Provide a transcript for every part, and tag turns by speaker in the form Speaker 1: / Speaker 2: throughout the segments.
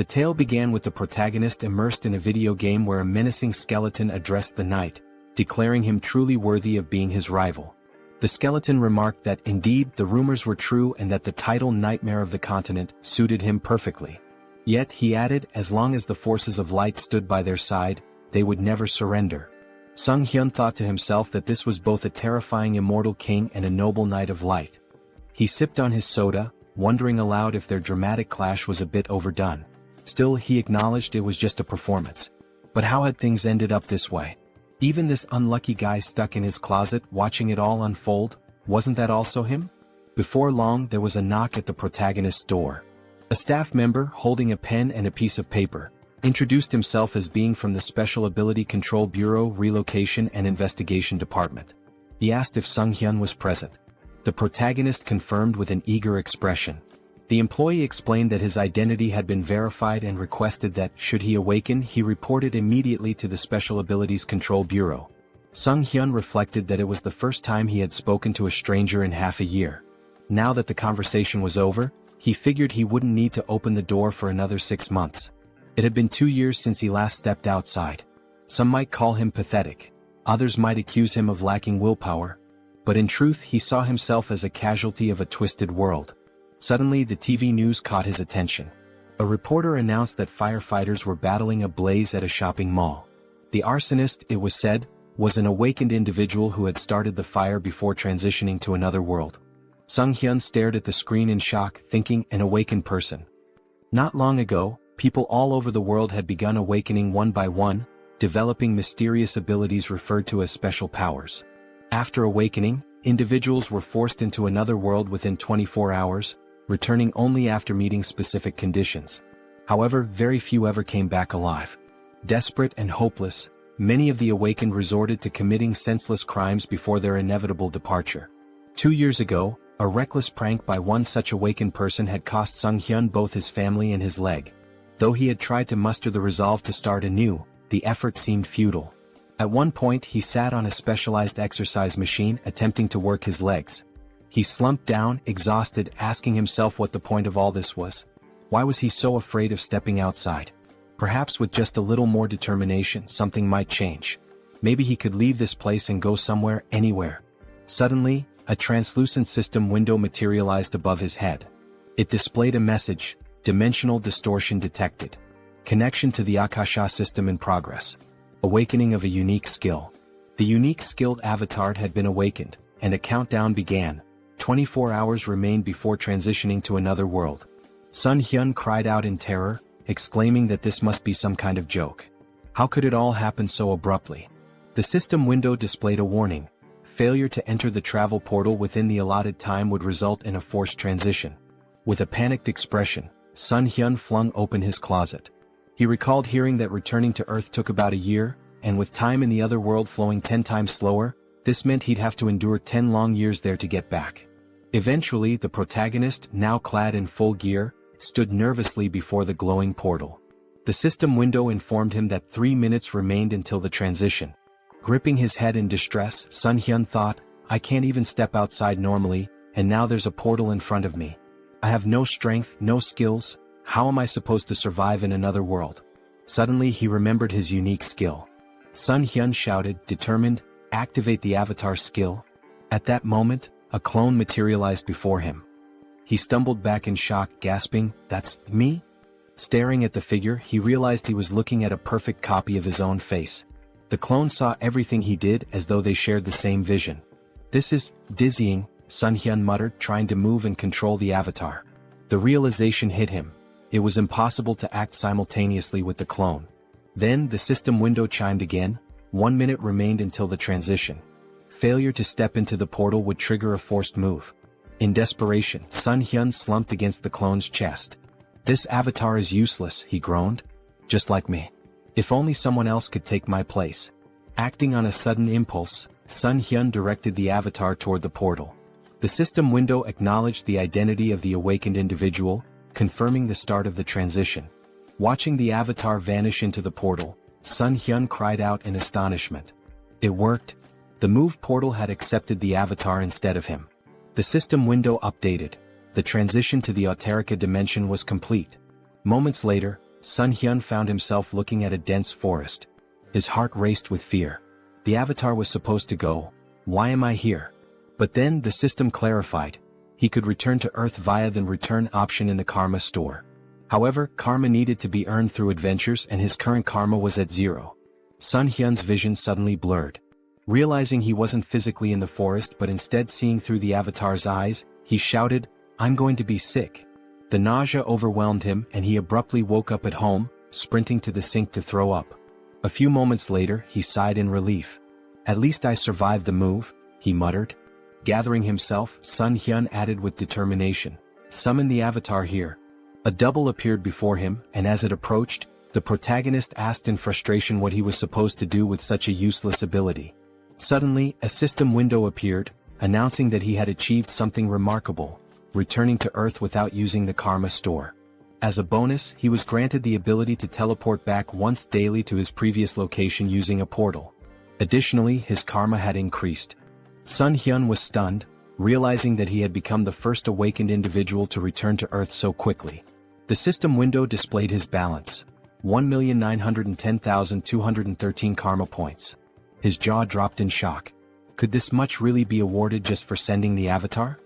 Speaker 1: The tale began with the protagonist immersed in a video game where a menacing skeleton addressed the knight, declaring him truly worthy of being his rival. The skeleton remarked that indeed the rumors were true and that the title Nightmare of the Continent suited him perfectly. Yet, he added, as long as the forces of light stood by their side, they would never surrender. Sunghyun thought to himself that this was both a terrifying immortal king and a noble knight of light. He sipped on his soda, wondering aloud if their dramatic clash was a bit overdone. Still, he acknowledged it was just a performance. But how had things ended up this way? Even this unlucky guy stuck in his closet watching it all unfold, wasn't that also him? Before long there was a knock at the protagonist's door. A staff member, holding a pen and a piece of paper, introduced himself as being from the Special Ability Control Bureau Relocation and Investigation Department. He asked if Sunghyun was present. The protagonist confirmed with an eager expression. The employee explained that his identity had been verified and requested that, should he awaken, he report it immediately to the Special Abilities Control Bureau. Sunghyun reflected that it was the first time he had spoken to a stranger in half a year. Now that the conversation was over, he figured he wouldn't need to open the door for another 6 months. It had been 2 years since he last stepped outside. Some might call him pathetic. Others might accuse him of lacking willpower. But in truth he saw himself as a casualty of a twisted world. Suddenly the TV news caught his attention. A reporter announced that firefighters were battling a blaze at a shopping mall. The arsonist, it was said, was an awakened individual who had started the fire before transitioning to another world. Sunghyun stared at the screen in shock, thinking, an awakened person. Not long ago, people all over the world had begun awakening one by one, developing mysterious abilities referred to as special powers. After awakening, individuals were forced into another world within 24 hours, returning only after meeting specific conditions. However, very few ever came back alive. Desperate and hopeless, many of the awakened resorted to committing senseless crimes before their inevitable departure. 2 years ago, a reckless prank by one such awakened person had cost Sunghyun both his family and his leg. Though he had tried to muster the resolve to start anew, the effort seemed futile. At one point he sat on a specialized exercise machine attempting to work his legs. He slumped down, exhausted, asking himself what the point of all this was. Why was he so afraid of stepping outside? Perhaps with just a little more determination something might change. Maybe he could leave this place and go somewhere, anywhere. Suddenly, a translucent system window materialized above his head. It displayed a message, dimensional distortion detected. Connection to the Akasha system in progress. Awakening of a unique skill. The unique skilled avatar had been awakened, and a countdown began. 24 hours remained before transitioning to another world. Sunghyun cried out in terror, exclaiming that this must be some kind of joke. How could it all happen so abruptly? The system window displayed a warning. Failure to enter the travel portal within the allotted time would result in a forced transition. With a panicked expression, Sunghyun flung open his closet. He recalled hearing that returning to Earth took about a year, and with time in the other world flowing 10 times slower, this meant he'd have to endure 10 long years there to get back. Eventually, the protagonist, now clad in full gear, stood nervously before the glowing portal. The system window informed him that 3 minutes remained until the transition. Gripping his head in distress, Sunghyun thought, I can't even step outside normally, and now there's a portal in front of me. I have no strength, no skills. How am I supposed to survive in another world? Suddenly he remembered his unique skill. Sunghyun shouted, determined, activate the avatar skill. At that moment, a clone materialized before him. He stumbled back in shock, gasping, that's me? Staring at the figure, he realized he was looking at a perfect copy of his own face. The clone saw everything he did as though they shared the same vision. This is dizzying, Sunghyun muttered, trying to move and control the avatar. The realization hit him. It was impossible to act simultaneously with the clone. Then the system window chimed again. 1 minute remained until the transition. Failure to step into the portal would trigger a forced move. In desperation, Sunghyun slumped against the clone's chest. This avatar is useless, he groaned. Just like me. If only someone else could take my place. Acting on a sudden impulse, Sunghyun directed the avatar toward the portal. The system window acknowledged the identity of the awakened individual, confirming the start of the transition. Watching the avatar vanish into the portal, Sunghyun cried out in astonishment. It worked. The move portal had accepted the avatar instead of him. The system window updated. The transition to the Auterica dimension was complete. Moments later, Sunghyun found himself looking at a dense forest. His heart raced with fear. The avatar was supposed to go. Why am I here? But then the system clarified. He could return to Earth via the return option in the karma store. However, karma needed to be earned through adventures and his current karma was at 0. Sunghyun's vision suddenly blurred. Realizing he wasn't physically in the forest but instead seeing through the avatar's eyes, he shouted, "I'm going to be sick." The nausea overwhelmed him and he abruptly woke up at home, sprinting to the sink to throw up. A few moments later, he sighed in relief. "At least I survived the move," he muttered. Gathering himself, Sunghyun added with determination, "Summon the avatar here." A double appeared before him, and as it approached, the protagonist asked in frustration what he was supposed to do with such a useless ability. Suddenly, a system window appeared, announcing that he had achieved something remarkable, returning to Earth without using the karma store. As a bonus, he was granted the ability to teleport back once daily to his previous location using a portal. Additionally, his karma had increased. Sunghyun was stunned, realizing that he had become the first awakened individual to return to Earth so quickly. The system window displayed his balance. 1,910,213 karma points. His jaw dropped in shock. Could this much really be awarded just for sending the avatar?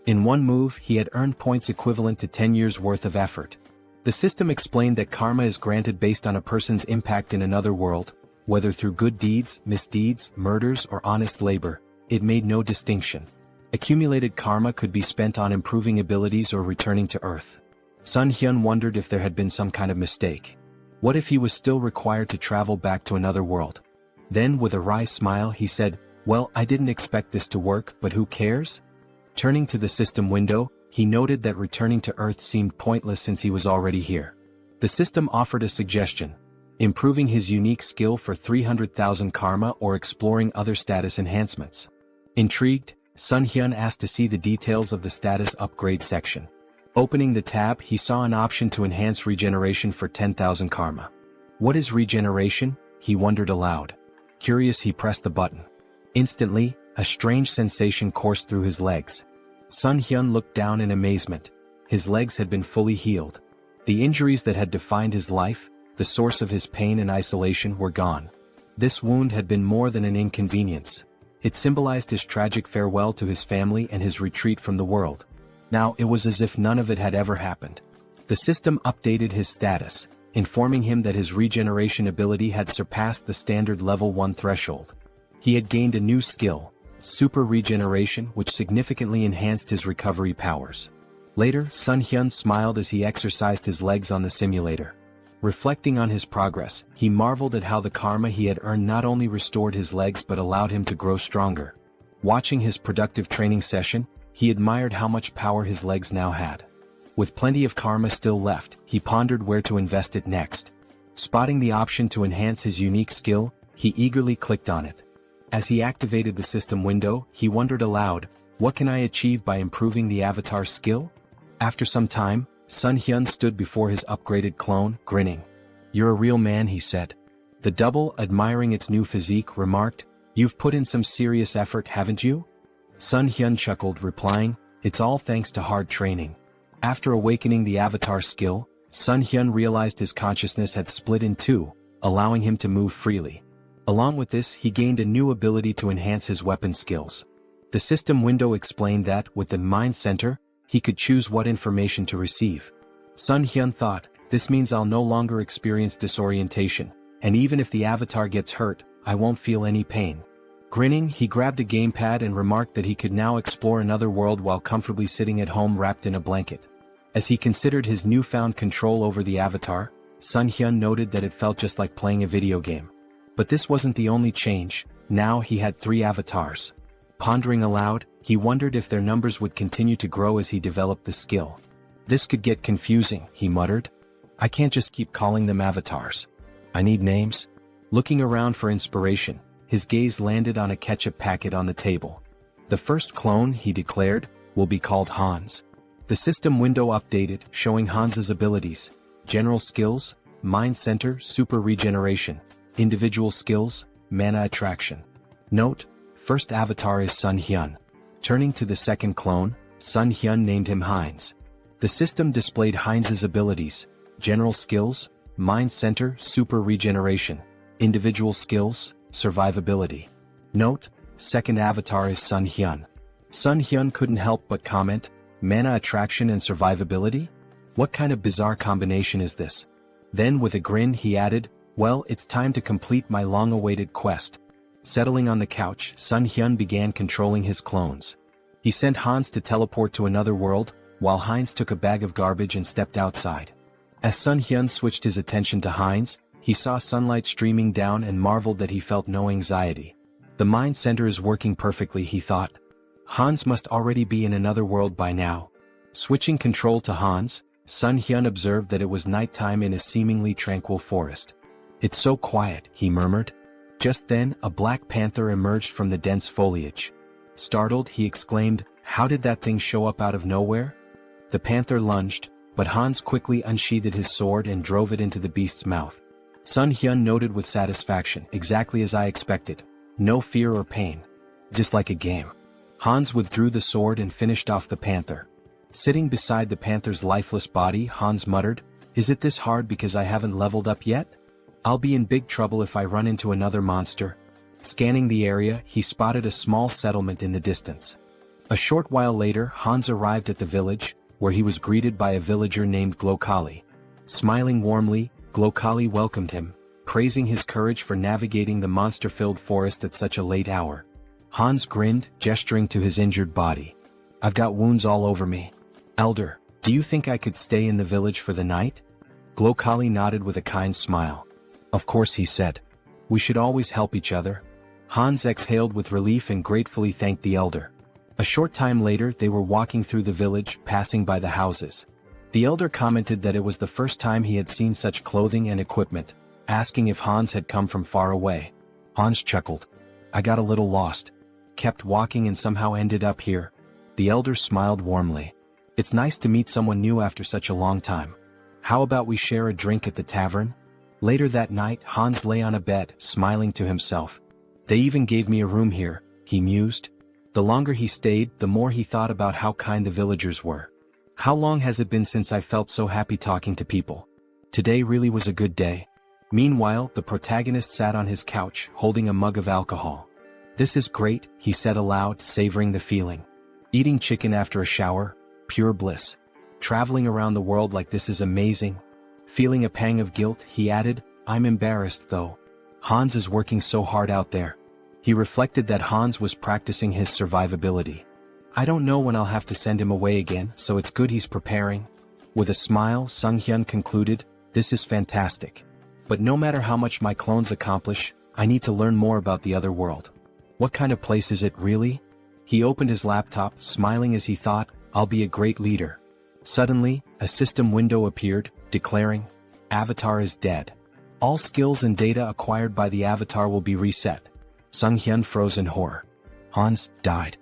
Speaker 1: In one move, he had earned points equivalent to 10 years' worth of effort. The system explained that karma is granted based on a person's impact in another world, whether through good deeds, misdeeds, murders, or honest labor. It made no distinction. Accumulated karma could be spent on improving abilities or returning to Earth. Sunghyun wondered if there had been some kind of mistake. What if he was still required to travel back to another world? Then, with a wry smile, he said, "Well, I didn't expect this to work, but who cares?" Turning to the system window, he noted that returning to Earth seemed pointless since he was already here. The system offered a suggestion: improving his unique skill for 300,000 karma or exploring other status enhancements. Intrigued, Sunghyun asked to see the details of the status upgrade section. Opening the tab, he saw an option to enhance regeneration for 10,000 karma. What is regeneration? He wondered aloud. Curious, he pressed the button. Instantly, a strange sensation coursed through his legs. Sunghyun looked down in amazement. His legs had been fully healed. The injuries that had defined his life, the source of his pain and isolation, were gone. This wound had been more than an inconvenience. It symbolized his tragic farewell to his family and his retreat from the world. Now it was as if none of it had ever happened. The system updated his status, informing him that his regeneration ability had surpassed the standard level 1 threshold. He had gained a new skill, super regeneration, which significantly enhanced his recovery powers. Later, Sunghyun smiled as he exercised his legs on the simulator. Reflecting on his progress, he marveled at how the karma he had earned not only restored his legs but allowed him to grow stronger. Watching his productive training session, he admired how much power his legs now had. With plenty of karma still left, he pondered where to invest it next. Spotting the option to enhance his unique skill, he eagerly clicked on it. As he activated the system window, he wondered aloud, what can I achieve by improving the avatar's skill? After some time, Sunghyun stood before his upgraded clone, grinning. You're a real man, he said. The double, admiring its new physique, remarked, You've put in some serious effort, haven't you? Sunghyun chuckled, replying, It's all thanks to hard training. After awakening the avatar skill, Sunghyun realized his consciousness had split in two, allowing him to move freely. Along with this, he gained a new ability to enhance his weapon skills. The system window explained that, with the Mind Center, he could choose what information to receive. Sunghyun thought, this means I'll no longer experience disorientation, and even if the avatar gets hurt, I won't feel any pain. Grinning, he grabbed a gamepad and remarked that he could now explore another world while comfortably sitting at home wrapped in a blanket. As he considered his newfound control over the avatar, Sunghyun noted that it felt just like playing a video game. But this wasn't the only change. Now he had 3 avatars. Pondering aloud, he wondered if their numbers would continue to grow as he developed the skill. This could get confusing, he muttered. I can't just keep calling them avatars. I need names. Looking around for inspiration, his gaze landed on a ketchup packet on the table. The first clone, he declared, will be called Hans. The system window updated, showing Hans's abilities: general skills, mind center, super regeneration, individual skills, mana attraction. Note: first avatar is Sunghyun. Turning to the second clone, Sunghyun named him Heinz. The system displayed Heinz's abilities: general skills, Mind Center, Super Regeneration. Individual Skills, Survivability. Note, second avatar is Sunghyun. Sunghyun couldn't help but comment, mana attraction and survivability? What kind of bizarre combination is this? Then with a grin he added, well, it's time to complete my long-awaited quest. Settling on the couch, Sunghyun began controlling his clones. He sent Hans to teleport to another world, while Heinz took a bag of garbage and stepped outside. As Sunghyun switched his attention to Heinz, he saw sunlight streaming down and marveled that he felt no anxiety. The mind center is working perfectly, he thought. Hans must already be in another world by now. Switching control to Hans, Sunghyun observed that it was nighttime in a seemingly tranquil forest. It's so quiet, he murmured. Just then, a black panther emerged from the dense foliage. Startled, he exclaimed, how did that thing show up out of nowhere? The panther lunged, but Hans quickly unsheathed his sword and drove it into the beast's mouth. Sunghyun noted with satisfaction, exactly as I expected. No fear or pain. Just like a game. Hans withdrew the sword and finished off the panther. Sitting beside the panther's lifeless body, Hans muttered, is it this hard because I haven't leveled up yet? I'll be in big trouble if I run into another monster. Scanning the area, he spotted a small settlement in the distance. A short while later, Hans arrived at the village, where he was greeted by a villager named Glokali. Smiling warmly, Glokali welcomed him, praising his courage for navigating the monster-filled forest at such a late hour. Hans grinned, gesturing to his injured body. I've got wounds all over me. Elder, do you think I could stay in the village for the night? Glokali nodded with a kind smile. Of course, he said. We should always help each other. Hans exhaled with relief and gratefully thanked the elder. A short time later they were walking through the village, passing by the houses. The elder commented that it was the first time he had seen such clothing and equipment, asking if Hans had come from far away. Hans chuckled. I got a little lost. Kept walking and somehow ended up here. The elder smiled warmly. It's nice to meet someone new after such a long time. How about we share a drink at the tavern? Later that night, Hans lay on a bed, smiling to himself. They even gave me a room here, he mused. The longer he stayed, the more he thought about how kind the villagers were. How long has it been since I felt so happy talking to people? Today really was a good day. Meanwhile, the protagonist sat on his couch, holding a mug of alcohol. This is great, he said aloud, savoring the feeling. Eating chicken after a shower, pure bliss. Traveling around the world like this is amazing. Feeling a pang of guilt, he added, I'm embarrassed though. Hans is working so hard out there. He reflected that Hans was practicing his survivability. I don't know when I'll have to send him away again, so it's good he's preparing. With a smile, Sunghyun concluded, this is fantastic. But no matter how much my clones accomplish, I need to learn more about the other world. What kind of place is it really? He opened his laptop, smiling as he thought, I'll be a great leader. Suddenly, a system window appeared, declaring, Avatar is dead. All skills and data acquired by the avatar will be reset. Sunghyun froze in horror. Hans died.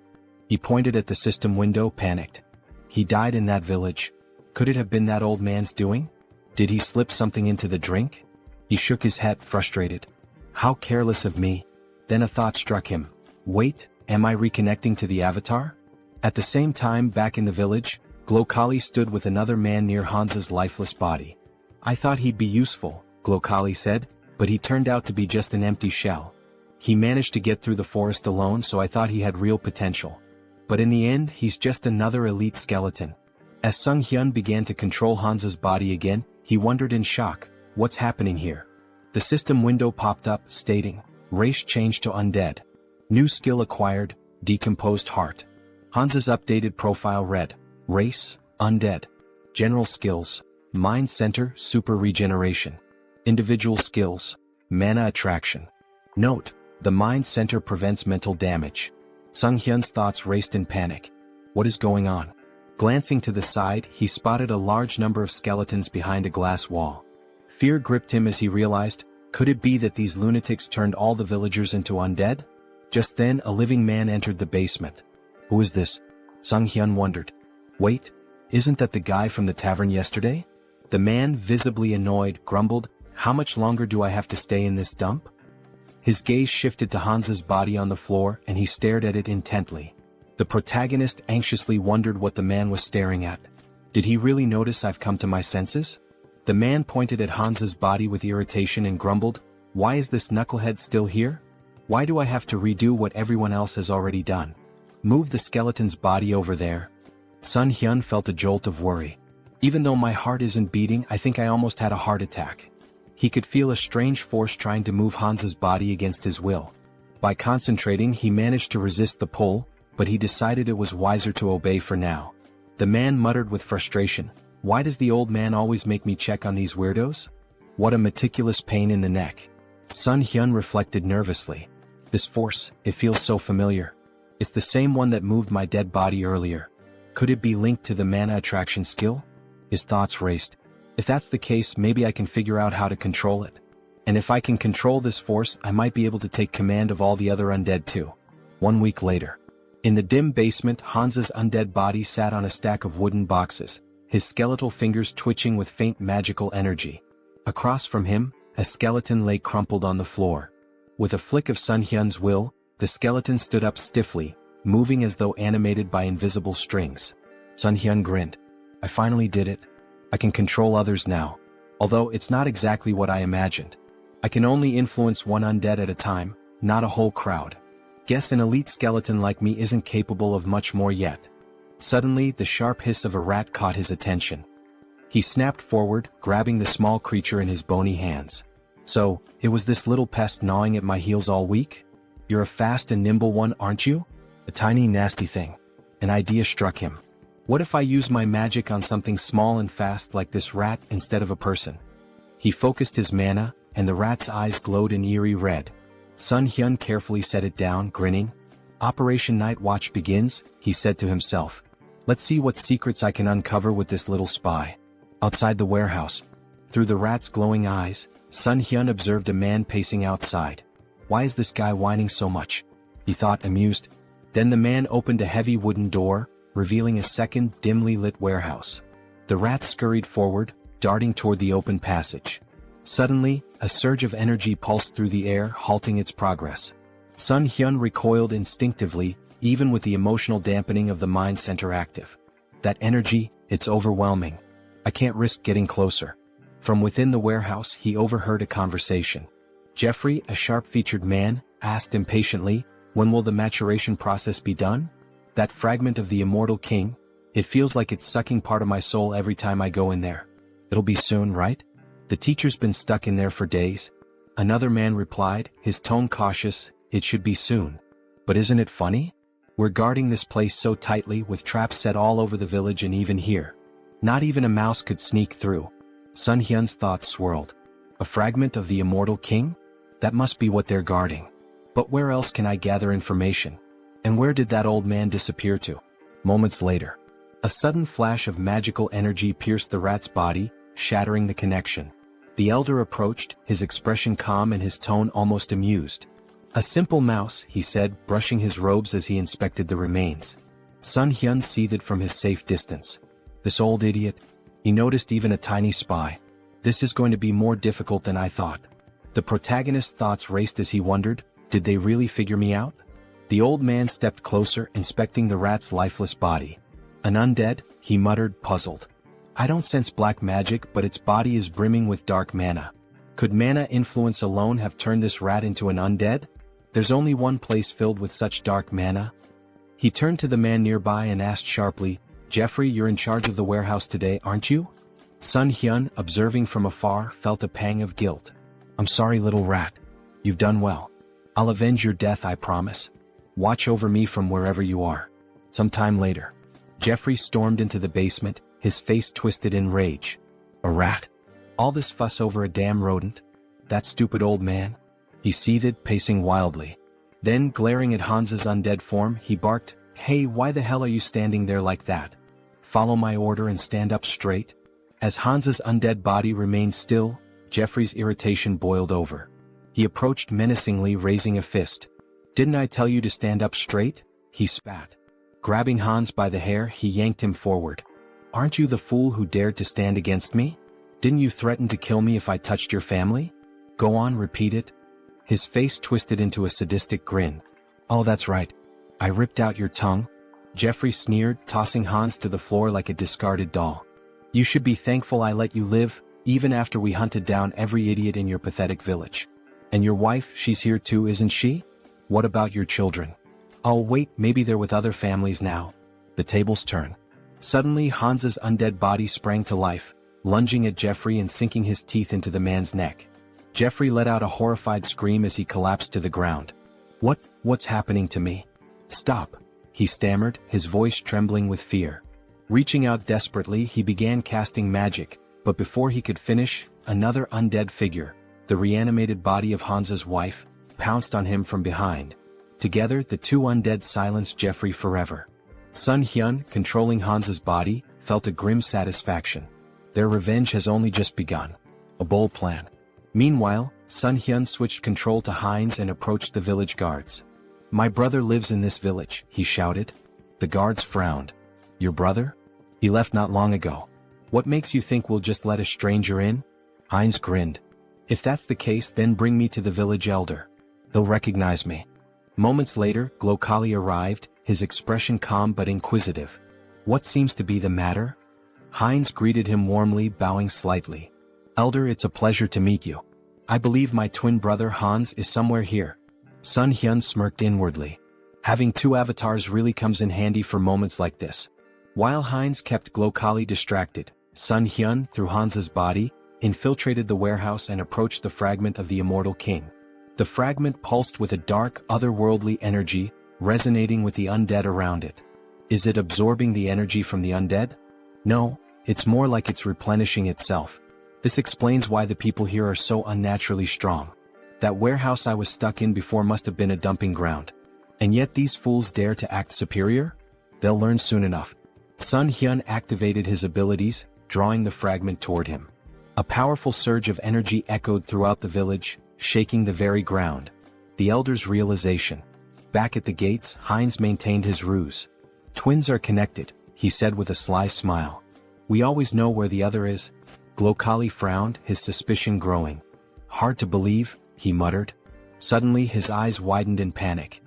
Speaker 1: He pointed at the system window, panicked. He died in that village. Could it have been that old man's doing? Did he slip something into the drink? He shook his head, frustrated. How careless of me. Then a thought struck him. Wait, am I reconnecting to the avatar? At the same time, back in the village, Glokali stood with another man near Hans's lifeless body. I thought he'd be useful, Glokali said, but he turned out to be just an empty shell. He managed to get through the forest alone, so I thought he had real potential. But in the end, he's just another elite skeleton. As Sunghyun began to control Hans's body again, he wondered in shock, what's happening here? The system window popped up, stating, race changed to undead. New skill acquired, decomposed heart. Hans's updated profile read, race, undead. General skills, mind center, super regeneration. Individual skills, mana attraction. Note, the mind center prevents mental damage. Sunghyun's thoughts raced in panic. What is going on? Glancing to the side, he spotted a large number of skeletons behind a glass wall. Fear gripped him as he realized, could it be that these lunatics turned all the villagers into undead? Just then, a living man entered the basement. Who is this? Sunghyun wondered. Wait, isn't that the guy from the tavern yesterday? The man, visibly annoyed, grumbled, how much longer do I have to stay in this dump? His gaze shifted to Hans's body on the floor and he stared at it intently. The protagonist anxiously wondered what the man was staring at. Did he really notice I've come to my senses? The man pointed at Hans's body with irritation and grumbled, "Why is this knucklehead still here? Why do I have to redo what everyone else has already done? Move the skeleton's body over there." Sunghyun felt a jolt of worry. "Even though my heart isn't beating, I think I almost had a heart attack." He could feel a strange force trying to move Hans's body against his will. By concentrating, he managed to resist the pull, but he decided it was wiser to obey for now. The man muttered with frustration, "Why does the old man always make me check on these weirdos? What a meticulous pain in the neck." Sunghyun reflected nervously. "This force, it feels so familiar. It's the same one that moved my dead body earlier. Could it be linked to the mana attraction skill?" His thoughts raced. "If that's the case, maybe I can figure out how to control it. And if I can control this force, I might be able to take command of all the other undead too." 1 week later. In the dim basement, Hans's undead body sat on a stack of wooden boxes, his skeletal fingers twitching with faint magical energy. Across from him, a skeleton lay crumpled on the floor. With a flick of Sunghyun's will, the skeleton stood up stiffly, moving as though animated by invisible strings. Sunghyun grinned. "I finally did it. I can control others now. Although it's not exactly what I imagined. I can only influence one undead at a time, not a whole crowd. Guess an elite skeleton like me isn't capable of much more yet." Suddenly, the sharp hiss of a rat caught his attention. He snapped forward, grabbing the small creature in his bony hands. "So, it was this little pest gnawing at my heels all week? You're a fast and nimble one, aren't you?" A tiny nasty thing. An idea struck him. "What if I use my magic on something small and fast like this rat instead of a person?" He focused his mana, and the rat's eyes glowed an eerie red. Sunghyun carefully set it down, grinning. "Operation Night Watch begins," he said to himself. "Let's see what secrets I can uncover with this little spy." Outside the warehouse. Through the rat's glowing eyes, Sunghyun observed a man pacing outside. "Why is this guy whining so much?" he thought, amused. Then the man opened a heavy wooden door, revealing a second, dimly lit warehouse. The rat scurried forward, darting toward the open passage. Suddenly, a surge of energy pulsed through the air, halting its progress. Sunghyun recoiled instinctively, even with the emotional dampening of the mind center active. "That energy, it's overwhelming. I can't risk getting closer." From within the warehouse, he overheard a conversation. Jeffrey, a sharp-featured man, asked impatiently, "When will the maturation process be done? That fragment of the immortal king, it feels like it's sucking part of my soul every time I go in there." "It'll be soon, right? The teacher's been stuck in there for days." Another man replied, his tone cautious, "It should be soon. But isn't it funny? We're guarding this place so tightly with traps set all over the village and even here. Not even a mouse could sneak through." Sunghyun's thoughts swirled. A fragment of the immortal king? That must be what they're guarding. But where else can I gather information? And where did that old man disappear to? Moments later. A sudden flash of magical energy pierced the rat's body, shattering the connection. The elder approached, his expression calm and his tone almost amused. "A simple mouse," he said, brushing his robes as he inspected the remains. Sunghyun seethed from his safe distance. "This old idiot. He noticed even a tiny spy. This is going to be more difficult than I thought." The protagonist's thoughts raced as he wondered, did they really figure me out? The old man stepped closer, inspecting the rat's lifeless body. "An undead?" he muttered, puzzled. "I don't sense black magic, but its body is brimming with dark mana. Could mana influence alone have turned this rat into an undead? There's only one place filled with such dark mana." He turned to the man nearby and asked sharply, "Jeffrey, you're in charge of the warehouse today, aren't you?" Sunghyun, observing from afar, felt a pang of guilt. "I'm sorry, little rat. You've done well. I'll avenge your death, I promise. Watch over me from wherever you are." Sometime later. Jeffrey stormed into the basement, his face twisted in rage. "A rat? All this fuss over a damn rodent? That stupid old man?" He seethed, pacing wildly. Then, glaring at Hans's undead form, he barked, "Hey, why the hell are you standing there like that? Follow my order and stand up straight." As Hans's undead body remained still, Jeffrey's irritation boiled over. He approached menacingly, raising a fist. "Didn't I tell you to stand up straight?" he spat. Grabbing Hans by the hair, he yanked him forward. "Aren't you the fool who dared to stand against me? Didn't you threaten to kill me if I touched your family? Go on, repeat it." His face twisted into a sadistic grin. "Oh, that's right. I ripped out your tongue." Jeffrey sneered, tossing Hans to the floor like a discarded doll. "You should be thankful I let you live, Even after we hunted down every idiot in your pathetic village. And your wife, she's here too, isn't she? What about your children? Oh wait, maybe they're with other families now. The tables turn. Suddenly Hansa's undead body sprang to life, lunging at Jeffrey and sinking his teeth into the man's neck. Jeffrey let out a horrified scream as he collapsed to the ground. What's happening to me? Stop, he stammered, his voice trembling with fear. Reaching out desperately, he began casting magic, but before he could finish, another undead figure, the reanimated body of Hansa's wife, pounced on him from behind. Together, the two undead silenced Jeffrey forever. Sunghyun, controlling Hansa's body, felt a grim satisfaction. Their revenge has only just begun. A bold plan. Meanwhile, Sunghyun switched control to Heinz and approached the village guards. My brother lives in this village, he shouted. The guards frowned. Your brother? He left not long ago. What makes you think we'll just let a stranger in? Heinz grinned. If that's the case, then bring me to the village elder. He'll recognize me. Moments later, Glokali arrived, his expression calm but inquisitive. What seems to be the matter? Heinz greeted him warmly, bowing slightly. Elder, it's a pleasure to meet you. I believe my twin brother Hans is somewhere here. Sunghyun smirked inwardly. Having two avatars really comes in handy for moments like this. While Heinz kept Glokali distracted, Sunghyun, through Hansa's body, infiltrated the warehouse and approached the fragment of the immortal king. The fragment pulsed with a dark, otherworldly energy, resonating with the undead around it. Is it absorbing the energy from the undead? No, it's more like it's replenishing itself. This explains why the people here are so unnaturally strong. That warehouse I was stuck in before must have been a dumping ground. And yet these fools dare to act superior? They'll learn soon enough. Sunghyun activated his abilities, drawing the fragment toward him. A powerful surge of energy echoed throughout the village, shaking the very ground. The elder's realization. Back at the gates, Heinz maintained his ruse. Twins are connected, he said with a sly smile. We always know where the other is. Glokali frowned, his suspicion growing. Hard to believe, he muttered. Suddenly his eyes widened in panic.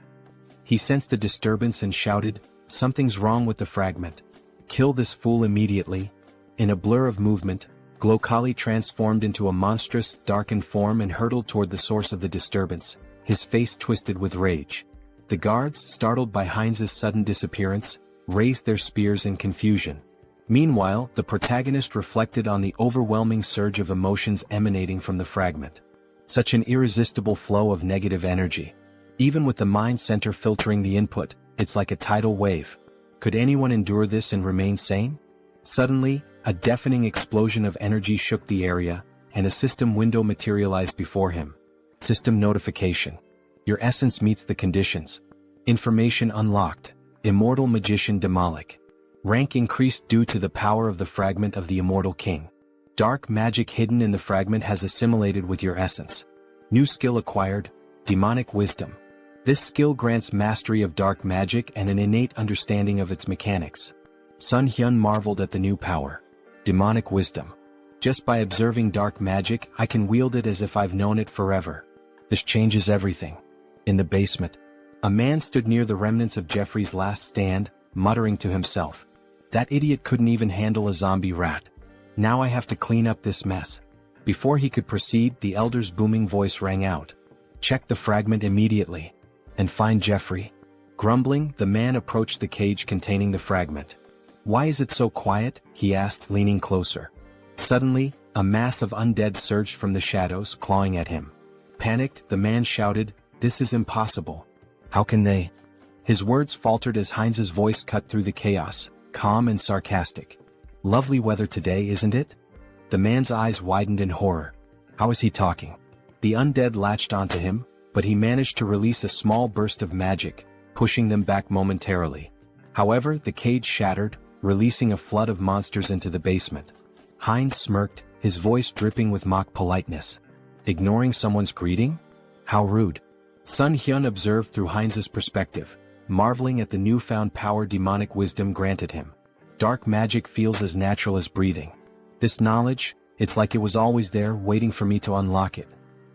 Speaker 1: He sensed a disturbance and shouted, something's wrong with the fragment. Kill this fool immediately. In a blur of movement, Glokali transformed into a monstrous, darkened form and hurtled toward the source of the disturbance, his face twisted with rage. The guards, startled by Heinz's sudden disappearance, raised their spears in confusion. Meanwhile, the protagonist reflected on the overwhelming surge of emotions emanating from the fragment. Such an irresistible flow of negative energy. Even with the mind center filtering the input, it's like a tidal wave. Could anyone endure this and remain sane? Suddenly, a deafening explosion of energy shook the area, and a system window materialized before him. System notification. Your essence meets the conditions. Information unlocked. Immortal magician Demolic. Rank increased due to the power of the fragment of the immortal king. Dark magic hidden in the fragment has assimilated with your essence. New skill acquired, demonic wisdom. This skill grants mastery of dark magic and an innate understanding of its mechanics. Sunghyun marveled at the new power. Demonic wisdom. Just by observing dark magic, I can wield it as if I've known it forever. This changes everything. In the basement, a man stood near the remnants of Jeffrey's last stand, muttering to himself. That idiot couldn't even handle a zombie rat. Now I have to clean up this mess. Before he could proceed, the elder's booming voice rang out. Check the fragment immediately. And find Jeffrey. Grumbling, the man approached the cage containing the fragment. Why is it so quiet? He asked, leaning closer. Suddenly, a mass of undead surged from the shadows, clawing at him. Panicked, the man shouted, This is impossible. How can they? His words faltered as Heinz's voice cut through the chaos, calm and sarcastic. Lovely weather today, isn't it? The man's eyes widened in horror. How is he talking? The undead latched onto him, but he managed to release a small burst of magic, pushing them back momentarily. However, the cage shattered, releasing a flood of monsters into the basement. Heinz smirked, his voice dripping with mock politeness. Ignoring someone's greeting? How rude. Sunghyun observed through Heinz's perspective, marveling at the newfound power demonic wisdom granted him. Dark magic feels as natural as breathing. This knowledge, it's like it was always there waiting for me to unlock it.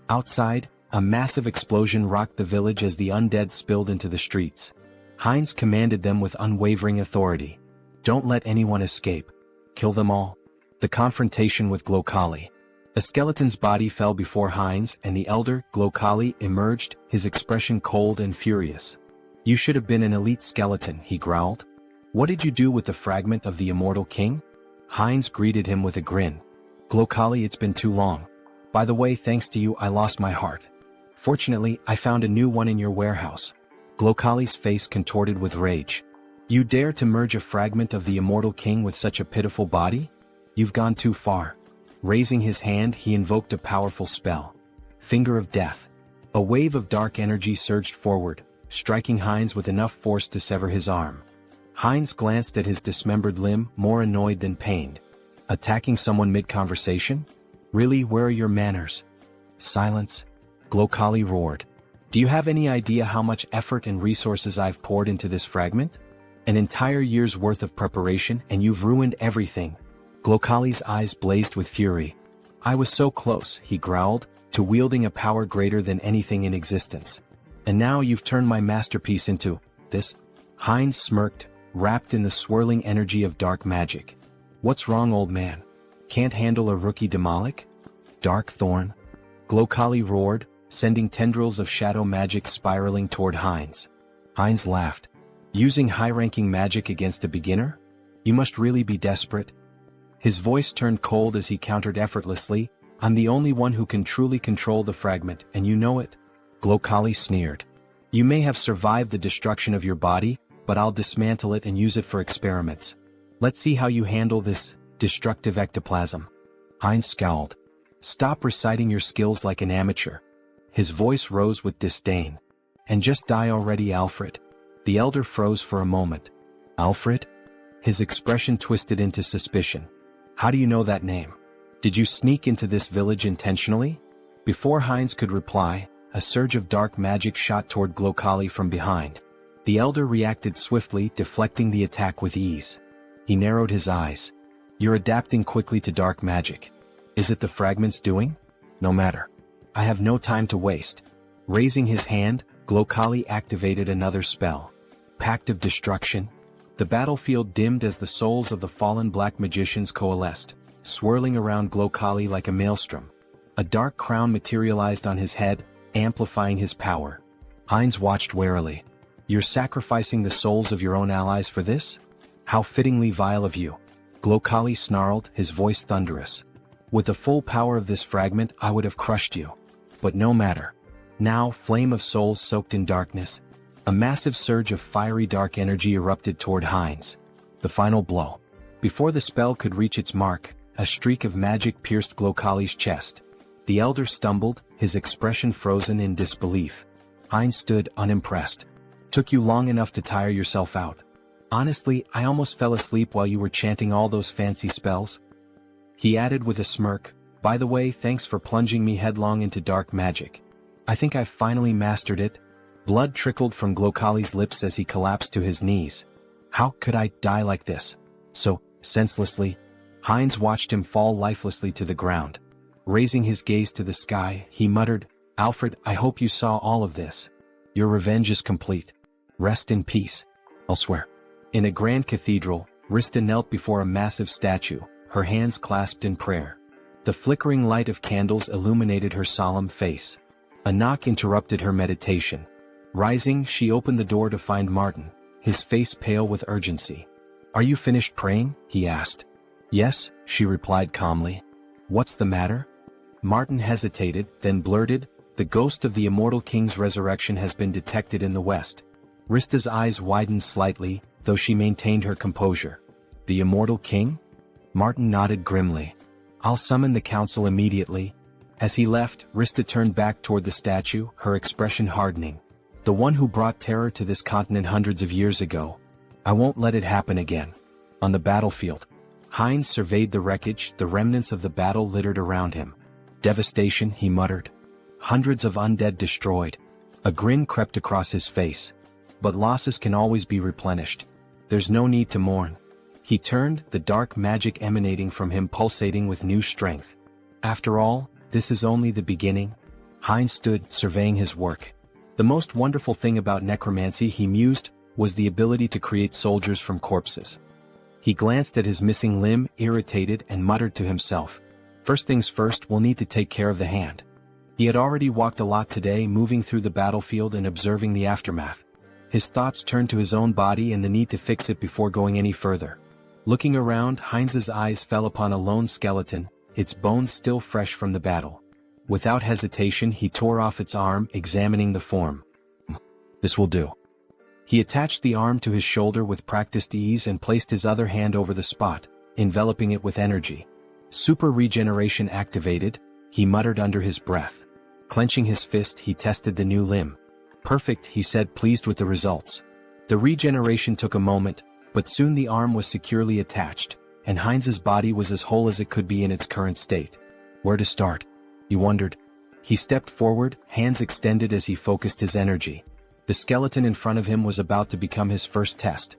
Speaker 1: Outside, a massive explosion rocked the village as the undead spilled into the streets. Heinz commanded them with unwavering authority. Don't let anyone escape. Kill them all. The confrontation with Glokali. A skeleton's body fell before Heinz and the elder, Glokali, emerged, his expression cold and furious. "You should have been an elite skeleton," he growled. "What did you do with the fragment of the immortal king?" Heinz greeted him with a grin. "Glokali, it's been too long. By the way, thanks to you I lost my heart. Fortunately, I found a new one in your warehouse." Glokali's face contorted with rage. "You dare to merge a fragment of the immortal king with such a pitiful body? You've gone too far." Raising his hand, he invoked a powerful spell. Finger of Death. A wave of dark energy surged forward, striking Heinz with enough force to sever his arm. Heinz glanced at his dismembered limb, more annoyed than pained. Attacking someone mid-conversation? Really, where are your manners? Silence. Glokali roared. "Do you have any idea how much effort and resources I've poured into this fragment? An entire year's worth of preparation, and you've ruined everything." Glokali's eyes blazed with fury. "I was so close," he growled, "to wielding a power greater than anything in existence. And now you've turned my masterpiece into this?" Heinz smirked, wrapped in the swirling energy of dark magic. "What's wrong, old man? Can't handle a rookie demolic? Dark thorn?" Glokali roared, sending tendrils of shadow magic spiraling toward Heinz. Heinz laughed. "Using high-ranking magic against a beginner? You must really be desperate." His voice turned cold as he countered effortlessly, "I'm the only one who can truly control the fragment, and you know it." Glokali sneered. "You may have survived the destruction of your body, but I'll dismantle it and use it for experiments. Let's see how you handle this destructive ectoplasm." Heinz scowled. "Stop reciting your skills like an amateur." His voice rose with disdain. "And just die already, Alfred." The elder froze for a moment. "Alfred?" His expression twisted into suspicion. "How do you know that name? Did you sneak into this village intentionally?" Before Heinz could reply, a surge of dark magic shot toward Glokali from behind. The elder reacted swiftly, deflecting the attack with ease. He narrowed his eyes. "You're adapting quickly to dark magic. Is it the fragment's doing? No matter. I have no time to waste." Raising his hand, Glokali activated another spell. Pact of Destruction. The battlefield dimmed as the souls of the fallen black magicians coalesced, swirling around Glokali like a maelstrom. A dark crown materialized on his head, amplifying his power. Heinz watched warily. "You're sacrificing the souls of your own allies for this? How fittingly vile of you." Glokali snarled, his voice thunderous. "With the full power of this fragment, I would have crushed you. But no matter. Now, flame of souls soaked in darkness." A massive surge of fiery dark energy erupted toward Heinz. The final blow. Before the spell could reach its mark, a streak of magic pierced Glokali's chest. The elder stumbled, his expression frozen in disbelief. Heinz stood unimpressed. "Took you long enough to tire yourself out. Honestly, I almost fell asleep while you were chanting all those fancy spells." He added with a smirk, "By the way, thanks for plunging me headlong into dark magic. I think I've finally mastered it." Blood trickled from Glokali's lips as he collapsed to his knees. "How could I die like this? So senselessly?" Heinz watched him fall lifelessly to the ground. Raising his gaze to the sky, he muttered, "Alfred, I hope you saw all of this. Your revenge is complete. Rest in peace." Elsewhere. In a grand cathedral, Rista knelt before a massive statue, her hands clasped in prayer. The flickering light of candles illuminated her solemn face. A knock interrupted her meditation. Rising, she opened the door to find Martin, his face pale with urgency. "Are you finished praying?" he asked. "Yes," she replied calmly. "What's the matter?" Martin hesitated, then blurted, "The ghost of the immortal king's resurrection has been detected in the west." Rista's eyes widened slightly, though she maintained her composure. "The immortal king?" Martin nodded grimly. "I'll summon the council immediately." As he left, Rista turned back toward the statue, her expression hardening. "The one who brought terror to this continent hundreds of years ago. I won't let it happen again." On the battlefield, Heinz surveyed the wreckage, the remnants of the battle littered around him. "Devastation," he muttered. "Hundreds of undead destroyed." A grin crept across his face. "But losses can always be replenished. There's no need to mourn." He turned, the dark magic emanating from him pulsating with new strength. "After all, this is only the beginning." Heinz stood, surveying his work. The most wonderful thing about necromancy, he mused, was the ability to create soldiers from corpses. He glanced at his missing limb, irritated, and muttered to himself, First things first, we'll need to take care of the hand. He had already walked a lot today, moving through the battlefield and observing the aftermath. His thoughts turned to his own body and the need to fix it before going any further. Looking around, Heinz's eyes fell upon a lone skeleton, its bones still fresh from the battle. Without hesitation, he tore off its arm, examining the form. This will do. He attached the arm to his shoulder with practiced ease and placed his other hand over the spot, enveloping it with energy. Super regeneration activated, he muttered under his breath. Clenching his fist, he tested the new limb. Perfect, he said, pleased with the results. The regeneration took a moment, but soon the arm was securely attached, and Heinz's body was as whole as it could be in its current state. Where to start? He wondered. He stepped forward, hands extended as he focused his energy. The skeleton in front of him was about to become his first test.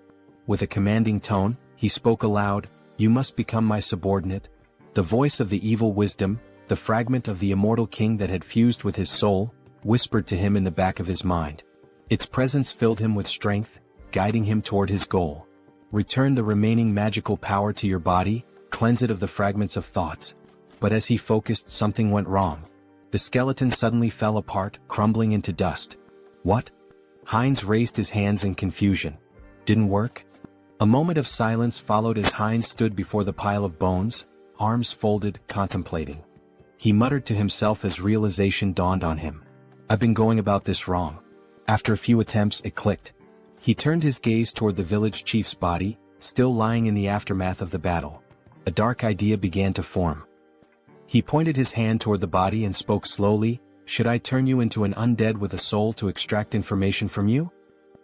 Speaker 1: With a commanding tone, he spoke aloud, "You must become my subordinate." The voice of the evil wisdom, the fragment of the immortal king that had fused with his soul, whispered to him in the back of his mind. Its presence filled him with strength, guiding him toward his goal. Return the remaining magical power to your body, cleanse it of the fragments of thoughts. But as he focused, something went wrong. The skeleton suddenly fell apart, crumbling into dust. What? Heinz raised his hands in confusion. Didn't work? A moment of silence followed as Heinz stood before the pile of bones, arms folded, contemplating. He muttered to himself as realization dawned on him. I've been going about this wrong. After a few attempts, it clicked. He turned his gaze toward the village chief's body, still lying in the aftermath of the battle. A dark idea began to form. He pointed his hand toward the body and spoke slowly, "Should I turn you into an undead with a soul to extract information from you?"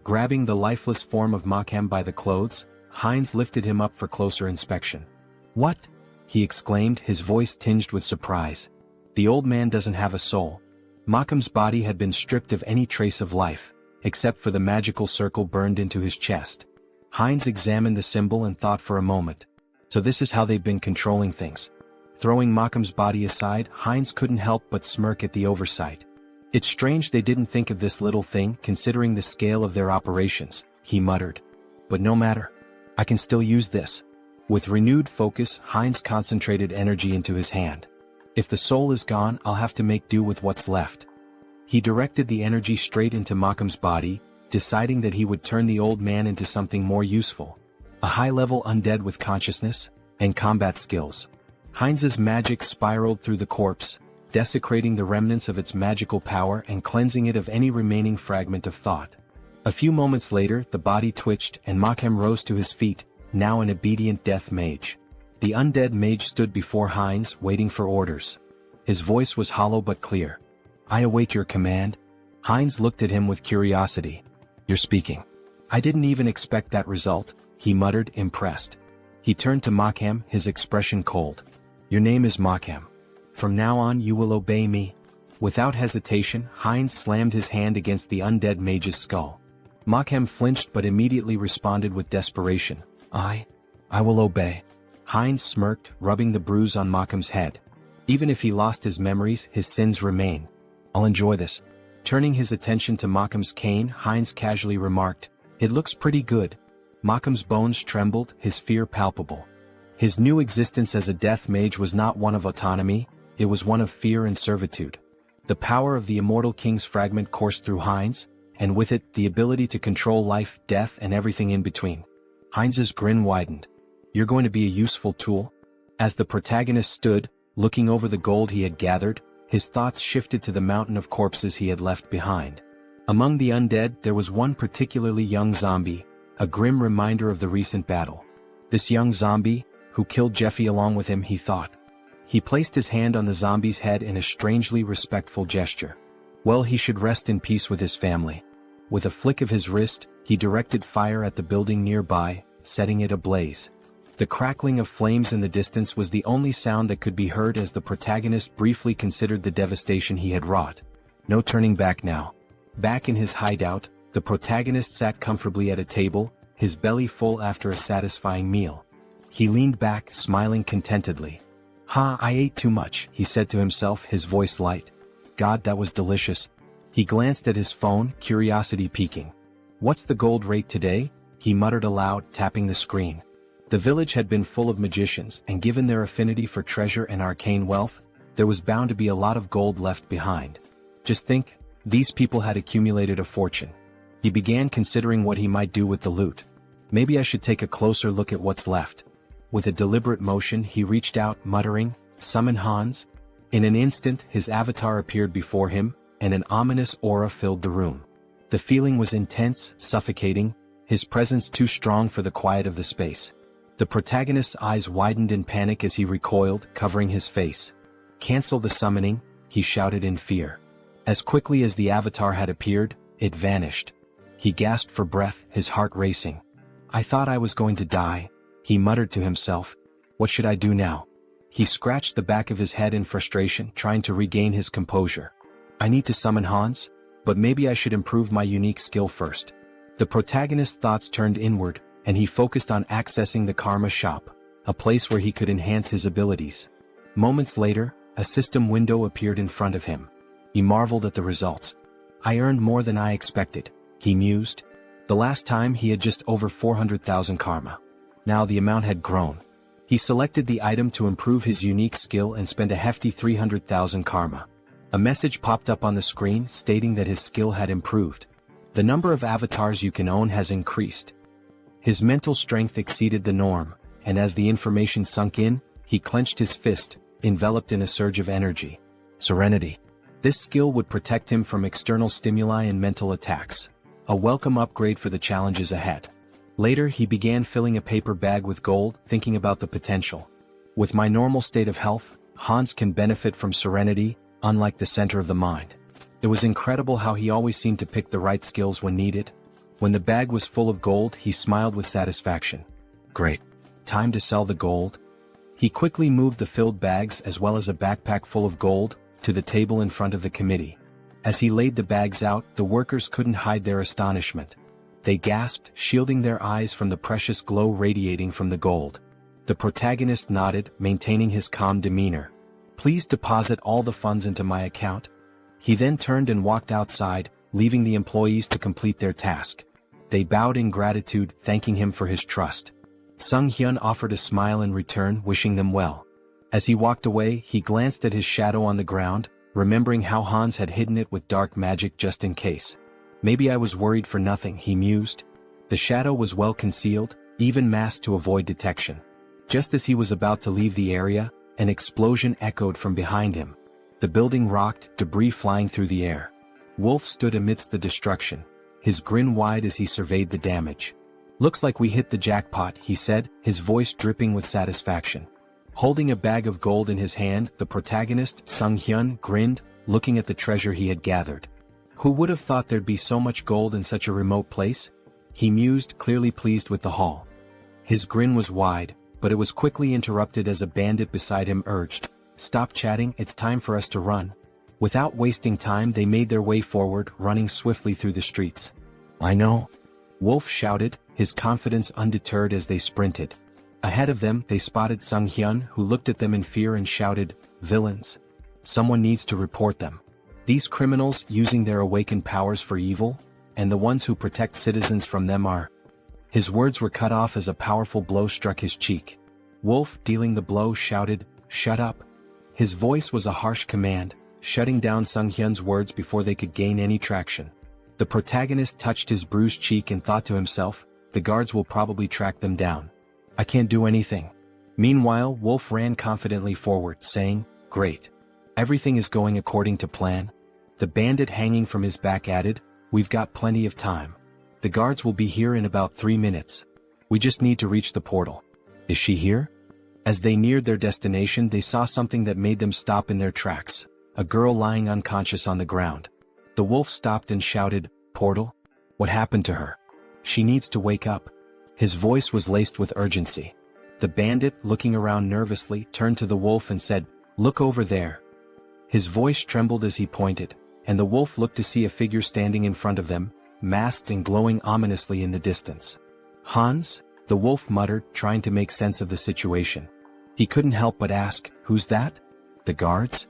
Speaker 1: Grabbing the lifeless form of Makhem by the clothes, Heinz lifted him up for closer inspection. "What?" he exclaimed, his voice tinged with surprise. "The old man doesn't have a soul." Makhem's body had been stripped of any trace of life, except for the magical circle burned into his chest. Heinz examined the symbol and thought for a moment. So this is how they've been controlling things. Throwing Makhem's body aside, Heinz couldn't help but smirk at the oversight. It's strange they didn't think of this little thing, considering the scale of their operations, he muttered. But no matter. I can still use this. With renewed focus, Heinz concentrated energy into his hand. If the soul is gone, I'll have to make do with what's left. He directed the energy straight into Makhem's body, deciding that he would turn the old man into something more useful. A high-level undead with consciousness and combat skills. Heinz's magic spiraled through the corpse, desecrating the remnants of its magical power and cleansing it of any remaining fragment of thought. A few moments later, the body twitched and Makhem rose to his feet, now an obedient death mage. The undead mage stood before Heinz, waiting for orders. His voice was hollow but clear. "I await your command." Heinz looked at him with curiosity. "You're speaking." "I didn't even expect that result," he muttered, impressed. He turned to Makhem, his expression cold. "Your name is Makhem. From now on you will obey me." Without hesitation, Heinz slammed his hand against the undead mage's skull. Makhem flinched but immediately responded with desperation. I will obey." Heinz smirked, rubbing the bruise on Makhem's head. "Even if he lost his memories, his sins remain. I'll enjoy this." Turning his attention to Makhem's cane, Heinz casually remarked, "It looks pretty good." Makhem's bones trembled, his fear palpable. His new existence as a death mage was not one of autonomy, it was one of fear and servitude. The power of the immortal king's fragment coursed through Heinz, and with it, the ability to control life, death, and everything in between. Heinz's grin widened. "You're going to be a useful tool?" As the protagonist stood, looking over the gold he had gathered, his thoughts shifted to the mountain of corpses he had left behind. Among the undead, there was one particularly young zombie, a grim reminder of the recent battle. This young zombie, who killed Jeffy along with him, he thought. He placed his hand on the zombie's head in a strangely respectful gesture. Well, he should rest in peace with his family. With a flick of his wrist, he directed fire at the building nearby, setting it ablaze. The crackling of flames in the distance was the only sound that could be heard as the protagonist briefly considered the devastation he had wrought. No turning back now. Back in his hideout, the protagonist sat comfortably at a table, his belly full after a satisfying meal. He leaned back, smiling contentedly. I ate too much," he said to himself, his voice light. "God, that was delicious." He glanced at his phone, curiosity piquing. "What's the gold rate today?" he muttered aloud, tapping the screen. The village had been full of magicians, and given their affinity for treasure and arcane wealth, there was bound to be a lot of gold left behind. Just think, these people had accumulated a fortune. He began considering what he might do with the loot. Maybe I should take a closer look at what's left. With a deliberate motion he reached out, muttering, "Summon Hans." In an instant his avatar appeared before him, and an ominous aura filled the room. The feeling was intense, suffocating, his presence too strong for the quiet of the space. The protagonist's eyes widened in panic as he recoiled, covering his face. "Cancel the summoning," he shouted in fear. As quickly as the avatar had appeared, it vanished. He gasped for breath, his heart racing. "I thought I was going to die," he muttered to himself. "What should I do now?" He scratched the back of his head in frustration, trying to regain his composure. "I need to summon Hans, but maybe I should improve my unique skill first." The protagonist's thoughts turned inward, and he focused on accessing the Karma Shop, a place where he could enhance his abilities. Moments later, a system window appeared in front of him. He marveled at the results. "I earned more than I expected," he mused. The last time he had just over 400,000 karma. Now the amount had grown. He selected the item to improve his unique skill and spent a hefty 300,000 karma. A message popped up on the screen stating that his skill had improved. The number of avatars you can own has increased. His mental strength exceeded the norm, and as the information sunk in, he clenched his fist, enveloped in a surge of energy. Serenity. This skill would protect him from external stimuli and mental attacks. A welcome upgrade for the challenges ahead. Later he began filling a paper bag with gold, thinking about the potential. With my normal state of health, Hans can benefit from serenity, unlike the center of the mind. It was incredible how he always seemed to pick the right skills when needed. When the bag was full of gold he smiled with satisfaction. Great. Time to sell the gold. He quickly moved the filled bags as well as a backpack full of gold to the table in front of the committee. As he laid the bags out, the workers couldn't hide their astonishment. They gasped, shielding their eyes from the precious glow radiating from the gold. The protagonist nodded, maintaining his calm demeanor. "Please deposit all the funds into my account." He then turned and walked outside, leaving the employees to complete their task. They bowed in gratitude, thanking him for his trust. Sunghyun offered a smile in return, wishing them well. As he walked away, he glanced at his shadow on the ground, remembering how Hans had hidden it with dark magic just in case. "Maybe I was worried for nothing," he mused. The shadow was well concealed, even masked to avoid detection. Just as he was about to leave the area, an explosion echoed from behind him. The building rocked, debris flying through the air. Wolf stood amidst the destruction, his grin wide as he surveyed the damage. "Looks like we hit the jackpot," he said, his voice dripping with satisfaction. Holding a bag of gold in his hand, the protagonist, Sunghyun, grinned, looking at the treasure he had gathered. Who would have thought there'd be so much gold in such a remote place? He mused, clearly pleased with the haul. His grin was wide, but it was quickly interrupted as a bandit beside him urged, "Stop chatting, it's time for us to run." Without wasting time they made their way forward, running swiftly through the streets. "I know," Wolf shouted, his confidence undeterred as they sprinted. Ahead of them they spotted Sunghyun, who looked at them in fear and shouted, "Villains! Someone needs to report them. These criminals using their awakened powers for evil, and the ones who protect citizens from them are..." His words were cut off as a powerful blow struck his cheek. Wolf, dealing the blow, shouted, "Shut up." His voice was a harsh command, shutting down Sunghyun's words before they could gain any traction. The protagonist touched his bruised cheek and thought to himself, "The guards will probably track them down. I can't do anything." Meanwhile, Wolf ran confidently forward, saying, "Great. Everything is going according to plan." The bandit hanging from his back added, "We've got plenty of time. The guards will be here in about 3 minutes. We just need to reach the portal." "Is she here?" As they neared their destination they saw something that made them stop in their tracks. A girl lying unconscious on the ground. The wolf stopped and shouted, "Portal? What happened to her? She needs to wake up." His voice was laced with urgency. The bandit, looking around nervously, turned to the wolf and said, "Look over there." His voice trembled as he pointed, and the wolf looked to see a figure standing in front of them, masked and glowing ominously in the distance. "Hans?" the wolf muttered, trying to make sense of the situation. He couldn't help but ask, "Who's that?" "The guards?"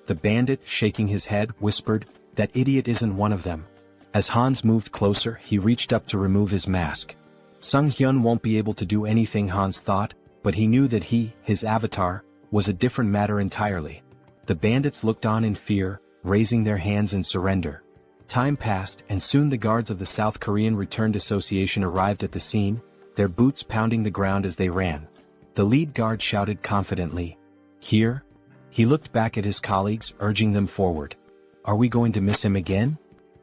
Speaker 1: The bandit, shaking his head, whispered, "That idiot isn't one of them." As Hans moved closer, he reached up to remove his mask. Sunghyun won't be able to do anything, Hans thought, but he knew that his avatar, was a different matter entirely. The bandits looked on in fear, raising their hands in surrender. Time passed, and soon the guards of the South Korean Returned Association arrived at the scene, their boots pounding the ground as they ran. The lead guard shouted confidently, "Here?" He looked back at his colleagues, urging them forward. "Are we going to miss him again?"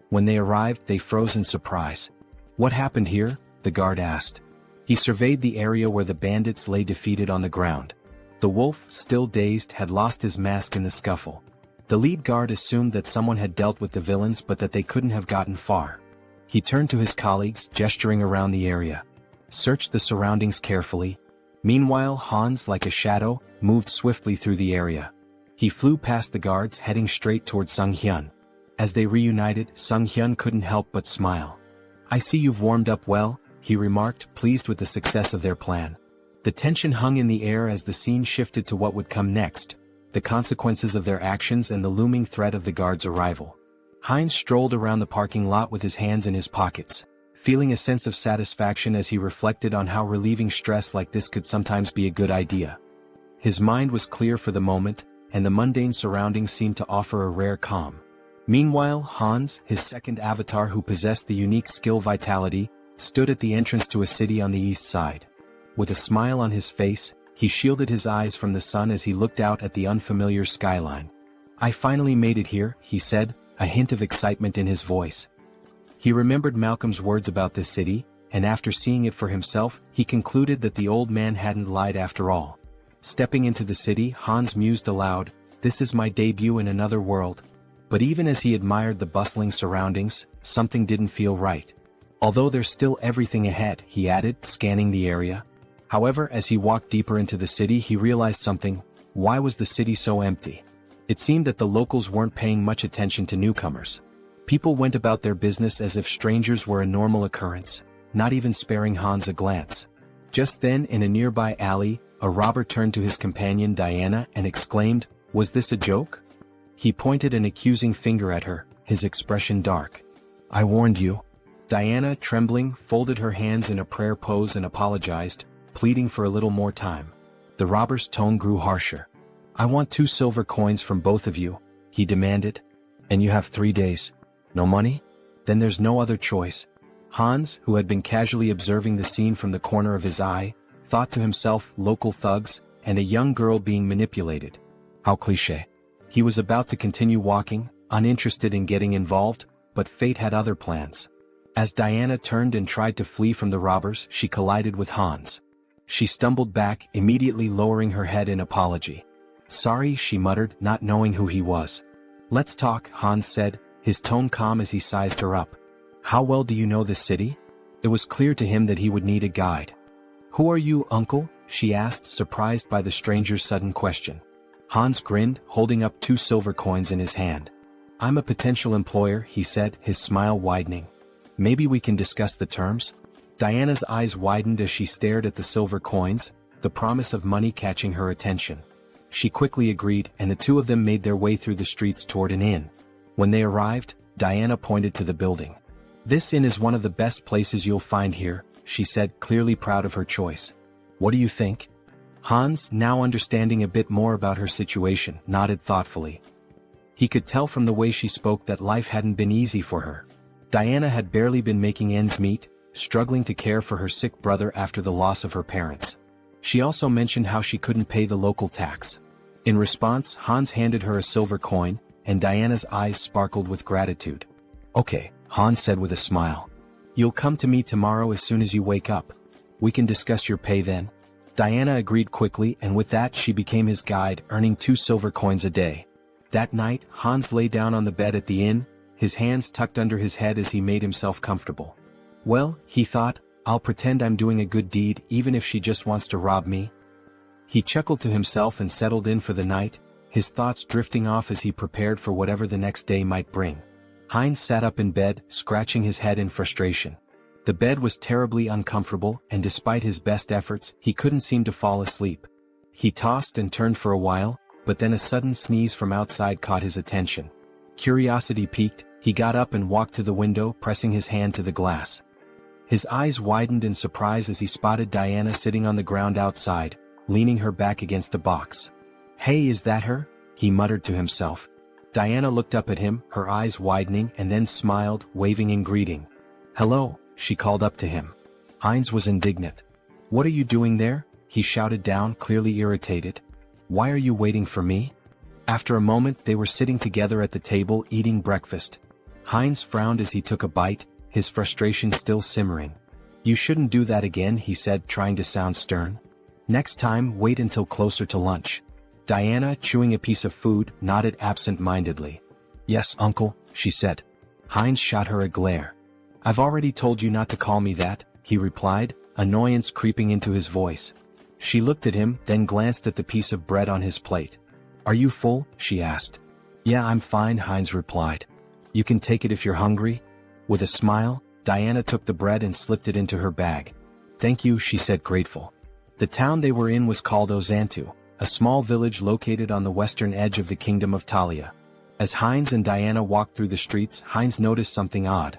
Speaker 1: When they arrived, they froze in surprise. "What happened here?" the guard asked. He surveyed the area where the bandits lay defeated on the ground. The wolf, still dazed, had lost his mask in the scuffle. The lead guard assumed that someone had dealt with the villains but that they couldn't have gotten far. He turned to his colleagues, gesturing around the area. Searched the surroundings carefully. Meanwhile, Hans, like a shadow, moved swiftly through the area. He flew past the guards, heading straight toward Sunghyun. As they reunited, Sunghyun couldn't help but smile. "I see you've warmed up well," he remarked, pleased with the success of their plan. The tension hung in the air as the scene shifted to what would come next, the consequences of their actions and the looming threat of the guards' arrival. Heinz strolled around the parking lot with his hands in his pockets, feeling a sense of satisfaction as he reflected on how relieving stress like this could sometimes be a good idea. His mind was clear for the moment, and the mundane surroundings seemed to offer a rare calm. Meanwhile, Hans, his second avatar who possessed the unique skill Vitality, stood at the entrance to a city on the east side. With a smile on his face, he shielded his eyes from the sun as he looked out at the unfamiliar skyline. "I finally made it here," he said, a hint of excitement in his voice. He remembered Malcolm's words about this city, and after seeing it for himself, he concluded that the old man hadn't lied after all. Stepping into the city, Hans mused aloud, "This is my debut in another world." But even as he admired the bustling surroundings, something didn't feel right. "Although there's still everything ahead," he added, scanning the area. However, as he walked deeper into the city, he realized something. Why was the city so empty? It seemed that the locals weren't paying much attention to newcomers. People went about their business as if strangers were a normal occurrence, not even sparing Hans a glance. Just then, in a nearby alley, a robber turned to his companion Diana and exclaimed, "Was this a joke?" He pointed an accusing finger at her, his expression dark. "I warned you." Diana, trembling, folded her hands in a prayer pose and apologized, pleading for a little more time. The robber's tone grew harsher. "I want 2 silver coins from both of you," he demanded. "And you have 3 days. No money? Then there's no other choice." Hans, who had been casually observing the scene from the corner of his eye, thought to himself, local thugs, and a young girl being manipulated. How cliché. He was about to continue walking, uninterested in getting involved, but fate had other plans. As Diana turned and tried to flee from the robbers, she collided with Hans. She stumbled back, immediately lowering her head in apology. "Sorry," she muttered, not knowing who he was. "Let's talk," Hans said, his tone calm as he sized her up. "How well do you know this city?" It was clear to him that he would need a guide. "Who are you, uncle?" she asked, surprised by the stranger's sudden question. Hans grinned, holding up 2 silver coins in his hand. "I'm a potential employer," he said, his smile widening. "Maybe we can discuss the terms?" Diana's eyes widened as she stared at the silver coins, the promise of money catching her attention. She quickly agreed, and the two of them made their way through the streets toward an inn. When they arrived, Diana pointed to the building. "This inn is one of the best places you'll find here," she said, clearly proud of her choice. "What do you think?" Hans, now understanding a bit more about her situation, nodded thoughtfully. He could tell from the way she spoke that life hadn't been easy for her. Diana had barely been making ends meet, struggling to care for her sick brother after the loss of her parents. She also mentioned how she couldn't pay the local tax. In response, Hans handed her a silver coin, and Diana's eyes sparkled with gratitude. "Okay," Hans said with a smile. "You'll come to me tomorrow as soon as you wake up. We can discuss your pay then." Diana agreed quickly, and with that she became his guide, earning 2 silver coins a day. That night, Hans lay down on the bed at the inn, his hands tucked under his head as he made himself comfortable. "Well," he thought, "I'll pretend I'm doing a good deed even if she just wants to rob me." He chuckled to himself and settled in for the night, his thoughts drifting off as he prepared for whatever the next day might bring. Heinz sat up in bed, scratching his head in frustration. The bed was terribly uncomfortable, and despite his best efforts, he couldn't seem to fall asleep. He tossed and turned for a while, but then a sudden sneeze from outside caught his attention. Curiosity piqued, he got up and walked to the window, pressing his hand to the glass. His eyes widened in surprise as he spotted Diana sitting on the ground outside, leaning her back against a box. "Hey, is that her?" he muttered to himself. Diana looked up at him, her eyes widening, and then smiled, waving in greeting. "Hello," she called up to him. Heinz was indignant. "What are you doing there?" he shouted down, clearly irritated. "Why are you waiting for me?" After a moment they were sitting together at the table eating breakfast. Heinz frowned as he took a bite, his frustration still simmering. "You shouldn't do that again," he said, trying to sound stern. "Next time, wait until closer to lunch." Diana, chewing a piece of food, nodded absent-mindedly. "Yes, uncle," she said. Heinz shot her a glare. "I've already told you not to call me that," he replied, annoyance creeping into his voice. She looked at him, then glanced at the piece of bread on his plate. "Are you full?" she asked. "Yeah, I'm fine," Heinz replied. "You can take it if you're hungry." With a smile, Diana took the bread and slipped it into her bag. "Thank you," she said, grateful. The town they were in was called Ozantu, a small village located on the western edge of the kingdom of Talia. As Heinz and Diana walked through the streets, Heinz noticed something odd.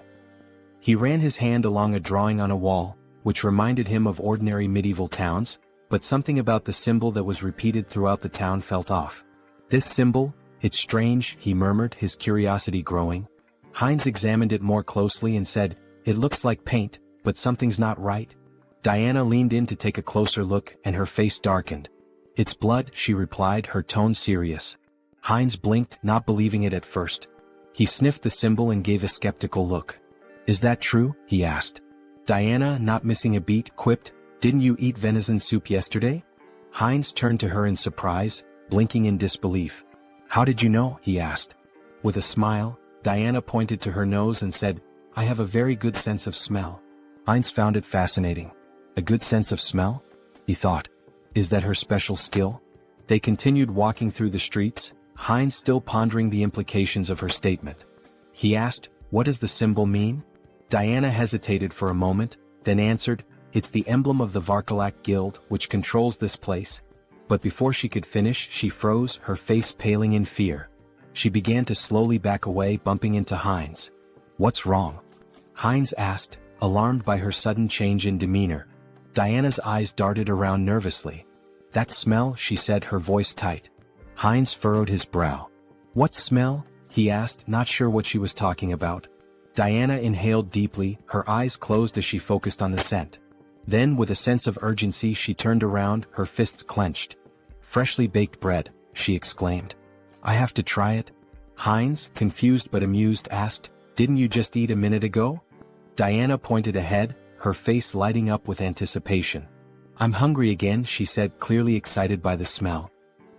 Speaker 1: He ran his hand along a drawing on a wall, which reminded him of ordinary medieval towns, but something about the symbol that was repeated throughout the town felt off. "This symbol? It's strange," he murmured, his curiosity growing. Heinz examined it more closely and said, "It looks like paint, but something's not right." Diana leaned in to take a closer look, and her face darkened. "It's blood," she replied, her tone serious. Heinz blinked, not believing it at first. He sniffed the symbol and gave a skeptical look. "Is that true?" he asked. Diana, not missing a beat, quipped, "Didn't you eat venison soup yesterday?" Heinz turned to her in surprise, blinking in disbelief. "How did you know?" he asked. With a smile, Diana pointed to her nose and said, "I have a very good sense of smell." Heinz found it fascinating. A good sense of smell? He thought. Is that her special skill? They continued walking through the streets, Heinz still pondering the implications of her statement. He asked, "What does the symbol mean?" Diana hesitated for a moment, then answered, "It's the emblem of the Varkalak Guild, which controls this place." But before she could finish, she froze, her face paling in fear. She began to slowly back away, bumping into Heinz. "What's wrong?" Heinz asked, alarmed by her sudden change in demeanor. Diana's eyes darted around nervously. "That smell," she said, her voice tight. Heinz furrowed his brow. "What smell?" he asked, not sure what she was talking about. Diana inhaled deeply, her eyes closed as she focused on the scent. Then, with a sense of urgency, she turned around, her fists clenched. "Freshly baked bread," she exclaimed. "I have to try it?" Heinz, confused but amused, asked, "Didn't you just eat a minute ago?" Diana pointed ahead, her face lighting up with anticipation. "I'm hungry again," she said, clearly excited by the smell.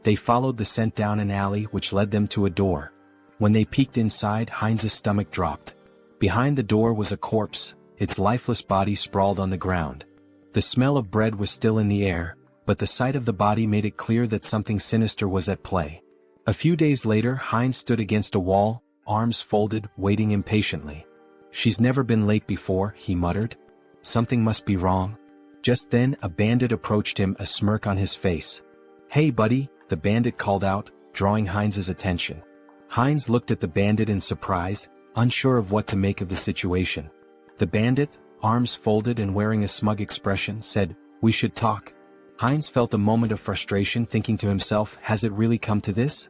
Speaker 1: They followed the scent down an alley which led them to a door. When they peeked inside, Heinz's stomach dropped. Behind the door was a corpse, its lifeless body sprawled on the ground. The smell of bread was still in the air, but the sight of the body made it clear that something sinister was at play. A few days later, Heinz stood against a wall, arms folded, waiting impatiently. "She's never been late before," he muttered. "Something must be wrong." Just then, a bandit approached him, a smirk on his face. "Hey buddy," the bandit called out, drawing Heinz's attention. Heinz looked at the bandit in surprise, unsure of what to make of the situation. The bandit, arms folded and wearing a smug expression, said, "We should talk." Heinz felt a moment of frustration, thinking to himself, has it really come to this?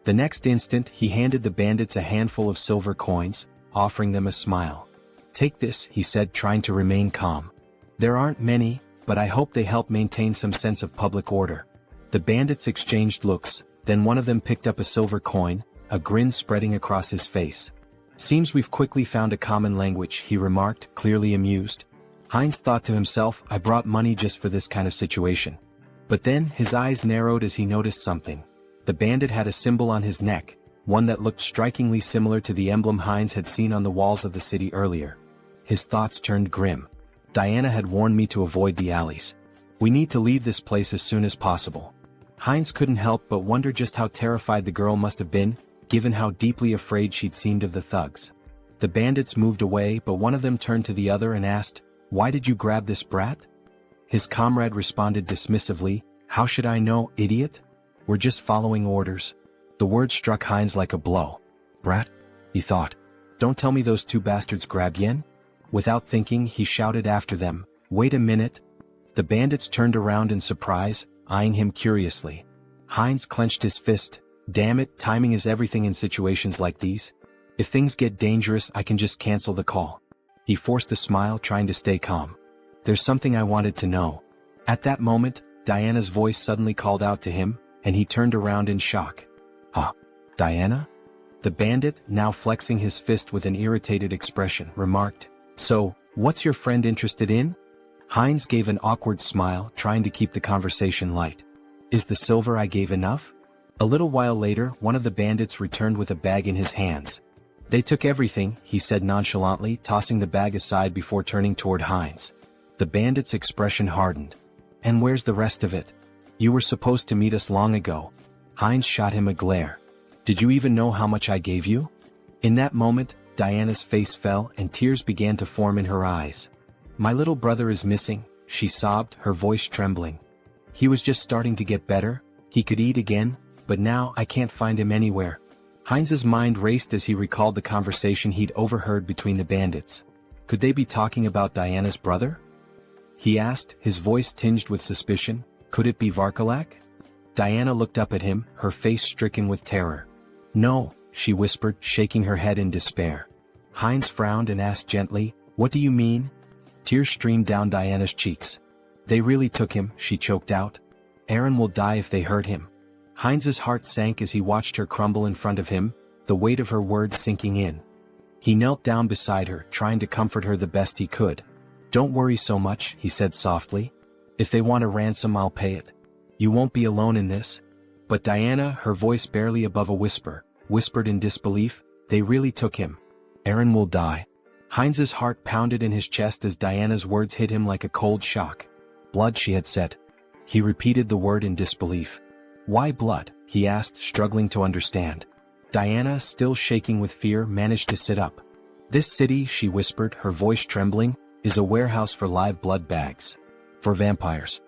Speaker 1: The next instant, he handed the bandits a handful of silver coins, offering them a smile. "Take this," he said, trying to remain calm. "There aren't many, but I hope they help maintain some sense of public order." The bandits exchanged looks, then one of them picked up a silver coin, a grin spreading across his face. "Seems we've quickly found a common language," he remarked, clearly amused. Heinz thought to himself, I brought money just for this kind of situation. But then, his eyes narrowed as he noticed something. The bandit had a symbol on his neck, one that looked strikingly similar to the emblem Heinz had seen on the walls of the city earlier. His thoughts turned grim. Diana had warned me to avoid the alleys. We need to leave this place as soon as possible. Heinz couldn't help but wonder just how terrified the girl must have been, given how deeply afraid she'd seemed of the thugs. The bandits moved away, but one of them turned to the other and asked, "Why did you grab this brat?" His comrade responded dismissively, "How should I know, idiot? We're just following orders." The word struck Heinz like a blow. "Brat?" he thought. "Don't tell me those two bastards grabbed Yen?" Without thinking, he shouted after them, "Wait a minute!" The bandits turned around in surprise, eyeing him curiously. Heinz clenched his fist. Damn it, timing is everything in situations like these. If things get dangerous, I can just cancel the call. He forced a smile, trying to stay calm. "There's something I wanted to know." At that moment, Diana's voice suddenly called out to him, and he turned around in shock. "Huh? Diana?" The bandit, now flexing his fist with an irritated expression, remarked, "So, what's your friend interested in?" Heinz gave an awkward smile, trying to keep the conversation light. "Is the silver I gave enough?" A little while later, one of the bandits returned with a bag in his hands. "They took everything," he said nonchalantly, tossing the bag aside before turning toward Heinz. The bandit's expression hardened. "And where's the rest of it? You were supposed to meet us long ago." Heinz shot him a glare. "Did you even know how much I gave you?" In that moment, Diana's face fell and tears began to form in her eyes. "My little brother is missing," she sobbed, her voice trembling. "He was just starting to get better, he could eat again, but now I can't find him anywhere." Heinz's mind raced as he recalled the conversation he'd overheard between the bandits. Could they be talking about Diana's brother? He asked, his voice tinged with suspicion. Could it be Varkalak? Diana looked up at him, her face stricken with terror. "No," she whispered, shaking her head in despair. Heinz frowned and asked gently, "What do you mean?" Tears streamed down Diana's cheeks. "They really took him," she choked out. "Aaron will die if they hurt him." Heinz's heart sank as he watched her crumble in front of him, the weight of her words sinking in. He knelt down beside her, trying to comfort her the best he could. "Don't worry so much," he said softly. "If they want a ransom, I'll pay it. You won't be alone in this." But Diana, her voice barely above a whisper, whispered in disbelief, "They really took him. Aaron will die." Heinz's heart pounded in his chest as Diana's words hit him like a cold shock. "Blood," she had said. He repeated the word in disbelief. "Why blood?" he asked, struggling to understand. Diana, still shaking with fear, managed to sit up. "This city," she whispered, her voice trembling, "is a warehouse for live blood bags. For vampires."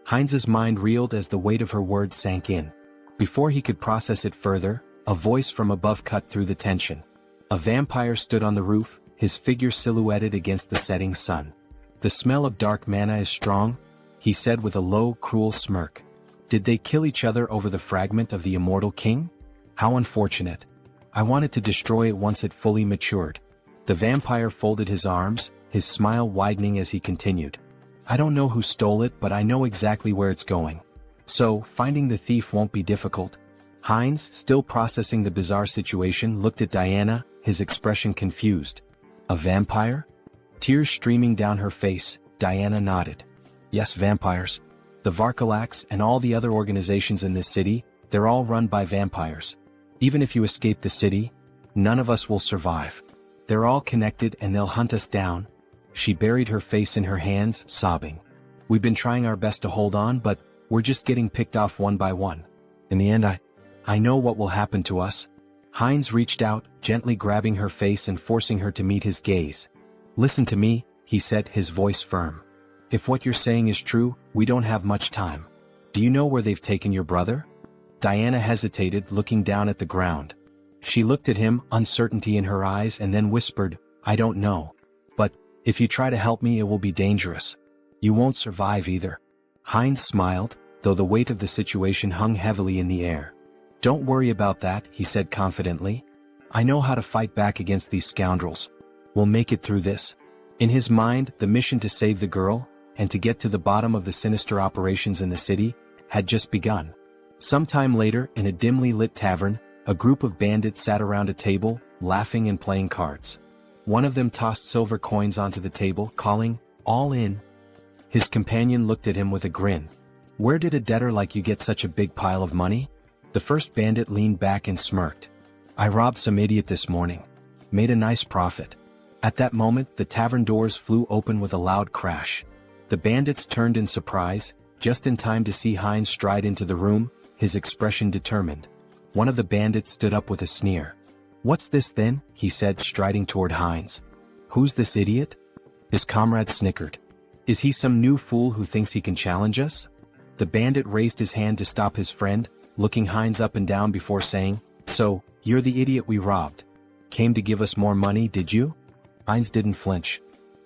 Speaker 1: Heinz's mind reeled as the weight of her words sank in. Before he could process it further, a voice from above cut through the tension. A vampire stood on the roof, his figure silhouetted against the setting sun. "The smell of dark mana is strong," he said with a low, cruel smirk. "Did they kill each other over the fragment of the immortal king? How unfortunate. I wanted to destroy it once it fully matured." The vampire folded his arms, his smile widening as he continued. "I don't know who stole it, but I know exactly where it's going. So, finding the thief won't be difficult." Heinz, still processing the bizarre situation, looked at Diana, his expression confused. "A vampire?" Tears streaming down her face, Diana nodded. "Yes, vampires. The Varkalaks and all the other organizations in this city, they're all run by vampires. Even if you escape the city, none of us will survive. They're all connected and they'll hunt us down." She buried her face in her hands, sobbing. "We've been trying our best to hold on, but we're just getting picked off one by one. In the end, I know what will happen to us." Heinz reached out, gently grabbing her face and forcing her to meet his gaze. "Listen to me," he said, his voice firm. "If what you're saying is true, we don't have much time. Do you know where they've taken your brother?" Diana hesitated, looking down at the ground. She looked at him, uncertainty in her eyes, and then whispered, "I don't know. But, if you try to help me, it will be dangerous. You won't survive either." Heinz smiled, though the weight of the situation hung heavily in the air. "Don't worry about that," he said confidently. "I know how to fight back against these scoundrels. We'll make it through this." In his mind, the mission to save the girl, and to get to the bottom of the sinister operations in the city, had just begun. Sometime later, in a dimly lit tavern, a group of bandits sat around a table, laughing and playing cards. One of them tossed silver coins onto the table, calling, "All in." His companion looked at him with a grin. "Where did a debtor like you get such a big pile of money?" The first bandit leaned back and smirked. "I robbed some idiot this morning. Made a nice profit." At that moment, the tavern doors flew open with a loud crash. The bandits turned in surprise, just in time to see Heinz stride into the room, his expression determined. One of the bandits stood up with a sneer. "What's this then?" he said, striding toward Heinz. "Who's this idiot?" His comrade snickered. "Is he some new fool who thinks he can challenge us?" The bandit raised his hand to stop his friend, looking Heinz up and down before saying, "So, you're the idiot we robbed. Came to give us more money, did you?" Heinz didn't flinch.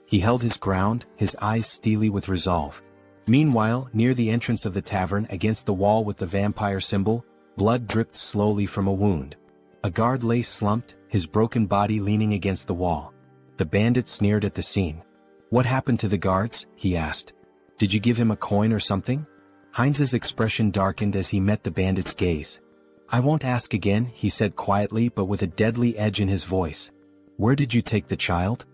Speaker 1: He held his ground, his eyes steely with resolve. Meanwhile, near the entrance of the tavern against the wall with the vampire symbol, blood dripped slowly from a wound. A guard lay slumped, his broken body leaning against the wall. The bandit sneered at the scene. "What happened to the guards?" he asked. "Did you give him a coin or something?" Heinz's expression darkened as he met the bandit's gaze. "I won't ask again," he said quietly but with a deadly edge in his voice. "Where did you take the child?"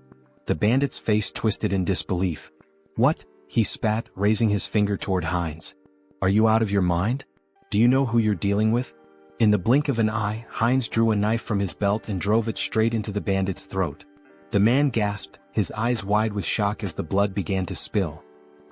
Speaker 1: The bandit's face twisted in disbelief. "What?" he spat, raising his finger toward Heinz. "Are you out of your mind? Do you know who you're dealing with?" In the blink of an eye, Heinz drew a knife from his belt and drove it straight into the bandit's throat. The man gasped, his eyes wide with shock as the blood began to spill.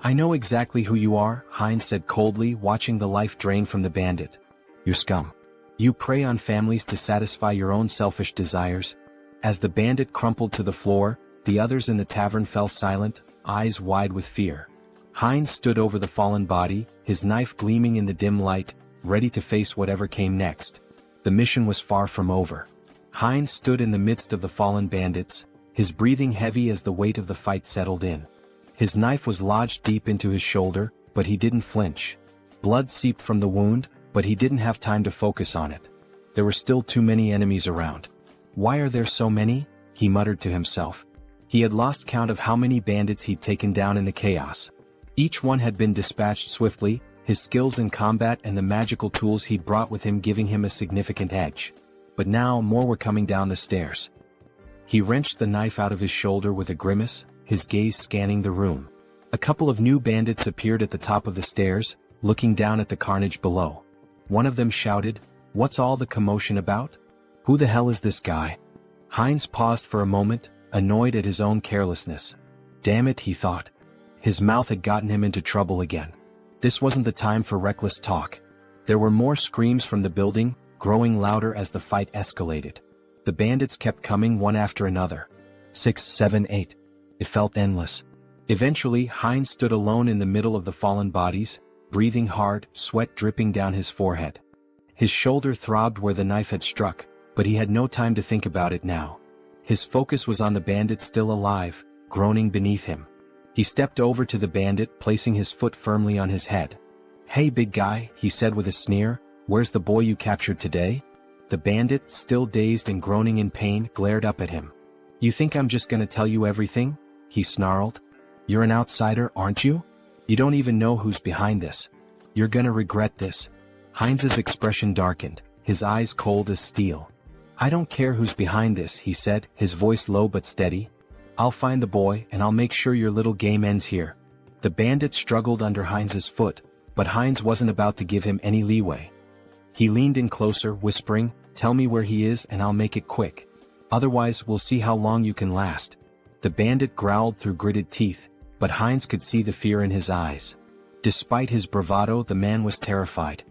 Speaker 1: "I know exactly who you are," Heinz said coldly, watching the life drain from the bandit. "You're scum. You prey on families to satisfy your own selfish desires." As the bandit crumpled to the floor, the others in the tavern fell silent, eyes wide with fear. Heinz stood over the fallen body, his knife gleaming in the dim light, ready to face whatever came next. The mission was far from over. Heinz stood in the midst of the fallen bandits, his breathing heavy as the weight of the fight settled in. His knife was lodged deep into his shoulder, but he didn't flinch. Blood seeped from the wound, but he didn't have time to focus on it. There were still too many enemies around. "Why are there so many?" he muttered to himself. He had lost count of how many bandits he'd taken down in the chaos. Each one had been dispatched swiftly, his skills in combat and the magical tools he'd brought with him giving him a significant edge. But now more were coming down the stairs. He wrenched the knife out of his shoulder with a grimace, his gaze scanning the room. A couple of new bandits appeared at the top of the stairs, looking down at the carnage below. One of them shouted, "What's all the commotion about? Who the hell is this guy?" Heinz paused for a moment, annoyed at his own carelessness. Damn it, he thought. His mouth had gotten him into trouble again. This wasn't the time for reckless talk. There were more screams from the building, growing louder as the fight escalated. The bandits kept coming one after another. 6, 7, 8. It felt endless. Eventually, Heinz stood alone in the middle of the fallen bodies, breathing hard, sweat dripping down his forehead. His shoulder throbbed where the knife had struck, but he had no time to think about it now. His focus was on the bandit still alive, groaning beneath him. He stepped over to the bandit, placing his foot firmly on his head. "Hey big guy," he said with a sneer, "where's the boy you captured today?" The bandit, still dazed and groaning in pain, glared up at him. "You think I'm just gonna tell you everything?" he snarled. "You're an outsider, aren't you? You don't even know who's behind this. You're gonna regret this." Heinz's expression darkened, his eyes cold as steel. "I don't care who's behind this," he said, his voice low but steady. "I'll find the boy and I'll make sure your little game ends here." The bandit struggled under Heinz's foot, but Heinz wasn't about to give him any leeway. He leaned in closer, whispering, "Tell me where he is and I'll make it quick. Otherwise we'll see how long you can last." The bandit growled through gritted teeth, but Heinz could see the fear in his eyes. Despite his bravado, the man was terrified.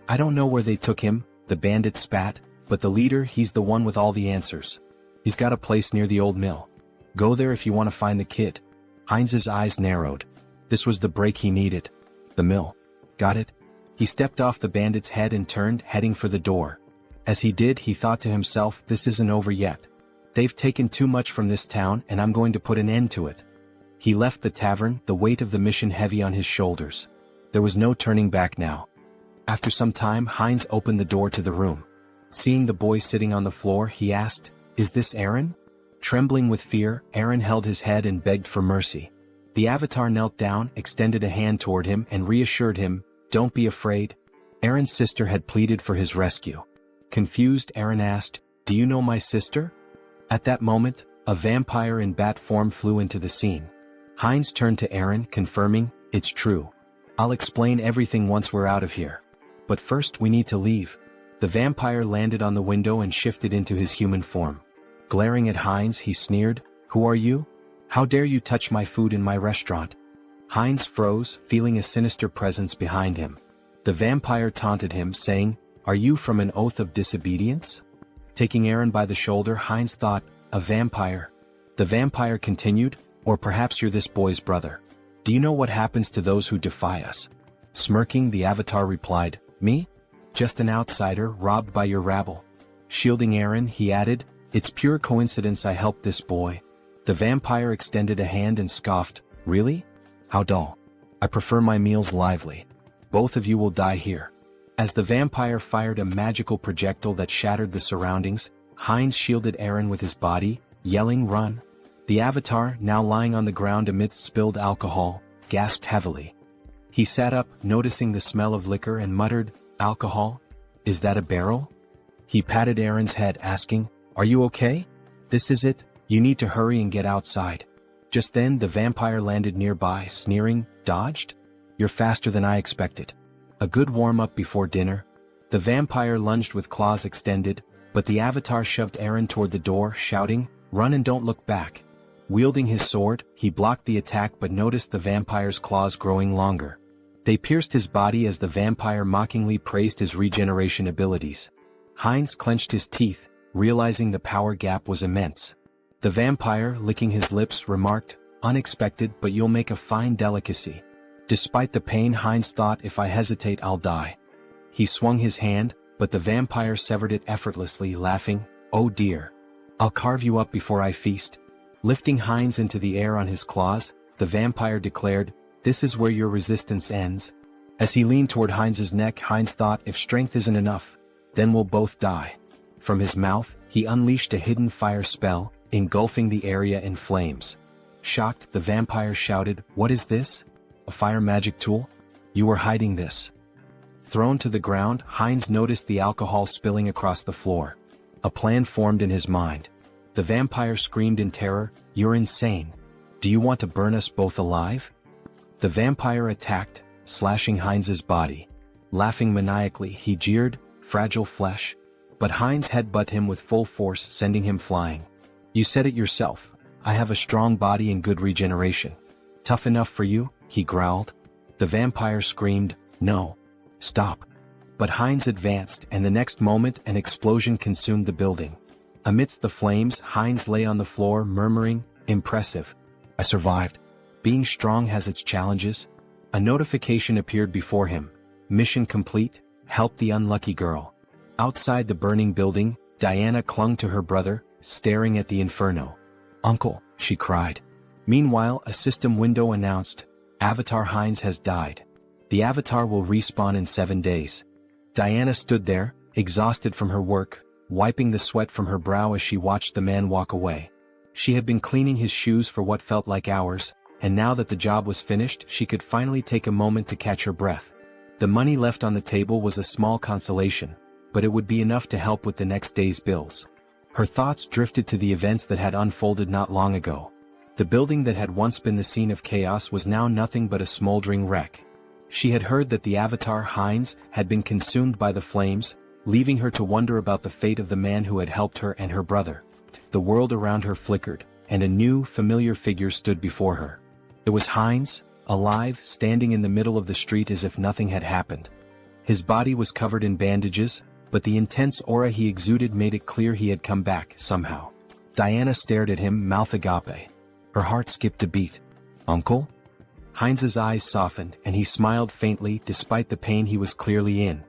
Speaker 1: I don't know where they took him," the bandit spat, "but the leader, he's the one with all the answers. He's got a place near the old mill. Go there if you want to find the kid." Heinz's eyes narrowed. This was the break he needed. The mill. Got it? He stepped off the bandit's head and turned, heading for the door. As he did, he thought to himself, this isn't over yet. They've taken too much from this town and I'm going to put an end to it. He left the tavern, the weight of the mission heavy on his shoulders. There was no turning back now. After some time, Heinz opened the door to the room. Seeing the boy sitting on the floor, he asked, "Is this Aaron?" Trembling with fear, Aaron held his head and begged for mercy. The avatar knelt down, extended a hand toward him and reassured him, "Don't be afraid." Aaron's sister had pleaded for his rescue. Confused, Aaron asked, "Do you know my sister?" At that moment, a vampire in bat form flew into the scene. Heinz turned to Aaron, confirming, "It's true. I'll explain everything once we're out of here. But first we need to leave." The vampire landed on the window and shifted into his human form. Glaring at Heinz, he sneered, "Who are you? How dare you touch my food in my restaurant?" Heinz froze, feeling a sinister presence behind him. The vampire taunted him, saying, "Are you from an oath of disobedience?" Taking Aaron by the shoulder, Heinz thought, "A vampire." The vampire continued, "Or perhaps you're this boy's brother. Do you know what happens to those who defy us?" Smirking, the avatar replied, "Me? Just an outsider, robbed by your rabble." Shielding Aaron, he added, "It's pure coincidence I helped this boy. The vampire extended a hand and scoffed, "Really? How dull. I prefer my meals lively. Both of you will die here." As the vampire fired a magical projectile that shattered the surroundings, Heinz shielded Eren with his body, yelling, "Run!" The avatar, now lying on the ground amidst spilled alcohol, gasped heavily. He sat up, noticing the smell of liquor, and muttered, "Alcohol? Is that a barrel?" He patted Eren's head, asking, "Are you okay? This is it, you need to hurry and get outside." Just then the vampire landed nearby, sneering, "Dodged? You're faster than I expected. A good warm-up before dinner." The vampire lunged with claws extended, but the avatar shoved Eren toward the door, shouting, "Run and don't look back." Wielding his sword, he blocked the attack but noticed the vampire's claws growing longer. They pierced his body as the vampire mockingly praised his regeneration abilities. Heinz clenched his teeth, realizing the power gap was immense. The vampire, licking his lips, remarked, "Unexpected, but you'll make a fine delicacy." Despite the pain, Heinz thought, "If I hesitate, I'll die." He swung his hand, but the vampire severed it effortlessly, laughing, "Oh dear. I'll carve you up before I feast." Lifting Heinz into the air on his claws, the vampire declared, "This is where your resistance ends." As he leaned toward Heinz's neck, Heinz thought, "If strength isn't enough, then we'll both die." From his mouth, he unleashed a hidden fire spell, engulfing the area in flames. Shocked, the vampire shouted, "What is this? A fire magic tool? You were hiding this." Thrown to the ground, Heinz noticed the alcohol spilling across the floor. A plan formed in his mind. The vampire screamed in terror, "You're insane. Do you want to burn us both alive?" The vampire attacked, slashing Heinz's body. Laughing maniacally, he jeered, "Fragile flesh." But Heinz headbutted him with full force, sending him flying. "You said it yourself. I have a strong body and good regeneration. Tough enough for you?" he growled. The vampire screamed, "No. Stop." But Heinz advanced, and the next moment an explosion consumed the building. Amidst the flames, Heinz lay on the floor, murmuring, "Impressive. I survived. Being strong has its challenges." A notification appeared before him. "Mission complete. Help the unlucky girl." Outside the burning building, Diana clung to her brother, staring at the inferno. "Uncle," she cried. Meanwhile, a system window announced, "Avatar Heinz has died. The avatar will respawn in 7 days." Diana stood there, exhausted from her work, wiping the sweat from her brow as she watched the man walk away. She had been cleaning his shoes for what felt like hours, and now that the job was finished, she could finally take a moment to catch her breath. The money left on the table was a small consolation, but it would be enough to help with the next day's bills. Her thoughts drifted to the events that had unfolded not long ago. The building that had once been the scene of chaos was now nothing but a smoldering wreck. She had heard that the avatar Heinz had been consumed by the flames, leaving her to wonder about the fate of the man who had helped her and her brother. The world around her flickered, and a new, familiar figure stood before her. It was Heinz, alive, standing in the middle of the street as if nothing had happened. His body was covered in bandages, but the intense aura he exuded made it clear he had come back, somehow. Diana stared at him, mouth agape. Her heart skipped a beat. "Uncle?" Heinz's eyes softened, and he smiled faintly despite the pain he was clearly in.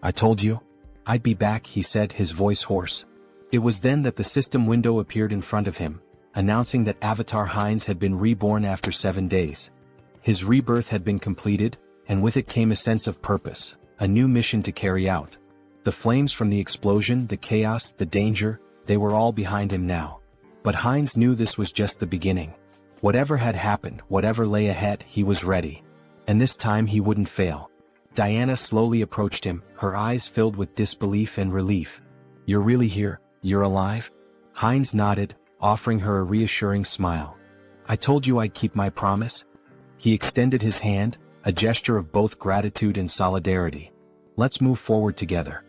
Speaker 1: "I told you I'd be back," he said, his voice hoarse. It was then that the system window appeared in front of him, announcing that Avatar Heinz had been reborn after 7 days. His rebirth had been completed, and with it came a sense of purpose, a new mission to carry out. The flames from the explosion, the chaos, the danger, they were all behind him now. But Heinz knew this was just the beginning. Whatever had happened, whatever lay ahead, he was ready. And this time he wouldn't fail. Diana slowly approached him, her eyes filled with disbelief and relief. "You're really here? You're alive?" Heinz nodded, offering her a reassuring smile. "I told you I'd keep my promise." He extended his hand, a gesture of both gratitude and solidarity. "Let's move forward together."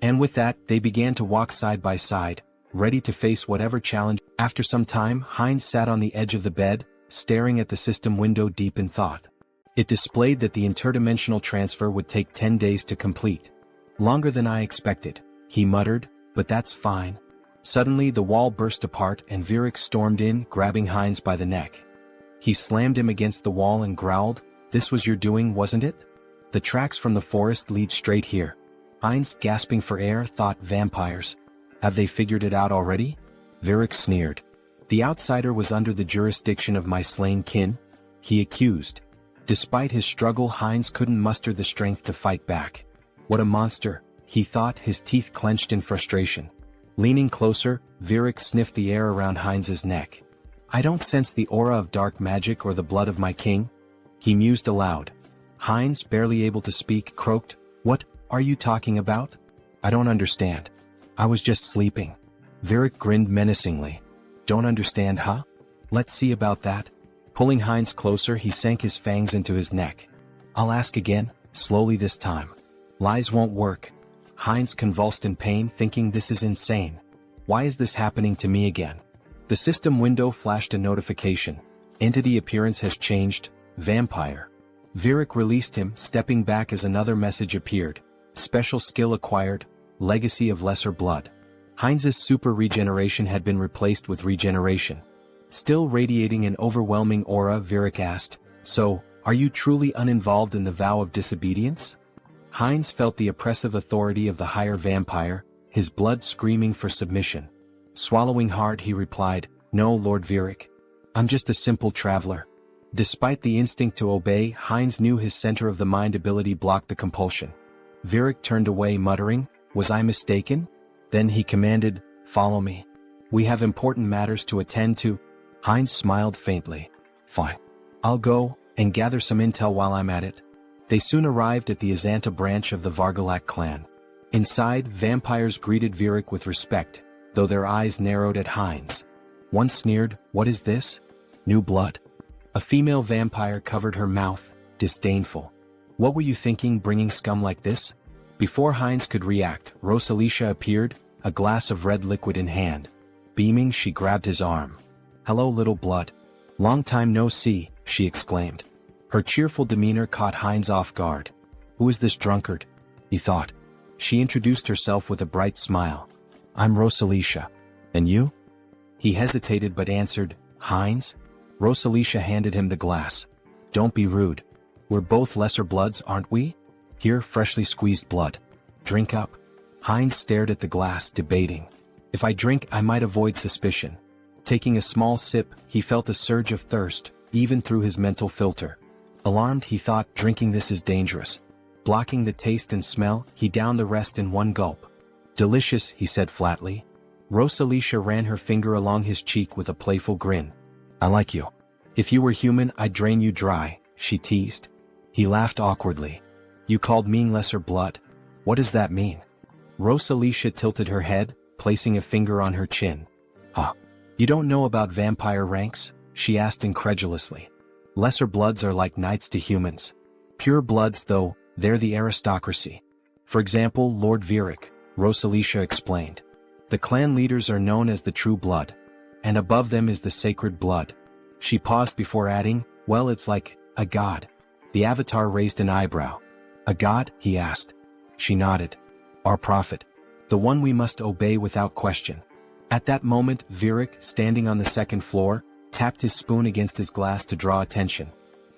Speaker 1: And with that, they began to walk side by side, ready to face whatever challenge. After some time, Heinz sat on the edge of the bed, staring at the system window deep in thought. It displayed that the interdimensional transfer would take 10 days to complete. "Longer than I expected," he muttered, "but that's fine." Suddenly the wall burst apart and Virik stormed in, grabbing Heinz by the neck. He slammed him against the wall and growled, "This was your doing, wasn't it? The tracks from the forest lead straight here." Heinz, gasping for air, thought, vampires. Have they figured it out already? Virik sneered. The outsider was under the jurisdiction of my slain kin? He accused. Despite his struggle, Heinz couldn't muster the strength to fight back. What a monster, he thought, his teeth clenched in frustration. Leaning closer, Virik sniffed the air around Heinz's neck. I don't sense the aura of dark magic or the blood of my king, he mused aloud. Heinz, barely able to speak, croaked, What are you talking about? I don't understand. I was just sleeping. Virik grinned menacingly. Don't understand, huh? Let's see about that. Pulling Heinz closer, he sank his fangs into his neck. I'll ask again, slowly this time. Lies won't work. Heinz convulsed in pain, thinking this is insane. Why is this happening to me again? The system window flashed a notification. Entity appearance has changed, vampire. Virik released him, stepping back as another message appeared. Special skill acquired, legacy of lesser blood. Heinz's super regeneration had been replaced with regeneration. Still radiating an overwhelming aura, Virik asked, So, are you truly uninvolved in the vow of disobedience? Heinz felt the oppressive authority of the higher vampire, his blood screaming for submission. Swallowing hard, he replied, No, Lord Virik. I'm just a simple traveler. Despite the instinct to obey, Heinz knew his center of the mind ability blocked the compulsion. Virik turned away, muttering, Was I mistaken? Then he commanded, Follow me. We have important matters to attend to. Heinz smiled faintly. Fine. I'll go, and gather some intel while I'm at it. They soon arrived at the Azanta branch of the Vargalak clan. Inside, vampires greeted Virik with respect, though their eyes narrowed at Heinz. One sneered, What is this? New blood. A female vampire covered her mouth, disdainful. What were you thinking bringing scum like this? Before Heinz could react, Rosalicia appeared, a glass of red liquid in hand. Beaming, she grabbed his arm. Hello, little blood. Long time no see, she exclaimed. Her cheerful demeanor caught Heinz off guard. Who is this drunkard? He thought. She introduced herself with a bright smile. I'm Rosalicia. And you? He hesitated but answered, Heinz? Rosalicia handed him the glass. Don't be rude. We're both lesser bloods, aren't we? Here, freshly squeezed blood. Drink up. Heinz stared at the glass, debating. If I drink, I might avoid suspicion. Taking a small sip, he felt a surge of thirst, even through his mental filter. Alarmed, he thought, drinking this is dangerous. Blocking the taste and smell, he downed the rest in one gulp. Delicious, he said flatly. Rosalicia ran her finger along his cheek with a playful grin. I like you. If you were human, I'd drain you dry, she teased. He laughed awkwardly. You called me lesser blood. What does that mean? Rosalicia tilted her head, placing a finger on her chin. Huh. You don't know about vampire ranks? She asked incredulously. Lesser bloods are like knights to humans. Pure bloods, though, they're the aristocracy. For example, Lord Virik, Rosalicia explained. The clan leaders are known as the true blood. And above them is the sacred blood. She paused before adding, Well, it's like a god. The avatar raised an eyebrow. A god? He asked. She nodded. Our prophet. The one we must obey without question. At that moment, Virik, standing on the second floor, tapped his spoon against his glass to draw attention.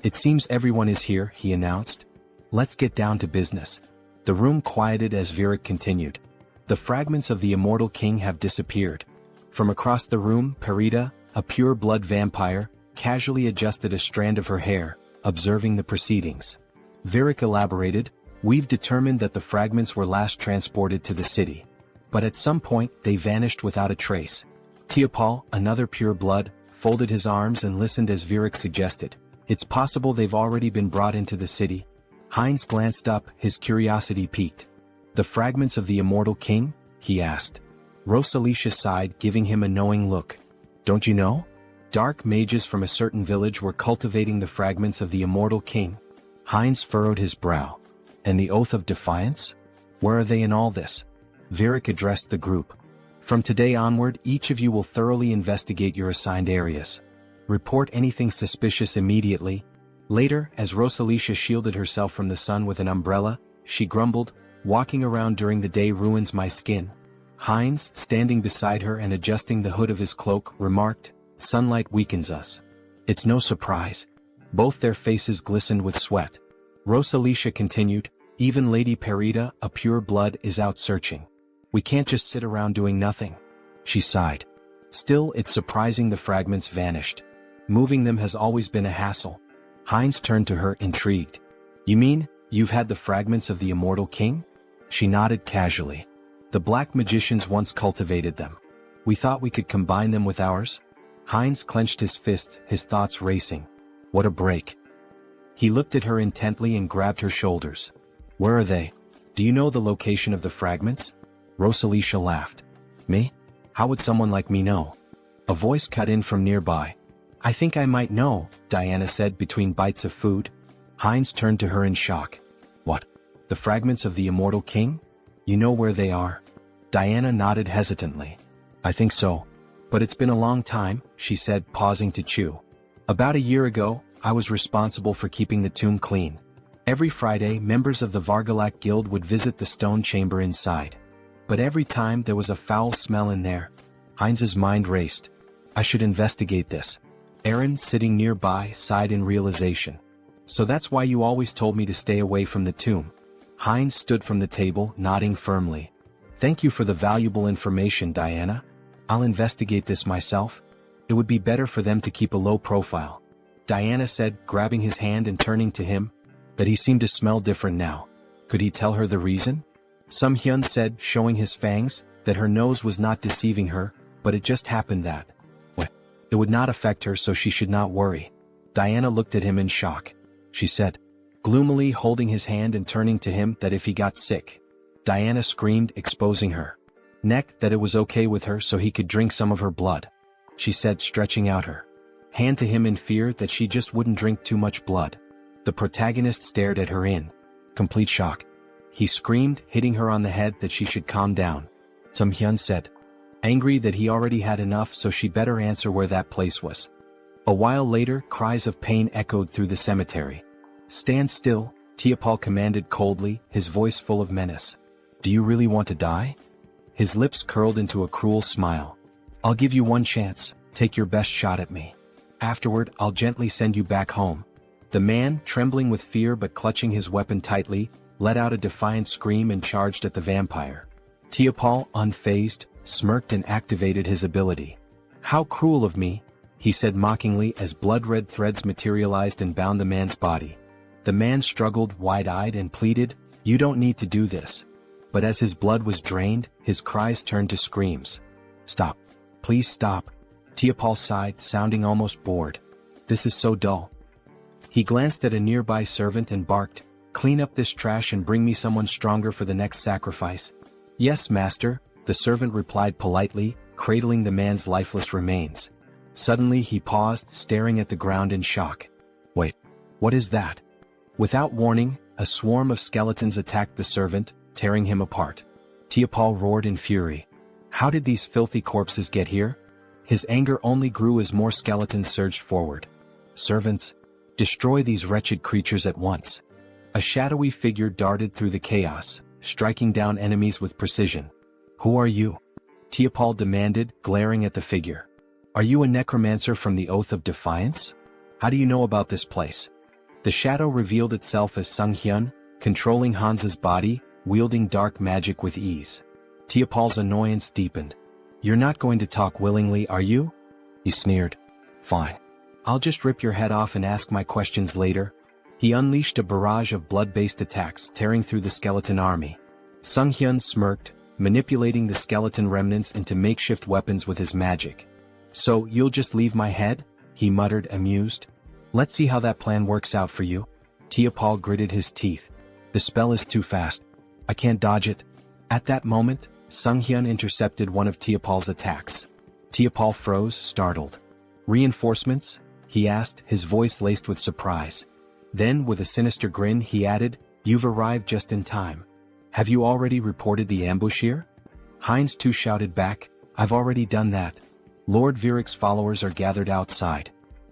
Speaker 1: It seems everyone is here, he announced. Let's get down to business. The room quieted as Virik continued. The fragments of the immortal king have disappeared. From across the room, Perida, a pure-blood vampire, casually adjusted a strand of her hair, observing the proceedings. Virik elaborated, We've determined that the fragments were last transported to the city. But at some point, they vanished without a trace. Teopal, another pure-blood, folded his arms and listened as Virik suggested. It's possible they've already been brought into the city. Heinz glanced up, his curiosity piqued. The fragments of the immortal king? He asked. Rosalicia sighed, giving him a knowing look. Don't you know? Dark mages from a certain village were cultivating the fragments of the immortal king. Heinz furrowed his brow. And the oath of defiance? Where are they in all this? Virik addressed the group. From today onward, each of you will thoroughly investigate your assigned areas. Report anything suspicious immediately. Later, as Rosalicia shielded herself from the sun with an umbrella, she grumbled, Walking around during the day ruins my skin. Heinz, standing beside her and adjusting the hood of his cloak, remarked, Sunlight weakens us. It's no surprise. Both their faces glistened with sweat. Rosalicia continued, Even Lady Perida, a pure blood, is out searching. We can't just sit around doing nothing. She sighed. Still, it's surprising the fragments vanished. Moving them has always been a hassle. Heinz turned to her, intrigued. You mean, you've had the fragments of the immortal king? She nodded casually. The black magicians once cultivated them. We thought we could combine them with ours? Heinz clenched his fists, his thoughts racing. What a break. He looked at her intently and grabbed her shoulders. Where are they? Do you know the location of the fragments? Rosalicia laughed. Me? How would someone like me know? A voice cut in from nearby. I think I might know, Diana said between bites of food. Heinz turned to her in shock. What? The fragments of the immortal king? You know where they are? Diana nodded hesitantly. I think so. But it's been a long time, she said, pausing to chew. About a year ago, I was responsible for keeping the tomb clean. Every Friday, members of the Vargalak Guild would visit the stone chamber inside. But every time there was a foul smell in there. Heinz's mind raced. I should investigate this. Aaron, sitting nearby, sighed in realization. So that's why you always told me to stay away from the tomb. Heinz stood from the table, nodding firmly. Thank you for the valuable information, Diana. I'll investigate this myself. It would be better for them to keep a low profile. Diana said, grabbing his hand and turning to him, that he seemed to smell different now. Could he tell her the reason? Sunghyun said, showing his fangs, that her nose was not deceiving her, but it just happened that. What? It would not affect her, so she should not worry. Diana looked at him in shock. She said, gloomily holding his hand and turning to him, that if he got sick. Diana screamed, exposing her neck, that it was okay with her so he could drink some of her blood. She said, stretching out her hand to him in fear that she just wouldn't drink too much blood. The protagonist stared at her in complete shock. He screamed, hitting her on the head, that she should calm down. Sunghyun said, angry that he already had enough, so she better answer where that place was. A while later, cries of pain echoed through the cemetery. Stand still, Tiapal commanded coldly, his voice full of menace. Do you really want to die? His lips curled into a cruel smile. I'll give you one chance, take your best shot at me. Afterward, I'll gently send you back home. The man, trembling with fear but clutching his weapon tightly, let out a defiant scream and charged at the vampire. Tiapal, unfazed, smirked and activated his ability. How cruel of me, he said mockingly as blood-red threads materialized and bound the man's body. The man struggled, wide-eyed, and pleaded, you don't need to do this. But as his blood was drained, his cries turned to screams. Stop. Please stop. Tiapal sighed, sounding almost bored. This is so dull. He glanced at a nearby servant and barked, clean up this trash and bring me someone stronger for the next sacrifice. Yes, master, the servant replied politely, cradling the man's lifeless remains. Suddenly he paused, staring at the ground in shock. Wait, what is that? Without warning, a swarm of skeletons attacked the servant, tearing him apart. Tiapal roared in fury. How did these filthy corpses get here? His anger only grew as more skeletons surged forward. Servants, destroy these wretched creatures at once. A shadowy figure darted through the chaos, striking down enemies with precision. Who are you? Tiapal demanded, glaring at the figure. Are you a necromancer from the Oath of Defiance? How do you know about this place? The shadow revealed itself as Sunghyun, controlling Hansa's body, wielding dark magic with ease. Tiapal's annoyance deepened. You're not going to talk willingly, are you? He sneered. Fine. I'll just rip your head off and ask my questions later. He unleashed a barrage of blood-based attacks, tearing through the skeleton army. Sunghyun smirked, manipulating the skeleton remnants into makeshift weapons with his magic. So, you'll just leave my head? He muttered, amused. Let's see how that plan works out for you. Tiapal gritted his teeth. The spell is too fast. I can't dodge it. At that moment, Sunghyun intercepted one of Tiapal's attacks. Tiapal froze, startled. Reinforcements? He asked, his voice laced with surprise. Then, with a sinister grin, he added, You've arrived just in time. Have you already reported the ambush here? Heinz too shouted back, I've already done that. Lord Viric's followers are gathered outside.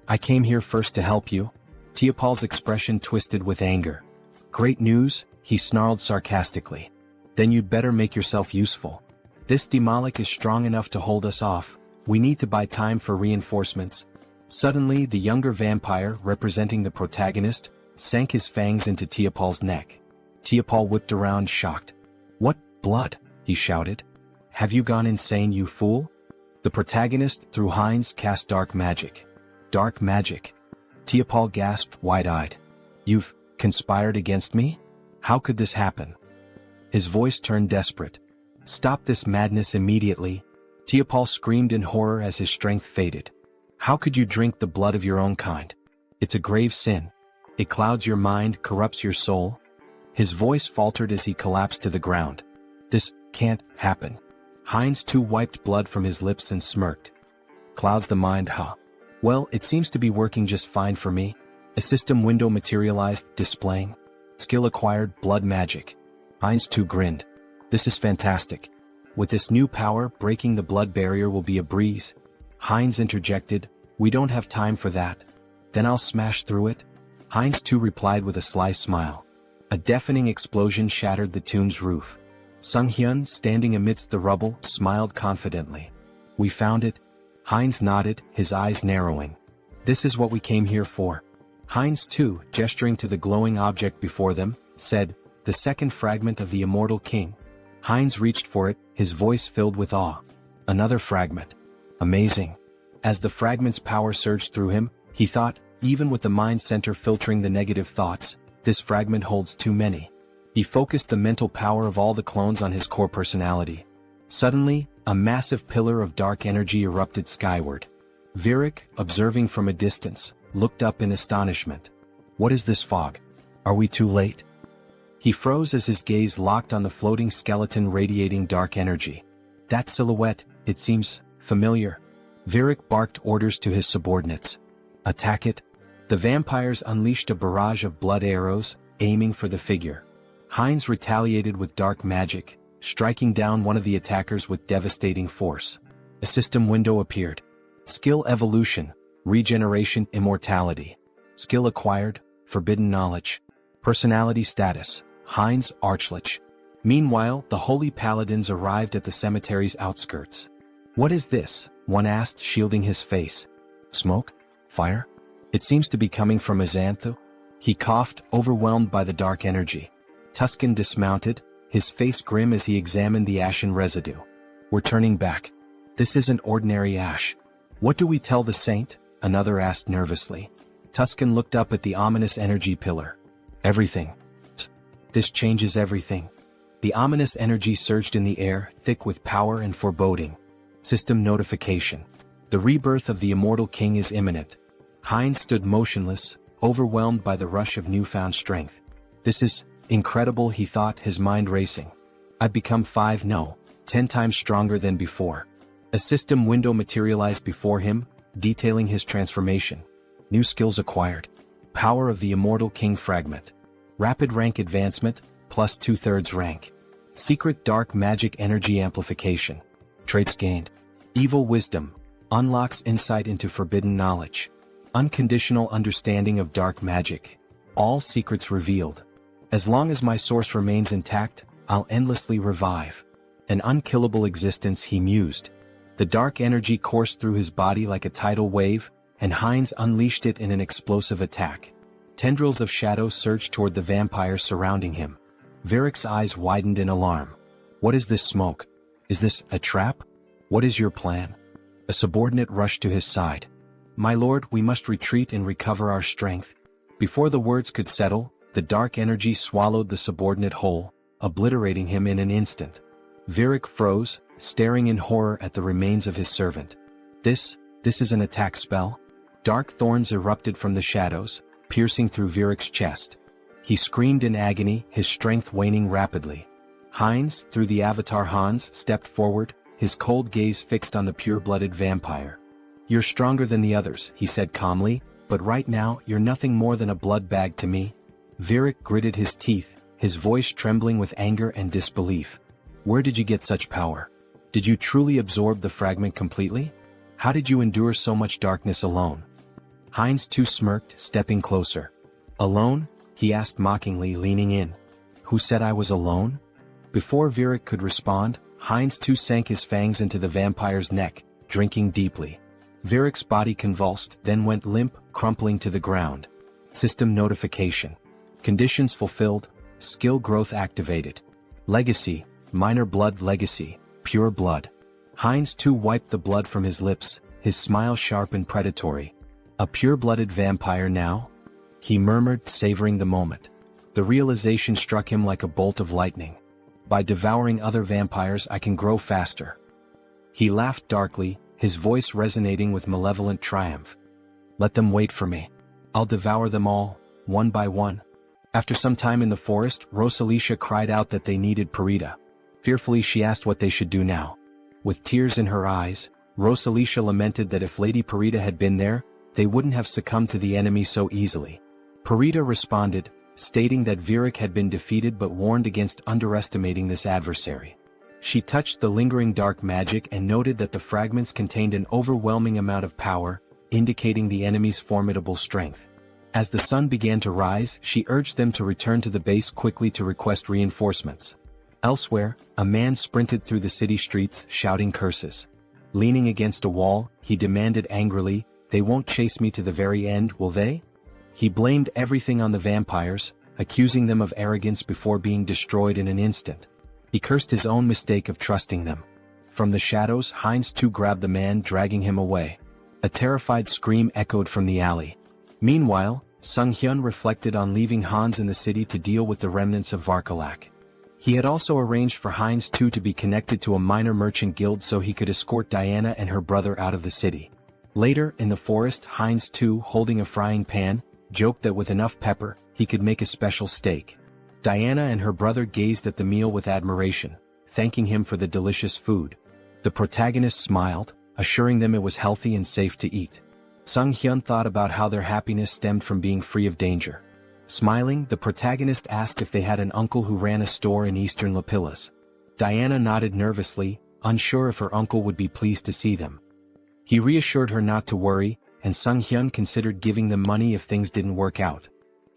Speaker 1: I came here first to help you. Tiapal's expression twisted with anger. Great news, he snarled sarcastically. Then you'd better make yourself useful. This Demolic is strong enough to hold us off. We need to buy time for reinforcements. Suddenly, the younger vampire, representing the protagonist, sank his fangs into Tiapal's neck. Tiapal whipped around, shocked. What blood? He shouted. Have you gone insane, you fool? The protagonist, through Heinz, cast dark magic. Dark magic. Teopal gasped, wide-eyed. You've conspired against me? How could this happen? His voice turned desperate. Stop this madness immediately. Teopal screamed in horror as his strength faded. How could you drink the blood of your own kind? It's a grave sin. It clouds your mind, corrupts your soul. His voice faltered as he collapsed to the ground. This can't happen. Heinz too wiped blood from his lips and smirked. Clouds the mind, huh? Well, it seems to be working just fine for me. A system window materialized, displaying skill acquired, blood magic. Heinz too grinned. This is fantastic. With this new power, breaking the blood barrier will be a breeze. Heinz interjected, we don't have time for that. Then I'll smash through it. Heinz too replied with a sly smile. A deafening explosion shattered the tomb's roof. Sunghyun, standing amidst the rubble, smiled confidently. We found it. Heinz nodded, his eyes narrowing. This is what we came here for. Heinz too, gesturing to the glowing object before them, said, the second fragment of the immortal king. Heinz reached for it, his voice filled with awe. Another fragment. Amazing. As the fragment's power surged through him, he thought, even with the mind center filtering the negative thoughts, this fragment holds too many. He focused the mental power of all the clones on his core personality. Suddenly, a massive pillar of dark energy erupted skyward. Virik, observing from a distance, looked up in astonishment. What is this fog? Are we too late? He froze as his gaze locked on the floating skeleton radiating dark energy. That silhouette, it seems familiar. Virik barked orders to his subordinates. Attack it. The vampires unleashed a barrage of blood arrows, aiming for the figure. Heinz retaliated with dark magic, striking down one of the attackers with devastating force. A system window appeared. Skill evolution, regeneration, immortality. Skill acquired, forbidden knowledge. Personality status, Heinz Archlich. Meanwhile, the holy paladins arrived at the cemetery's outskirts. What is this? One asked, shielding his face. Smoke? Fire? It seems to be coming from Azanthu. He coughed, overwhelmed by the dark energy. Tuscan dismounted, his face grim as he examined the ashen residue. We're turning back. This isn't ordinary ash. What do we tell the saint? Another asked nervously. Tuscan looked up at the ominous energy pillar. Everything. This changes everything. The ominous energy surged in the air, thick with power and foreboding. System notification. The rebirth of the immortal king is imminent. Heinz stood motionless, overwhelmed by the rush of newfound strength. This is incredible, he thought, his mind racing. I've become 10 times stronger than before. A system window materialized before him, detailing his transformation. New skills acquired. Power of the immortal king fragment. Rapid rank advancement, plus 2/3 rank. Secret dark magic energy amplification. Traits gained. Evil wisdom. Unlocks insight into forbidden knowledge. Unconditional understanding of dark magic. All secrets revealed. As long as my source remains intact, I'll endlessly revive. An unkillable existence, he mused. The dark energy coursed through his body like a tidal wave, and Heinz unleashed it in an explosive attack. Tendrils of shadow surged toward the vampires surrounding him. Virik's eyes widened in alarm. What is this smoke? Is this a trap? What is your plan? A subordinate rushed to his side. My lord, we must retreat and recover our strength. Before the words could settle, the dark energy swallowed the subordinate whole, obliterating him in an instant. Virik froze, staring in horror at the remains of his servant. This is an attack spell? Dark thorns erupted from the shadows, piercing through Virik's chest. He screamed in agony, his strength waning rapidly. Heinz, through the avatar Hans, stepped forward, his cold gaze fixed on the pure-blooded vampire. You're stronger than the others, he said calmly, but right now you're nothing more than a blood bag to me. Virik gritted his teeth, his voice trembling with anger and disbelief. Where did you get such power? Did you truly absorb the fragment completely? How did you endure so much darkness alone? Heinz too smirked, stepping closer. Alone? He asked mockingly, leaning in. Who said I was alone? Before Virik could respond, Heinz too sank his fangs into the vampire's neck, drinking deeply. Virik's body convulsed, then went limp, crumpling to the ground. System notification. Conditions fulfilled, skill growth activated. Legacy, minor blood legacy, pure blood. Heinz too wiped the blood from his lips, his smile sharp and predatory. A pure-blooded vampire now? He murmured, savoring the moment. The realization struck him like a bolt of lightning. By devouring other vampires I can grow faster. He laughed darkly, his voice resonating with malevolent triumph. Let them wait for me. I'll devour them all, one by one. After some time in the forest, Rosalicia cried out that they needed Perdita. Fearfully she asked what they should do now. With tears in her eyes, Rosalicia lamented that if Lady Perdita had been there, they wouldn't have succumbed to the enemy so easily. Perdita responded, stating that Virik had been defeated but warned against underestimating this adversary. She touched the lingering dark magic and noted that the fragments contained an overwhelming amount of power, indicating the enemy's formidable strength. As the sun began to rise, she urged them to return to the base quickly to request reinforcements. Elsewhere, a man sprinted through the city streets, shouting curses. Leaning against a wall, he demanded angrily, "They won't chase me to the very end, will they?" He blamed everything on the vampires, accusing them of arrogance before being destroyed in an instant. He cursed his own mistake of trusting them. From the shadows, Heinz too grabbed the man, dragging him away. A terrified scream echoed from the alley. Meanwhile, Sunghyun reflected on leaving Hans in the city to deal with the remnants of Varkalak. He had also arranged for Heinz too to be connected to a minor merchant guild so he could escort Diana and her brother out of the city. Later, in the forest, Heinz too, holding a frying pan, joked that with enough pepper, he could make a special steak. Diana and her brother gazed at the meal with admiration, thanking him for the delicious food. The protagonist smiled, assuring them it was healthy and safe to eat. Sunghyun thought about how their happiness stemmed from being free of danger. Smiling, the protagonist asked if they had an uncle who ran a store in eastern Lapillas. Diana nodded nervously, unsure if her uncle would be pleased to see them. He reassured her not to worry, and Sunghyun considered giving them money if things didn't work out.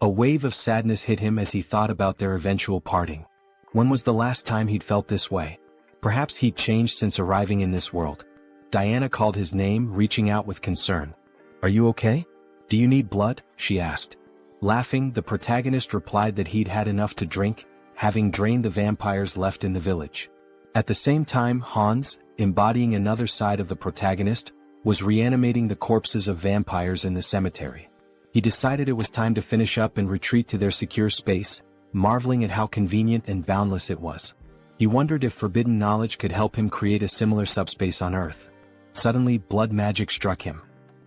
Speaker 1: A wave of sadness hit him as he thought about their eventual parting. When was the last time he'd felt this way? Perhaps he'd changed since arriving in this world. Diana called his name, reaching out with concern. "Are you okay? Do you need blood?" she asked. Laughing, the protagonist replied that he'd had enough to drink, having drained the vampires left in the village. At the same time, Hans, embodying another side of the protagonist, was reanimating the corpses of vampires in the cemetery. He decided it was time to finish up and retreat to their secure space, marveling at how convenient and boundless it was. He wondered if forbidden knowledge could help him create a similar subspace on Earth. Suddenly, blood magic struck him.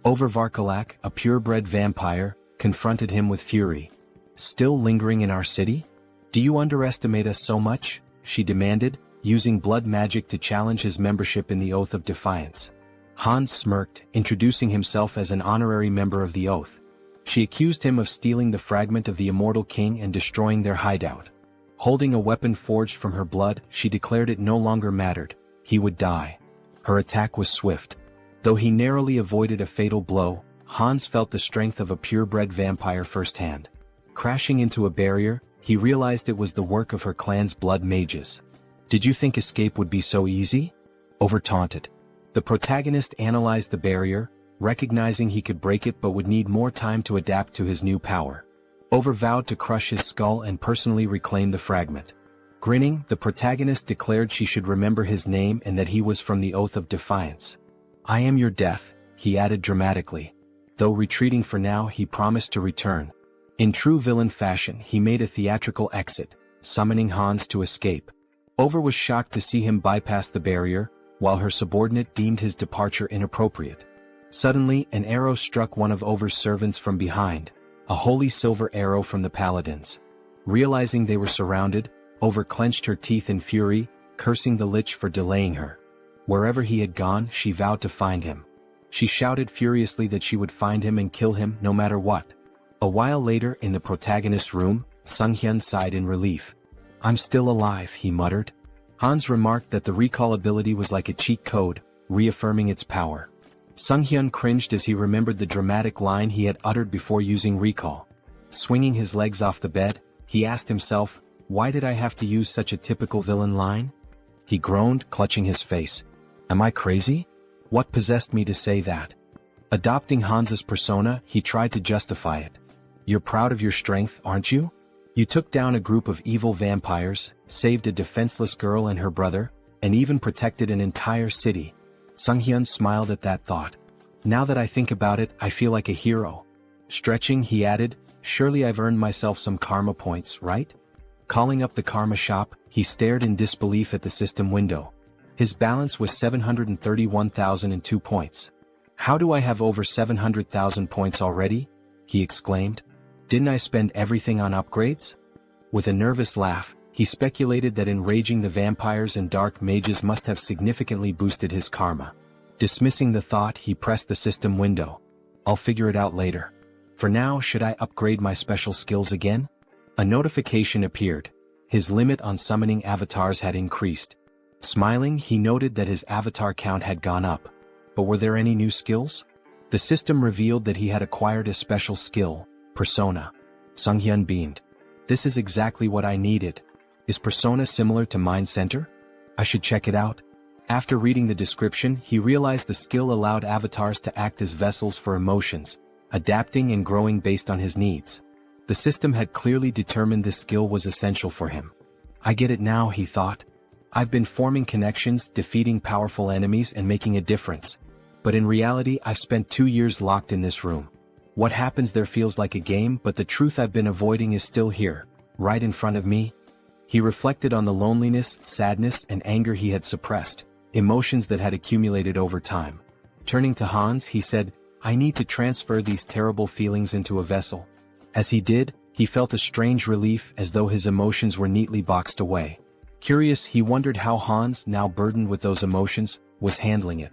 Speaker 1: Varkalak, a purebred vampire, confronted him with fury. "Still lingering in our city? Do you underestimate us so much?" she demanded, using blood magic to challenge his membership in the Oath of Defiance. Hans smirked, introducing himself as an honorary member of the Oath. She accused him of stealing the fragment of the immortal king and destroying their hideout. Holding a weapon forged from her blood, she declared it no longer mattered. He would die. Her attack was swift. Though he narrowly avoided a fatal blow, Hans felt the strength of a purebred vampire firsthand. Crashing into a barrier, he realized it was the work of her clan's blood mages. "Did you think escape would be so easy?" Over taunted. The protagonist analyzed the barrier, recognizing he could break it but would need more time to adapt to his new power. Over vowed to crush his skull and personally reclaim the fragment. Grinning, the protagonist declared she should remember his name and that he was from the Oath of Defiance. "I am your death," he added dramatically. Though retreating for now, he promised to return. In true villain fashion, he made a theatrical exit, summoning Hans to escape. Over was shocked to see him bypass the barrier, while her subordinate deemed his departure inappropriate. Suddenly, an arrow struck one of Over's servants from behind, a holy silver arrow from the paladins. Realizing they were surrounded, Over clenched her teeth in fury, cursing the lich for delaying her. Wherever he had gone, she vowed to find him. She shouted furiously that she would find him and kill him no matter what. A while later, in the protagonist's room, Sunghyun sighed in relief. "I'm still alive," he muttered. Hans remarked that the recall ability was like a cheat code, reaffirming its power. Sunghyun cringed as he remembered the dramatic line he had uttered before using recall. Swinging his legs off the bed, he asked himself, "Why did I have to use such a typical villain line?" He groaned, clutching his face. "Am I crazy? What possessed me to say that?" Adopting Hans's persona, he tried to justify it. "You're proud of your strength, aren't you? You took down a group of evil vampires, saved a defenseless girl and her brother, and even protected an entire city. Sunghyun smiled at that thought. Now that I think about it, I feel like a hero. Stretching, he added, surely I've earned myself some karma points, right? Calling up the karma shop, he stared in disbelief at the system window. His balance was 731,002 points. How do I have over 700,000 points already? He exclaimed. Didn't I spend everything on upgrades? With a nervous laugh, he speculated that enraging the vampires and dark mages must have significantly boosted his karma. Dismissing the thought, he pressed the system window. I'll figure it out later. For now, should I upgrade my special skills again? A notification appeared. His limit on summoning avatars had increased. Smiling, he noted that his avatar count had gone up. But were there any new skills? The system revealed that he had acquired a special skill, Persona. Sunghyun beamed. This is exactly what I needed. Is Persona similar to Mind Center? I should check it out. After reading the description, he realized the skill allowed avatars to act as vessels for emotions, adapting and growing based on his needs. The system had clearly determined this skill was essential for him. I get it now, he thought. I've been forming connections, defeating powerful enemies and making a difference. But in reality, I've spent 2 years locked in this room. What happens there feels like a game, but the truth I've been avoiding is still here, right in front of me. He reflected on the loneliness, sadness, and anger he had suppressed, emotions that had accumulated over time. Turning to Hans, he said, I need to transfer these terrible feelings into a vessel. As he did, he felt a strange relief as though his emotions were neatly boxed away. Curious, he wondered how Hans, now burdened with those emotions, was handling it.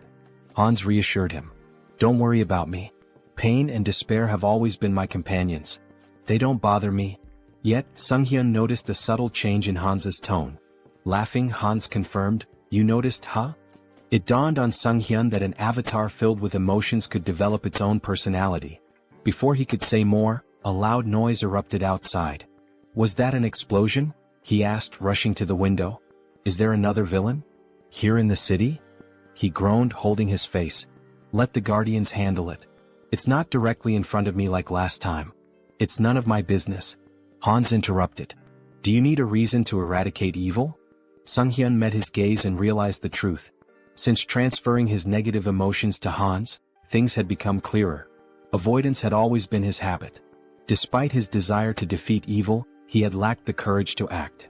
Speaker 1: Hans reassured him. Don't worry about me. Pain and despair have always been my companions. They don't bother me. Yet, Sunghyun noticed a subtle change in Hans's tone. Laughing, Hans confirmed, You noticed, huh? It dawned on Sunghyun that an avatar filled with emotions could develop its own personality. Before he could say more, a loud noise erupted outside. Was that an explosion? He asked, rushing to the window. Is there another villain? Here in the city? He groaned, holding his face. Let the guardians handle it. It's not directly in front of me like last time. It's none of my business. Hans interrupted. Do you need a reason to eradicate evil? Sunghyun met his gaze and realized the truth. Since transferring his negative emotions to Hans, things had become clearer. Avoidance had always been his habit. Despite his desire to defeat evil, he had lacked the courage to act.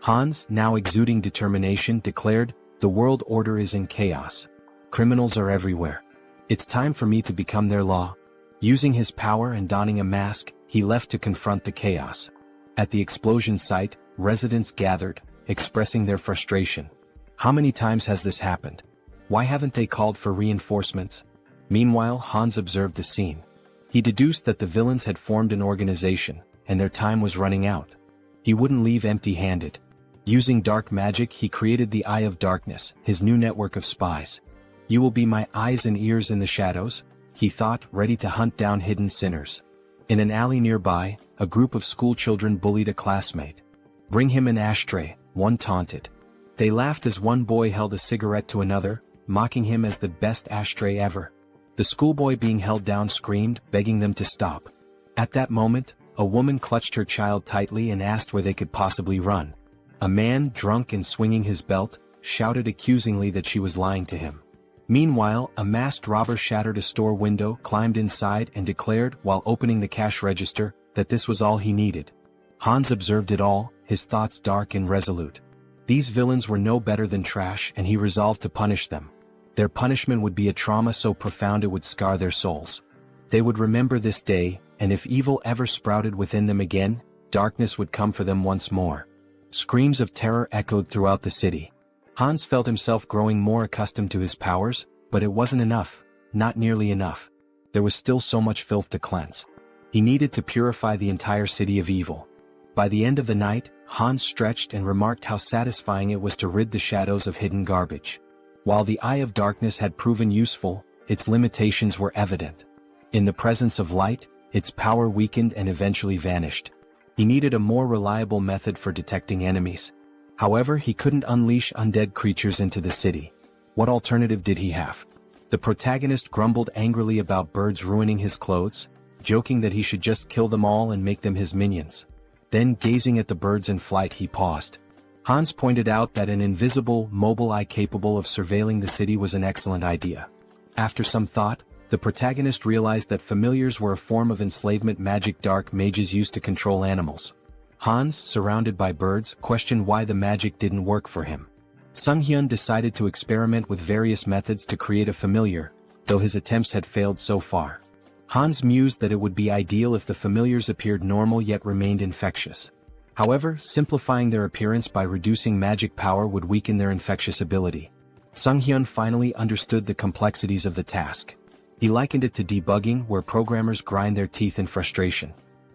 Speaker 1: Hans, now exuding determination, declared, The world order is in chaos. Criminals are everywhere. It's time for me to become their law. Using his power and donning a mask, he left to confront the chaos. At the explosion site, residents gathered, expressing their frustration. How many times has this happened? Why haven't they called for reinforcements? Meanwhile, Hans observed the scene. He deduced that the villains had formed an organization, and their time was running out. He wouldn't leave empty-handed. Using dark magic, he created the Eye of Darkness, his new network of spies. You will be my eyes and ears in the shadows, he thought, ready to hunt down hidden sinners. In an alley nearby, a group of schoolchildren bullied a classmate. Bring him an ashtray, one taunted. They laughed as one boy held a cigarette to another, mocking him as the best ashtray ever. The schoolboy being held down screamed, begging them to stop. At that moment, a woman clutched her child tightly and asked where they could possibly run. A man, drunk and swinging his belt, shouted accusingly that she was lying to him. Meanwhile, a masked robber shattered a store window, climbed inside and declared, while opening the cash register, that this was all he needed. Hans observed it all, his thoughts dark and resolute. These villains were no better than trash, and he resolved to punish them. Their punishment would be a trauma so profound it would scar their souls. They would remember this day, and if evil ever sprouted within them again, darkness would come for them once more. Screams of terror echoed throughout the city. Hans felt himself growing more accustomed to his powers, but it wasn't enough, not nearly enough. There was still so much filth to cleanse. He needed to purify the entire city of evil. By the end of the night, Hans stretched and remarked how satisfying it was to rid the shadows of hidden garbage. While the Eye of Darkness had proven useful, its limitations were evident. In the presence of light, its power weakened and eventually vanished. He needed a more reliable method for detecting enemies. However, he couldn't unleash undead creatures into the city. What alternative did he have? The protagonist grumbled angrily about birds ruining his clothes, joking that he should just kill them all and make them his minions. Then, gazing at the birds in flight, he paused. Hans pointed out that an invisible, mobile eye capable of surveilling the city was an excellent idea. After some thought, the protagonist realized that familiars were a form of enslavement magic dark mages used to control animals. Hans, surrounded by birds, questioned why the magic didn't work for him. Sunghyun decided to experiment with various methods to create a familiar, though his attempts had failed so far. Hans mused that it would be ideal if the familiars appeared normal yet remained infectious. However, simplifying their appearance by reducing magic power would weaken their infectious ability. Sunghyun finally understood the complexities of the task. He likened it to debugging, where programmers grind their teeth in frustration.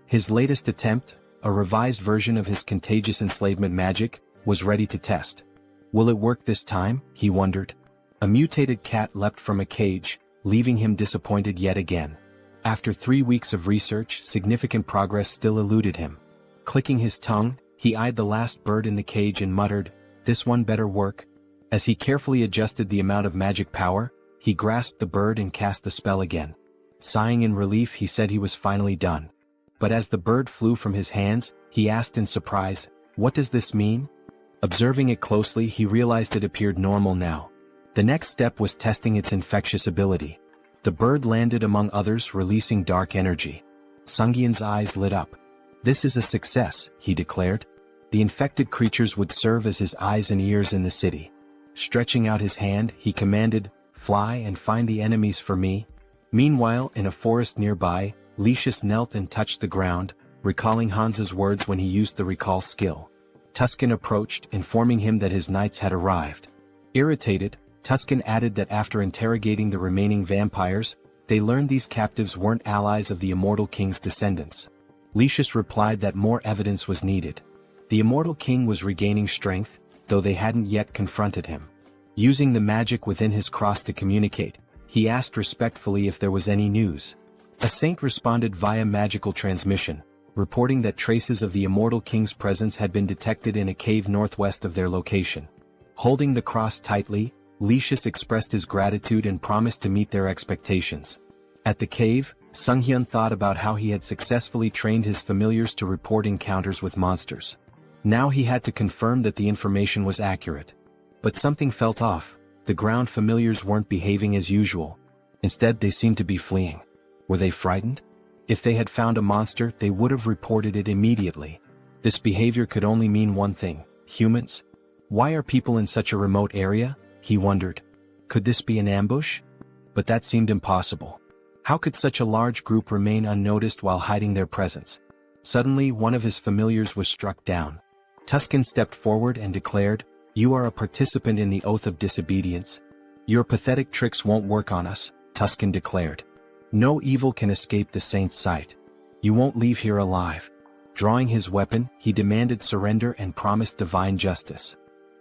Speaker 1: His latest attempt, a revised version of his contagious enslavement magic, was ready to test. Will it work this time? He wondered. A mutated cat leapt from a cage, leaving him disappointed yet again. After 3 weeks of research, significant progress still eluded him. Clicking his tongue, he eyed the last bird in the cage and muttered, "This one better work." As he carefully adjusted the amount of magic power, he grasped the bird and cast the spell again. Sighing in relief, he said he was finally done. But as the bird flew from his hands, he asked in surprise, "What does this mean?" Observing it closely, he realized it appeared normal now. The next step was testing its infectious ability. The bird landed among others, releasing dark energy. Sunghyun's eyes lit up. "This is a success," he declared. The infected creatures would serve as his eyes and ears in the city. Stretching out his hand, he commanded, "Fly and find the enemies for me." Meanwhile, in a forest nearby, Lucius knelt and touched the ground, recalling Hans's words when he used the recall skill. Tuscan approached, informing him that his knights had arrived. Irritated, Tuscan added that after interrogating the remaining vampires, they learned these captives weren't allies of the Immortal King's descendants. Lucius replied that more evidence was needed. The Immortal King was regaining strength, though they hadn't yet confronted him. Using the magic within his cross to communicate, he asked respectfully if there was any news. A saint responded via magical transmission, reporting that traces of the Immortal King's presence had been detected in a cave northwest of their location. Holding the cross tightly, Lucius expressed his gratitude and promised to meet their expectations. At the cave, Sunghyun thought about how he had successfully trained his familiars to report encounters with monsters. Now he had to confirm that the information was accurate. But something felt off. The ground familiars weren't behaving as usual. Instead, they seemed to be fleeing. Were they frightened? If they had found a monster, they would have reported it immediately. This behavior could only mean one thing: humans? Why are people in such a remote area? He wondered. Could this be an ambush? But that seemed impossible. How could such a large group remain unnoticed while hiding their presence? Suddenly, one of his familiars was struck down. Tuscan stepped forward and declared, "You are a participant in the oath of disobedience. Your pathetic tricks won't work on us," Tuscan declared. "No evil can escape the saint's sight. You won't leave here alive." Drawing his weapon, he demanded surrender and promised divine justice.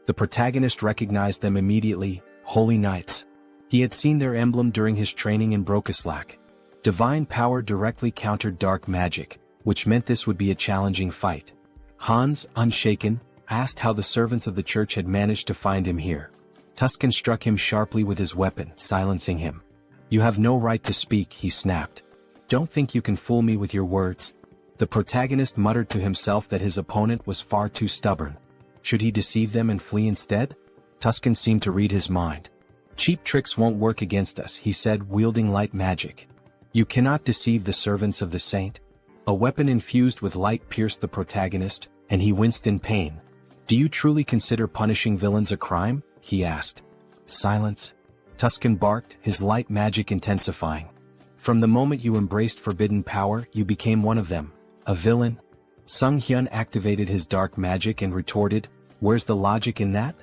Speaker 1: The protagonist recognized them immediately: Holy Knights. He had seen their emblem during his training in Brokislak. Divine power directly countered dark magic, which meant this would be a challenging fight. Hans, unshaken, asked how the servants of the church had managed to find him here. Tuscan struck him sharply with his weapon, silencing him. "You have no right to speak," he snapped. "Don't think you can fool me with your words." The protagonist muttered to himself that his opponent was far too stubborn. Should he deceive them and flee instead? Tuscan seemed to read his mind. "Cheap tricks won't work against us," he said, wielding light magic. "You cannot deceive the servants of the saint." A weapon infused with light pierced the protagonist, and he winced in pain. "Do you truly consider punishing villains a crime?" he asked. "Silence," Tuscan barked, his light magic intensifying. "From the moment you embraced forbidden power, you became one of them, a villain." Sunghyun activated his dark magic and retorted, "Where's the logic in that?"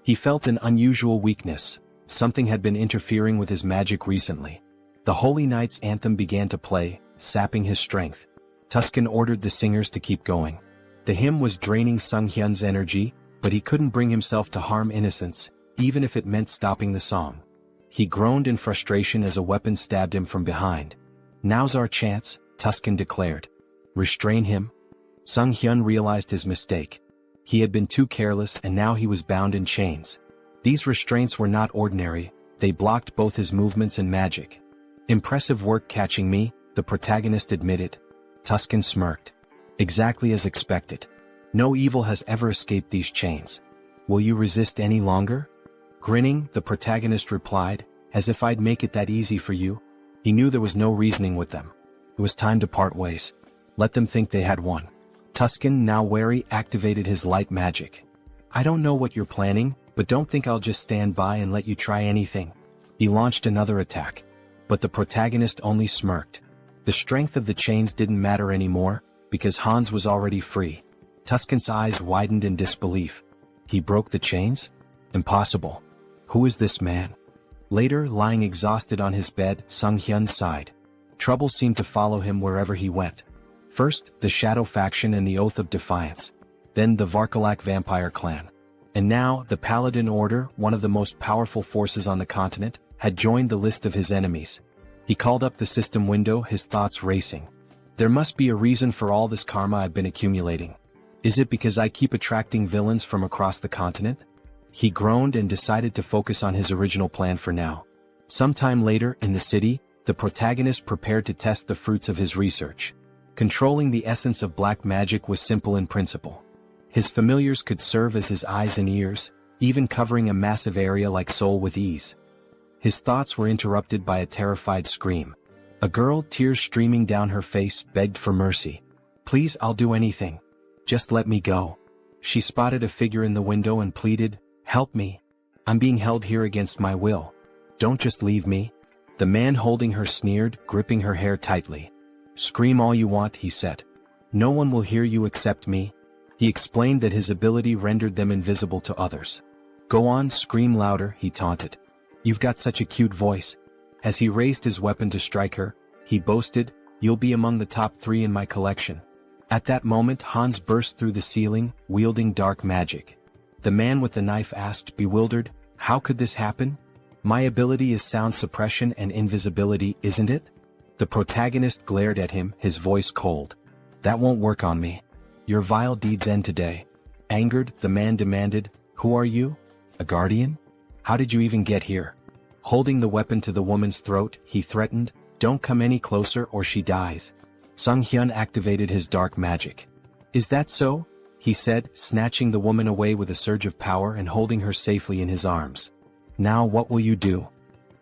Speaker 1: He felt an unusual weakness. Something had been interfering with his magic recently. The Holy Knight's anthem began to play, sapping his strength. Tuscan ordered the singers to keep going. The hymn was draining Sunghyun's energy, but he couldn't bring himself to harm innocents, even if it meant stopping the song. He groaned in frustration as a weapon stabbed him from behind. "Now's our chance," Tuscan declared. "Restrain him." Sunghyun realized his mistake. He had been too careless, and now he was bound in chains. These restraints were not ordinary, they blocked both his movements and magic. "Impressive work catching me," the protagonist admitted. Tuscan smirked. "Exactly as expected. No evil has ever escaped these chains. Will you resist any longer? Grinning, the protagonist replied, as if I'd make it that easy for you. He knew there was no reasoning with them. It was time to part ways. Let them think they had won. Tuscan, now wary, activated his light magic. I don't know what you're planning, but don't think I'll just stand by and let you try anything. He launched another attack. But the protagonist only smirked. The strength of the chains didn't matter anymore, because Hans was already free. Tuscan's eyes widened in disbelief. He broke the chains? Impossible. Who is this man? Later, lying exhausted on his bed, Sunghyun sighed. Trouble seemed to follow him wherever he went. First, the Shadow faction and the Oath of Defiance. Then the Varkalak vampire clan. And now, the Paladin Order, one of the most powerful forces on the continent, had joined the list of his enemies. He called up the system window, his thoughts racing. There must be a reason for all this karma I've been accumulating. Is it because I keep attracting villains from across the continent? He groaned and decided to focus on his original plan for now. Sometime later, in the city, the protagonist prepared to test the fruits of his research. Controlling the essence of black magic was simple in principle. His familiars could serve as his eyes and ears, even covering a massive area like Seoul with ease. His thoughts were interrupted by a terrified scream. A girl, tears streaming down her face, begged for mercy. Please, I'll do anything. Just let me go. She spotted a figure in the window and pleaded, help me. I'm being held here against my will. Don't just leave me. The man holding her sneered, gripping her hair tightly. Scream all you want, he said. No one will hear you except me. He explained that his ability rendered them invisible to others. Go on, scream louder, he taunted. You've got such a cute voice. As he raised his weapon to strike her, he boasted, you'll be among the top 3 in my collection. At that moment, Hans burst through the ceiling, wielding dark magic. The man with the knife asked, bewildered, how could this happen? My ability is sound suppression and invisibility, isn't it? The protagonist glared at him, his voice cold. That won't work on me. Your vile deeds end today. Angered, the man demanded, who are you? A guardian? How did you even get here? Holding the weapon to the woman's throat, he threatened, don't come any closer or she dies. Sunghyun activated his dark magic. Is that so? He said, snatching the woman away with a surge of power and holding her safely in his arms. Now what will you do?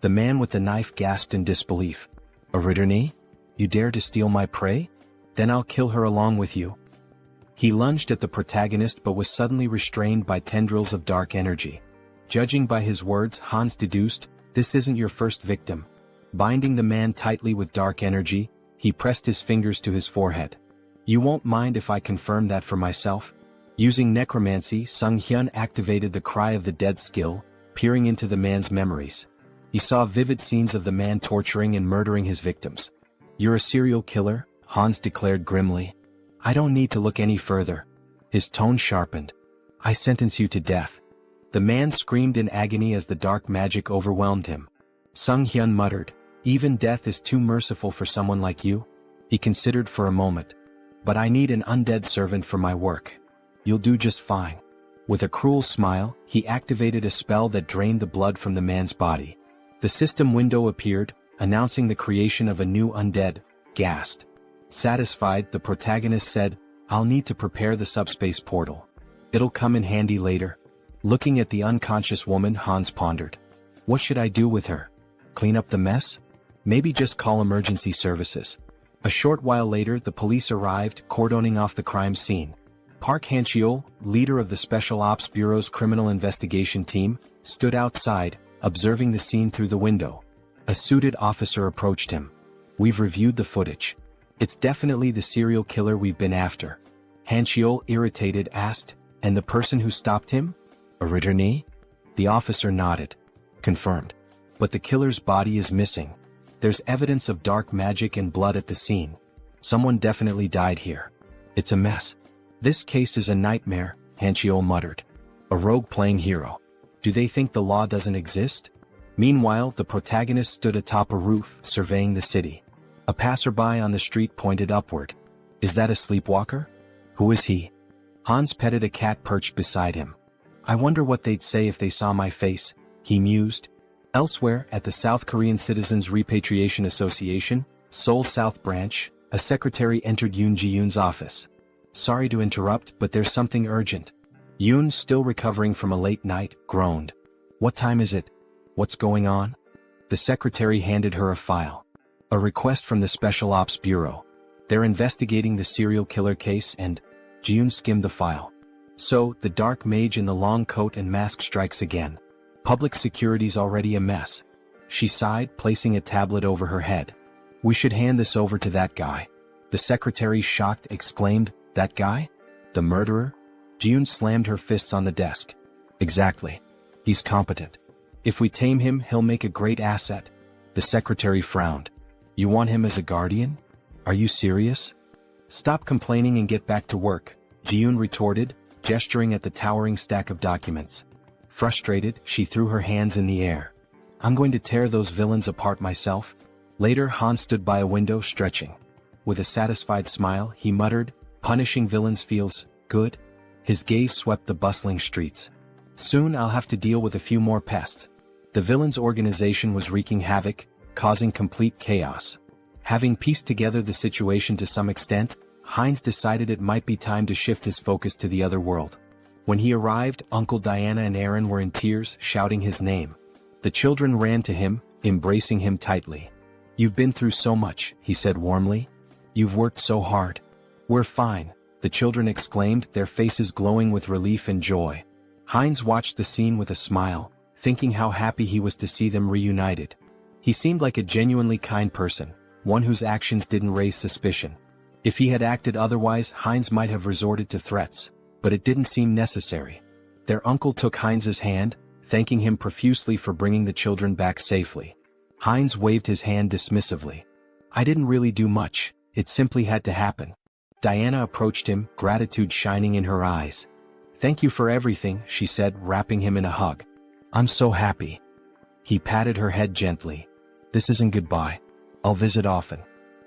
Speaker 1: The man with the knife gasped in disbelief. A Ritterni? You dare to steal my prey? Then I'll kill her along with you. He lunged at the protagonist but was suddenly restrained by tendrils of dark energy. Judging by his words, Hans deduced, this isn't your first victim. Binding the man tightly with dark energy, he pressed his fingers to his forehead. You won't mind if I confirm that for myself? Using necromancy, Sunghyun activated the Cry of the Dead skill, peering into the man's memories. He saw vivid scenes of the man torturing and murdering his victims. You're a serial killer, Hans declared grimly. I don't need to look any further. His tone sharpened. I sentence you to death. The man screamed in agony as the dark magic overwhelmed him. Sunghyun muttered, even death is too merciful for someone like you. He considered for a moment. But I need an undead servant for my work. You'll do just fine. With a cruel smile, he activated a spell that drained the blood from the man's body. The system window appeared, announcing the creation of a new undead, Ghast. Satisfied, the protagonist said, I'll need to prepare the subspace portal. It'll come in handy later. Looking at the unconscious woman, Hans pondered. What should I do with her? Clean up the mess? Maybe just call emergency services. A short while later, the police arrived, cordoning off the crime scene. Park Han-cheol, leader of the Special Ops Bureau's criminal investigation team, stood outside, observing the scene through the window. A suited officer approached him. We've reviewed the footage. It's definitely the serial killer we've been after. Han-cheol, irritated, asked, and the person who stopped him? A Ritterni? The officer nodded. Confirmed. But the killer's body is missing. There's evidence of dark magic and blood at the scene. Someone definitely died here. It's a mess. This case is a nightmare, Han-cheol muttered. A rogue playing hero. Do they think the law doesn't exist? Meanwhile, the protagonist stood atop a roof, surveying the city. A passerby on the street pointed upward. Is that a sleepwalker? Who is he? Hans petted a cat perched beside him. I wonder what they'd say if they saw my face, he mused. Elsewhere, at the South Korean Citizens Repatriation Association, Seoul South Branch, a secretary entered Yoon Ji-yoon's office. Sorry to interrupt, but there's something urgent. Yoon, still recovering from a late night, groaned. What time is it? What's going on? The secretary handed her a file. A request from the Special Ops Bureau. They're investigating the serial killer case and... Yoon skimmed the file. So, the dark mage in the long coat and mask strikes again. Public security's already a mess. She sighed, placing a tablet over her head. We should hand this over to that guy. The secretary, shocked, exclaimed, That guy? The murderer? Yoon slammed her fists on the desk. Exactly. He's competent. If we tame him, he'll make a great asset. The secretary frowned. You want him as a guardian? Are you serious? Stop complaining and get back to work, Yoon retorted, gesturing at the towering stack of documents. Frustrated, she threw her hands in the air. I'm going to tear those villains apart myself. Later, Han stood by a window, stretching. With a satisfied smile, he muttered, Punishing villains feels good. His gaze swept the bustling streets. Soon I'll have to deal with a few more pests. The villains' organization was wreaking havoc, causing complete chaos. Having pieced together the situation to some extent, Heinz decided it might be time to shift his focus to the other world. When he arrived, Uncle Diana and Aaron were in tears, shouting his name. The children ran to him, embracing him tightly. You've been through so much, he said warmly. You've worked so hard. We're fine, the children exclaimed, their faces glowing with relief and joy. Heinz watched the scene with a smile, thinking how happy he was to see them reunited. He seemed like a genuinely kind person, one whose actions didn't raise suspicion. If he had acted otherwise, Heinz might have resorted to threats, but it didn't seem necessary. Their uncle took Heinz's hand, thanking him profusely for bringing the children back safely. Heinz waved his hand dismissively. I didn't really do much, it simply had to happen. Diana approached him, gratitude shining in her eyes. Thank you for everything, she said, wrapping him in a hug. I'm so happy. He patted her head gently. This isn't goodbye. I'll visit often.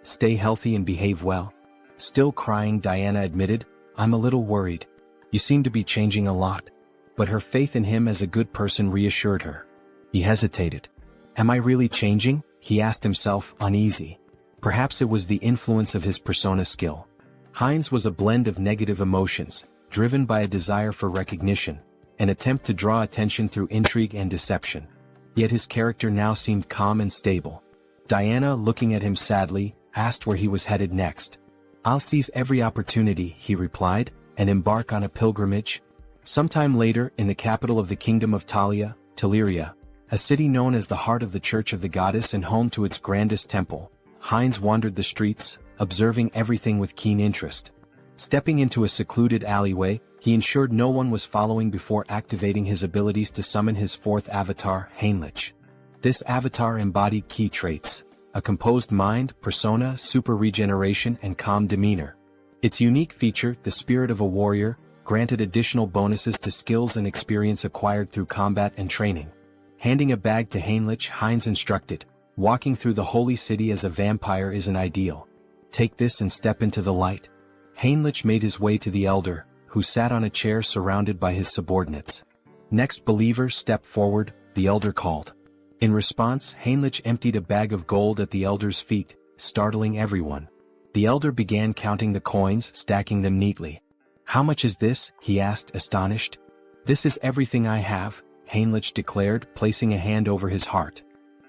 Speaker 1: Stay healthy and behave well. Still crying, Diana admitted, I'm a little worried. You seem to be changing a lot. But her faith in him as a good person reassured her. He hesitated. Am I really changing? He asked himself, uneasy. Perhaps it was the influence of his persona skill. Heinz was a blend of negative emotions, driven by a desire for recognition, an attempt to draw attention through intrigue and deception. Yet his character now seemed calm and stable. Diana, looking at him sadly, asked where he was headed next. I'll seize every opportunity, he replied, and embark on a pilgrimage. Sometime later, in the capital of the kingdom of Talia, Teleria, a city known as the heart of the Church of the Goddess and home to its grandest temple, Heinz wandered the streets, observing everything with keen interest. Stepping into a secluded alleyway, he ensured no one was following before activating his abilities to summon his fourth avatar, Heinlich. This avatar embodied key traits: a composed mind, persona, super regeneration, and calm demeanor. Its unique feature, the spirit of a warrior, granted additional bonuses to skills and experience acquired through combat and training. Handing a bag to Heinlich, Heinz instructed, walking through the holy city as a vampire isn't ideal. Take this and step into the light. Heinlich made his way to the elder, who sat on a chair surrounded by his subordinates. Next, believer, step forward, the elder called. In response, Heinlich emptied a bag of gold at the elder's feet, startling everyone. The elder began counting the coins, stacking them neatly. How much is this? He asked, astonished. This is everything I have, Heinlich declared, placing a hand over his heart.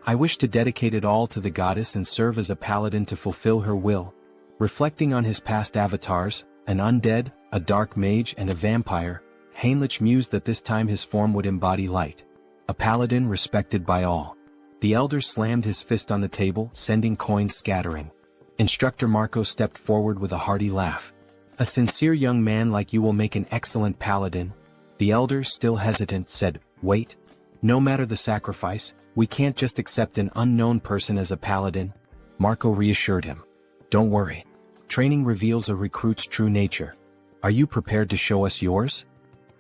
Speaker 1: I wish to dedicate it all to the goddess and serve as a paladin to fulfill her will. Reflecting on his past avatars, an undead, a dark mage, and a vampire, Heinlich mused that this time his form would embody light. A paladin respected by all. The elder slammed his fist on the table, sending coins scattering. Instructor Marco stepped forward with a hearty laugh. A sincere young man like you will make an excellent paladin. The elder, still hesitant, said, Wait. No matter the sacrifice, we can't just accept an unknown person as a paladin. Marco reassured him. Don't worry. Training reveals a recruit's true nature. Are you prepared to show us yours?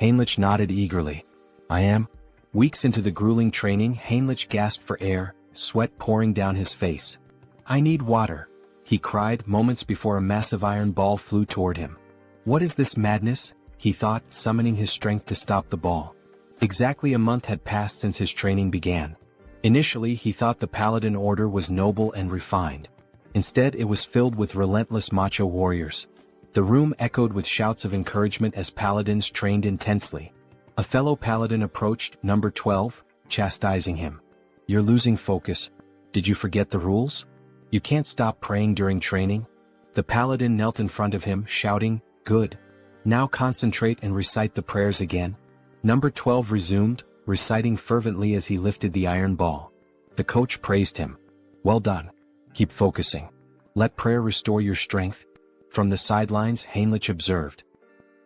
Speaker 1: Heinlich nodded eagerly. I am. Weeks into the grueling training, Heinlich gasped for air, sweat pouring down his face. I need water, he cried moments before a massive iron ball flew toward him. What is this madness? He thought, summoning his strength to stop the ball. Exactly a month had passed since his training began. Initially, he thought the Paladin Order was noble and refined. Instead, it was filled with relentless macho warriors. The room echoed with shouts of encouragement as paladins trained intensely. A fellow paladin approached number 12, chastising him. "You're losing focus. Did you forget the rules? You can't stop praying during training." The paladin knelt in front of him, shouting, "Good. Now concentrate and recite the prayers again." Number 12 resumed, reciting fervently as he lifted the iron ball. The coach praised him. "Well done. Keep focusing. Let prayer restore your strength." From the sidelines, Heinrich observed.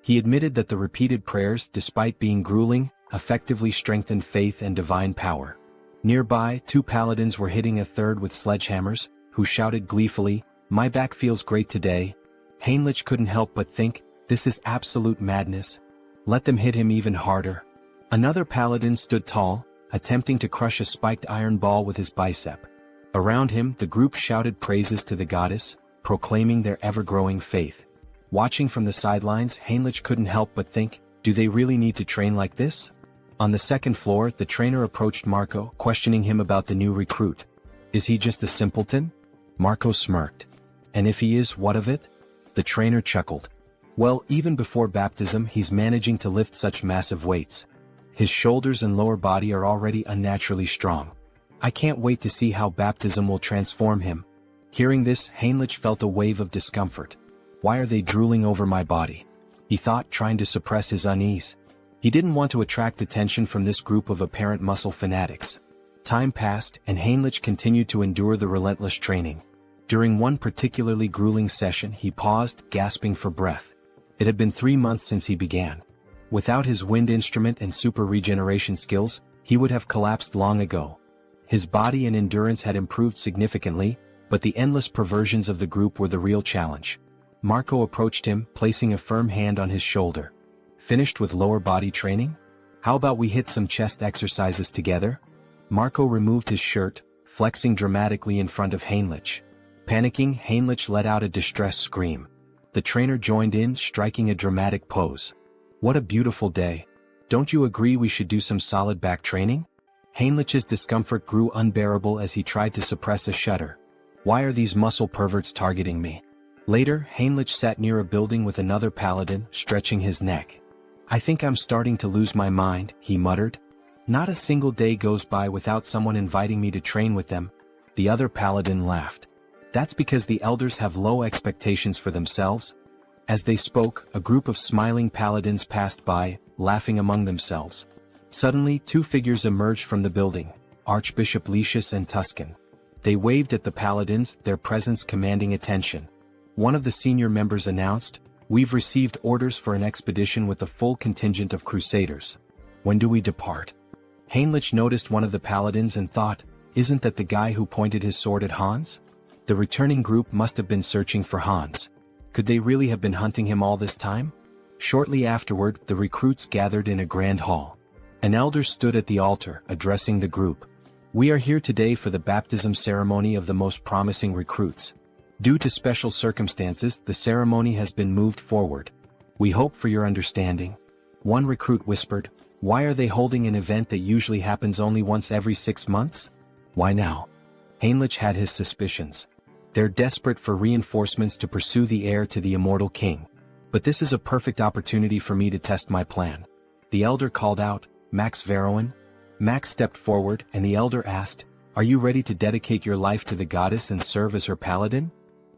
Speaker 1: He admitted that the repeated prayers, despite being grueling, effectively strengthened faith and divine power. Nearby, two paladins were hitting a third with sledgehammers, who shouted gleefully, "My back feels great today." Heinrich couldn't help but think, this is absolute madness. Let them hit him even harder. Another paladin stood tall, attempting to crush a spiked iron ball with his bicep. Around him, the group shouted praises to the goddess, proclaiming their ever-growing faith. Watching from the sidelines, Heinrich couldn't help but think, do they really need to train like this? On the second floor, the trainer approached Marco, questioning him about the new recruit. Is he just a simpleton? Marco smirked. And if he is, what of it? The trainer chuckled. Well, even before baptism, he's managing to lift such massive weights. His shoulders and lower body are already unnaturally strong. I can't wait to see how baptism will transform him. Hearing this, Heinrich felt a wave of discomfort. Why are they drooling over my body? He thought, trying to suppress his unease. He didn't want to attract attention from this group of apparent muscle fanatics. Time passed, and Heinrich continued to endure the relentless training. During one particularly grueling session, he paused, gasping for breath. It had been 3 months since he began. Without his wind instrument and super regeneration skills, he would have collapsed long ago. His body and endurance had improved significantly, but the endless perversions of the group were the real challenge. Marco approached him, placing a firm hand on his shoulder. Finished with lower body training? How about we hit some chest exercises together? Marco removed his shirt, flexing dramatically in front of Heinrich. Panicking, Heinrich let out a distressed scream. The trainer joined in, striking a dramatic pose. What a beautiful day. Don't you agree we should do some solid back training? Heinrich's discomfort grew unbearable as he tried to suppress a shudder. Why are these muscle perverts targeting me? Later, Heinrich sat near a building with another paladin, stretching his neck. I think I'm starting to lose my mind, he muttered. Not a single day goes by without someone inviting me to train with them. The other paladin laughed. That's because the elders have low expectations for themselves. As they spoke, a group of smiling paladins passed by, laughing among themselves. Suddenly, two figures emerged from the building, Archbishop Lucius and Tuscan. They waved at the paladins, their presence commanding attention. One of the senior members announced, "We've received orders for an expedition with a full contingent of crusaders. When do we depart?" Heinrich noticed one of the paladins and thought, isn't that the guy who pointed his sword at Hans? The returning group must have been searching for Hans. Could they really have been hunting him all this time? Shortly afterward, the recruits gathered in a grand hall. An elder stood at the altar, addressing the group. We are here today for the baptism ceremony of the most promising recruits. Due to special circumstances, the ceremony has been moved forward. We hope for your understanding. One recruit whispered, why are they holding an event that usually happens only once every 6 months? Why now? Heinrich had his suspicions. They're desperate for reinforcements to pursue the heir to the immortal king. But this is a perfect opportunity for me to test my plan. The elder called out, Max Veroin? Max stepped forward, and the elder asked, are you ready to dedicate your life to the goddess and serve as her paladin?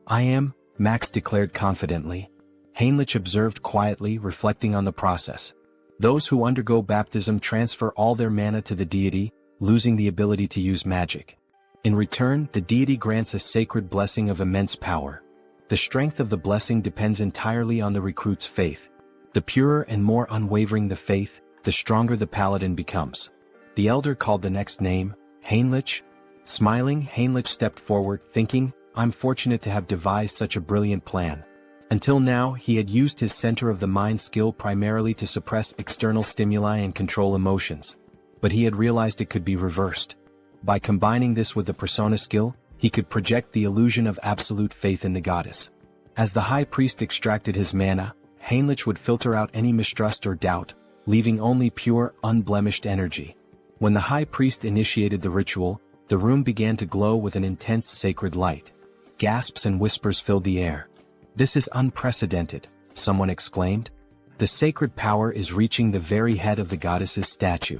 Speaker 1: I am, Max declared confidently. Heinrich observed quietly, reflecting on the process. Those who undergo baptism transfer all their mana to the deity, losing the ability to use magic. In return, the deity grants a sacred blessing of immense power. The strength of the blessing depends entirely on the recruit's faith. The purer and more unwavering the faith, the stronger the paladin becomes. The elder called the next name, Heinrich. Smiling, Heinrich stepped forward, thinking, I'm fortunate to have devised such a brilliant plan. Until now, he had used his center of the mind skill primarily to suppress external stimuli and control emotions. But he had realized it could be reversed. By combining this with the persona skill, he could project the illusion of absolute faith in the goddess. As the high priest extracted his mana, Heinrich would filter out any mistrust or doubt, leaving only pure, unblemished energy. When the high priest initiated the ritual, the room began to glow with an intense sacred light. Gasps and whispers filled the air. "This is unprecedented," someone exclaimed. "The sacred power is reaching the very head of the goddess's statue."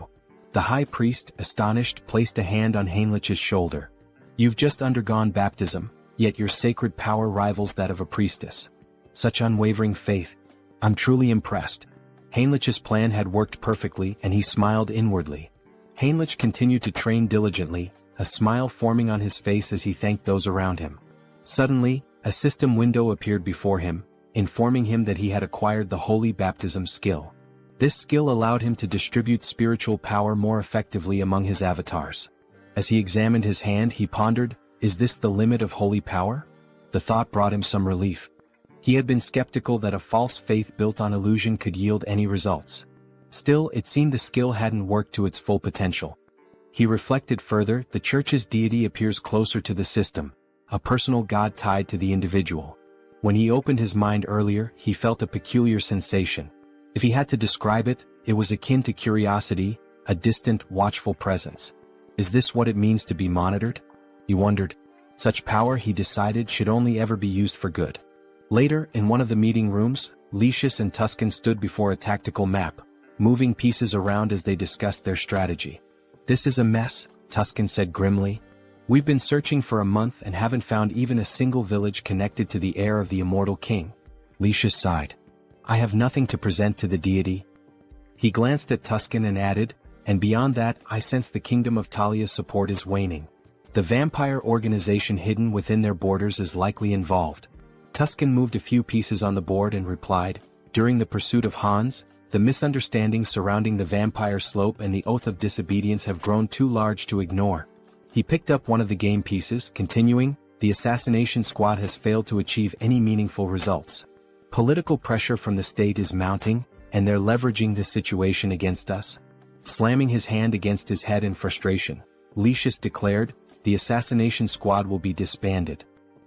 Speaker 1: The high priest, astonished, placed a hand on Heinrich's shoulder. "You've just undergone baptism, yet your sacred power rivals that of a priestess. Such unwavering faith. I'm truly impressed." Heinrich's plan had worked perfectly, and he smiled inwardly. Heinrich continued to train diligently, a smile forming on his face as he thanked those around him. Suddenly, a system window appeared before him, informing him that he had acquired the holy baptism skill. This skill allowed him to distribute spiritual power more effectively among his avatars. As he examined his hand, he pondered, "Is this the limit of holy power?" The thought brought him some relief. He had been skeptical that a false faith built on illusion could yield any results. Still, it seemed the skill hadn't worked to its full potential. He reflected further, the church's deity appears closer to the system, a personal god tied to the individual. When he opened his mind earlier, he felt a peculiar sensation. If he had to describe it, it was akin to curiosity, a distant, watchful presence. Is this what it means to be monitored? He wondered. Such power, he decided, should only ever be used for good. Later, in one of the meeting rooms, Lucius and Tuscan stood before a tactical map, moving pieces around as they discussed their strategy. "This is a mess," Tuscan said grimly. "We've been searching for a month and haven't found even a single village connected to the heir of the immortal king." Lucius sighed. "I have nothing to present to the deity." He glanced at Tuscan and added, "And beyond that, I sense the kingdom of Talia's support is waning. The vampire organization hidden within their borders is likely involved." Tuscan moved a few pieces on the board and replied, "During the pursuit of Hans, the misunderstandings surrounding the vampire slope and the oath of disobedience have grown too large to ignore." He picked up one of the game pieces, continuing, "The assassination squad has failed to achieve any meaningful results. Political pressure from the state is mounting, and they're leveraging this situation against us." Slamming his hand against his head in frustration, Lucius declared, "The assassination squad will be disbanded.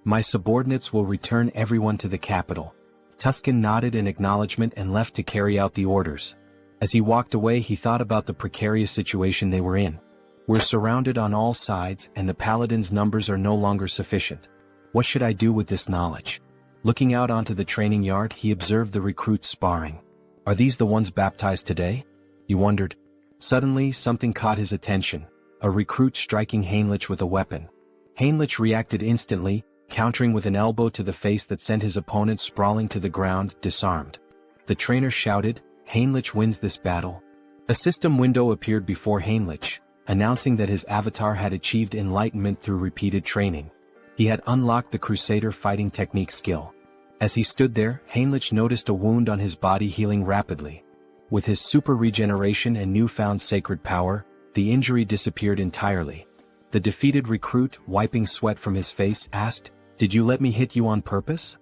Speaker 1: My subordinates will return everyone to the capital." Tuscan nodded in acknowledgement and left to carry out the orders. As he walked away, he thought about the precarious situation they were in. "We're surrounded on all sides, and the paladins' numbers are no longer sufficient. What should I do with this knowledge?" Looking out onto the training yard, he observed the recruits sparring. "Are these the ones baptized today?" he wondered. Suddenly, something caught his attention, a recruit striking Heinrich with a weapon. Heinrich reacted instantly, countering with an elbow to the face that sent his opponent sprawling to the ground, disarmed. The trainer shouted, "Heinrich wins this battle." A system window appeared before Heinrich, announcing that his avatar had achieved enlightenment through repeated training. He had unlocked the Crusader fighting technique skill. As he stood there, Heinrich noticed a wound on his body healing rapidly. With his super regeneration and newfound sacred power, the injury disappeared entirely. The defeated recruit, wiping sweat from his face, asked, "Did you let me hit you on purpose?"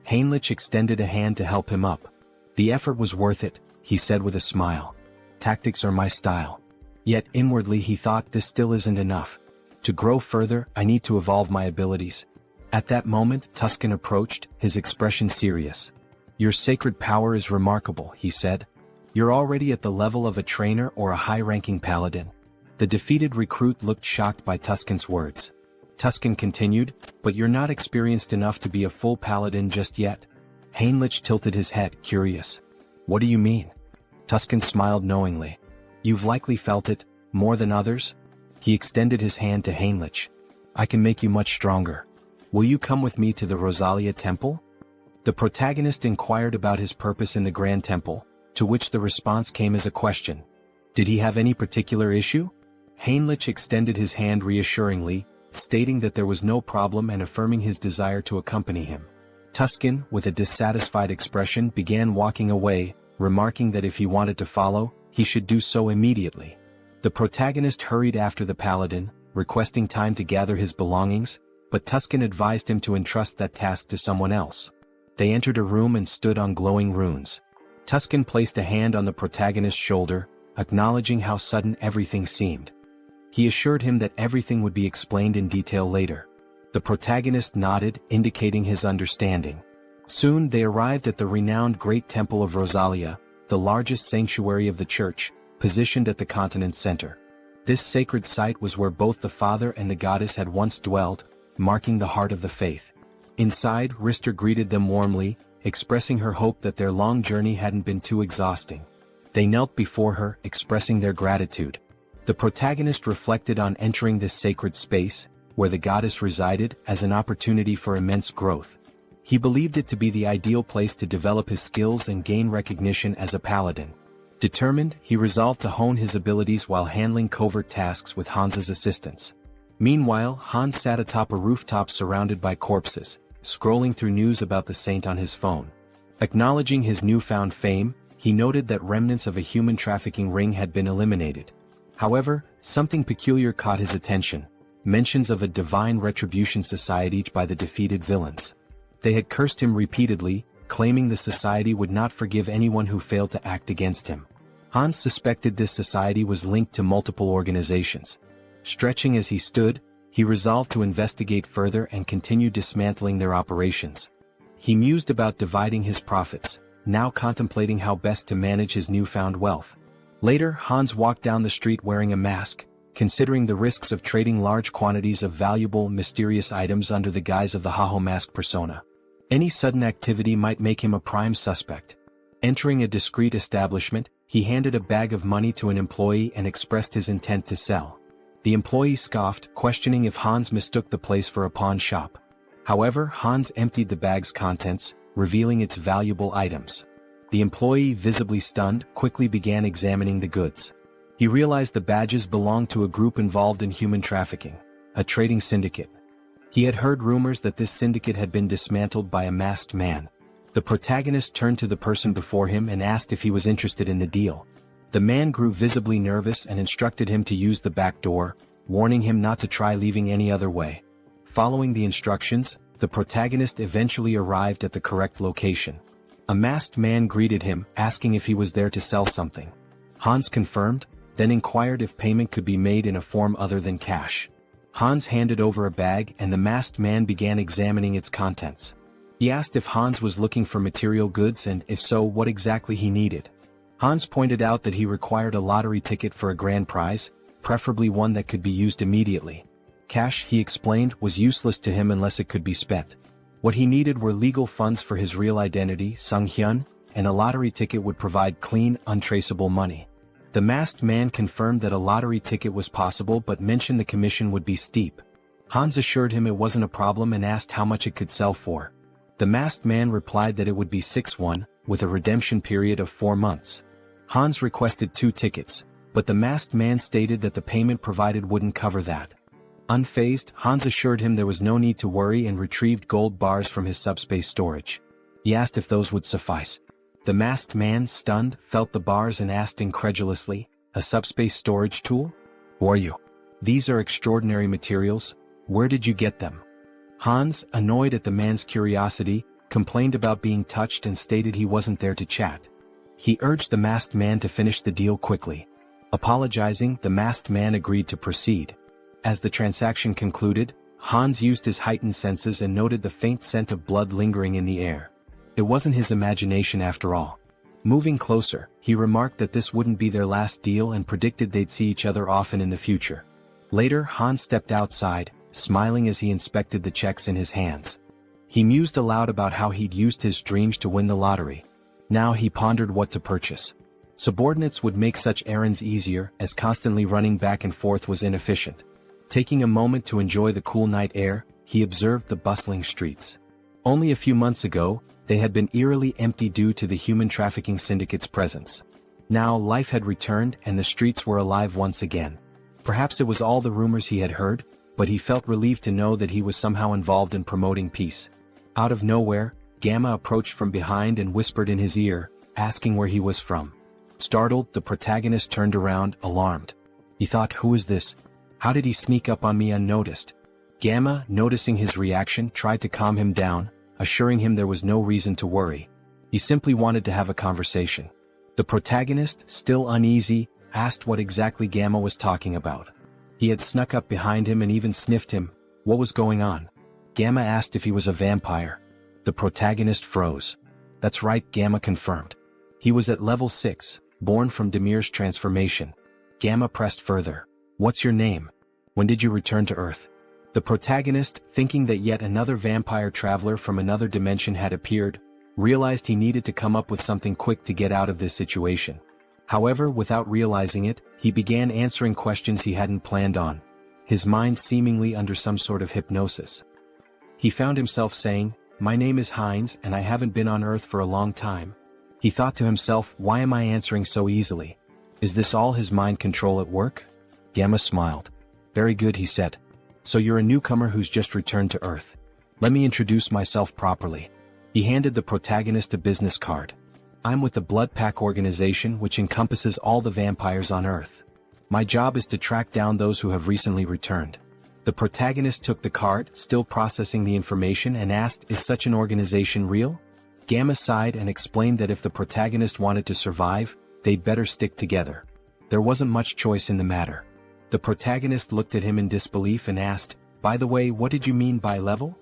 Speaker 1: Heinrich extended a hand to help him up. "The effort was worth it," he said with a smile. "Tactics are my style." Yet inwardly he thought, this still isn't enough. To grow further, I need to evolve my abilities. At that moment, Tuscan approached, his expression serious. "Your sacred power is remarkable," he said. "You're already at the level of a trainer or a high-ranking paladin." The defeated recruit looked shocked by Tuscan's words. Tuscan continued, "But you're not experienced enough to be a full paladin just yet." Heinrich tilted his head, curious. "What do you mean?" Tuscan smiled knowingly. "You've likely felt it, more than others." He extended his hand to Heinrich. "I can make you much stronger. Will you come with me to the Rosalia Temple?" The protagonist inquired about his purpose in the Grand Temple, to which the response came as a question. Did he have any particular issue? Heinrich extended his hand reassuringly, stating that there was no problem and affirming his desire to accompany him. Tuscan, with a dissatisfied expression, began walking away, remarking that if he wanted to follow, he should do so immediately. The protagonist hurried after the paladin, requesting time to gather his belongings, but Tuscan advised him to entrust that task to someone else. They entered a room and stood on glowing runes. Tuscan placed a hand on the protagonist's shoulder, acknowledging how sudden everything seemed. He assured him that everything would be explained in detail later. The protagonist nodded, indicating his understanding. Soon they arrived at the renowned Great Temple of Rosalia, the largest sanctuary of the church, positioned at the continent's center. This sacred site was where both the father and the goddess had once dwelled, marking the heart of the faith. Inside, Rister greeted them warmly, expressing her hope that their long journey hadn't been too exhausting. They knelt before her, expressing their gratitude. The protagonist reflected on entering this sacred space, where the goddess resided, as an opportunity for immense growth. He believed it to be the ideal place to develop his skills and gain recognition as a paladin. Determined, he resolved to hone his abilities while handling covert tasks with Hans's assistance. Meanwhile, Hans sat atop a rooftop surrounded by corpses, scrolling through news about the saint on his phone. Acknowledging his newfound fame, he noted that remnants of a human trafficking ring had been eliminated. However, something peculiar caught his attention: mentions of a divine retribution society by the defeated villains. They had cursed him repeatedly, claiming the society would not forgive anyone who failed to act against him. Hans suspected this society was linked to multiple organizations. Stretching as he stood, he resolved to investigate further and continue dismantling their operations. He mused about dividing his profits, now contemplating how best to manage his newfound wealth. Later, Hans walked down the street wearing a mask, considering the risks of trading large quantities of valuable, mysterious items under the guise of the Haho mask persona. Any sudden activity might make him a prime suspect. Entering a discreet establishment, he handed a bag of money to an employee and expressed his intent to sell. The employee scoffed, questioning if Hans mistook the place for a pawn shop. However, Hans emptied the bag's contents, revealing its valuable items. The employee, visibly stunned, quickly began examining the goods. He realized the badges belonged to a group involved in human trafficking, a trading syndicate. He had heard rumors that this syndicate had been dismantled by a masked man. The protagonist turned to the person before him and asked if he was interested in the deal. The man grew visibly nervous and instructed him to use the back door, warning him not to try leaving any other way. Following the instructions, the protagonist eventually arrived at the correct location. A masked man greeted him, asking if he was there to sell something. Hans confirmed, then inquired if payment could be made in a form other than cash. Hans handed over a bag and the masked man began examining its contents. He asked if Hans was looking for material goods and, if so, what exactly he needed. Hans pointed out that he required a lottery ticket for a grand prize, preferably one that could be used immediately. Cash, he explained, was useless to him unless it could be spent. What he needed were legal funds for his real identity, Sunghyun, and a lottery ticket would provide clean, untraceable money. The masked man confirmed that a lottery ticket was possible but mentioned the commission would be steep. Hans assured him it wasn't a problem and asked how much it could sell for. The masked man replied that it would be 6-1, with a redemption period of 4 months. Hans requested 2 tickets, but the masked man stated that the payment provided wouldn't cover that. Unfazed, Hans assured him there was no need to worry and retrieved gold bars from his subspace storage. He asked if those would suffice. The masked man, stunned, felt the bars and asked incredulously, "A subspace storage tool? Who are you? These are extraordinary materials. Where did you get them?" Hans, annoyed at the man's curiosity, complained about being touched and stated he wasn't there to chat. He urged the masked man to finish the deal quickly. Apologizing, the masked man agreed to proceed. As the transaction concluded, Hans used his heightened senses and noted the faint scent of blood lingering in the air. It wasn't his imagination after all. Moving closer, he remarked that this wouldn't be their last deal and predicted they'd see each other often in the future. Later, Hans stepped outside, smiling as he inspected the checks in his hands. He mused aloud about how he'd used his dreams to win the lottery. Now he pondered what to purchase. Subordinates would make such errands easier, as constantly running back and forth was inefficient. Taking a moment to enjoy the cool night air, he observed the bustling streets. Only a few months ago, they had been eerily empty due to the human trafficking syndicate's presence. Now life had returned and the streets were alive once again. Perhaps it was all the rumors he had heard, but he felt relieved to know that he was somehow involved in promoting peace. Out of nowhere, Gamma approached from behind and whispered in his ear, asking where he was from. Startled, the protagonist turned around, alarmed. He thought, "Who is this? How did he sneak up on me unnoticed?" Gamma, noticing his reaction, tried to calm him down, assuring him there was no reason to worry. He simply wanted to have a conversation. The protagonist, still uneasy, asked what exactly Gamma was talking about. He had snuck up behind him and even sniffed him. What was going on? Gamma asked if he was a vampire. The protagonist froze. That's right, Gamma confirmed. He was at level 6, born from Demir's transformation. Gamma pressed further. What's your name? When did you return to Earth? The protagonist, thinking that yet another vampire traveler from another dimension had appeared, realized he needed to come up with something quick to get out of this situation. However, without realizing it, he began answering questions he hadn't planned on, his mind seemingly under some sort of hypnosis. He found himself saying, "My name is Heinz and I haven't been on Earth for a long time." He thought to himself, why am I answering so easily? Is this all his mind control at work? Gamma smiled. Very good, he said. So you're a newcomer who's just returned to Earth. Let me introduce myself properly. He handed the protagonist a business card. I'm with the Blood Pack organization, which encompasses all the vampires on Earth. My job is to track down those who have recently returned. The protagonist took the card, still processing the information, and asked, is such an organization real? Gamma sighed and explained that if the protagonist wanted to survive, they'd better stick together. There wasn't much choice in the matter. The protagonist looked at him in disbelief and asked, by the way, what did you mean by level?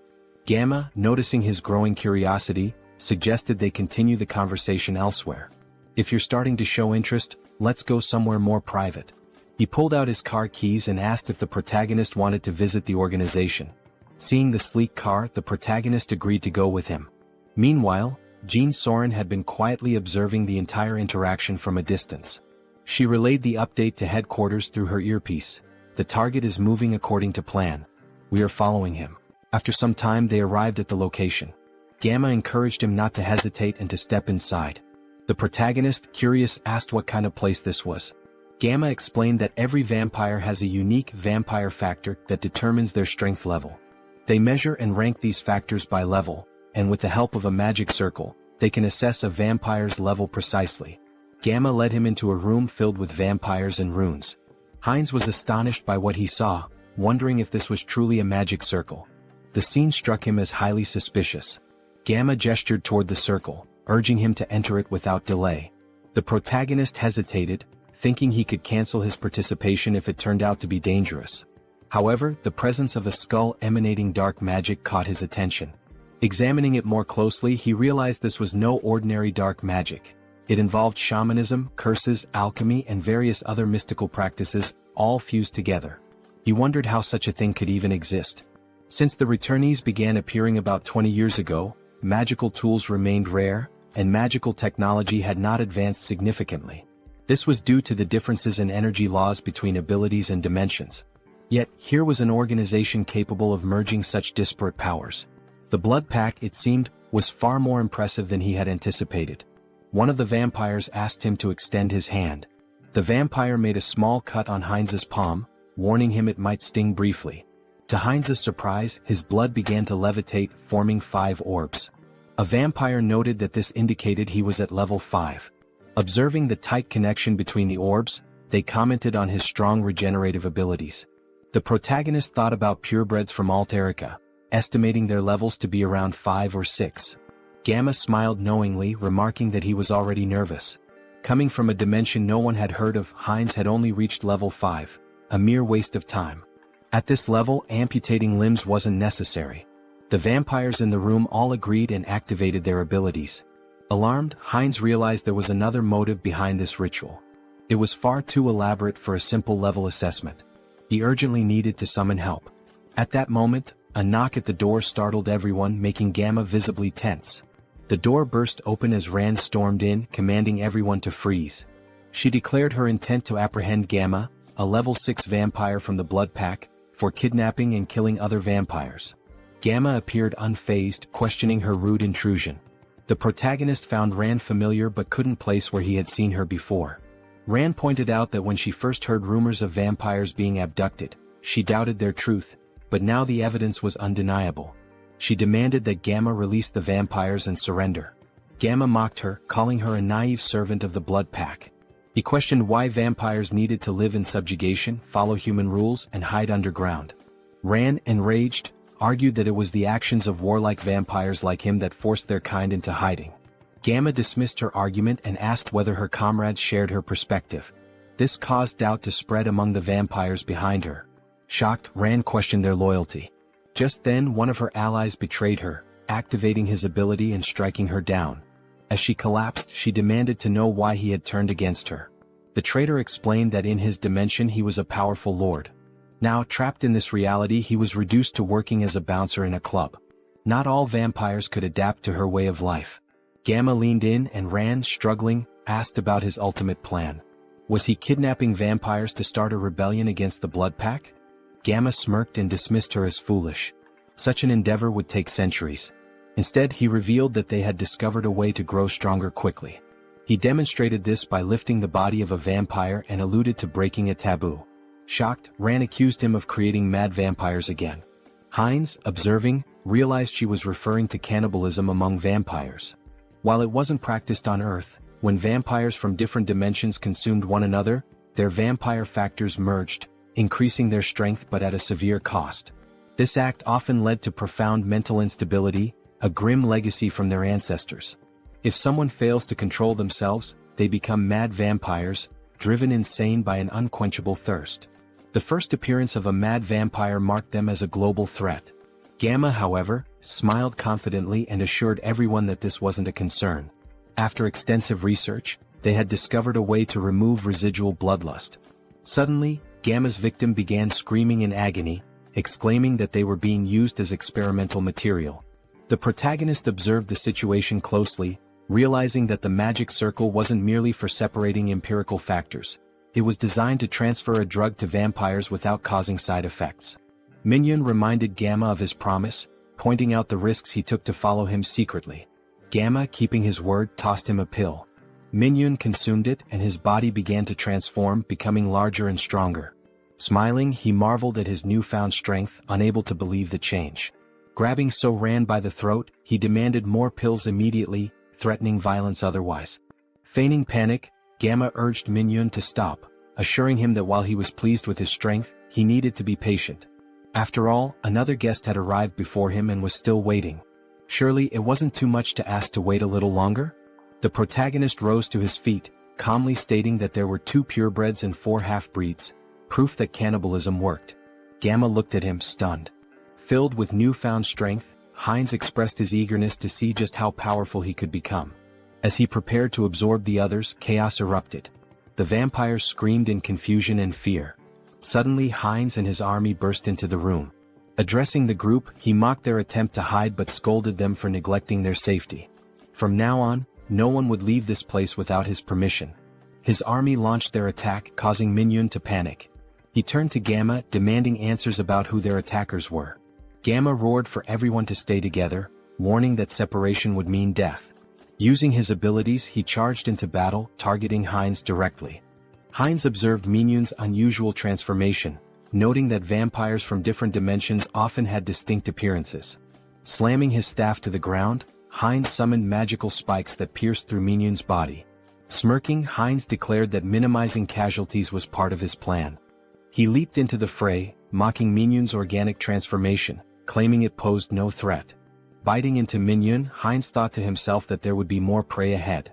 Speaker 1: Gamma, noticing his growing curiosity, suggested they continue the conversation elsewhere. If you're starting to show interest, let's go somewhere more private. He pulled out his car keys and asked if the protagonist wanted to visit the organization. Seeing the sleek car, the protagonist agreed to go with him. Meanwhile, Jean Soren had been quietly observing the entire interaction from a distance. She relayed the update to headquarters through her earpiece. The target is moving according to plan. We are following him. After some time they arrived at the location. Gamma encouraged him not to hesitate and to step inside. The protagonist, curious, asked what kind of place this was. Gamma explained that every vampire has a unique vampire factor that determines their strength level. They measure and rank these factors by level, and with the help of a magic circle, they can assess a vampire's level precisely. Gamma led him into a room filled with vampires and runes. Heinz was astonished by what he saw, wondering if this was truly a magic circle. The scene struck him as highly suspicious. Gamma gestured toward the circle, urging him to enter it without delay. The protagonist hesitated, thinking he could cancel his participation if it turned out to be dangerous. However, the presence of a skull emanating dark magic caught his attention. Examining it more closely, he realized this was no ordinary dark magic. It involved shamanism, curses, alchemy, and various other mystical practices, all fused together. He wondered how such a thing could even exist. Since the returnees began appearing about 20 years ago, magical tools remained rare, and magical technology had not advanced significantly. This was due to the differences in energy laws between abilities and dimensions. Yet, here was an organization capable of merging such disparate powers. The Blood Pack, it seemed, was far more impressive than he had anticipated. One of the vampires asked him to extend his hand. The vampire made a small cut on Heinz's palm, warning him it might sting briefly. To Heinz's surprise, his blood began to levitate, forming 5 orbs. A vampire noted that this indicated he was at level 5. Observing the tight connection between the orbs, they commented on his strong regenerative abilities. The protagonist thought about purebreds from Alterica, estimating their levels to be around 5 or 6. Gamma smiled knowingly, remarking that he was already nervous. Coming from a dimension no one had heard of, Heinz had only reached level 5, a mere waste of time. At this level, amputating limbs wasn't necessary. The vampires in the room all agreed and activated their abilities. Alarmed, Heinz realized there was another motive behind this ritual. It was far too elaborate for a simple level assessment. He urgently needed to summon help. At that moment, a knock at the door startled everyone, making Gamma visibly tense. The door burst open as Rand stormed in, commanding everyone to freeze. She declared her intent to apprehend Gamma, a level 6 vampire from the Blood Pack, for kidnapping and killing other vampires. Gamma appeared unfazed, questioning her rude intrusion. The protagonist found Rand familiar but couldn't place where he had seen her before. Rand pointed out that when she first heard rumors of vampires being abducted, she doubted their truth, but now the evidence was undeniable. She demanded that Gamma release the vampires and surrender. Gamma mocked her, calling her a naive servant of the Blood Pack. He questioned why vampires needed to live in subjugation, follow human rules, and hide underground. Rand, enraged, argued that it was the actions of warlike vampires like him that forced their kind into hiding. Gamma dismissed her argument and asked whether her comrades shared her perspective. This caused doubt to spread among the vampires behind her. Shocked, Rand questioned their loyalty. Just then one of her allies betrayed her, activating his ability and striking her down. As she collapsed, she demanded to know why he had turned against her. The traitor explained that in his dimension he was a powerful lord. Now, trapped in this reality, he was reduced to working as a bouncer in a club. Not all vampires could adapt to her way of life. Gamma leaned in and Ran, struggling, asked about his ultimate plan. Was he kidnapping vampires to start a rebellion against the Blood Pack? Gamma smirked and dismissed her as foolish. Such an endeavor would take centuries. Instead, he revealed that they had discovered a way to grow stronger quickly. He demonstrated this by lifting the body of a vampire and alluded to breaking a taboo. Shocked, Ran accused him of creating mad vampires again. Heinz, observing, realized she was referring to cannibalism among vampires. While it wasn't practiced on Earth, when vampires from different dimensions consumed one another, their vampire factors merged, increasing their strength but at a severe cost. This act often led to profound mental instability, a grim legacy from their ancestors. If someone fails to control themselves, they become mad vampires, driven insane by an unquenchable thirst. The first appearance of a mad vampire marked them as a global threat. Gamma, however, smiled confidently and assured everyone that this wasn't a concern. After extensive research, they had discovered a way to remove residual bloodlust. Suddenly, Gamma's victim began screaming in agony, exclaiming that they were being used as experimental material. The protagonist observed the situation closely, realizing that the magic circle wasn't merely for separating empirical factors. It was designed to transfer a drug to vampires without causing side effects. Minhyun reminded Gamma of his promise, pointing out the risks he took to follow him secretly. Gamma, keeping his word, tossed him a pill. Minhyun consumed it and his body began to transform, becoming larger and stronger. Smiling, he marveled at his newfound strength, unable to believe the change. Grabbing So Ran by the throat, he demanded more pills immediately, threatening violence otherwise. Feigning panic, Gamma urged Minhyun to stop, assuring him that while he was pleased with his strength, he needed to be patient. After all, another guest had arrived before him and was still waiting. Surely it wasn't too much to ask to wait a little longer? The protagonist rose to his feet, calmly stating that there were 2 purebreds and 4 half-breeds, proof that cannibalism worked. Gamma looked at him, stunned. Filled with newfound strength, Heinz expressed his eagerness to see just how powerful he could become. As he prepared to absorb the others, chaos erupted. The vampires screamed in confusion and fear. Suddenly, Heinz and his army burst into the room. Addressing the group, he mocked their attempt to hide but scolded them for neglecting their safety. From now on, no one would leave this place without his permission. His army launched their attack, causing Minhyun to panic. He turned to Gamma, demanding answers about who their attackers were. Gamma roared for everyone to stay together, warning that separation would mean death. Using his abilities, he charged into battle, targeting Heinz directly. Heinz observed Minhyun's unusual transformation, noting that vampires from different dimensions often had distinct appearances. Slamming his staff to the ground, Heinz summoned magical spikes that pierced through Minhyun's body. Smirking, Heinz declared that minimizing casualties was part of his plan. He leaped into the fray, mocking Minhyun's organic transformation, claiming it posed no threat. Biting into Minhyun, Heinz thought to himself that there would be more prey ahead.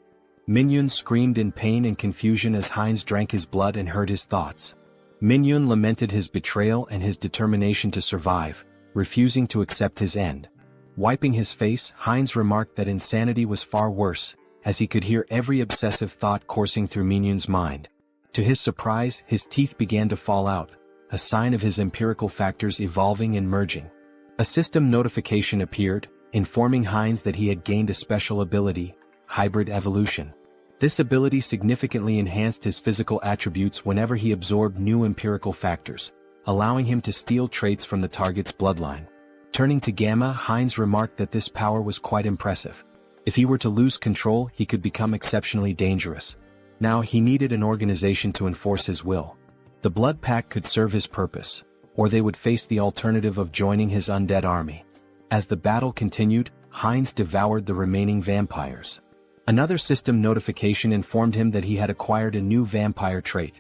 Speaker 1: Minhyun screamed in pain and confusion as Heinz drank his blood and heard his thoughts. Minhyun lamented his betrayal and his determination to survive, refusing to accept his end. Wiping his face, Heinz remarked that insanity was far worse, as he could hear every obsessive thought coursing through Minhyun's mind. To his surprise, his teeth began to fall out, a sign of his empirical factors evolving and merging. A system notification appeared, informing Heinz that he had gained a special ability, hybrid evolution. This ability significantly enhanced his physical attributes whenever he absorbed new empirical factors, allowing him to steal traits from the target's bloodline. Turning to Gamma, Heinz remarked that this power was quite impressive. If he were to lose control, he could become exceptionally dangerous. Now he needed an organization to enforce his will. The Blood Pack could serve his purpose, or they would face the alternative of joining his undead army. As the battle continued, Heinz devoured the remaining vampires. Another system notification informed him that he had acquired a new vampire trait,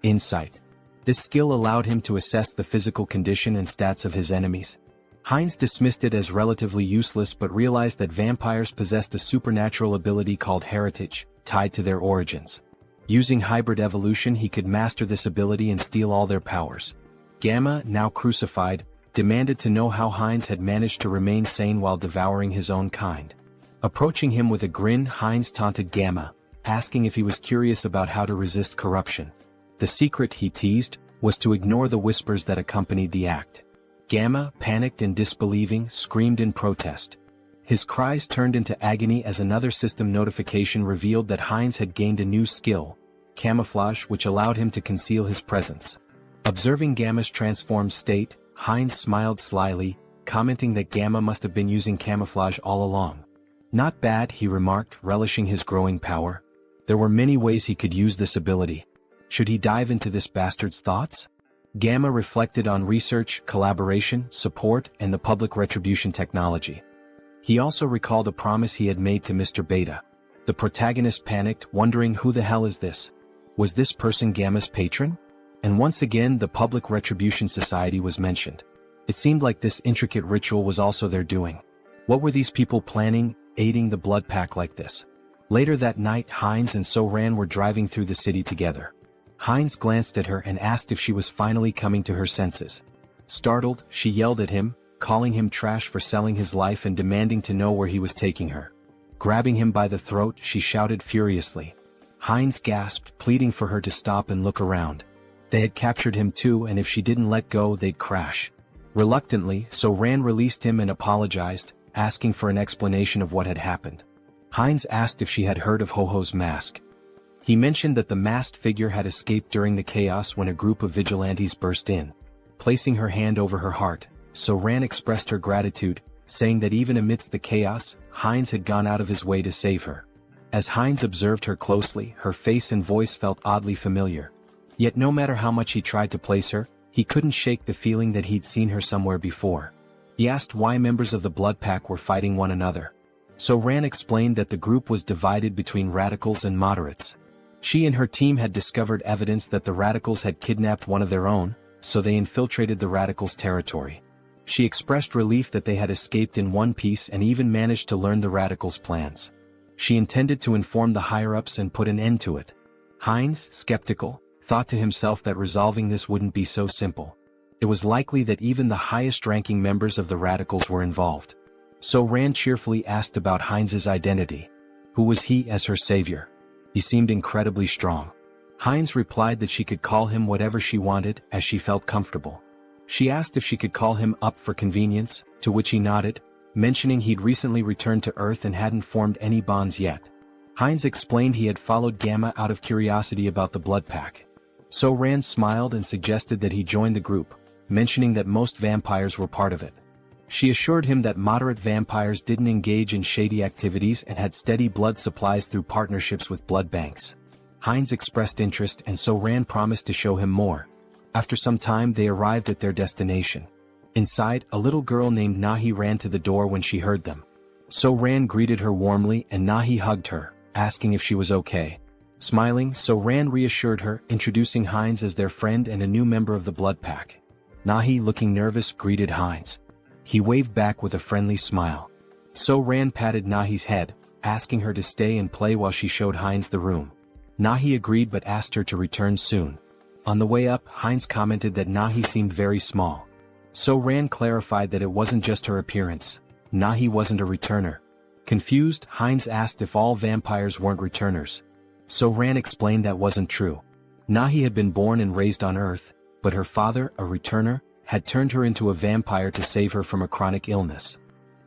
Speaker 1: Insight. This skill allowed him to assess the physical condition and stats of his enemies. Heinz dismissed it as relatively useless but realized that vampires possessed a supernatural ability called heritage, tied to their origins. Using hybrid evolution, he could master this ability and steal all their powers. Gamma, now crucified, demanded to know how Heinz had managed to remain sane while devouring his own kind. Approaching him with a grin, Heinz taunted Gamma, asking if he was curious about how to resist corruption. The secret, he teased, was to ignore the whispers that accompanied the act. Gamma, panicked and disbelieving, screamed in protest. His cries turned into agony as another system notification revealed that Heinz had gained a new skill, camouflage, which allowed him to conceal his presence. Observing Gamma's transformed state, Heinz smiled slyly, commenting that Gamma must have been using camouflage all along. Not bad, he remarked, relishing his growing power. There were many ways he could use this ability. Should he dive into this bastard's thoughts? Gamma reflected on research, collaboration, support, and the public retribution technology. He also recalled a promise he had made to Mr. Beta. The protagonist panicked, wondering who the hell is this? Was this person Gamma's patron? And once again the Public Retribution Society was mentioned. It seemed like this intricate ritual was also their doing. What were these people planning, aiding the blood pack like this? Later that night Heinz and So-Ran were driving through the city together. Heinz glanced at her and asked if she was finally coming to her senses. Startled, she yelled at him, calling him trash for selling his life and demanding to know where he was taking her. Grabbing him by the throat, she shouted furiously. Heinz gasped, pleading for her to stop and look around. They had captured him too, and if she didn't let go they'd crash. Reluctantly, So-Ran released him and apologized, asking for an explanation of what had happened. Heinz asked if she had heard of Ho-Ho's mask. He mentioned that the masked figure had escaped during the chaos when a group of vigilantes burst in. Placing her hand over her heart, So-Ran expressed her gratitude, saying that even amidst the chaos, Heinz had gone out of his way to save her. As Heinz observed her closely, her face and voice felt oddly familiar. Yet no matter how much he tried to place her, he couldn't shake the feeling that he'd seen her somewhere before. He asked why members of the Blood Pack were fighting one another. So-Ran explained that the group was divided between radicals and moderates. She and her team had discovered evidence that the radicals had kidnapped one of their own, so they infiltrated the radicals' territory. She expressed relief that they had escaped in one piece and even managed to learn the radicals' plans. She intended to inform the higher-ups and put an end to it. Heinz, skeptical, thought to himself that resolving this wouldn't be so simple. It was likely that even the highest-ranking members of the radicals were involved. So-Ran cheerfully asked about Heinz's identity. Who was he as her savior? He seemed incredibly strong. Heinz replied that she could call him whatever she wanted, as she felt comfortable. She asked if she could call him up for convenience, to which he nodded, mentioning he'd recently returned to Earth and hadn't formed any bonds yet. Heinz explained he had followed Gamma out of curiosity about the blood pack. So-Ran smiled and suggested that he join the group, mentioning that most vampires were part of it. She assured him that moderate vampires didn't engage in shady activities and had steady blood supplies through partnerships with blood banks. Heinz expressed interest and So-Ran promised to show him more. After some time they arrived at their destination. Inside, a little girl named Nahi ran to the door when she heard them. So-Ran greeted her warmly and Nahi hugged her, asking if she was okay. Smiling, So-Ran reassured her, introducing Heinz as their friend and a new member of the blood pack. Nahi, looking nervous, greeted Heinz. He waved back with a friendly smile. So-Ran patted Nahi's head, asking her to stay and play while she showed Heinz the room. Nahi agreed but asked her to return soon. On the way up, Heinz commented that Nahi seemed very small. So-Ran clarified that it wasn't just her appearance. Nahi wasn't a returner. Confused, Heinz asked if all vampires weren't returners. So-Ran explained that wasn't true. Nahi had been born and raised on Earth, but her father, a returner, had turned her into a vampire to save her from a chronic illness.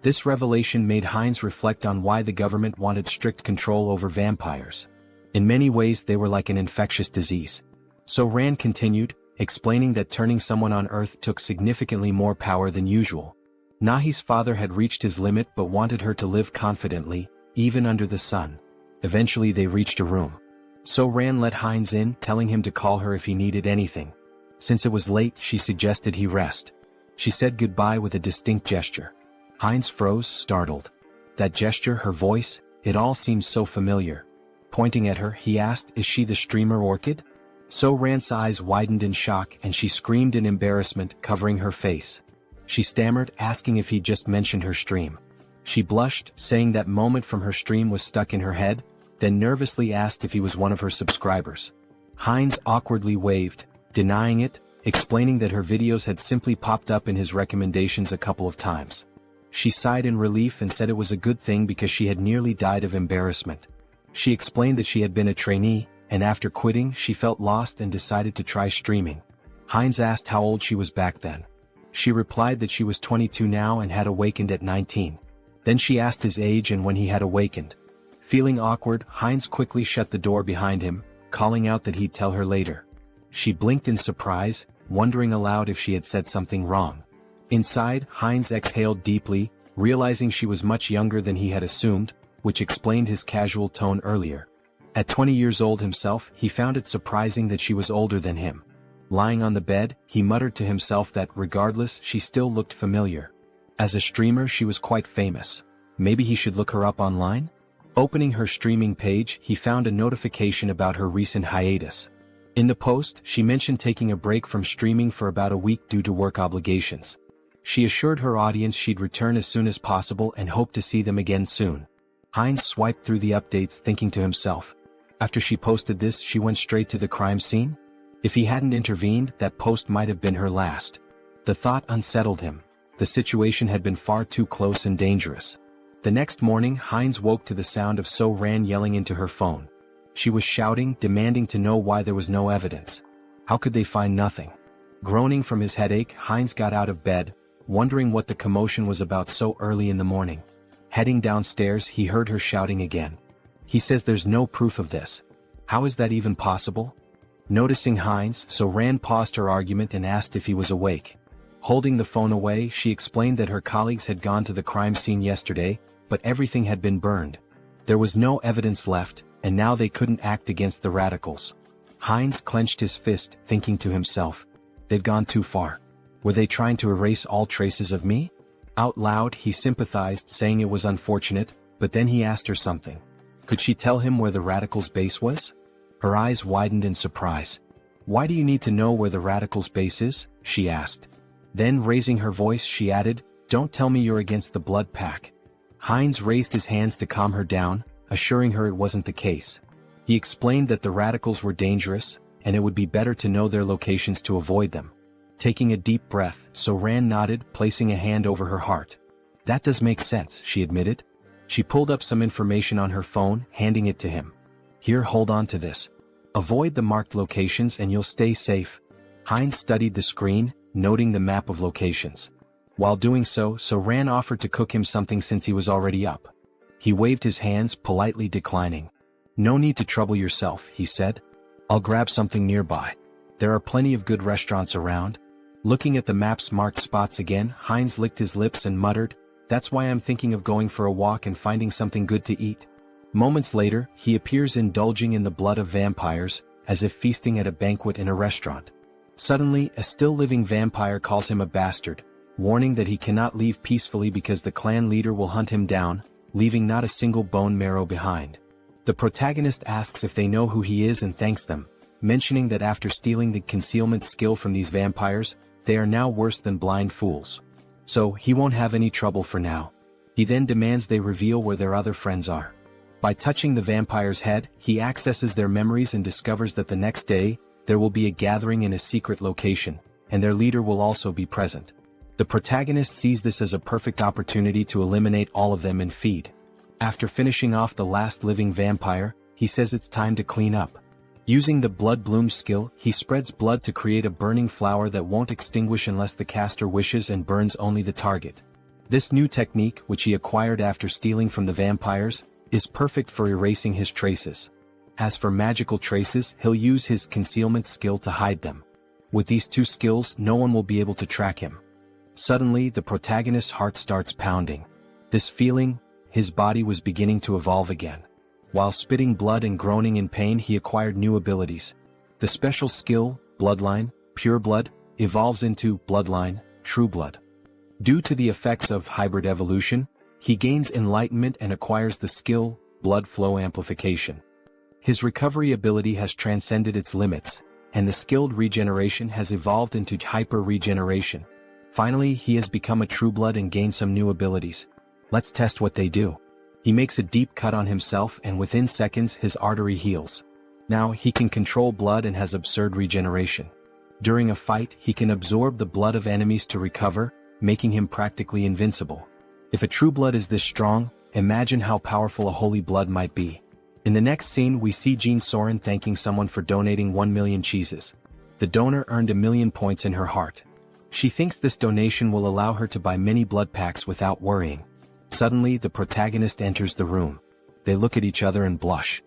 Speaker 1: This revelation made Heinz reflect on why the government wanted strict control over vampires. In many ways they were like an infectious disease. So-Ran continued, explaining that turning someone on Earth took significantly more power than usual. Nahi's father had reached his limit but wanted her to live confidently, even under the sun. Eventually they reached a room. So-Ran let Heinz in, telling him to call her if he needed anything. Since it was late, she suggested he rest. She said goodbye with a distinct gesture. Heinz froze, startled. That gesture, her voice, it all seemed so familiar. Pointing at her, he asked, "Is she the streamer Orchid?" So-Ran's eyes widened in shock and she screamed in embarrassment, covering her face. She stammered, asking if he'd just mentioned her stream. She blushed, saying that moment from her stream was stuck in her head, then nervously asked if he was one of her subscribers. Heinz awkwardly waved, denying it, explaining that her videos had simply popped up in his recommendations a couple of times. She sighed in relief and said it was a good thing because she had nearly died of embarrassment. She explained that she had been a trainee, and after quitting she felt lost and decided to try streaming. Heinz asked how old she was back then. She replied that she was 22 now and had awakened at 19. Then she asked his age and when he had awakened. Feeling awkward, Heinz quickly shut the door behind him, calling out that he'd tell her later. She blinked in surprise, wondering aloud if she had said something wrong. Inside, Heinz exhaled deeply, realizing she was much younger than he had assumed, which explained his casual tone earlier. At 20 years old himself, he found it surprising that she was older than him. Lying on the bed, he muttered to himself that regardless, she still looked familiar. As a streamer, she was quite famous. Maybe he should look her up online? Opening her streaming page, he found a notification about her recent hiatus. In the post, she mentioned taking a break from streaming for about a week due to work obligations. She assured her audience she'd return as soon as possible and hoped to see them again soon. Heinz swiped through the updates thinking to himself. After she posted this, she went straight to the crime scene? If he hadn't intervened, that post might have been her last. The thought unsettled him. The situation had been far too close and dangerous. The next morning, Heinz woke to the sound of So-Ran yelling into her phone. She was shouting, demanding to know why there was no evidence. How could they find nothing? Groaning from his headache, Heinz got out of bed, wondering what the commotion was about so early in the morning. Heading downstairs, he heard her shouting again. He says there's no proof of this. How is that even possible? Noticing Heinz, So-Ran paused her argument and asked if he was awake. Holding the phone away, she explained that her colleagues had gone to the crime scene yesterday, but everything had been burned. There was no evidence left, and now they couldn't act against the radicals. Heinz clenched his fist, thinking to himself, they've gone too far. Were they trying to erase all traces of me? Out loud, he sympathized, saying it was unfortunate, but then he asked her something. Could she tell him where the radicals' base was? Her eyes widened in surprise. Why do you need to know where the radicals' base is? She asked. Then, raising her voice, she added, don't tell me you're against the blood pack. Heinz raised his hands to calm her down, assuring her it wasn't the case. He explained that the radicals were dangerous, and it would be better to know their locations to avoid them. Taking a deep breath, So-Ran nodded, placing a hand over her heart. That does make sense, she admitted. She pulled up some information on her phone, handing it to him. Here, hold on to this. Avoid the marked locations and you'll stay safe. Heinz studied the screen, noting the map of locations. While doing so, So-Ran offered to cook him something since he was already up. He waved his hands, politely declining. No need to trouble yourself, he said. I'll grab something nearby. There are plenty of good restaurants around. Looking at the map's marked spots again, Heinz licked his lips and muttered, that's why I'm thinking of going for a walk and finding something good to eat. Moments later, he appears indulging in the blood of vampires, as if feasting at a banquet in a restaurant. Suddenly, a still-living vampire calls him a bastard, warning that he cannot leave peacefully because the clan leader will hunt him down, leaving not a single bone marrow behind. The protagonist asks if they know who he is and thanks them, mentioning that after stealing the concealment skill from these vampires, they are now worse than blind fools. So, he won't have any trouble for now. He then demands they reveal where their other friends are. By touching the vampire's head, he accesses their memories and discovers that the next day, there will be a gathering in a secret location, and their leader will also be present. The protagonist sees this as a perfect opportunity to eliminate all of them and feed. After finishing off the last living vampire, he says it's time to clean up. Using the Blood Bloom skill, he spreads blood to create a burning flower that won't extinguish unless the caster wishes and burns only the target. This new technique, which he acquired after stealing from the vampires, is perfect for erasing his traces. As for magical traces, he'll use his concealment skill to hide them. With these two skills, no one will be able to track him. Suddenly, the protagonist's heart starts pounding. This feeling, his body was beginning to evolve again. While spitting blood and groaning in pain, he acquired new abilities. The special skill, Bloodline, Pure Blood, evolves into Bloodline, True Blood. Due to the effects of hybrid evolution, he gains enlightenment and acquires the skill, Blood Flow Amplification. His recovery ability has transcended its limits, and the skilled regeneration has evolved into hyper-regeneration. Finally, he has become a True Blood and gained some new abilities. Let's test what they do. He makes a deep cut on himself and within seconds his artery heals. Now he can control blood and has absurd regeneration. During a fight, he can absorb the blood of enemies to recover, making him practically invincible. If a true blood is this strong, imagine how powerful a holy blood might be. In the next scene, we see Jin Soren thanking someone for donating 1 million cheeses. The donor earned 1,000,000 points in her heart. She thinks this donation will allow her to buy many blood packs without worrying. Suddenly, the protagonist enters the room. They look at each other and blush.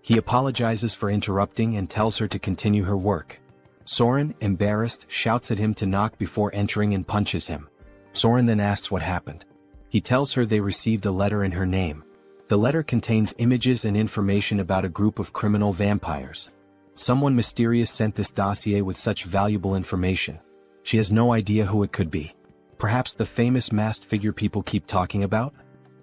Speaker 1: He apologizes for interrupting and tells her to continue her work. Soren, embarrassed, shouts at him to knock before entering and punches him. Soren then asks what happened. He tells her they received a letter in her name. The letter contains images and information about a group of criminal vampires. Someone mysterious sent this dossier with such valuable information. She has no idea who it could be. Perhaps the famous masked figure people keep talking about?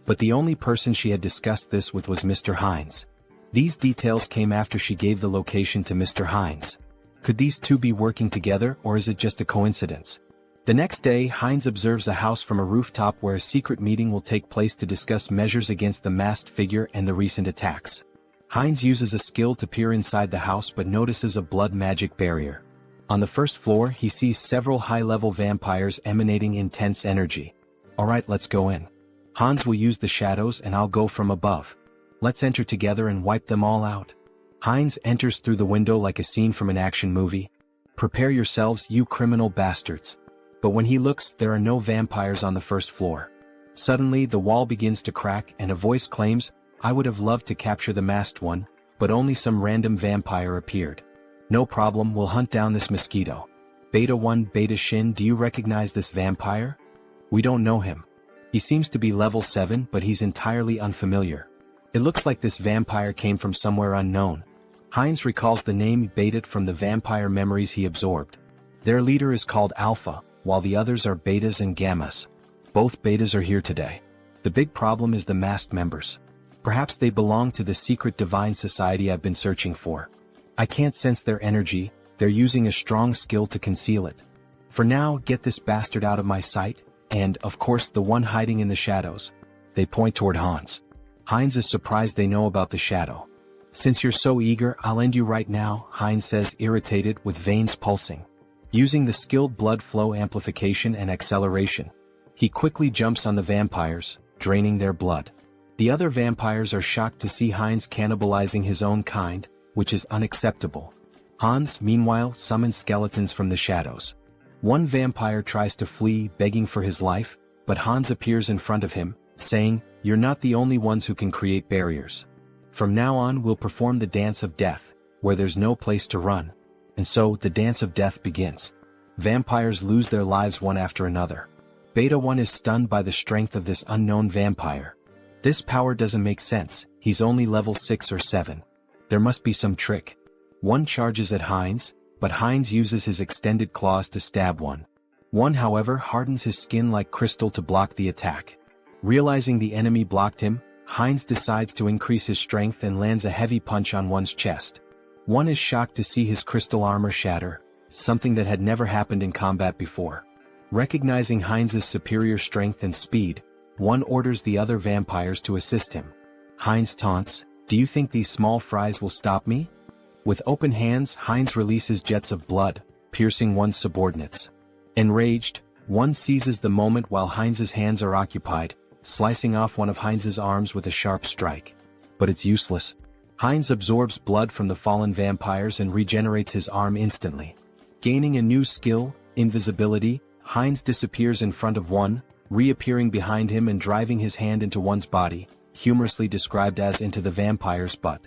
Speaker 1: But the only person she had discussed this with was Mr. Hines. These details came after she gave the location to Mr. Hines. Could these two be working together, or is it just a coincidence? The next day, Hines observes a house from a rooftop where a secret meeting will take place to discuss measures against the masked figure and the recent attacks. Hines uses a skill to peer inside the house but notices a blood magic barrier. On the first floor, he sees several high-level vampires emanating intense energy. Alright, let's go in. Hans will use the shadows and I'll go from above. Let's enter together and wipe them all out. Hines enters through the window like a scene from an action movie. Prepare yourselves, you criminal bastards. But when he looks, there are no vampires on the first floor. Suddenly, the wall begins to crack and a voice claims, I would have loved to capture the masked one, but only some random vampire appeared. No problem, we'll hunt down this mosquito. Beta 1 Beta Shin, do you recognize this vampire? We don't know him. He seems to be level 7, but he's entirely unfamiliar. It looks like this vampire came from somewhere unknown. Hines recalls the name Beta from the vampire memories he absorbed. Their leader is called Alpha, while the others are Betas and Gammas. Both Betas are here today. The big problem is the masked members. Perhaps they belong to the secret divine society I've been searching for. I can't sense their energy, they're using a strong skill to conceal it. For now, get this bastard out of my sight, and, of course, the one hiding in the shadows. They point toward Hans. Hines is surprised they know about the shadow. Since you're so eager, I'll end you right now, Hines says, irritated, with veins pulsing. Using the skilled blood flow amplification and acceleration, he quickly jumps on the vampires, draining their blood. The other vampires are shocked to see Hines cannibalizing his own kind, which is unacceptable. Hans, meanwhile, summons skeletons from the shadows. One vampire tries to flee, begging for his life, but Hans appears in front of him, saying, You're not the only ones who can create barriers. From now on we'll perform the dance of death, where there's no place to run. And so, the dance of death begins. Vampires lose their lives one after another. Beta 1 is stunned by the strength of this unknown vampire. This power doesn't make sense, he's only level 6 or 7. There must be some trick. One charges at Hines, but Hines uses his extended claws to stab one. One, however, hardens his skin like crystal to block the attack. Realizing the enemy blocked him, Hines decides to increase his strength and lands a heavy punch on one's chest. One is shocked to see his crystal armor shatter, something that had never happened in combat before. Recognizing Hines's superior strength and speed, one orders the other vampires to assist him. Hines taunts, Do you think these small fries will stop me? With open hands, Hines releases jets of blood, piercing one's subordinates. Enraged, one seizes the moment while Hines's hands are occupied, slicing off one of Hines's arms with a sharp strike. But it's useless. Hines absorbs blood from the fallen vampires and regenerates his arm instantly. Gaining a new skill, invisibility, Hines disappears in front of one, reappearing behind him and driving his hand into one's body, humorously described as into the vampire's butt.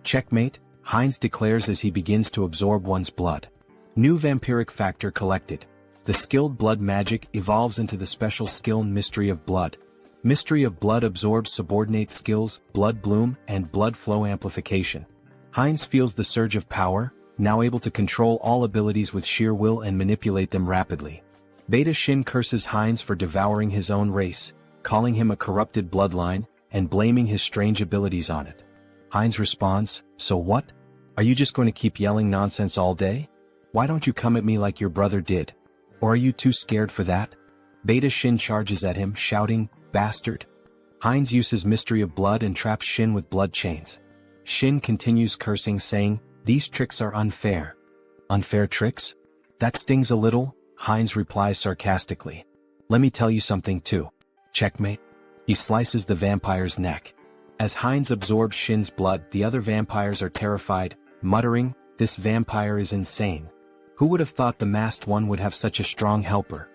Speaker 1: Checkmate, Hines declares as he begins to absorb one's blood. New vampiric factor collected. The skilled blood magic evolves into the special skill Mystery of Blood. Mystery of Blood absorbs subordinate skills, Blood Bloom, and Blood Flow Amplification. Hines feels the surge of power, now able to control all abilities with sheer will and manipulate them rapidly. Beta Shin curses Hines for devouring his own race, calling him a corrupted bloodline, and blaming his strange abilities on it. Hines responds, So what? Are you just going to keep yelling nonsense all day? Why don't you come at me like your brother did? Or are you too scared for that? Beta Shin charges at him, shouting, Bastard! Hines uses Mystery of Blood and traps Shin with blood chains. Shin continues cursing, saying, These tricks are unfair. Unfair tricks? That stings a little, Hines replies sarcastically. Let me tell you something too. Checkmate. He slices the vampire's neck. As Hines absorbs Shin's blood, the other vampires are terrified, muttering, This vampire is insane. Who would have thought the masked one would have such a strong helper?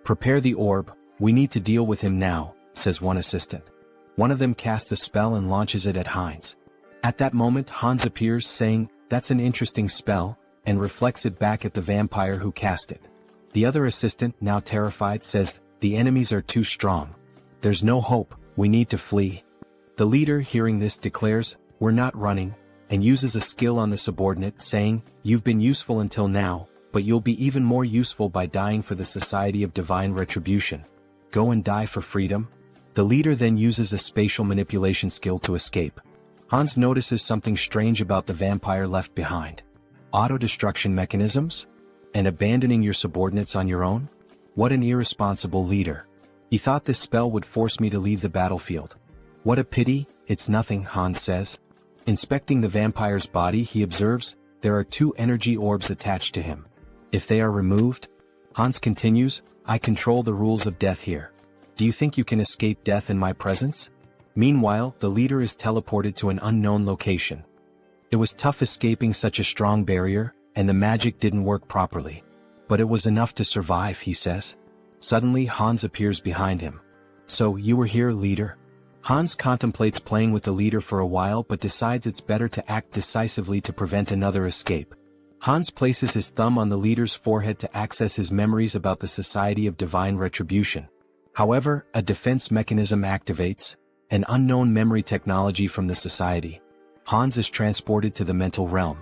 Speaker 1: Prepare the orb, we need to deal with him now, says one assistant. One of them casts a spell and launches it at Hans. At that moment Hans appears saying, "That's an interesting spell," and reflects it back at the vampire who cast it. The other assistant, now terrified, says, "The enemies are too strong. There's no hope, we need to flee." The leader, hearing this, declares, "We're not running," and uses a skill on the subordinate, saying, "You've been useful until now, but you'll be even more useful by dying for the Society of Divine Retribution. Go and die for freedom." The leader then uses a spatial manipulation skill to escape. Hans notices something strange about the vampire left behind. Auto-destruction mechanisms? And abandoning your subordinates on your own? What an irresponsible leader. He thought this spell would force me to leave the battlefield. What a pity, it's nothing, Hans says. Inspecting the vampire's body, he observes, there are 2 energy orbs attached to him. If they are removed, Hans continues, I control the rules of death here. Do you think you can escape death in my presence? Meanwhile, the leader is teleported to an unknown location. It was tough escaping such a strong barrier, and the magic didn't work properly. But it was enough to survive, he says. Suddenly Hans appears behind him. So, you were here, leader? Hans contemplates playing with the leader for a while but decides it's better to act decisively to prevent another escape. Hans places his thumb on the leader's forehead to access his memories about the Society of Divine Retribution. However, a defense mechanism activates, an unknown memory technology from the society. Hans is transported to the mental realm.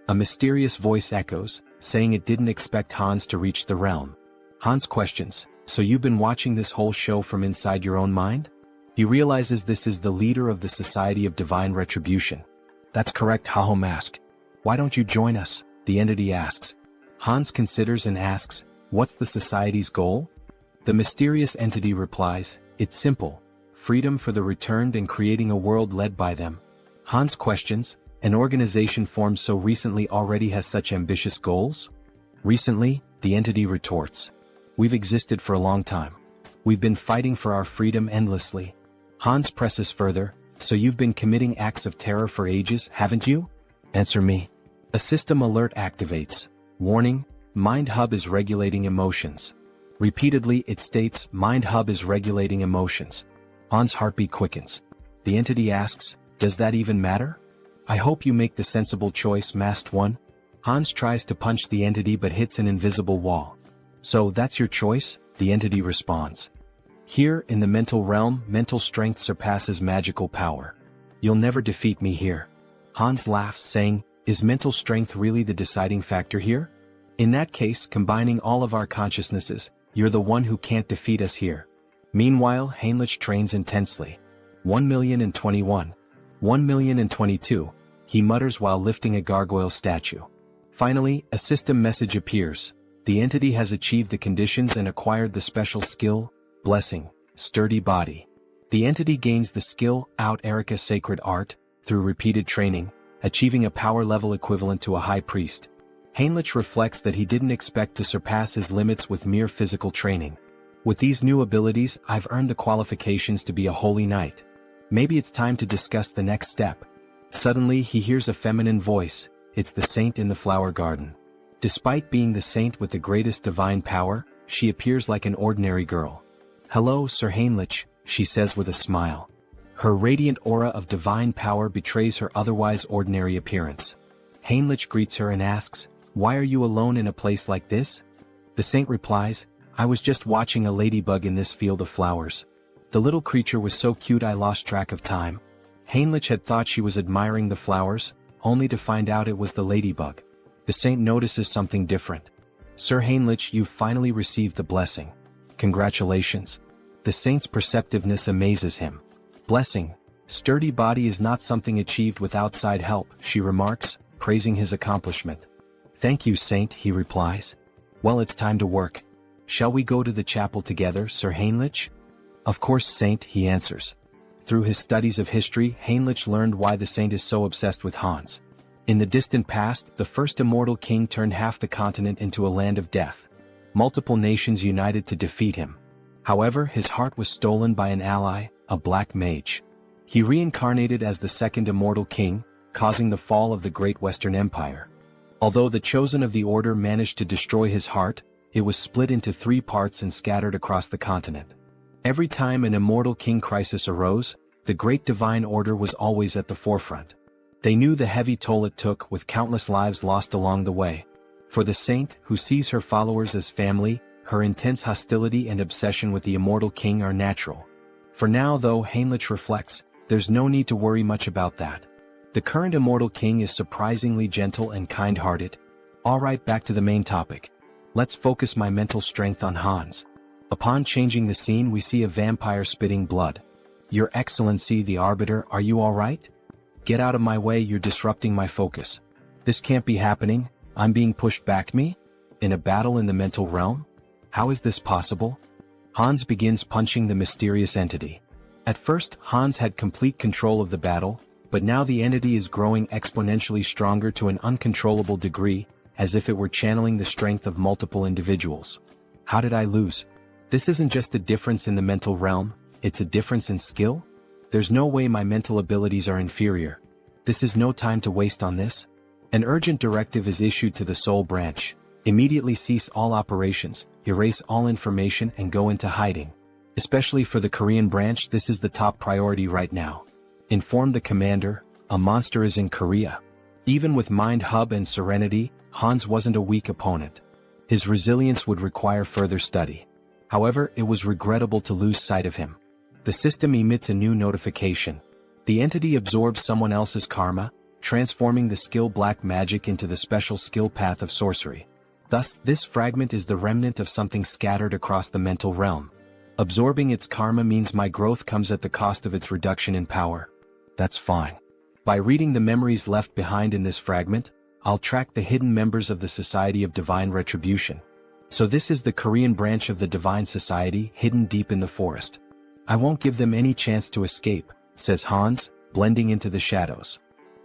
Speaker 1: A mysterious voice echoes, saying it didn't expect Hans to reach the realm. Hans questions, so you've been watching this whole show from inside your own mind? He realizes this is the leader of the Society of Divine Retribution. That's correct, Haho Mask. Why don't you join us? The entity asks. Hans considers and asks, what's the society's goal? The mysterious entity replies, it's simple. Freedom for the returned and creating a world led by them. Hans questions, an organization formed so recently already has such ambitious goals? Recently, the entity retorts. We've existed for a long time. We've been fighting for our freedom endlessly. Hans presses further, so you've been committing acts of terror for ages, haven't you? Answer me. A system alert activates. Warning, Mind Hub is regulating emotions. Repeatedly it states, Mind Hub is regulating emotions. Hans' heartbeat quickens. The entity asks, does that even matter? I hope you make the sensible choice, Masked One. Hans tries to punch the entity but hits an invisible wall. So that's your choice? The entity responds. Here, in the mental realm, mental strength surpasses magical power. You'll never defeat me here. Hans laughs, saying, is mental strength really the deciding factor here? In that case, combining all of our consciousnesses, you're the one who can't defeat us here. Meanwhile, Heinrich trains intensely. 1,021. 1,022, he mutters while lifting a gargoyle statue. Finally, a system message appears. The entity has achieved the conditions and acquired the special skill, Blessing, Sturdy Body. The entity gains the skill, Out Erica Sacred Art, through repeated training, achieving a power level equivalent to a high priest. Heinrich reflects that he didn't expect to surpass his limits with mere physical training. With these new abilities, I've earned the qualifications to be a holy knight. Maybe it's time to discuss the next step. Suddenly he hears a feminine voice, it's the saint in the flower garden. Despite being the saint with the greatest divine power, she appears like an ordinary girl. Hello, Sir Heinrich, she says with a smile. Her radiant aura of divine power betrays her otherwise ordinary appearance. Heinrich greets her and asks, why are you alone in a place like this? The saint replies, I was just watching a ladybug in this field of flowers. The little creature was so cute I lost track of time. Heinrich had thought she was admiring the flowers, only to find out it was the ladybug. The saint notices something different. Sir Heinrich, you've finally received the blessing. Congratulations. The saint's perceptiveness amazes him. Blessing, Sturdy Body is not something achieved with outside help, she remarks, praising his accomplishment. Thank you, saint, he replies. Well, it's time to work. Shall we go to the chapel together, Sir Heinrich? Of course, saint, he answers. Through his studies of history, Heinrich learned why the saint is so obsessed with Hans. In the distant past, the first immortal king turned half the continent into a land of death. Multiple nations united to defeat him. However, his heart was stolen by an ally, a black mage. He reincarnated as the second immortal king, causing the fall of the Great Western Empire. Although the chosen of the order managed to destroy his heart, it was split into 3 parts and scattered across the continent. Every time an immortal king crisis arose, the great divine order was always at the forefront. They knew the heavy toll it took, with countless lives lost along the way. For the saint, who sees her followers as family, her intense hostility and obsession with the immortal king are natural. For now, though, Heinrich reflects, there's no need to worry much about that. The current immortal king is surprisingly gentle and kind-hearted. Alright, back to the main topic. Let's focus my mental strength on Hans. Upon changing the scene, we see a vampire spitting blood. Your Excellency the Arbiter, are you alright? Get out of my way, you're disrupting my focus. This can't be happening, I'm being pushed back. Me? In a battle in the mental realm? How is this possible? Hans begins punching the mysterious entity. At first, Hans had complete control of the battle, but now the entity is growing exponentially stronger to an uncontrollable degree, as if it were channeling the strength of multiple individuals. How did I lose? This isn't just a difference in the mental realm, it's a difference in skill? There's no way my mental abilities are inferior. This is no time to waste on this. An urgent directive is issued to the Soul Branch. Immediately cease all operations, erase all information and go into hiding. Especially for the Korean branch, this is the top priority right now. Inform the commander, a monster is in Korea. Even with Mind Hub and Serenity, Hans wasn't a weak opponent. His resilience would require further study. However, it was regrettable to lose sight of him. The system emits a new notification. The entity absorbs someone else's karma, transforming the skill black magic into the special skill path of sorcery. Thus, this fragment is the remnant of something scattered across the mental realm. Absorbing its karma means my growth comes at the cost of its reduction in power. That's fine. By reading the memories left behind in this fragment, I'll track the hidden members of the Society of Divine Retribution. So this is the Korean branch of the Divine Society, hidden deep in the forest. I won't give them any chance to escape, says Hans, blending into the shadows.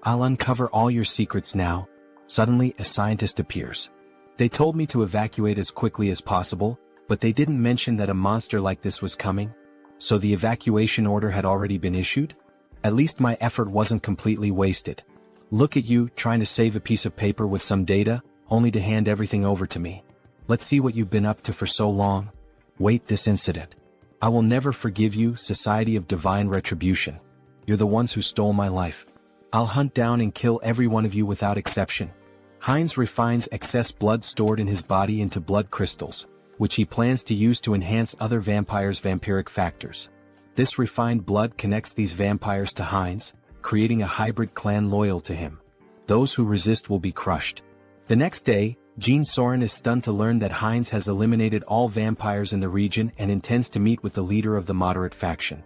Speaker 1: I'll uncover all your secrets now. Suddenly, a scientist appears. They told me to evacuate as quickly as possible, but they didn't mention that a monster like this was coming. So the evacuation order had already been issued? At least my effort wasn't completely wasted. Look at you, trying to save a piece of paper with some data, only to hand everything over to me. Let's see what you've been up to for so long. Wait, this incident. I will never forgive you, Society of Divine Retribution. You're the ones who stole my life. I'll hunt down and kill every one of you without exception. Heinz refines excess blood stored in his body into blood crystals, which he plans to use to enhance other vampires' vampiric factors. This refined blood connects these vampires to Heinz, creating a hybrid clan loyal to him. Those who resist will be crushed. The next day, Jean Soren is stunned to learn that Heinz has eliminated all vampires in the region and intends to meet with the leader of the moderate faction.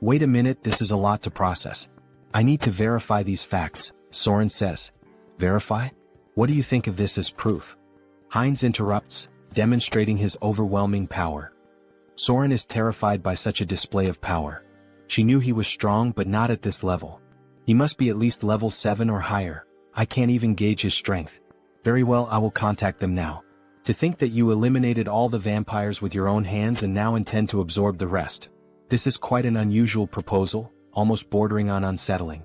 Speaker 1: Wait a minute, this is a lot to process. I need to verify these facts, Soren says. Verify? What do you think of this as proof? Heinz interrupts, demonstrating his overwhelming power. Soren is terrified by such a display of power. She knew he was strong, but not at this level. He must be at least level 7 or higher. I can't even gauge his strength. Very well, I will contact them now. To think that you eliminated all the vampires with your own hands and now intend to absorb the rest. This is quite an unusual proposal, almost bordering on unsettling.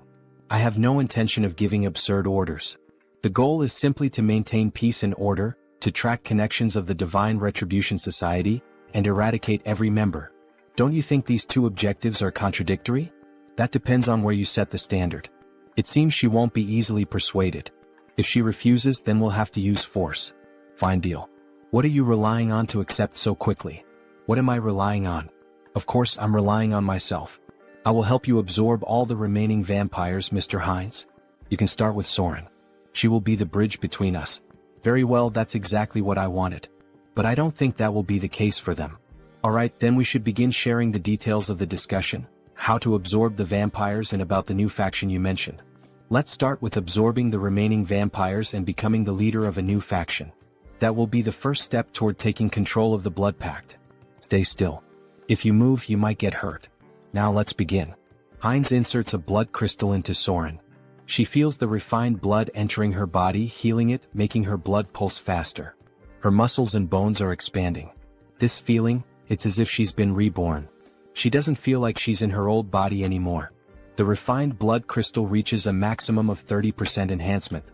Speaker 1: I have no intention of giving absurd orders. The goal is simply to maintain peace and order, to track connections of the Divine Retribution Society, and eradicate every member. Don't you think these two objectives are contradictory? That depends on where you set the standard. It seems she won't be easily persuaded. If she refuses, then we'll have to use force. Fine deal. What are you relying on to accept so quickly? What am I relying on? Of course, I'm relying on myself. I will help you absorb all the remaining vampires, Mr. Heinz. You can start with Soren. She will be the bridge between us. Very well, that's exactly what I wanted. But I don't think that will be the case for them. Alright, then we should begin sharing the details of the discussion, how to absorb the vampires and about the new faction you mentioned. Let's start with absorbing the remaining vampires and becoming the leader of a new faction. That will be the first step toward taking control of the Blood Pact. Stay still. If you move, you might get hurt. Now let's begin. Heinz inserts a blood crystal into Soren. She feels the refined blood entering her body, healing it, making her blood pulse faster. Her muscles and bones are expanding. This feeling, it's as if she's been reborn. She doesn't feel like she's in her old body anymore. The refined blood crystal reaches a maximum of 30% enhancement.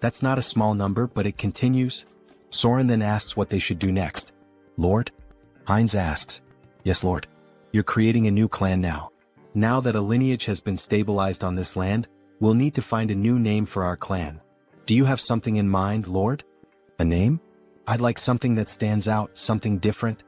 Speaker 1: That's not a small number, but it continues. Soren then asks what they should do next. Lord? Heinz asks. Yes, Lord. You're creating a new clan now. Now that a lineage has been stabilized on this land, we'll need to find a new name for our clan. Do you have something in mind, Lord? A name? I'd like something that stands out, something different.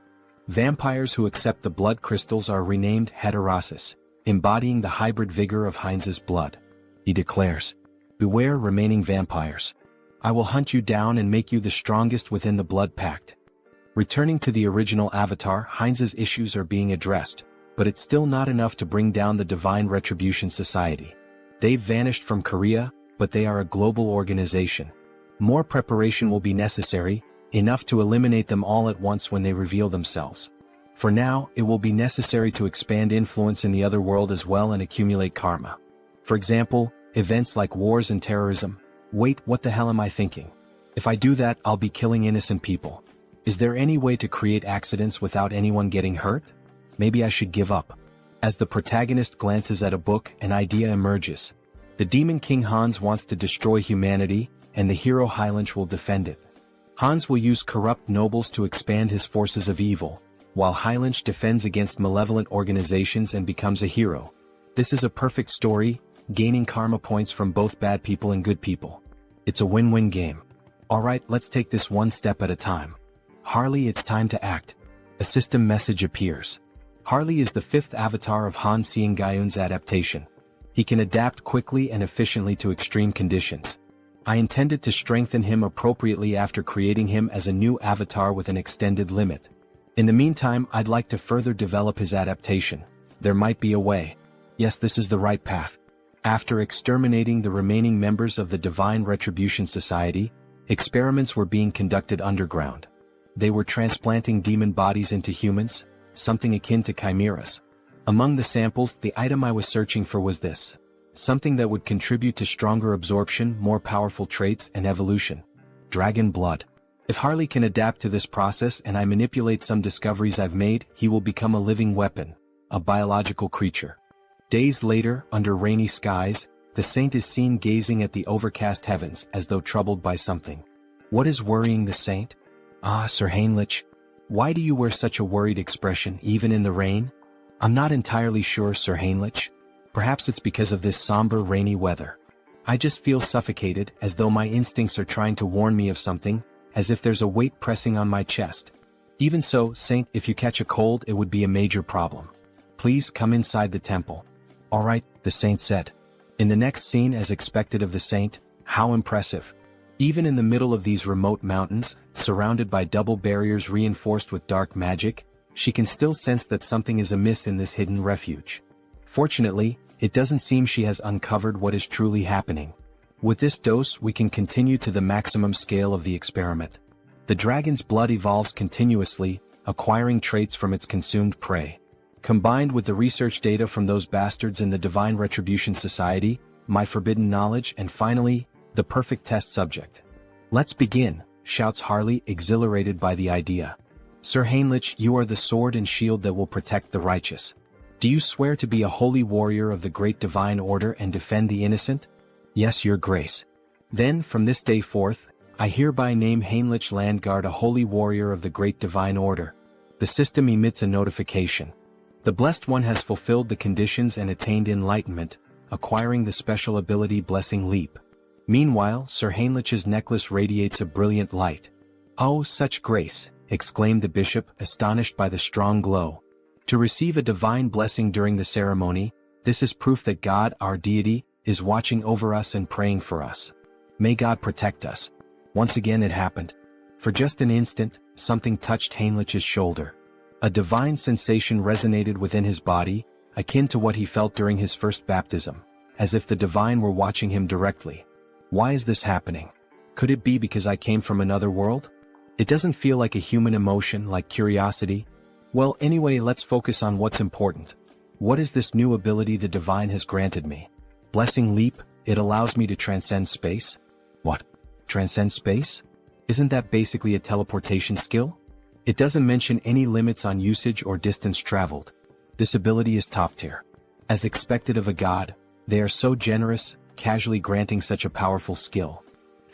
Speaker 1: Vampires who accept the blood crystals are renamed Heterosis, embodying the hybrid vigor of Heinz's blood. He declares, beware remaining vampires. I will hunt you down and make you the strongest within the blood pact. Returning to the original avatar, Heinz's issues are being addressed, but it's still not enough to bring down the Divine Retribution Society. They've vanished from Korea, but they are a global organization. More preparation will be necessary, enough to eliminate them all at once when they reveal themselves. For now, it will be necessary to expand influence in the other world as well and accumulate karma. For example, events like wars and terrorism. Wait, what the hell am I thinking? If I do that, I'll be killing innocent people. Is there any way to create accidents without anyone getting hurt? Maybe I should give up. As the protagonist glances at a book, an idea emerges. The Demon King Hans wants to destroy humanity, and the hero Heinrich will defend it. Hans will use corrupt nobles to expand his forces of evil, while Heinrich defends against malevolent organizations and becomes a hero. This is a perfect story, gaining karma points from both bad people and good people. It's a win-win game. Alright, let's take this one step at a time. Harley, it's time to act. A system message appears. Harley is the fifth avatar of Han Seong-gyeon's adaptation. He can adapt quickly and efficiently to extreme conditions. I intended to strengthen him appropriately after creating him as a new avatar with an extended limit. In the meantime, I'd like to further develop his adaptation. There might be a way. Yes, this is the right path. After exterminating the remaining members of the Divine Retribution Society, experiments were being conducted underground. They were transplanting demon bodies into humans, something akin to chimeras. Among the samples, the item I was searching for was this. Something that would contribute to stronger absorption, more powerful traits, and evolution. Dragon blood. If Harley can adapt to this process and I manipulate some discoveries I've made, he will become a living weapon, a biological creature. Days later, under rainy skies, the saint is seen gazing at the overcast heavens as though troubled by something. What is worrying the saint? Ah, Sir Heinrich. Why do you wear such a worried expression even in the rain? I'm not entirely sure, Sir Heinrich. Perhaps it's because of this somber rainy weather. I just feel suffocated, as though my instincts are trying to warn me of something, as if there's a weight pressing on my chest. Even so, Saint, if you catch a cold, it would be a major problem. Please come inside the temple. Alright, the saint said. In the next scene, as expected of the saint, how impressive. Even in the middle of these remote mountains, surrounded by double barriers reinforced with dark magic, she can still sense that something is amiss in this hidden refuge. Fortunately, it doesn't seem she has uncovered what is truly happening. With this dose, we can continue to the maximum scale of the experiment. The dragon's blood evolves continuously, acquiring traits from its consumed prey. Combined with the research data from those bastards in the Divine Retribution Society, my forbidden knowledge, and finally, the perfect test subject. Let's begin, shouts Harley, exhilarated by the idea. Sir Heinrich, you are the sword and shield that will protect the righteous. Do you swear to be a holy warrior of the great divine order and defend the innocent? Yes, your grace. Then, from this day forth, I hereby name Heinrich Landguard a holy warrior of the great divine order. The system emits a notification. The blessed one has fulfilled the conditions and attained enlightenment, acquiring the special ability Blessing Leap. Meanwhile, Sir Heinrich's necklace radiates a brilliant light. Oh, such grace, exclaimed the bishop, astonished by the strong glow. To receive a divine blessing during the ceremony, this is proof that God, our deity, is watching over us and praying for us. May God protect us. Once again it happened. For just an instant, something touched Heinrich's shoulder. A divine sensation resonated within his body, akin to what he felt during his first baptism, as if the divine were watching him directly. Why is this happening? Could it be because I came from another world? It doesn't feel like a human emotion, like curiosity. Well, anyway, let's focus on what's important. What is this new ability the divine has granted me? Blessing Leap, it allows me to transcend space? What? Transcend space? Isn't that basically a teleportation skill? It doesn't mention any limits on usage or distance traveled. This ability is top tier. As expected of a god, they are so generous, casually granting such a powerful skill.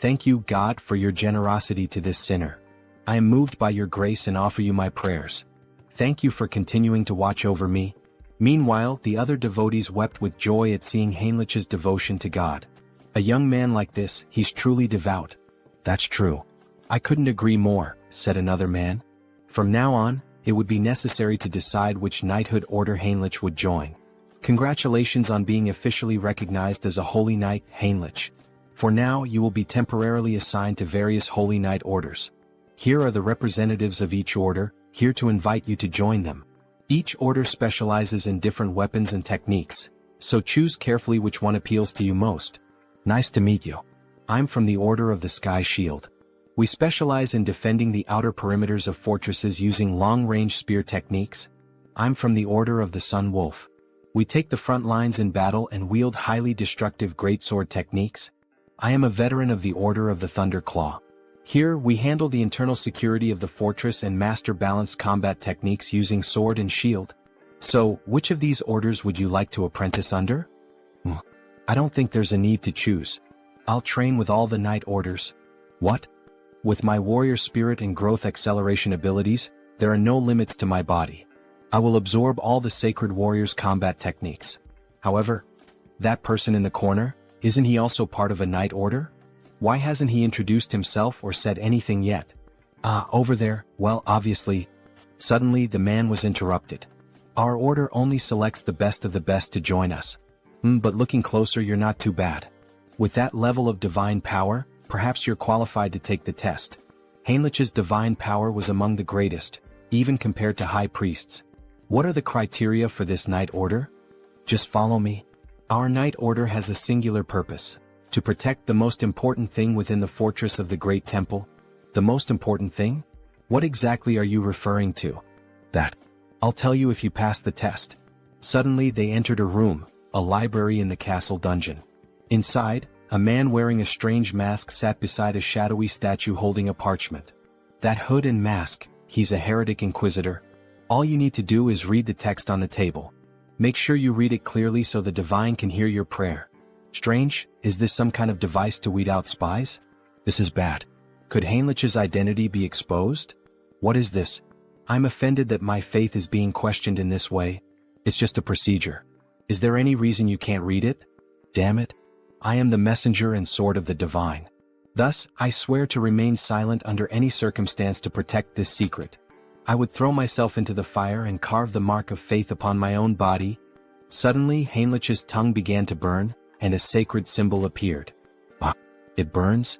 Speaker 1: Thank you, God, for your generosity to this sinner. I am moved by your grace and offer you my prayers. Thank you for continuing to watch over me. Meanwhile, the other devotees wept with joy at seeing Heinrich's devotion to God. A young man like this, he's truly devout. That's true. I couldn't agree more, said another man. From now on, it would be necessary to decide which knighthood order Heinrich would join. Congratulations on being officially recognized as a holy knight, Heinrich. For now, you will be temporarily assigned to various holy knight orders. Here are the representatives of each order, here to invite you to join them. Each order specializes in different weapons and techniques, so choose carefully which one appeals to you most. Nice to meet you. I'm from the Order of the Sky Shield. We specialize in defending the outer perimeters of fortresses using long-range spear techniques. I'm from the Order of the Sun Wolf. We take the front lines in battle and wield highly destructive greatsword techniques. I am a veteran of the Order of the Thunder Claw. Here, we handle the internal security of the fortress and master balanced combat techniques using sword and shield. So, which of these orders would you like to apprentice under? I don't think there's a need to choose. I'll train with all the knight orders. What? With my warrior spirit and growth acceleration abilities, there are no limits to my body. I will absorb all the sacred warrior's combat techniques. However, that person in the corner, isn't he also part of a knight order? Why hasn't he introduced himself or said anything yet? Over there, well, obviously. Suddenly, the man was interrupted. Our order only selects the best of the best to join us. But looking closer, you're not too bad. With that level of divine power, perhaps you're qualified to take the test. Heinrich's divine power was among the greatest, even compared to high priests. What are the criteria for this knight order? Just follow me. Our knight order has a singular purpose: to protect the most important thing within the fortress of the Great Temple. The most important thing? What exactly are you referring to? That. I'll tell you if you pass the test. Suddenly they entered a room, a library in the castle dungeon. Inside, a man wearing a strange mask sat beside a shadowy statue holding a parchment. That hood and mask, he's a heretic inquisitor. All you need to do is read the text on the table. Make sure you read it clearly so the divine can hear your prayer. Strange, is this some kind of device to weed out spies? This is bad. Could Heinrich's identity be exposed? What is this? I'm offended that my faith is being questioned in this way. It's just a procedure. Is there any reason you can't read it? Damn it. I am the messenger and sword of the divine. Thus, I swear to remain silent under any circumstance to protect this secret. I would throw myself into the fire and carve the mark of faith upon my own body. Suddenly, Heinrich's tongue began to burn, and a sacred symbol appeared. It burns?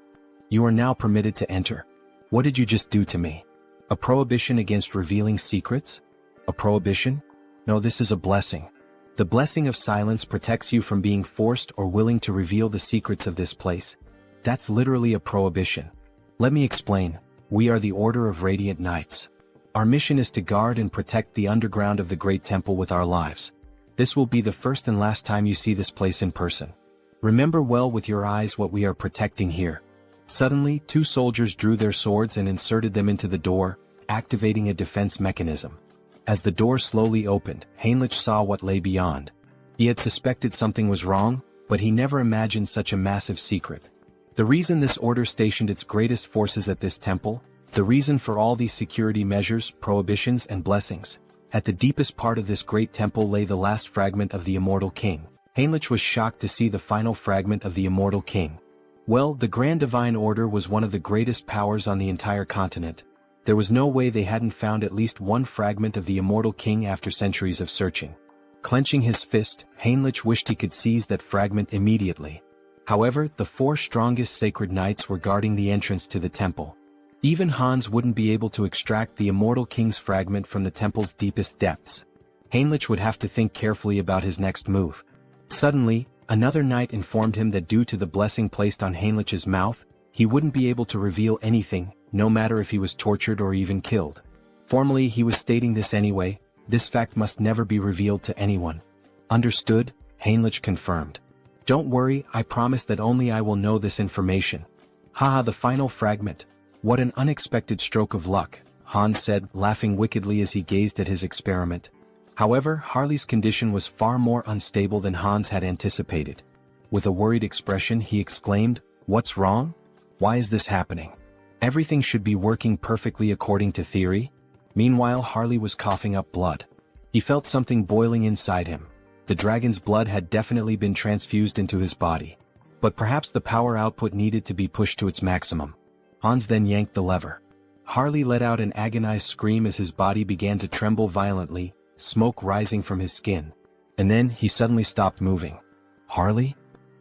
Speaker 1: You are now permitted to enter. What did you just do to me? A prohibition against revealing secrets? A prohibition? No, this is a blessing. The blessing of silence protects you from being forced or willing to reveal the secrets of this place. That's literally a prohibition. Let me explain. We are the Order of Radiant Knights. Our mission is to guard and protect the underground of the Great Temple with our lives. This will be the first and last time you see this place in person. Remember well with your eyes what we are protecting here. Suddenly, two soldiers drew their swords and inserted them into the door, activating a defense mechanism. As the door slowly opened, Heinrich saw what lay beyond. He had suspected something was wrong, but he never imagined such a massive secret. The reason this order stationed its greatest forces at this temple, the reason for all these security measures, prohibitions, and blessings. At the deepest part of this great temple lay the last fragment of the Immortal King. Heinrich was shocked to see the final fragment of the Immortal King. Well, the Grand Divine Order was one of the greatest powers on the entire continent. There was no way they hadn't found at least one fragment of the Immortal King after centuries of searching. Clenching his fist, Heinrich wished he could seize that fragment immediately. However, the four strongest sacred knights were guarding the entrance to the temple. Even Hans wouldn't be able to extract the Immortal King's fragment from the temple's deepest depths. Heinrich would have to think carefully about his next move. Suddenly, another knight informed him that due to the blessing placed on Heinrich's mouth, he wouldn't be able to reveal anything, no matter if he was tortured or even killed. Formally, he was stating this anyway. This fact must never be revealed to anyone. Understood? Heinrich confirmed. Don't worry, I promise that only I will know this information. Haha, the final fragment. What an unexpected stroke of luck, Hans said, laughing wickedly as he gazed at his experiment. However, Harley's condition was far more unstable than Hans had anticipated. With a worried expression, he exclaimed, "What's wrong?" Why is this happening? Everything should be working perfectly according to theory. Meanwhile, Harley was coughing up blood. He felt something boiling inside him. The dragon's blood had definitely been transfused into his body. But perhaps the power output needed to be pushed to its maximum. Hans then yanked the lever. Harley let out an agonized scream as his body began to tremble violently, smoke rising from his skin. And then he suddenly stopped moving. Harley?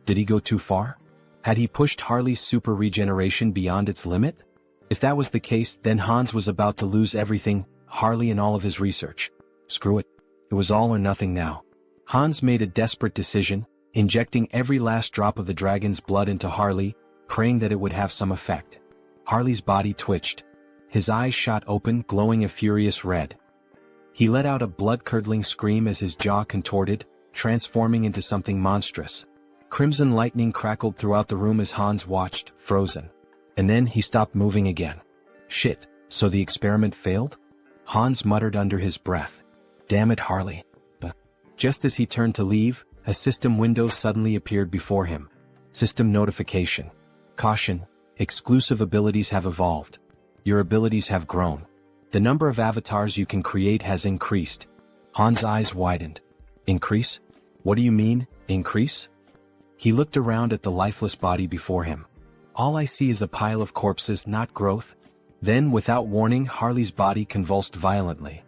Speaker 1: Did he go too far? Had he pushed Harley's super regeneration beyond its limit? If that was the case, then Hans was about to lose everything, Harley and all of his research. Screw it. It was all or nothing now. Hans made a desperate decision, injecting every last drop of the dragon's blood into Harley, praying that it would have some effect. Harley's body twitched. His eyes shot open, glowing a furious red. He let out a blood-curdling scream as his jaw contorted, transforming into something monstrous. Crimson lightning crackled throughout the room as Hans watched, frozen. And then he stopped moving again. Shit, so the experiment failed? Hans muttered under his breath. Damn it, Harley. But just as he turned to leave, a system window suddenly appeared before him. System notification. Caution, exclusive abilities have evolved. Your abilities have grown. The number of avatars you can create has increased. Hans' eyes widened. Increase? What do you mean, increase? He looked around at the lifeless body before him. All I see is a pile of corpses, not growth. Then, without warning, Harley's body convulsed violently.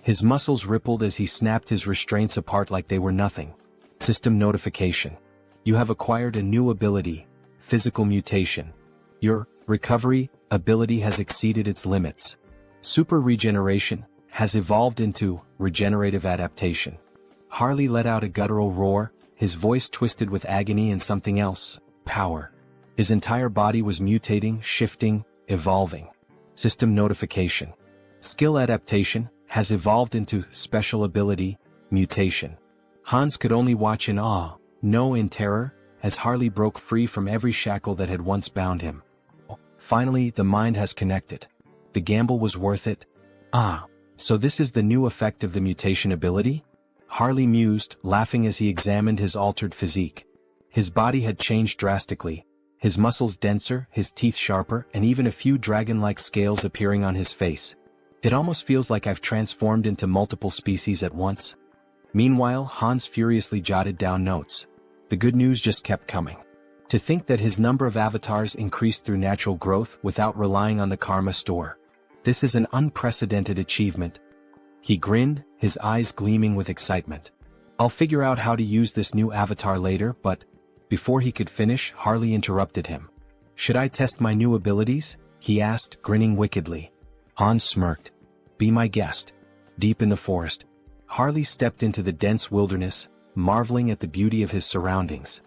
Speaker 1: His muscles rippled as he snapped his restraints apart like they were nothing. System notification. You have acquired a new ability, physical mutation. Your recovery ability has exceeded its limits. Super regeneration has evolved into regenerative adaptation. Harley let out a guttural roar, his voice twisted with agony and something else, power. His entire body was mutating, shifting, evolving. System notification. Skill adaptation has evolved into special ability, mutation. Hans could only watch in awe, no in terror, as Harley broke free from every shackle that had once bound him. Finally, the mind has connected. The gamble was worth it. Ah, so this is the new effect of the mutation ability? Harley mused, laughing as he examined his altered physique. His body had changed drastically, his muscles denser, his teeth sharper, and even a few dragon-like scales appearing on his face. It almost feels like I've transformed into multiple species at once. Meanwhile, Hans furiously jotted down notes. The good news just kept coming. To think that his number of avatars increased through natural growth without relying on the karma store. This is an unprecedented achievement. He grinned, his eyes gleaming with excitement. I'll figure out how to use this new avatar later, but before he could finish, Harley interrupted him. Should I test my new abilities? He asked, grinning wickedly. Hans smirked. Be my guest. Deep in the forest, Harley stepped into the dense wilderness, marveling at the beauty of his surroundings.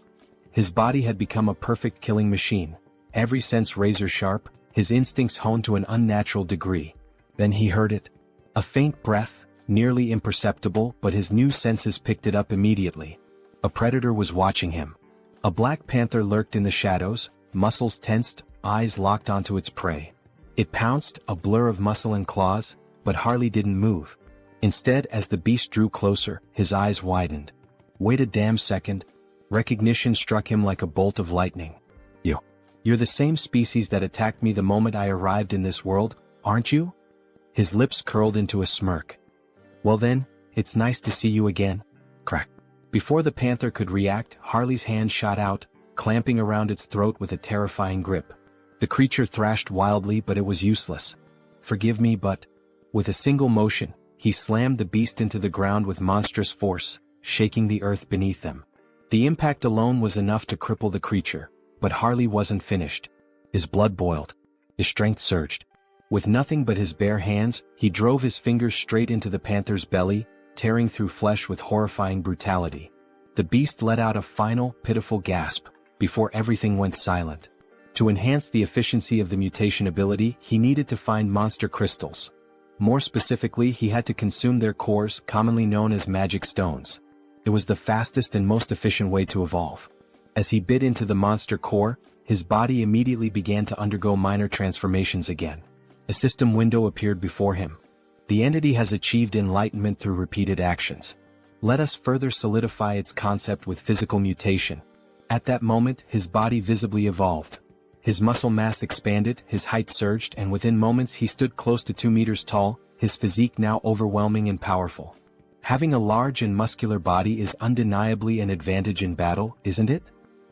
Speaker 1: His body had become a perfect killing machine, every sense razor sharp, his instincts honed to an unnatural degree. Then he heard it. A faint breath, nearly imperceptible, but his new senses picked it up immediately. A predator was watching him. A black panther lurked in the shadows, muscles tensed, eyes locked onto its prey. It pounced, a blur of muscle and claws, but Harley didn't move. Instead, as the beast drew closer, his eyes widened. Wait a damn second. Recognition struck him like a bolt of lightning. You're the same species that attacked me the moment I arrived in this world, aren't you? His lips curled into a smirk. Well then, it's nice to see you again. Crack. Before the panther could react, Harley's hand shot out, clamping around its throat with a terrifying grip. The creature thrashed wildly, but it was useless. Forgive me, but... With a single motion, he slammed the beast into the ground with monstrous force, shaking the earth beneath them. The impact alone was enough to cripple the creature, but Harley wasn't finished. His blood boiled. His strength surged. With nothing but his bare hands, he drove his fingers straight into the panther's belly, tearing through flesh with horrifying brutality. The beast let out a final, pitiful gasp, before everything went silent. To enhance the efficiency of the mutation ability, he needed to find monster crystals. More specifically, he had to consume their cores, commonly known as magic stones. It was the fastest and most efficient way to evolve. As he bit into the monster core, his body immediately began to undergo minor transformations again. A system window appeared before him. The entity has achieved enlightenment through repeated actions. Let us further solidify its concept with physical mutation. At that moment, his body visibly evolved. His muscle mass expanded, his height surged, and within moments he stood close to 2 meters tall, his physique now overwhelming and powerful. Having a large and muscular body is undeniably an advantage in battle, isn't it?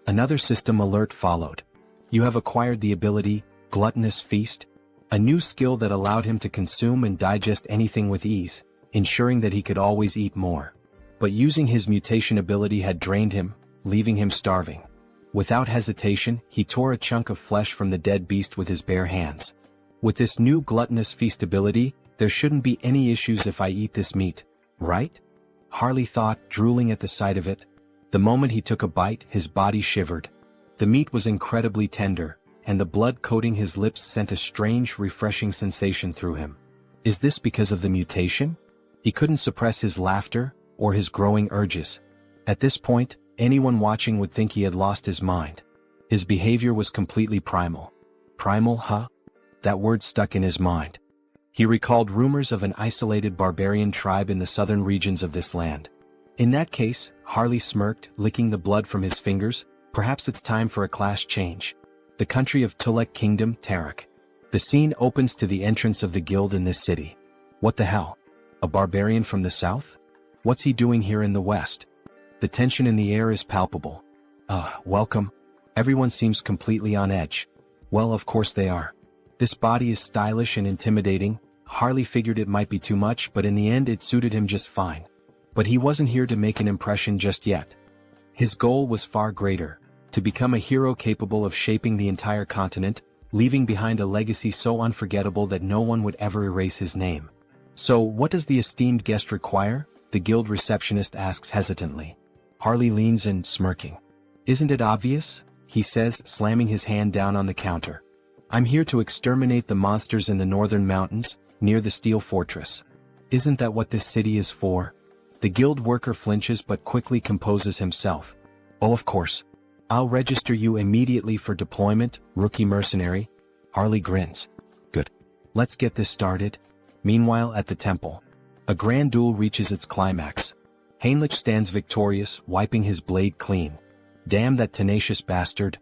Speaker 1: Another system alert followed. You have acquired the ability, Gluttonous Feast, a new skill that allowed him to consume and digest anything with ease, ensuring that he could always eat more. But using his mutation ability had drained him, leaving him starving. Without hesitation, he tore a chunk of flesh from the dead beast with his bare hands. With this new Gluttonous Feast ability, there shouldn't be any issues if I eat this meat, right? Harley thought, drooling at the sight of it. The moment he took a bite, his body shivered. The meat was incredibly tender, and the blood coating his lips sent a strange, refreshing sensation through him. Is this because of the mutation? He couldn't suppress his laughter, or his growing urges. At this point, anyone watching would think he had lost his mind. His behavior was completely primal. Primal, huh? That word stuck in his mind. He recalled rumors of an isolated barbarian tribe in the southern regions of this land. In that case, Harley smirked, licking the blood from his fingers. Perhaps it's time for a class change. The country of Tulek Kingdom, Tarak. The scene opens to the entrance of the guild in this city. What the hell? A barbarian from the south? What's he doing here in the west? The tension in the air is palpable. Welcome. Everyone seems completely on edge. Well, of course they are. This body is stylish and intimidating. Harley figured it might be too much, but in the end it suited him just fine. But he wasn't here to make an impression just yet. His goal was far greater, to become a hero capable of shaping the entire continent, leaving behind a legacy so unforgettable that no one would ever erase his name. So, what does the esteemed guest require? The guild receptionist asks hesitantly. Harley leans in, smirking. Isn't it obvious? He says, slamming his hand down on the counter. I'm here to exterminate the monsters in the northern mountains, near the steel fortress. Isn't that what this city is for? The guild worker flinches but quickly composes himself. Oh, of course. I'll register you immediately for deployment, rookie mercenary. Harley grins. Good. Let's get this started. Meanwhile, at the temple, a grand duel reaches its climax. Heinrich stands victorious, wiping his blade clean. Damn that tenacious bastard.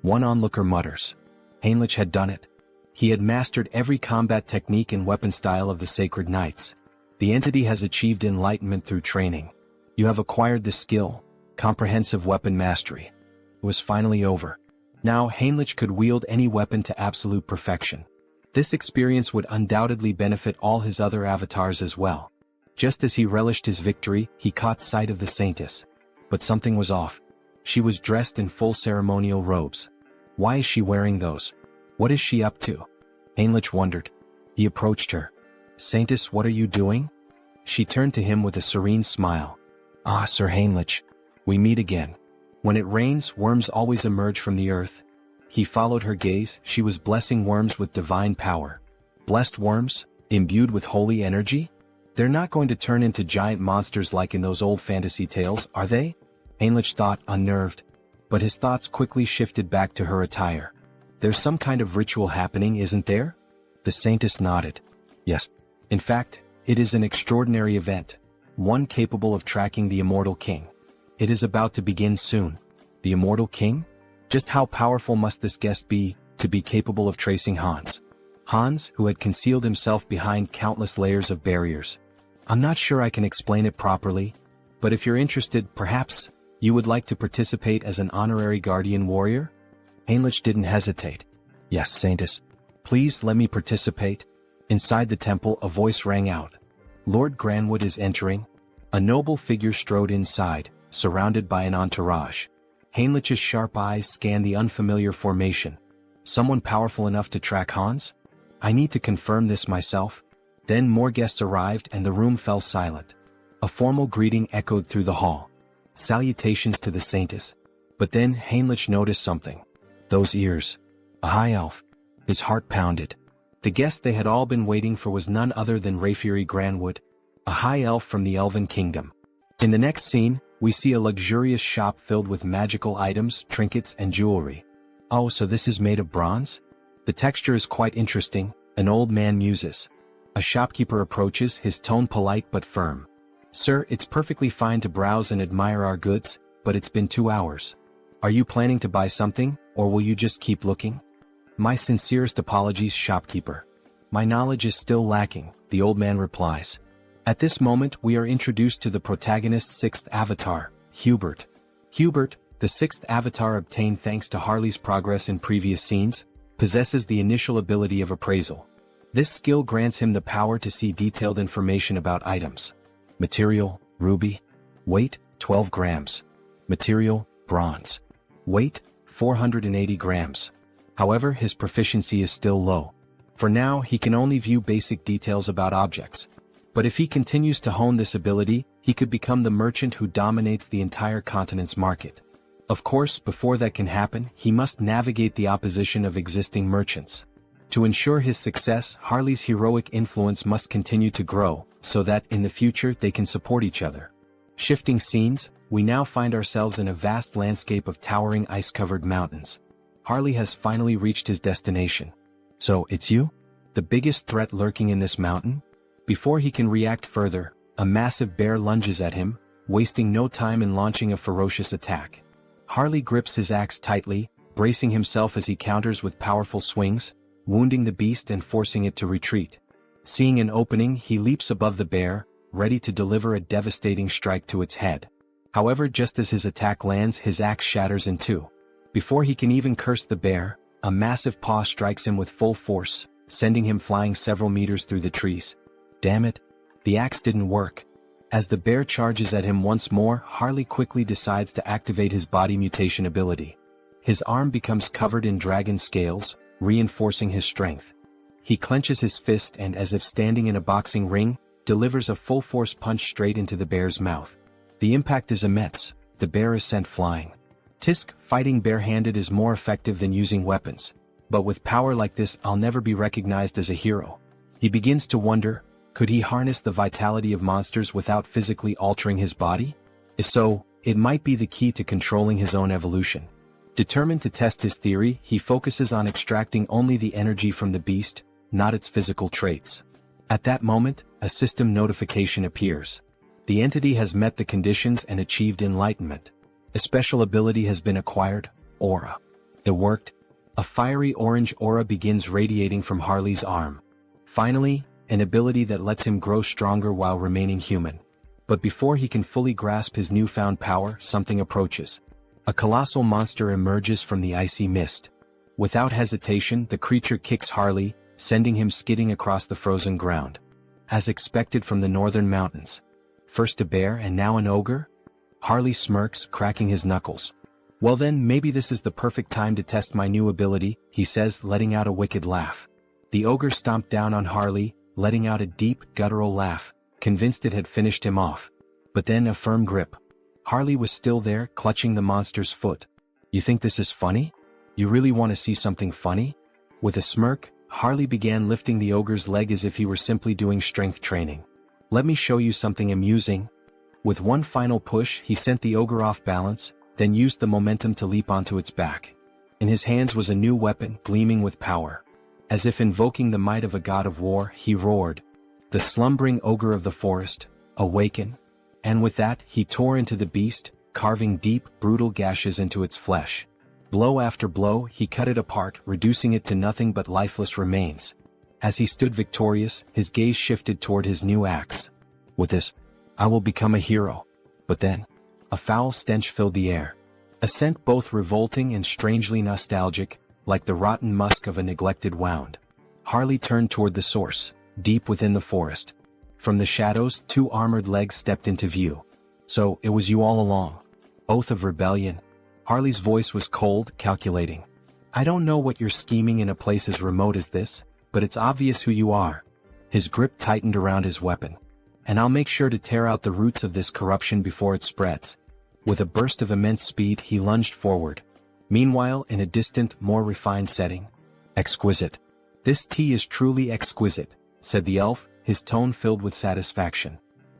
Speaker 1: One onlooker mutters. Heinrich had done it. He had mastered every combat technique and weapon style of the Sacred Knights. The entity has achieved enlightenment through training. You have acquired the skill, comprehensive weapon mastery. It was finally over. Now Heinrich could wield any weapon to absolute perfection. This experience would undoubtedly benefit all his other avatars as well. Just as he relished his victory, he caught sight of the Saintess. But something was off. She was dressed in full ceremonial robes. Why is she wearing those? What is she up to? Heinrich wondered. He approached her. Saintess, what are you doing? She turned to him with a serene smile. Ah, Sir Heinrich. We meet again. When it rains, worms always emerge from the earth. He followed her gaze. She was blessing worms with divine power. Blessed worms? Imbued with holy energy? They're not going to turn into giant monsters like in those old fantasy tales, are they? Heinrich thought, unnerved. But his thoughts quickly shifted back to her attire. There's some kind of ritual happening, isn't there? The Saintess nodded. Yes. In fact, it is an extraordinary event. One capable of tracking the Immortal King. It is about to begin soon. The Immortal King? Just how powerful must this guest be, to be capable of tracing Hans? Hans, who had concealed himself behind countless layers of barriers. I'm not sure I can explain it properly, but if you're interested, perhaps, you would like to participate as an honorary guardian warrior? Heinrich didn't hesitate. Yes, Saintess. Please let me participate. Inside the temple, a voice rang out. Lord Granwood is entering. A noble figure strode inside, surrounded by an entourage. Heinrich's sharp eyes scanned the unfamiliar formation. Someone powerful enough to track Hans? I need to confirm this myself. Then more guests arrived and the room fell silent. A formal greeting echoed through the hall. Salutations to the Saintess. But then Heinrich noticed something. Those ears. A high elf. His heart pounded. The guest they had all been waiting for was none other than Rayfury Granwood, a high elf from the Elven Kingdom. In the next scene, we see a luxurious shop filled with magical items, trinkets, and jewelry. Oh, so this is made of bronze? The texture is quite interesting, an old man muses. A shopkeeper approaches, his tone polite but firm. Sir, it's perfectly fine to browse and admire our goods, but it's been 2 hours. Are you planning to buy something, or will you just keep looking? My sincerest apologies, shopkeeper. My knowledge is still lacking, the old man replies. At this moment we are introduced to the protagonist's sixth avatar, Hubert. Hubert, the sixth avatar obtained thanks to Harley's progress in previous scenes, possesses the initial ability of appraisal. This skill grants him the power to see detailed information about items. Material, ruby. Weight, 12 grams. Material, bronze. Weight, 480 grams. However, his proficiency is still low. For now, he can only view basic details about objects. But if he continues to hone this ability, he could become the merchant who dominates the entire continent's market. Of course, before that can happen, he must navigate the opposition of existing merchants. To ensure his success, Harley's heroic influence must continue to grow, so that in the future they can support each other. Shifting scenes, we now find ourselves in a vast landscape of towering ice-covered mountains. Harley has finally reached his destination. So, it's you? The biggest threat lurking in this mountain? Before he can react further, a massive bear lunges at him, wasting no time in launching a ferocious attack. Harley grips his axe tightly, bracing himself as he counters with powerful swings, wounding the beast and forcing it to retreat. Seeing an opening, he leaps above the bear, ready to deliver a devastating strike to its head. However, just as his attack lands, his axe shatters in two. Before he can even curse the bear, a massive paw strikes him with full force, sending him flying several meters through the trees. Damn it! The axe didn't work. As the bear charges at him once more, Harley quickly decides to activate his body mutation ability. His arm becomes covered in dragon scales, reinforcing his strength. He clenches his fist and, as if standing in a boxing ring, delivers a full-force punch straight into the bear's mouth. The impact is immense. The bear is sent flying. Tisk, fighting barehanded is more effective than using weapons. But with power like this, I'll never be recognized as a hero. He begins to wonder, could he harness the vitality of monsters without physically altering his body? If so, it might be the key to controlling his own evolution. Determined to test his theory, he focuses on extracting only the energy from the beast, not its physical traits. At that moment, a system notification appears. The entity has met the conditions and achieved enlightenment. A special ability has been acquired, Aura. It worked. A fiery orange aura begins radiating from Harley's arm. Finally, an ability that lets him grow stronger while remaining human. But before he can fully grasp his newfound power, something approaches. A colossal monster emerges from the icy mist. Without hesitation, the creature kicks Harley, sending him skidding across the frozen ground. As expected from the northern mountains. First a bear and now an ogre? Harley smirks, cracking his knuckles. Well then, maybe this is the perfect time to test my new ability, he says, letting out a wicked laugh. The ogre stomped down on Harley, letting out a deep, guttural laugh, convinced it had finished him off. But then a firm grip. Harley was still there, clutching the monster's foot. You think this is funny? You really want to see something funny? With a smirk, Harley began lifting the ogre's leg as if he were simply doing strength training. Let me show you something amusing. With one final push, he sent the ogre off balance, then used the momentum to leap onto its back. In his hands was a new weapon, gleaming with power. As if invoking the might of a god of war, he roared, "The slumbering ogre of the forest, awaken!" And with that, he tore into the beast, carving deep, brutal gashes into its flesh. Blow after blow, he cut it apart, reducing it to nothing but lifeless remains. As he stood victorious, his gaze shifted toward his new axe. With this, I will become a hero. But then, a foul stench filled the air. A scent both revolting and strangely nostalgic, like the rotten musk of a neglected wound. Harley turned toward the source, deep within the forest. From the shadows, two armored legs stepped into view. So, it was you all along. Oath of rebellion. Harley's voice was cold, calculating. I don't know what you're scheming in a place as remote as this, but it's obvious who you are. His grip tightened around his weapon. And I'll make sure to tear out the roots of this corruption before it spreads. With a burst of immense speed, he lunged forward. Meanwhile, in a distant, more refined setting. Exquisite. This tea is truly exquisite, said the elf, his tone filled with satisfaction.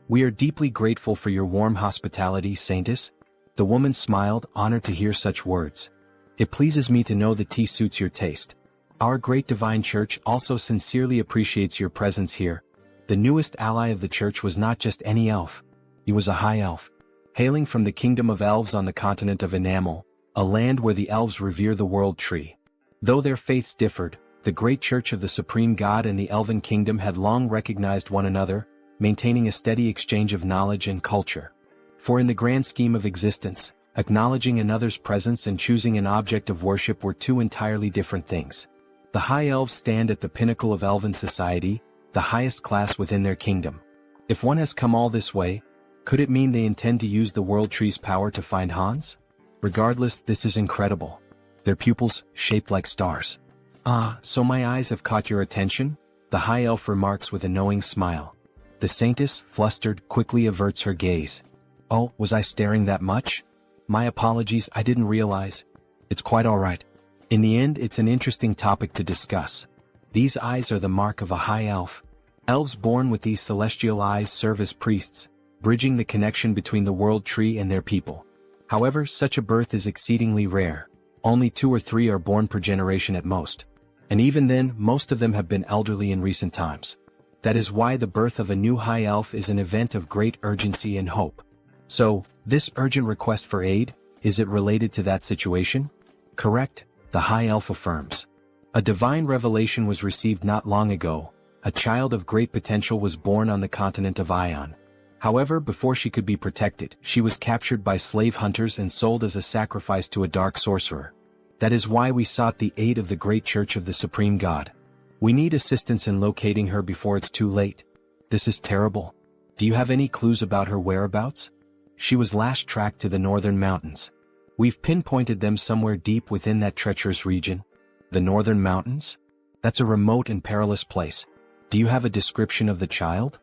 Speaker 1: We are deeply grateful for your warm hospitality, Saintess. The woman smiled, honored to hear such words. It pleases me to know the tea suits your taste. Our great divine church also sincerely appreciates your presence here. The newest ally of the church was not just any elf. He was a high elf. Hailing from the kingdom of elves on the continent of Enamel, a land where the elves revere the world tree. Though their faiths differed, the great church of the supreme god and the elven kingdom had long recognized one another, maintaining a steady exchange of knowledge and culture. For in the grand scheme of existence, acknowledging another's presence and choosing an object of worship were two entirely different things. The high elves stand at the pinnacle of elven society, the highest class within their kingdom. If one has come all this way, could it mean they intend to use the world tree's power to find Hans? Regardless, this is incredible. Their pupils, shaped like stars. Ah, so my eyes have caught your attention? The high elf remarks with a knowing smile. The saintess, flustered, quickly averts her gaze. Oh, was I staring that much? My apologies, I didn't realize. It's quite all right. In the end, it's an interesting topic to discuss. These eyes are the mark of a high elf. Elves born with these celestial eyes serve as priests, bridging the connection between the world tree and their people. However, such a birth is exceedingly rare. Only 2 or 3 are born per generation at most. And even then, most of them have been elderly in recent times. That is why the birth of a new high elf is an event of great urgency and hope. So, this urgent request for aid, is it related to that situation? Correct, the high elf affirms. A divine revelation was received not long ago. A child of great potential was born on the continent of Ion. However, before she could be protected, she was captured by slave hunters and sold as a sacrifice to a dark sorcerer. That is why we sought the aid of the great church of the supreme god. We need assistance in locating her before it's too late. This is terrible. Do you have any clues about her whereabouts? She was last tracked to the northern mountains. We've pinpointed them somewhere deep within that treacherous region. The northern mountains? That's a remote and perilous place. Do you have a description of the child?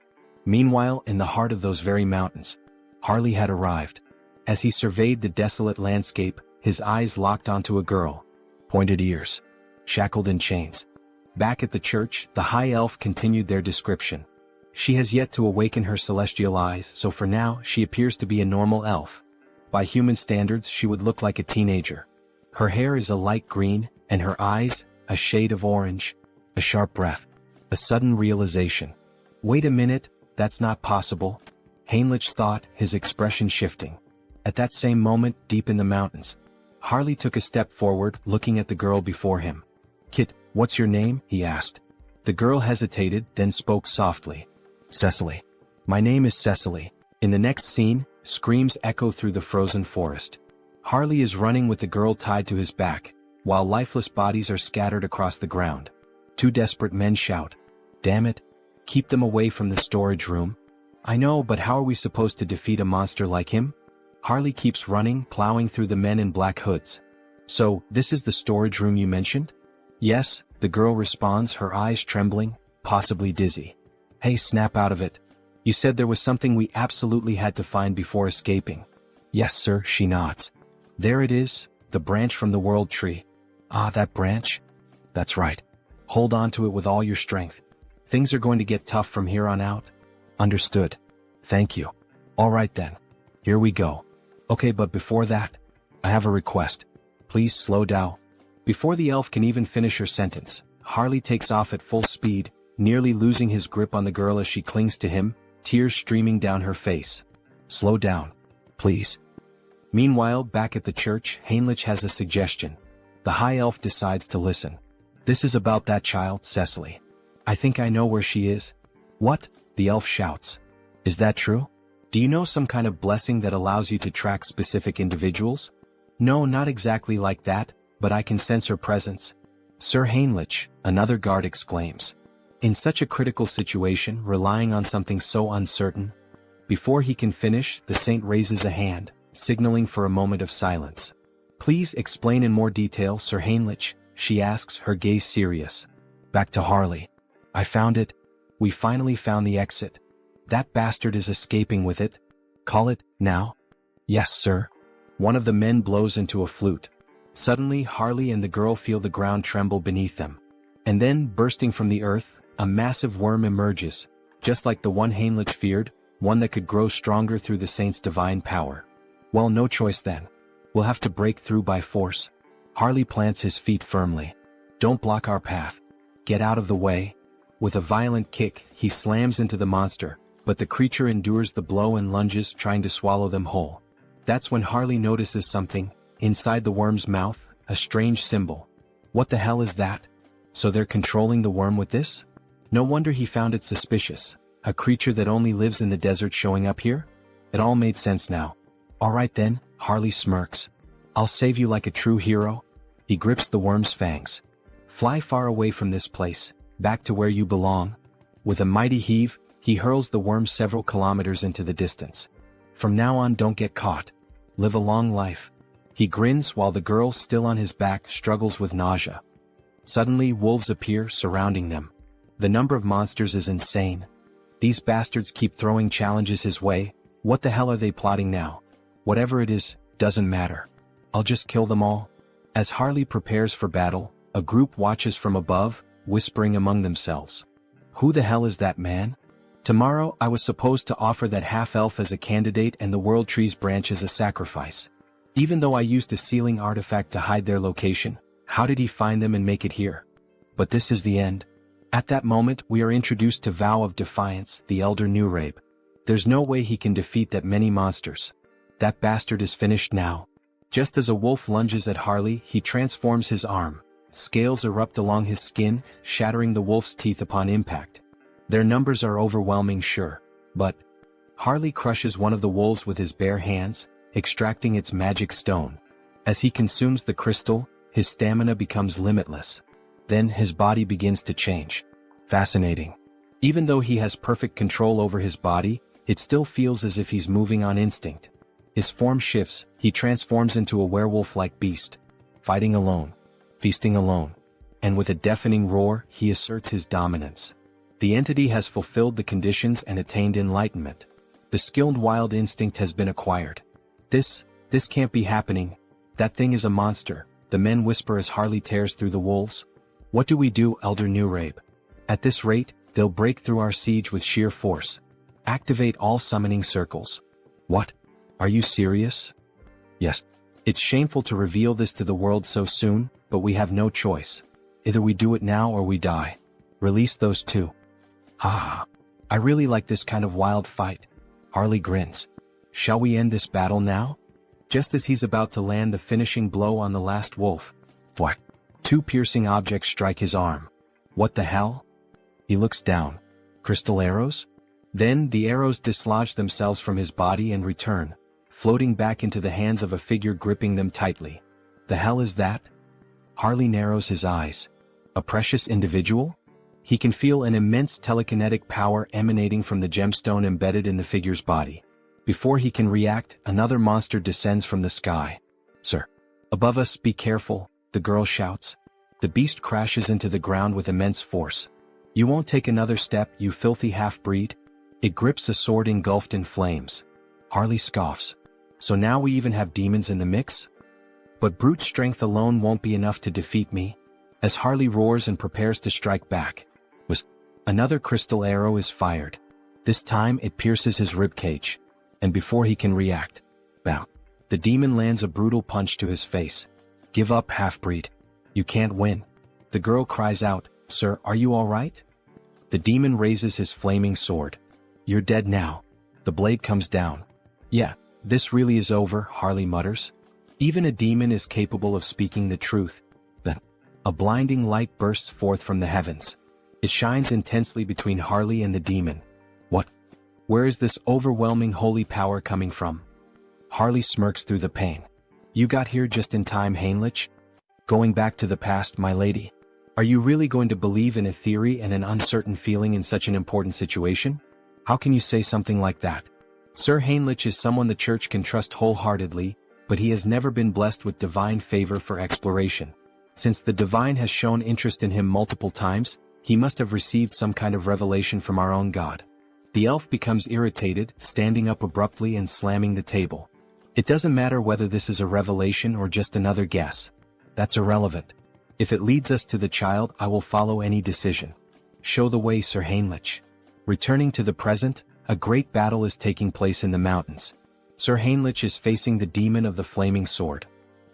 Speaker 1: Meanwhile, in the heart of those very mountains, Harley had arrived. As he surveyed the desolate landscape, his eyes locked onto a girl. Pointed ears. Shackled in chains. Back at the church, the high elf continued their description. She has yet to awaken her celestial eyes, so for now, she appears to be a normal elf. By human standards, she would look like a teenager. Her hair is a light green, and her eyes, a shade of orange. A sharp breath. A sudden realization. Wait a minute, that's not possible. Heinrich thought, his expression shifting. At that same moment, deep in the mountains, Harley took a step forward, looking at the girl before him. Kit, what's your name? He asked. The girl hesitated, then spoke softly. Cecily. My name is Cecily. In the next scene, screams echo through the frozen forest. Harley is running with the girl tied to his back, while lifeless bodies are scattered across the ground. 2 desperate men shout. Damn it. Keep them away from the storage room. I know, but how are we supposed to defeat a monster like him? Harley keeps running, plowing through the men in black hoods. So, this is the storage room you mentioned? Yes, the girl responds, her eyes trembling, possibly dizzy. Hey, snap out of it. You said there was something we absolutely had to find before escaping. Yes, sir, she nods. There it is, the branch from the world tree. Ah, that branch? That's right. Hold on to it with all your strength. Things are going to get tough from here on out. Understood. Thank you. All right then. Here we go. Okay, but before that, I have a request. Please slow down. Before the elf can even finish her sentence, Harley takes off at full speed, nearly losing his grip on the girl as she clings to him, tears streaming down her face. Slow down. Please. Meanwhile, back at the church, Heinrich has a suggestion. The high elf decides to listen. This is about that child, Cecily. I think I know where she is. What? The elf shouts. Is that true? Do you know some kind of blessing that allows you to track specific individuals? No, not exactly like that, but I can sense her presence. Sir Heinrich, another guard exclaims. In such a critical situation, relying on something so uncertain. Before he can finish, the saint raises a hand, signaling for a moment of silence. Please explain in more detail, Sir Heinrich, she asks, her gaze serious. Back to Harley. I found it. We finally found the exit. That bastard is escaping with it. Call it, now? Yes, sir. One of the men blows into a flute. Suddenly, Harley and the girl feel the ground tremble beneath them. And then, bursting from the earth, a massive worm emerges, just like the one Heinrich feared, one that could grow stronger through the saint's divine power. Well, no choice then. We'll have to break through by force. Harley plants his feet firmly. Don't block our path. Get out of the way. With a violent kick, he slams into the monster, but the creature endures the blow and lunges, trying to swallow them whole. That's when Harley notices something. Inside the worm's mouth, a strange symbol. What the hell is that? So they're controlling the worm with this? No wonder he found it suspicious. A creature that only lives in the desert showing up here? It all made sense now. Alright then, Harley smirks. I'll save you like a true hero. He grips the worm's fangs. Fly far away from this place, back to where you belong. With a mighty heave, he hurls the worm several kilometers into the distance. From now on, don't get caught. Live a long life. He grins while the girl, still on his back, struggles with nausea. Suddenly, wolves appear, surrounding them. The number of monsters is insane. These bastards keep throwing challenges his way. What the hell are they plotting now? Whatever it is, doesn't matter. I'll just kill them all. As Harley prepares for battle, a group watches from above, whispering among themselves. Who the hell is that man? Tomorrow I was supposed to offer that half-elf as a candidate and the World Tree's branch as a sacrifice. Even though I used a sealing artifact to hide their location, how did he find them and make it here? But this is the end. At that moment we are introduced to Vow of Defiance, the Elder Nurabe. There's no way he can defeat that many monsters. That bastard is finished now. Just as a wolf lunges at Harley, he transforms his arm. Scales erupt along his skin, shattering the wolf's teeth upon impact. Their numbers are overwhelming, sure, but Harley crushes one of the wolves with his bare hands, extracting its magic stone. As he consumes the crystal, his stamina becomes limitless. Then his body begins to change. Fascinating. Even though he has perfect control over his body, it still feels as if he's moving on instinct. His form shifts, he transforms into a werewolf-like beast. Fighting alone. Feasting alone. And with a deafening roar, he asserts his dominance. The entity has fulfilled the conditions and attained enlightenment. The skilled wild instinct has been acquired. This can't be happening. That thing is a monster, the men whisper as Harley tears through the wolves. What do we do, Elder Nurabe? At this rate, they'll break through our siege with sheer force. Activate all summoning circles. What? Are you serious? Yes. It's shameful to reveal this to the world so soon, but we have no choice. Either we do it now or we die. Release those two. Ah, I really like this kind of wild fight. Harley grins. Shall we end this battle now? Just as he's about to land the finishing blow on the last wolf. Whack. Two piercing objects strike his arm. What the hell? He looks down. Crystal arrows? Then the arrows dislodge themselves from his body and return, floating back into the hands of a figure gripping them tightly. The hell is that? Harley narrows his eyes. A precious individual? He can feel an immense telekinetic power emanating from the gemstone embedded in the figure's body. Before he can react, another monster descends from the sky. Sir. Above us, be careful, the girl shouts. The beast crashes into the ground with immense force. You won't take another step, you filthy half-breed. It grips a sword engulfed in flames. Harley scoffs. So now we even have demons in the mix? But brute strength alone won't be enough to defeat me. As Harley roars and prepares to strike back, another crystal arrow is fired. This time it pierces his ribcage. And before he can react, bam, the demon lands a brutal punch to his face. Give up, half-breed. You can't win. The girl cries out, Sir, are you alright? The demon raises his flaming sword. You're dead now. The blade comes down. Yeah, this really is over, Harley mutters. Even a demon is capable of speaking the truth. Then, a blinding light bursts forth from the heavens. It shines intensely between Harley and the demon. What? Where is this overwhelming holy power coming from? Harley smirks through the pain. You got here just in time, Heinrich. Going back to the past, my lady. Are you really going to believe in a theory and an uncertain feeling in such an important situation? How can you say something like that? Sir Heinrich is someone the church can trust wholeheartedly, but he has never been blessed with divine favor for exploration. Since the divine has shown interest in him multiple times, he must have received some kind of revelation from our own God. The elf becomes irritated, standing up abruptly and slamming the table. It doesn't matter whether this is a revelation or just another guess. That's irrelevant. If it leads us to the child, I will follow any decision. Show the way, Sir Heinrich. Returning to the present, a great battle is taking place in the mountains. Sir Heinrich is facing the demon of the flaming sword.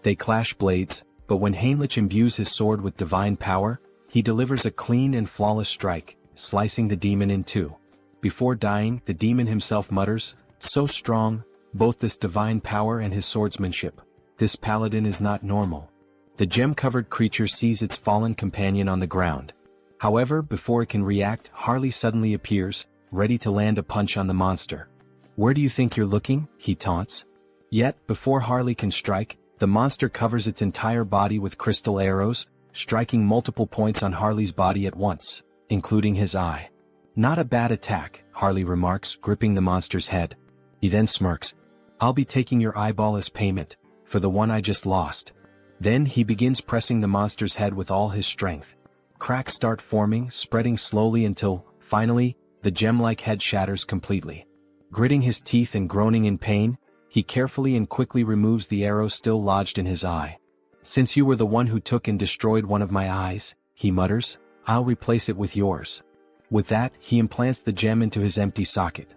Speaker 1: They clash blades, but when Heinrich imbues his sword with divine power, he delivers a clean and flawless strike, slicing the demon in two. Before dying, the demon himself mutters, so strong, both this divine power and his swordsmanship. This paladin is not normal. The gem-covered creature sees its fallen companion on the ground. However, before it can react, Harley suddenly appears, ready to land a punch on the monster. "Where do you think you're looking?" he taunts. Yet, before Harley can strike, the monster covers its entire body with crystal arrows, striking multiple points on Harley's body at once, including his eye. "Not a bad attack," Harley remarks, gripping the monster's head. He then smirks. "I'll be taking your eyeball as payment, for the one I just lost." Then he begins pressing the monster's head with all his strength. Cracks start forming, spreading slowly until, finally, the gem-like head shatters completely. Gritting his teeth and groaning in pain, he carefully and quickly removes the arrow still lodged in his eye. "Since you were the one who took and destroyed one of my eyes," he mutters, "I'll replace it with yours." With that, he implants the gem into his empty socket.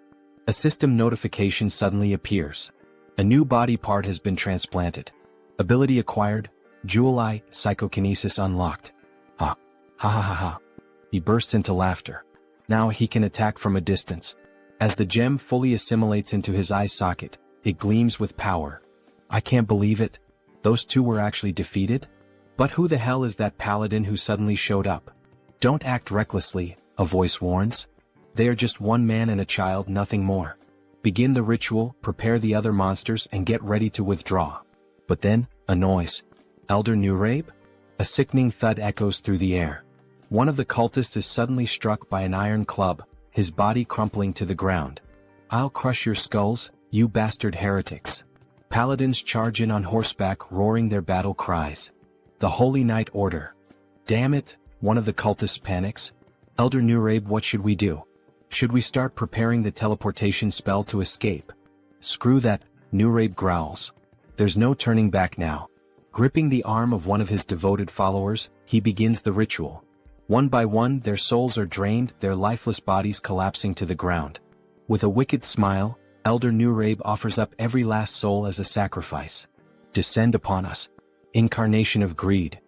Speaker 1: A system notification suddenly appears. A new body part has been transplanted. Ability acquired, Jewel Eye, Psychokinesis unlocked. Ha. Ha ha ha ha. He bursts into laughter. Now he can attack from a distance. As the gem fully assimilates into his eye socket, it gleams with power. "I can't believe it. Those two were actually defeated? But who the hell is that paladin who suddenly showed up?" "Don't act recklessly," a voice warns. "They are just one man and a child, nothing more. Begin the ritual, prepare the other monsters, and get ready to withdraw." But then, a noise. "Elder Nurabe?" A sickening thud echoes through the air. One of the cultists is suddenly struck by an iron club, his body crumpling to the ground. "I'll crush your skulls, you bastard heretics." Paladins charge in on horseback, roaring their battle cries. "The Holy Knight Order." "Damn it," one of the cultists panics. "Elder Nurabe, what should we do? Should we start preparing the teleportation spell to escape?" "Screw that," Nurabe growls. "There's no turning back now." Gripping the arm of one of his devoted followers, he begins the ritual. One by one, their souls are drained, their lifeless bodies collapsing to the ground. With a wicked smile, Elder Nurabe offers up every last soul as a sacrifice. "Descend upon us, incarnation of greed."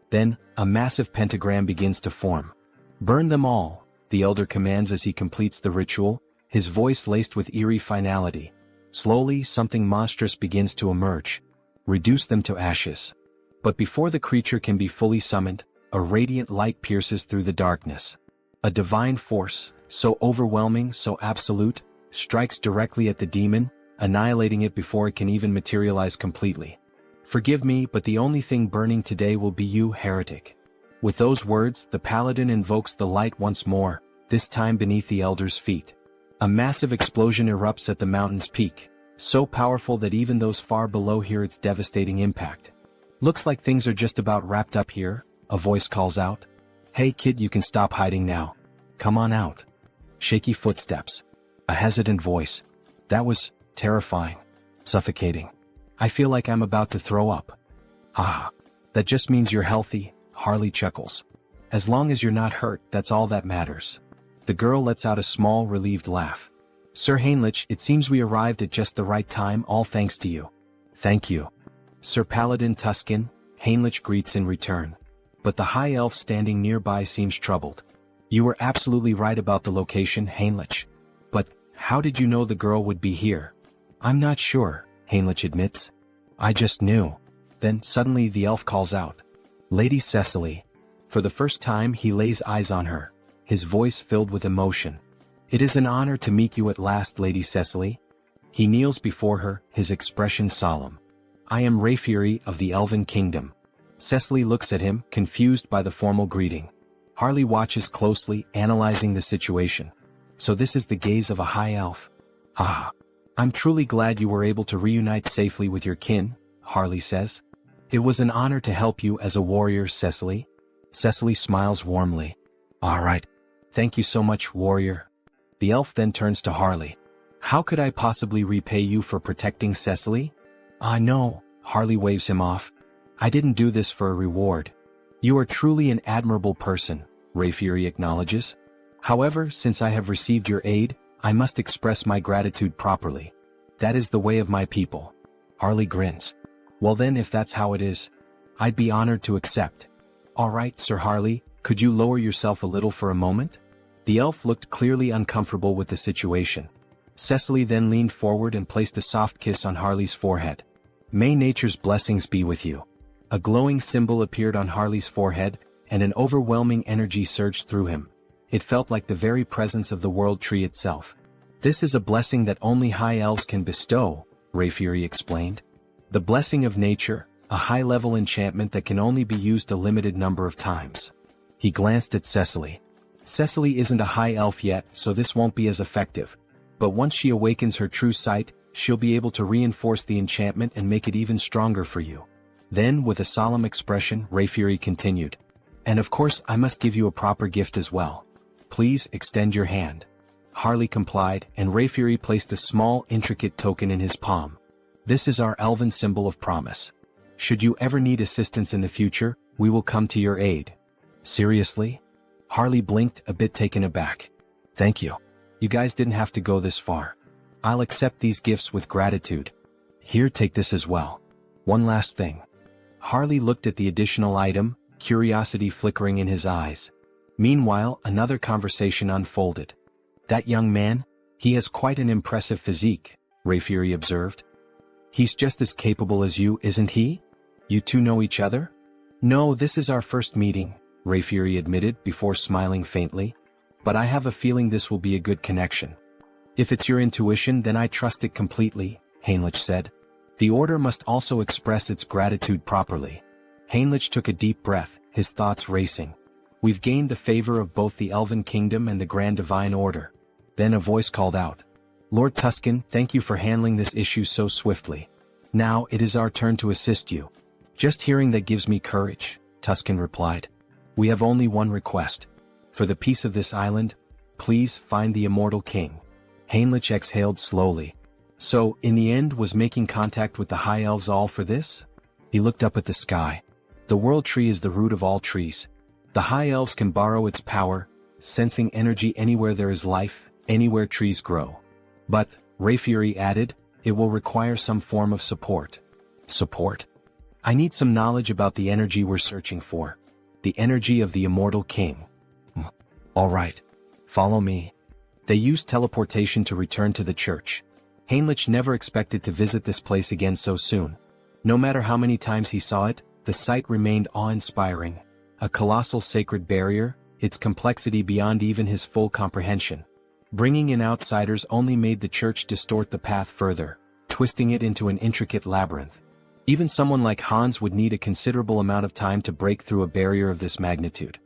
Speaker 1: Then, a massive pentagram begins to form. "Burn them all," the elder commands as he completes the ritual, his voice laced with eerie finality. Slowly, something monstrous begins to emerge. "Reduce them to ashes." But before the creature can be fully summoned, a radiant light pierces through the darkness. A divine force, so overwhelming, so absolute, strikes directly at the demon, annihilating it before it can even materialize completely. "Forgive me, but the only thing burning today will be you, heretic." With those words, the paladin invokes the light once more, this time beneath the elder's feet. A massive explosion erupts at the mountain's peak, so powerful that even those far below hear its devastating impact. "Looks like things are just about wrapped up here," a voice calls out. "Hey kid, you can stop hiding now. Come on out." Shaky footsteps. A hesitant voice. "That was terrifying. Suffocating. I feel like I'm about to throw up." "Ah, that just means you're healthy," Harley chuckles. "As long as you're not hurt, that's all that matters." The girl lets out a small, relieved laugh. "Sir Heinrich, it seems we arrived at just the right time, all thanks to you." "Thank you." Sir Paladin Tuscan, Heinrich greets in return. But the high elf standing nearby seems troubled. "You were absolutely right about the location, Heinrich. But, how did you know the girl would be here?" "I'm not sure," Heinrich admits. "I just knew." Then, suddenly the elf calls out. "Lady Cecily." For the first time he lays eyes on her, his voice filled with emotion. "It is an honor to meet you at last, Lady Cecily." He kneels before her, his expression solemn. "I am Rayfury of the Elven Kingdom." Cecily looks at him, confused by the formal greeting. Harley watches closely, analyzing the situation. So this is the gaze of a high elf. "Ah. I'm truly glad you were able to reunite safely with your kin," Harley says. "It was an honor to help you as a warrior, Cecily." Cecily smiles warmly. "All right. Thank you so much, warrior." The elf then turns to Harley. "How could I possibly repay you for protecting Cecily?" "Ah no," Harley waves him off. "I didn't do this for a reward." "You are truly an admirable person," Rayfury acknowledges. "However, since I have received your aid, I must express my gratitude properly. That is the way of my people." Harley grins. "Well then, if that's how it is, I'd be honored to accept." "All right, Sir Harley, could you lower yourself a little for a moment?" The elf looked clearly uncomfortable with the situation. Cecily then leaned forward and placed a soft kiss on Harley's forehead. "May nature's blessings be with you." A glowing symbol appeared on Harley's forehead, and an overwhelming energy surged through him. It felt like the very presence of the world tree itself. "This is a blessing that only high elves can bestow," Rayfury explained. "The blessing of nature, a high-level enchantment that can only be used a limited number of times." He glanced at Cecily. "Cecily isn't a high elf yet, so this won't be as effective. But once she awakens her true sight, she'll be able to reinforce the enchantment and make it even stronger for you." Then, with a solemn expression, Rayfury continued, "And of course I must give you a proper gift as well. Please extend your hand." Harley complied, and Rayfury placed a small, intricate token in his palm. "This is our elven symbol of promise. Should you ever need assistance in the future, we will come to your aid." "Seriously?" Harley blinked, a bit taken aback. "Thank you. You guys didn't have to go this far. I'll accept these gifts with gratitude. Here, take this as well. One last thing." Harley looked at the additional item, curiosity flickering in his eyes. Meanwhile, another conversation unfolded. "That young man? He has quite an impressive physique," Rayfury observed. "He's just as capable as you, isn't he? You two know each other?" "No, this is our first meeting," Rayfury admitted before smiling faintly. "But I have a feeling this will be a good connection." "If it's your intuition, then I trust it completely," Heinrich said. "The order must also express its gratitude properly." Heinrich took a deep breath, his thoughts racing. "We've gained the favor of both the Elven Kingdom and the Grand Divine Order." Then a voice called out, "Lord Tuscan, thank you for handling this issue so swiftly. Now it is our turn to assist you." "Just hearing that gives me courage," Tuscan replied. "We have only one request. For the peace of this island, please find the Immortal King." Heinrich exhaled slowly. So, in the end, was making contact with the High Elves all for this? He looked up at the sky. The World Tree is the root of all trees. The High Elves can borrow its power, sensing energy anywhere there is life, anywhere trees grow. But, Rayfury added, it will require some form of support. Support? I need some knowledge about the energy we're searching for. The energy of the Immortal King. All right. Follow me. They used teleportation to return to the church. Heinrich never expected to visit this place again so soon. No matter how many times he saw it, the sight remained awe-inspiring. A colossal sacred barrier, its complexity beyond even his full comprehension. Bringing in outsiders only made the church distort the path further, twisting it into an intricate labyrinth. Even someone like Hans would need a considerable amount of time to break through a barrier of this magnitude.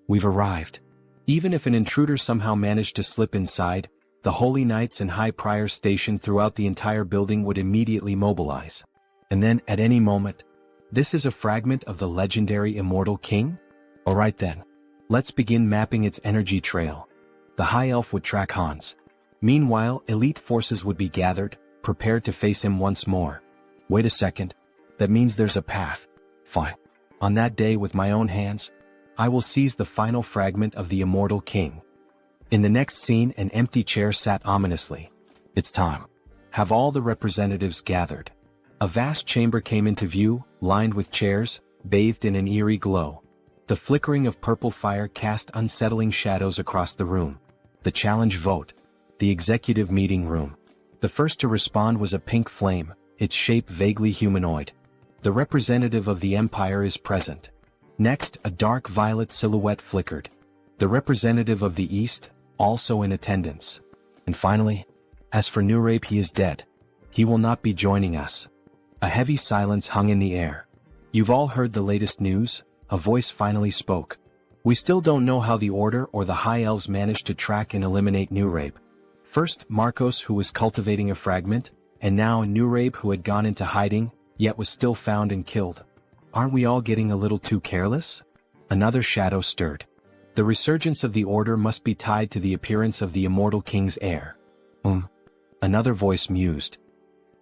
Speaker 1: We've arrived. Even if an intruder somehow managed to slip inside, the Holy Knights and High Priors stationed throughout the entire building would immediately mobilize. And then, at any moment, this is a fragment of the legendary Immortal King? Alright then. Let's begin mapping its energy trail. The High Elf would track Hans. Meanwhile, elite forces would be gathered, prepared to face him once more. Wait a second. That means there's a path. Fine. On that day, with my own hands, I will seize the final fragment of the Immortal King. In the next scene, an empty chair sat ominously. It's time. Have all the representatives gathered. A vast chamber came into view, lined with chairs, bathed in an eerie glow. The flickering of purple fire cast unsettling shadows across the room. The challenge vote. The executive meeting room. The first to respond was a pink flame, its shape vaguely humanoid. The representative of the Empire is present. Next, a dark violet silhouette flickered. The representative of the East, also in attendance. And finally, as for Nurabe, he is dead. He will not be joining us. A heavy silence hung in the air. You've all heard the latest news? A voice finally spoke. We still don't know how the Order or the High Elves managed to track and eliminate Nurabe. First, Marcos, who was cultivating a fragment, and now Nurabe, who had gone into hiding, yet was still found and killed. Aren't we all getting a little too careless? Another shadow stirred. The resurgence of the Order must be tied to the appearance of the Immortal King's heir. Another voice mused.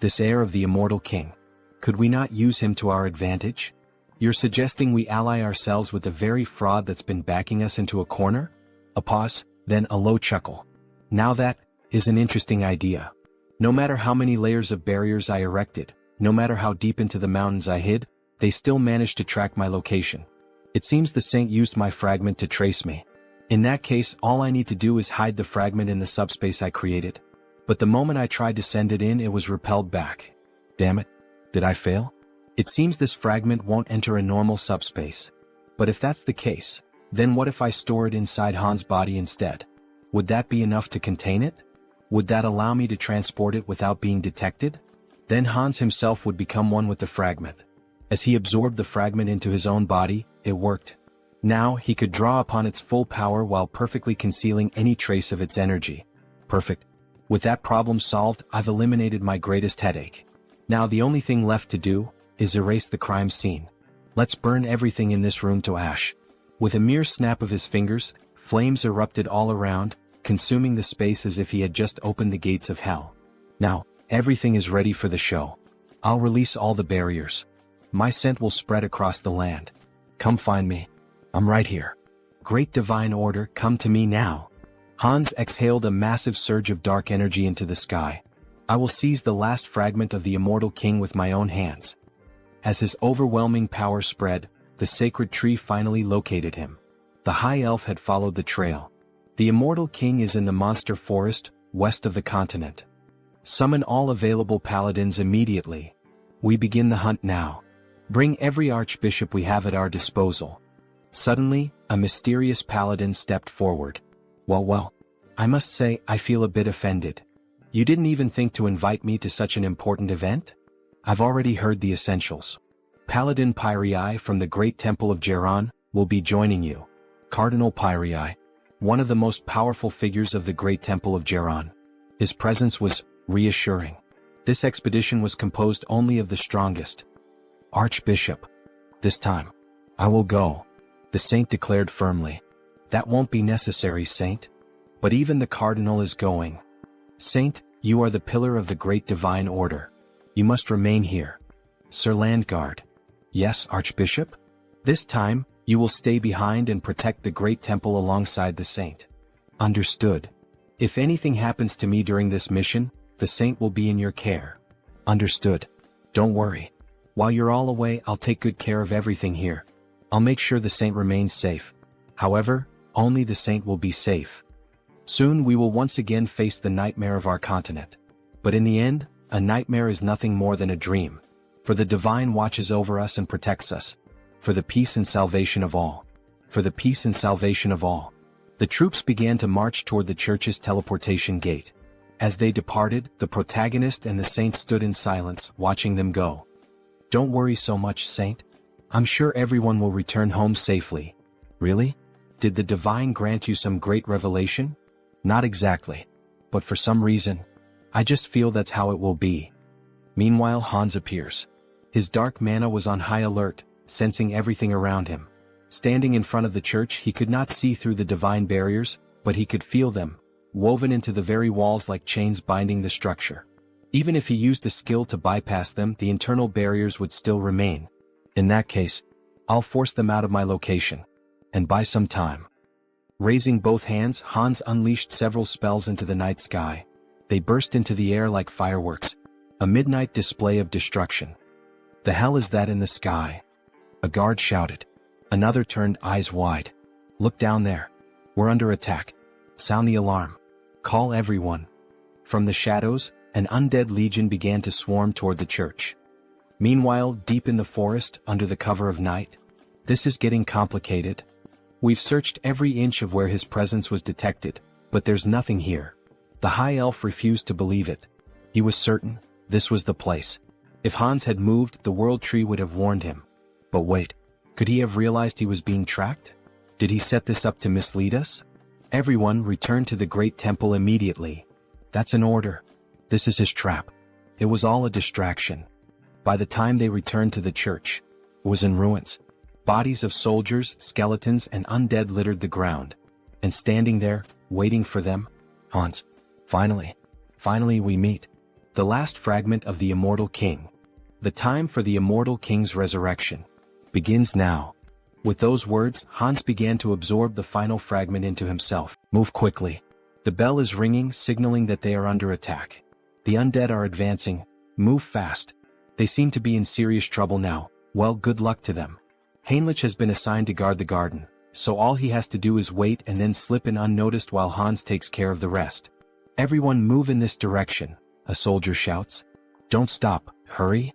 Speaker 1: This heir of the Immortal King. Could we not use him to our advantage? You're suggesting we ally ourselves with the very fraud that's been backing us into a corner? A pause, then a low chuckle. Now that is an interesting idea. No matter how many layers of barriers I erected, no matter how deep into the mountains I hid, they still managed to track my location. It seems the Saint used my fragment to trace me. In that case, all I need to do is hide the fragment in the subspace I created. But the moment I tried to send it in, it was repelled back. Damn it. Did I fail? It seems this fragment won't enter a normal subspace. But if that's the case, then what if I store it inside Han's body instead? Would that be enough to contain it? Would that allow me to transport it without being detected? Then Hans himself would become one with the fragment. As he absorbed the fragment into his own body, it worked. Now he could draw upon its full power while perfectly concealing any trace of its energy. Perfect. With that problem solved, I've eliminated my greatest headache. Now the only thing left to do is erase the crime scene. Let's burn everything in this room to ash. With a mere snap of his fingers, flames erupted all around, consuming the space as if he had just opened the gates of hell. Now, everything is ready for the show. I'll release all the barriers. My scent will spread across the land. Come find me. I'm right here. Great divine order, come to me now. Hans exhaled a massive surge of dark energy into the sky. I will seize the last fragment of the immortal king with my own hands. As his overwhelming power spread, the sacred tree finally located him. The high elf had followed the trail. The immortal king is in the monster forest, west of the continent. Summon all available paladins immediately. We begin the hunt now. Bring every archbishop we have at our disposal. Suddenly, a mysterious paladin stepped forward. Well, I must say I feel a bit offended. You didn't even think to invite me to such an important event? I've already heard the essentials. Paladin Pyrii from the Great Temple of Geron will be joining you. Cardinal Pyrii, one of the most powerful figures of the Great Temple of Geron. His presence was reassuring. This expedition was composed only of the strongest. Archbishop. This time, I will go, the saint declared firmly. That won't be necessary, saint. But even the cardinal is going. Saint, you are the pillar of the great divine order. You must remain here. Sir Landguard. Yes, Archbishop? This time, you will stay behind and protect the great temple alongside the saint. Understood. If anything happens to me during this mission, the saint will be in your care. Understood. Don't worry. While you're all away, I'll take good care of everything here. I'll make sure the saint remains safe. However, only the saint will be safe. Soon we will once again face the nightmare of our continent. But in the end, a nightmare is nothing more than a dream. For the divine watches over us and protects us. For the peace and salvation of all. For the peace and salvation of all. The troops began to march toward the church's teleportation gate. As they departed, the protagonist and the saint stood in silence, watching them go. Don't worry so much, saint. I'm sure everyone will return home safely. Really? Did the divine grant you some great revelation? Not exactly. But for some reason, I just feel that's how it will be. Meanwhile, Hans appears. His dark mana was on high alert, sensing everything around him. Standing in front of the church, he could not see through the divine barriers, but he could feel them, woven into the very walls like chains binding the structure. Even if he used a skill to bypass them, the internal barriers would still remain. In that case, I'll force them out of my location. And buy some time. Raising both hands, Hans unleashed several spells into the night sky. They burst into the air like fireworks. A midnight display of destruction. The hell is that in the sky? A guard shouted. Another turned eyes wide. Look down there. We're under attack. Sound the alarm. Call everyone. From the shadows, an undead legion began to swarm toward the church. Meanwhile, deep in the forest, under the cover of night, this is getting complicated. We've searched every inch of where his presence was detected, but there's nothing here. The high elf refused to believe it. He was certain this was the place. If Hans had moved, the world tree would have warned him. But wait, could he have realized he was being tracked? Did he set this up to mislead us? Everyone returned to the great temple immediately. That's an order. This is his trap. It was all a distraction. By the time they returned to the church, it was in ruins. Bodies of soldiers, skeletons, and undead littered the ground. And standing there, waiting for them, Hans. Finally we meet. The last fragment of the immortal king. The time for the immortal king's resurrection begins now. With those words, Hans began to absorb the final fragment into himself. Move quickly. The bell is ringing, signaling that they are under attack. The undead are advancing. Move fast. They seem to be in serious trouble now. Well, good luck to them. Heinrich has been assigned to guard the garden, so all he has to do is wait and then slip in unnoticed while Hans takes care of the rest. Everyone move in this direction, a soldier shouts. Don't stop, hurry.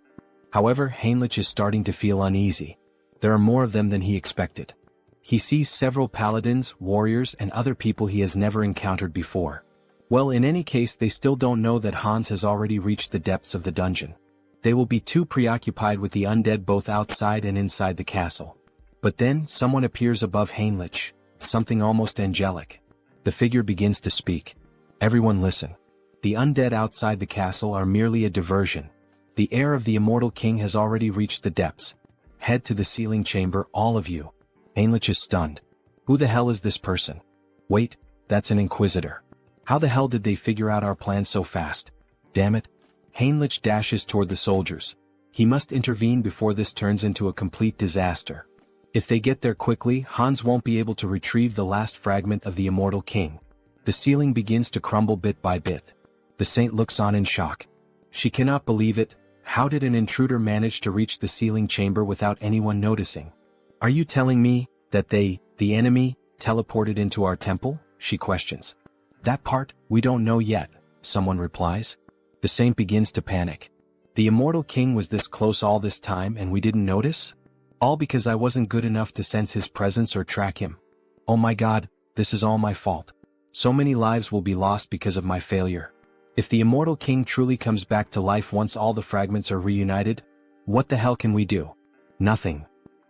Speaker 1: However, Heinrich is starting to feel uneasy. There are more of them than he expected. He sees several paladins, warriors, and other people he has never encountered before. Well, in any case, they still don't know that Hans has already reached the depths of the dungeon. They will be too preoccupied with the undead both outside and inside the castle. But then, someone appears above Heinrich, something almost angelic. The figure begins to speak. Everyone listen. The undead outside the castle are merely a diversion. The heir of the immortal king has already reached the depths. Head to the sealing chamber, all of you. Heinrich is stunned. Who the hell is this person? Wait, that's an inquisitor. How the hell did they figure out our plan so fast? Damn it. Heinrich dashes toward the soldiers. He must intervene before this turns into a complete disaster. If they get there quickly, Hans won't be able to retrieve the last fragment of the immortal king. The ceiling begins to crumble bit by bit. The saint looks on in shock. She cannot believe it. How did an intruder manage to reach the sealing chamber without anyone noticing? Are you telling me that they, the enemy, teleported into our temple? She questions. That part, we don't know yet, someone replies. The saint begins to panic. The immortal king was this close all this time and we didn't notice? All because I wasn't good enough to sense his presence or track him. Oh my god, this is all my fault. So many lives will be lost because of my failure. If the immortal king truly comes back to life once all the fragments are reunited, what the hell can we do? Nothing.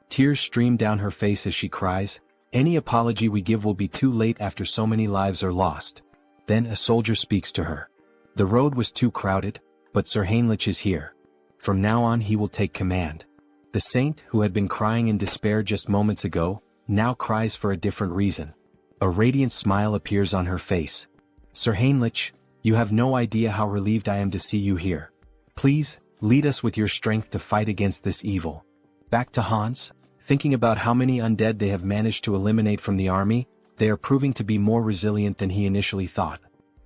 Speaker 1: Tears stream down her face as she cries. Any apology we give will be too late after so many lives are lost. Then a soldier speaks to her. The road was too crowded, but Sir Heinrich is here. From now on he will take command. The saint, who had been crying in despair just moments ago, now cries for a different reason. A radiant smile appears on her face. Sir Heinrich, you have no idea how relieved I am to see you here. Please, lead us with your strength to fight against this evil. Back to Hans, thinking about how many undead they have managed to eliminate from the army, they are proving to be more resilient than he initially thought.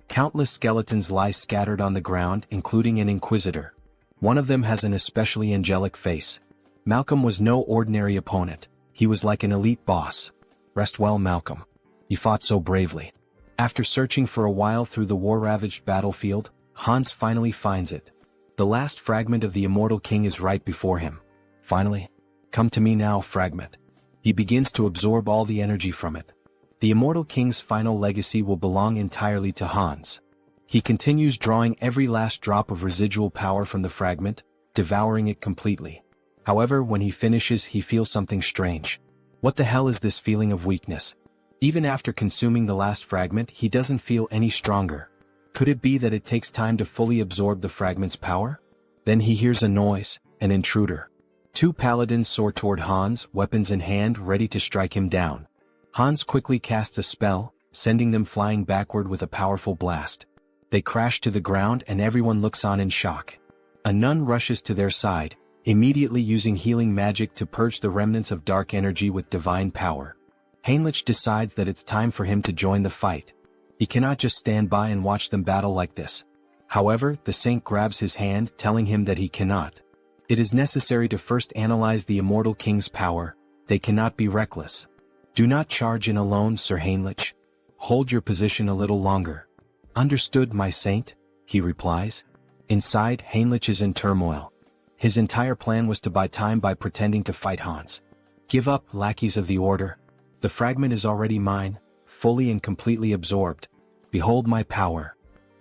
Speaker 1: Countless skeletons lie scattered on the ground, including an inquisitor. One of them has an especially angelic face. Malcolm was no ordinary opponent. He was like an elite boss. Rest well, Malcolm. You fought so bravely. After searching for a while through the war-ravaged battlefield, Hans finally finds it. The last fragment of the immortal king is right before him. Finally. Come to me now, fragment. He begins to absorb all the energy from it. The immortal king's final legacy will belong entirely to Hans. He continues drawing every last drop of residual power from the fragment, devouring it completely. However, when he finishes, he feels something strange. What the hell is this feeling of weakness? Even after consuming the last fragment, he doesn't feel any stronger. Could it be that it takes time to fully absorb the fragment's power? Then he hears a noise, an intruder. Two paladins soar toward Hans, weapons in hand, ready to strike him down. Hans quickly casts a spell, sending them flying backward with a powerful blast. They crash to the ground and everyone looks on in shock. A nun rushes to their side, immediately using healing magic to purge the remnants of dark energy with divine power. Heinrich decides that it's time for him to join the fight. He cannot just stand by and watch them battle like this. However, the saint grabs his hand, telling him that he cannot. It is necessary to first analyze the immortal king's power. They cannot be reckless. Do not charge in alone, Sir Heinrich. Hold your position a little longer. Understood, my saint, he replies. Inside, Heinrich is in turmoil. His entire plan was to buy time by pretending to fight Hans. Give up, lackeys of the order. The fragment is already mine, fully and completely absorbed. Behold my power.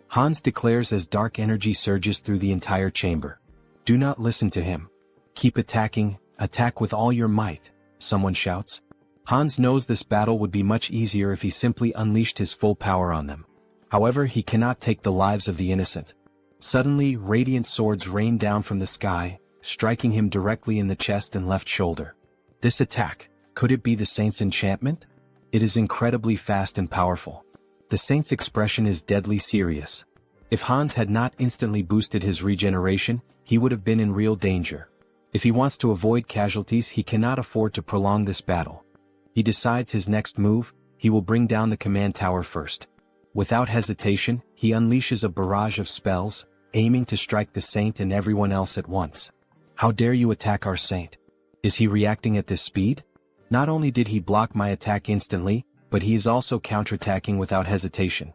Speaker 1: Hans declares as dark energy surges through the entire chamber. Do not listen to him. Keep attacking, attack with all your might, someone shouts. Hans knows this battle would be much easier if he simply unleashed his full power on them. However, he cannot take the lives of the innocent. Suddenly, radiant swords rain down from the sky, striking him directly in the chest and left shoulder. This attack, could it be the saint's enchantment? It is incredibly fast and powerful. The saint's expression is deadly serious. If Hans had not instantly boosted his regeneration, he would have been in real danger. If he wants to avoid casualties, he cannot afford to prolong this battle. He decides his next move, he will bring down the command tower first. Without hesitation, he unleashes a barrage of spells, aiming to strike the saint and everyone else at once. How dare you attack our saint? Is he reacting at this speed? Not only did he block my attack instantly, but he is also counterattacking without hesitation.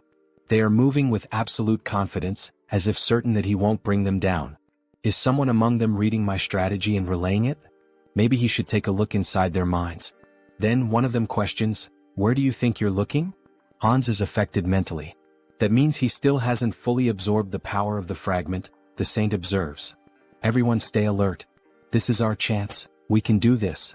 Speaker 1: They are moving with absolute confidence, as if certain that he won't bring them down. Is someone among them reading my strategy and relaying it? Maybe he should take a look inside their minds. Then one of them questions, "Where do you think you're looking?" Hans is affected mentally. That means he still hasn't fully absorbed the power of the fragment, the saint observes. Everyone stay alert. This is our chance, we can do this.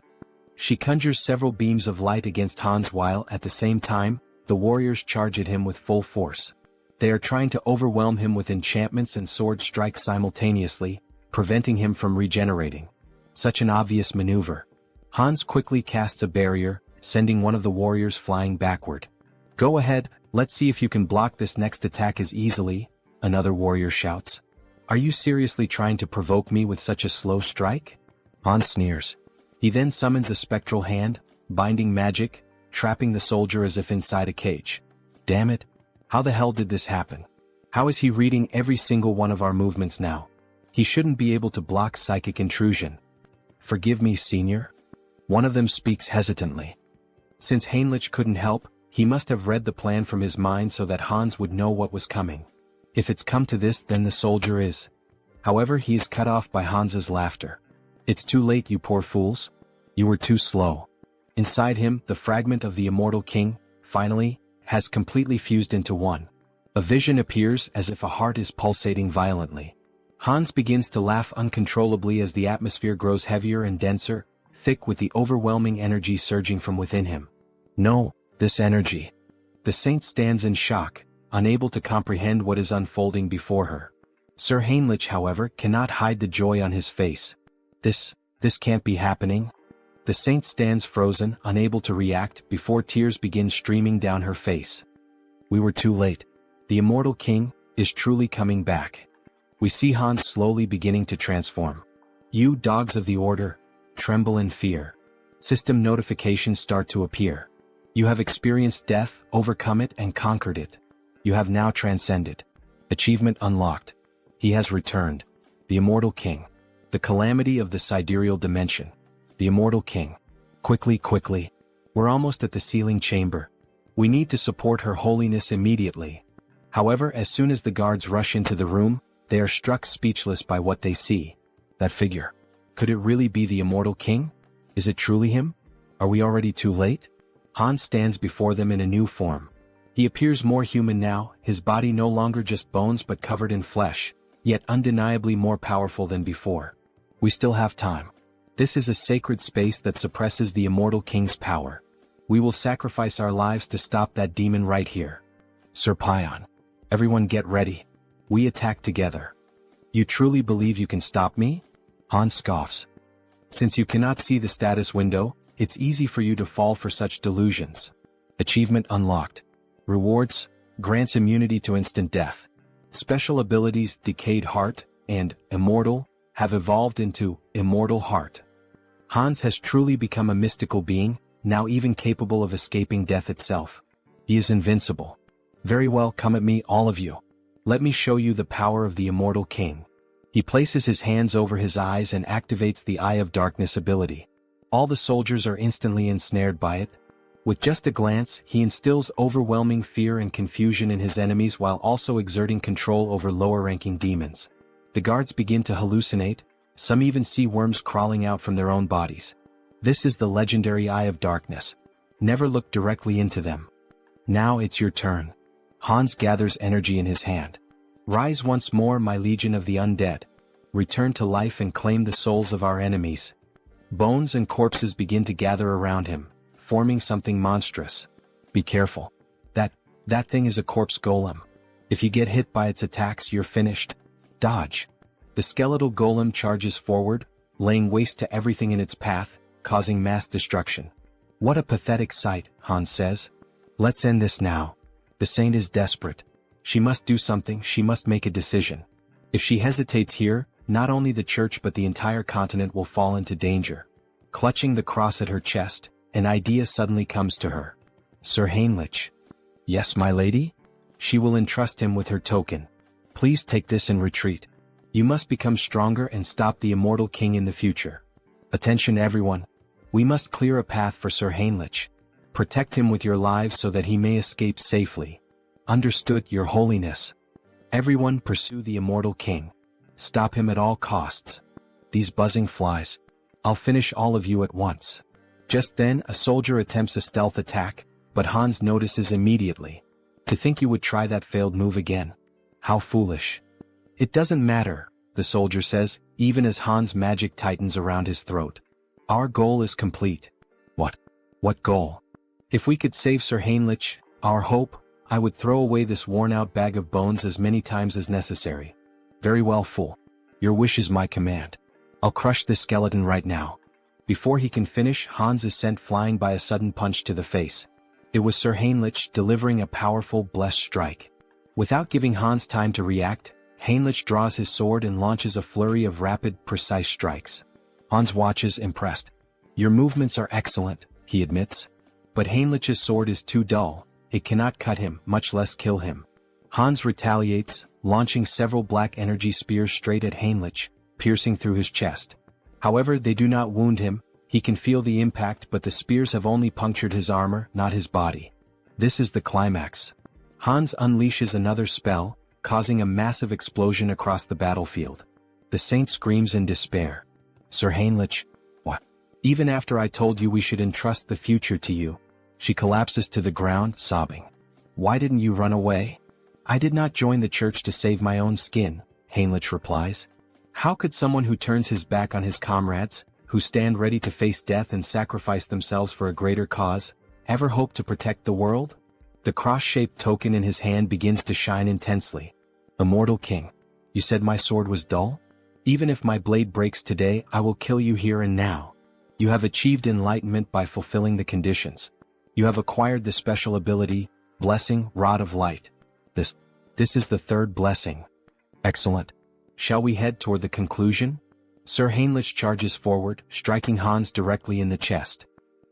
Speaker 1: She conjures several beams of light against Hans while, at the same time, the warriors charge at him with full force. They are trying to overwhelm him with enchantments and sword strikes simultaneously, preventing him from regenerating. Such an obvious maneuver. Hans quickly casts a barrier, sending one of the warriors flying backward. "Go ahead, let's see if you can block this next attack as easily," another warrior shouts. "Are you seriously trying to provoke me with such a slow strike?" Hans sneers. He then summons a spectral hand, binding magic, trapping the soldier as if inside a cage. Damn it! How the hell did this happen? How is he reading every single one of our movements now? He shouldn't be able to block psychic intrusion. "Forgive me, senior?" One of them speaks hesitantly. Since Heinrich couldn't help, he must have read the plan from his mind so that Hans would know what was coming. If it's come to this, then the soldier is. However, he is cut off by Hans's laughter. "It's too late, you poor fools. You were too slow." Inside him, the fragment of the immortal king, finally, has completely fused into one. A vision appears as if a heart is pulsating violently. Hans begins to laugh uncontrollably as the atmosphere grows heavier and denser, thick with the overwhelming energy surging from within him. No, this energy. The saint stands in shock, unable to comprehend what is unfolding before her. Sir Heinrich, however, cannot hide the joy on his face. This can't be happening. The saint stands frozen, unable to react, before tears begin streaming down her face. We were too late. The immortal king is truly coming back. We see Hans slowly beginning to transform. You dogs of the order, tremble in fear. System notifications start to appear. You have experienced death, overcome it and conquered it. You have now transcended. Achievement unlocked. He has returned. The immortal king. The calamity of the sidereal dimension. The immortal king. Quickly. We're almost at the sealing chamber. We need to support her holiness immediately. However, as soon as the guards rush into the room, they are struck speechless by what they see. That figure. Could it really be the immortal king? Is it truly him? Are we already too late? Hans stands before them in a new form. He appears more human now, his body no longer just bones but covered in flesh, yet undeniably more powerful than before. We still have time. This is a sacred space that suppresses the immortal king's power. We will sacrifice our lives to stop that demon right here. Sir Pion. Everyone get ready. We attack together. You truly believe you can stop me? Hans scoffs. Since you cannot see the status window, it's easy for you to fall for such delusions. Achievement unlocked. Rewards, grants immunity to instant death. Special abilities Decayed Heart and Immortal have evolved into Immortal Heart. Hans has truly become a mystical being, now even capable of escaping death itself. He is invincible. Very well, come at me, all of you. Let me show you the power of the immortal king. He places his hands over his eyes and activates the Eye of Darkness ability. All the soldiers are instantly ensnared by it. With just a glance, he instills overwhelming fear and confusion in his enemies while also exerting control over lower-ranking demons. The guards begin to hallucinate, some even see worms crawling out from their own bodies. This is the legendary Eye of Darkness. Never look directly into them. Now it's your turn. Hans gathers energy in his hand. Rise once more, my legion of the undead. Return to life and claim the souls of our enemies. Bones and corpses begin to gather around him, forming something monstrous. Be careful. That thing is a corpse golem. If you get hit by its attacks, you're finished. Dodge. The skeletal golem charges forward, laying waste to everything in its path, causing mass destruction. What a pathetic sight, Hans says. Let's end this now. The saint is desperate. She must do something, she must make a decision. If she hesitates here, not only the church but the entire continent will fall into danger. Clutching the cross at her chest, an idea suddenly comes to her. Sir Heinrich. Yes, my lady? She will entrust him with her token. Please take this and retreat. You must become stronger and stop the immortal king in the future. Attention everyone. We must clear a path for Sir Heinrich. Protect him with your lives so that he may escape safely. Understood, your holiness. Everyone pursue the immortal king. Stop him at all costs. These buzzing flies. I'll finish all of you at once. Just then, a soldier attempts a stealth attack, but Hans notices immediately. To think you would try that failed move again. How foolish. It doesn't matter, the soldier says, even as Hans' magic tightens around his throat. Our goal is complete. What? What goal? If we could save Sir Heinrich, our hope, I would throw away this worn-out bag of bones as many times as necessary. Very well, fool. Your wish is my command. I'll crush this skeleton right now. Before he can finish, Hans is sent flying by a sudden punch to the face. It was Sir Heinrich delivering a powerful blessed strike. Without giving Hans time to react, Heinrich draws his sword and launches a flurry of rapid, precise strikes. Hans watches impressed. Your movements are excellent, he admits. But Heinrich's sword is too dull, it cannot cut him, much less kill him. Hans retaliates, launching several black energy spears straight at Heinrich, piercing through his chest. However, they do not wound him, he can feel the impact, but the spears have only punctured his armor, not his body. This is the climax. Hans unleashes another spell, causing a massive explosion across the battlefield. The saint screams in despair. Sir Heinrich, what? Even after I told you we should entrust the future to you. She collapses to the ground, sobbing. Why didn't you run away? I did not join the church to save my own skin, Heinrich replies. How could someone who turns his back on his comrades, who stand ready to face death and sacrifice themselves for a greater cause, ever hope to protect the world? The cross-shaped token in his hand begins to shine intensely. Immortal King, you said my sword was dull? Even if my blade breaks today, I will kill you here and now. You have achieved enlightenment by fulfilling the conditions. You have acquired the special ability, Blessing, Rod of Light. This is the third blessing. Excellent. Shall we head toward the conclusion? Sir Heinrich charges forward, striking Hans directly in the chest.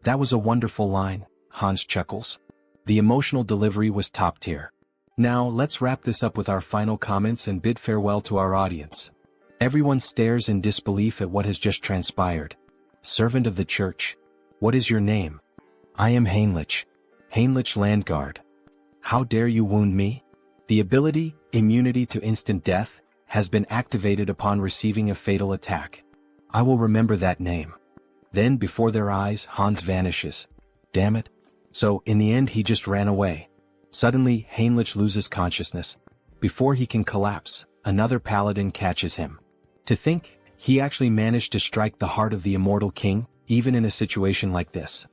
Speaker 1: That was a wonderful line, Hans chuckles. The emotional delivery was top tier. Now, let's wrap this up with our final comments and bid farewell to our audience. Everyone stares in disbelief at what has just transpired. Servant of the Church. What is your name? I am Heinrich. Heinrich Landguard. How dare you wound me? The ability, immunity to instant death, has been activated upon receiving a fatal attack. I will remember that name. Then, before their eyes, Hans vanishes. Damn it. So, in the end he just ran away. Suddenly, Heinrich loses consciousness. Before he can collapse, another paladin catches him. To think, he actually managed to strike the heart of the immortal king, even in a situation like this.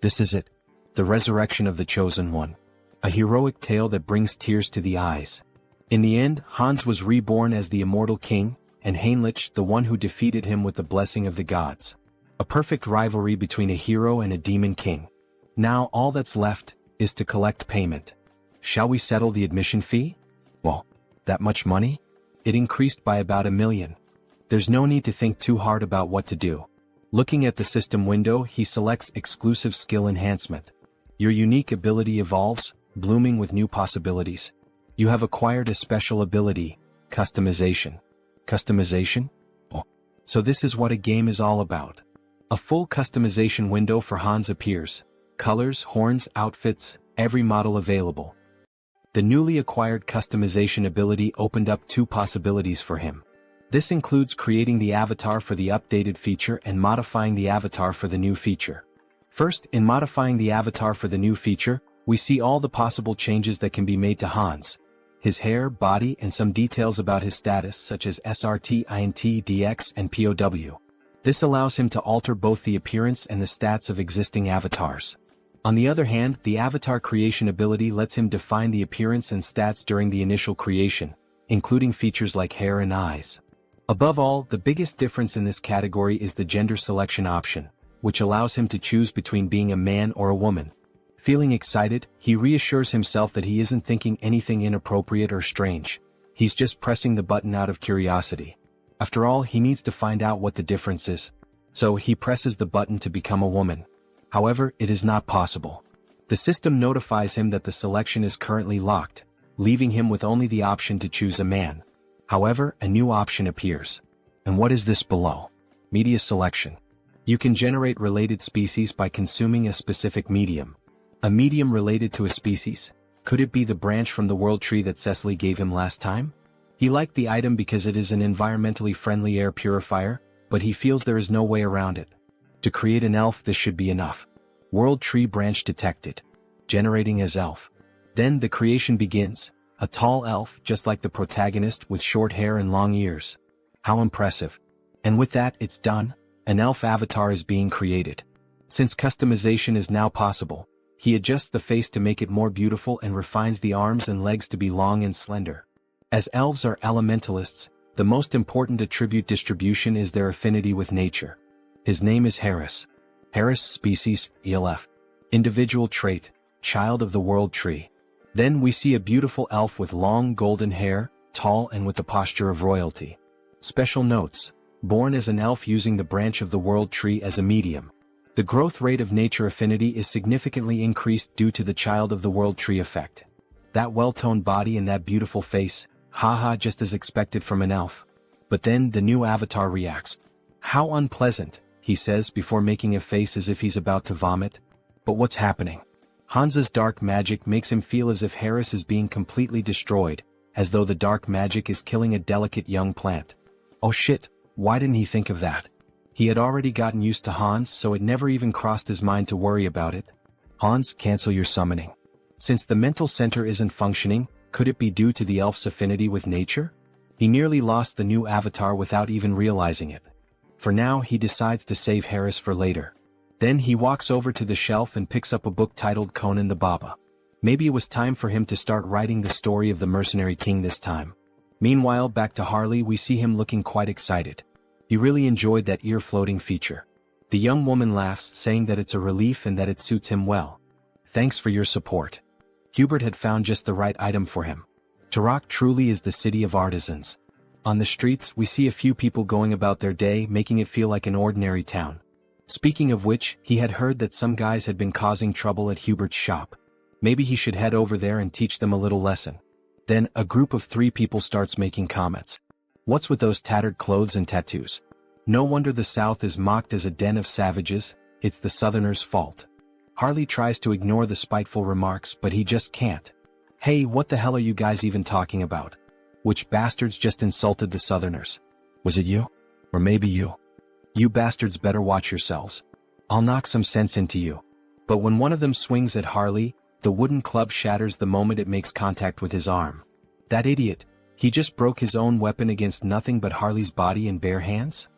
Speaker 1: This is it. The resurrection of the Chosen One. A heroic tale that brings tears to the eyes. In the end, Hans was reborn as the immortal king, and Heinrich the one who defeated him with the blessing of the gods. A perfect rivalry between a hero and a demon king. Now all that's left is to collect payment. Shall we settle the admission fee? Well, that much money? It increased by about 1 million. There's no need to think too hard about what to do. Looking at the system window, he selects exclusive skill enhancement. Your unique ability evolves, blooming with new possibilities. You have acquired a special ability, customization. Customization? Oh, so this is what a game is all about. A full customization window for Hans appears. Colors, horns, outfits, every model available. The newly acquired customization ability opened up 2 possibilities for him. This includes creating the avatar for the updated feature and modifying the avatar for the new feature. First, in modifying the avatar for the new feature, we see all the possible changes that can be made to Hans. His hair, body, and some details about his status such as SRT, INT, DX, and POW. This allows him to alter both the appearance and the stats of existing avatars. On the other hand, the avatar creation ability lets him define the appearance and stats during the initial creation, including features like hair and eyes. Above all, the biggest difference in this category is the gender selection option, which allows him to choose between being a man or a woman. Feeling excited, he reassures himself that he isn't thinking anything inappropriate or strange. He's just pressing the button out of curiosity. After all, he needs to find out what the difference is. So he presses the button to become a woman. However, it is not possible. The system notifies him that the selection is currently locked, leaving him with only the option to choose a man. However, a new option appears. And what is this below? Media selection. You can generate related species by consuming a specific medium. A medium related to a species? Could it be the branch from the world tree that Cecily gave him last time? He liked the item because it is an environmentally friendly air purifier, but he feels there is no way around it. To create an elf, this should be enough. World tree branch detected. Generating as elf. Then the creation begins. A tall elf, just like the protagonist, with short hair and long ears. How impressive. And with that, it's done. An elf avatar is being created. Since customization is now possible, he adjusts the face to make it more beautiful and refines the arms and legs to be long and slender. As elves are elementalists, the most important attribute distribution is their affinity with nature. His name is Harris. Harris species, ELF. Individual trait, child of the world tree. Then we see a beautiful elf with long golden hair, tall and with the posture of royalty. Special notes. Born as an elf using the branch of the world tree as a medium. The growth rate of nature affinity is significantly increased due to the child of the world tree effect. That well-toned body and that beautiful face, haha, just as expected from an elf. But then the new avatar reacts. How unpleasant, he says before making a face as if he's about to vomit. But what's happening? Hansa's dark magic makes him feel as if Harris is being completely destroyed, as though the dark magic is killing a delicate young plant. Oh shit, why didn't he think of that? He had already gotten used to Hans, so it never even crossed his mind to worry about it. Hans, cancel your summoning. Since the mental center isn't functioning, could it be due to the elf's affinity with nature? He nearly lost the new avatar without even realizing it. For now, he decides to save Harris for later. Then he walks over to the shelf and picks up a book titled Conan the Baba. Maybe it was time for him to start writing the story of the mercenary king this time. Meanwhile, back to Harley, we see him looking quite excited. He really enjoyed that ear-floating feature. The young woman laughs, saying that it's a relief and that it suits him well. Thanks for your support. Hubert had found just the right item for him. Turok truly is the city of artisans. On the streets, we see a few people going about their day, making it feel like an ordinary town. Speaking of which, he had heard that some guys had been causing trouble at Hubert's shop. Maybe he should head over there and teach them a little lesson. Then, a group of 3 people starts making comments. What's with those tattered clothes and tattoos? No wonder the South is mocked as a den of savages, it's the Southerners' fault. Harley tries to ignore the spiteful remarks, but he just can't. Hey, what the hell are you guys even talking about? Which bastards just insulted the Southerners? Was it you? Or maybe you? You bastards better watch yourselves. I'll knock some sense into you. But when one of them swings at Harley, the wooden club shatters the moment it makes contact with his arm. That idiot. He just broke his own weapon against nothing but Harley's body in bare hands?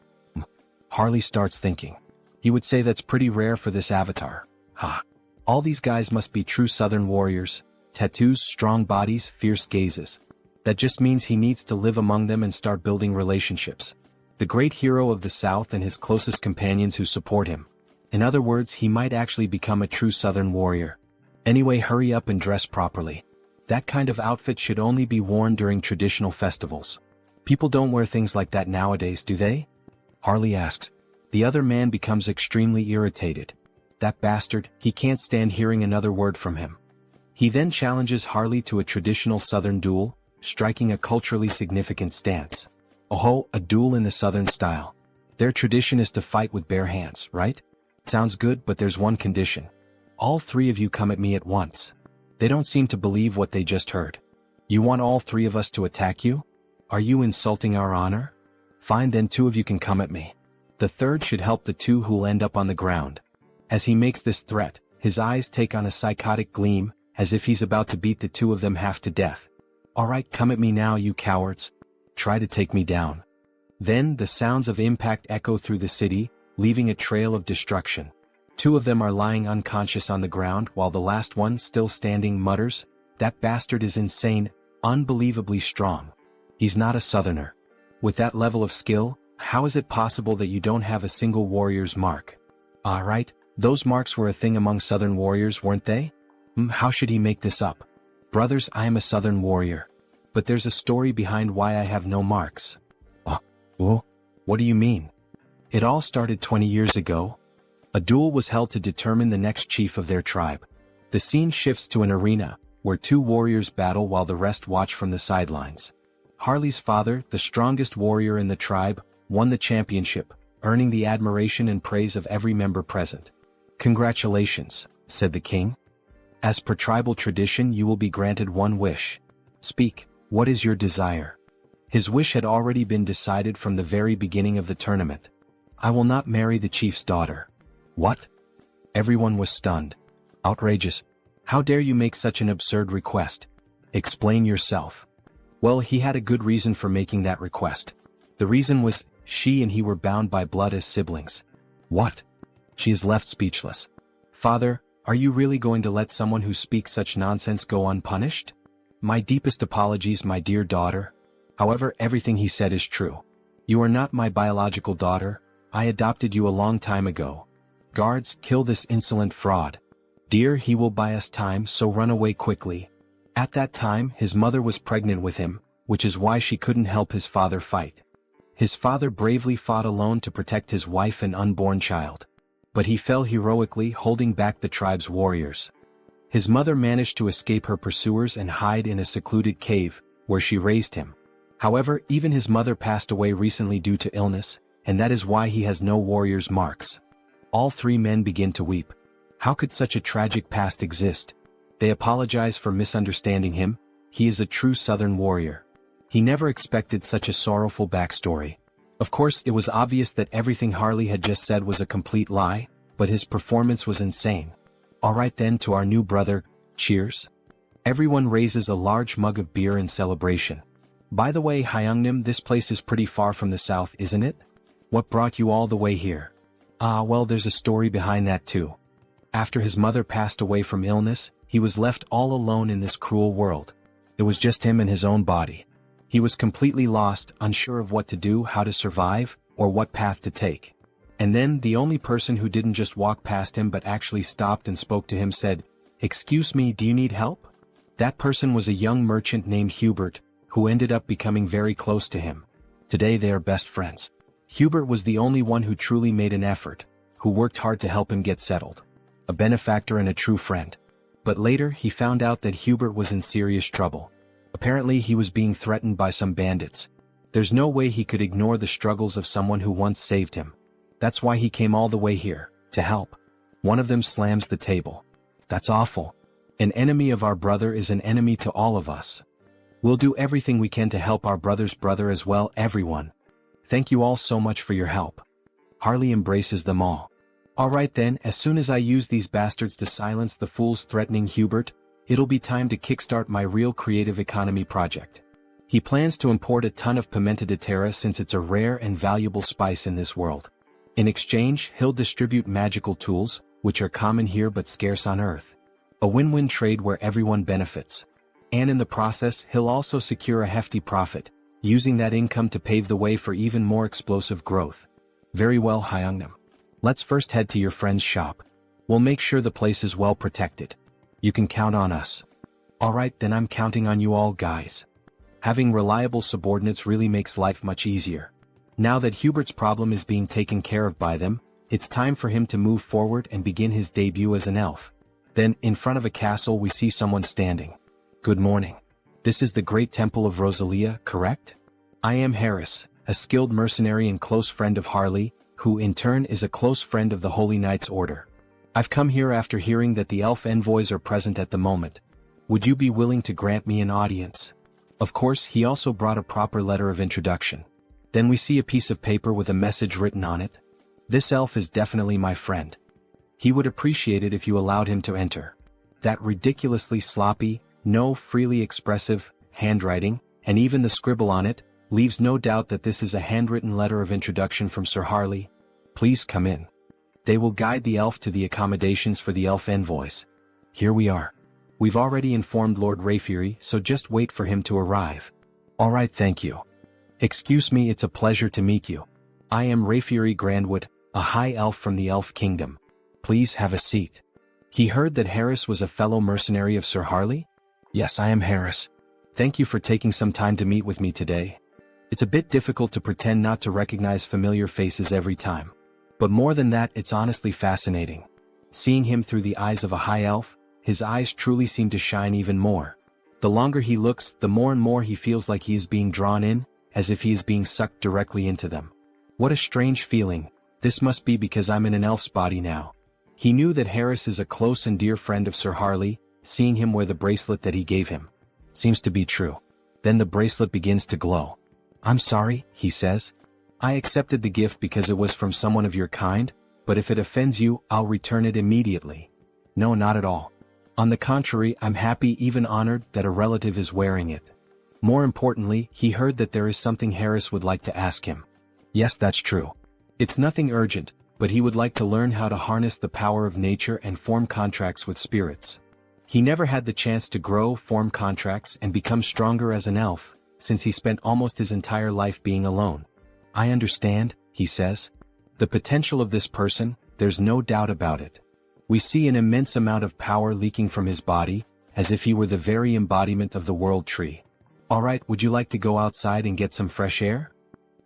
Speaker 1: Harley starts thinking. He would say that's pretty rare for this avatar. Ha. All these guys must be true Southern warriors. Tattoos, strong bodies, fierce gazes. That just means he needs to live among them and start building relationships. The great hero of the South and his closest companions who support him. In other words, he might actually become a true Southern warrior. Anyway, hurry up and dress properly. That kind of outfit should only be worn during traditional festivals. People don't wear things like that nowadays, do they? Harley asks. The other man becomes extremely irritated. That bastard, he can't stand hearing another word from him. He then challenges Harley to a traditional Southern duel, striking a culturally significant stance. Oh, a duel in the Southern style. Their tradition is to fight with bare hands, right? Sounds good, but there's one condition. All 3 of you come at me at once. They don't seem to believe what they just heard. You want all 3 of us to attack you? Are you insulting our honor? Fine, then 2 of you can come at me. The third should help the 2 who'll end up on the ground. As he makes this threat, his eyes take on a psychotic gleam, as if he's about to beat the 2 of them half to death. Alright, come at me now, you cowards. Try to take me down. Then the sounds of impact echo through the city, leaving a trail of destruction. 2 of them are lying unconscious on the ground while the last one, still standing, mutters, "That bastard is insane, unbelievably strong. He's not a Southerner. With that level of skill, how is it possible that you don't have a single warrior's mark?" Right, those marks were a thing among Southern warriors, weren't they? How should he make this up? Brothers, I am a Southern warrior. But there's a story behind why I have no marks. What do you mean? It all started 20 years ago. A duel was held to determine the next chief of their tribe. The scene shifts to an arena, where 2 warriors battle while the rest watch from the sidelines. Harley's father, the strongest warrior in the tribe, won the championship, earning the admiration and praise of every member present. "Congratulations," said the king. "As per tribal tradition, you will be granted one wish. Speak, what is your desire?" His wish had already been decided from the very beginning of the tournament. I will not marry the chief's daughter. What? Everyone was stunned. Outrageous. How dare you make such an absurd request? Explain yourself. Well, he had a good reason for making that request. The reason was, she and he were bound by blood as siblings. What? She is left speechless. Father, are you really going to let someone who speaks such nonsense go unpunished? My deepest apologies, my dear daughter. However, everything he said is true. You are not my biological daughter. I adopted you a long time ago. Guards, kill this insolent fraud. Dear, he will buy us time, so run away quickly. At that time, his mother was pregnant with him, which is why she couldn't help his father fight. His father bravely fought alone to protect his wife and unborn child. But he fell heroically, holding back the tribe's warriors. His mother managed to escape her pursuers and hide in a secluded cave, where she raised him. However, even his mother passed away recently due to illness, and that is why he has no warrior's marks. All three men begin to weep. How could such a tragic past exist? They apologize for misunderstanding him. He is a true Southern warrior. He never expected such a sorrowful backstory. Of course, it was obvious that everything Harley had just said was a complete lie, but his performance was insane. Alright then, to our new brother, cheers. Everyone raises a large mug of beer in celebration. By the way, Hyungnim, this place is pretty far from the south, isn't it? What brought you all the way here? Ah, well, there's a story behind that too. After his mother passed away from illness, he was left all alone in this cruel world. It was just him and his own body. He was completely lost, unsure of what to do, how to survive, or what path to take. And then, the only person who didn't just walk past him but actually stopped and spoke to him said, "Excuse me, do you need help?" That person was a young merchant named Hubert, who ended up becoming very close to him. Today they are best friends. Hubert was the only one who truly made an effort, who worked hard to help him get settled. A benefactor and a true friend. But later he found out that Hubert was in serious trouble. Apparently he was being threatened by some bandits. There's no way he could ignore the struggles of someone who once saved him. That's why he came all the way here, to help. One of them slams the table. That's awful. An enemy of our brother is an enemy to all of us. We'll do everything we can to help our brother's brother as well, everyone. Thank you all so much for your help. Harley embraces them all. Alright then, as soon as I use these bastards to silence the fools threatening Hubert, it'll be time to kickstart my real creative economy project. He plans to import a ton of pimenta de terra since it's a rare and valuable spice in this world. In exchange, he'll distribute magical tools, which are common here but scarce on Earth. A win-win trade where everyone benefits. And in the process, he'll also secure a hefty profit, using that income to pave the way for even more explosive growth. Very well, Hyungnam. Let's first head to your friend's shop. We'll make sure the place is well protected. You can count on us. Alright then, I'm counting on you all, guys. Having reliable subordinates really makes life much easier. Now that Hubert's problem is being taken care of by them, it's time for him to move forward and begin his debut as an elf. Then, in front of a castle, we see someone standing. Good morning. This is the Great Temple of Rosalia, correct? I am Harris, a skilled mercenary and close friend of Harley, who in turn is a close friend of the Holy Knights Order. I've come here after hearing that the elf envoys are present at the moment. Would you be willing to grant me an audience? Of course, he also brought a proper letter of introduction. Then we see a piece of paper with a message written on it. This elf is definitely my friend. He would appreciate it if you allowed him to enter. That ridiculously sloppy, no freely expressive, handwriting, and even the scribble on it, leaves no doubt that this is a handwritten letter of introduction from Sir Harley. Please come in. They will guide the elf to the accommodations for the elf envoys. Here we are. We've already informed Lord Rayfury, so just wait for him to arrive. Alright, thank you. Excuse me, it's a pleasure to meet you. I am Rayfury Grandwood, a high elf from the Elf Kingdom. Please have a seat. He heard that Harris was a fellow mercenary of Sir Harley? Yes, I am Harris. Thank you for taking some time to meet with me today. It's a bit difficult to pretend not to recognize familiar faces every time. But more than that, it's honestly fascinating. Seeing him through the eyes of a high elf, his eyes truly seem to shine even more. The longer he looks, the more and more he feels like he is being drawn in, as if he is being sucked directly into them. What a strange feeling. This must be because I'm in an elf's body now. He knew that Harris is a close and dear friend of Sir Harley, seeing him wear the bracelet that he gave him. Seems to be true. Then the bracelet begins to glow. I'm sorry, he says. I accepted the gift because it was from someone of your kind, but if it offends you, I'll return it immediately. No, not at all. On the contrary, I'm happy, even honored, that a relative is wearing it. More importantly, he heard that there is something Harris would like to ask him. Yes, that's true. It's nothing urgent, but he would like to learn how to harness the power of nature and form contracts with spirits. He never had the chance to grow, form contracts, and become stronger as an elf, since he spent almost his entire life being alone. I understand, he says. The potential of this person, there's no doubt about it. We see an immense amount of power leaking from his body, as if he were the very embodiment of the world tree. Alright, would you like to go outside and get some fresh air?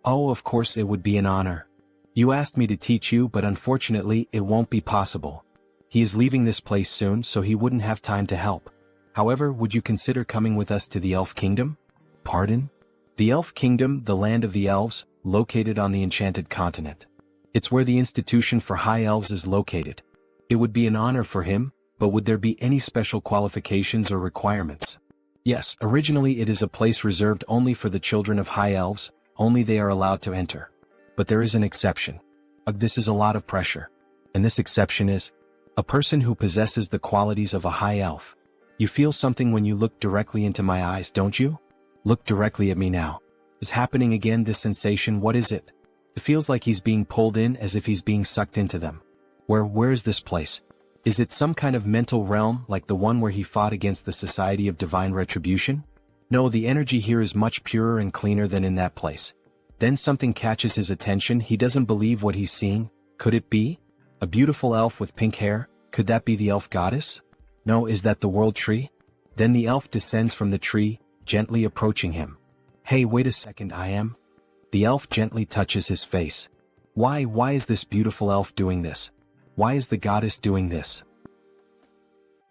Speaker 1: Oh, of course, it would be an honor. You asked me to teach you, but unfortunately it won't be possible. He is leaving this place soon, so he wouldn't have time to help. However, would you consider coming with us to the Elf Kingdom? Pardon? The Elf Kingdom, the land of the elves, located on the Enchanted Continent. It's where the Institution for High Elves is located. It would be an honor for him, but would there be any special qualifications or requirements? Yes, originally it is a place reserved only for the children of High Elves, only they are allowed to enter. But there is an exception. This is a lot of pressure. And this exception is a person who possesses the qualities of a High Elf. You feel something when you look directly into my eyes, don't you? Look directly at me now. Is happening again, this sensation, what is it? It feels like he's being pulled in, as if he's being sucked into them. Where is this place? Is it some kind of mental realm like the one where he fought against the Society of Divine Retribution? No, the energy here is much purer and cleaner than in that place. Then something catches his attention. He doesn't believe what he's seeing. Could it be? A beautiful elf with pink hair? Could that be the elf goddess? No, is that the world tree? Then the elf descends from the tree, gently approaching him. Hey, wait a second, I am? The elf gently touches his face. Why is this beautiful elf doing this? Why is the goddess doing this?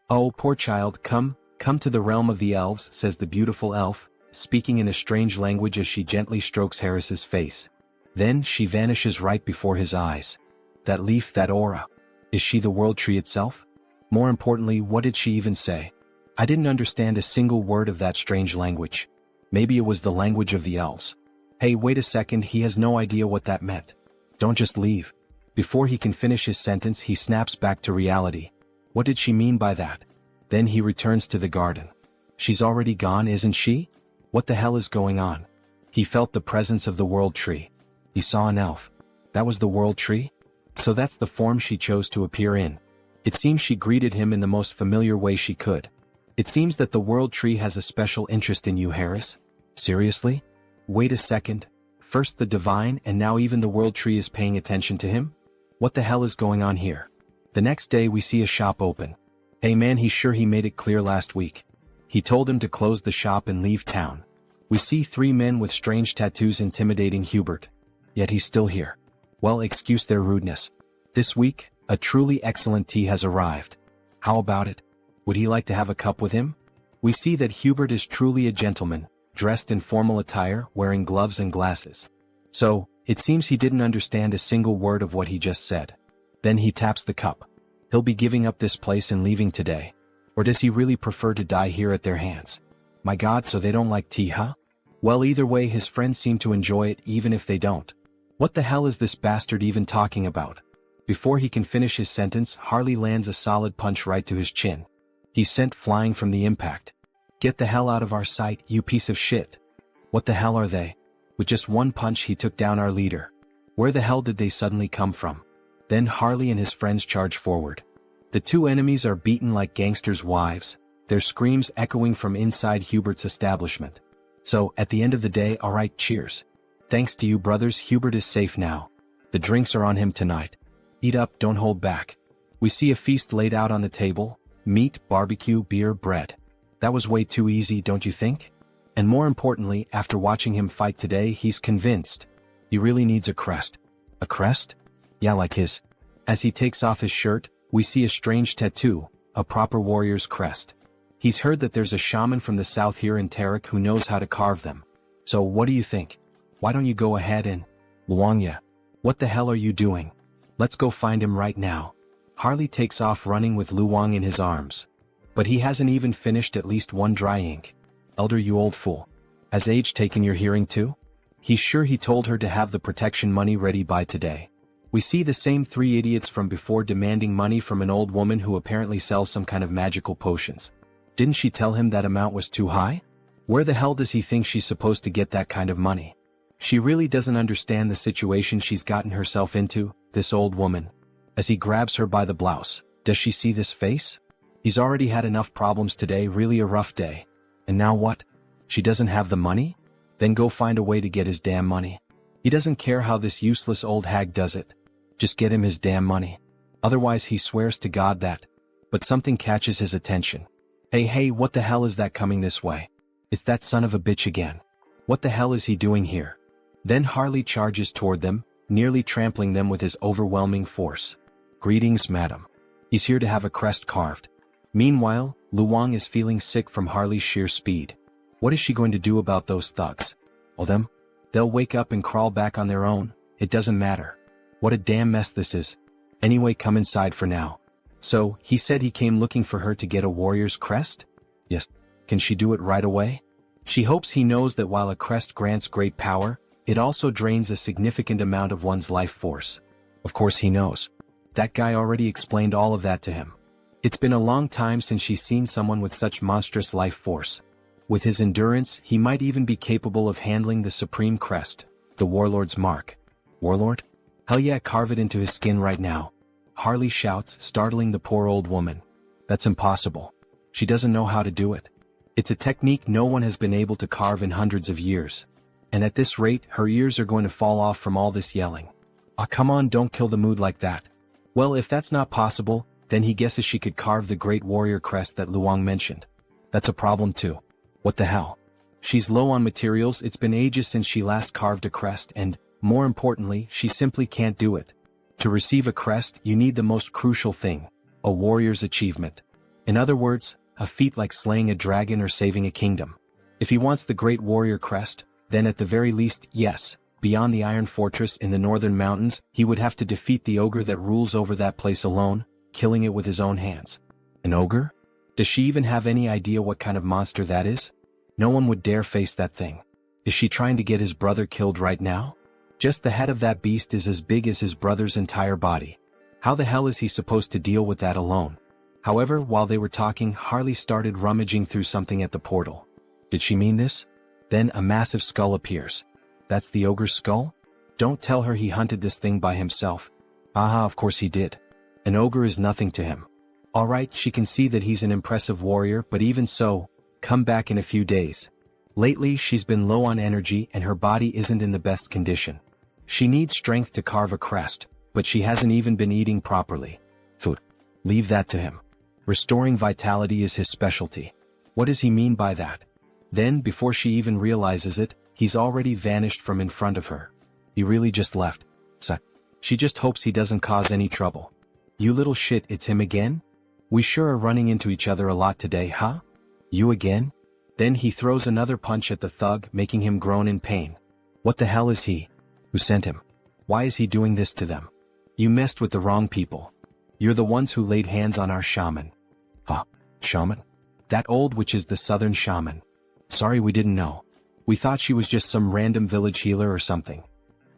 Speaker 1: Oh, poor child, come to the realm of the elves, says the beautiful elf, speaking in a strange language as she gently strokes Harris's face. Then she vanishes right before his eyes. That leaf, that aura. Is she the world tree itself? More importantly, what did she even say? I didn't understand a single word of that strange language. Maybe it was the language of the elves. Hey, wait a second, he has no idea what that meant. Don't just leave. Before he can finish his sentence, he snaps back to reality. What did she mean by that? Then he returns to the garden. She's already gone, isn't she? What the hell is going on? He felt the presence of the world tree. He saw an elf. That was the world tree? So that's the form she chose to appear in. It seems she greeted him in the most familiar way she could. It seems that the world tree has a special interest in you, Harris. Seriously? Wait a second. First the divine, and now even the world tree is paying attention to him? What the hell is going on here? The next day we see a shop open. Hey man, he's sure he made it clear last week. He told him to close the shop and leave town. We see 3 men with strange tattoos intimidating Hubert. Yet he's still here. Well, excuse their rudeness. This week, a truly excellent tea has arrived. How about it? Would he like to have a cup with him? We see that Hubert is truly a gentleman, dressed in formal attire, wearing gloves and glasses. So, it seems he didn't understand a single word of what he just said. Then he taps the cup. He'll be giving up this place and leaving today. Or does he really prefer to die here at their hands? My God, so they don't like tea, huh? Well, either way, his friends seem to enjoy it even if they don't. What the hell is this bastard even talking about? Before he can finish his sentence, Harley lands a solid punch right to his chin. He's sent flying from the impact. Get the hell out of our sight, you piece of shit. What the hell are they? With just one punch he took down our leader. Where the hell did they suddenly come from? Then Harley and his friends charge forward. The 2 enemies are beaten like gangsters' wives, their screams echoing from inside Hubert's establishment. So, at the end of the day, alright, cheers. Thanks to you brothers, Hubert is safe now. The drinks are on him tonight. Eat up, don't hold back. We see a feast laid out on the table, meat, barbecue, beer, bread. That was way too easy, don't you think? And more importantly, after watching him fight today, he's convinced. He really needs a crest. A crest? Yeah, like his. As he takes off his shirt, we see a strange tattoo, a proper warrior's crest. He's heard that there's a shaman from the south here in Tarik who knows how to carve them. So what do you think? Why don't you go ahead and... Luangya. What the hell are you doing? Let's go find him right now. Harley takes off running with Luang in his arms. But he hasn't even finished at least one dry ink. Elder, you old fool. Has age taken your hearing too? He's sure he told her to have the protection money ready by today. We see the same three idiots from before demanding money from an old woman who apparently sells some kind of magical potions. Didn't she tell him that amount was too high? Where the hell does he think she's supposed to get that kind of money? She really doesn't understand the situation she's gotten herself into, this old woman. As he grabs her by the blouse, does she see this face? He's already had enough problems today, really a rough day. And now what? She doesn't have the money? Then go find a way to get his damn money. He doesn't care how this useless old hag does it. Just get him his damn money. Otherwise he swears to God that. But something catches his attention. Hey, what the hell is that coming this way? It's that son of a bitch again. What the hell is he doing here? Then Harley charges toward them, nearly trampling them with his overwhelming force. Greetings, madam. He's here to have a crest carved. Meanwhile, Luong is feeling sick from Harley's sheer speed. What is she going to do about those thugs? Well, they'll wake up and crawl back on their own, it doesn't matter. What a damn mess this is. Anyway, come inside for now. So, he said he came looking for her to get a warrior's crest? Yes. Can she do it right away? She hopes he knows that while a crest grants great power, it also drains a significant amount of one's life force. Of course he knows. That guy already explained all of that to him. It's been a long time since she's seen someone with such monstrous life force. With his endurance, he might even be capable of handling the supreme crest, the warlord's mark. Warlord? Hell yeah, carve it into his skin right now. Harley shouts, startling the poor old woman. That's impossible. She doesn't know how to do it. It's a technique no one has been able to carve in hundreds of years. And at this rate, her ears are going to fall off from all this yelling. Ah, come on, don't kill the mood like that. Well, if that's not possible, then he guesses she could carve the great warrior crest that Luong mentioned. That's a problem too. What the hell? She's low on materials, it's been ages since she last carved a crest and, more importantly, she simply can't do it. To receive a crest, you need the most crucial thing, a warrior's achievement. In other words, a feat like slaying a dragon or saving a kingdom. If he wants the great warrior crest, then at the very least, yes, beyond the Iron Fortress in the northern mountains, he would have to defeat the ogre that rules over that place alone, killing it with his own hands. An ogre? Does she even have any idea what kind of monster that is? No one would dare face that thing. Is she trying to get his brother killed right now? Just the head of that beast is as big as his brother's entire body. How the hell is he supposed to deal with that alone? However, while they were talking, Harley started rummaging through something at the portal. Did she mean this? Then a massive skull appears. That's the ogre's skull? Don't tell her he hunted this thing by himself. Aha, of course he did. An ogre is nothing to him. Alright, she can see that he's an impressive warrior, but even so, come back in a few days. Lately, she's been low on energy and her body isn't in the best condition. She needs strength to carve a crest, but she hasn't even been eating properly. Food. Leave that to him. Restoring vitality is his specialty. What does he mean by that? Then, before she even realizes it, he's already vanished from in front of her. He really just left. So, she just hopes he doesn't cause any trouble. You little shit, it's him again? We sure are running into each other a lot today, huh? You again? Then he throws another punch at the thug, making him groan in pain. What the hell is he? Who sent him? Why is he doing this to them? You messed with the wrong people. You're the ones who laid hands on our shaman. Huh? Shaman? That old witch is the southern shaman. Sorry, we didn't know. We thought she was just some random village healer or something.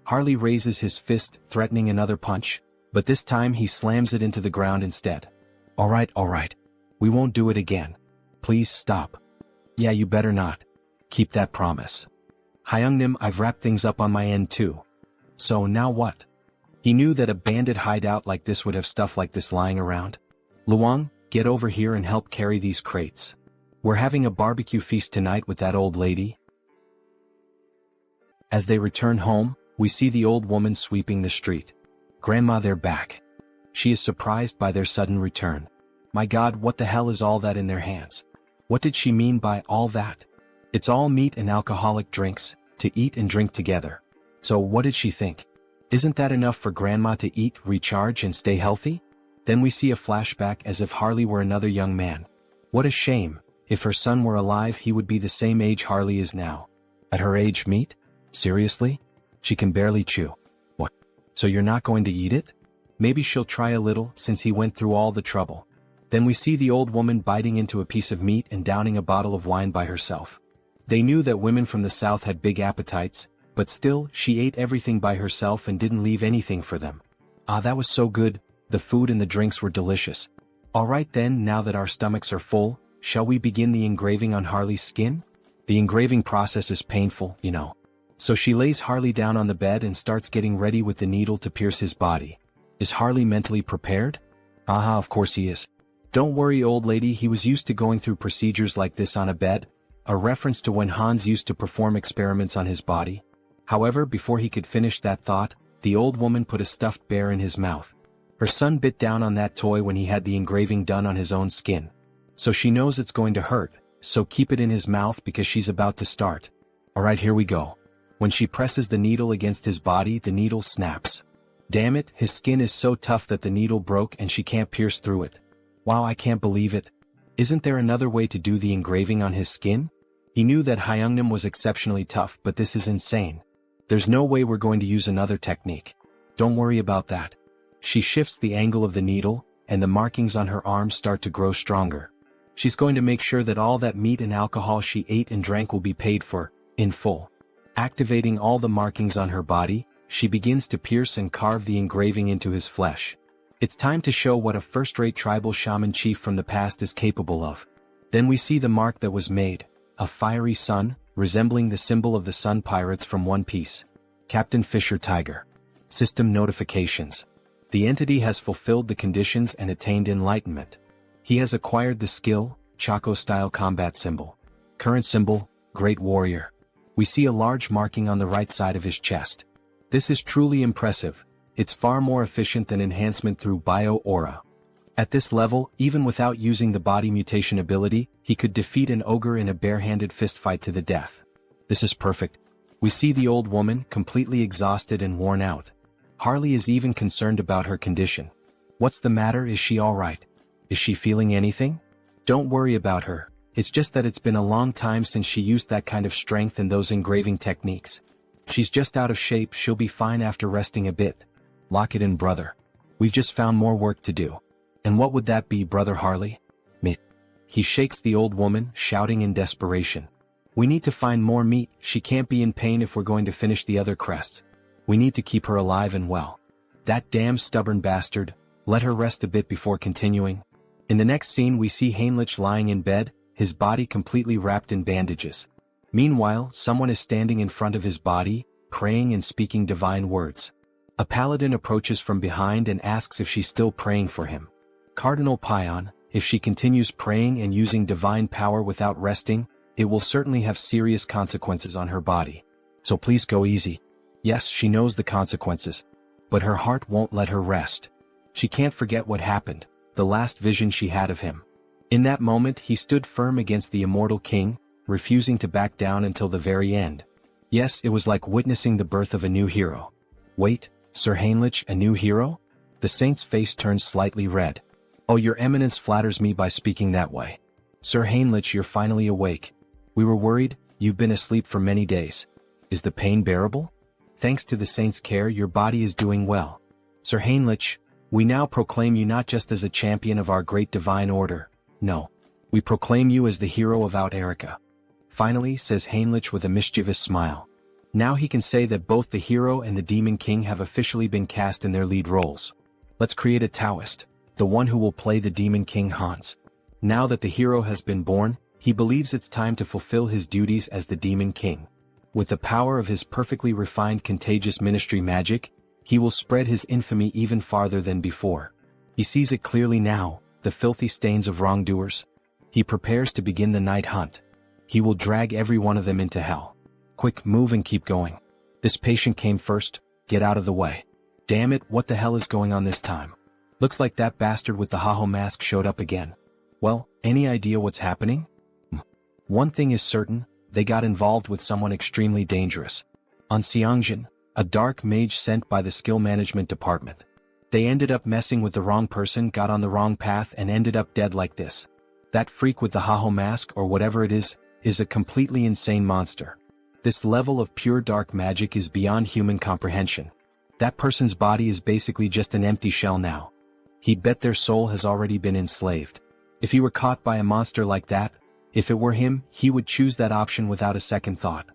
Speaker 1: Harley raises his fist, threatening another punch, but this time he slams it into the ground instead. Alright. We won't do it again. Please stop. Yeah, you better not. Keep that promise. Hyungnim, I've wrapped things up on my end too. So now what? He knew that a bandit hideout like this would have stuff like this lying around. Luong, get over here and help carry these crates. We're having a barbecue feast tonight with that old lady. As they return home, we see the old woman sweeping the street. Grandma, they're back. She is surprised by their sudden return. My God, what the hell is all that in their hands? What did she mean by all that? It's all meat and alcoholic drinks, to eat and drink together. So what did she think? Isn't that enough for Grandma to eat, recharge and stay healthy? Then we see a flashback as if Harley were another young man. What a shame. If her son were alive, he would be the same age Harley is now. At her age, meat? Seriously? She can barely chew. What? So you're not going to eat it? Maybe she'll try a little, since he went through all the trouble. Then we see the old woman biting into a piece of meat and downing a bottle of wine by herself. They knew that women from the south had big appetites, But still, she ate everything by herself and didn't leave anything for them. Ah, that was so good, the food and the drinks were delicious. Alright then, now that our stomachs are full, shall we begin the engraving on Harley's skin? The engraving process is painful, you know. So she lays Harley down on the bed and starts getting ready with the needle to pierce his body. Is Harley mentally prepared? Aha, of course he is. Don't worry, old lady, he was used to going through procedures like this on a bed, a reference to when Hans used to perform experiments on his body. However, before he could finish that thought, the old woman put a stuffed bear in his mouth. Her son bit down on that toy when he had the engraving done on his own skin. So she knows it's going to hurt, so keep it in his mouth because she's about to start. Alright, here we go. When she presses the needle against his body, the needle snaps. Damn it, his skin is so tough that the needle broke and she can't pierce through it. Wow, I can't believe it. Isn't there another way to do the engraving on his skin? He knew that Hyungnam was exceptionally tough, but this is insane. There's no way we're going to use another technique. Don't worry about that. She shifts the angle of the needle, and the markings on her arms start to grow stronger. She's going to make sure that all that meat and alcohol she ate and drank will be paid for, in full. Activating all the markings on her body, she begins to pierce and carve the engraving into his flesh. It's time to show what a first-rate tribal shaman chief from the past is capable of. Then we see the mark that was made, a fiery sun, resembling the symbol of the Sun Pirates from One Piece. Captain Fisher Tiger. System notifications. The entity has fulfilled the conditions and attained enlightenment. He has acquired the skill, Chaco-style combat symbol. Current symbol, Great Warrior. We see a large marking on the right side of his chest. This is truly impressive. It's far more efficient than enhancement through bio-aura. At this level, even without using the body mutation ability, he could defeat an ogre in a bare-handed fistfight to the death. This is perfect. We see the old woman, completely exhausted and worn out. Harley is even concerned about her condition. What's the matter? Is she alright? Is she feeling anything? Don't worry about her. It's just that it's been a long time since she used that kind of strength and those engraving techniques. She's just out of shape, she'll be fine after resting a bit. Lock it in, brother. We've just found more work to do. And what would that be, brother Harley? Meat. He shakes the old woman, shouting in desperation. We need to find more meat, she can't be in pain if we're going to finish the other crests. We need to keep her alive and well. That damn stubborn bastard, let her rest a bit before continuing. In the next scene we see Heinrich lying in bed, his body completely wrapped in bandages. Meanwhile, someone is standing in front of his body, praying and speaking divine words. A paladin approaches from behind and asks if she's still praying for him. Cardinal Pion, if she continues praying and using divine power without resting, it will certainly have serious consequences on her body. So please go easy. Yes, she knows the consequences. But her heart won't let her rest. She can't forget what happened, the last vision she had of him. In that moment he stood firm against the immortal king, refusing to back down until the very end. Yes, it was like witnessing the birth of a new hero. Wait, Sir Heinrich, a new hero? The saint's face turned slightly red. Oh, your eminence flatters me by speaking that way. Sir Heinrich, you're finally awake. We were worried, you've been asleep for many days. Is the pain bearable? Thanks to the saint's care, your body is doing well. Sir Heinrich, we now proclaim you not just as a champion of our great divine order. No. We proclaim you as the hero of Out Erica. Finally, says Heinrich with a mischievous smile. Now he can say that both the hero and the demon king have officially been cast in their lead roles. Let's create a Taoist, the one who will play the demon king Hans. Now that the hero has been born, he believes it's time to fulfill his duties as the demon king. With the power of his perfectly refined contagious ministry magic, he will spread his infamy even farther than before. He sees it clearly now, the filthy stains of wrongdoers. He prepares to begin the night hunt. He will drag every one of them into hell. Quick, move and keep going. This patient came first, get out of the way. Damn it, what the hell is going on this time? Looks like that bastard with the Haho mask showed up again. Well, any idea what's happening? One thing is certain, they got involved with someone extremely dangerous. On Sunghyun, a dark mage sent by the skill management department. They ended up messing with the wrong person, got on the wrong path and ended up dead like this. That freak with the Haho mask or whatever it is a completely insane monster. This level of pure dark magic is beyond human comprehension. That person's body is basically just an empty shell now. He'd bet their soul has already been enslaved. If he were caught by a monster like that, if it were him, he would choose that option without a second thought.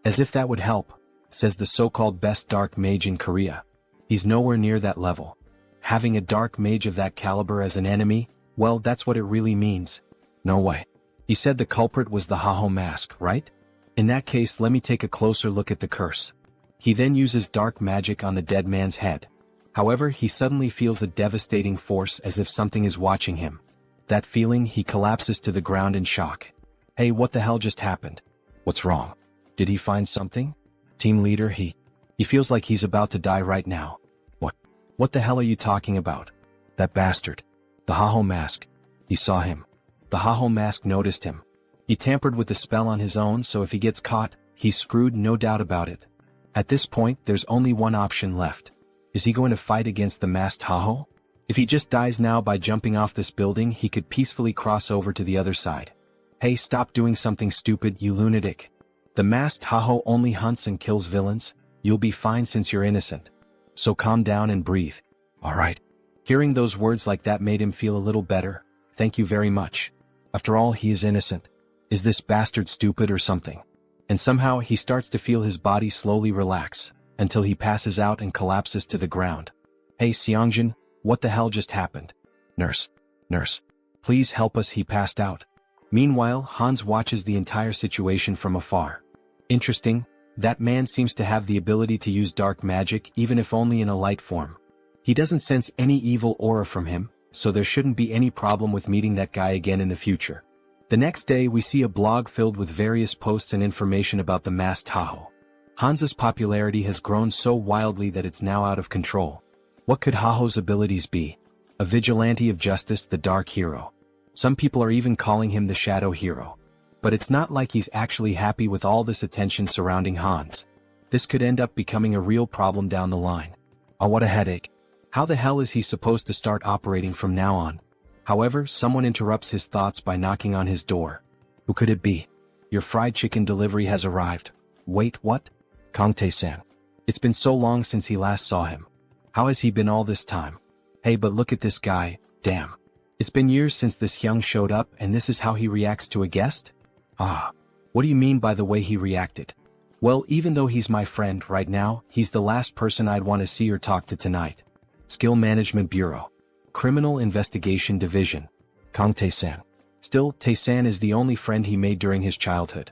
Speaker 1: As if that would help, says the so-called best dark mage in Korea. He's nowhere near that level. Having a dark mage of that caliber as an enemy, well, that's what it really means. No way. He said the culprit was the Haho mask, right? In that case, let me take a closer look at the curse. He then uses dark magic on the dead man's head. However, he suddenly feels a devastating force as if something is watching him. That feeling, he collapses to the ground in shock. Hey, what the hell just happened? What's wrong? Did he find something? Team leader, he feels like he's about to die right now. What the hell are you talking about? That bastard. The Haho mask. He saw him. The Haho mask noticed him. He tampered with the spell on his own, so if he gets caught, he's screwed, no doubt about it. At this point, there's only one option left. Is he going to fight against the masked Haho? If he just dies now by jumping off this building, he could peacefully cross over to the other side. Hey, stop doing something stupid, you lunatic. The masked Haho only hunts and kills villains. You'll be fine since you're innocent. So calm down and breathe. Alright. Hearing those words like that made him feel a little better. Thank you very much. After all, he is innocent. Is this bastard stupid or something? And somehow he starts to feel his body slowly relax, until he passes out and collapses to the ground. Hey Sunghyun, what the hell just happened? Nurse. Please help us, he passed out. Meanwhile, Hans watches the entire situation from afar. Interesting. That man seems to have the ability to use dark magic even if only in a light form. He doesn't sense any evil aura from him, so there shouldn't be any problem with meeting that guy again in the future. The next day we see a blog filled with various posts and information about the masked Haho. Hans's popularity has grown so wildly that it's now out of control. What could Haho's abilities be? A vigilante of justice, the dark hero. Some people are even calling him the shadow hero. But it's not like he's actually happy with all this attention surrounding Hans. This could end up becoming a real problem down the line. Oh, what a headache. How the hell is he supposed to start operating from now on? However, someone interrupts his thoughts by knocking on his door. Who could it be? Your fried chicken delivery has arrived. Wait, what? Kangtae-san. It's been so long since he last saw him. How has he been all this time? Hey, but look at this guy, damn. It's been years since this Hyung showed up and this is how he reacts to a guest? Ah, what do you mean by the way he reacted? Well, even though he's my friend right now, he's the last person I'd want to see or talk to tonight. Skill Management Bureau. Criminal Investigation Division. Kangtae-san. Still, Tae-san is the only friend he made during his childhood.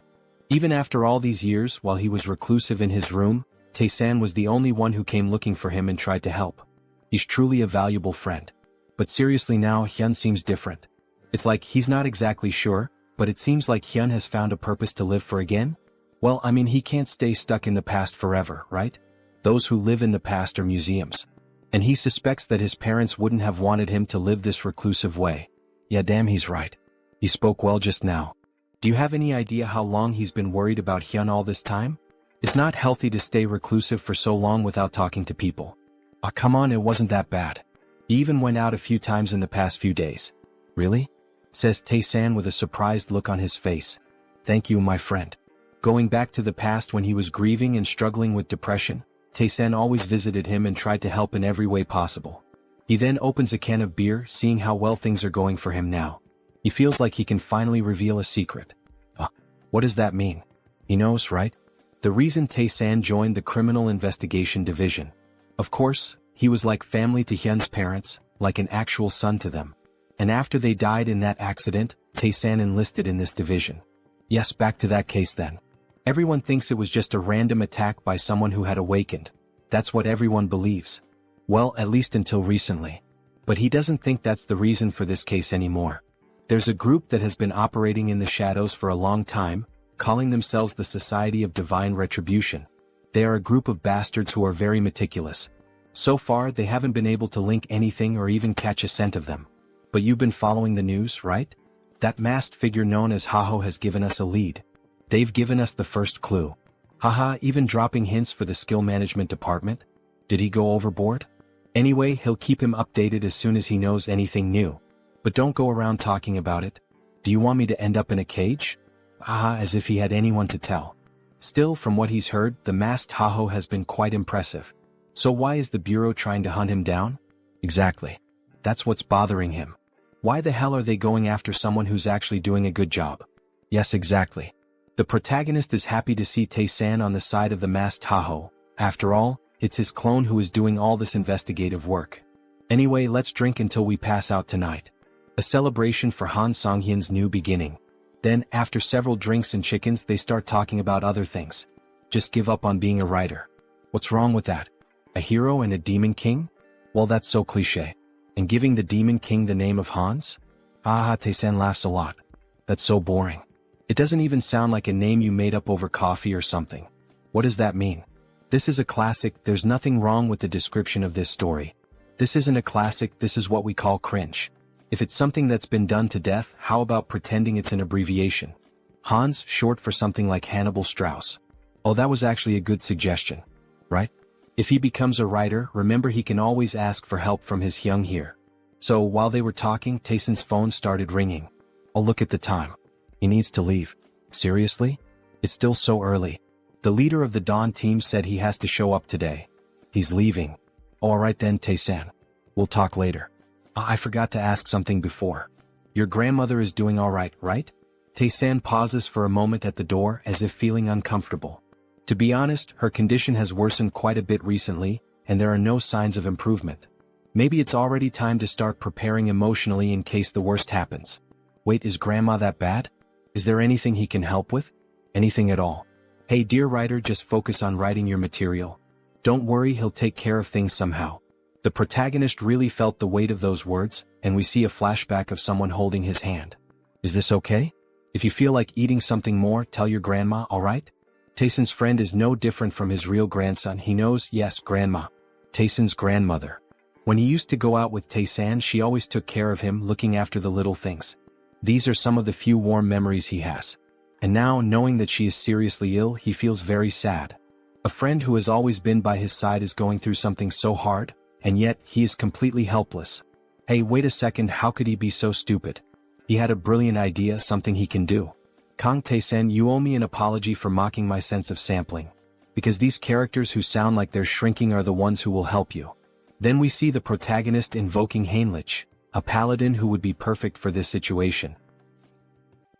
Speaker 1: Even after all these years, while he was reclusive in his room, Tae-san was the only one who came looking for him and tried to help. He's truly a valuable friend. But seriously now, Hyun seems different. It's like he's not exactly sure, but it seems like Hyun has found a purpose to live for again? Well, I mean, he can't stay stuck in the past forever, right? Those who live in the past are museums. And he suspects that his parents wouldn't have wanted him to live this reclusive way. Yeah, damn, he's right. He spoke well just now. Do you have any idea how long he's been worried about Hyun all this time? It's not healthy to stay reclusive for so long without talking to people. Ah, come on, it wasn't that bad. He even went out a few times in the past few days. Really? Says Tae-san with a surprised look on his face. Thank you, my friend. Going back to the past when he was grieving and struggling with depression, Tae-san always visited him and tried to help in every way possible. He then opens a can of beer, seeing how well things are going for him now. He feels like he can finally reveal a secret. What does that mean? He knows, right? The reason Tae-san joined the Criminal Investigation Division. Of course, he was like family to Hyun's parents, like an actual son to them. And after they died in that accident, Tae-san enlisted in this division. Yes, back to that case then. Everyone thinks it was just a random attack by someone who had awakened. That's what everyone believes. Well, at least until recently. But he doesn't think that's the reason for this case anymore. There's a group that has been operating in the shadows for a long time, calling themselves the Society of Divine Retribution. They are a group of bastards who are very meticulous. So far, they haven't been able to link anything or even catch a scent of them. But you've been following the news, right? That masked figure known as Haho has given us a lead. They've given us the first clue. Haha, even dropping hints for the skill management department? Did he go overboard? Anyway, he'll keep him updated as soon as he knows anything new. But don't go around talking about it. Do you want me to end up in a cage? Haha, as if he had anyone to tell. Still, from what he's heard, the masked Haho has been quite impressive. So why is the Bureau trying to hunt him down? Exactly. That's what's bothering him. Why the hell are they going after someone who's actually doing a good job? Yes, exactly. The protagonist is happy to see Tae-san on the side of the masked Tahoe. After all, it's his clone who is doing all this investigative work. Anyway, let's drink until we pass out tonight. A celebration for Han Sunghyun's new beginning. Then, after several drinks and chickens, they start talking about other things. Just give up on being a writer. What's wrong with that? A hero and a demon king? Well, that's so cliché. And giving the demon king the name of Hans? Haha, Tae-san laughs a lot. That's so boring. It doesn't even sound like a name you made up over coffee or something. What does that mean? This is a classic. There's nothing wrong with the description of this story. This isn't a classic, this is what we call cringe. If it's something that's been done to death, how about pretending it's an abbreviation? Hans, short for something like Hannibal Strauss. Oh, that was actually a good suggestion. Right? If he becomes a writer, remember he can always ask for help from his hyung here. So while they were talking, Tae-san's phone started ringing. Oh, look at the time. He needs to leave. Seriously? It's still so early. The leader of the Dawn team said he has to show up today. He's leaving. Alright then, Tae-san. We'll talk later. I forgot to ask something before. Your grandmother is doing alright, right? Tae-san pauses for a moment at the door as if feeling uncomfortable. To be honest, her condition has worsened quite a bit recently, and there are no signs of improvement. Maybe it's already time to start preparing emotionally in case the worst happens. Wait, is Grandma that bad? Is there anything he can help with? Anything at all? Hey dear writer, just focus on writing your material. Don't worry, he'll take care of things somehow. The protagonist really felt the weight of those words, and we see a flashback of someone holding his hand. Is this okay? If you feel like eating something more, tell your grandma, alright? Tae-san's friend is no different from his real grandson. He knows, yes, grandma. Tae-san's grandmother. When he used to go out with Tae-san, she always took care of him, looking after the little things. These are some of the few warm memories he has. And now, knowing that she is seriously ill, he feels very sad. A friend who has always been by his side is going through something so hard, and yet, he is completely helpless. Hey, wait a second, how could he be so stupid? He had a brilliant idea, something he can do. Kang Tae-san, you owe me an apology for mocking my sense of sampling. Because these characters who sound like they're shrinking are the ones who will help you. Then we see the protagonist invoking Heinrich, a paladin who would be perfect for this situation.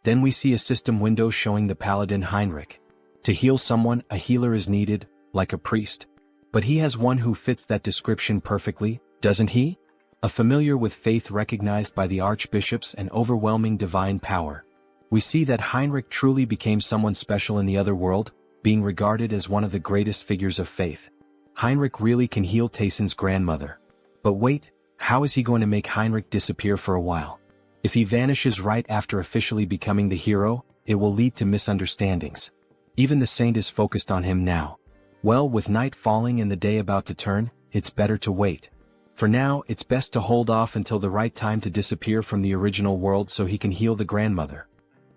Speaker 1: Then we see a system window showing the paladin Heinrich. To heal someone, a healer is needed, like a priest. But he has one who fits that description perfectly, doesn't he? A familiar with faith recognized by the archbishops and overwhelming divine power. We see that Heinrich truly became someone special in the other world, being regarded as one of the greatest figures of faith. Heinrich really can heal Tae-san's grandmother. But wait, how is he going to make Heinrich disappear for a while? If he vanishes right after officially becoming the hero, it will lead to misunderstandings. Even the saint is focused on him now. Well, with night falling and the day about to turn, it's better to wait. For now, it's best to hold off until the right time to disappear from the original world so he can heal the grandmother.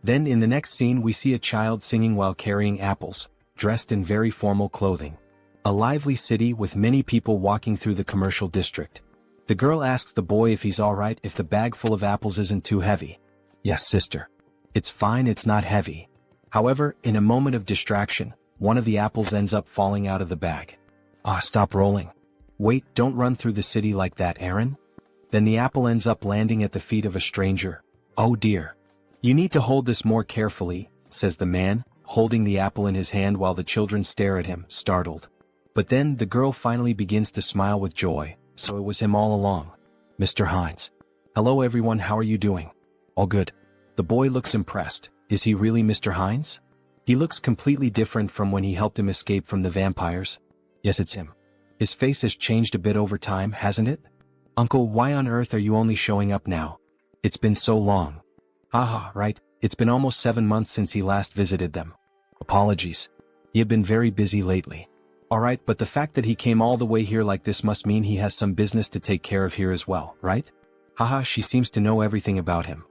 Speaker 1: Then in the next scene we see a child singing while carrying apples, dressed in very formal clothing. A lively city with many people walking through the commercial district. The girl asks the boy if he's alright if the bag full of apples isn't too heavy. Yes, sister. It's fine, it's not heavy. However, in a moment of distraction, one of the apples ends up falling out of the bag. Stop rolling. Wait, don't run through the city like that, Aaron. Then the apple ends up landing at the feet of a stranger. Oh dear. You need to hold this more carefully, says the man, holding the apple in his hand while the children stare at him, startled. But then the girl finally begins to smile with joy, so it was him all along. Mr. Hines. Hello everyone, how are you doing? All good. The boy looks impressed. Is he really Mr. Hines? He looks completely different from when he helped him escape from the vampires. Yes, it's him. His face has changed a bit over time, hasn't it? Uncle, why on earth are you only showing up now? It's been so long. Haha, right, it's been almost 7 months since he last visited them. Apologies. He had been very busy lately. Alright, but the fact that he came all the way here like this must mean he has some business to take care of here as well, right? Haha, she seems to know everything about him.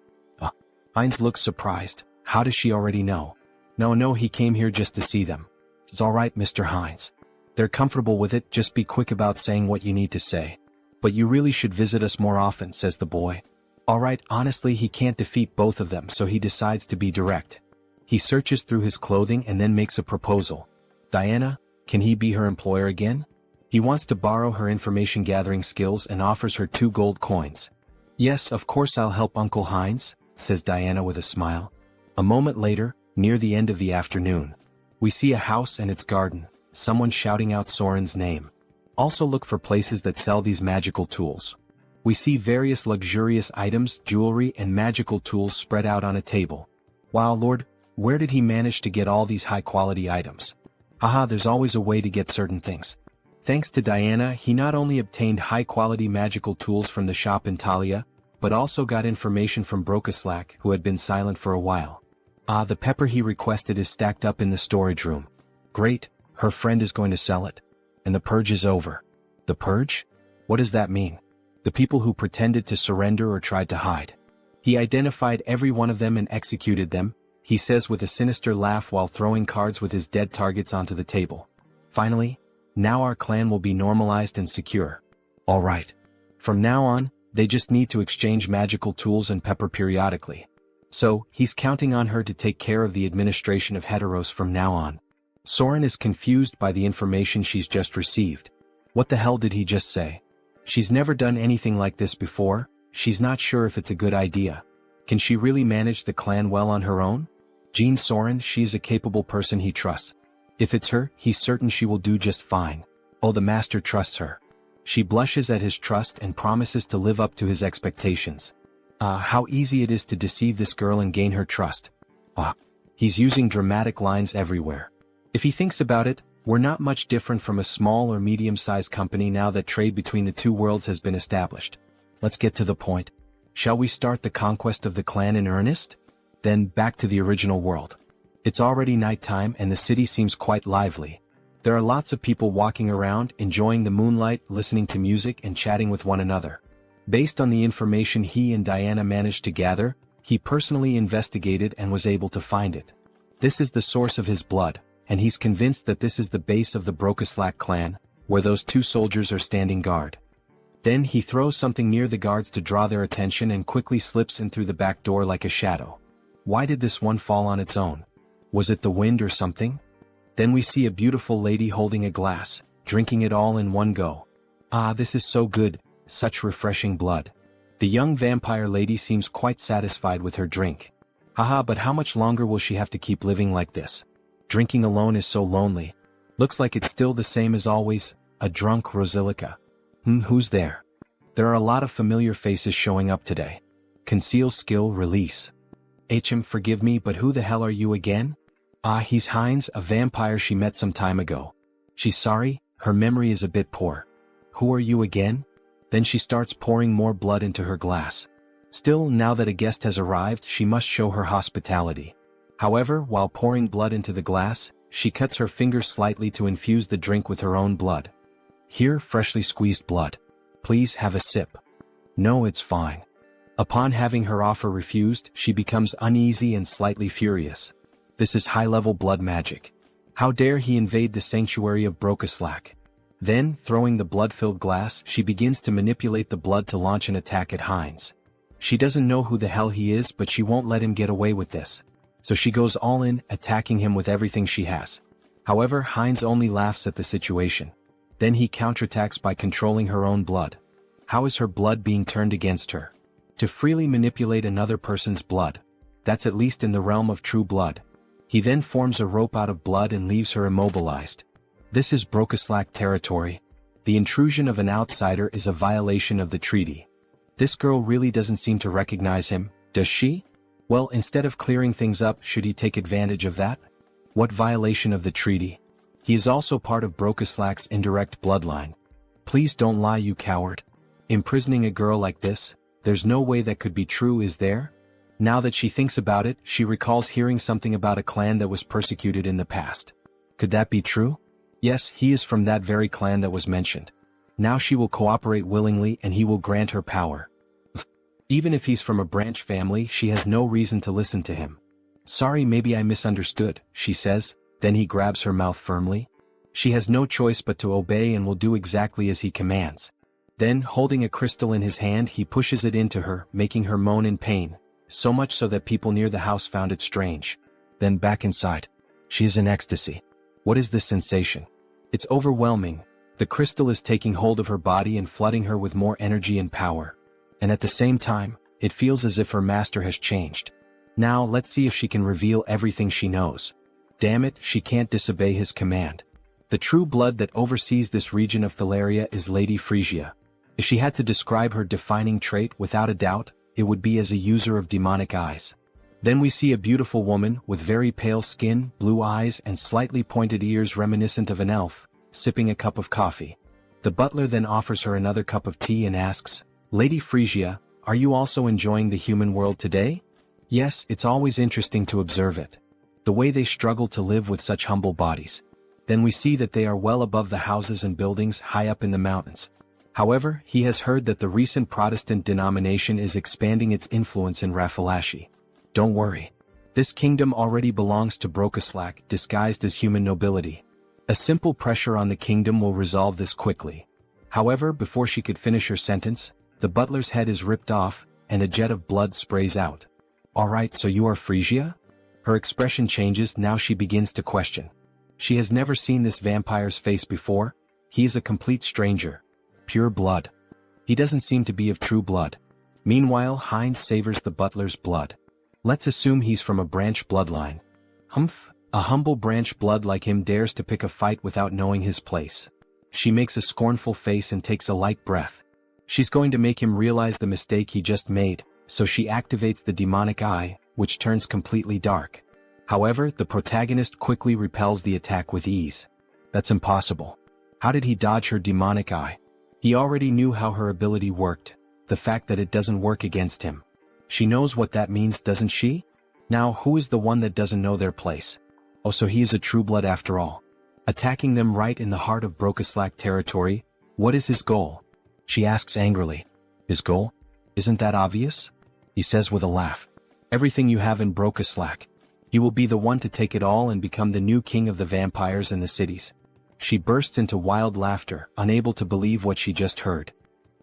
Speaker 1: Heinz looks surprised. How does she already know? No, he came here just to see them. It's alright, Mr. Hines. They're comfortable with it, just be quick about saying what you need to say. But you really should visit us more often, says the boy. Alright, honestly he can't defeat both of them, so he decides to be direct. He searches through his clothing and then makes a proposal. Diana, can he be her employer again? He wants to borrow her information gathering skills and offers her 2 gold coins. Yes, of course I'll help Uncle Hines, says Diana with a smile. A moment later, near the end of the afternoon. We see a house and its garden, someone shouting out Soren's name. Also look for places that sell these magical tools. We see various luxurious items, jewelry and magical tools spread out on a table. Wow Lord, where did he manage to get all these high-quality items? Haha, there's always a way to get certain things. Thanks to Diana, he not only obtained high-quality magical tools from the shop in Talia, but also got information from Brokaslack, who had been silent for a while. The pepper he requested is stacked up in the storage room. Great, her friend is going to sell it. And the purge is over. The purge? What does that mean? The people who pretended to surrender or tried to hide. He identified every one of them and executed them, he says with a sinister laugh while throwing cards with his dead targets onto the table. Finally, now our clan will be normalized and secure. Alright. From now on, they just need to exchange magical tools and pepper periodically. So, he's counting on her to take care of the administration of Heteros from now on. Soren is confused by the information she's just received. What the hell did he just say? She's never done anything like this before, she's not sure if it's a good idea. Can she really manage the clan well on her own? Jean Soren, she's a capable person he trusts. If it's her, he's certain she will do just fine. Oh, the master trusts her. She blushes at his trust and promises to live up to his expectations. How easy it is to deceive this girl and gain her trust. He's using dramatic lines everywhere. If he thinks about it, we're not much different from a small or medium-sized company now that trade between the two worlds has been established. Let's get to the point. Shall we start the conquest of the clan in earnest? Then, back to the original world. It's already nighttime and the city seems quite lively. There are lots of people walking around, enjoying the moonlight, listening to music and chatting with one another. Based on the information he and Diana managed to gather, he personally investigated and was able to find it. This is the source of his blood, and he's convinced that this is the base of the Brokaslack clan, where those two soldiers are standing guard. Then he throws something near the guards to draw their attention and quickly slips in through the back door like a shadow. Why did this one fall on its own? Was it the wind or something? Then we see a beautiful lady holding a glass, drinking it all in one go. This is so good, such refreshing blood. The young vampire lady seems quite satisfied with her drink. But how much longer will she have to keep living like this? Drinking alone is so lonely. Looks like it's still the same as always, a drunk Rosilica. Who's there? There are a lot of familiar faces showing up today. Conceal skill release. Forgive me, but who the hell are you again? He's Heinz, a vampire she met some time ago. She's sorry, her memory is a bit poor. Who are you again? Then she starts pouring more blood into her glass. Still, now that a guest has arrived, she must show her hospitality. However, while pouring blood into the glass, she cuts her fingers slightly to infuse the drink with her own blood. Here, freshly squeezed blood. Please have a sip. No, it's fine. Upon having her offer refused, she becomes uneasy and slightly furious. This is high-level blood magic. How dare he invade the sanctuary of Brokaslack? Then, throwing the blood-filled glass, she begins to manipulate the blood to launch an attack at Heinz. She doesn't know who the hell he is, but she won't let him get away with this. So she goes all in, attacking him with everything she has. However, Heinz only laughs at the situation. Then he counterattacks by controlling her own blood. How is her blood being turned against her? To freely manipulate another person's blood. That's at least in the realm of true blood. He then forms a rope out of blood and leaves her immobilized. This is Brokaslack territory. The intrusion of an outsider is a violation of the treaty. This girl really doesn't seem to recognize him, does she? Well, instead of clearing things up, should he take advantage of that? What violation of the treaty? He is also part of Brokaslack's indirect bloodline. Please don't lie, you coward. Imprisoning a girl like this? There's no way that could be true, is there? Now that she thinks about it, she recalls hearing something about a clan that was persecuted in the past. Could that be true? Yes, he is from that very clan that was mentioned. Now she will cooperate willingly and he will grant her power. Even if he's from a branch family, she has no reason to listen to him. Sorry, maybe I misunderstood, she says, then he grabs her mouth firmly. She has no choice but to obey and will do exactly as he commands. Then, holding a crystal in his hand, he pushes it into her, making her moan in pain, so much so that people near the house found it strange. Then back inside. She is in ecstasy. What is this sensation? It's overwhelming. The crystal is taking hold of her body and flooding her with more energy and power. And at the same time, it feels as if her master has changed. Now let's see if she can reveal everything she knows. Damn it, she can't disobey his command. The true blood that oversees this region of Thalaria is Lady Frisia. If she had to describe her defining trait without a doubt, it would be as a user of demonic eyes. Then we see a beautiful woman with very pale skin, blue eyes and slightly pointed ears reminiscent of an elf, sipping a cup of coffee. The butler then offers her another cup of tea and asks, "Lady Frisia, are you also enjoying the human world today?" Yes, it's always interesting to observe it. The way they struggle to live with such humble bodies. Then we see that they are well above the houses and buildings high up in the mountains. However, he has heard that the recent Protestant denomination is expanding its influence in Rafalashi. Don't worry. This kingdom already belongs to Brokaslak, disguised as human nobility. A simple pressure on the kingdom will resolve this quickly. However, before she could finish her sentence, the butler's head is ripped off, and a jet of blood sprays out. "Alright, so you are Frisia?" Her expression changes, now she begins to question. She has never seen this vampire's face before. He is a complete stranger. Pure blood. He doesn't seem to be of true blood. Meanwhile, Heinz savors the butler's blood. Let's assume he's from a branch bloodline. Humph, a humble branch blood like him dares to pick a fight without knowing his place. She makes a scornful face and takes a light breath. She's going to make him realize the mistake he just made, so she activates the demonic eye, which turns completely dark. However, the protagonist quickly repels the attack with ease. That's impossible. How did he dodge her demonic eye? He already knew how her ability worked, the fact that it doesn't work against him. She knows what that means, doesn't she? Now, who is the one that doesn't know their place? Oh, so he is a true blood after all. Attacking them right in the heart of Brokaslak territory, what is his goal? She asks angrily. His goal? Isn't that obvious? He says with a laugh. Everything you have in Brokaslak. He will be the one to take it all and become the new king of the vampires and the cities. She bursts into wild laughter, unable to believe what she just heard.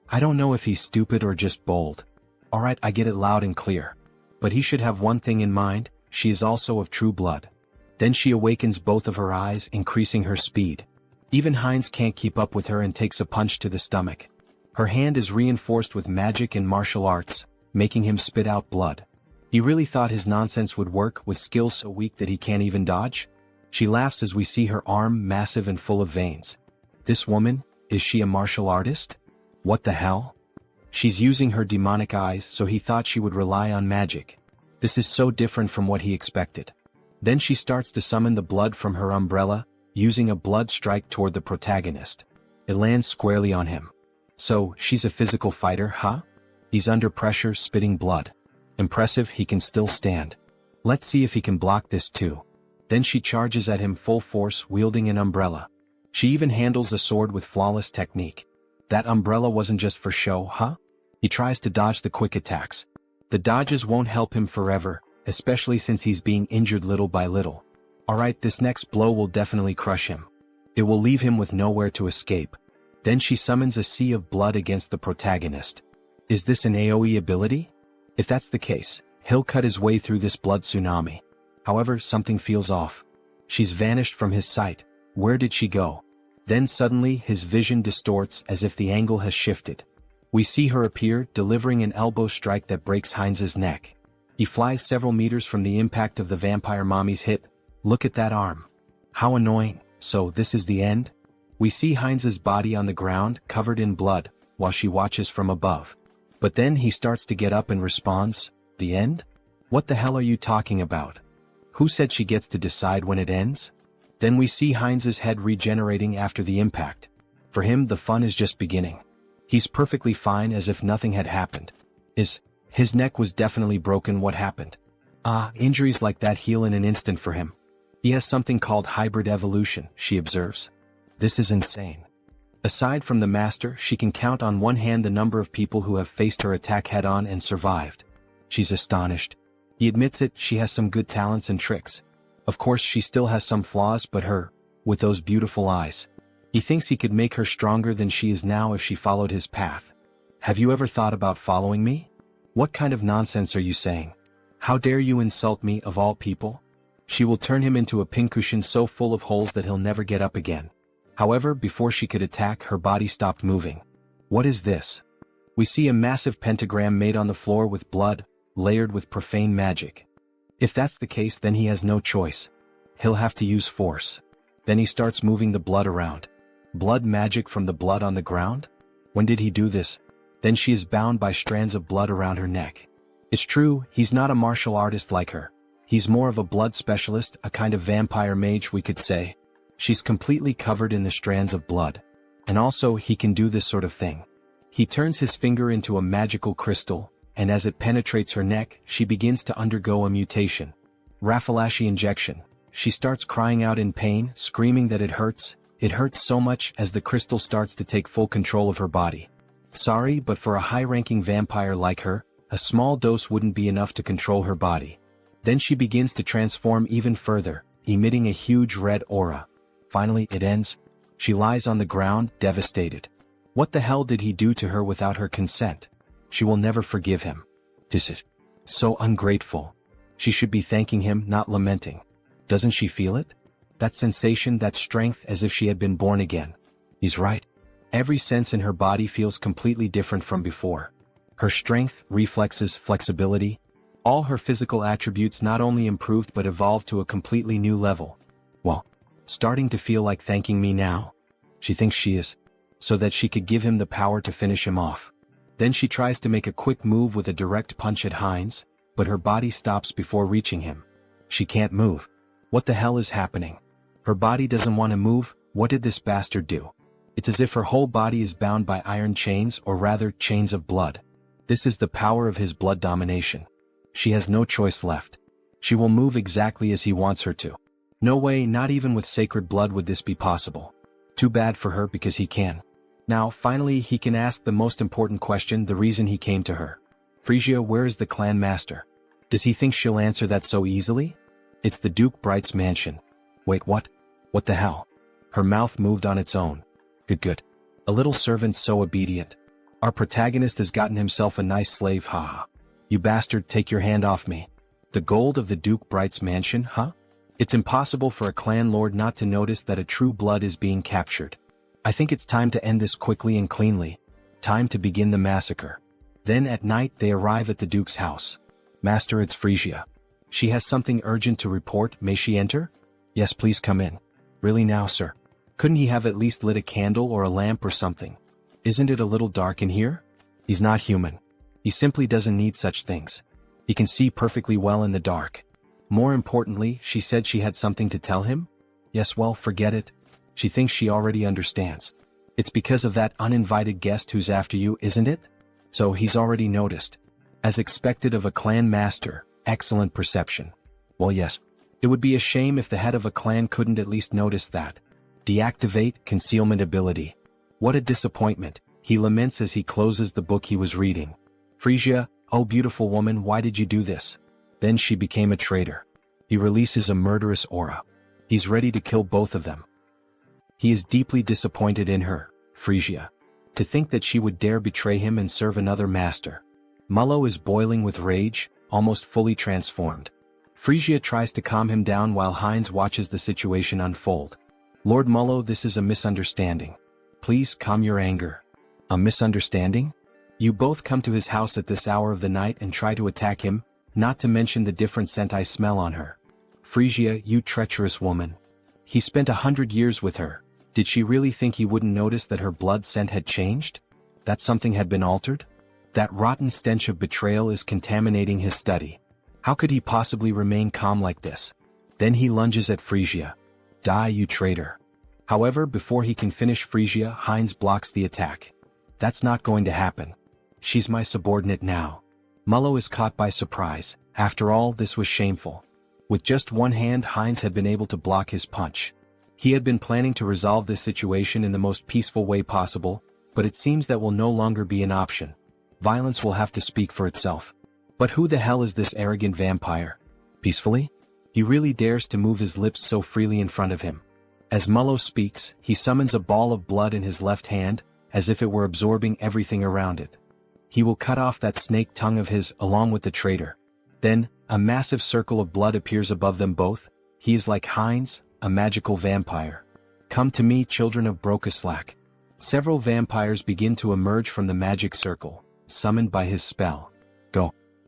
Speaker 1: I don't know if he's stupid or just bold. Alright, I get it loud and clear. But he should have one thing in mind, she is also of true blood. Then she awakens both of her eyes, increasing her speed. Even Heinz can't keep up with her and takes a punch to the stomach. Her hand is reinforced with magic and martial arts, making him spit out blood. He really thought his nonsense would work with skills so weak that he can't even dodge? She laughs as we see her arm massive and full of veins. This woman, is she a martial artist? What the hell? She's using her demonic eyes, so he thought she would rely on magic. This is so different from what he expected. Then she starts to summon the blood from her umbrella, using a blood strike toward the protagonist. It lands squarely on him. So, she's a physical fighter, huh? He's under pressure, spitting blood. Impressive, he can still stand. Let's see if he can block this too. Then she charges at him full force, wielding an umbrella. She even handles a sword with flawless technique. That umbrella wasn't just for show, huh? He tries to dodge the quick attacks. The dodges won't help him forever, especially since he's being injured little by little. Alright, this next blow will definitely crush him. It will leave him with nowhere to escape. Then she summons a sea of blood against the protagonist. Is this an AoE ability? If that's the case, he'll cut his way through this blood tsunami. However, something feels off. She's vanished from his sight. Where did she go? Then suddenly his vision distorts as if the angle has shifted. We see her appear, delivering an elbow strike that breaks Heinz's neck. He flies several meters from the impact of the vampire mommy's hit. Look at that arm. How annoying. So this is the end? We see Heinz's body on the ground, covered in blood, while she watches from above. But then he starts to get up and responds, "The end? What the hell are you talking about? Who said she gets to decide when it ends?" Then we see Heinz's head regenerating after the impact. For him, the fun is just beginning. He's perfectly fine as if nothing had happened. His neck was definitely broken. What happened? Injuries like that heal in an instant for him. He has something called hybrid evolution, she observes. This is insane. Aside from the master, she can count on one hand the number of people who have faced her attack head-on and survived. She's astonished. He admits it, she has some good talents and tricks. Of course she still has some flaws, but with those beautiful eyes. He thinks he could make her stronger than she is now if she followed his path. Have you ever thought about following me? What kind of nonsense are you saying? How dare you insult me, of all people? She will turn him into a pincushion so full of holes that he'll never get up again. However, before she could attack, her body stopped moving. What is this? We see a massive pentagram made on the floor with blood, layered with profane magic. If that's the case, then he has no choice. He'll have to use force. Then he starts moving the blood around. Blood magic from the blood on the ground? When did he do this? Then she is bound by strands of blood around her neck. It's true, he's not a martial artist like her. He's more of a blood specialist, a kind of vampire mage, we could say. She's completely covered in the strands of blood. And also, he can do this sort of thing. He turns his finger into a magical crystal, and as it penetrates her neck, she begins to undergo a mutation. Raffalashi injection. She starts crying out in pain, screaming that it hurts so much as the crystal starts to take full control of her body. Sorry, but for a high-ranking vampire like her, a small dose wouldn't be enough to control her body. Then she begins to transform even further, emitting a huge red aura. Finally, it ends. She lies on the ground, devastated. What the hell did he do to her without her consent? She will never forgive him. This is so ungrateful. She should be thanking him, not lamenting. Doesn't she feel it? That sensation, that strength, as if she had been born again. He's right. Every sense in her body feels completely different from before. Her strength, reflexes, flexibility, all her physical attributes not only improved but evolved to a completely new level. Well, starting to feel like thanking me now. She thinks she is. So that she could give him the power to finish him off. Then she tries to make a quick move with a direct punch at Heinz, but her body stops before reaching him. She can't move. What the hell is happening? Her body doesn't want to move. What did this bastard do? It's as if her whole body is bound by iron chains, or rather, chains of blood. This is the power of his blood domination. She has no choice left. She will move exactly as he wants her to. No way, not even with sacred blood would this be possible. Too bad for her because he can. Now, finally, he can ask the most important question, the reason he came to her. Frisia, where is the clan master? Does he think she'll answer that so easily? It's the Duke Bright's mansion. Wait, what? What the hell? Her mouth moved on its own. Good. A little servant so obedient. Our protagonist has gotten himself a nice slave, haha. You bastard, take your hand off me. The gold of the Duke Bright's mansion, huh? It's impossible for a clan lord not to notice that a true blood is being captured. I think it's time to end this quickly and cleanly. Time to begin the massacre. Then at night they arrive at the Duke's house. Master, it's Frisia. She has something urgent to report, may she enter? Yes, please come in. Really now, sir? Couldn't he have at least lit a candle or a lamp or something? Isn't it a little dark in here? He's not human. He simply doesn't need such things. He can see perfectly well in the dark. More importantly, she said she had something to tell him? Yes, well, forget it. She thinks she already understands. It's because of that uninvited guest who's after you, isn't it? So he's already noticed. As expected of a clan master, excellent perception. Well, yes. It would be a shame if the head of a clan couldn't at least notice that. Deactivate concealment ability. What a disappointment, he laments as he closes the book he was reading. Frisia, oh beautiful woman, why did you do this? Then she became a traitor. He releases a murderous aura. He's ready to kill both of them. He is deeply disappointed in her, Frisia. To think that she would dare betray him and serve another master. Mullo is boiling with rage, almost fully transformed. Frisia tries to calm him down while Heinz watches the situation unfold. Lord Mullo, this is a misunderstanding. Please calm your anger. A misunderstanding? You both come to his house at this hour of the night and try to attack him, not to mention the different scent I smell on her. Frisia, you treacherous woman. He spent 100 years with her. Did she really think he wouldn't notice that her blood scent had changed? That something had been altered? That rotten stench of betrayal is contaminating his study. How could he possibly remain calm like this? Then he lunges at Frisia. Die, you traitor. However, before he can finish Frisia, Heinz blocks the attack. That's not going to happen. She's my subordinate now. Mullo is caught by surprise. After all, this was shameful. With just one hand, Heinz had been able to block his punch. He had been planning to resolve this situation in the most peaceful way possible, but it seems that will no longer be an option. Violence will have to speak for itself. But who the hell is this arrogant vampire? Peacefully? He really dares to move his lips so freely in front of him. As Mullo speaks, he summons a ball of blood in his left hand, as if it were absorbing everything around it. He will cut off that snake tongue of his, along with the traitor. Then, a massive circle of blood appears above them both. He is like Heinz, a magical vampire. Come to me, children of Brokaslak. Several vampires begin to emerge from the magic circle, summoned by his spell.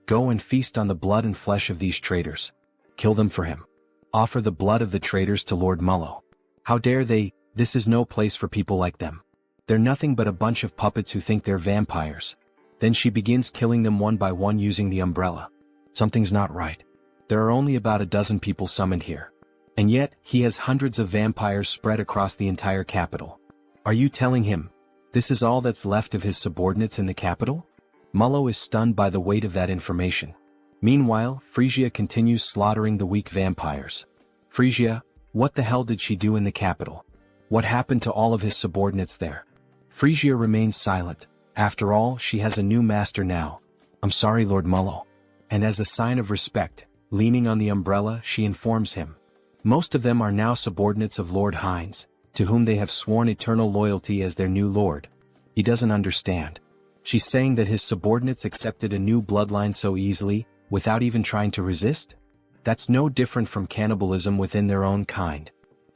Speaker 1: Go and feast on the blood and flesh of these traitors. Kill them for him. Offer the blood of the traitors to Lord Mullo. How dare they? This is no place for people like them. They're nothing but a bunch of puppets who think they're vampires. Then she begins killing them one by one using the umbrella. Something's not right. There are only about a dozen people summoned here. And yet, he has hundreds of vampires spread across the entire capital. Are you telling him this is all that's left of his subordinates in the capital? Mullo is stunned by the weight of that information. Meanwhile, Frisia continues slaughtering the weak vampires. Frisia, what the hell did she do in the capital? What happened to all of his subordinates there? Frisia remains silent. After all, she has a new master now. I'm sorry, Lord Mullo. And as a sign of respect, leaning on the umbrella, she informs him. Most of them are now subordinates of Lord Hines, to whom they have sworn eternal loyalty as their new lord. He doesn't understand. She's saying that his subordinates accepted a new bloodline so easily, without even trying to resist? That's no different from cannibalism within their own kind.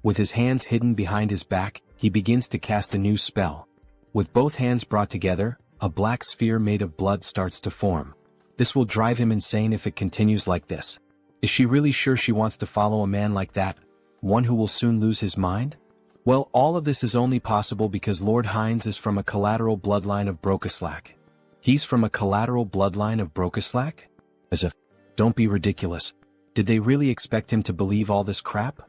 Speaker 1: With his hands hidden behind his back, he begins to cast a new spell. With both hands brought together, a black sphere made of blood starts to form. This will drive him insane if it continues like this. Is she really sure she wants to follow a man like that, one who will soon lose his mind? Well, all of this is only possible because Lord Hines is from a collateral bloodline of Brokeslack. He's from a collateral bloodline of Brokeslack? As if, don't be ridiculous. Did they really expect him to believe all this crap?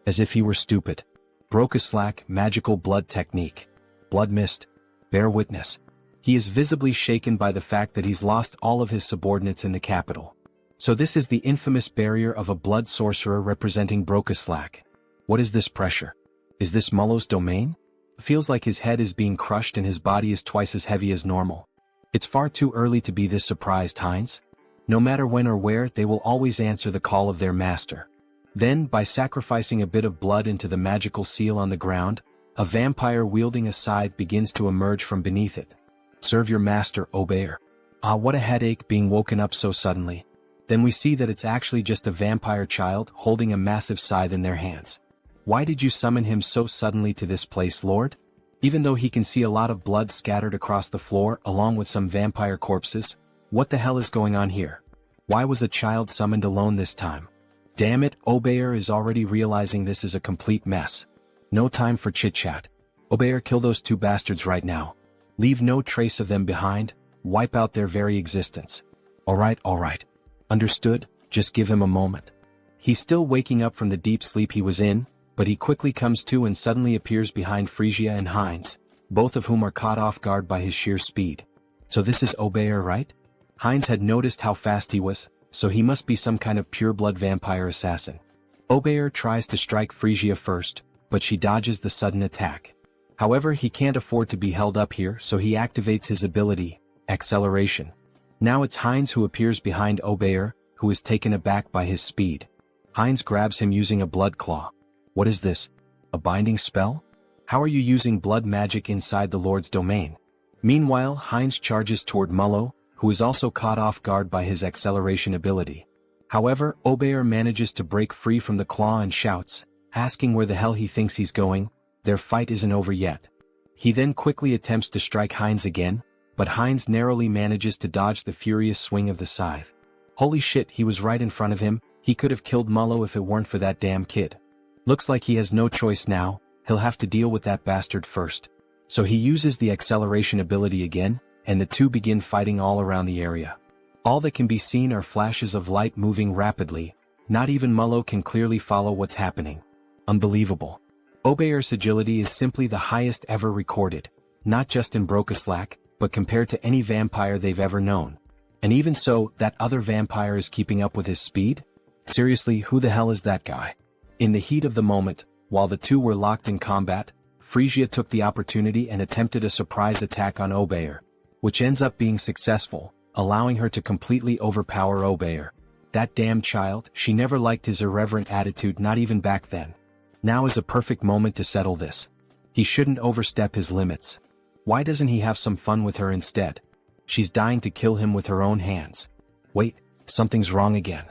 Speaker 1: As if he were stupid. Brokeslack, magical blood technique. Blood mist. Bear witness. He is visibly shaken by the fact that he's lost all of his subordinates in the capital. So this is the infamous barrier of a blood sorcerer representing Brokeslack. What is this pressure? Is this Mullo's domain? Feels like his head is being crushed and his body is twice as heavy as normal. It's far too early to be this surprised, Hines. No matter when or where, they will always answer the call of their master. Then, by sacrificing a bit of blood into the magical seal on the ground, a vampire wielding a scythe begins to emerge from beneath it. Serve your master, Obeyer. Ah, what a headache being woken up so suddenly. Then we see that it's actually just a vampire child holding a massive scythe in their hands. Why did you summon him so suddenly to this place, Lord? Even though he can see a lot of blood scattered across the floor along with some vampire corpses, what the hell is going on here? Why was a child summoned alone this time? Damn it, Obeyer is already realizing this is a complete mess. No time for chit-chat. Obeyer, kill those two bastards right now. Leave no trace of them behind, wipe out their very existence. Alright. Understood, just give him a moment. He's still waking up from the deep sleep he was in, but he quickly comes to and suddenly appears behind Frisia and Hines, both of whom are caught off guard by his sheer speed. So this is Obeyer, right? Hines had noticed how fast he was, so he must be some kind of pure-blood vampire assassin. Obeyer tries to strike Frisia first, but she dodges the sudden attack. However, he can't afford to be held up here, so he activates his ability, Acceleration. Now it's Hines who appears behind Obeyer, who is taken aback by his speed. Hines grabs him using a blood claw. What is this? A binding spell? How are you using blood magic inside the Lord's domain? Meanwhile, Hines charges toward Mullo, who is also caught off guard by his acceleration ability. However, Obeyer manages to break free from the claw and shouts, asking where the hell he thinks he's going. Their fight isn't over yet. He then quickly attempts to strike Hines again, but Hines narrowly manages to dodge the furious swing of the scythe. Holy shit, he was right in front of him. He could have killed Mullo if it weren't for that damn kid. Looks like he has no choice now, he'll have to deal with that bastard first. So he uses the acceleration ability again, and the two begin fighting all around the area. All that can be seen are flashes of light moving rapidly. Not even Mullo can clearly follow what's happening. Unbelievable. Obeyer's agility is simply the highest ever recorded, not just in Brokeslack, but compared to any vampire they've ever known. And even so, that other vampire is keeping up with his speed? Seriously, who the hell is that guy? In the heat of the moment, while the two were locked in combat, Frisia took the opportunity and attempted a surprise attack on Obeyer, which ends up being successful, allowing her to completely overpower Obeyer. That damn child, she never liked his irreverent attitude, not even back then. Now is a perfect moment to settle this. He shouldn't overstep his limits. Why doesn't he have some fun with her instead? She's dying to kill him with her own hands. Wait, something's wrong again.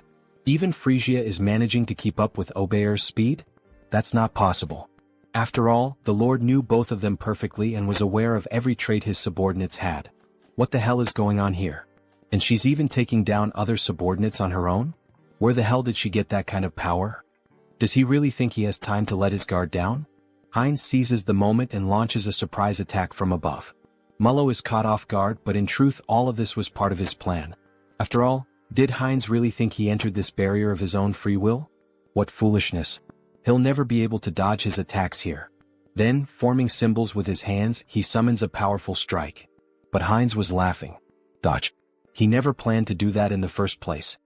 Speaker 1: Even Frisia is managing to keep up with Obeyer's speed? That's not possible. After all, the Lord knew both of them perfectly and was aware of every trait his subordinates had. What the hell is going on here? And she's even taking down other subordinates on her own? Where the hell did she get that kind of power? Does he really think he has time to let his guard down? Heinz seizes the moment and launches a surprise attack from above. Mullo is caught off guard, but in truth all of this was part of his plan. After all, did Heinz really think he entered this barrier of his own free will? What foolishness. He'll never be able to dodge his attacks here. Then, forming symbols with his hands, he summons a powerful strike. But Heinz was laughing. Dodge. He never planned to do that in the first place.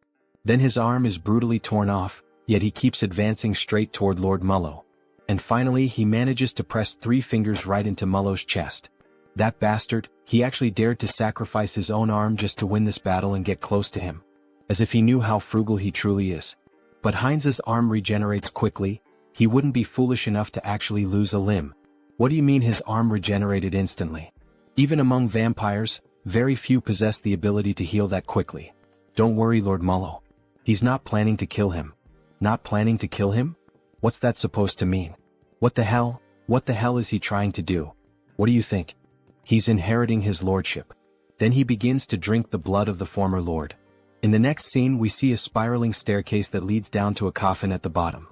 Speaker 1: Then his arm is brutally torn off, yet he keeps advancing straight toward Lord Mullo. And finally he manages to press 3 fingers right into Mullo's chest. That bastard, he actually dared to sacrifice his own arm just to win this battle and get close to him. As if he knew how frugal he truly is. But Heinz's arm regenerates quickly. He wouldn't be foolish enough to actually lose a limb. What do you mean his arm regenerated instantly? Even among vampires, very few possess the ability to heal that quickly. Don't worry, Lord Mullo. He's not planning to kill him. Not planning to kill him? What's that supposed to mean? What the hell is he trying to do? What do you think? He's inheriting his lordship. Then he begins to drink the blood of the former lord. In the next scene we see a spiraling staircase that leads down to a coffin at the bottom.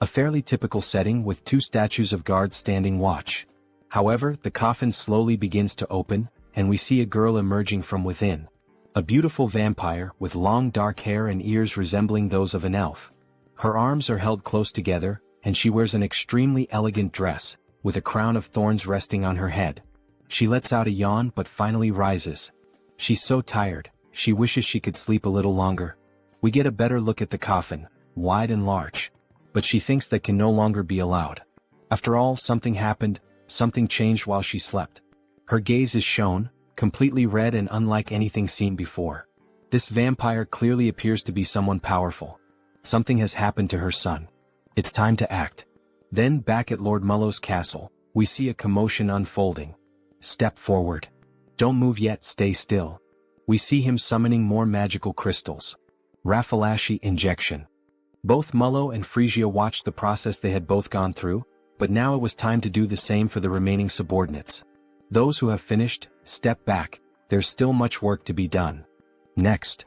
Speaker 1: A fairly typical setting with 2 statues of guards standing watch. However, the coffin slowly begins to open, and we see a girl emerging from within. A beautiful vampire with long dark hair and ears resembling those of an elf. Her arms are held close together, and she wears an extremely elegant dress, with a crown of thorns resting on her head. She lets out a yawn but finally rises. She's so tired, she wishes she could sleep a little longer. We get a better look at the coffin, wide and large. But she thinks that can no longer be allowed. After all, something happened, something changed while she slept. Her gaze is shown, completely red and unlike anything seen before. This vampire clearly appears to be someone powerful. Something has happened to her son. It's time to act. Then back at Lord Mullo's castle, we see a commotion unfolding. Step forward. Don't move yet, stay still. We see him summoning more magical crystals. Raffalashi injection. Both Mullo and Frisia watched the process they had both gone through, but now it was time to do the same for the remaining subordinates. Those who have finished, step back, there's still much work to be done. Next.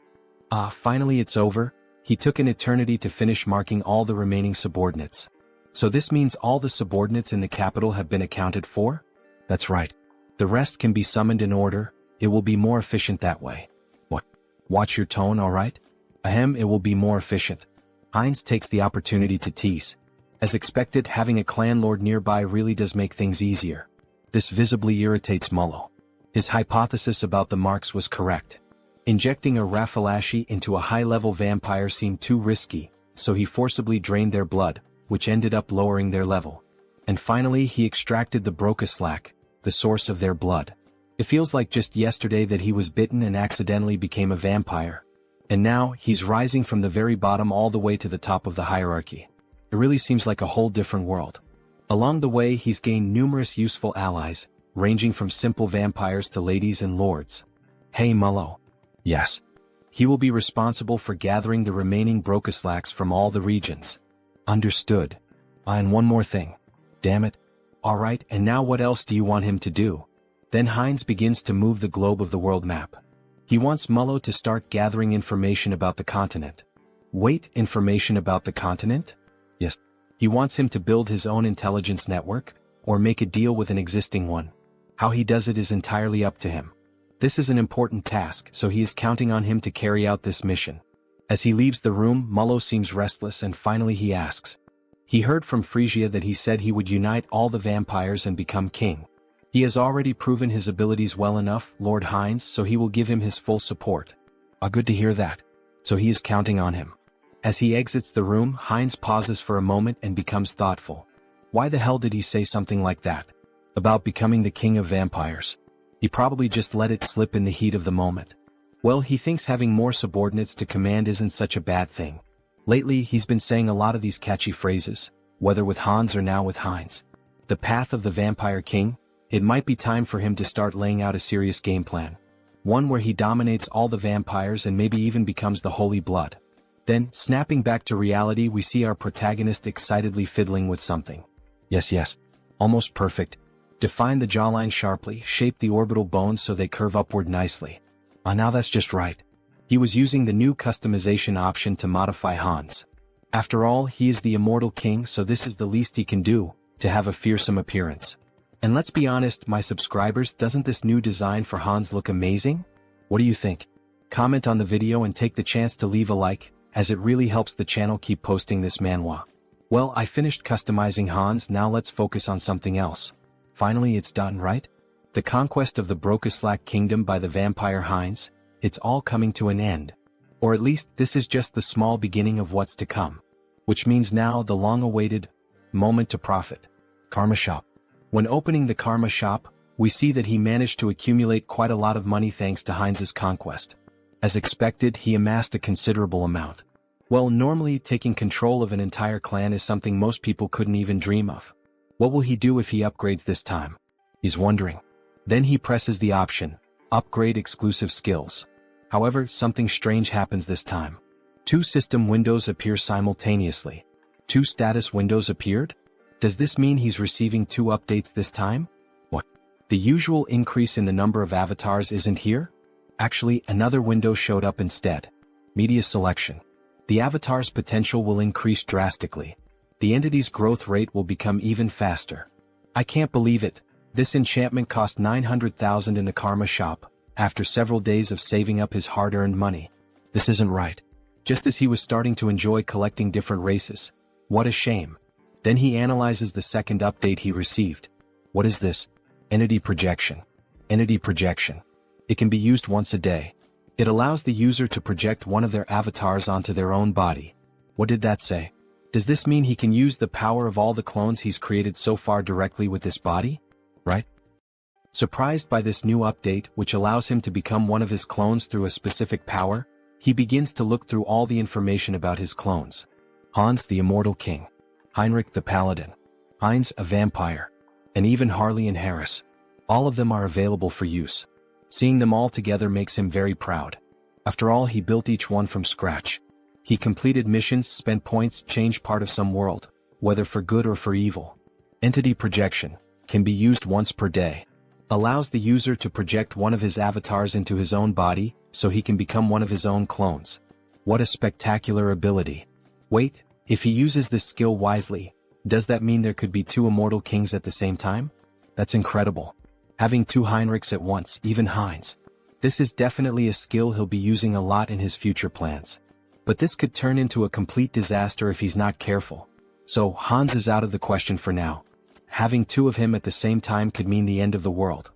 Speaker 1: Finally it's over. He took an eternity to finish marking all the remaining subordinates. So this means all the subordinates in the capital have been accounted for? That's right. The rest can be summoned in order, it will be more efficient that way. What? Watch your tone, alright? Ahem, it will be more efficient. Heinz takes the opportunity to tease. As expected, having a clan lord nearby really does make things easier. This visibly irritates Mullo. His hypothesis about the marks was correct. Injecting a Raffalashi into a high-level vampire seemed too risky, so he forcibly drained their blood, which ended up lowering their level. And finally he extracted the Brokaslak, the source of their blood. It feels like just yesterday that he was bitten and accidentally became a vampire. And now, he's rising from the very bottom all the way to the top of the hierarchy. It really seems like a whole different world. Along the way he's gained numerous useful allies, ranging from simple vampires to ladies and lords. Hey Mullo. Yes. He will be responsible for gathering the remaining Brokaslaks from all the regions. Understood. And one more thing. Damn it. Alright, and now what else do you want him to do? Then Heinz begins to move the globe of the world map. He wants Mullo to start gathering information about the continent. Wait, information about the continent? Yes. He wants him to build his own intelligence network, or make a deal with an existing one. How he does it is entirely up to him. This is an important task, so he is counting on him to carry out this mission. As he leaves the room, Mullo seems restless and finally he asks. He heard from Frisia that he said he would unite all the vampires and become king. He has already proven his abilities well enough, Lord Heinz, so he will give him his full support. Good to hear that. So he is counting on him. As he exits the room, Heinz pauses for a moment and becomes thoughtful. Why the hell did he say something like that? About becoming the king of vampires. He probably just let it slip in the heat of the moment. Well, he thinks having more subordinates to command isn't such a bad thing. Lately, he's been saying a lot of these catchy phrases, whether with Hans or now with Heinz. The path of the vampire king? It might be time for him to start laying out a serious game plan. One where he dominates all the vampires and maybe even becomes the Holy Blood. Then, snapping back to reality, we see our protagonist excitedly fiddling with something. Yes. Almost perfect. Define the jawline sharply, shape the orbital bones so they curve upward nicely. Now that's just right. He was using the new customization option to modify Hans. After all, he is the immortal king, so this is the least he can do, to have a fearsome appearance. And let's be honest, my subscribers, doesn't this new design for Hans look amazing? What do you think? Comment on the video and take the chance to leave a like, as it really helps the channel keep posting this manhwa. Well, I finished customizing Hans, now let's focus on something else. Finally it's done, right? The conquest of the Brokeslack kingdom by the vampire Heinz, it's all coming to an end. Or at least this is just the small beginning of what's to come. Which means now the long-awaited moment to profit. Karma Shop. When opening the Karma Shop, we see that he managed to accumulate quite a lot of money thanks to Heinz's conquest. As expected, he amassed a considerable amount. Well, normally taking control of an entire clan is something most people couldn't even dream of. What will he do if he upgrades this time? He's wondering. Then he presses the option, Upgrade Exclusive Skills. However, something strange happens this time. 2 system windows appear simultaneously. 2 status windows appeared? Does this mean he's receiving 2 updates this time? What? The usual increase in the number of avatars isn't here? Actually, another window showed up instead. Media selection. The avatar's potential will increase drastically. The entity's growth rate will become even faster. I can't believe it. This enchantment cost 900,000 in the Karma Shop, after several days of saving up his hard-earned money. This isn't right. Just as he was starting to enjoy collecting different races. What a shame. Then he analyzes the second update he received. What is this? Entity projection. Entity projection. It can be used once a day. It allows the user to project one of their avatars onto their own body. What did that say? Does this mean he can use the power of all the clones he's created so far directly with this body? Right? Surprised by this new update, which allows him to become one of his clones through a specific power, he begins to look through all the information about his clones. Hans the Immortal King. Heinrich the Paladin. Heinz a vampire. And even Harley and Harris. All of them are available for use. Seeing them all together makes him very proud. After all, he built each one from scratch. He completed missions, spent points, changed part of some world, whether for good or for evil. Entity projection. Can be used once per day. Allows the user to project one of his avatars into his own body, so he can become one of his own clones. What a spectacular ability. Wait, if he uses this skill wisely, does that mean there could be 2 immortal kings at the same time? That's incredible. Having 2 Heinrichs at once, even Heinz. This is definitely a skill he'll be using a lot in his future plans. But this could turn into a complete disaster if he's not careful. So Hans is out of the question for now. Having 2 of him at the same time could mean the end of the world.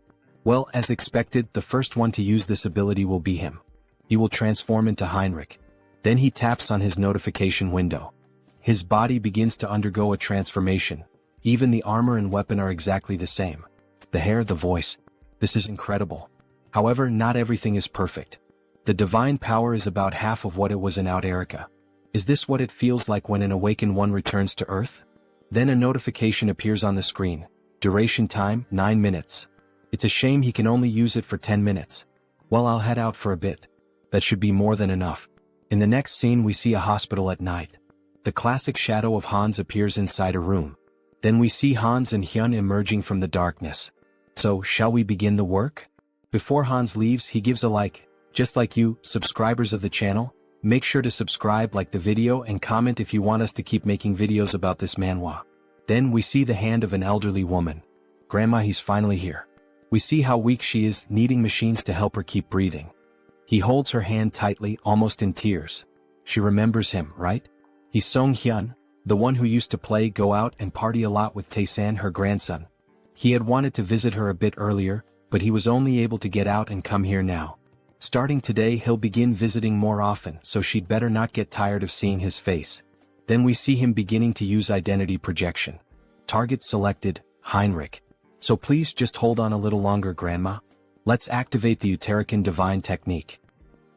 Speaker 1: Well, as expected, the first one to use this ability will be him. He will transform into Heinrich. Then he taps on his notification window. His body begins to undergo a transformation. Even the armor and weapon are exactly the same. The hair, the voice. This is incredible. However, not everything is perfect. The divine power is about half of what it was in Out Erica. Is this what it feels like when an awakened one returns to Earth? Then a notification appears on the screen. Duration time, 9 minutes. It's a shame he can only use it for 10 minutes. Well, I'll head out for a bit. That should be more than enough. In the next scene we see a hospital at night. The classic shadow of Hans appears inside a room. Then we see Hans and Hyun emerging from the darkness. So, shall we begin the work? Before Hans leaves, he gives a like. Just like you, subscribers of the channel, make sure to subscribe, like the video, and comment if you want us to keep making videos about this manhwa. Then we see the hand of an elderly woman. Grandma, he's finally here. We see how weak she is, needing machines to help her keep breathing. He holds her hand tightly, almost in tears. She remembers him, right? He's Sunghyun, the one who used to play, go out, and party a lot with Tae-san, her grandson. He had wanted to visit her a bit earlier, but he was only able to get out and come here now. Starting today, he'll begin visiting more often, so she'd better not get tired of seeing his face. Then we see him beginning to use identity projection. Target selected, Heinrich. So please just hold on a little longer, Grandma. Let's activate the Uterican divine technique.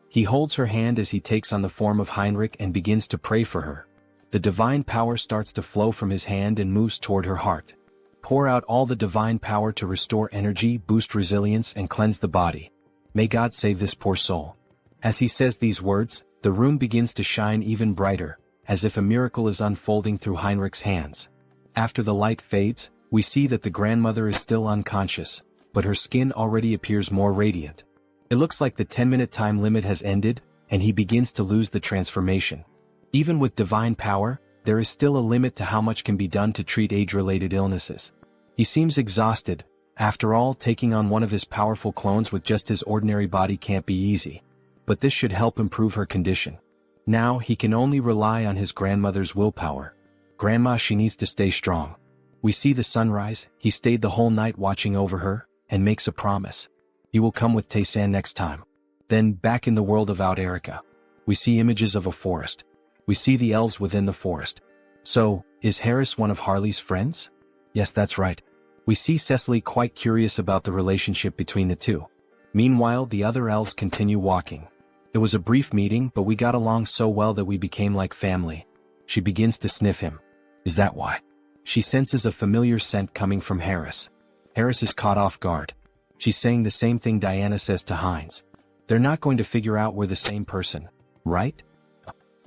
Speaker 1: He holds her hand as he takes on the form of Heinrich and begins to pray for her. The divine power starts to flow from his hand and moves toward her heart. Pour out all the divine power to restore energy, boost resilience, and cleanse the body. May God save this poor soul. As he says these words, the room begins to shine even brighter, as if a miracle is unfolding through Heinrich's hands. After the light fades, we see that the grandmother is still unconscious, but her skin already appears more radiant. It looks like the 10-minute time limit has ended, and he begins to lose the transformation. Even with divine power, there is still a limit to how much can be done to treat age-related illnesses. He seems exhausted. After all, taking on one of his powerful clones with just his ordinary body can't be easy. But this should help improve her condition. Now he can only rely on his grandmother's willpower. Grandma, she needs to stay strong. We see the sunrise. He stayed the whole night watching over her, and makes a promise. He will come with Tae-san next time. Then, back in the world of Out Erica, we see images of a forest. We see the elves within the forest. So, is Harris one of Harley's friends? Yes, that's right. We see Cecily quite curious about the relationship between the two. Meanwhile, the other elves continue walking. It was a brief meeting, but we got along so well that we became like family. She begins to sniff him. Is that why? She senses a familiar scent coming from Harris. Harris is caught off guard. She's saying the same thing Diana says to Hines. They're not going to figure out we're the same person, right?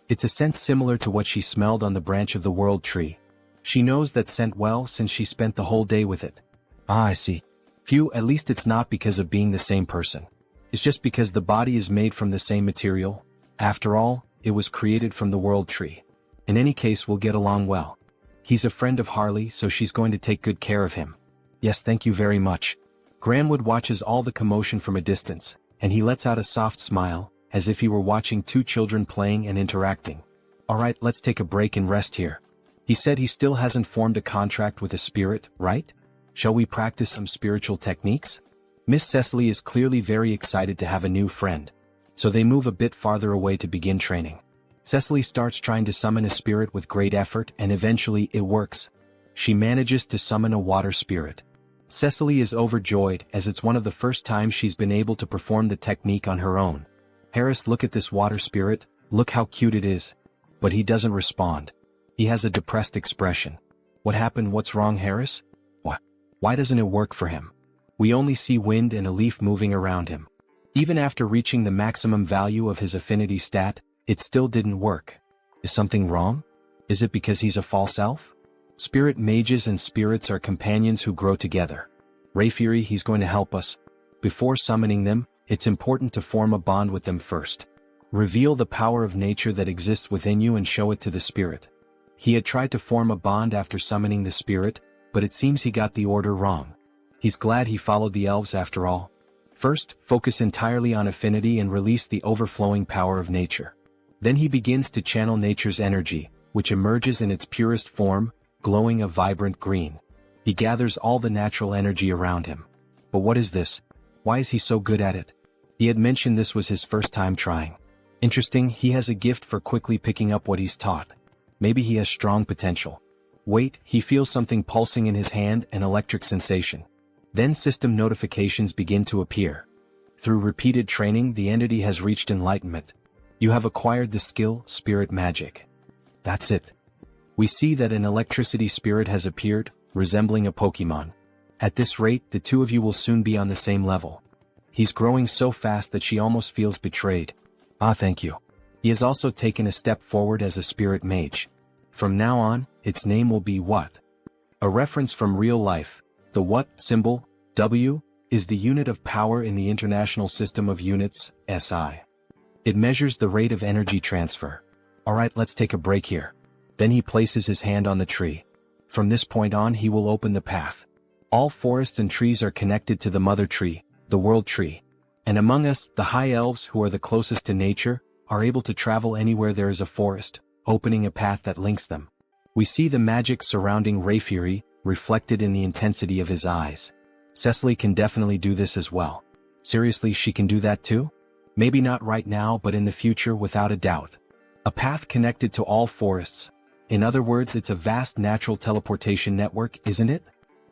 Speaker 1: It's a scent similar to what she smelled on the branch of the world tree. She knows that scent well since she spent the whole day with it. Ah, I see. Phew, at least it's not because of being the same person. It's just because the body is made from the same material. After all, it was created from the world tree. In any case, we'll get along well. He's a friend of Harley, so she's going to take good care of him. Yes, thank you very much. Granwood watches all the commotion from a distance, and he lets out a soft smile, as if he were watching two children playing and interacting. Alright, let's take a break and rest here. He said he still hasn't formed a contract with a spirit, right? Shall we practice some spiritual techniques? Miss Cecily is clearly very excited to have a new friend. So they move a bit farther away to begin training. Cecily starts trying to summon a spirit with great effort, and eventually it works. She manages to summon a water spirit. Cecily is overjoyed as it's one of the first times she's been able to perform the technique on her own. Harris, look at this water spirit, look how cute it is. But he doesn't respond. He has a depressed expression. What happened? What's wrong, Harris? What? Why doesn't it work for him? We only see wind and a leaf moving around him. Even after reaching the maximum value of his affinity stat, it still didn't work. Is something wrong? Is it because he's a false elf? Spirit mages and spirits are companions who grow together. Rayfury, he's going to help us. Before summoning them, it's important to form a bond with them first. Reveal the power of nature that exists within you and show it to the spirit. He had tried to form a bond after summoning the spirit, but it seems he got the order wrong. He's glad he followed the elves after all. First, focus entirely on affinity and release the overflowing power of nature. Then he begins to channel nature's energy, which emerges in its purest form, glowing a vibrant green. He gathers all the natural energy around him. But what is this? Why is he so good at it? He had mentioned this was his first time trying. Interesting, he has a gift for quickly picking up what he's taught. Maybe he has strong potential. Wait, he feels something pulsing in his hand, an electric sensation. Then system notifications begin to appear. Through repeated training, the entity has reached enlightenment. You have acquired the skill, Spirit Magic. That's it. We see that an electricity spirit has appeared, resembling a Pokemon. At this rate, the two of you will soon be on the same level. He's growing so fast that she almost feels betrayed. Ah, thank you. He has also taken a step forward as a spirit mage. From now on, its name will be What? A reference from real life. The What symbol, W, is the unit of power in the International System of Units, SI. It measures the rate of energy transfer. Alright, let's take a break here. Then he places his hand on the tree. From this point on, he will open the path. All forests and trees are connected to the mother tree, the world tree. And among us, the high elves who are the closest to nature, are able to travel anywhere there is a forest, opening a path that links them. We see the magic surrounding Rayfury, reflected in the intensity of his eyes. Cecily can definitely do this as well. Seriously, she can do that too? Maybe not right now, but in the future, without a doubt. A path connected to all forests. In other words, it's a vast natural teleportation network, isn't it?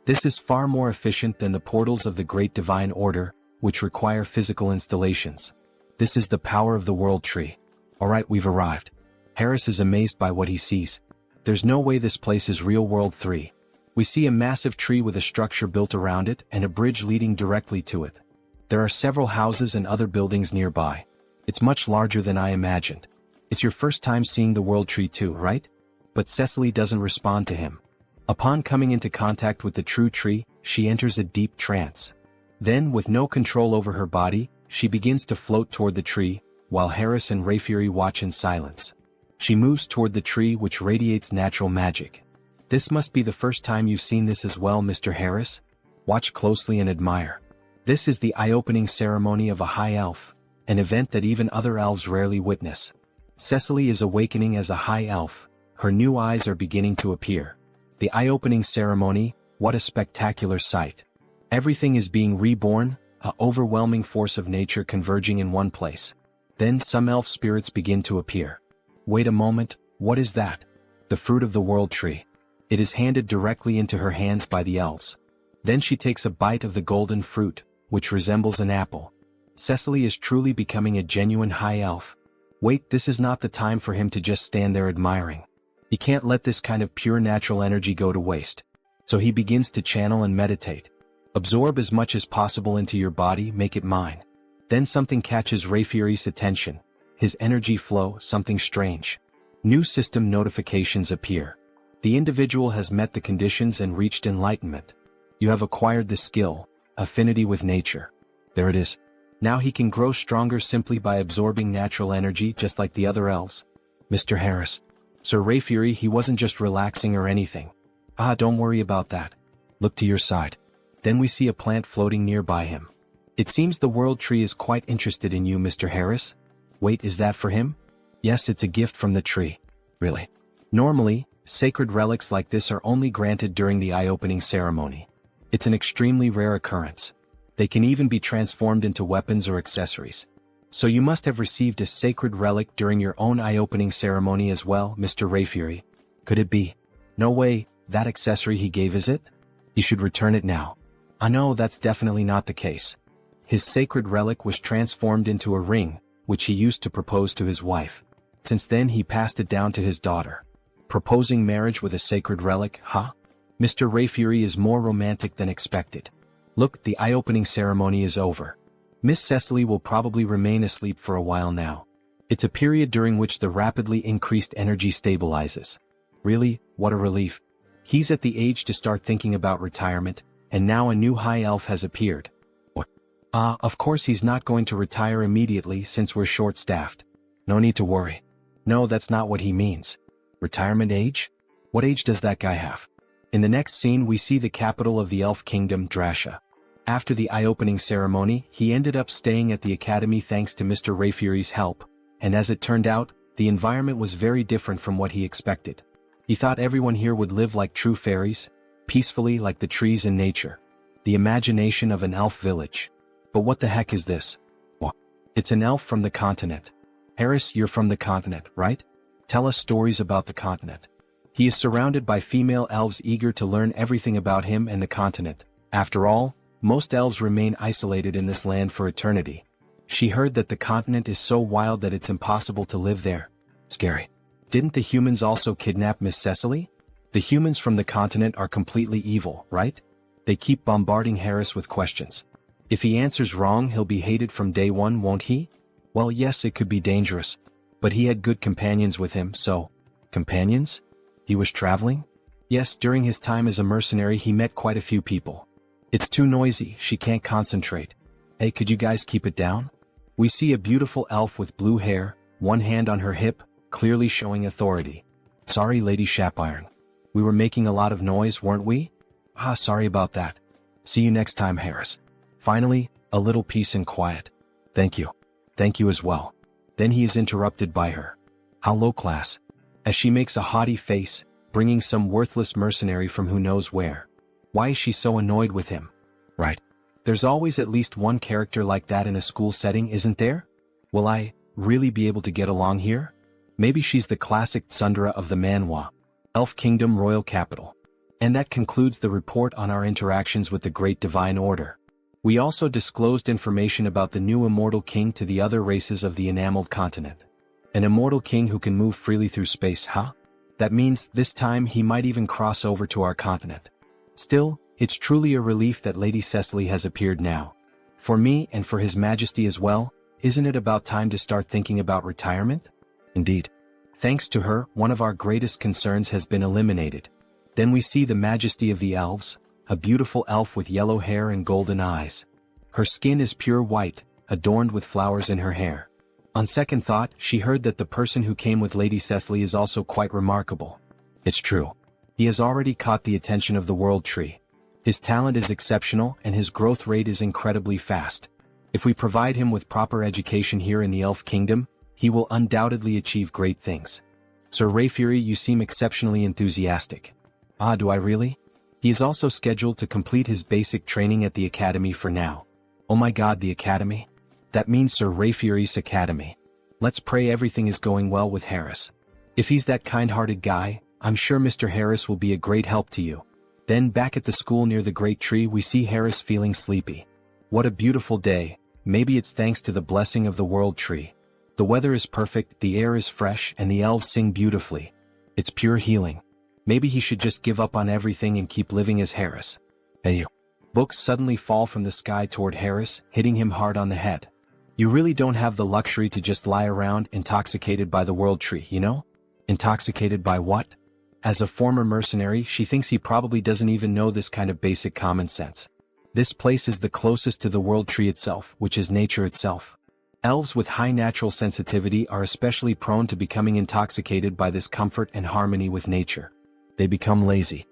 Speaker 1: This is far more efficient than the portals of the Great Divine Order, which require physical installations. This is the power of the world tree. Alright, we've arrived. Harris is amazed by what he sees. There's no way this place is Real World 3. We see a massive tree with a structure built around it and a bridge leading directly to it. There are several houses and other buildings nearby. It's much larger than I imagined. It's your first time seeing the world tree too, right? But Cecily doesn't respond to him. Upon coming into contact with the true tree, she enters a deep trance. Then, with no control over her body, she begins to float toward the tree, while Harris and Rayfury watch in silence. She moves toward the tree which radiates natural magic. This must be the first time you've seen this as well, Mr. Harris. Watch closely and admire. This is the eye-opening ceremony of a high elf, an event that even other elves rarely witness. Cecily is awakening as a high elf. Her new eyes are beginning to appear. The eye-opening ceremony, what a spectacular sight. Everything is being reborn, an overwhelming force of nature converging in one place. Then some elf spirits begin to appear. Wait a moment, what is that? The fruit of the world tree. It is handed directly into her hands by the elves. Then she takes a bite of the golden fruit, which resembles an apple. Cecily is truly becoming a genuine high elf. Wait, this is not the time for him to just stand there admiring. He can't let this kind of pure natural energy go to waste. So he begins to channel and meditate. Absorb as much as possible into your body, make it mine. Then something catches Rayfury's attention. His energy flow, something strange. New system notifications appear. The individual has met the conditions and reached enlightenment. You have acquired the skill, affinity with nature. There it is. Now he can grow stronger simply by absorbing natural energy just like the other elves. Mr. Harris. Sir Rayfury, he wasn't just relaxing or anything. Ah, don't worry about that. Look to your side. Then we see a plant floating nearby him. It seems the world tree is quite interested in you, Mr. Harris. Wait, is that for him? Yes, it's a gift from the tree. Really? Normally, sacred relics like this are only granted during the eye-opening ceremony. It's an extremely rare occurrence. They can even be transformed into weapons or accessories. So you must have received a sacred relic during your own eye-opening ceremony as well, Mr. Rayfury. Could it be? No way, that accessory he gave, is it? You should return it now. I know that's definitely not the case. His sacred relic was transformed into a ring, which he used to propose to his wife. Since then he passed it down to his daughter. Proposing marriage with a sacred relic, huh? Mr. Rayfury is more romantic than expected. Look, the eye-opening ceremony is over. Miss Cecily will probably remain asleep for a while now. It's a period during which the rapidly increased energy stabilizes. Really, what a relief. He's at the age to start thinking about retirement, and now a new high elf has appeared. What? Of course he's not going to retire immediately since we're short-staffed. No need to worry. No, that's not what he means. Retirement age? What age does that guy have? In the next scene we see the capital of the elf kingdom, Drasha. After the eye-opening ceremony, he ended up staying at the academy thanks to Mr. Rayfury's help, and as it turned out, the environment was very different from what he expected. He thought everyone here would live like true fairies, peacefully like the trees in nature. The imagination of an elf village. But what the heck is this? What? It's an elf from the continent. Harris, you're from the continent, right? Tell us stories about the continent. He is surrounded by female elves eager to learn everything about him and the continent. After all, most elves remain isolated in this land for eternity. She heard that the continent is so wild that it's impossible to live there. Scary. Didn't the humans also kidnap Miss Cecily? The humans from the continent are completely evil, right? They keep bombarding Harris with questions. If he answers wrong, he'll be hated from day one, won't he? Well, yes, it could be dangerous. But he had good companions with him, so... Companions? He was traveling? Yes, during his time as a mercenary he met quite a few people. It's too noisy, she can't concentrate. Hey, could you guys keep it down? We see a beautiful elf with blue hair, one hand on her hip, clearly showing authority. Sorry, Lady Shapiron. We were making a lot of noise, weren't we? Sorry about that. See you next time, Harris. Finally, a little peace and quiet. Thank you. Thank you as well. Then he is interrupted by her. How low class. As she makes a haughty face, bringing some worthless mercenary from who knows where. Why is she so annoyed with him? Right. There's always at least one character like that in a school setting, isn't there? Will I really be able to get along here? Maybe she's the classic tsundere of the Manhwa, Elf Kingdom Royal Capital. And that concludes the report on our interactions with the Great Divine Order. We also disclosed information about the new immortal king to the other races of the enameled continent. An immortal king who can move freely through space, huh? That means this time he might even cross over to our continent. Still, it's truly a relief that Lady Cecily has appeared now. For me and for His Majesty as well, isn't it about time to start thinking about retirement? Indeed. Thanks to her, one of our greatest concerns has been eliminated. Then we see the Majesty of the Elves, a beautiful elf with yellow hair and golden eyes. Her skin is pure white, adorned with flowers in her hair. On second thought, she heard that the person who came with Lady Cecily is also quite remarkable. It's true. He has already caught the attention of the World Tree. His talent is exceptional and his growth rate is incredibly fast. If we provide him with proper education here in the Elf Kingdom, he will undoubtedly achieve great things. Sir Rayfury, you seem exceptionally enthusiastic. Ah, do I really? He is also scheduled to complete his basic training at the Academy for now. Oh my god, the Academy? That means Sir Rayfury's Academy. Let's pray everything is going well with Harris. If he's that kind-hearted guy, I'm sure Mr. Harris will be a great help to you. Then back at the school near the great tree we see Harris feeling sleepy. What a beautiful day, maybe it's thanks to the blessing of the World Tree. The weather is perfect, the air is fresh and the elves sing beautifully. It's pure healing. Maybe he should just give up on everything and keep living as Harris. Hey you. Books suddenly fall from the sky toward Harris, hitting him hard on the head. You really don't have the luxury to just lie around intoxicated by the World Tree, you know? Intoxicated by what? As a former mercenary, she thinks he probably doesn't even know this kind of basic common sense. This place is the closest to the World Tree itself, which is nature itself. Elves with high natural sensitivity are especially prone to becoming intoxicated by this comfort and harmony with nature. They become lazy.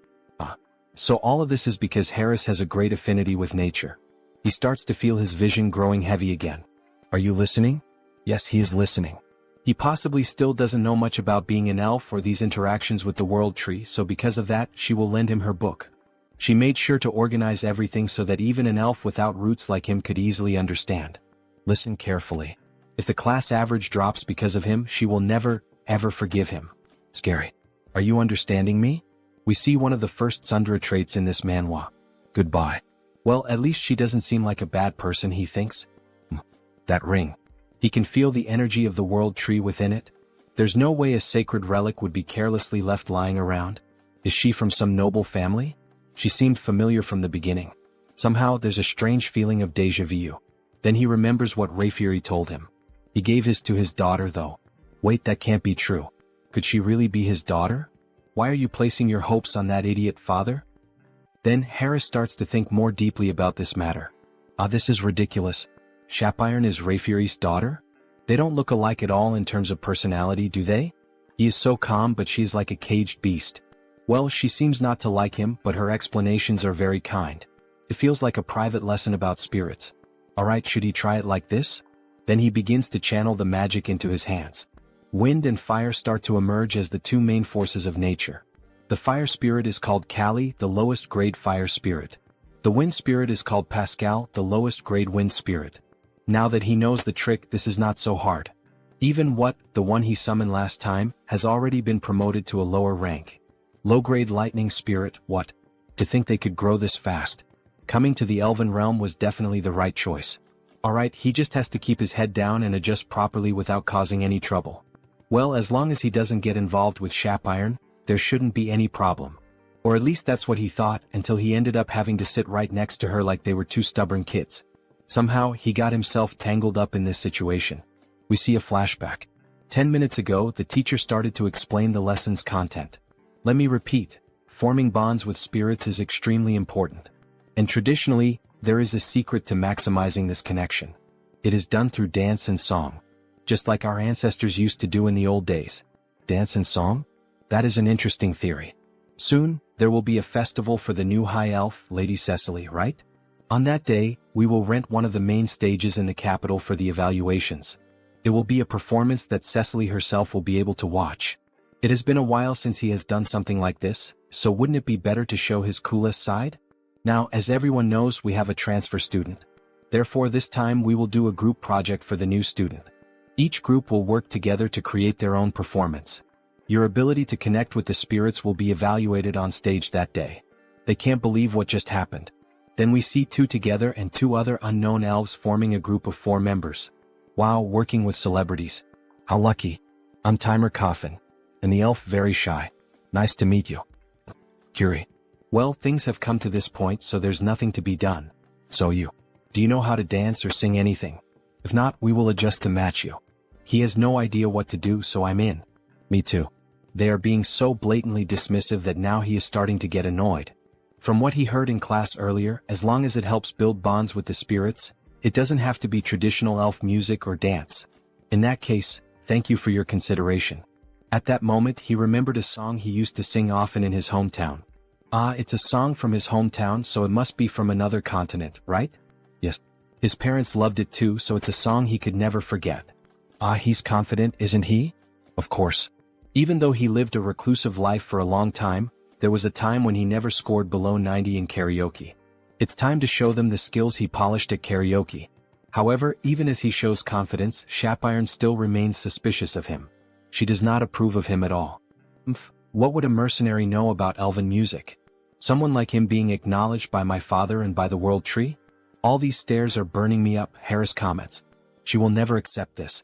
Speaker 1: So all of this is because Harris has a great affinity with nature. He starts to feel his vision growing heavy again. Are you listening? Yes, he is listening. He possibly still doesn't know much about being an elf or these interactions with the World Tree, so because of that, she will lend him her book. She made sure to organize everything so that even an elf without roots like him could easily understand. Listen carefully. If the class average drops because of him, she will never, ever forgive him. Scary. Are you understanding me? We see one of the first Sundra traits in this manhwa. Goodbye. Well, at least she doesn't seem like a bad person, he thinks. That ring. He can feel the energy of the World Tree within it. There's no way a sacred relic would be carelessly left lying around. Is she from some noble family? She seemed familiar from the beginning. Somehow there's a strange feeling of déjà vu. Then he remembers what Rayfury told him. He gave his to his daughter though. Wait, that can't be true. Could she really be his daughter? Why are you placing your hopes on that idiot father? Then Harris starts to think more deeply about this matter. This is ridiculous. Shapiron is Rayfury's daughter? They don't look alike at all in terms of personality, do they? He is so calm but she's like a caged beast. Well, she seems not to like him, but her explanations are very kind. It feels like a private lesson about spirits. Alright, should he try it like this? Then he begins to channel the magic into his hands. Wind and fire start to emerge as the two main forces of nature. The fire spirit is called Kali, the lowest grade fire spirit. The wind spirit is called Pascal, the lowest grade wind spirit. Now that he knows the trick, this is not so hard. Even the one he summoned last time, has already been promoted to a lower rank. Low grade lightning spirit, what? To think they could grow this fast. Coming to the elven realm was definitely the right choice. Alright, he just has to keep his head down and adjust properly without causing any trouble. Well, as long as he doesn't get involved with Shapiron, there shouldn't be any problem. Or at least that's what he thought, until he ended up having to sit right next to her like they were two stubborn kids. Somehow, he got himself tangled up in this situation. We see a flashback. 10 minutes ago, the teacher started to explain the lesson's content. Let me repeat, forming bonds with spirits is extremely important. And traditionally, there is a secret to maximizing this connection. It is done through dance and song. Just like our ancestors used to do in the old days. Dance and song? That is an interesting theory. Soon, there will be a festival for the new High Elf, Lady Cecily, right? On that day, we will rent one of the main stages in the capital for the evaluations. It will be a performance that Cecily herself will be able to watch. It has been a while since he has done something like this, so wouldn't it be better to show his coolest side? Now, as everyone knows, we have a transfer student. Therefore, this time we will do a group project for the new student. Each group will work together to create their own performance. Your ability to connect with the spirits will be evaluated on stage that day. They can't believe what just happened. Then we see two together and two other unknown elves forming a group of 4 members. Wow, working with celebrities. How lucky. I'm Timer Coffin. And the elf very shy. Nice to meet you. Curie. Well, things have come to this point, so there's nothing to be done. So do you know how to dance or sing anything? If not, we will adjust to match you. He has no idea what to do, so I'm in. Me too. They are being so blatantly dismissive that now he is starting to get annoyed. From what he heard in class earlier, as long as it helps build bonds with the spirits, it doesn't have to be traditional elf music or dance. In that case, thank you for your consideration. At that moment he remembered a song he used to sing often in his hometown. Ah, it's a song from his hometown, so it must be from another continent, right? Yes. His parents loved it too, so it's a song he could never forget. Ah, he's confident, isn't he? Of course. Even though he lived a reclusive life for a long time, there was a time when he never scored below 90 in karaoke. It's time to show them the skills he polished at karaoke. However, even as he shows confidence, Shapiron still remains suspicious of him. She does not approve of him at all. What would a mercenary know about elven music? Someone like him being acknowledged by my father and by the world tree? All these stares are burning me up, Harris comments. She will never accept this.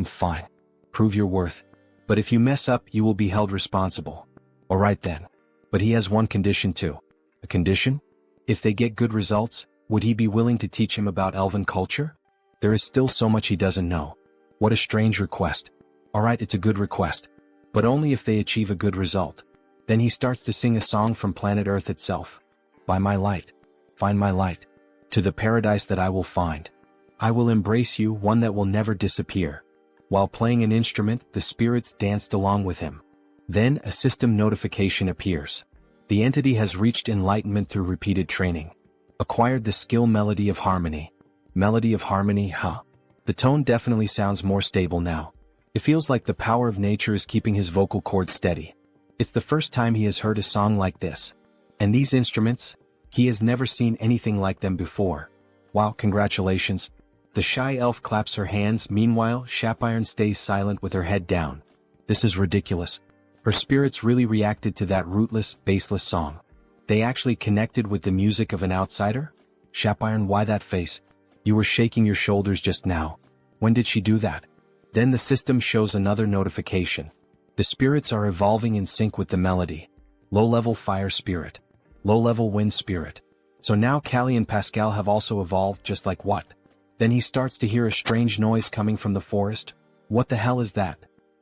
Speaker 1: Fine. Prove your worth. But if you mess up, you will be held responsible. Alright then. But he has one condition too. A condition? If they get good results, would he be willing to teach him about elven culture? There is still so much he doesn't know. What a strange request. Alright, it's a good request. But only if they achieve a good result. Then he starts to sing a song from planet Earth itself. By my light. Find my light. To the paradise that I will find. I will embrace you, one that will never disappear. While playing an instrument, the spirits danced along with him. Then a system notification appears. The entity has reached enlightenment through repeated training. Acquired the skill Melody of Harmony. Melody of Harmony, huh? The tone definitely sounds more stable now. It feels like the power of nature is keeping his vocal cords steady. It's the first time he has heard a song like this. And these instruments? He has never seen anything like them before. Wow, congratulations. The shy elf claps her hands, meanwhile, Shapiron stays silent with her head down. This is ridiculous. Her spirits really reacted to that rootless, baseless song. They actually connected with the music of an outsider? Shapiron, why that face? You were shaking your shoulders just now. When did she do that? Then the system shows another notification. The spirits are evolving in sync with the melody. Low-level fire spirit. Low-level wind spirit. So now Callie and Pascal have also evolved, just like what? Then he starts to hear a strange noise coming from the forest. What the hell is that?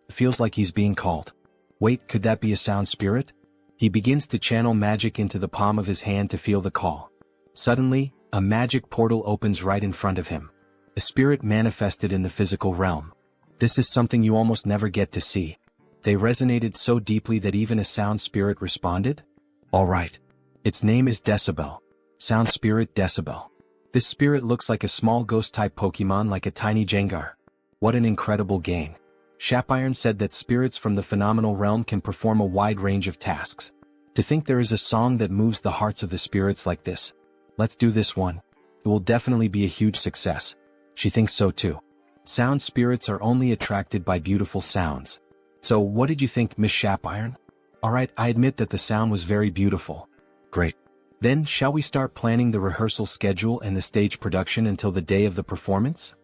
Speaker 1: It feels like he's being called. Wait, could that be a sound spirit? He begins to channel magic into the palm of his hand to feel the call. Suddenly, a magic portal opens right in front of him. A spirit manifested in the physical realm. This is something you almost never get to see. They resonated so deeply that even a sound spirit responded? Alright. Its name is Decibel. Sound spirit Decibel. This spirit looks like a small ghost-type Pokemon, like a tiny Jengar. What an incredible gain. Shapiron said that spirits from the phenomenal realm can perform a wide range of tasks. To think there is a song that moves the hearts of the spirits like this. Let's do this one. It will definitely be a huge success. She thinks so too. Sound spirits are only attracted by beautiful sounds. So what did you think, Miss Shapiron? Alright, I admit that the sound was very beautiful. Great. Then, shall we start planning the rehearsal schedule and the stage production until the day of the performance?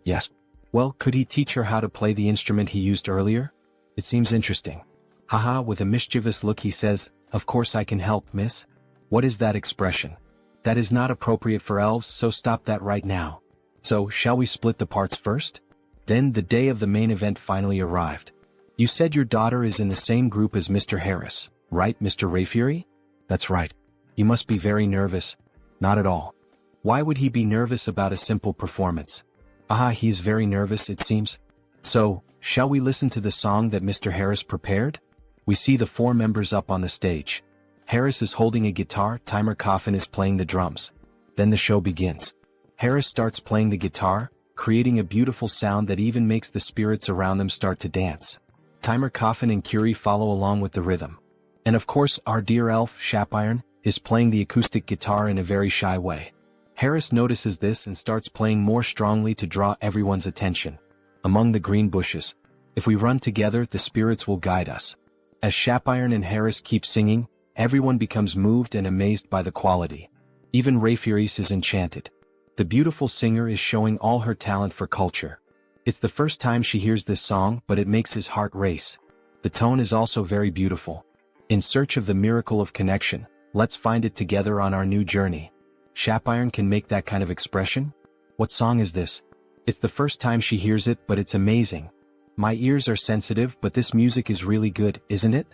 Speaker 1: Yes. Well, could he teach her how to play the instrument he used earlier? It seems interesting. Haha, with a mischievous look he says, of course I can help, miss. What is that expression? That is not appropriate for elves, so stop that right now. So, shall we split the parts first? Then the day of the main event finally arrived. You said your daughter is in the same group as Mr. Harris, right, Mr. Rayfury? That's right. You must be very nervous. Not at all. Why would he be nervous about a simple performance? Aha, he is very nervous, it seems. So, shall we listen to the song that Mr. Harris prepared? We see the 4 members up on the stage. Harris is holding a guitar, Timer Coffin is playing the drums. Then the show begins. Harris starts playing the guitar, creating a beautiful sound that even makes the spirits around them start to dance. Timer Coffin and Curie follow along with the rhythm. And of course, our dear elf, Shapiron, is playing the acoustic guitar in a very shy way. Harris notices this and starts playing more strongly to draw everyone's attention. Among the green bushes. If we run together, the spirits will guide us. As Shapiron and Harris keep singing, everyone becomes moved and amazed by the quality. Even Rayfuris is enchanted. The beautiful singer is showing all her talent for culture. It's the first time she hears this song, but it makes his heart race. The tone is also very beautiful. In search of the miracle of connection, let's find it together on our new journey. Shapiron can make that kind of expression? What song is this? It's the first time she hears it, but it's amazing. My ears are sensitive, but this music is really good, isn't it?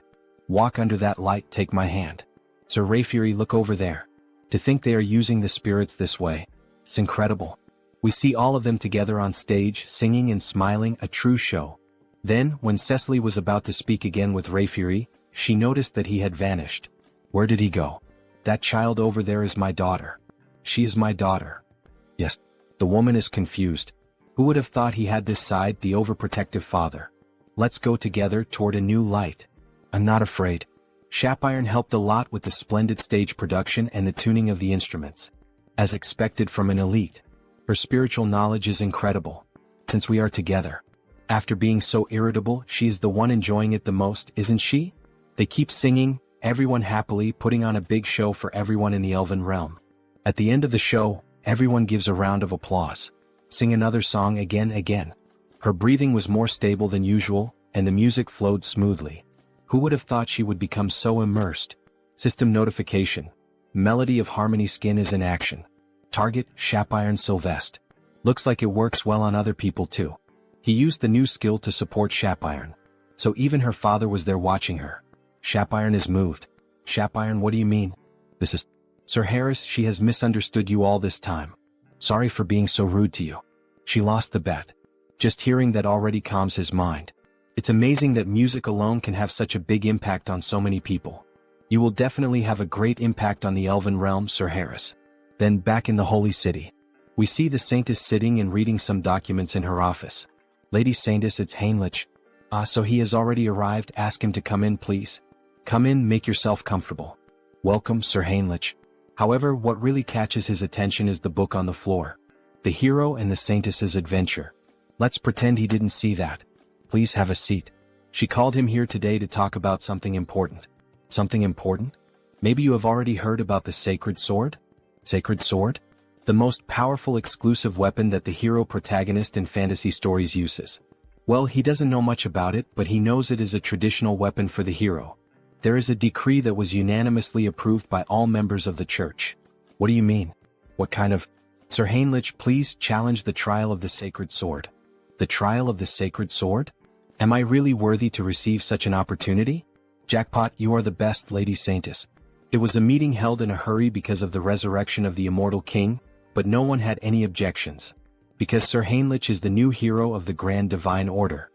Speaker 1: Walk under that light, take my hand. Sir Rayfury, look over there. To think they are using the spirits this way. It's incredible. We see all of them together on stage, singing and smiling, a true show. Then, when Cecily was about to speak again with Rayfury, she noticed that he had vanished. Where did he go? That child over there is my daughter. She is my daughter. Yes. The woman is confused. Who would have thought he had this side, the overprotective father? Let's go together toward a new light. I'm not afraid. Shapiron helped a lot with the splendid stage production and the tuning of the instruments. As expected from an elite. Her spiritual knowledge is incredible. Since we are together. After being so irritable, she is the one enjoying it the most, isn't she? They keep singing, everyone happily putting on a big show for everyone in the Elven realm. At the end of the show, everyone gives a round of applause. Sing another song again. Her breathing was more stable than usual, and the music flowed smoothly. Who would have thought she would become so immersed? System notification. Melody of Harmony Skin is in action. Target, Shapiron Sylvest. Looks like it works well on other people too. He used the new skill to support Shapiron. So even her father was there watching her. Shapiron is moved. Shapiron, what do you mean? This is... Sir Harris, she has misunderstood you all this time. Sorry for being so rude to you. She lost the bet. Just hearing that already calms his mind. It's amazing that music alone can have such a big impact on so many people. You will definitely have a great impact on the Elven realm, Sir Harris. Then back in the Holy City. We see the Saintess sitting and reading some documents in her office. Lady Saintess, it's Heinrich. So he has already arrived, ask him to come in please. Come in, make yourself comfortable. Welcome, Sir Heinrich. However, what really catches his attention is the book on the floor. The Hero and the Saintess's Adventure. Let's pretend he didn't see that. Please have a seat. She called him here today to talk about something important. Something important? Maybe you have already heard about the Sacred Sword? Sacred Sword? The most powerful exclusive weapon that the hero protagonist in fantasy stories uses. Well, he doesn't know much about it, but he knows it is a traditional weapon for the hero. There is a decree that was unanimously approved by all members of the church. What do you mean? What kind of... Sir Heinrich, please challenge the trial of the Sacred Sword. The trial of the Sacred Sword? Am I really worthy to receive such an opportunity? Jackpot, you are the best, Lady Saintess. It was a meeting held in a hurry because of the resurrection of the immortal king, but no one had any objections. Because Sir Heinrich is the new hero of the Grand Divine Order.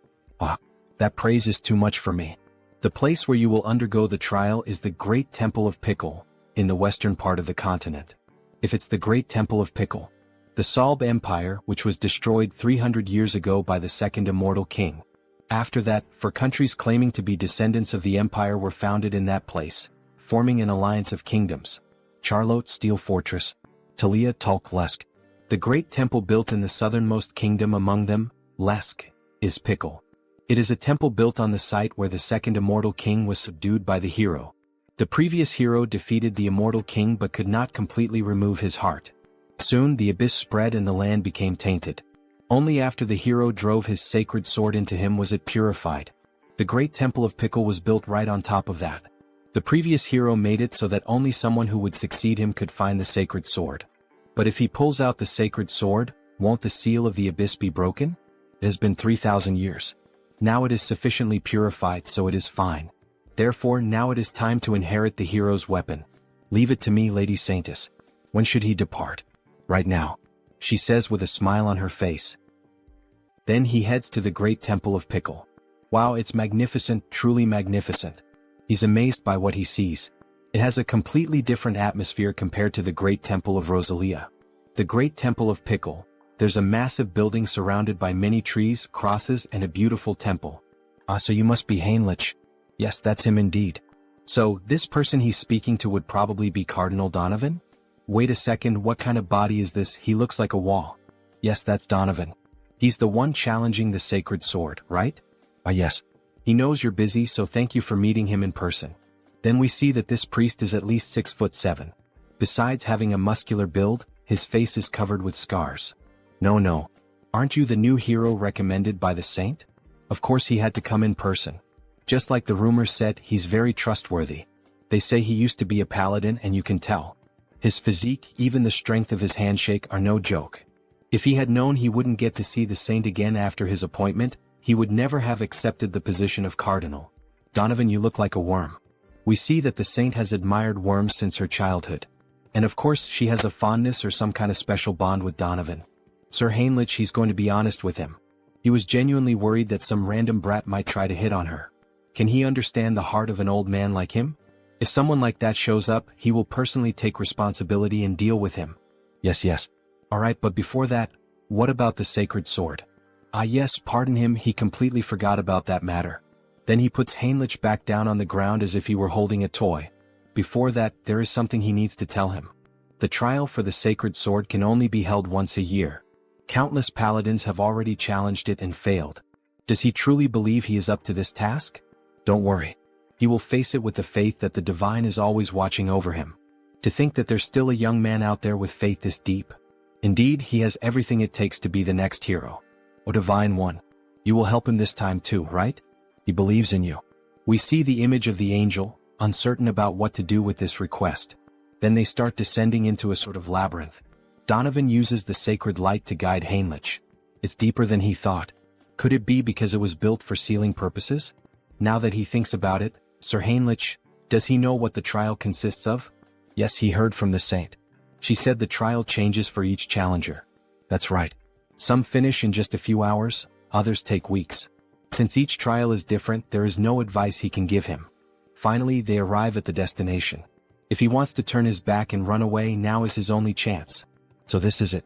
Speaker 1: That praise is too much for me. The place where you will undergo the trial is the Great Temple of Pickle, in the western part of the continent. If it's the Great Temple of Pickle, the Salb Empire, which was destroyed 300 years ago by the second immortal king. After that, for countries claiming to be descendants of the empire were founded in that place, forming an alliance of kingdoms. Charlotte Steel Fortress, Talia Tulk Lesk. The great temple built in the southernmost kingdom among them, Lesk, is Pickle. It is a temple built on the site where the second immortal king was subdued by the hero. The previous hero defeated the immortal king but could not completely remove his heart. Soon the abyss spread and the land became tainted. Only after the hero drove his sacred sword into him was it purified. The great temple of Pickle was built right on top of that. The previous hero made it so that only someone who would succeed him could find the sacred sword. But if he pulls out the sacred sword, won't the seal of the abyss be broken? It has been 3,000 years. Now it is sufficiently purified, so it is fine. Therefore now it is time to inherit the hero's weapon. Leave it to me, Lady Saintess. When should he depart? Right now, she says with a smile on her face. Then he heads to the great temple of Pickle. Wow, it's magnificent, truly magnificent. He's amazed by what he sees. It has a completely different atmosphere compared to the great temple of Rosalia. The great temple of Pickle. There's a massive building surrounded by many trees, crosses, and a beautiful temple. So you must be Heinrich. Yes, that's him indeed. So, this person he's speaking to would probably be Cardinal Donovan? Wait a second, what kind of body is this? He looks like a wall. Yes, that's Donovan. He's the one challenging the sacred sword, right? Yes. He knows you're busy, so thank you for meeting him in person. Then we see that this priest is at least 6'7". Besides having a muscular build, his face is covered with scars. No. Aren't you the new hero recommended by the saint? Of course he had to come in person. Just like the rumors said, he's very trustworthy. They say he used to be a paladin and you can tell. His physique, even the strength of his handshake are no joke. If he had known he wouldn't get to see the saint again after his appointment, he would never have accepted the position of cardinal. Donovan, you look like a worm. We see that the saint has admired worms since her childhood. And of course she has a fondness or some kind of special bond with Donovan. Sir Heinrich, he's going to be honest with him. He was genuinely worried that some random brat might try to hit on her. Can he understand the heart of an old man like him? If someone like that shows up, he will personally take responsibility and deal with him. Yes. Alright, but before that, what about the sacred sword? Ah yes, pardon him, he completely forgot about that matter. Then he puts Heinrich back down on the ground as if he were holding a toy. Before that, there is something he needs to tell him. The trial for the sacred sword can only be held once a year. Countless paladins have already challenged it and failed. Does he truly believe he is up to this task? Don't worry. He will face it with the faith that the divine is always watching over him. To think that there's still a young man out there with faith this deep. Indeed, he has everything it takes to be the next hero. O Divine One, you will help him this time too, right? He believes in you. We see the image of the angel, uncertain about what to do with this request. Then they start descending into a sort of labyrinth. Donovan uses the sacred light to guide Heinrich. It's deeper than he thought. Could it be because it was built for sealing purposes? Now that he thinks about it, Sir Heinrich, does he know what the trial consists of? Yes, he heard from the saint. She said the trial changes for each challenger. That's right. Some finish in just a few hours, others take weeks. Since each trial is different, there is no advice he can give him. Finally, they arrive at the destination. If he wants to turn his back and run away, now is his only chance. So this is it.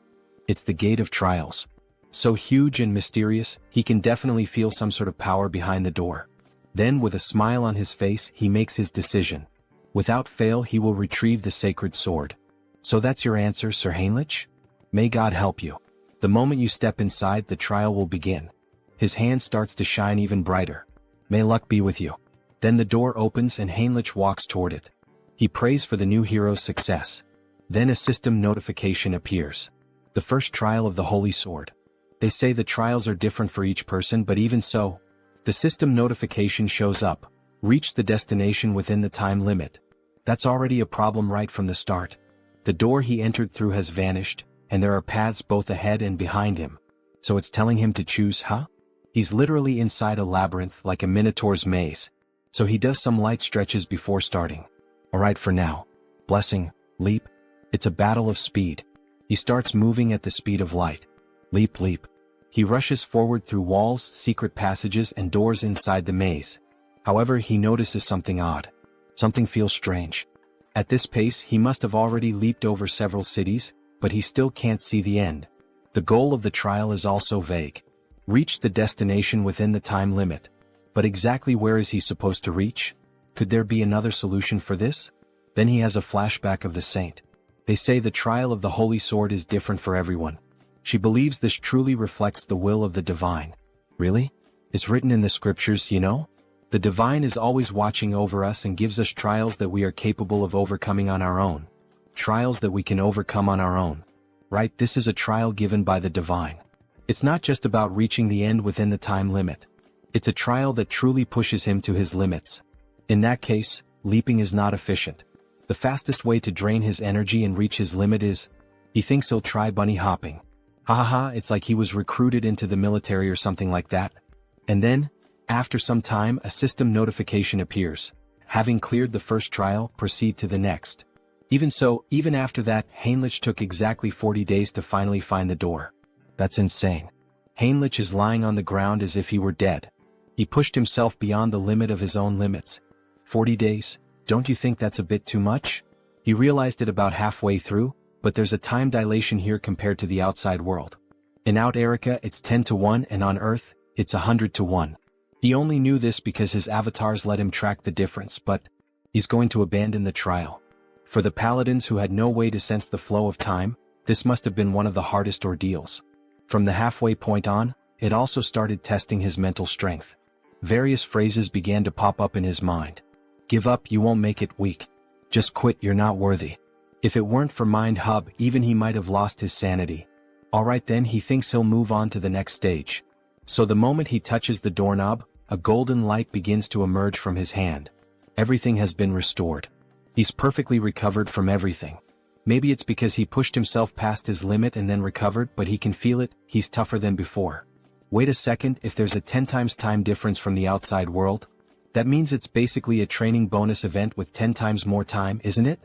Speaker 1: It's the Gate of Trials. So huge and mysterious, he can definitely feel some sort of power behind the door. Then, with a smile on his face, he makes his decision. Without fail, he will retrieve the sacred sword. So that's your answer, Sir Heinrich? May God help you. The moment you step inside, the trial will begin. His hand starts to shine even brighter. May luck be with you. Then the door opens and Heinrich walks toward it. He prays for the new hero's success. Then a system notification appears. The first trial of the Holy Sword. They say the trials are different for each person, but even so, the system notification shows up. Reach the destination within the time limit. That's already a problem right from the start. The door he entered through has vanished, and there are paths both ahead and behind him. So it's telling him to choose, huh? He's literally inside a labyrinth like a minotaur's maze. So he does some light stretches before starting. Alright for now. Blessing, leap. It's a battle of speed. He starts moving at the speed of light. Leap, leap. He rushes forward through walls, secret passages, and doors inside the maze. However, he notices something odd. Something feels strange. At this pace, he must have already leaped over several cities, but he still can't see the end. The goal of the trial is also vague. Reach the destination within the time limit. But exactly where is he supposed to reach? Could there be another solution for this? Then he has a flashback of the saint. They say the trial of the Holy Sword is different for everyone. She believes this truly reflects the will of the divine. Really? It's written in the scriptures, you know? The divine is always watching over us and gives us trials that we are capable of overcoming on our own. Trials that we can overcome on our own. Right, this is a trial given by the divine. It's not just about reaching the end within the time limit. It's a trial that truly pushes him to his limits. In that case, leaping is not efficient. The fastest way to drain his energy and reach his limit is, he thinks he'll try bunny hopping. It's like he was recruited into the military or something like that. And then, after some time, a system notification appears. Having cleared the first trial, proceed to the next. Even so, even after that, Heinrich took exactly 40 days to finally find the door. That's insane. Heinrich is lying on the ground as if he were dead. He pushed himself beyond the limit of his own limits. 40 days? Don't you think that's a bit too much? He realized it about halfway through, but there's a time dilation here compared to the outside world. In Out Erica, it's 10 to 1, and on Earth, it's 100 to 1. He only knew this because his avatars let him track the difference, but he's going to abandon the trial. For the paladins who had no way to sense the flow of time, this must have been one of the hardest ordeals. From the halfway point on, it also started testing his mental strength. Various phrases began to pop up in his mind. Give up, you won't make it, weak. Just quit, you're not worthy. If it weren't for Mind Hub, even he might have lost his sanity. Alright then, he thinks he'll move on to the next stage. So the moment he touches the doorknob, a golden light begins to emerge from his hand. Everything has been restored. He's perfectly recovered from everything. Maybe it's because he pushed himself past his limit and then recovered, but he can feel it, he's tougher than before. Wait a second, if there's a 10 times time difference from the outside world, that means it's basically a training bonus event with 10 times more time, isn't it?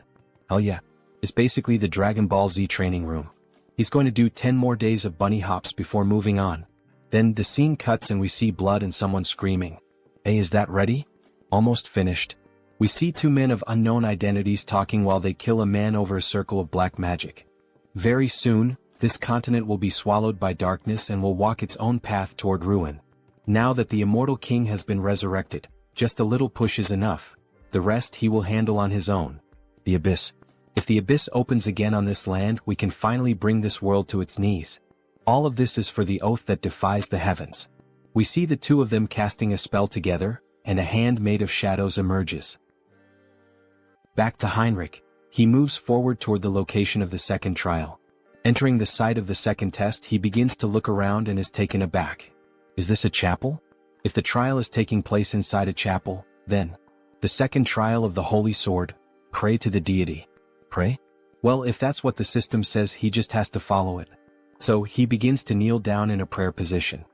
Speaker 1: Hell yeah. It's basically the Dragon Ball Z training room. He's going to do 10 more days of bunny hops before moving on. Then the scene cuts and we see blood and someone screaming. Hey, is that ready? Almost finished. We see two men of unknown identities talking while they kill a man over a circle of black magic. Very soon, this continent will be swallowed by darkness and will walk its own path toward ruin. Now that the immortal king has been resurrected, just a little push is enough. The rest he will handle on his own. The abyss. If the abyss opens again on this land, we can finally bring this world to its knees. All of this is for the oath that defies the heavens. We see the two of them casting a spell together, and a hand made of shadows emerges. Back to Heinrich. He moves forward toward the location of the second trial. Entering the site of the second test, he begins to look around and is taken aback. Is this a chapel? If the trial is taking place inside a chapel, then the second trial of the Holy Sword, pray to the deity. Pray? Well, if that's what the system says, he just has to follow it. So he begins to kneel down in a prayer position.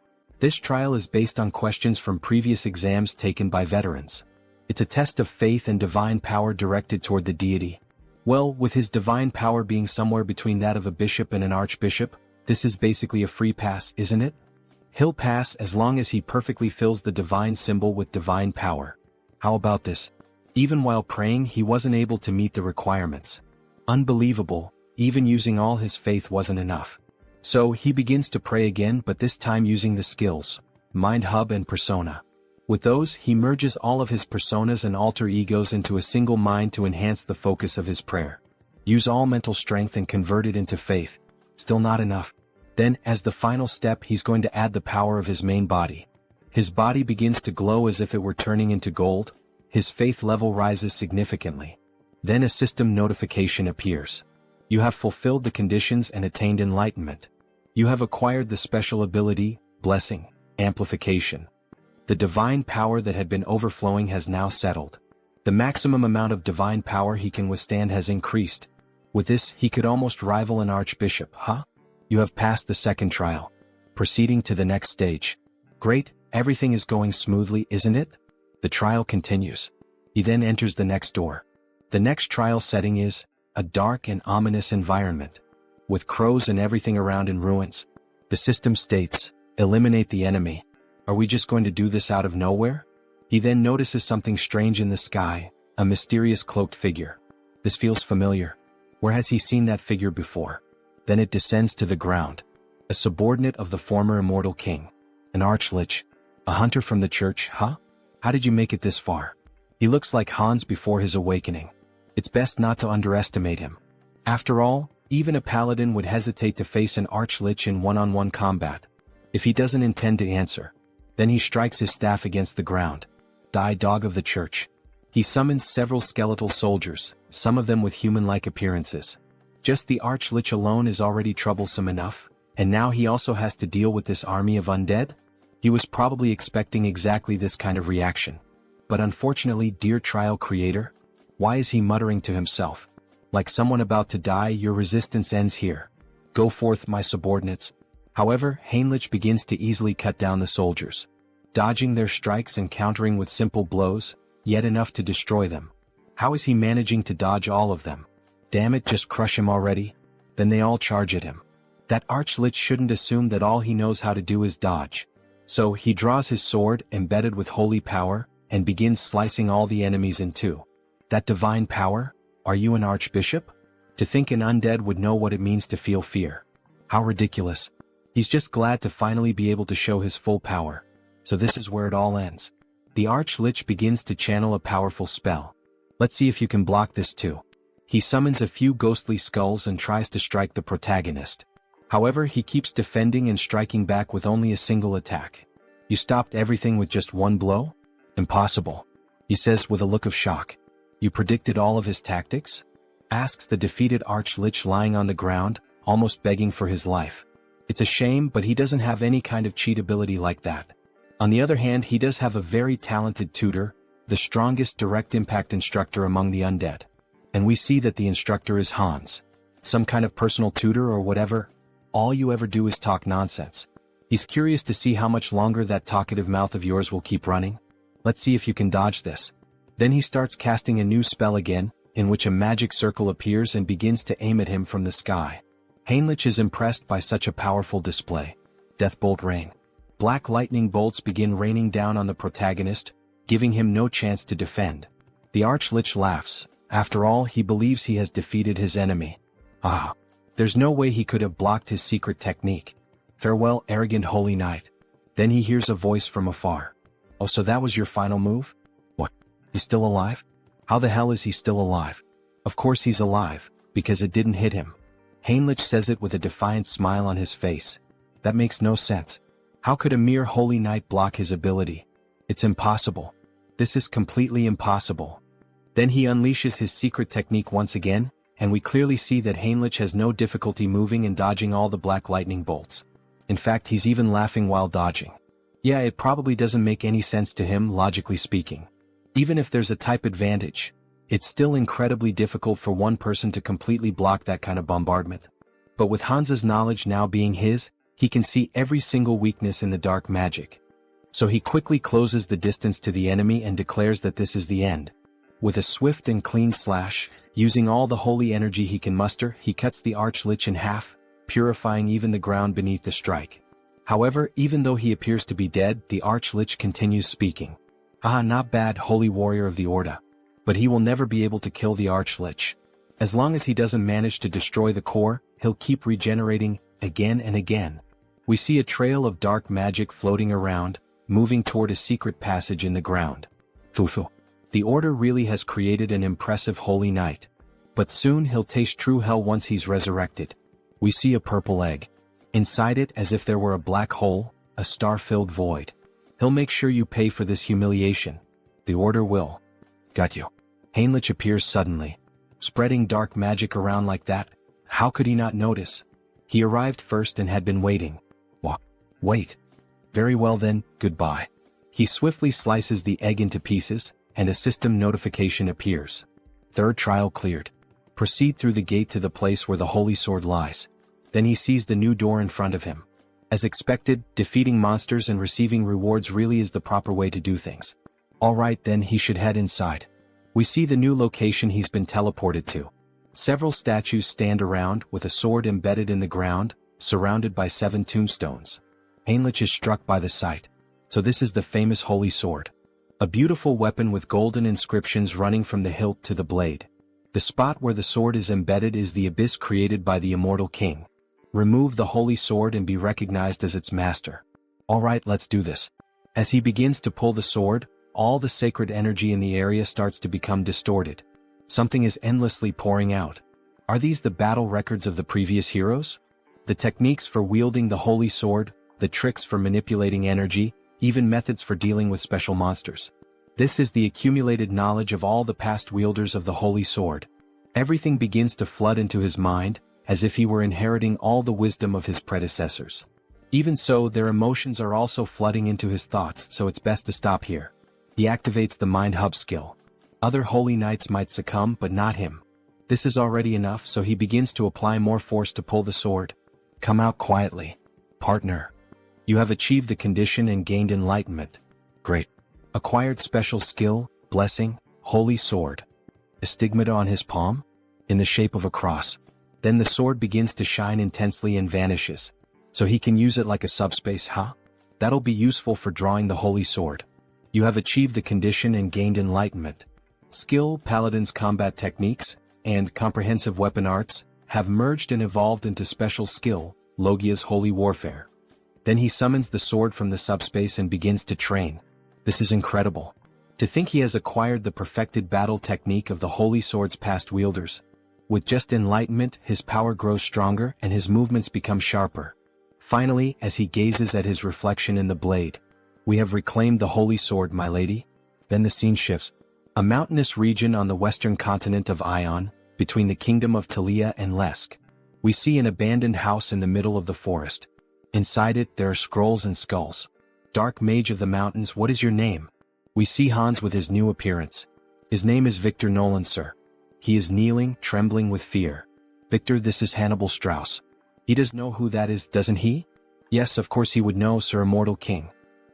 Speaker 1: This trial is based on questions from previous exams taken by veterans. It's a test of faith and divine power directed toward the deity. Well, with his divine power being somewhere between that of a bishop and an archbishop, this is basically a free pass, isn't it? He'll pass as long as he perfectly fills the divine symbol with divine power. How about this? Even while praying, he wasn't able to meet the requirements. Unbelievable, even using all his faith wasn't enough. So he begins to pray again, but this time using the skills, Mind Hub and Persona. With those, he merges all of his personas and alter egos into a single mind to enhance the focus of his prayer. Use all mental strength and convert it into faith. Still not enough. Then, as the final step, he's going to add the power of his main body. His body begins to glow as if it were turning into gold. His faith level rises significantly. Then a system notification appears. You have fulfilled the conditions and attained enlightenment. You have acquired the special ability, Blessing, Amplification. The divine power that had been overflowing has now settled. The maximum amount of divine power he can withstand has increased. With this, he could almost rival an archbishop, huh? You have passed the second trial. Proceeding to the next stage. Great, everything is going smoothly, isn't it? The trial continues. He then enters the next door. The next trial setting is a dark and ominous environment. With crows and everything around in ruins. The system states, eliminate the enemy. Are we just going to do this out of nowhere? He then notices something strange in the sky, a mysterious cloaked figure. This feels familiar. Where has he seen that figure before? Then it descends to the ground. A subordinate of the former immortal king. An archlich. A hunter from the church, huh? How did you make it this far? He looks like Hans before his awakening. It's best not to underestimate him. After all, even a paladin would hesitate to face an archlich in one-on-one combat. If he doesn't intend to answer. Then he strikes his staff against the ground. Die, dog of the church. He summons several skeletal soldiers, some of them with human-like appearances. Just the archlich alone is already troublesome enough, and now he also has to deal with this army of undead? He was probably expecting exactly this kind of reaction. But unfortunately, dear trial creator, why is he muttering to himself? Like someone about to die, your resistance ends here. Go forth, my subordinates. However, Heinrich begins to easily cut down the soldiers. Dodging their strikes and countering with simple blows, yet enough to destroy them. How is he managing to dodge all of them? Damn it, just crush him already. Then they all charge at him. That archlich shouldn't assume that all he knows how to do is dodge. So he draws his sword, embedded with holy power, and begins slicing all the enemies in two. That divine power? Are you an archbishop? To think an undead would know what it means to feel fear. How ridiculous. He's just glad to finally be able to show his full power. So this is where it all ends. The archlich begins to channel a powerful spell. Let's see if you can block this too. He summons a few ghostly skulls and tries to strike the protagonist. However, he keeps defending and striking back with only a single attack. You stopped everything with just one blow? Impossible. He says with a look of shock. You predicted all of his tactics? Asks the defeated archlich lying on the ground, almost begging for his life. It's a shame, but he doesn't have any kind of cheat ability like that. On the other hand, he does have a very talented tutor, the strongest direct impact instructor among the undead. And we see that the instructor is Hans. Some kind of personal tutor or whatever. All you ever do is talk nonsense. He's curious to see how much longer that talkative mouth of yours will keep running. Let's see if you can dodge this. Then he starts casting a new spell again, in which a magic circle appears and begins to aim at him from the sky. Heinrich is impressed by such a powerful display. Deathbolt rain. Black lightning bolts begin raining down on the protagonist, giving him no chance to defend. The Archlich laughs. After all, he believes he has defeated his enemy. Ah! There's no way he could have blocked his secret technique. Farewell, arrogant holy knight. Then he hears a voice from afar. Oh, so that was your final move? What? He's still alive? How the hell is he still alive? Of course he's alive, because it didn't hit him. Heinrich says it with a defiant smile on his face. That makes no sense. How could a mere holy knight block his ability? It's impossible. This is completely impossible. Then he unleashes his secret technique once again, and we clearly see that Heinrich has no difficulty moving and dodging all the black lightning bolts. In fact, he's even laughing while dodging. Yeah, it probably doesn't make any sense to him, logically speaking. Even if there's a type advantage, it's still incredibly difficult for one person to completely block that kind of bombardment. But with Hansa's knowledge now being his, he can see every single weakness in the dark magic. So he quickly closes the distance to the enemy and declares that this is the end. With a swift and clean slash, using all the holy energy he can muster, he cuts the Archlich in half, purifying even the ground beneath the strike. However, even though he appears to be dead, the Archlich continues speaking. Ah, not bad, holy warrior of the Orda. But he will never be able to kill the Archlich. As long as he doesn't manage to destroy the core, he'll keep regenerating, again and again. We see a trail of dark magic floating around, moving toward a secret passage in the ground. Fufu. The Order really has created an impressive holy knight. But soon he'll taste true hell once he's resurrected. We see a purple egg. Inside it, as if there were a black hole, a star-filled void. He'll make sure you pay for this humiliation. The Order will. Got you. Heinrich appears suddenly. Spreading dark magic around like that, how could he not notice? He arrived first and had been waiting. Wait. Very well then, goodbye. He swiftly slices the egg into pieces, and a system notification appears. Third trial cleared. Proceed through the gate to the place where the holy sword lies. Then he sees the new door in front of him. As expected, defeating monsters and receiving rewards really is the proper way to do things. Alright then, he should head inside. We see the new location he's been teleported to. Several statues stand around with a sword embedded in the ground, surrounded by 7 tombstones. Heinrich is struck by the sight. So this is the famous holy sword. A beautiful weapon with golden inscriptions running from the hilt to the blade. The spot where the sword is embedded is the abyss created by the immortal king. Remove the holy sword and be recognized as its master. Alright, let's do this. As he begins to pull the sword, all the sacred energy in the area starts to become distorted. Something is endlessly pouring out. Are these the battle records of the previous heroes? The techniques for wielding the holy sword, the tricks for manipulating energy, even methods for dealing with special monsters. This is the accumulated knowledge of all the past wielders of the holy sword. Everything begins to flood into his mind, as if he were inheriting all the wisdom of his predecessors. Even so, their emotions are also flooding into his thoughts, so it's best to stop here. He activates the Mind Hub skill. Other holy knights might succumb, but not him. This is already enough, so he begins to apply more force to pull the sword. Come out quietly. Partner. You have achieved the condition and gained enlightenment. Great. Acquired special skill, blessing, holy sword. A stigmata on his palm? In the shape of a cross. Then the sword begins to shine intensely and vanishes. So he can use it like a subspace, huh? That'll be useful for drawing the holy sword. You have achieved the condition and gained enlightenment. Skill, Paladin's combat techniques, and comprehensive weapon arts, have merged and evolved into special skill, Logia's holy warfare. Then he summons the sword from the subspace and begins to train. This is incredible. To think he has acquired the perfected battle technique of the holy sword's past wielders. With just enlightenment, his power grows stronger and his movements become sharper. Finally, as he gazes at his reflection in the blade, we have reclaimed the holy sword, my lady. Then the scene shifts. A mountainous region on the western continent of Ion, between the kingdom of Talia and Lesk. We see an abandoned house in the middle of the forest. Inside it, there are scrolls and skulls. Dark mage of the mountains, what is your name? We see Hans with his new appearance. His name is Victor Nolan, sir. He is kneeling, trembling with fear. Victor, this is Hannibal Strauss. He does know who that is, doesn't he? Yes, of course he would know, sir, immortal king.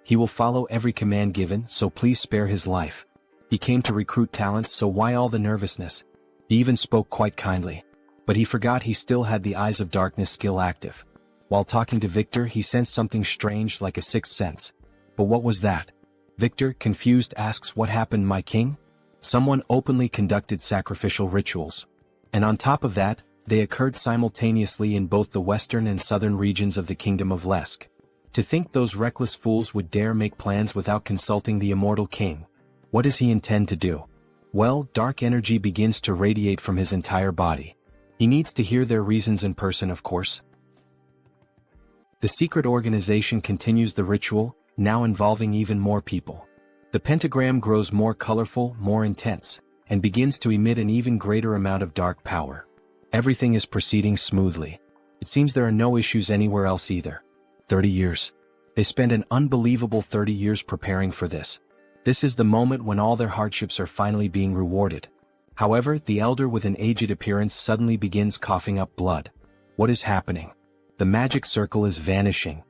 Speaker 1: He will follow every command given, so please spare his life. He came to recruit talents, so why all the nervousness? He even spoke quite kindly. But he forgot he still had the Eyes of Darkness skill active. While talking to Victor, he sensed something strange like a sixth sense. But what was that? Victor, confused, asks, "What happened, my king?" Someone openly conducted sacrificial rituals. And on top of that, they occurred simultaneously in both the western and southern regions of the Kingdom of Lesk. To think those reckless fools would dare make plans without consulting the immortal king. What does he intend to do? Well, dark energy begins to radiate from his entire body. He needs to hear their reasons in person, of course. The secret organization continues the ritual, now involving even more people. The pentagram grows more colorful, more intense, and begins to emit an even greater amount of dark power. Everything is proceeding smoothly. It seems there are no issues anywhere else either. 30 years. They spend an unbelievable 30 years preparing for this. This is the moment when all their hardships are finally being rewarded. However, the elder with an aged appearance suddenly begins coughing up blood. What is happening? The magic circle is vanishing.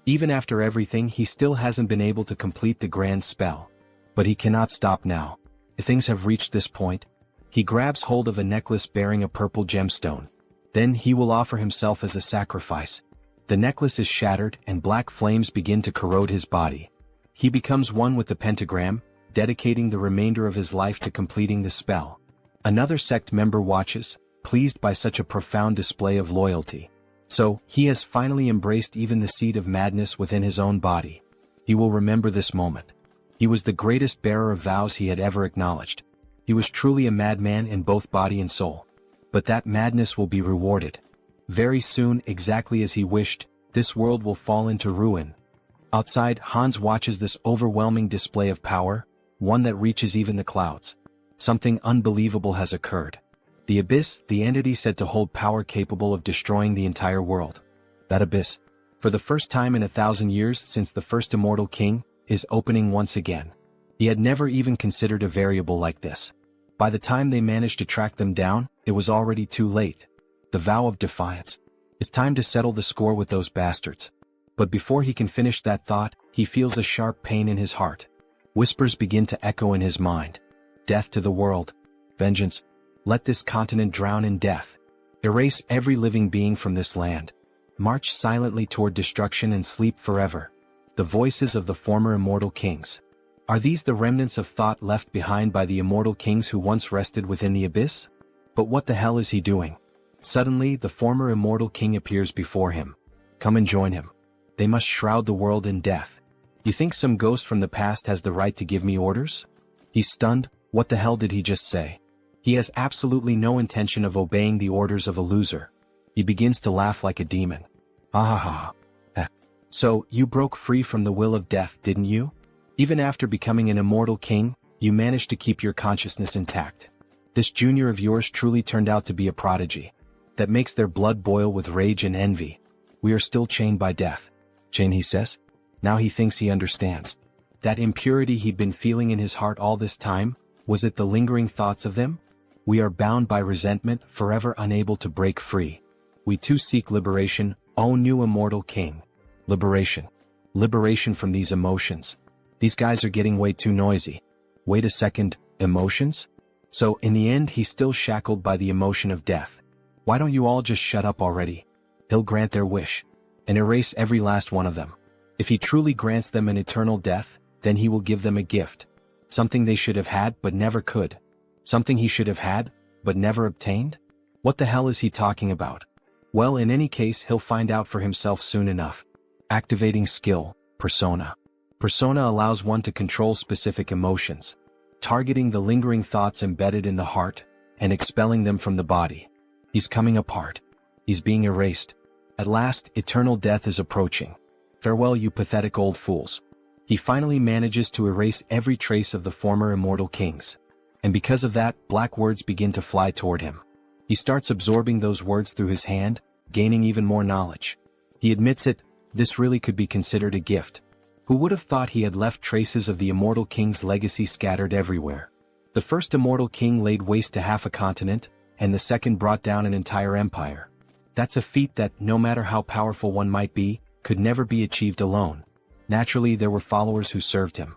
Speaker 1: Even after everything, he still hasn't been able to complete the grand spell. But he cannot stop now. If things have reached this point, he grabs hold of a necklace bearing a purple gemstone. Then he will offer himself as a sacrifice. The necklace is shattered and black flames begin to corrode his body. He becomes one with the pentagram, dedicating the remainder of his life to completing the spell. Another sect member watches, pleased by such a profound display of loyalty. So, he has finally embraced even the seed of madness within his own body. He will remember this moment. He was the greatest bearer of vows he had ever acknowledged. He was truly a madman in both body and soul. But that madness will be rewarded. Very soon, exactly as he wished, this world will fall into ruin. Outside, Hans watches this overwhelming display of power, one that reaches even the clouds. Something unbelievable has occurred. The Abyss, the entity said to hold power capable of destroying the entire world. That Abyss, for the first time in 1,000 years since the first immortal king, is opening once again. He had never even considered a variable like this. By the time they managed to track them down, it was already too late. The vow of defiance. It's time to settle the score with those bastards. But before he can finish that thought, he feels a sharp pain in his heart. Whispers begin to echo in his mind. Death to the world. Vengeance. Let this continent drown in death. Erase every living being from this land. March silently toward destruction and sleep forever. The voices of the former immortal kings. Are these the remnants of thought left behind by the immortal kings who once rested within the abyss? But what the hell is he doing? Suddenly, the former immortal king appears before him. Come and join him. They must shroud the world in death. You think some ghost from the past has the right to give me orders? He's stunned. What the hell did he just say? He has absolutely no intention of obeying the orders of a loser. He begins to laugh like a demon. Ha ha ha. So, you broke free from the will of death, didn't you? Even after becoming an immortal king, you managed to keep your consciousness intact. This junior of yours truly turned out to be a prodigy. That makes their blood boil with rage and envy. We are still chained by death. Chain, he says. Now he thinks he understands. That impurity he'd been feeling in his heart all this time, was it the lingering thoughts of them? We are bound by resentment, forever unable to break free. We too seek liberation, O new immortal king. Liberation. Liberation from these emotions. These guys are getting way too noisy. Wait a second, emotions? So, in the end, he's still shackled by the emotion of death. Why don't you all just shut up already? He'll grant their wish. And erase every last one of them. If he truly grants them an eternal death, then he will give them a gift. Something they should have had but never could. Something he should have had, but never obtained? What the hell is he talking about? Well, in any case, he'll find out for himself soon enough. Activating skill, persona. Persona allows one to control specific emotions, targeting the lingering thoughts embedded in the heart, and expelling them from the body. He's coming apart. He's being erased. At last, eternal death is approaching. Farewell, you pathetic old fools. He finally manages to erase every trace of the former immortal kings. And because of that, black words begin to fly toward him. He starts absorbing those words through his hand, gaining even more knowledge. He admits it, this really could be considered a gift. Who would have thought he had left traces of the immortal king's legacy scattered everywhere? The first immortal king laid waste to half a continent, and the second brought down an entire empire. That's a feat that, no matter how powerful one might be, could never be achieved alone. Naturally, there were followers who served him.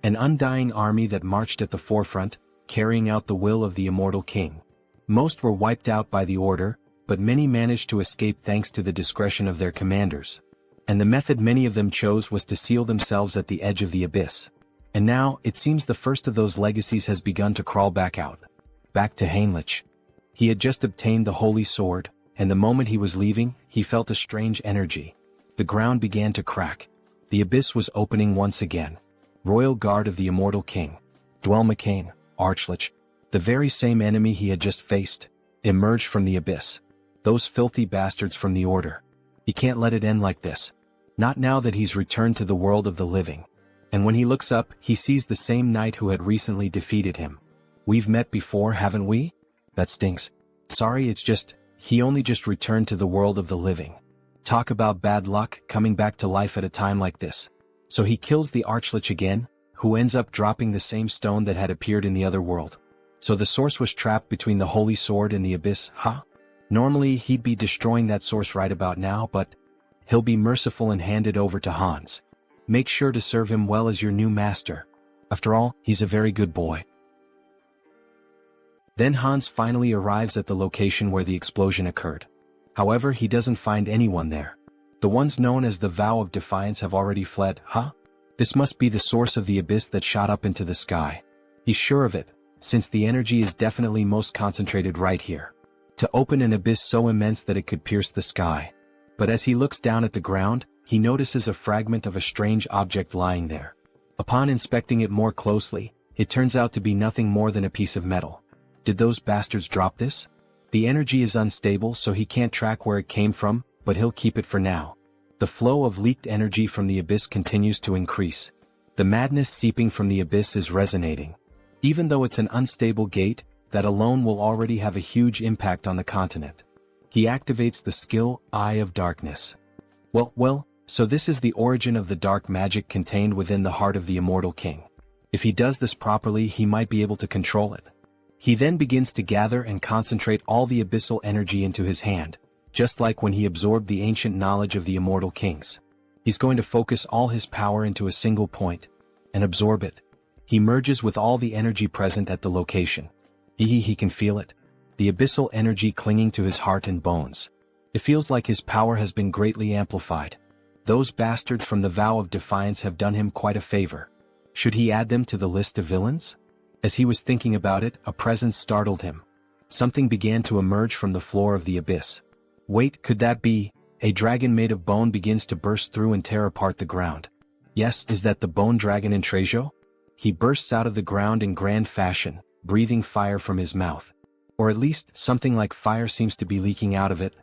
Speaker 1: An undying army that marched at the forefront, carrying out the will of the immortal king. Most were wiped out by the order, but many managed to escape thanks to the discretion of their commanders. And the method many of them chose was to seal themselves at the edge of the abyss. And now, it seems the first of those legacies has begun to crawl back out. Back to Heinrich. He had just obtained the holy sword, and the moment he was leaving, he felt a strange energy. The ground began to crack. The abyss was opening once again. Royal Guard of the Immortal King. Dwell McCain, Archlich, the very same enemy he had just faced, emerged from the abyss. Those filthy bastards from the Order. He can't let it end like this. Not now that he's returned to the world of the living. And when he looks up, he sees the same knight who had recently defeated him. We've met before, haven't we? That stinks. Sorry, it's just, he only just returned to the world of the living. Talk about bad luck, coming back to life at a time like this. So he kills the Archlich again, who ends up dropping the same stone that had appeared in the other world. So the source was trapped between the holy sword and the abyss, huh? Normally he'd be destroying that source right about now, but he'll be merciful and hand it over to Hans. Make sure to serve him well as your new master. After all, he's a very good boy. Then Hans finally arrives at the location where the explosion occurred. However, he doesn't find anyone there. The ones known as the Vow of Defiance have already fled, huh? This must be the source of the abyss that shot up into the sky. He's sure of it, since the energy is definitely most concentrated right here. To open an abyss so immense that it could pierce the sky. But as he looks down at the ground, he notices a fragment of a strange object lying there. Upon inspecting it more closely, it turns out to be nothing more than a piece of metal. Did those bastards drop this? The energy is unstable, so he can't track where it came from, but he'll keep it for now. The flow of leaked energy from the abyss continues to increase. The madness seeping from the abyss is resonating. Even though it's an unstable gate, that alone will already have a huge impact on the continent. He activates the skill, Eye of Darkness. Well, so this is the origin of the dark magic contained within the heart of the Immortal King. If he does this properly, he might be able to control it. He then begins to gather and concentrate all the abyssal energy into his hand, just like when he absorbed the ancient knowledge of the Immortal Kings. He's going to focus all his power into a single point, and absorb it. He merges with all the energy present at the location. He can feel it. The abyssal energy clinging to his heart and bones. It feels like his power has been greatly amplified. Those bastards from the Vow of Defiance have done him quite a favor. Should he add them to the list of villains? As he was thinking about it, a presence startled him. Something began to emerge from the floor of the abyss. Wait, could that be? A dragon made of bone begins to burst through and tear apart the ground. Yes, is that the bone dragon in Trejo? He bursts out of the ground in grand fashion, breathing fire from his mouth. Or at least, something like fire seems to be leaking out of it.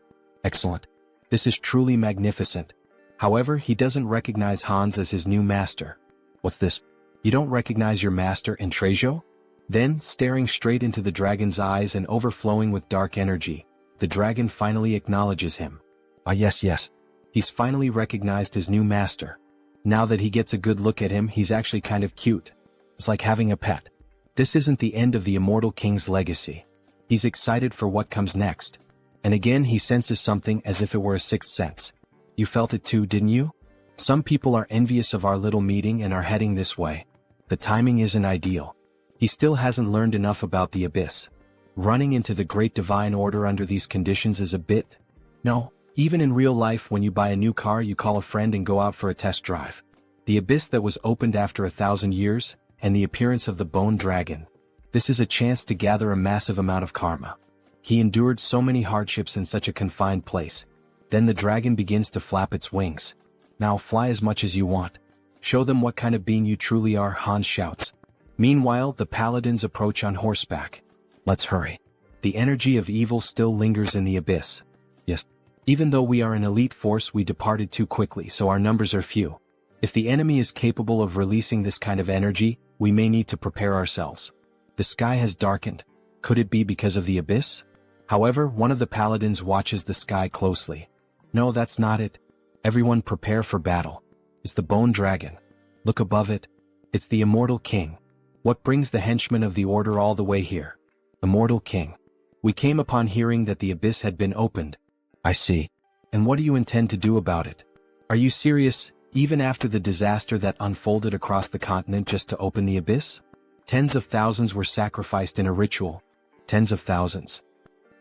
Speaker 1: Excellent. This is truly magnificent. However, he doesn't recognize Hans as his new master. What's this? You don't recognize your master in Trejo? Then, staring straight into the dragon's eyes and overflowing with dark energy, the dragon finally acknowledges him. Ah yes. He's finally recognized his new master. Now that he gets a good look at him, he's actually kind of cute. It's like having a pet. This isn't the end of the Immortal King's legacy. He's excited for what comes next. And again he senses something as if it were a sixth sense. You felt it too, didn't you? Some people are envious of our little meeting and are heading this way. The timing isn't ideal. He still hasn't learned enough about the abyss. Running into the Great Divine Order under these conditions is a bit... No, even in real life when you buy a new car you call a friend and go out for a test drive. The abyss that was opened after 1,000 years, and the appearance of the bone dragon. This is a chance to gather a massive amount of karma. He endured so many hardships in such a confined place. Then the dragon begins to flap its wings. Now fly as much as you want. Show them what kind of being you truly are, Hans shouts. Meanwhile, the paladins approach on horseback. Let's hurry. The energy of evil still lingers in the abyss. Yes. Even though we are an elite force, we departed too quickly, so our numbers are few. If the enemy is capable of releasing this kind of energy, we may need to prepare ourselves. The sky has darkened. Could it be because of the abyss? However, one of the paladins watches the sky closely. No, that's not it. Everyone prepare for battle. It's the bone dragon. Look above it. It's the Immortal King. What brings the henchmen of the Order all the way here? Immortal King. We came upon hearing that the abyss had been opened. I see. And what do you intend to do about it? Are you serious, even after the disaster that unfolded across the continent just to open the abyss? Tens of thousands were sacrificed in a ritual. Tens of thousands.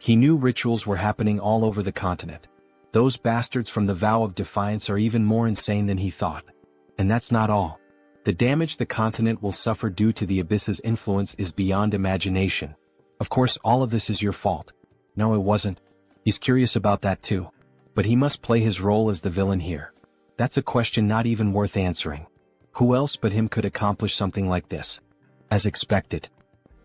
Speaker 1: He knew rituals were happening all over the continent. Those bastards from the Vow of Defiance are even more insane than he thought. And that's not all. The damage the continent will suffer due to the Abyss's influence is beyond imagination. Of course, all of this is your fault. No, it wasn't. He's curious about that too. But he must play his role as the villain here. That's a question not even worth answering. Who else but him could accomplish something like this? As expected.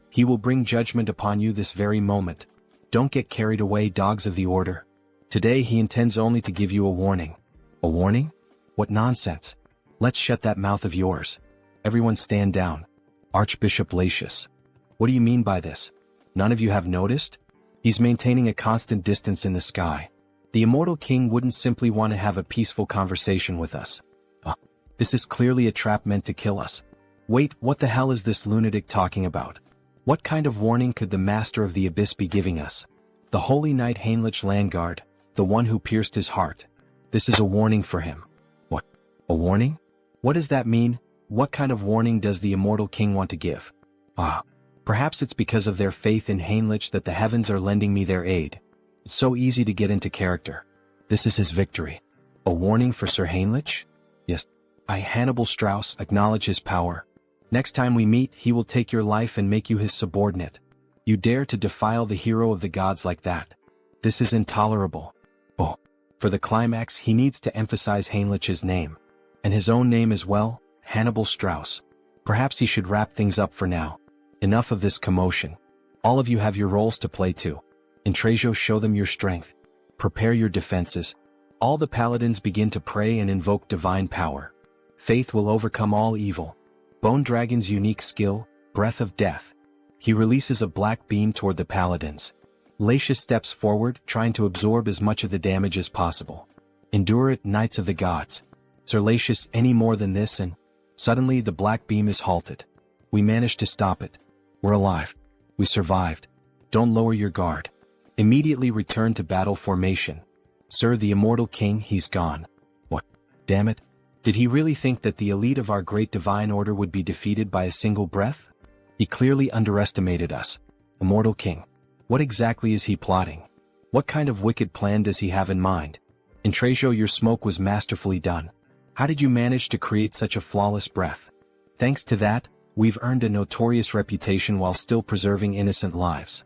Speaker 1: He will bring judgment upon you this very moment. Don't get carried away, dogs of the Order. Today he intends only to give you a warning. A warning? What nonsense. Let's shut that mouth of yours. Everyone stand down. Archbishop Latius. What do you mean by this? None of you have noticed? He's maintaining a constant distance in the sky. The immortal king wouldn't simply want to have a peaceful conversation with us. This is clearly a trap meant to kill us. Wait, what the hell is this lunatic talking about? What kind of warning could the master of the abyss be giving us? The holy knight Heinrich Landgard, the one who pierced his heart. This is a warning for him. What? A warning? What does that mean? What kind of warning does the immortal king want to give? Perhaps it's because of their faith in Heinrich that the heavens are lending me their aid. It's so easy to get into character. This is his victory. A warning for Sir Heinrich? Yes. I, Hannibal Strauss, acknowledge his power. Next time we meet, he will take your life and make you his subordinate. You dare to defile the hero of the gods like that. This is intolerable. For the climax, he needs to emphasize Heinrich's name. And his own name as well, Hannibal Strauss. Perhaps he should wrap things up for now. Enough of this commotion. All of you have your roles to play too. Intrasio, show them your strength. Prepare your defenses. All the paladins begin to pray and invoke divine power. Faith will overcome all evil. Bone Dragon's unique skill, Breath of Death. He releases a black beam toward the paladins. Latius steps forward, trying to absorb as much of the damage as possible. Endure it, Knights of the Gods. Sir Latius, any more than this and... Suddenly the black beam is halted. We managed to stop it. We're alive. We survived. Don't lower your guard. Immediately return to battle formation. Sir, the immortal king, he's gone. What? Damn it. Did he really think that the elite of our great divine order would be defeated by a single breath? He clearly underestimated us. Immortal king. What exactly is he plotting? What kind of wicked plan does he have in mind? Intrasio, your smoke was masterfully done. How did you manage to create such a flawless breath? Thanks to that, we've earned a notorious reputation while still preserving innocent lives.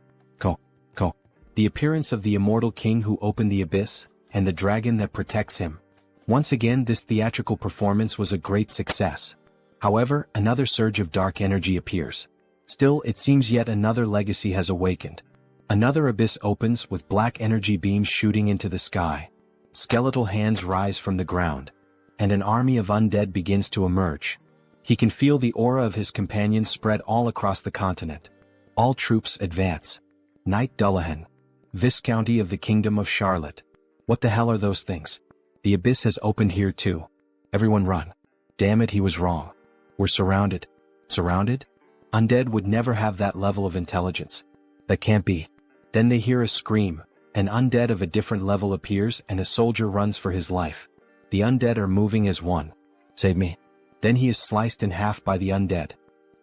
Speaker 1: The appearance of the immortal king who opened the abyss, and the dragon that protects him. Once again, this theatrical performance was a great success. However, another surge of dark energy appears. Still, it seems yet another legacy has awakened. Another abyss opens with black energy beams shooting into the sky. Skeletal hands rise from the ground. And an army of undead begins to emerge. He can feel the aura of his companions spread all across the continent. All troops advance. Knight Dullahan. Viscounty of the Kingdom of Charlotte. What the hell are those things? The abyss has opened here too. Everyone run. Damn it, he was wrong. We're surrounded. Surrounded? Undead would never have that level of intelligence. That can't be. Then they hear a scream. An undead of a different level appears and a soldier runs for his life. The undead are moving as one. Save me. Then he is sliced in half by the undead.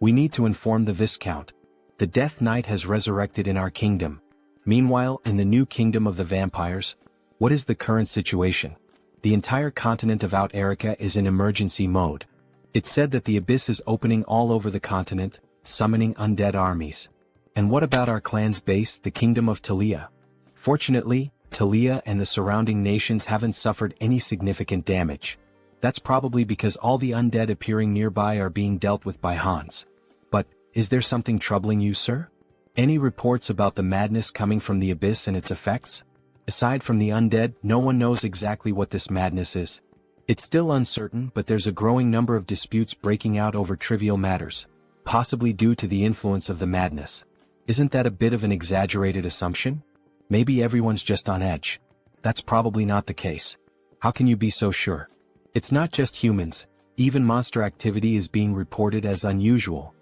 Speaker 1: We need to inform the Viscount. The Death Knight has resurrected in our kingdom. Meanwhile, in the new kingdom of the vampires, what is the current situation? The entire continent of Out Erica is in emergency mode. It's said that the abyss is opening all over the continent, summoning undead armies. And what about our clan's base, the kingdom of Talia? Fortunately, Talia and the surrounding nations haven't suffered any significant damage. That's probably because all the undead appearing nearby are being dealt with by Hans. But, is there something troubling you, sir? Any reports about the madness coming from the abyss and its effects? Aside from the undead, no one knows exactly what this madness is. It's still uncertain, but there's a growing number of disputes breaking out over trivial matters, possibly due to the influence of the madness. Isn't that a bit of an exaggerated assumption? Maybe everyone's just on edge. That's probably not the case. How can you be so sure? It's not just humans, even monster activity is being reported as unusual.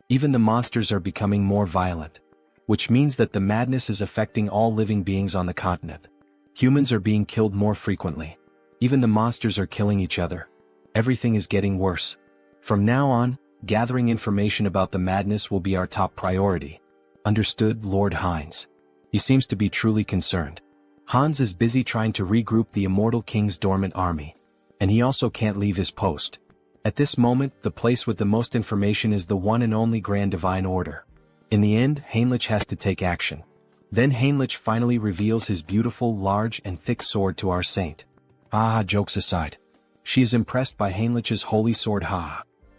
Speaker 1: Even the monsters are becoming more violent, which means that the madness is affecting all living beings on the continent. Humans are being killed more frequently. Even the monsters are killing each other. Everything is getting worse. From now on, gathering information about the madness will be our top priority. Understood, Lord Hines. He seems to be truly concerned. Hans is busy trying to regroup the immortal king's dormant army. And he also can't leave his post. At this moment, the place with the most information is the one and only Grand Divine Order. In the end, Heinrich has to take action. Then Heinrich finally reveals his beautiful, large and thick sword to our saint. Jokes aside. She is impressed by Heinrich's holy sword.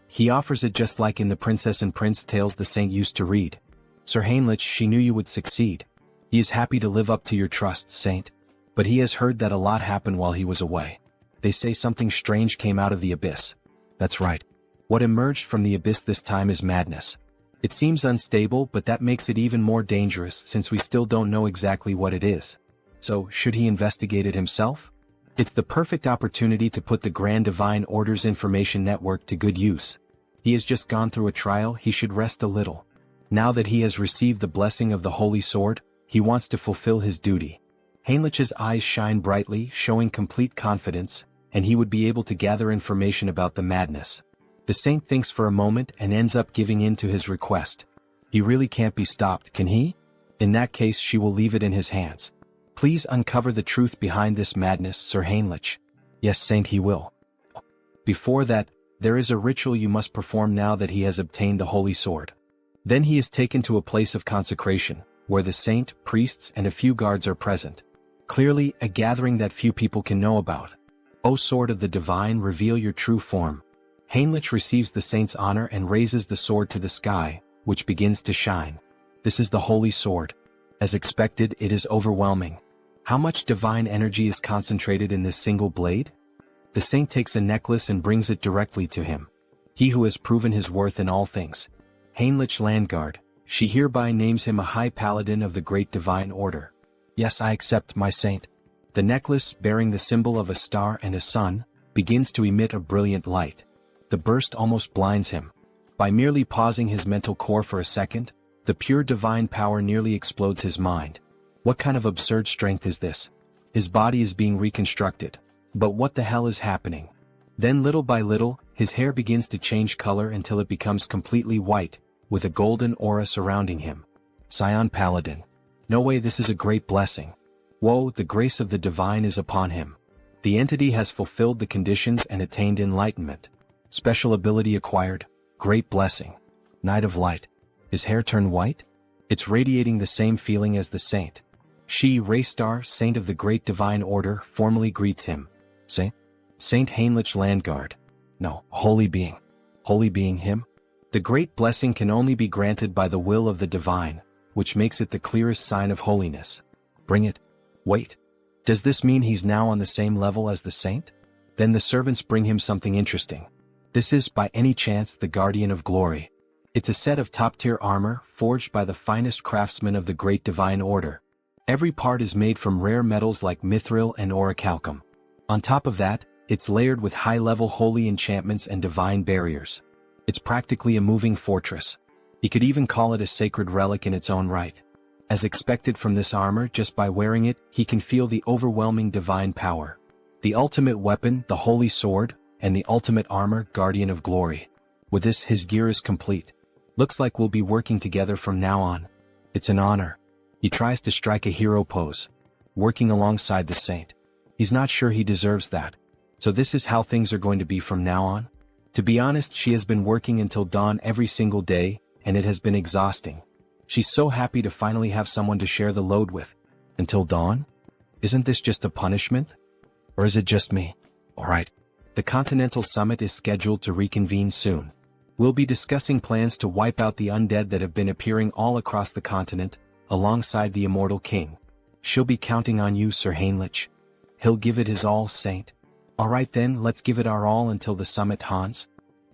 Speaker 1: He offers it just like in the Princess and Prince tales the saint used to read. Sir Heinrich, she knew you would succeed. He is happy to live up to your trust, saint. But he has heard that a lot happened while he was away. They say something strange came out of the abyss. That's right. What emerged from the abyss this time is madness. It seems unstable, but that makes it even more dangerous since we still don't know exactly what it is. So, should he investigate it himself? It's the perfect opportunity to put the Grand Divine Order's information network to good use. He has just gone through a trial, he should rest a little. Now that he has received the blessing of the Holy Sword, he wants to fulfill his duty. Heinrich's eyes shine brightly, showing complete confidence, and he would be able to gather information about the madness. The saint thinks for a moment and ends up giving in to his request. He really can't be stopped, can he? In that case, she will leave it in his hands. Please uncover the truth behind this madness, Sir Heinrich. Yes, saint, he will. Before that, there is a ritual you must perform now that he has obtained the holy sword. Then he is taken to a place of consecration, where the saint, priests, and a few guards are present. Clearly, a gathering that few people can know about. O sword of the divine, reveal your true form. Heinrich receives the saint's honor and raises the sword to the sky, which begins to shine. This is the holy sword. As expected, it is overwhelming. How much divine energy is concentrated in this single blade? The saint takes a necklace and brings it directly to him. He who has proven his worth in all things. Heinrich Landgard, she hereby names him a high paladin of the great divine order. Yes, I accept, my saint. The necklace, bearing the symbol of a star and a sun, begins to emit a brilliant light. The burst almost blinds him. By merely pausing his mental core for a second, the pure divine power nearly explodes his mind. What kind of absurd strength is this? His body is being reconstructed. But what the hell is happening? Then little by little, his hair begins to change color until it becomes completely white, with a golden aura surrounding him. Scion Paladin. No way, this is a great blessing. Whoa, the grace of the divine is upon him. The entity has fulfilled the conditions and attained enlightenment. Special ability acquired, great blessing. Night of Light. His hair turned white? It's radiating the same feeling as the saint. She, Raystar, saint of the great divine order, formally greets him. Saint Heinrich Landgard. No, holy being. Holy being him? The great blessing can only be granted by the will of the divine, which makes it the clearest sign of holiness. Bring it. Wait. Does this mean he's now on the same level as the saint? Then the servants bring him something interesting. This is, by any chance, the Guardian of Glory. It's a set of top-tier armor, forged by the finest craftsmen of the Great Divine Order. Every part is made from rare metals like mithril and orichalcum. On top of that, it's layered with high-level holy enchantments and divine barriers. It's practically a moving fortress. You could even call it a sacred relic in its own right. As expected from this armor, just by wearing it, he can feel the overwhelming divine power. The ultimate weapon, the holy sword, and the ultimate armor, Guardian of Glory. With this, his gear is complete. Looks like we'll be working together from now on. It's an honor. He tries to strike a hero pose, working alongside the saint. He's not sure he deserves that. So this is how things are going to be from now on? To be honest, she has been working until dawn every single day, and it has been exhausting. She's so happy to finally have someone to share the load with. Until dawn? Isn't this just a punishment? Or is it just me? Alright. The Continental Summit is scheduled to reconvene soon. We'll be discussing plans to wipe out the undead that have been appearing all across the continent, alongside the Immortal King. She'll be counting on you, Sir Heinrich. He'll give it his all, Saint. Alright then, let's give it our all until the summit, Hans.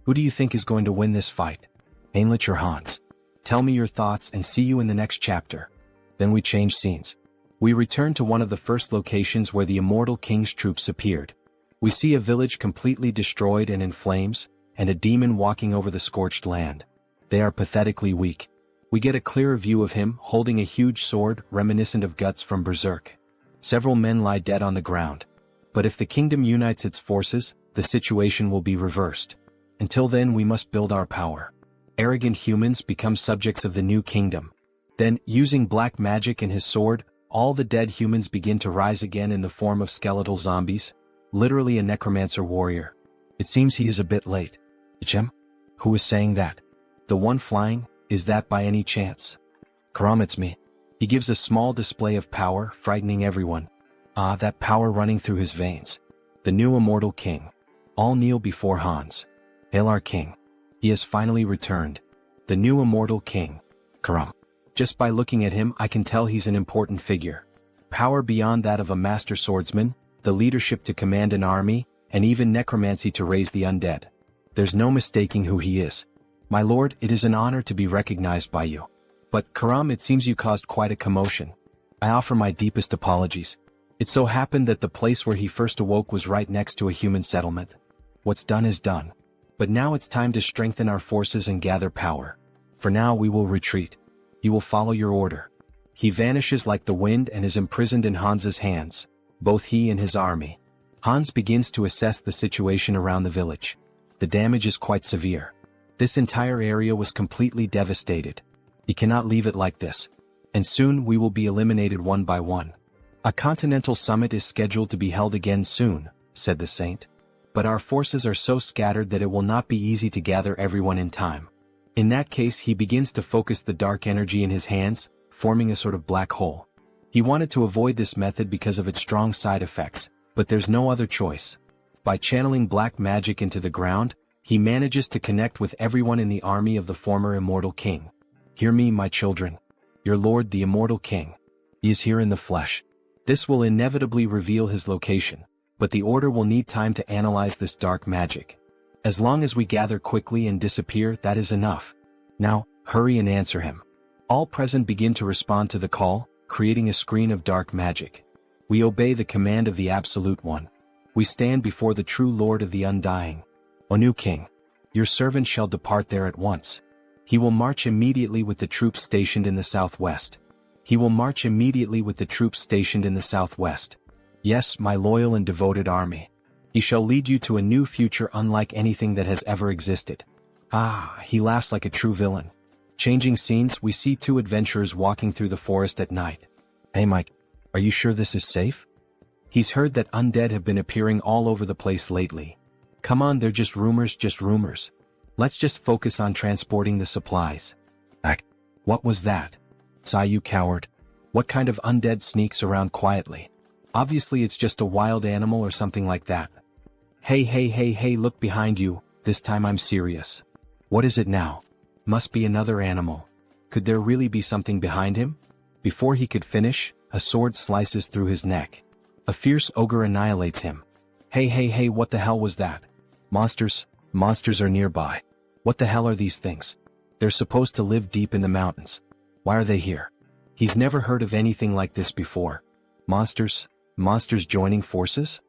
Speaker 1: Who do you think is going to win this fight? Heinrich or Hans? Tell me your thoughts and see you in the next chapter. Then we change scenes. We return to one of the first locations where the Immortal King's troops appeared. We see a village completely destroyed and in flames, and a demon walking over the scorched land. They are pathetically weak. We get a clearer view of him holding a huge sword reminiscent of Guts from Berserk. Several men lie dead on the ground. But if the kingdom unites its forces, the situation will be reversed. Until then, we must build our power. Arrogant humans become subjects of the new kingdom. Then, using black magic and his sword, all the dead humans begin to rise again in the form of skeletal zombies, literally a necromancer warrior. It seems he is a bit late. Ichem? Who is saying that? The one flying, is that by any chance? Karam, it's me. He gives a small display of power, frightening everyone. Ah, that power running through his veins. The new immortal king. All kneel before Hans. Hail our king. He has finally returned. The new immortal king. Karam. Just by looking at him, I can tell he's an important figure. Power beyond that of a master swordsman, the leadership to command an army, and even necromancy to raise the undead. There's no mistaking who he is. My lord, it is an honor to be recognized by you. But, Karam, it seems you caused quite a commotion. I offer my deepest apologies. It so happened that the place where he first awoke was right next to a human settlement. What's done is done. But now it's time to strengthen our forces and gather power. For now we will retreat. He will follow your order. He vanishes like the wind and is imprisoned in Hans's hands, both he and his army. Hans begins to assess the situation around the village. The damage is quite severe. This entire area was completely devastated. He cannot leave it like this. And soon we will be eliminated one by one. A continental summit is scheduled to be held again soon, said the saint. But our forces are so scattered that it will not be easy to gather everyone in time. In that case, he begins to focus the dark energy in his hands, forming a sort of black hole. He wanted to avoid this method because of its strong side effects, but there's no other choice. By channeling black magic into the ground, he manages to connect with everyone in the army of the former immortal king. Hear me, my children. Your lord, the immortal king. He is here in the flesh. This will inevitably reveal his location, but the order will need time to analyze this dark magic. As long as we gather quickly and disappear, that is enough. Now, hurry and answer him. All present begin to respond to the call, creating a screen of dark magic. We obey the command of the Absolute One. We stand before the true Lord of the Undying. O new king, your servant shall depart there at once. He will march immediately with the troops stationed in the southwest. He will march immediately with the troops stationed in the southwest. Yes, my loyal and devoted army. He shall lead you to a new future unlike anything that has ever existed. Ah, he laughs like a true villain. Changing scenes, we see two adventurers walking through the forest at night. Hey Mike, are you sure this is safe? He's heard that undead have been appearing all over the place lately. Come on, they're just rumors, just rumors. Let's just focus on transporting the supplies. What was that? Sigh, you coward. What kind of undead sneaks around quietly? Obviously it's just a wild animal or something like that. Hey, look behind you, this time I'm serious. What is it now? Must be another animal. Could there really be something behind him? Before he could finish, a sword slices through his neck. A fierce ogre annihilates him. Hey, what the hell was that? Monsters are nearby. What the hell are these things? They're supposed to live deep in the mountains. Why are they here? He's never heard of anything like this before. Monsters joining forces?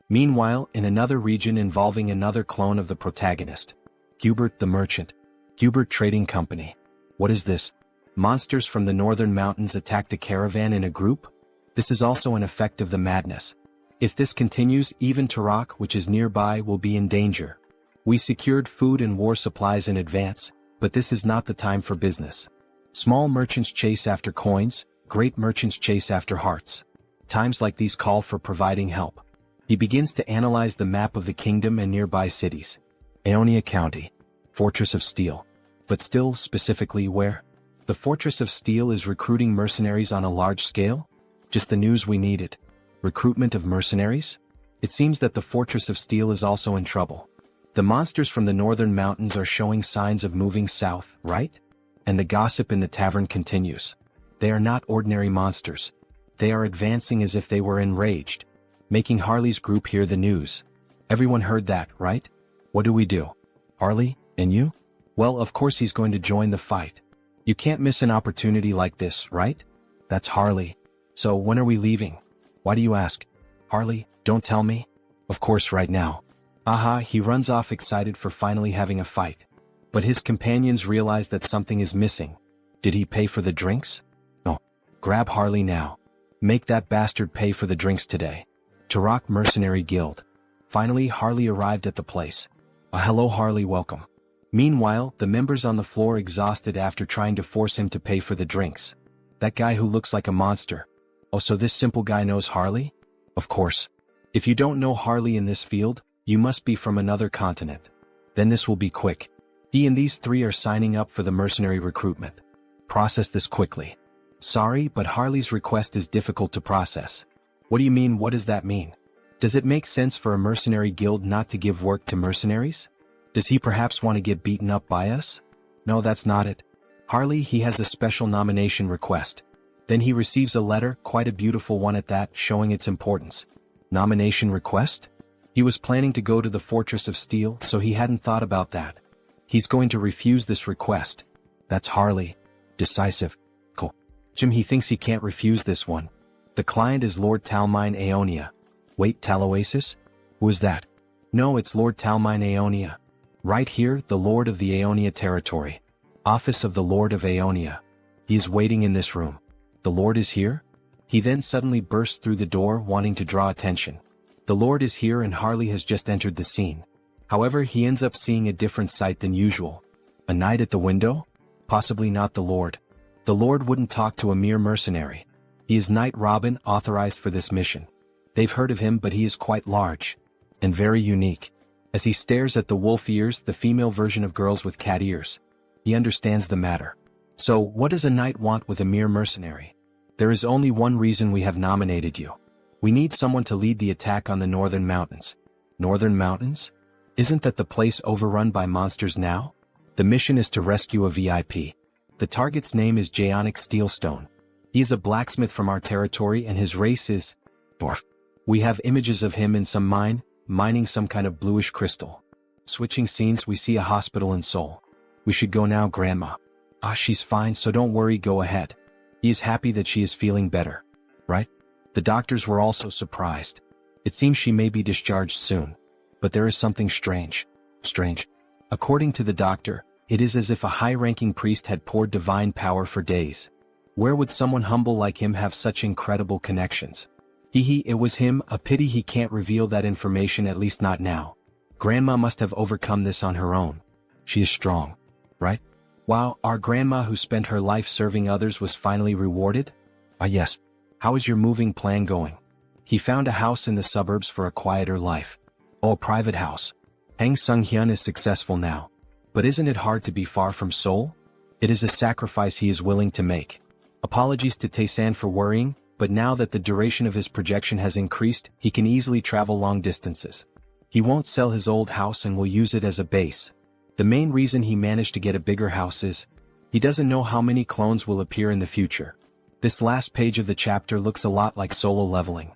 Speaker 1: Meanwhile, in another region involving another clone of the protagonist, Hubert the Merchant. Hubert Trading Company. What is this? Monsters from the northern mountains attacked a caravan in a group? This is also an effect of the madness. If this continues, even Tarak, which is nearby, will be in danger. We secured food and war supplies in advance, but this is not the time for business. Small merchants chase after coins, great merchants chase after hearts. Times like these call for providing help. He begins to analyze the map of the kingdom and nearby cities. Aonia County. Fortress of Steel. But still, specifically where? The Fortress of Steel is recruiting mercenaries on a large scale? Just the news we needed. Recruitment of mercenaries? It seems that the Fortress of Steel is also in trouble. The monsters from the northern mountains are showing signs of moving south, right? And the gossip in the tavern continues. They are not ordinary monsters. They are advancing as if they were enraged. Making Harley's group hear the news. Everyone heard that, right? What do we do? Harley, and you? Well, of course he's going to join the fight. You can't miss an opportunity like this, right? That's Harley. So when are we leaving? Why do you ask? Harley, don't tell me. Of course right now. Aha, he runs off excited for finally having a fight. But his companions realize that something is missing. Did he pay for the drinks? No. Grab Harley now. Make that bastard pay for the drinks today. Tarak Mercenary Guild. Finally, Harley arrived at the place. Hello Harley, welcome. Meanwhile, the members on the floor exhausted after trying to force him to pay for the drinks. That guy who looks like a monster. Oh, so this simple guy knows Harley? Of course. If you don't know Harley in this field, you must be from another continent. Then this will be quick. He and these three are signing up for the mercenary recruitment. Process this quickly. Sorry, but Harley's request is difficult to process. What do you mean? What does that mean? Does it make sense for a mercenary guild not to give work to mercenaries? Does he perhaps want to get beaten up by us? No, that's not it. Harley, he has a special nomination request. Then he receives a letter, quite a beautiful one at that, showing its importance. Nomination request? He was planning to go to the Fortress of Steel, so he hadn't thought about that. He's going to refuse this request. That's Harley. Decisive. Cool. Jim, he thinks he can't refuse this one. The client is Lord Talmine Aeonia. Wait, Taloasis? Who is that? No, it's Lord Talmine Aeonia. Right here, the Lord of the Aeonia territory. Office of the Lord of Aeonia. He is waiting in this room. The Lord is here? He then suddenly bursts through the door, wanting to draw attention. The Lord is here and Harley has just entered the scene. However, he ends up seeing a different sight than usual. A knight at the window? Possibly not the Lord. The Lord wouldn't talk to a mere mercenary. He is Knight Robin, authorized for this mission. They've heard of him, but he is quite large. And very unique. As he stares at the wolf ears, the female version of girls with cat ears. He understands the matter. So, what does a knight want with a mere mercenary? There is only one reason we have nominated you. We need someone to lead the attack on the Northern Mountains. Northern Mountains? Isn't that the place overrun by monsters now? The mission is to rescue a VIP. The target's name is Jaonic Steelstone. He is a blacksmith from our territory and his race is dwarf. We have images of him in some mine, mining some kind of bluish crystal. Switching scenes, we see a hospital in Seoul. We should go now, Grandma. Ah, she's fine, so don't worry, go ahead. He is happy that she is feeling better. Right? The doctors were also surprised. It seems she may be discharged soon. But there is something strange. Strange. According to the doctor, it is as if a high-ranking priest had poured divine power for days. Where would someone humble like him have such incredible connections? It was him, a pity he can't reveal that information, at least not now. Grandma must have overcome this on her own. She is strong. Right? Wow, our grandma who spent her life serving others was finally rewarded? Ah yes. How is your moving plan going? He found a house in the suburbs for a quieter life. Oh, a private house. Hang Sunghyun is successful now. But isn't it hard to be far from Seoul? It is a sacrifice he is willing to make. Apologies to Taesan for worrying, but now that the duration of his projection has increased, he can easily travel long distances. He won't sell his old house and will use it as a base. The main reason he managed to get a bigger house is, he doesn't know how many clones will appear in the future. This last page of the chapter looks a lot like solo leveling.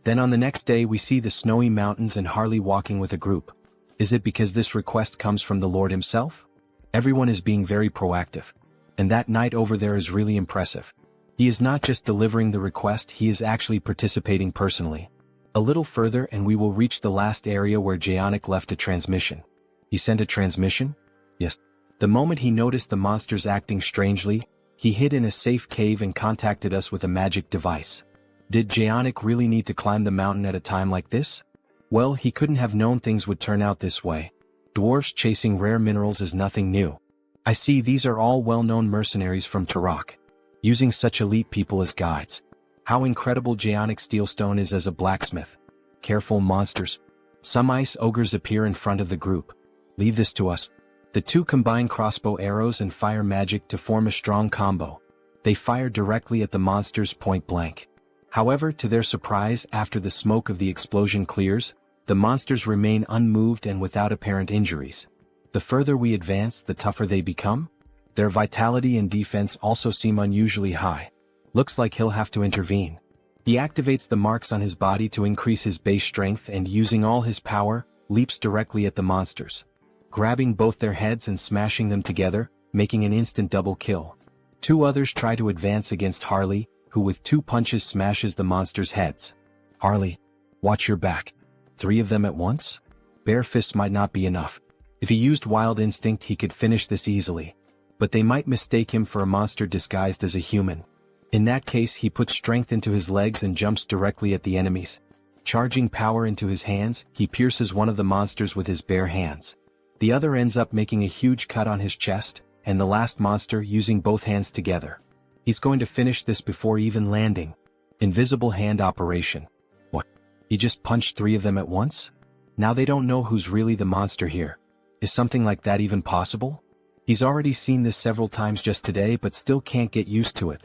Speaker 1: Then on the next day we see the snowy mountains and Harley walking with a group. Is it because this request comes from the Lord himself? Everyone is being very proactive. And that knight over there is really impressive. He is not just delivering the request, he is actually participating personally. A little further and we will reach the last area where Jaonic left a transmission. He sent a transmission? Yes. The moment he noticed the monsters acting strangely, he hid in a safe cave and contacted us with a magic device. Did Jaonic really need to climb the mountain at a time like this? Well, he couldn't have known things would turn out this way. Dwarfs chasing rare minerals is nothing new. I see these are all well-known mercenaries from Turok. Using such elite people as guides. How incredible Jaonic Steelstone is as a blacksmith. Careful, monsters. Some ice ogres appear in front of the group. Leave this to us. The two combine crossbow arrows and fire magic to form a strong combo. They fire directly at the monsters point blank. However, to their surprise, after the smoke of the explosion clears, the monsters remain unmoved and without apparent injuries. The further we advance, the tougher they become. Their vitality and defense also seem unusually high. Looks like he'll have to intervene. He activates the marks on his body to increase his base strength and using all his power, leaps directly at the monsters. Grabbing both their heads and smashing them together, making an instant double kill. Two others try to advance against Harley, who with 2 punches smashes the monsters' heads. Harley, watch your back. 3 of them at once? Bare fists might not be enough. If he used wild instinct he could finish this easily. But they might mistake him for a monster disguised as a human. In that case he puts strength into his legs and jumps directly at the enemies. Charging power into his hands, he pierces one of the monsters with his bare hands. The other ends up making a huge cut on his chest, and the last monster using both hands together. He's going to finish this before even landing. Invisible hand operation. What? He just punched 3 of them at once? Now they don't know who's really the monster here. Is something like that even possible? He's already seen this several times just today but still can't get used to it.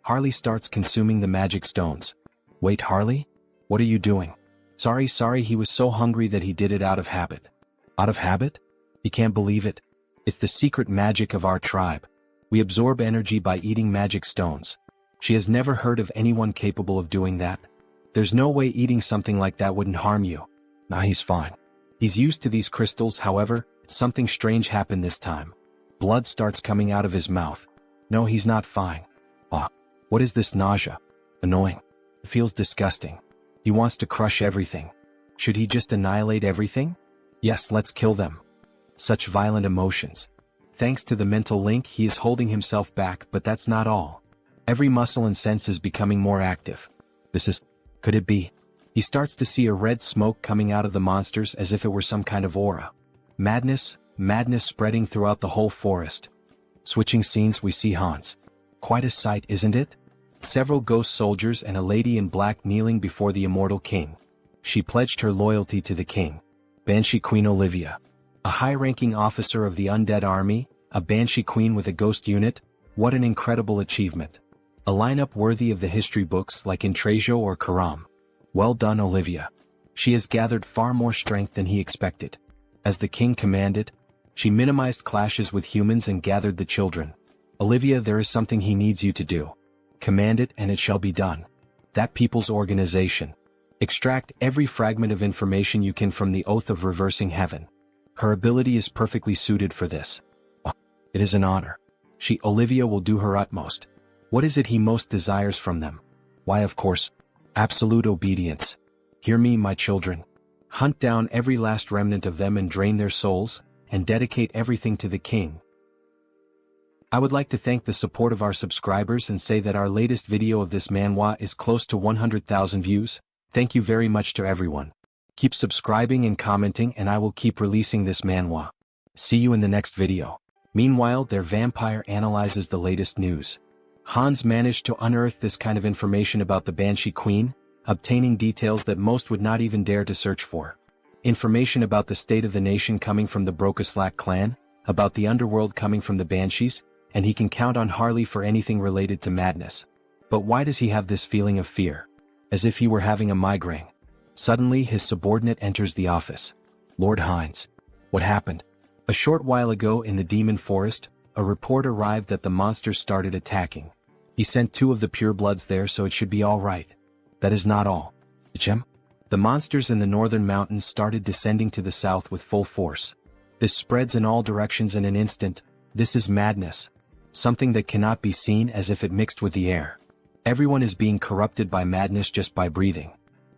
Speaker 1: Harley starts consuming the magic stones. Wait, Harley? What are you doing? Sorry, he was so hungry that he did it out of habit. Out of habit? He can't believe it. It's the secret magic of our tribe. We absorb energy by eating magic stones. She has never heard of anyone capable of doing that. There's no way eating something like that wouldn't harm you. Nah, he's fine. He's used to these crystals, however, something strange happened this time. Blood starts coming out of his mouth. No, he's not fine. Ah, what is this nausea? Annoying. It feels disgusting. He wants to crush everything. Should he just annihilate everything? Yes, let's kill them. Such violent emotions. Thanks to the mental link, he is holding himself back, but that's not all. Every muscle and sense is becoming more active. Could it be? He starts to see a red smoke coming out of the monsters as if it were some kind of aura. Madness spreading throughout the whole forest. Switching scenes, we see Hans. Quite a sight, isn't it? Several ghost soldiers and a lady in black kneeling before the immortal king. She pledged her loyalty to the king. Banshee Queen Olivia. A high-ranking officer of the undead army, a Banshee Queen with a ghost unit. What an incredible achievement. A lineup worthy of the history books like in Trejo or Karam. Well done, Olivia. She has gathered far more strength than he expected. As the king commanded, she minimized clashes with humans and gathered the children. Olivia, there is something he needs you to do. Command it and it shall be done. That people's organization. Extract every fragment of information you can from the oath of reversing heaven. Her ability is perfectly suited for this. It is an honor. Olivia will do her utmost. What is it he most desires from them? Why, of course, absolute obedience. Hear me, my children. Hunt down every last remnant of them and drain their souls, and dedicate everything to the king. I would like to thank the support of our subscribers and say that our latest video of this manhwa is close to 100,000 views. Thank you very much to everyone. Keep subscribing and commenting and I will keep releasing this manhwa. See you in the next video. Meanwhile, their vampire analyzes the latest news. Hans managed to unearth this kind of information about the Banshee Queen, obtaining details that most would not even dare to search for. Information about the state of the nation coming from the Brokaslak clan, about the underworld coming from the Banshees, and he can count on Harley for anything related to madness. But why does he have this feeling of fear? As if he were having a migraine. Suddenly his subordinate enters the office. Lord Hines. What happened? A short while ago in the demon forest, a report arrived that the monsters started attacking. He sent 2 of the purebloods there, so it should be all right. That is not all. Ichem? The monsters in the northern mountains started descending to the south with full force. This spreads in all directions in an instant. This is madness. Something that cannot be seen, as if it mixed with the air. Everyone is being corrupted by madness just by breathing.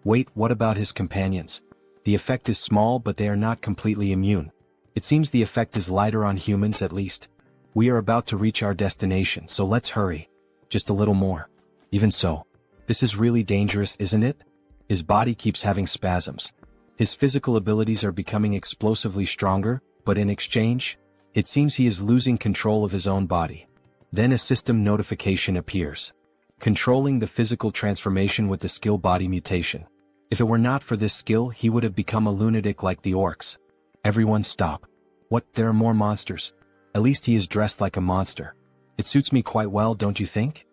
Speaker 1: Wait, what about his companions? The effect is small, but they are not completely immune. It seems the effect is lighter on humans at least. We are about to reach our destination, so let's hurry. Just a little more. Even so. This is really dangerous, isn't it? His body keeps having spasms. His physical abilities are becoming explosively stronger, but in exchange, it seems he is losing control of his own body. Then a system notification appears. Controlling the physical transformation with the skill body mutation. If it were not for this skill, he would have become a lunatic like the orcs. Everyone stop. What, there are more monsters? At least he is dressed like a monster. It suits me quite well, don't you think?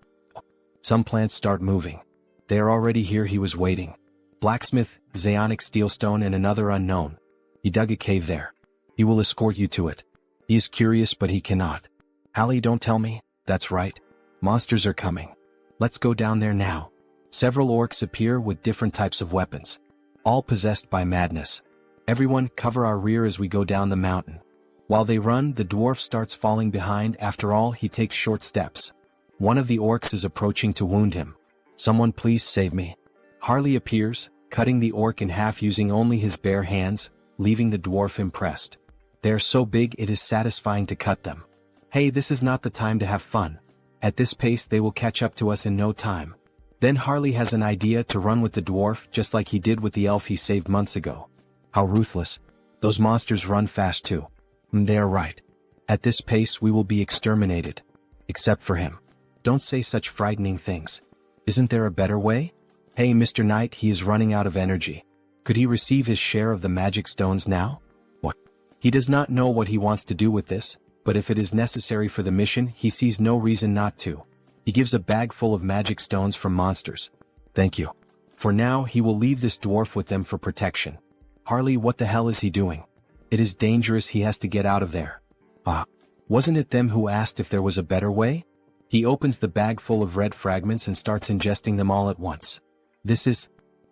Speaker 1: Some plants start moving. They are already here. He was waiting. Blacksmith, Zaonic Steelstone and another unknown. He dug a cave there. He will escort you to it. He is curious but he cannot. Hallie, don't tell me. That's right. Monsters are coming. Let's go down there now. Several orcs appear with different types of weapons. All possessed by madness. Everyone cover our rear as we go down the mountain. While they run, the dwarf starts falling behind. After all, he takes short steps. One of the orcs is approaching to wound him. Someone please save me. Harley appears, cutting the orc in half using only his bare hands, leaving the dwarf impressed. They are so big it is satisfying to cut them. Hey, this is not the time to have fun. At this pace they will catch up to us in no time. Then Harley has an idea to run with the dwarf just like he did with the elf he saved months ago. How ruthless. Those monsters run fast too. They are right. At this pace we will be exterminated. Except for him. Don't say such frightening things. Isn't there a better way? Hey Mr. Knight, he is running out of energy. Could he receive his share of the magic stones now? What? He does not know what he wants to do with this, but if it is necessary for the mission he sees no reason not to. He gives a bag full of magic stones from monsters. Thank you. For now he will leave this dwarf with them for protection. Harley, what the hell is he doing? It is dangerous, he has to get out of there. Ah. Wasn't it them who asked if there was a better way? He opens the bag full of red fragments and starts ingesting them all at once.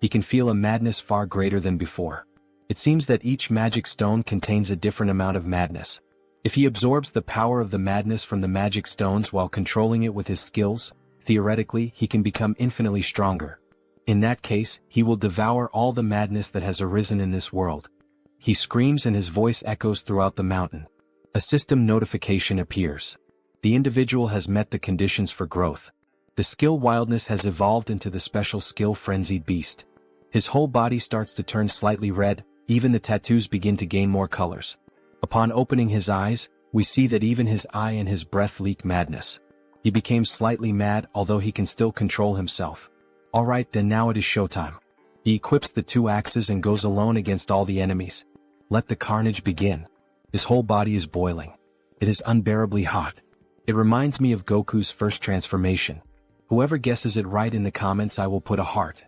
Speaker 1: He can feel a madness far greater than before. It seems that each magic stone contains a different amount of madness. If he absorbs the power of the madness from the magic stones while controlling it with his skills, theoretically he can become infinitely stronger. In that case, he will devour all the madness that has arisen in this world. He screams and his voice echoes throughout the mountain. A system notification appears. The individual has met the conditions for growth. The skill Wildness has evolved into the special skill Frenzied Beast. His whole body starts to turn slightly red, even the tattoos begin to gain more colors. Upon opening his eyes, we see that even his eye and his breath leak madness. He became slightly mad, although he can still control himself. Alright then, now it is showtime. He equips the 2 axes and goes alone against all the enemies. Let the carnage begin. His whole body is boiling. It is unbearably hot. It reminds me of Goku's first transformation. Whoever guesses it right in the comments, I will put a heart.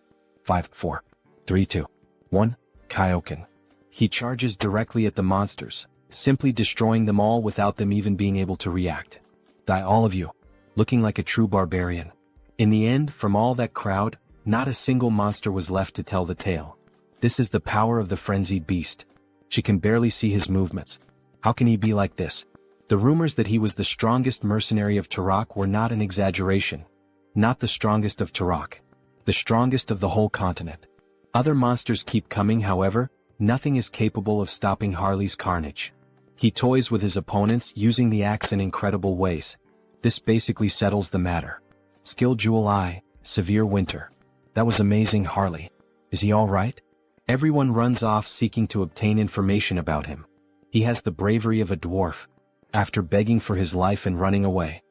Speaker 1: 5, 4, 3, 2, 1, Kaioken. He charges directly at the monsters, simply destroying them all without them even being able to react. Die all of you, looking like a true barbarian. In the end, from all that crowd, not a single monster was left to tell the tale. This is the power of the Frenzied Beast. She can barely see his movements. How can he be like this? The rumors that he was the strongest mercenary of Turok were not an exaggeration. Not the strongest of Turok. The strongest of the whole continent. Other monsters keep coming, however, nothing is capable of stopping Harley's carnage. He toys with his opponents, using the axe in incredible ways. This basically settles the matter. Skill Jewel I, Severe Winter. That was amazing, Harley. Is he alright? Everyone runs off seeking to obtain information about him. He has the bravery of a dwarf. After begging for his life and running away.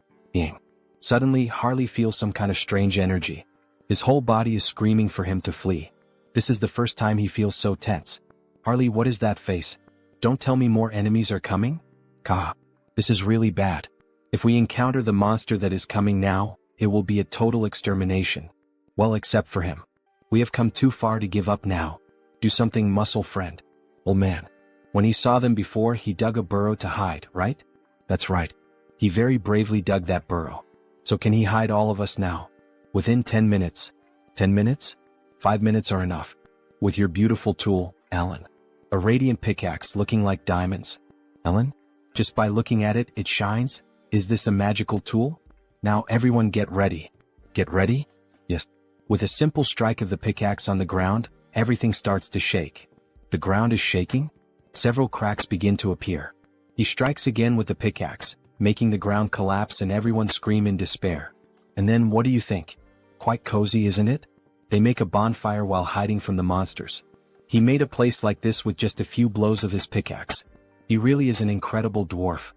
Speaker 1: Suddenly, Harley feels some kind of strange energy. His whole body is screaming for him to flee. This is the first time he feels so tense. Harley, what is that face? Don't tell me more enemies are coming? Kah. This is really bad. If we encounter the monster that is coming now, it will be a total extermination. Well, except for him. We have come too far to give up now. Do something, muscle friend. Old man. When he saw them before, he dug a burrow to hide, right? That's right. He very bravely dug that burrow. So can he hide all of us now? Within 10 minutes. 10 minutes? 5 minutes are enough. With your beautiful tool, Ellen. A radiant pickaxe looking like diamonds. Ellen? Just by looking at it, it shines? Is this a magical tool? Now everyone get ready. Get ready? Yes. With a simple strike of the pickaxe on the ground, everything starts to shake. The ground is shaking? Several cracks begin to appear. He strikes again with the pickaxe, making the ground collapse and everyone scream in despair. And then what do you think? Quite cozy, isn't it? They make a bonfire while hiding from the monsters. He made a place like this with just a few blows of his pickaxe. He really is an incredible dwarf.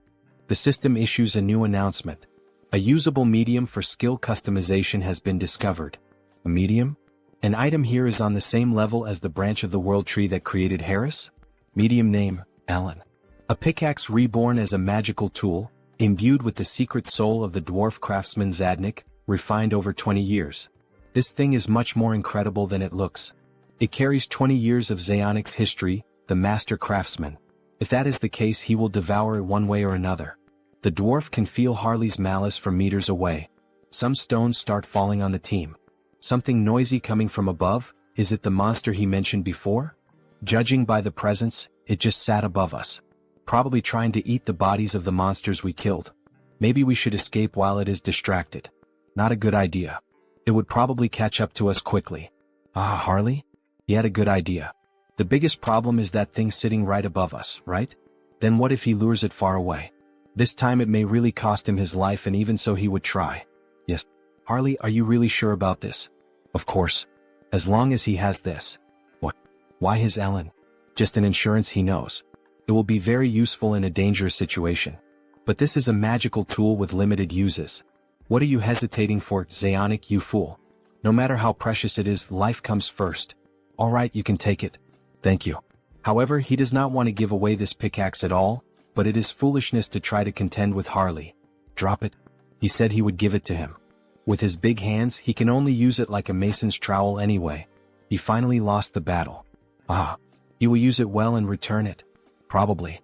Speaker 1: The system issues a new announcement. A usable medium for skill customization has been discovered. A medium? An item here is on the same level as the branch of the world tree that created Harris? Medium name, Ellen. A pickaxe reborn as a magical tool, imbued with the secret soul of the dwarf craftsman Zadnik, refined over 20 years. This thing is much more incredible than it looks. It carries 20 years of Zaonic's history, the master craftsman. If that is the case, he will devour it one way or another. The dwarf can feel Harley's malice from meters away. Some stones start falling on the team. Something noisy coming from above. Is it the monster he mentioned before? Judging by the presence, it just sat above us. Probably trying to eat the bodies of the monsters we killed. Maybe we should escape while it is distracted. Not a good idea. It would probably catch up to us quickly. Ah, Harley? He had a good idea. The biggest problem is that thing sitting right above us, right? Then what if he lures it far away? This time it may really cost him his life, and even so he would try. Yes. Harley, are you really sure about this? Of course. As long as he has this. What? Why his Ellen? Just an insurance, he knows. It will be very useful in a dangerous situation. But this is a magical tool with limited uses. What are you hesitating for, Zeonic, you fool? No matter how precious it is, life comes first. Alright, you can take it. Thank you. However, he does not want to give away this pickaxe at all, but it is foolishness to try to contend with Harley. Drop it. He said he would give it to him. With his big hands, he can only use it like a mason's trowel anyway. He finally lost the battle. Ah. He will use it well and return it. Probably.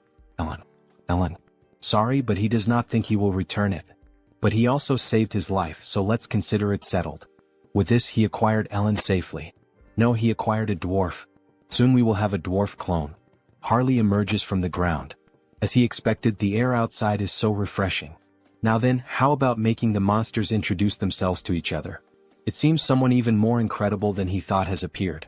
Speaker 1: Ellen. Sorry, but he does not think he will return it. But he also saved his life, so let's consider it settled. With this he acquired Ellen safely. No, he acquired a dwarf. Soon we will have a dwarf clone. Harley emerges from the ground. As he expected, the air outside is so refreshing. Now then, how about making the monsters introduce themselves to each other? It seems someone even more incredible than he thought has appeared.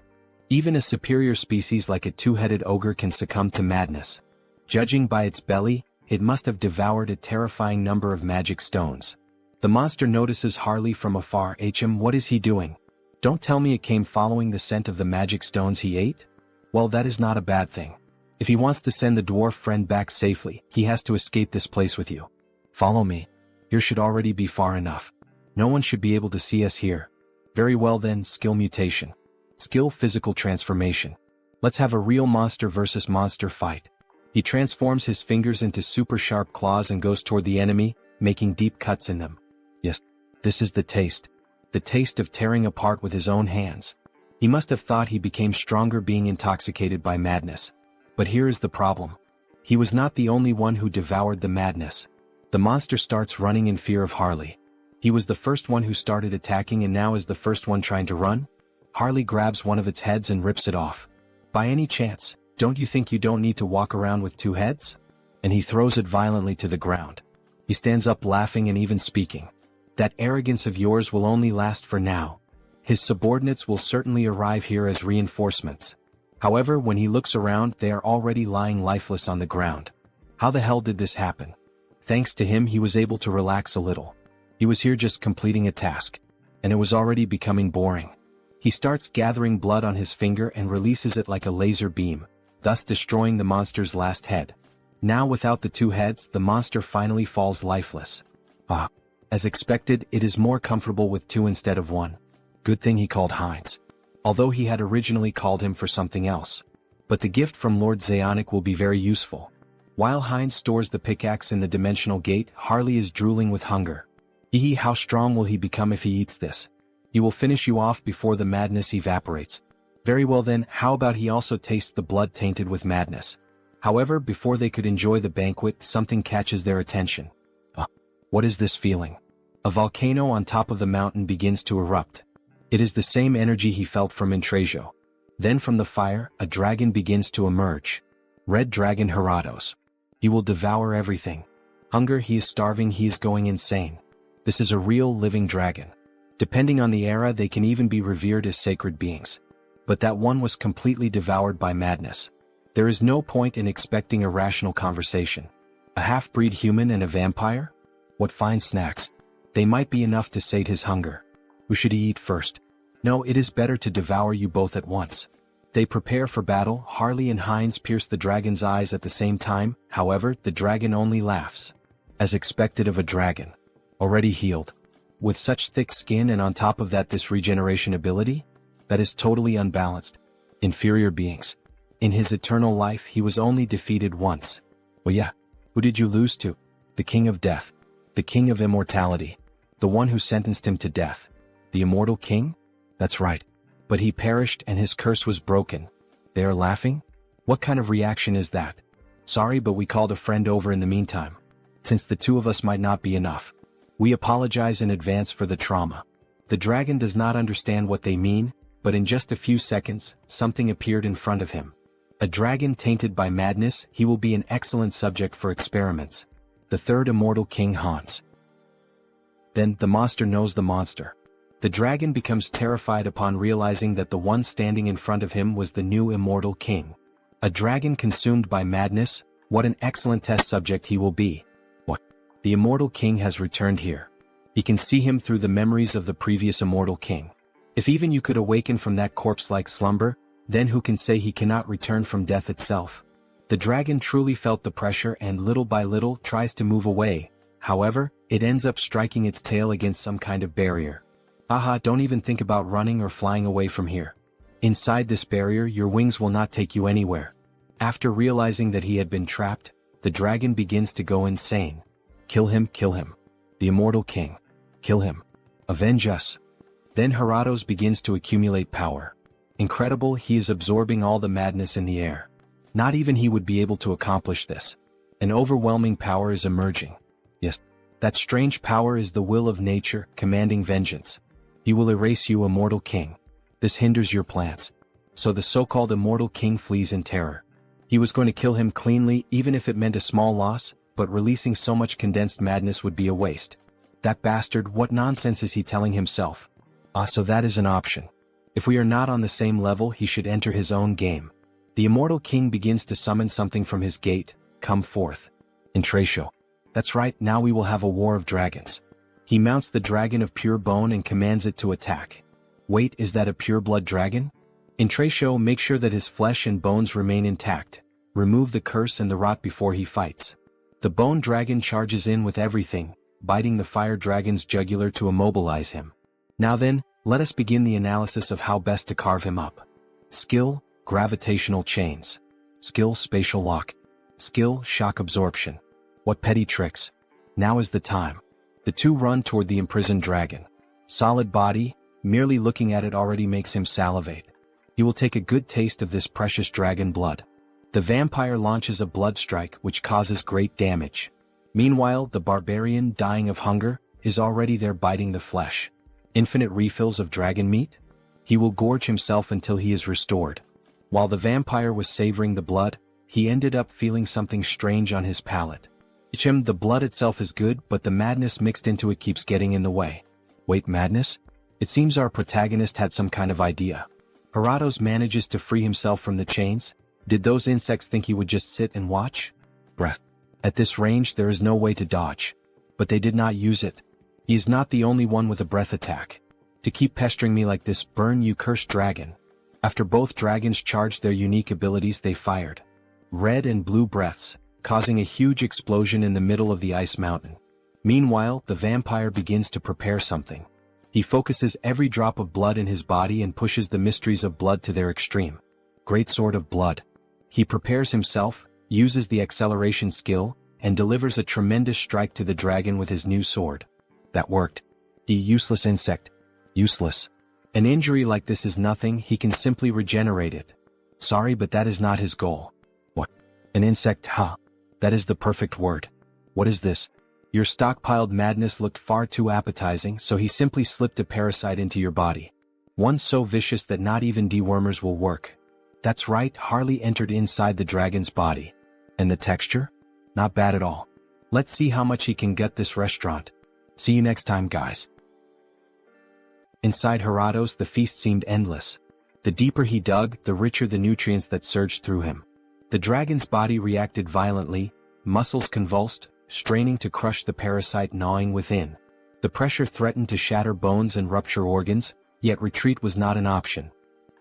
Speaker 1: Even a superior species like a two-headed ogre can succumb to madness. Judging by its belly, it must have devoured a terrifying number of magic stones. The monster notices Harley from afar. What is he doing? Don't tell me it came following the scent of the magic stones he ate? Well, that is not a bad thing. If he wants to send the dwarf friend back safely, he has to escape this place with you. Follow me. Here should already be far enough. No one should be able to see us here. Very well then, skill mutation. Skill physical transformation. Let's have a real monster versus monster fight. He transforms his fingers into super sharp claws and goes toward the enemy, making deep cuts in them. Yes, this is the taste. The taste of tearing apart with his own hands. He must have thought he became stronger being intoxicated by madness. But here is the problem. He was not the only one who devoured the madness. The monster starts running in fear of Harley. He was the first one who started attacking and now is the first one trying to run? Harley grabs one of its heads and rips it off. By any chance, don't you think you don't need to walk around with two heads? And he throws it violently to the ground. He stands up laughing and even speaking. That arrogance of yours will only last for now. His subordinates will certainly arrive here as reinforcements. However, when he looks around, they are already lying lifeless on the ground. How the hell did this happen? Thanks to him, he was able to relax a little. He was here just completing a task. And it was already becoming boring. He starts gathering blood on his finger and releases it like a laser beam, thus destroying the monster's last head. Now without the two heads, the monster finally falls lifeless. Ah. As expected, it is more comfortable with two instead of one. Good thing he called Heinz. Although he had originally called him for something else. But the gift from Lord Zeonic will be very useful. While Heinz stores the pickaxe in the dimensional gate, Harley is drooling with hunger. How strong will he become if he eats this? He will finish you off before the madness evaporates. Very well then, how about he also tastes the blood tainted with madness? However, before they could enjoy the banquet, something catches their attention. What is this feeling? A volcano on top of the mountain begins to erupt. It is the same energy he felt from Intrajo. Then from the fire, a dragon begins to emerge. Red Dragon Herados. He will devour everything. Hunger, he is starving, he is going insane. This is a real living dragon. Depending on the era, they can even be revered as sacred beings. But that one was completely devoured by madness. There is no point in expecting a rational conversation. A half-breed human and a vampire? What fine snacks. They might be enough to sate his hunger. Who should he eat first? No, it is better to devour you both at once. They prepare for battle. Harley and Heinz pierce the dragon's eyes at the same time. However, the dragon only laughs. As expected of a dragon. Already healed. With such thick skin and on top of that this regeneration ability? That is totally unbalanced. Inferior beings. In his eternal life he was only defeated once. Well yeah, who did you lose to? The King of Death. The King of Immortality. The one who sentenced him to death. The Immortal King? That's right. But he perished and his curse was broken. They are laughing? What kind of reaction is that? Sorry, but we called a friend over in the meantime. Since the two of us might not be enough. We apologize in advance for the trauma. The dragon does not understand what they mean, but in just a few seconds, something appeared in front of him. A dragon tainted by madness, he will be an excellent subject for experiments. The third immortal king Hans. Then, the monster knows the monster. The dragon becomes terrified upon realizing that the one standing in front of him was the new immortal king. A dragon consumed by madness, what an excellent test subject he will be. What? The immortal king has returned here. He can see him through the memories of the previous immortal king. If even you could awaken from that corpse-like slumber, then who can say he cannot return from death itself? The dragon truly felt the pressure and little by little tries to move away. However, it ends up striking its tail against some kind of barrier. Haha, don't even think about running or flying away from here. Inside this barrier, your wings will not take you anywhere. After realizing that he had been trapped, the dragon begins to go insane. Kill him, kill him. The immortal king. Kill him. Avenge us. Then Heratos begins to accumulate power. Incredible, he is absorbing all the madness in the air. Not even he would be able to accomplish this. An overwhelming power is emerging. Yes, that strange power is the will of nature, commanding vengeance. He will erase you, immortal king. This hinders your plans. So the so-called immortal king flees in terror. He was going to kill him cleanly even if it meant a small loss, but releasing so much condensed madness would be a waste. That bastard, what nonsense is he telling himself? So that is an option. If we are not on the same level, he should enter his own game. The immortal king begins to summon something from his gate. Come forth. Intratio. That's right, now we will have a war of dragons. He mounts the dragon of pure bone and commands it to attack. Wait, is that a pure-blood dragon? Intratio, make sure that his flesh and bones remain intact. Remove the curse and the rot before he fights. The bone dragon charges in with everything, biting the fire dragon's jugular to immobilize him. Now then, let us begin the analysis of how best to carve him up. Skill, gravitational chains. Skill, spatial lock. Skill, shock absorption. What petty tricks. Now is the time. The two run toward the imprisoned dragon. Solid body, merely looking at it already makes him salivate. He will take a good taste of this precious dragon blood. The vampire launches a blood strike which causes great damage. Meanwhile, the barbarian, dying of hunger, is already there biting the flesh. Infinite refills of dragon meat? He will gorge himself until he is restored. While the vampire was savoring the blood, he ended up feeling something strange on his palate. The blood itself is good, but the madness mixed into it keeps getting in the way. Wait, madness? It seems our protagonist had some kind of idea. Heratos manages to free himself from the chains. Did those insects think he would just sit and watch? Bruh. At this range there is no way to dodge. But they did not use it. He is not the only one with a breath attack. To keep pestering me like this, burn you cursed dragon. After both dragons charged their unique abilities, they fired red and blue breaths, causing a huge explosion in the middle of the ice mountain. Meanwhile, the vampire begins to prepare something. He focuses every drop of blood in his body and pushes the mysteries of blood to their extreme. Great sword of blood. He prepares himself, uses the acceleration skill, and delivers a tremendous strike to the dragon with his new sword. That worked. Useless insect. Useless. An injury like this is nothing, he can simply regenerate it. Sorry, but that is not his goal. What? An insect, huh? That is the perfect word. What is this? Your stockpiled madness looked far too appetizing, so he simply slipped a parasite into your body. One so vicious that not even dewormers will work. That's right, Harley entered inside the dragon's body. And the texture? Not bad at all. Let's see how much he can gut this restaurant. See you next time, guys. Inside Heratos, the feast seemed endless. The deeper he dug, the richer the nutrients that surged through him. The dragon's body reacted violently, muscles convulsed, straining to crush the parasite gnawing within. The pressure threatened to shatter bones and rupture organs, yet retreat was not an option.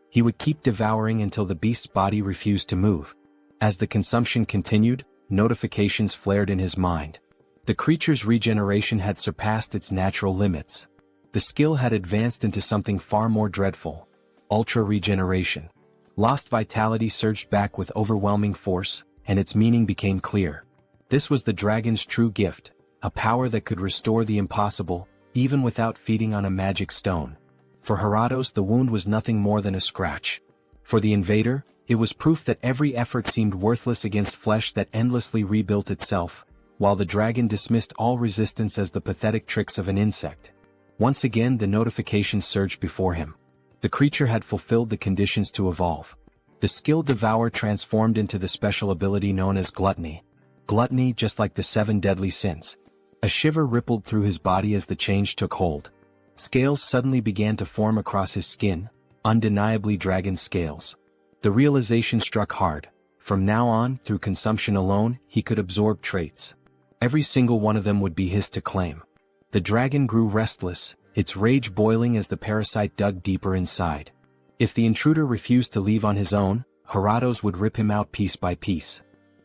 Speaker 1: He would keep devouring until the beast's body refused to move. As the consumption continued, notifications flared in his mind. The creature's regeneration had surpassed its natural limits. The skill had advanced into something far more dreadful. Ultra regeneration. Lost vitality surged back with overwhelming force, and its meaning became clear. This was the dragon's true gift, a power that could restore the impossible, even without feeding on a magic stone. For Heratos, the wound was nothing more than a scratch. For the invader, it was proof that every effort seemed worthless against flesh that endlessly rebuilt itself, while the dragon dismissed all resistance as the pathetic tricks of an insect. Once again the notifications surged before him. The creature had fulfilled the conditions to evolve. The skill Devour transformed into the special ability known as Gluttony. Gluttony, just like the 7 deadly sins. A shiver rippled through his body as the change took hold. Scales suddenly began to form across his skin, undeniably dragon scales. The realization struck hard. From now on, through consumption alone, he could absorb traits. Every single one of them would be his to claim. The dragon grew restless, its rage boiling as the parasite dug deeper inside. If the intruder refused to leave on his own, Heratos would rip him out piece by piece.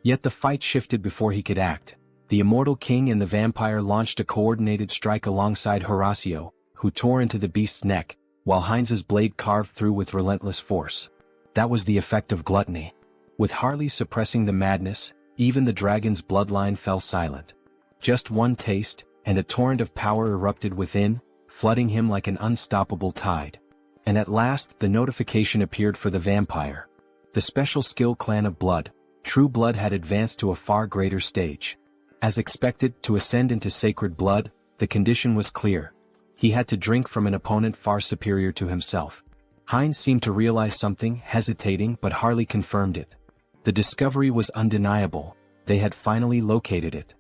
Speaker 1: Yet the fight shifted before he could act. The immortal king and the vampire launched a coordinated strike alongside Horacio, who tore into the beast's neck, while Heinz's blade carved through with relentless force. That was the effect of gluttony. With Harley suppressing the madness, even the dragon's bloodline fell silent. Just one taste, and a torrent of power erupted within, flooding him like an unstoppable tide. And at last the notification appeared for the vampire. The special skill Clan of Blood, True Blood, had advanced to a far greater stage. As expected, to ascend into sacred blood, the condition was clear. He had to drink from an opponent far superior to himself. Heinz seemed to realize something, hesitating, but Harley confirmed it. The discovery was undeniable. They had finally located it.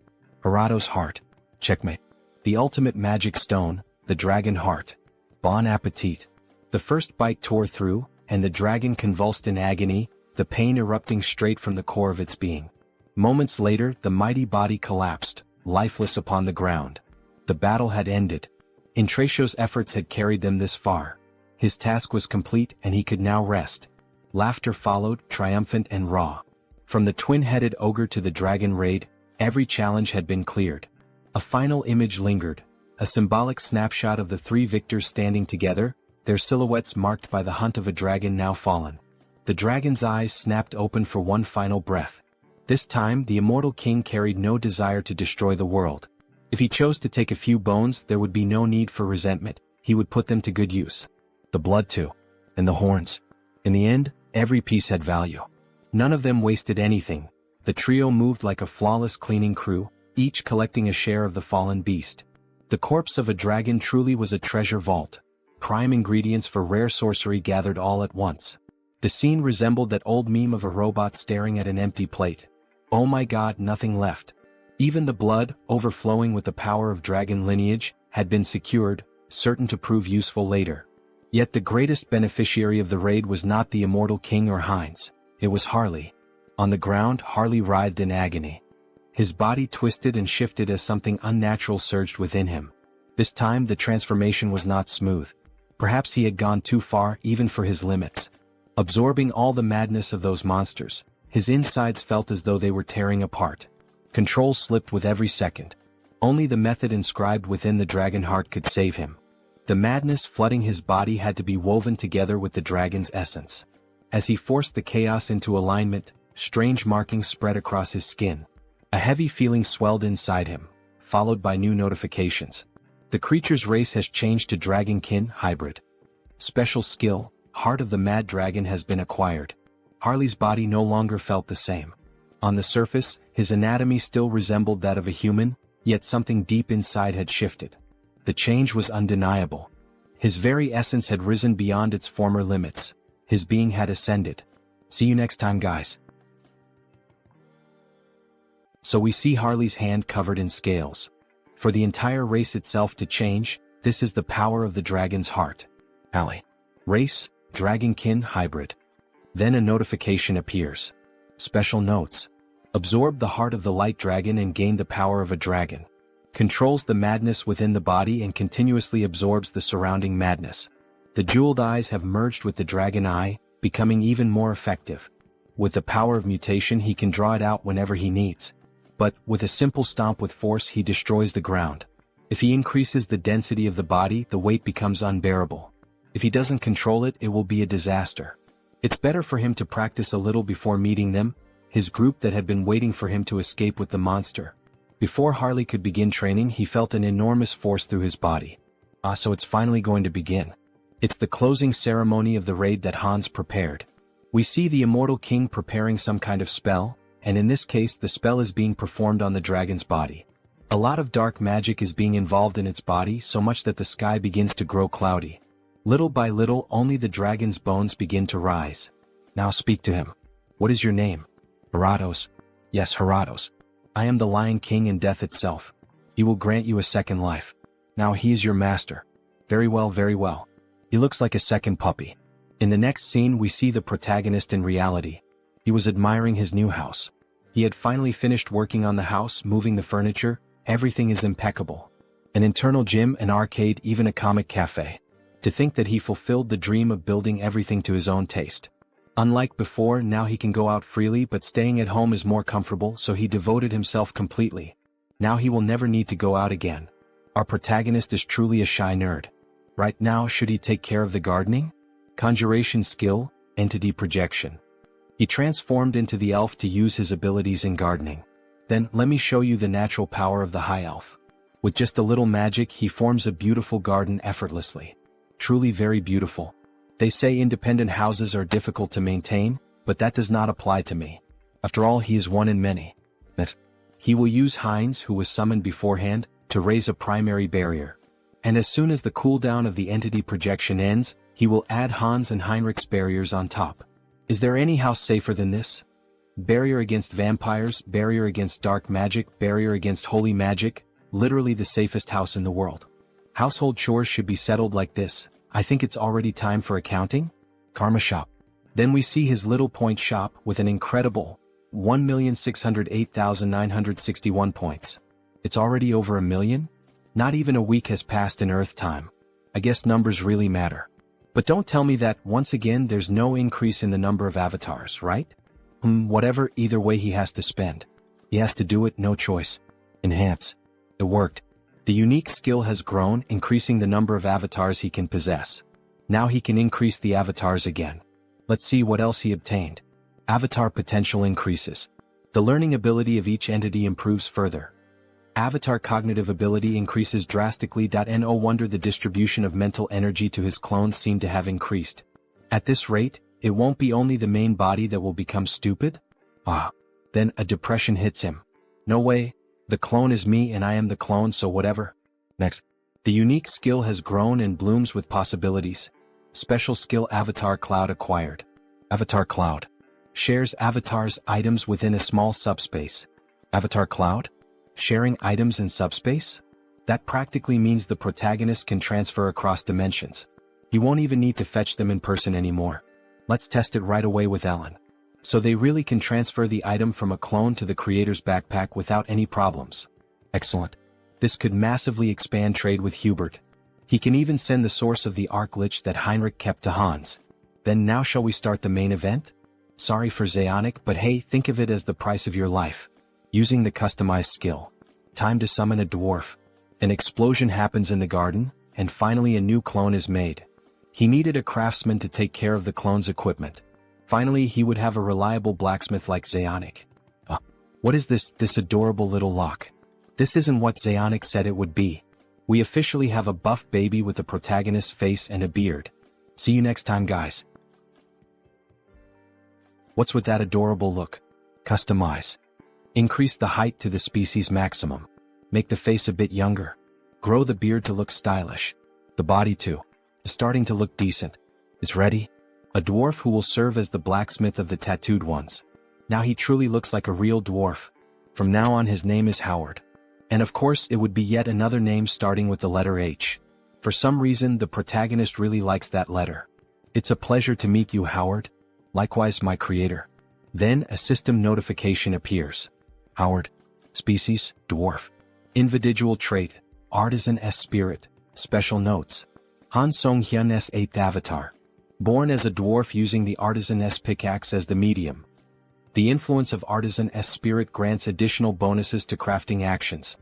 Speaker 1: Harato's heart. Checkmate. The ultimate magic stone, the dragon heart. Bon appetit. The first bite tore through, and the dragon convulsed in agony, the pain erupting straight from the core of its being. Moments later, the mighty body collapsed, lifeless upon the ground. The battle had ended. Intracio's efforts had carried them this far. His task was complete and he could now rest. Laughter followed, triumphant and raw. From the twin-headed ogre to the dragon raid, every challenge had been cleared. A final image lingered, a symbolic snapshot of the three victors standing together, their silhouettes marked by the hunt of a dragon now fallen. The dragon's eyes snapped open for one final breath. This time the immortal king carried no desire to destroy the world. If he chose to take a few bones, there would be no need for resentment, he would put them to good use. The blood too. And the horns. In the end, every piece had value. None of them wasted anything. The trio moved like a flawless cleaning crew, each collecting a share of the fallen beast. The corpse of a dragon truly was a treasure vault. Prime ingredients for rare sorcery gathered all at once. The scene resembled that old meme of a robot staring at an empty plate. Oh my god, nothing left. Even the blood, overflowing with the power of dragon lineage, had been secured, certain to prove useful later. Yet the greatest beneficiary of the raid was not the immortal king or Heinz. It was Harley. On the ground, Harley writhed in agony. His body twisted and shifted as something unnatural surged within him. This time the transformation was not smooth. Perhaps he had gone too far even for his limits. Absorbing all the madness of those monsters, his insides felt as though they were tearing apart. Control slipped with every second. Only the method inscribed within the dragon heart could save him. The madness flooding his body had to be woven together with the dragon's essence. As he forced the chaos into alignment, strange markings spread across his skin. A heavy feeling swelled inside him, followed by new notifications. The creature's race has changed to Dragonkin Hybrid. Special skill, Heart of the Mad Dragon, has been acquired. Harley's body no longer felt the same. On the surface, his anatomy still resembled that of a human, yet something deep inside had shifted. The change was undeniable. His very essence had risen beyond its former limits. His being had ascended. See you next time, guys. So we see Harley's hand covered in scales. For the entire race itself to change, this is the power of the dragon's heart. Alley. Race, Dragonkin Hybrid. Then a notification appears. Special notes. Absorb the heart of the light dragon and gain the power of a dragon. Controls the madness within the body and continuously absorbs the surrounding madness. The jeweled eyes have merged with the dragon eye, becoming even more effective. With the power of mutation, he can draw it out whenever he needs. But, with a simple stomp with force, he destroys the ground. If he increases the density of the body, the weight becomes unbearable. If he doesn't control it, it will be a disaster. It's better for him to practice a little before meeting them, his group that had been waiting for him to escape with the monster. Before Harley could begin training, he felt an enormous force through his body. So it's finally going to begin. It's the closing ceremony of the raid that Hans prepared. We see the immortal king preparing some kind of spell, and in this case the spell is being performed on the dragon's body. A lot of dark magic is being involved in its body, so much that the sky begins to grow cloudy. Little by little, only the dragon's bones begin to rise. Now speak to him. What is your name? Heratos. Yes, Heratos. I am the Lion King and death itself. He will grant you a second life. Now he is your master. Very well, very well. He looks like a second puppy. In the next scene we see the protagonist in reality. He was admiring his new house. He had finally finished working on the house, moving the furniture. Everything is impeccable. An internal gym, an arcade, even a comic cafe. To think that he fulfilled the dream of building everything to his own taste. Unlike before, now he can go out freely, but staying at home is more comfortable, so he devoted himself completely. Now he will never need to go out again. Our protagonist is truly a shy nerd. Right now, should he take care of the gardening? Conjuration skill, entity projection. He transformed into the elf to use his abilities in gardening. Then, let me show you the natural power of the high elf. With just a little magic, he forms a beautiful garden effortlessly. Truly very beautiful. They say independent houses are difficult to maintain, but that does not apply to me. After all, he is one in many. He will use Heinz, who was summoned beforehand, to raise a primary barrier. And as soon as the cooldown of the entity projection ends, he will add Hans and Heinrich's barriers on top. Is there any house safer than this? Barrier against vampires, barrier against dark magic, barrier against holy magic, literally the safest house in the world. Household chores should be settled like this. I think it's already time for accounting? Karma shop. Then we see his little point shop with an incredible 1,608,961 points. It's already over 1 million? Not even a week has passed in Earth time. I guess numbers really matter. But don't tell me that, once again, there's no increase in the number of avatars, right? Whatever, either way he has to spend. He has to do it, no choice. Enhance. It worked. The unique skill has grown, increasing the number of avatars he can possess. Now he can increase the avatars again. Let's see what else he obtained. Avatar potential increases. The learning ability of each entity improves further. Avatar cognitive ability increases drastically. No wonder the distribution of mental energy to his clones seem to have increased. At this rate, it won't be only the main body that will become stupid? Then a depression hits him. No way. The clone is me and I am the clone, so whatever. Next. The unique skill has grown and blooms with possibilities. Special skill Avatar Cloud acquired. Avatar Cloud. Shares avatars items within a small subspace. Avatar Cloud? Sharing items in subspace? That practically means the protagonist can transfer across dimensions. He won't even need to fetch them in person anymore. Let's test it right away with Ellen. So they really can transfer the item from a clone to the creator's backpack without any problems. Excellent. This could massively expand trade with Hubert. He can even send the source of the arc lich that Heinrich kept to Hans. Then now shall we start the main event? Sorry for Zeonic, but hey, think of it as the price of your life. Using the customized skill. Time to summon a dwarf. An explosion happens in the garden, and finally a new clone is made. He needed a craftsman to take care of the clone's equipment. Finally, he would have a reliable blacksmith like Zeonic. What is this adorable little lock? This isn't what Zeonic said it would be. We officially have a buff baby with the protagonist's face and a beard. See you next time, guys. What's with that adorable look? Customize. Increase the height to the species maximum. Make the face a bit younger. Grow the beard to look stylish. The body too. Is starting to look decent. It's ready. A dwarf who will serve as the blacksmith of the tattooed ones. Now he truly looks like a real dwarf. From now on his name is Howard. And of course it would be yet another name starting with the letter H. For some reason the protagonist really likes that letter. It's a pleasure to meet you, Howard. Likewise, my creator. Then a system notification appears. Howard. Species, dwarf. Individual trait, artisan S spirit. Special notes. Han Sunghyun S 8th avatar. Born as a dwarf using the Artisan S pickaxe as the medium. The influence of Artisan S spirit grants additional bonuses to crafting actions.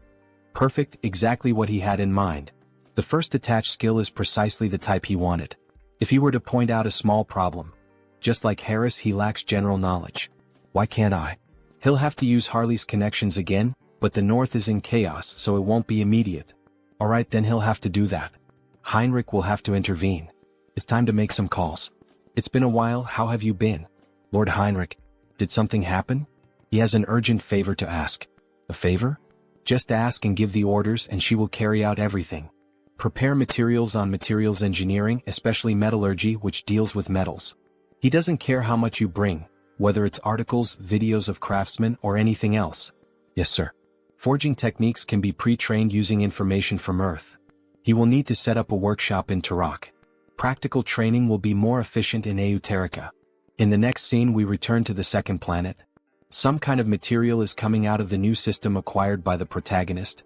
Speaker 1: Perfect, exactly what he had in mind. The first attached skill is precisely the type he wanted. If he were to point out a small problem. Just like Harris, he lacks general knowledge. Why can't I? He'll have to use Harley's connections again, but the north is in chaos, so it won't be immediate. Alright, then he'll have to do that. Heinrich will have to intervene. It's time to make some calls. It's been a while, how have you been? Lord Heinrich, did something happen? He has an urgent favor to ask. A favor? Just ask and give the orders and she will carry out everything. Prepare materials on materials engineering, especially metallurgy, which deals with metals. He doesn't care how much you bring, whether it's articles, videos of craftsmen, or anything else. Yes, sir. Forging techniques can be pre-trained using information from Earth. He will need to set up a workshop in Turok. Practical training will be more efficient in Euterica. In the next scene we return to the second planet. Some kind of material is coming out of the new system acquired by the protagonist.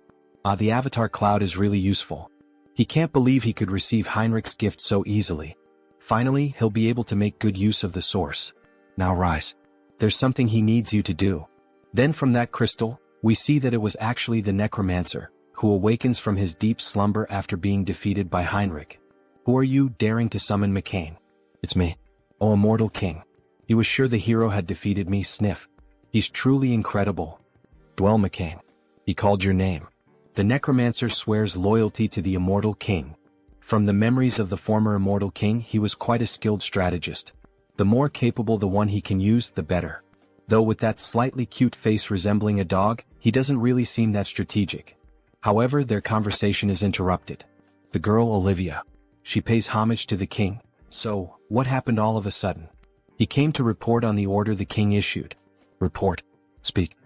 Speaker 1: The avatar cloud is really useful. He can't believe he could receive Heinrich's gift so easily. Finally, he'll be able to make good use of the source. Now rise. There's something he needs you to do. Then from that crystal, we see that it was actually the necromancer, who awakens from his deep slumber after being defeated by Heinrich. Who are you daring to summon McCain? It's me. Oh, immortal king. He was sure the hero had defeated me, sniff. He's truly incredible. Dwell McCain. He called your name. The necromancer swears loyalty to the immortal king. From the memories of the former immortal king, he was quite a skilled strategist. The more capable the one he can use, the better. Though with that slightly cute face resembling a dog, he doesn't really seem that strategic. However, their conversation is interrupted. The girl Olivia. She pays homage to the king. So, what happened all of a sudden? He came to report on the order the king issued. Report. Speak.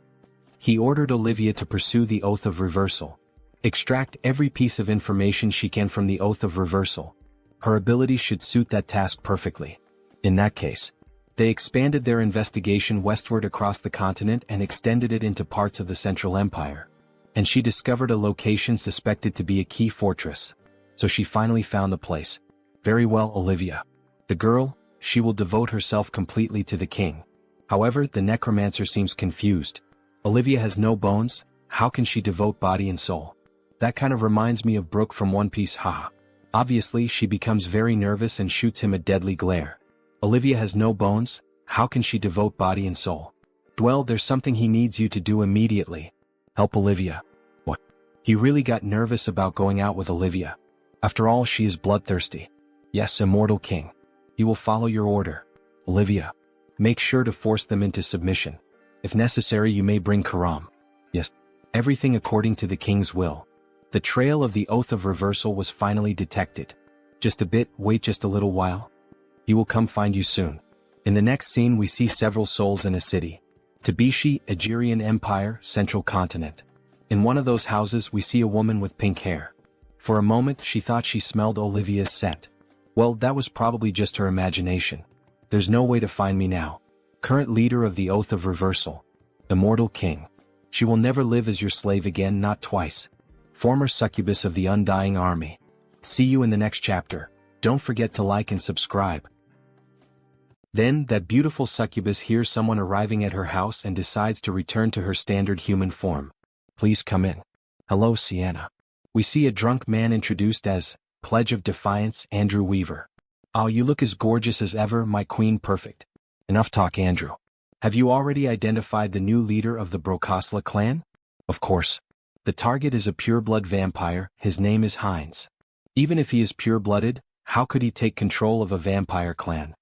Speaker 1: He ordered Olivia to pursue the Oath of Reversal. Extract every piece of information she can from the Oath of Reversal. Her ability should suit that task perfectly. In that case, they expanded their investigation westward across the continent and extended it into parts of the Central Empire. And she discovered a location suspected to be a key fortress. So she finally found the place. Very well, Olivia. The girl, she will devote herself completely to the king. However, the necromancer seems confused. Olivia has no bones, how can she devote body and soul? That kind of reminds me of Brooke from One Piece, haha. Obviously, she becomes very nervous and shoots him a deadly glare. Olivia has no bones, how can she devote body and soul? Dwell, there's something he needs you to do immediately. Help Olivia. What? He really got nervous about going out with Olivia. After all, she is bloodthirsty. Yes, immortal king. He will follow your order. Olivia. Make sure to force them into submission. If necessary, you may bring Karam. Yes. Everything according to the king's will. The trail of the Oath of Reversal was finally detected. Just a bit, wait just a little while. He will come find you soon. In the next scene we see several souls in a city. Tabishi, Agirian Empire, Central Continent. In one of those houses we see a woman with pink hair. For a moment she thought she smelled Olivia's scent. Well, that was probably just her imagination. There's no way to find me now. Current leader of the Oath of Reversal. Immortal king. She will never live as your slave again, not twice. Former succubus of the Undying Army. See you in the next chapter. Don't forget to like and subscribe. Then, that beautiful succubus hears someone arriving at her house and decides to return to her standard human form. Please come in. Hello, Sienna. We see a drunk man introduced as Pledge of Defiance, Andrew Weaver. Oh, you look as gorgeous as ever, my queen perfect. Enough talk, Andrew. Have you already identified the new leader of the Brokosla clan? Of course. The target is a pure-blood vampire, his name is Heinz. Even if he is pure-blooded, how could he take control of a vampire clan?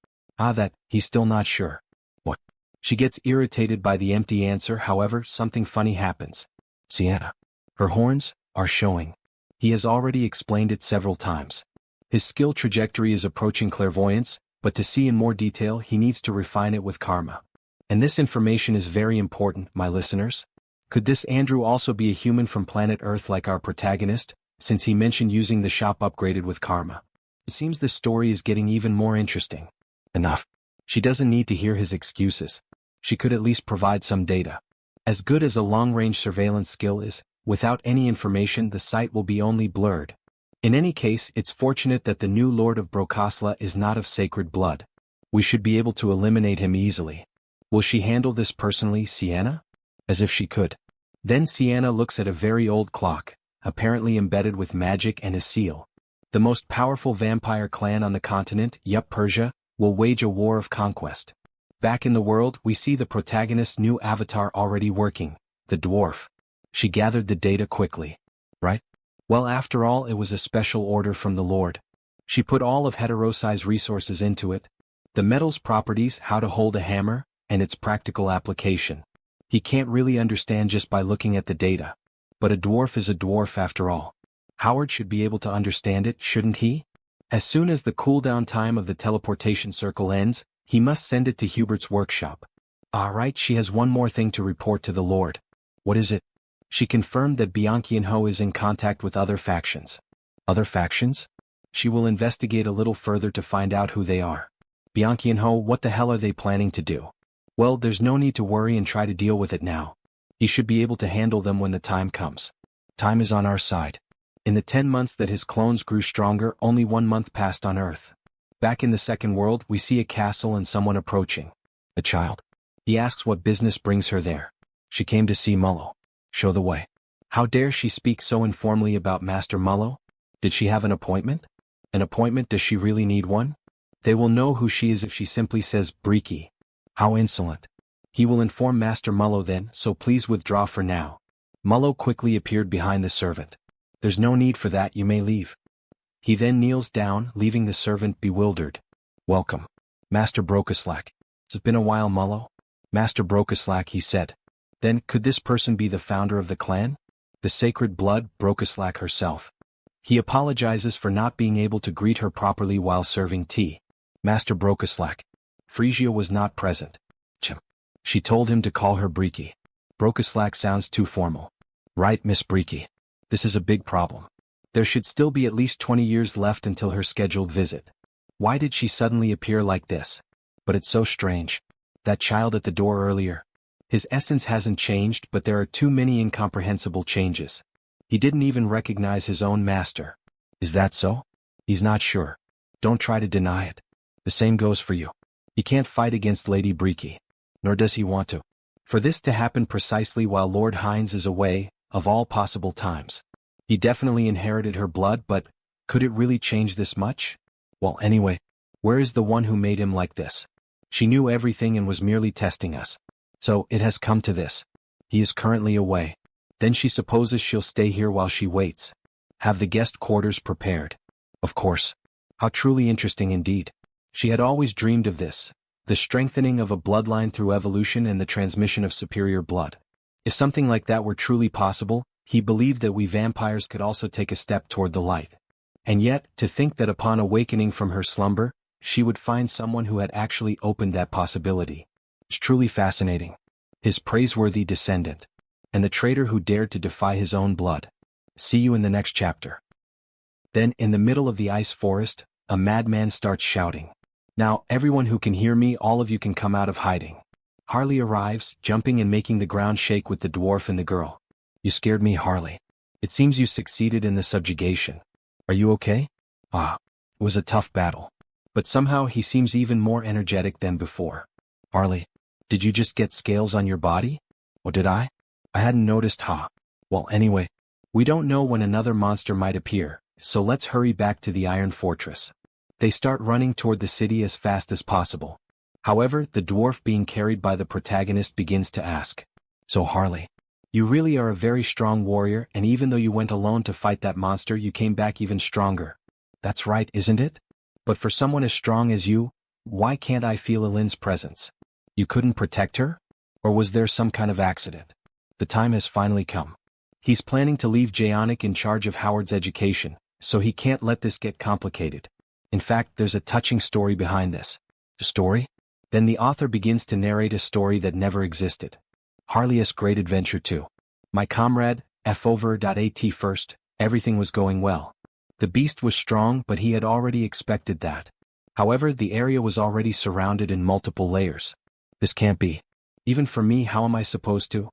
Speaker 1: He's still not sure. What? She gets irritated by the empty answer, however, something funny happens. Sienna. Her horns are showing. He has already explained it several times. His skill trajectory is approaching clairvoyance, but to see in more detail he needs to refine it with karma. And this information is very important, my listeners. Could this Andrew also be a human from planet Earth like our protagonist, since he mentioned using the shop upgraded with karma? It seems the story is getting even more interesting. Enough. She doesn't need to hear his excuses. She could at least provide some data. As good as a long-range surveillance skill is, without any information the sight will be only blurred. In any case, it's fortunate that the new Lord of Brokosla is not of sacred blood. We should be able to eliminate him easily. Will she handle this personally, Sienna? As if she could. Then Sienna looks at a very old clock, apparently embedded with magic and a seal. The most powerful vampire clan on the continent, Persia, will wage a war of conquest. Back in the world, we see the protagonist's new avatar already working, the dwarf. She gathered the data quickly. Right? Well, after all, it was a special order from the Lord. She put all of Heterosai's resources into it. The metal's properties, how to hold a hammer, and its practical application. He can't really understand just by looking at the data. But a dwarf is a dwarf after all. Howard should be able to understand it, shouldn't he? As soon as the cooldown time of the teleportation circle ends, he must send it to Hubert's workshop. Alright, she has one more thing to report to the Lord. What is it? She confirmed that Bianchianho is in contact with other factions. Other factions? She will investigate a little further to find out who they are. Bianchianho, what the hell are they planning to do? Well, there's no need to worry and try to deal with it now. He should be able to handle them when the time comes. Time is on our side. In the 10 months that his clones grew stronger, only 1 month passed on Earth. Back in the second world, we see a castle and someone approaching. A child. He asks what business brings her there. She came to see Mullo. Show the way. How dare she speak so informally about Master Mullo? Did she have an appointment? An appointment? Does she really need one? They will know who she is if she simply says Breaky. How insolent. He will inform Master Mullo then, so please withdraw for now. Mullo quickly appeared behind the servant. There's no need for that, you may leave. He then kneels down, leaving the servant bewildered. Welcome. Master Brokaslak. It's been a while, Mullo. Master Brokaslak, he said. Then, could this person be the founder of the clan? The sacred blood, Brokaslak herself. He apologizes for not being able to greet her properly while serving tea. Master Brokaslak. Frisia was not present. She told him to call her Breaky. Brokaslak sounds too formal. Right, Miss Breaky. This is a big problem. There should still be at least 20 years left until her scheduled visit. Why did she suddenly appear like this? But it's so strange. That child at the door earlier. His essence hasn't changed, but there are too many incomprehensible changes. He didn't even recognize his own master. Is that so? He's not sure. Don't try to deny it. The same goes for you. He can't fight against Lady Breaky. Nor does he want to. For this to happen precisely while Lord Hines is away, of all possible times. He definitely inherited her blood, but could it really change this much? Well, anyway, where is the one who made him like this? She knew everything and was merely testing us. So, it has come to this. He is currently away. Then she supposes she'll stay here while she waits. Have the guest quarters prepared. Of course. How truly interesting indeed. She had always dreamed of this. The strengthening of a bloodline through evolution and the transmission of superior blood. If something like that were truly possible, he believed that we vampires could also take a step toward the light. And yet, to think that upon awakening from her slumber, she would find someone who had actually opened that possibility. It's truly fascinating. His praiseworthy descendant. And the traitor who dared to defy his own blood. See you in the next chapter. Then, in the middle of the ice forest, a madman starts shouting. Now, everyone who can hear me, all of you can come out of hiding. Harley arrives, jumping and making the ground shake with the dwarf and the girl. You scared me, Harley. It seems you succeeded in the subjugation. Are you okay? It was a tough battle. But somehow he seems even more energetic than before. Harley, did you just get scales on your body? Or did I? I hadn't noticed, Well, anyway, we don't know when another monster might appear, so let's hurry back to the Iron Fortress. They start running toward the city as fast as possible. However, the dwarf being carried by the protagonist begins to ask. So Harley, you really are a very strong warrior, and even though you went alone to fight that monster, you came back even stronger. That's right, isn't it? But for someone as strong as you, why can't I feel Elin's presence? You couldn't protect her? Or was there some kind of accident? The time has finally come. He's planning to leave Jaonic in charge of Howard's education, so he can't let this get complicated. In fact, there's a touching story behind this. A story? Then the author begins to narrate a story that never existed. Harley's Great Adventure 2. My comrade, F.Over.at first, everything was going well. The beast was strong, but he had already expected that. However, the area was already surrounded in multiple layers. This can't be. Even for me, how am I supposed to?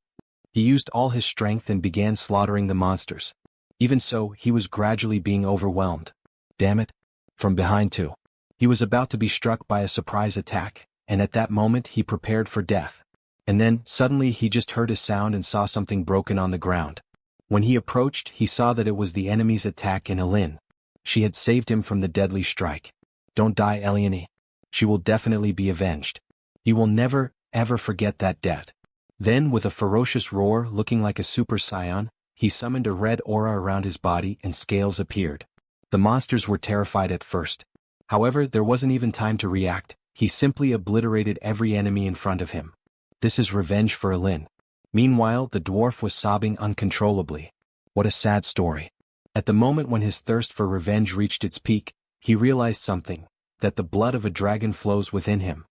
Speaker 1: He used all his strength and began slaughtering the monsters. Even so, he was gradually being overwhelmed. Damn it. From behind too. He was about to be struck by a surprise attack, and at that moment he prepared for death. And then, suddenly he just heard a sound and saw something broken on the ground. When he approached, he saw that it was the enemy's attack in Elin. She had saved him from the deadly strike. Don't die, Eliane. She will definitely be avenged. He will never, ever forget that debt. Then, with a ferocious roar looking like a super scion, he summoned a red aura around his body and scales appeared. The monsters were terrified at first. However, there wasn't even time to react. He simply obliterated every enemy in front of him. This is revenge for Elin. Meanwhile, the dwarf was sobbing uncontrollably. What a sad story. At the moment when his thirst for revenge reached its peak, he realized something, that the blood of a dragon flows within him.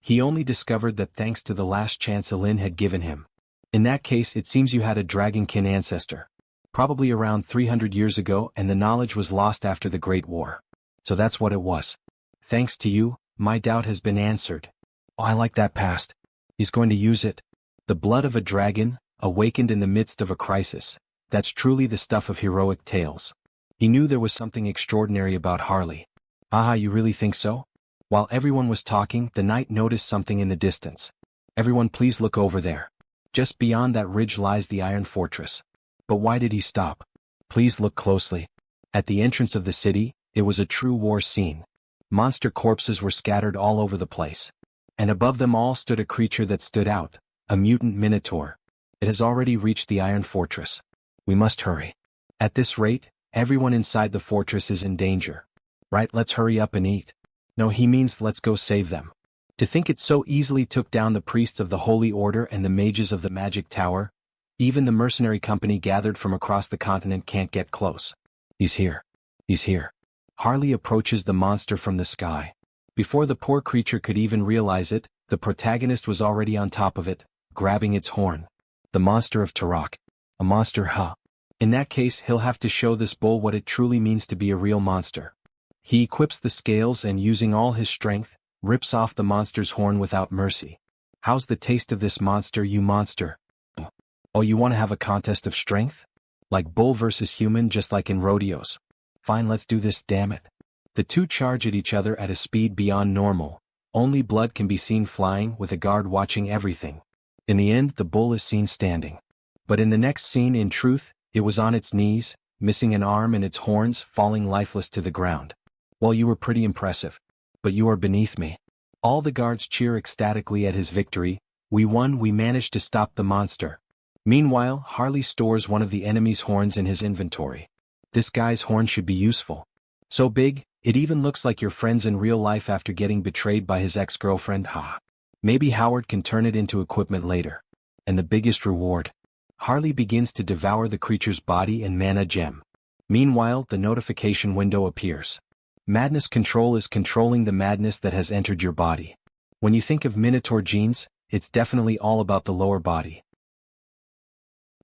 Speaker 1: He only discovered that thanks to the last chance Elin had given him. In that case, it seems you had a dragonkin ancestor. Probably around 300 years ago, and the knowledge was lost after the Great War. So that's what it was. Thanks to you, my doubt has been answered. Oh, I like that past. He's going to use it. The blood of a dragon, awakened in the midst of a crisis. That's truly the stuff of heroic tales. He knew there was something extraordinary about Harley. You really think so? While everyone was talking, the knight noticed something in the distance. Everyone please look over there. Just beyond that ridge lies the Iron Fortress. But why did he stop? Please look closely. At the entrance of the city, it was a true war scene. Monster corpses were scattered all over the place. And above them all stood a creature that stood out, a mutant minotaur. It has already reached the Iron Fortress. We must hurry. At this rate, everyone inside the fortress is in danger. Right, let's hurry up and eat. No, he means let's go save them. To think it so easily took down the priests of the Holy Order and the mages of the Magic Tower. Even the mercenary company gathered from across the continent can't get close. He's here. He's here. Harley approaches the monster from the sky. Before the poor creature could even realize it, the protagonist was already on top of it, grabbing its horn. The monster of Turok. A monster, huh? In that case, he'll have to show this bull what it truly means to be a real monster. He equips the scales and, using all his strength, rips off the monster's horn without mercy. How's the taste of this monster, you monster? Oh, you want to have a contest of strength? Like bull versus human, just like in rodeos. Fine, let's do this, damn it. The two charge at each other at a speed beyond normal. Only blood can be seen flying, with a guard watching everything. In the end, the bull is seen standing. But in the next scene, in truth, it was on its knees, missing an arm and its horns falling lifeless to the ground. Well, you were pretty impressive. But you are beneath me. All the guards cheer ecstatically at his victory. We won, we managed to stop the monster. Meanwhile, Harley stores one of the enemy's horns in his inventory. This guy's horn should be useful. So big, it even looks like your friend's in real life after getting betrayed by his ex-girlfriend, ha. Maybe Howard can turn it into equipment later. And the biggest reward. Harley begins to devour the creature's body and mana gem. Meanwhile, the notification window appears. Madness control is controlling the madness that has entered your body. When you think of Minotaur genes, it's definitely all about the lower body.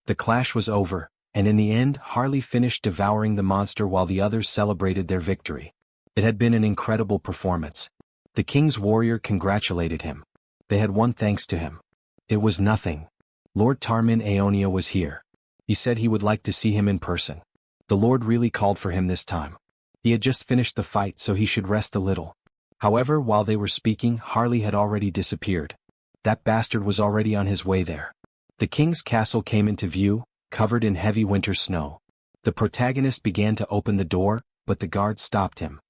Speaker 1: The clash was over, and in the end, Harley finished devouring the monster while the others celebrated their victory. It had been an incredible performance. The king's warrior congratulated him. They had won thanks to him. It was nothing. Lord Tarmin Aeonia was here. He said he would like to see him in person. The Lord really called for him this time. He had just finished the fight, so he should rest a little. However, while they were speaking, Harley had already disappeared. That bastard was already on his way there. The king's castle came into view, covered in heavy winter snow. The protagonist began to open the door, but the guard stopped him.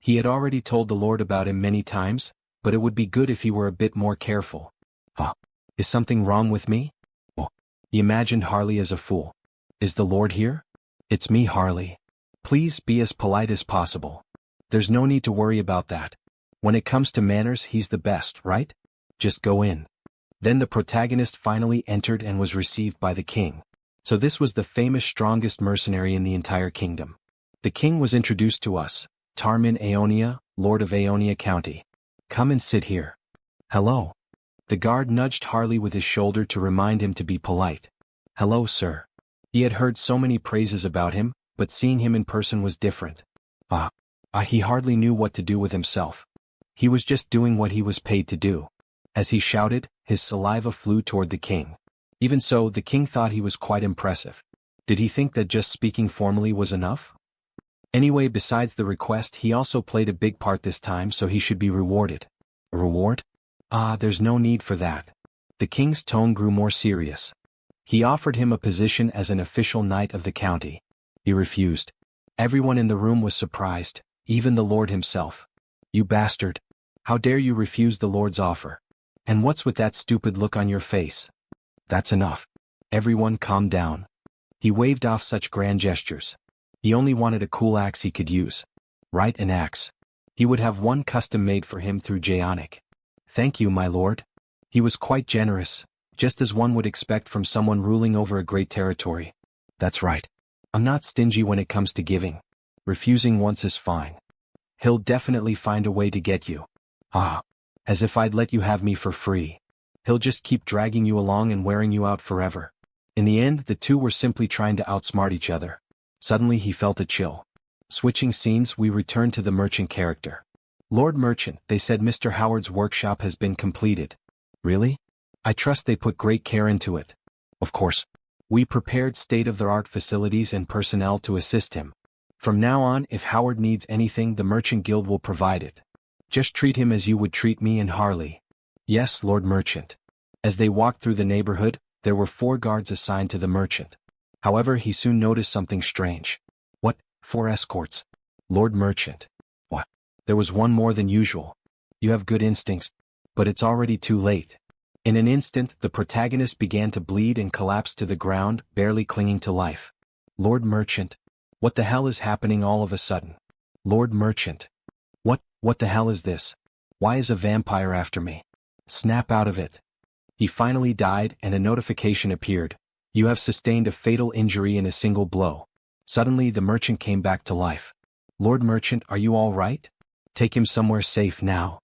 Speaker 1: He had already told the Lord about him many times, but it would be good if he were a bit more careful. Is something wrong with me? He imagined Harley as a fool. Is the Lord here? It's me, Harley. Please be as polite as possible. There's no need to worry about that. When it comes to manners, he's the best, right? Just go in. Then the protagonist finally entered and was received by the king. So this was the famous strongest mercenary in the entire kingdom. The king was introduced to us, Tarmin Aeonia, Lord of Aeonia County. Come and sit here. Hello. The guard nudged Harley with his shoulder to remind him to be polite. Hello, sir. He had heard so many praises about him, but seeing him in person was different. He hardly knew what to do with himself. He was just doing what he was paid to do. As he shouted, his saliva flew toward the king. Even so, the king thought he was quite impressive. Did he think that just speaking formally was enough? Anyway, besides the request, he also played a big part this time, so he should be rewarded. A reward? There's no need for that. The king's tone grew more serious. He offered him a position as an official knight of the county. He refused. Everyone in the room was surprised, even the Lord himself. You bastard. How dare you refuse the Lord's offer? And what's with that stupid look on your face? That's enough. Everyone calm down. He waved off such grand gestures. He only wanted a cool axe he could use. Right, an axe. He would have one custom made for him through Jaonic. Thank you, my lord. He was quite generous, just as one would expect from someone ruling over a great territory. That's right. I'm not stingy when it comes to giving. Refusing once is fine. He'll definitely find a way to get you. As if I'd let you have me for free. He'll just keep dragging you along and wearing you out forever. In the end, the two were simply trying to outsmart each other. Suddenly he felt a chill. Switching scenes, we return to the merchant character. Lord Merchant, they said Mr. Howard's workshop has been completed. Really? I trust they put great care into it. Of course. We prepared state-of-the-art facilities and personnel to assist him. From now on, if Howard needs anything, the Merchant Guild will provide it. Just treat him as you would treat me and Harley. Yes, Lord Merchant. As they walked through the neighborhood, there were 4 guards assigned to the merchant. However, he soon noticed something strange. What? 4 escorts? Lord Merchant. What? There was one more than usual. You have good instincts, but it's already too late. In an instant, the protagonist began to bleed and collapsed to the ground, barely clinging to life. Lord Merchant. What the hell is happening all of a sudden? Lord Merchant. What the hell is this? Why is a vampire after me? Snap out of it. He finally died and a notification appeared. You have sustained a fatal injury in a single blow. Suddenly the merchant came back to life. Lord Merchant, are you all right? Take him somewhere safe now.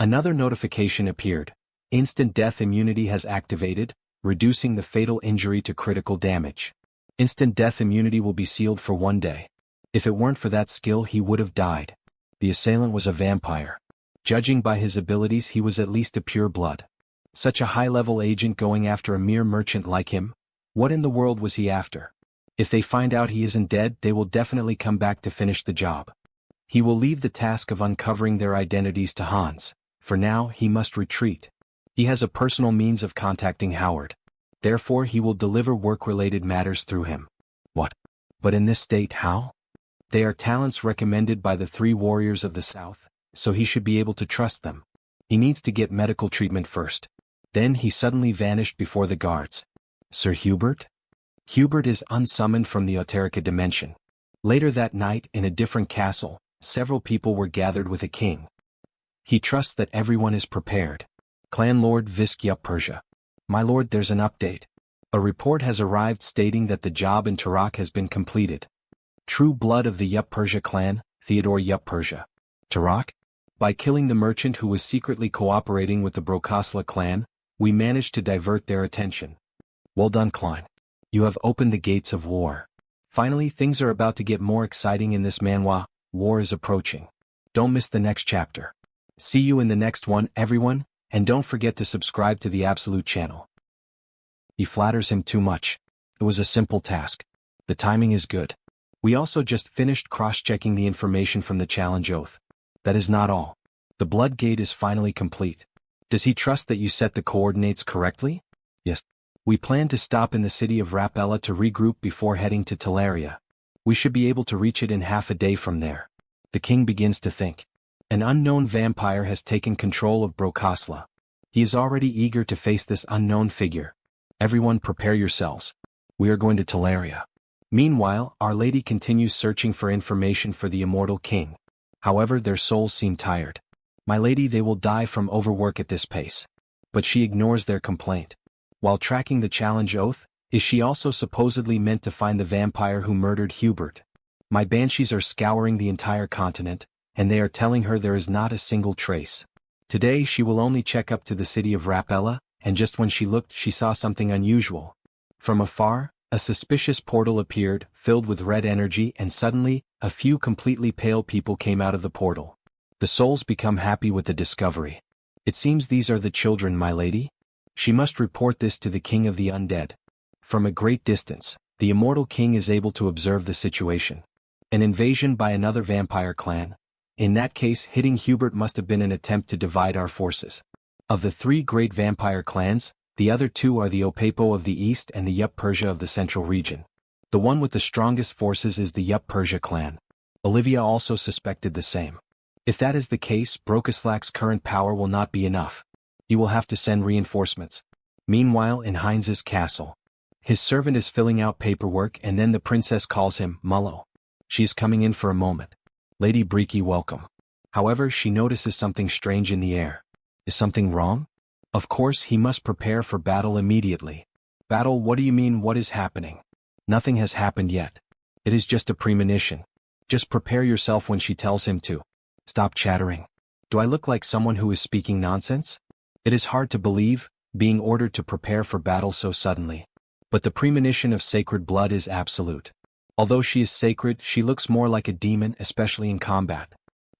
Speaker 1: Another notification appeared. Instant death immunity has activated, reducing the fatal injury to critical damage. Instant death immunity will be sealed for 1 day. If it weren't for that skill, he would have died. The assailant was a vampire. Judging by his abilities, he was at least a pure blood. Such a high-level agent going after a mere merchant like him? What in the world was he after? If they find out he isn't dead, they will definitely come back to finish the job. He will leave the task of uncovering their identities to Hans. For now, he must retreat. He has a personal means of contacting Howard. Therefore, he will deliver work-related matters through him. What? But in this state, how? They are talents recommended by the 3 warriors of the South, so he should be able to trust them. He needs to get medical treatment first. Then he suddenly vanished before the guards. Sir Hubert? Hubert is unsummoned from the Oterica dimension. Later that night, in a different castle, several people were gathered with a king. He trusts that everyone is prepared. Clan Lord Visk Yup Persia. My lord, there's an update. A report has arrived stating that the job in Tarak has been completed. True blood of the Yup Persia clan, Theodore Yup Persia. Tarak? By killing the merchant who was secretly cooperating with the Brokosla clan, we managed to divert their attention. Well done, Klein. You have opened the gates of war. Finally, things are about to get more exciting in this manhwa. War is approaching. Don't miss the next chapter. See you in the next one, everyone, and don't forget to subscribe to the Absolute channel. He flatters him too much. It was a simple task. The timing is good. We also just finished cross-checking the information from the challenge oath. That is not all. The blood gate is finally complete. Does he trust that you set the coordinates correctly? Yes. We plan to stop in the city of Rapella to regroup before heading to Teleria. We should be able to reach it in half a day from there. The king begins to think. An unknown vampire has taken control of Brokosla. He is already eager to face this unknown figure. Everyone prepare yourselves. We are going to Teleria. Meanwhile, Our Lady continues searching for information for the immortal king. However, their souls seem tired. My lady, they will die from overwork at this pace. But she ignores their complaint. While tracking the challenge oath, is she also supposedly meant to find the vampire who murdered Hubert? My banshees are scouring the entire continent, and they are telling her there is not a single trace. Today she will only check up to the city of Rapella, and just when she looked, she saw something unusual. From afar, a suspicious portal appeared, filled with red energy, and suddenly, a few completely pale people came out of the portal. The souls become happy with the discovery. It seems these are the children, my lady. She must report this to the king of the undead. From a great distance, the immortal king is able to observe the situation. An invasion by another vampire clan. In that case, hitting Hubert must have been an attempt to divide our forces. Of the 3 great vampire clans, the other 2 are the Opapo of the east and the Yup Persia of the central region. The one with the strongest forces is the Yup Persia clan. Olivia also suspected the same. If that is the case, Brokoslak's current power will not be enough. He will have to send reinforcements. Meanwhile, in Heinz's castle, his servant is filling out paperwork, and then the princess calls him Mullo. She is coming in for a moment. Lady Breaky, welcome. However, she notices something strange in the air. Is something wrong? Of course, he must prepare for battle immediately. Battle? What do you mean, what is happening? Nothing has happened yet. It is just a premonition. Just prepare yourself when she tells him to. Stop chattering. Do I look like someone who is speaking nonsense? It is hard to believe, being ordered to prepare for battle so suddenly. But the premonition of sacred blood is absolute. Although she is sacred, she looks more like a demon, especially in combat.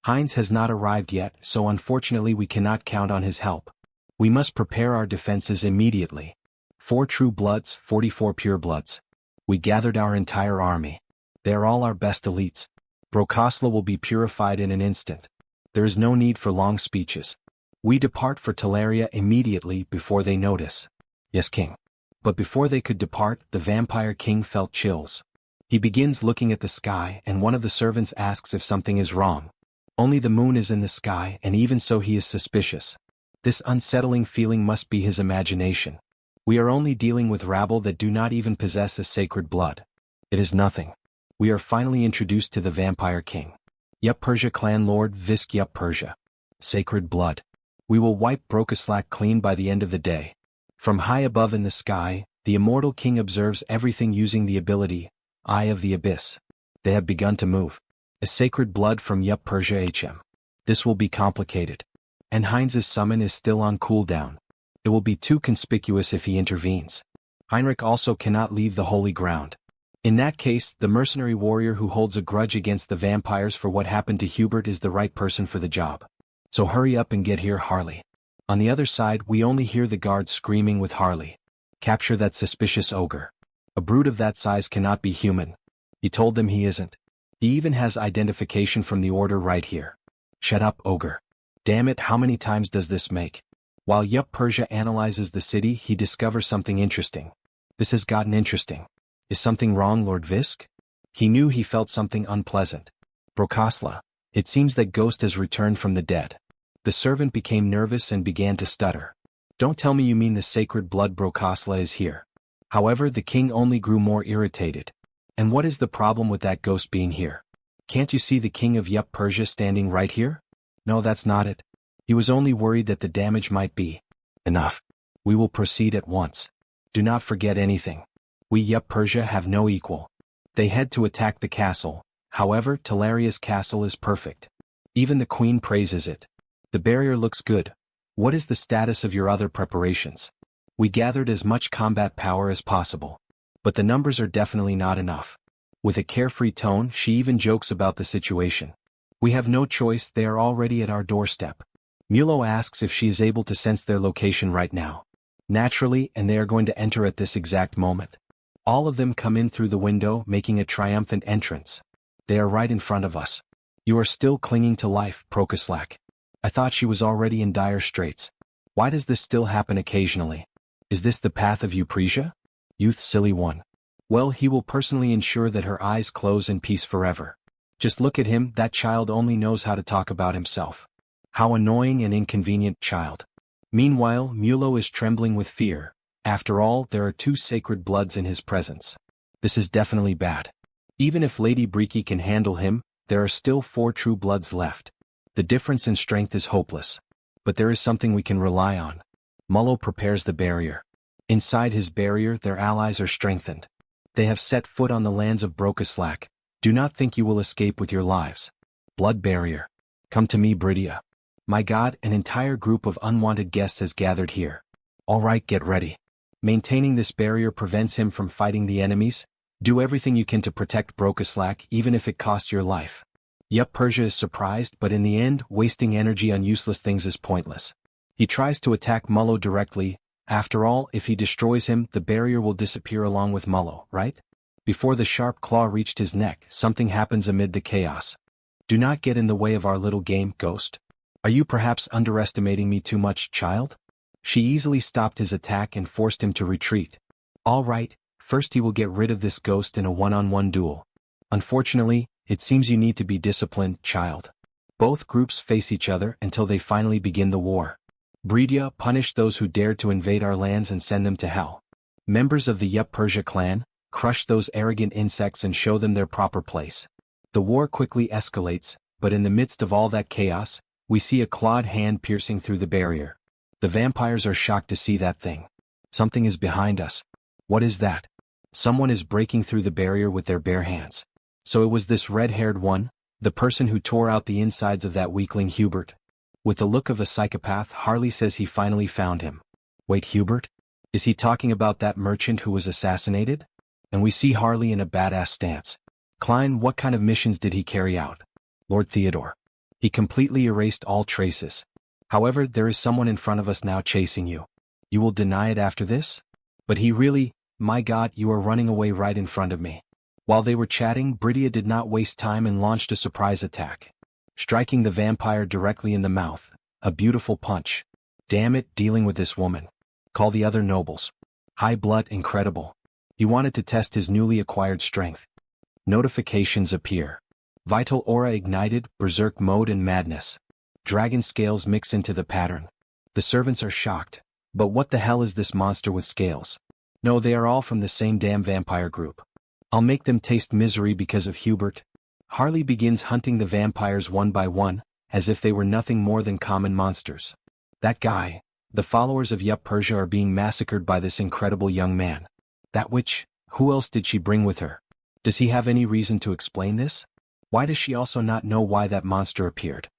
Speaker 1: Heinz has not arrived yet, so unfortunately we cannot count on his help. We must prepare our defenses immediately. 4 true bloods, 44 pure bloods. We gathered our entire army. They are all our best elites. Brokosla will be purified in an instant. There is no need for long speeches. We depart for Teleria immediately before they notice. Yes, King. But before they could depart, the Vampire King felt chills. He begins looking at the sky, and one of the servants asks if something is wrong. Only the moon is in the sky, and even so he is suspicious. This unsettling feeling must be his imagination. We are only dealing with rabble that do not even possess a sacred blood. It is nothing. We are finally introduced to the Vampire King. Yup, Persia clan lord Visk Yup Persia. Sacred blood. We will wipe Brokaslak clean by the end of the day. From high above in the sky, the immortal king observes everything using the ability, Eye of the Abyss. They have begun to move. A sacred blood from Yup Persia HM. This will be complicated. And Heinz's summon is still on cooldown. It will be too conspicuous if he intervenes. Heinrich also cannot leave the holy ground. In that case, the mercenary warrior who holds a grudge against the vampires for what happened to Hubert is the right person for the job. So hurry up and get here, Harley. On the other side, we only hear the guards screaming with Harley. Capture that suspicious ogre. A brute of that size cannot be human. He told them he isn't. He even has identification from the order right here. Shut up, ogre. Damn it, how many times does this make? While Yup Persia analyzes the city, he discovers something interesting. This has gotten interesting. Is something wrong, Lord Visk? He knew he felt something unpleasant. Brokasla. It seems that Ghost has returned from the dead. The servant became nervous and began to stutter. Don't tell me you mean the sacred blood Brokasla is here. However, the king only grew more irritated. And what is the problem with that ghost being here? Can't you see the king of Yup Persia standing right here? No, that's not it. He was only worried that the damage might be. Enough. We will proceed at once. Do not forget anything. We Yup Persia have no equal. They head to attack the castle. However, Telaria's castle is perfect. Even the queen praises it. The barrier looks good. What is the status of your other preparations? We gathered as much combat power as possible. But the numbers are definitely not enough. With a carefree tone, she even jokes about the situation. We have no choice, they are already at our doorstep. Mulo asks if she is able to sense their location right now. Naturally, and they are going to enter at this exact moment. All of them come in through the window, making a triumphant entrance. They are right in front of us. You are still clinging to life, Prokaslak. I thought she was already in dire straits. Why does this still happen occasionally? Is this the path of Eupresia? Youth silly one. Well, he will personally ensure that her eyes close in peace forever. Just look at him, that child only knows how to talk about himself. How annoying and inconvenient child. Meanwhile, Mulo is trembling with fear. After all, there are 2 sacred bloods in his presence. This is definitely bad. Even if Lady Briki can handle him, there are still 4 true bloods left. The difference in strength is hopeless. But there is something we can rely on. Mullo prepares the barrier. Inside his barrier, their allies are strengthened. They have set foot on the lands of Brokaslak. Do not think you will escape with your lives. Blood barrier. Come to me, Bridia. My god, an entire group of unwanted guests has gathered here. All right, get ready. Maintaining this barrier prevents him from fighting the enemies. Do everything you can to protect Brokaslak, even if it costs your life. Yup Persia is surprised, but in the end, wasting energy on useless things is pointless. He tries to attack Mullo directly. After all, if he destroys him, the barrier will disappear along with Mullo, right? Before the sharp claw reached his neck, something happens amid the chaos. Do not get in the way of our little game, Ghost. Are you perhaps underestimating me too much, child? She easily stopped his attack and forced him to retreat. All right, first he will get rid of this ghost in a one-on-one duel. Unfortunately, it seems you need to be disciplined, child. Both groups face each other until they finally begin the war. Bridia, punish those who dared to invade our lands and send them to hell. Members of the Yup Persia clan, crush those arrogant insects and show them their proper place. The war quickly escalates, but in the midst of all that chaos, we see a clawed hand piercing through the barrier. The vampires are shocked to see that thing. Something is behind us. What is that? Someone is breaking through the barrier with their bare hands. So it was this red-haired one, the person who tore out the insides of that weakling Hubert. With the look of a psychopath, Harley says he finally found him. Wait, Hubert? Is he talking about that merchant who was assassinated? And we see Harley in a badass stance. Klein, what kind of missions did he carry out? Lord Theodore. He completely erased all traces. However, there is someone in front of us now chasing you. You will deny it after this? But he really, my god, you are running away right in front of me. While they were chatting, Bridia did not waste time and launched a surprise attack. striking the vampire directly in the mouth. A beautiful punch. Damn it, dealing with this woman. Call the other nobles. High blood, incredible. He wanted to test his newly acquired strength. Notifications appear. Vital aura ignited, berserk mode and madness. Dragon scales mix into the pattern. The servants are shocked. But what the hell is this monster with scales? No, they are all from the same damn vampire group. I'll make them taste misery because of Hubert. Harley begins hunting the vampires one by one, as if they were nothing more than common monsters. That guy, the followers of Yup Persia are being massacred by this incredible young man. That witch, who else did she bring with her? Does he have any reason to explain this? Why does she also not know why that monster appeared?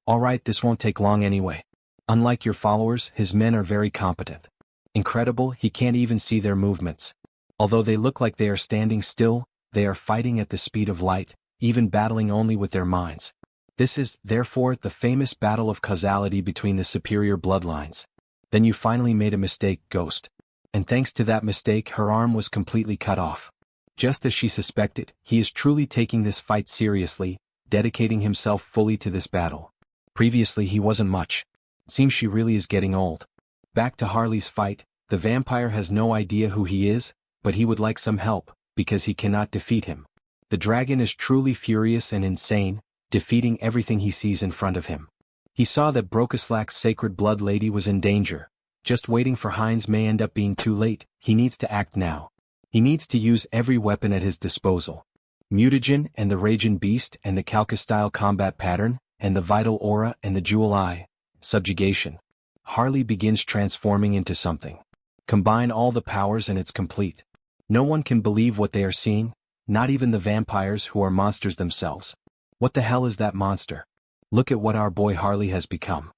Speaker 1: Alright, this won't take long anyway. Unlike your followers, his men are very competent. Incredible, he can't even see their movements. Although they look like they are standing still, they are fighting at the speed of light, even battling only with their minds. This is, therefore, the famous battle of causality between the superior bloodlines. Then you finally made a mistake, Ghost. And thanks to that mistake, her arm was completely cut off. Just as she suspected, he is truly taking this fight seriously, dedicating himself fully to this battle. Previously he wasn't much. Seems she really is getting old. Back to Harley's fight, the vampire has no idea who he is, but he would like some help, because he cannot defeat him. The dragon is truly furious and insane, defeating everything he sees in front of him. He saw that Brokislak's sacred blood lady was in danger. Just waiting for Heinz may end up being too late, he needs to act now. He needs to use every weapon at his disposal. Mutagen and the Raging Beast and the Calca-style combat pattern, and the Vital Aura and the Jewel Eye, subjugation. Harley begins transforming into something. Combine all the powers and it's complete. No one can believe what they are seeing, not even the vampires who are monsters themselves. What the hell is that monster? Look at what our boy Harley has become.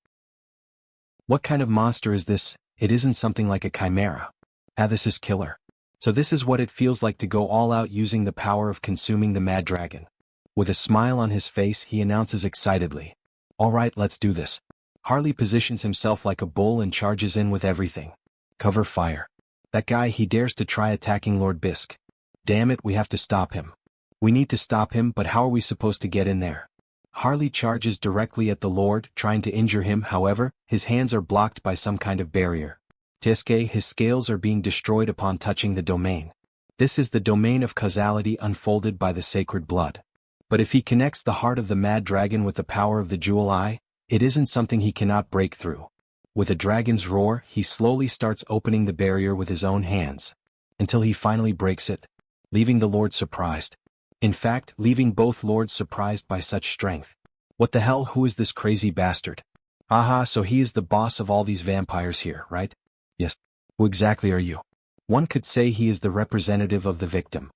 Speaker 1: What kind of monster is this? It isn't something like a chimera. This is killer. So this is what it feels like to go all out using the power of consuming the mad dragon. With a smile on his face, he announces excitedly. Alright, let's do this. Harley positions himself like a bull and charges in with everything. Cover fire. That guy, he dares to try attacking Lord Bisk. Damn it, we have to stop him. We need to stop him, but how are we supposed to get in there? Harley charges directly at the Lord, trying to injure him. However, his hands are blocked by some kind of barrier. Tiske, his scales are being destroyed upon touching the domain. This is the domain of causality unfolded by the sacred blood. But if he connects the heart of the mad dragon with the power of the Jewel Eye, it isn't something he cannot break through. With a dragon's roar, he slowly starts opening the barrier with his own hands, until he finally breaks it, leaving the Lord surprised. In fact, leaving both lords surprised by such strength. What the hell, who is this crazy bastard? Aha, so he is the boss of all these vampires here, right? Yes. Who exactly are you? One could say he is the representative of the victim.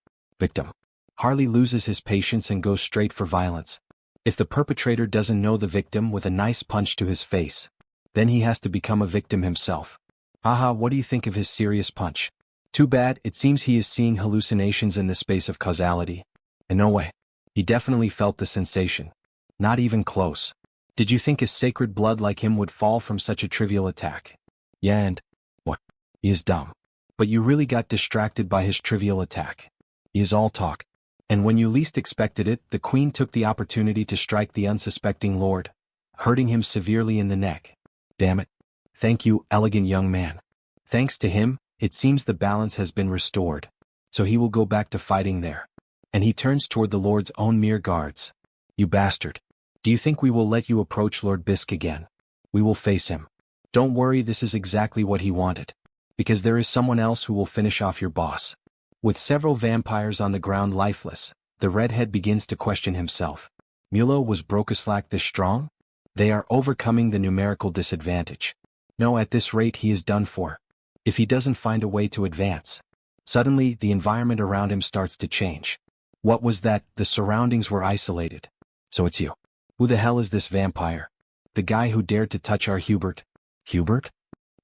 Speaker 1: Harley loses his patience and goes straight for violence. If the perpetrator doesn't know the victim with a nice punch to his face, then he has to become a victim himself. Aha, what do you think of his serious punch? Too bad, it seems he is seeing hallucinations in the space of causality. And no way. He definitely felt the sensation. Not even close. Did you think a sacred blood like him would fall from such a trivial attack? Yeah, and what? He is dumb. But you really got distracted by his trivial attack. He is all talk. And when you least expected it, the queen took the opportunity to strike the unsuspecting lord, hurting him severely in the neck. Damn it. Thank you, elegant young man. Thanks to him, it seems the balance has been restored. So he will go back to fighting there. And he turns toward the Lord's own mere guards. You bastard. Do you think we will let you approach Lord Bisk again? We will face him. Don't worry, this is exactly what he wanted. Because there is someone else who will finish off your boss. With several vampires on the ground lifeless, the redhead begins to question himself. Mulo, was Brokislak this strong? They are overcoming the numerical disadvantage. No, at this rate he is done for. If he doesn't find a way to advance. Suddenly, the environment around him starts to change. What was that? The surroundings were isolated. So it's you. Who the hell is this vampire? The guy who dared to touch our Hubert? Hubert?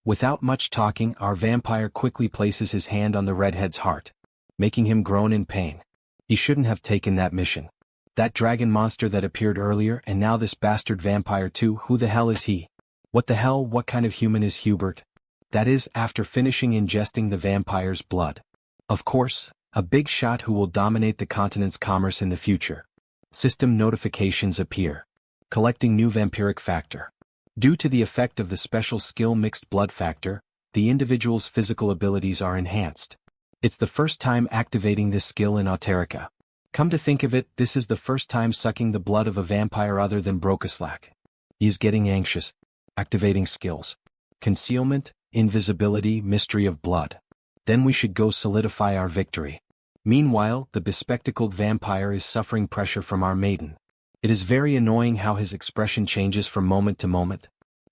Speaker 1: Without much talking, our vampire quickly places his hand on the redhead's heart, making him groan in pain. He shouldn't have taken that mission. That dragon monster that appeared earlier, and now this bastard vampire too. Who the hell is he? What the hell, what kind of human is Hubert? That is, after finishing ingesting the vampire's blood. Of course, a big shot who will dominate the continent's commerce in the future. System notifications appear. Collecting new vampiric factor. Due to the effect of the special skill mixed blood factor, the individual's physical abilities are enhanced. It's the first time activating this skill in Auterica. Come to think of it, this is the first time sucking the blood of a vampire other than Brokaslak. He is getting anxious. Activating skills. Concealment, invisibility, mystery of blood. Then we should go solidify our victory. Meanwhile, the bespectacled vampire is suffering pressure from our maiden. It is very annoying how his expression changes from moment to moment.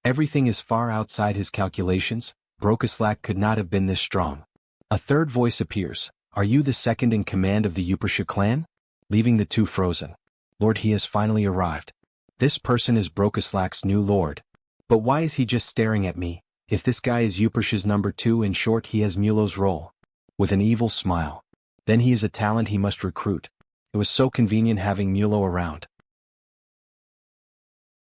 Speaker 1: Everything is far outside his calculations. Brokaslak could not have been this strong. A third voice appears. Are you the second in command of the Upersha clan? Leaving the two frozen. Lord, he has finally arrived. This person is Brokaslak's new lord. But why is he just staring at me? If this guy is Upersha's number 2, in short, he has Mulo's role. With an evil smile. Then he is a talent he must recruit. It was so convenient having Mulo around.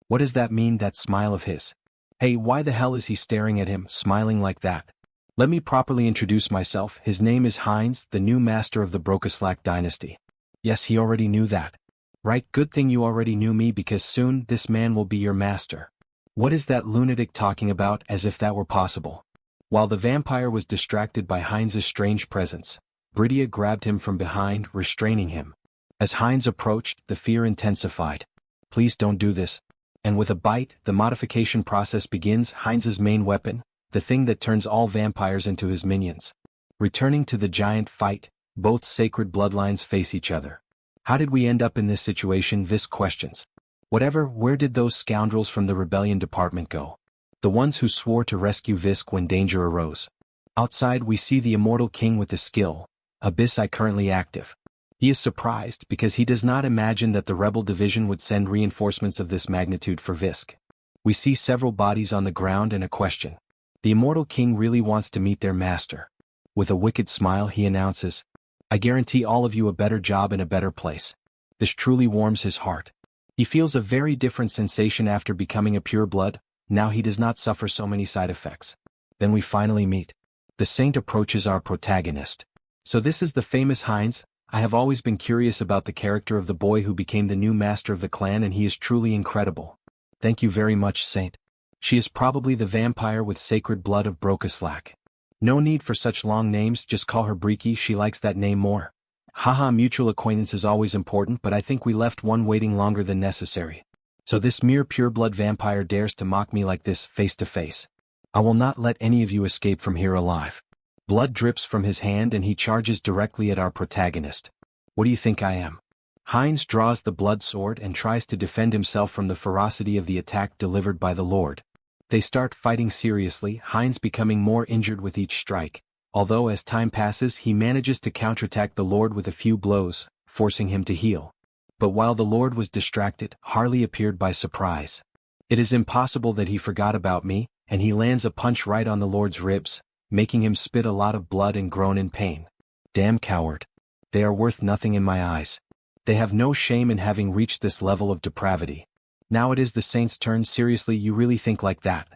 Speaker 1: What does that mean, that smile of his? Hey, why the hell is he staring at him, smiling like that? Let me properly introduce myself. His name is Heinz, the new master of the Brokaslak dynasty. Yes, he already knew that. Right, good thing you already knew me, because soon this man will be your master. What is that lunatic talking about, as if that were possible? While the vampire was distracted by Heinz's strange presence, Bridia grabbed him from behind, restraining him. As Heinz approached, the fear intensified. Please don't do this. And with a bite, the modification process begins. Heinz's main weapon, the thing that turns all vampires into his minions. Returning to the giant fight, both sacred bloodlines face each other. How did we end up in this situation? Visk questions. Whatever, where did those scoundrels from the rebellion department go? The ones who swore to rescue Visk when danger arose. Outside we see the immortal king with the skill, Abyss I currently active. He is surprised because he does not imagine that the rebel division would send reinforcements of this magnitude for Visk. We see several bodies on the ground and a question. The immortal king really wants to meet their master. With a wicked smile he announces, I guarantee all of you a better job in a better place. This truly warms his heart. He feels a very different sensation after becoming a pureblood. Now he does not suffer so many side effects. Then we finally meet. The saint approaches our protagonist. So this is the famous Heinz. I have always been curious about the character of the boy who became the new master of the clan, and he is truly incredible. Thank you very much, Saint. She is probably the vampire with sacred blood of Brokaslak. No need for such long names, just call her Briki, she likes that name more. Haha, mutual acquaintance is always important, but I think we left one waiting longer than necessary. So this mere pureblood vampire dares to mock me like this, face to face. I will not let any of you escape from here alive. Blood drips from his hand and he charges directly at our protagonist. What do you think I am? Heinz draws the blood sword and tries to defend himself from the ferocity of the attack delivered by the Lord. They start fighting seriously, Heinz becoming more injured with each strike, although as time passes he manages to counterattack the Lord with a few blows, forcing him to heal. But while the Lord was distracted, Harley appeared by surprise. It is impossible that he forgot about me, and he lands a punch right on the Lord's ribs, making him spit a lot of blood and groan in pain. Damn coward. They are worth nothing in my eyes. They have no shame in having reached this level of depravity. Now it is the saint's turn. Seriously, you really think like that?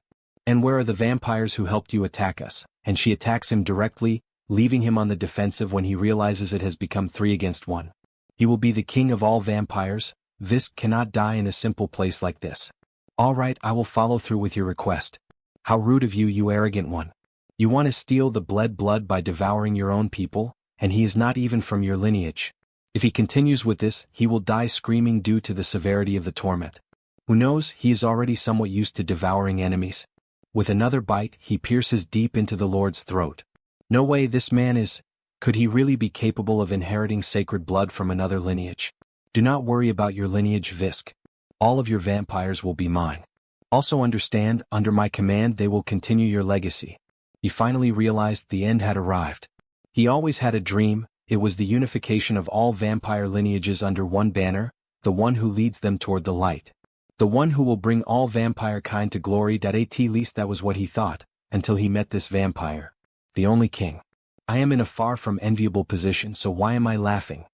Speaker 1: And where are the vampires who helped you attack us? And she attacks him directly, leaving him on the defensive when he realizes it has become 3 against 1. He will be the king of all vampires. Visk cannot die in a simple place like this. All right, I will follow through with your request. How rude of you, you arrogant one. You want to steal the bled blood by devouring your own people, and he is not even from your lineage. If he continues with this, he will die screaming due to the severity of the torment. Who knows, he is already somewhat used to devouring enemies. With another bite, he pierces deep into the Lord's throat. No way, this man is... Could he really be capable of inheriting sacred blood from another lineage? Do not worry about your lineage, Visk. All of your vampires will be mine. Also understand, under my command they will continue your legacy. He finally realized the end had arrived. He always had a dream. It was the unification of all vampire lineages under one banner, the one who leads them toward the light. The one who will bring all vampire kind to glory. At least that was what he thought, until he met this vampire. The only king. I am in a far from enviable position, so why am I laughing?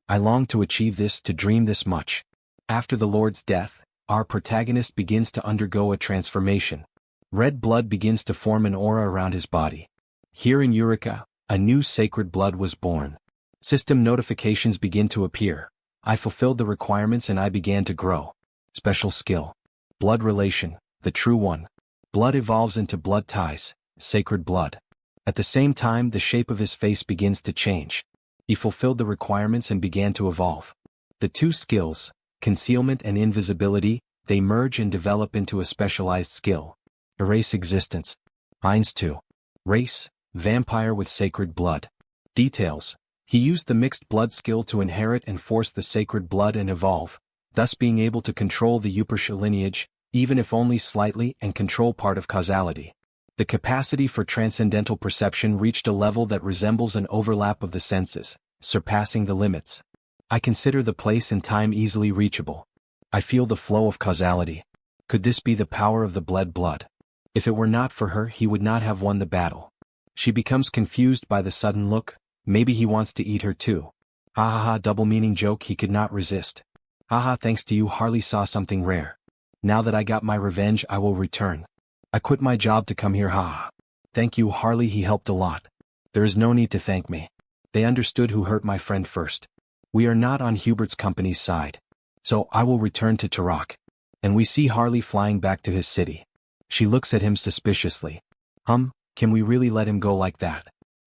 Speaker 1: I long to achieve this, to dream this much. After the Lord's death, our protagonist begins to undergo a transformation. Red blood begins to form an aura around his body. Here in Eureka, a new sacred blood was born. System notifications begin to appear. I fulfilled the requirements and I began to grow. Special skill. Blood relation, the true one. Blood evolves into blood ties, sacred blood. At the same time, the shape of his face begins to change. He fulfilled the requirements and began to evolve. The two skills, concealment and invisibility, they merge and develop into a specialized skill. Erase existence. Heinz 2. Race, vampire with sacred blood. Details. He used the mixed blood skill to inherit and force the sacred blood and evolve, thus being able to control the Upersha lineage, even if only slightly, and control part of causality. The capacity for transcendental perception reached a level that resembles an overlap of the senses, surpassing the limits. I consider the place and time easily reachable. I feel the flow of causality. Could this be the power of the bled blood? If it were not for her, he would not have won the battle. She becomes confused by the sudden look. Maybe he wants to eat her too. Ha ha ha, double-meaning joke he could not resist. Ha ha, thanks to you Harley saw something rare. Now that I got my revenge I will return. I quit my job to come here, ha ha. Thank you Harley, he helped a lot. There is no need to thank me. They understood who hurt my friend first. We are not on Hubert's company's side. So I will return to Turok. And we see Harley flying back to his city. She looks at him suspiciously. Can we really let him go like that?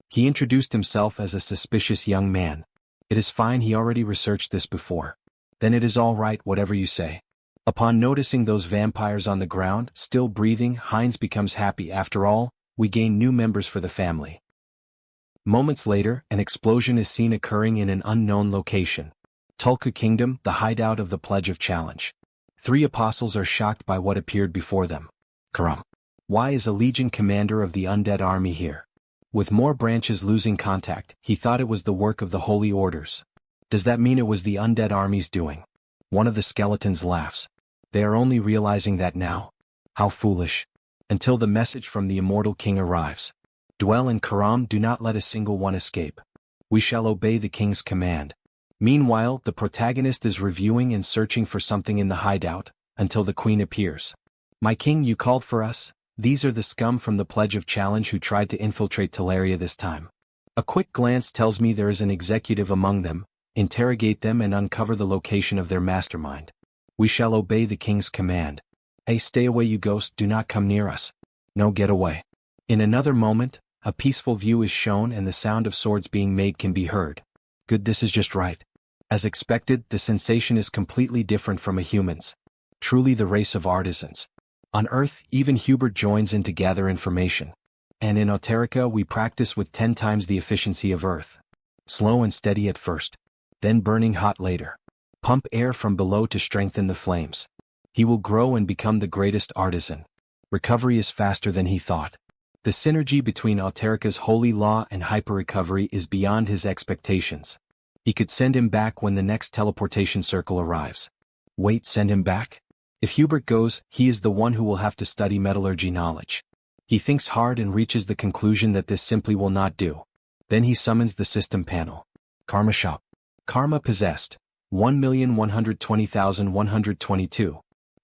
Speaker 1: He introduced himself as a suspicious young man. It is fine, he already researched this before. Then it is all right, whatever you say. Upon noticing those vampires on the ground, still breathing, Heinz becomes happy. After all, we gain new members for the family. Moments later, an explosion is seen occurring in an unknown location. Tulku Kingdom, the hideout of the Pledge of Challenge. 3 apostles are shocked by what appeared before them. Karam. Why is a legion commander of the undead army here? With more branches losing contact, he thought it was the work of the holy orders. Does that mean it was the undead army's doing? One of the skeletons laughs. They are only realizing that now. How foolish. Until the message from the immortal king arrives. Dwell and Karam, do not let a single one escape. We shall obey the king's command. Meanwhile, the protagonist is reviewing and searching for something in the hideout, until the queen appears. My king, you called for us? These are the scum from the Pledge of Challenge who tried to infiltrate Teleria this time. A quick glance tells me there is an executive among them. Interrogate them and uncover the location of their mastermind. We shall obey the king's command. Hey, stay away you ghost, do not come near us. No, get away. In another moment, a peaceful view is shown and the sound of swords being made can be heard. Good, this is just right. As expected, the sensation is completely different from a human's. Truly the race of artisans. On Earth, even Hubert joins in to gather information. And in Auterica we practice with 10 times the efficiency of Earth. Slow and steady at first. Then burning hot later. Pump air from below to strengthen the flames. He will grow and become the greatest artisan. Recovery is faster than he thought. The synergy between Auterica's holy law and hyper-recovery is beyond his expectations. He could send him back when the next teleportation circle arrives. Wait, send him back? If Hubert goes, he is the one who will have to study metallurgy knowledge. He thinks hard and reaches the conclusion that this simply will not do. Then he summons the system panel. Karma shop. Karma possessed. 1,120,122.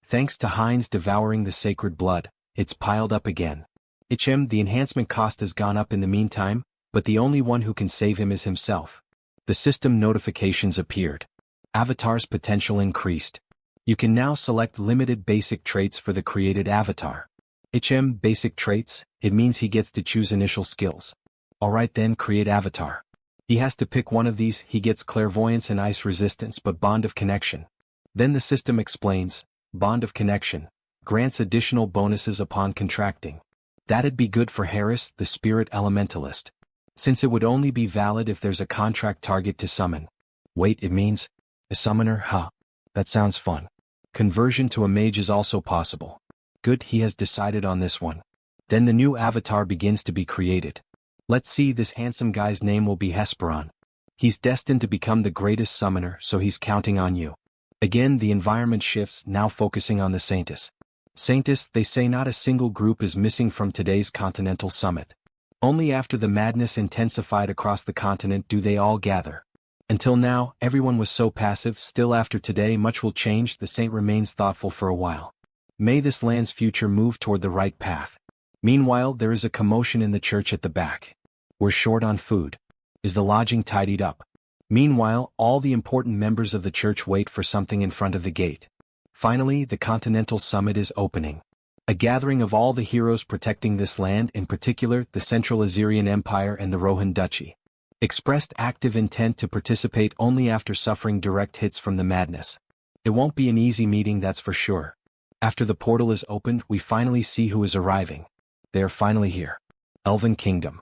Speaker 1: Thanks to Heinz devouring the sacred blood, it's piled up again. The enhancement cost has gone up in the meantime, but the only one who can save him is himself. The system notifications appeared. Avatar's potential increased. You can now select limited basic traits for the created avatar. Basic traits, it means he gets to choose initial skills. Alright then, create avatar. He has to pick one of these. He gets clairvoyance and ice resistance but bond of connection. Then the system explains, bond of connection, grants additional bonuses upon contracting. That'd be good for Harris, the spirit elementalist. Since it would only be valid if there's a contract target to summon. Wait, it means? A summoner, huh? That sounds fun. Conversion to a mage is also possible. Good, he has decided on this one. Then the new avatar begins to be created. Let's see, this handsome guy's name will be Hesperon. He's destined to become the greatest summoner, so he's counting on you. Again the environment shifts, now focusing on the Saintus. Saintus, they say not a single group is missing from today's continental summit. Only after the madness intensified across the continent do they all gather. Until now, everyone was so passive. Still after today much will change. The saint remains thoughtful for a while. May this land's future move toward the right path. Meanwhile, there is a commotion in the church at the back. We're short on food. Is the lodging tidied up? Meanwhile, all the important members of the church wait for something in front of the gate. Finally, the Continental Summit is opening. A gathering of all the heroes protecting this land, in particular the Central Assyrian Empire and the Rohan Duchy, expressed active intent to participate only after suffering direct hits from the madness. It won't be an easy meeting, that's for sure. After the portal is opened, we finally see who is arriving. They are finally here. Elven Kingdom.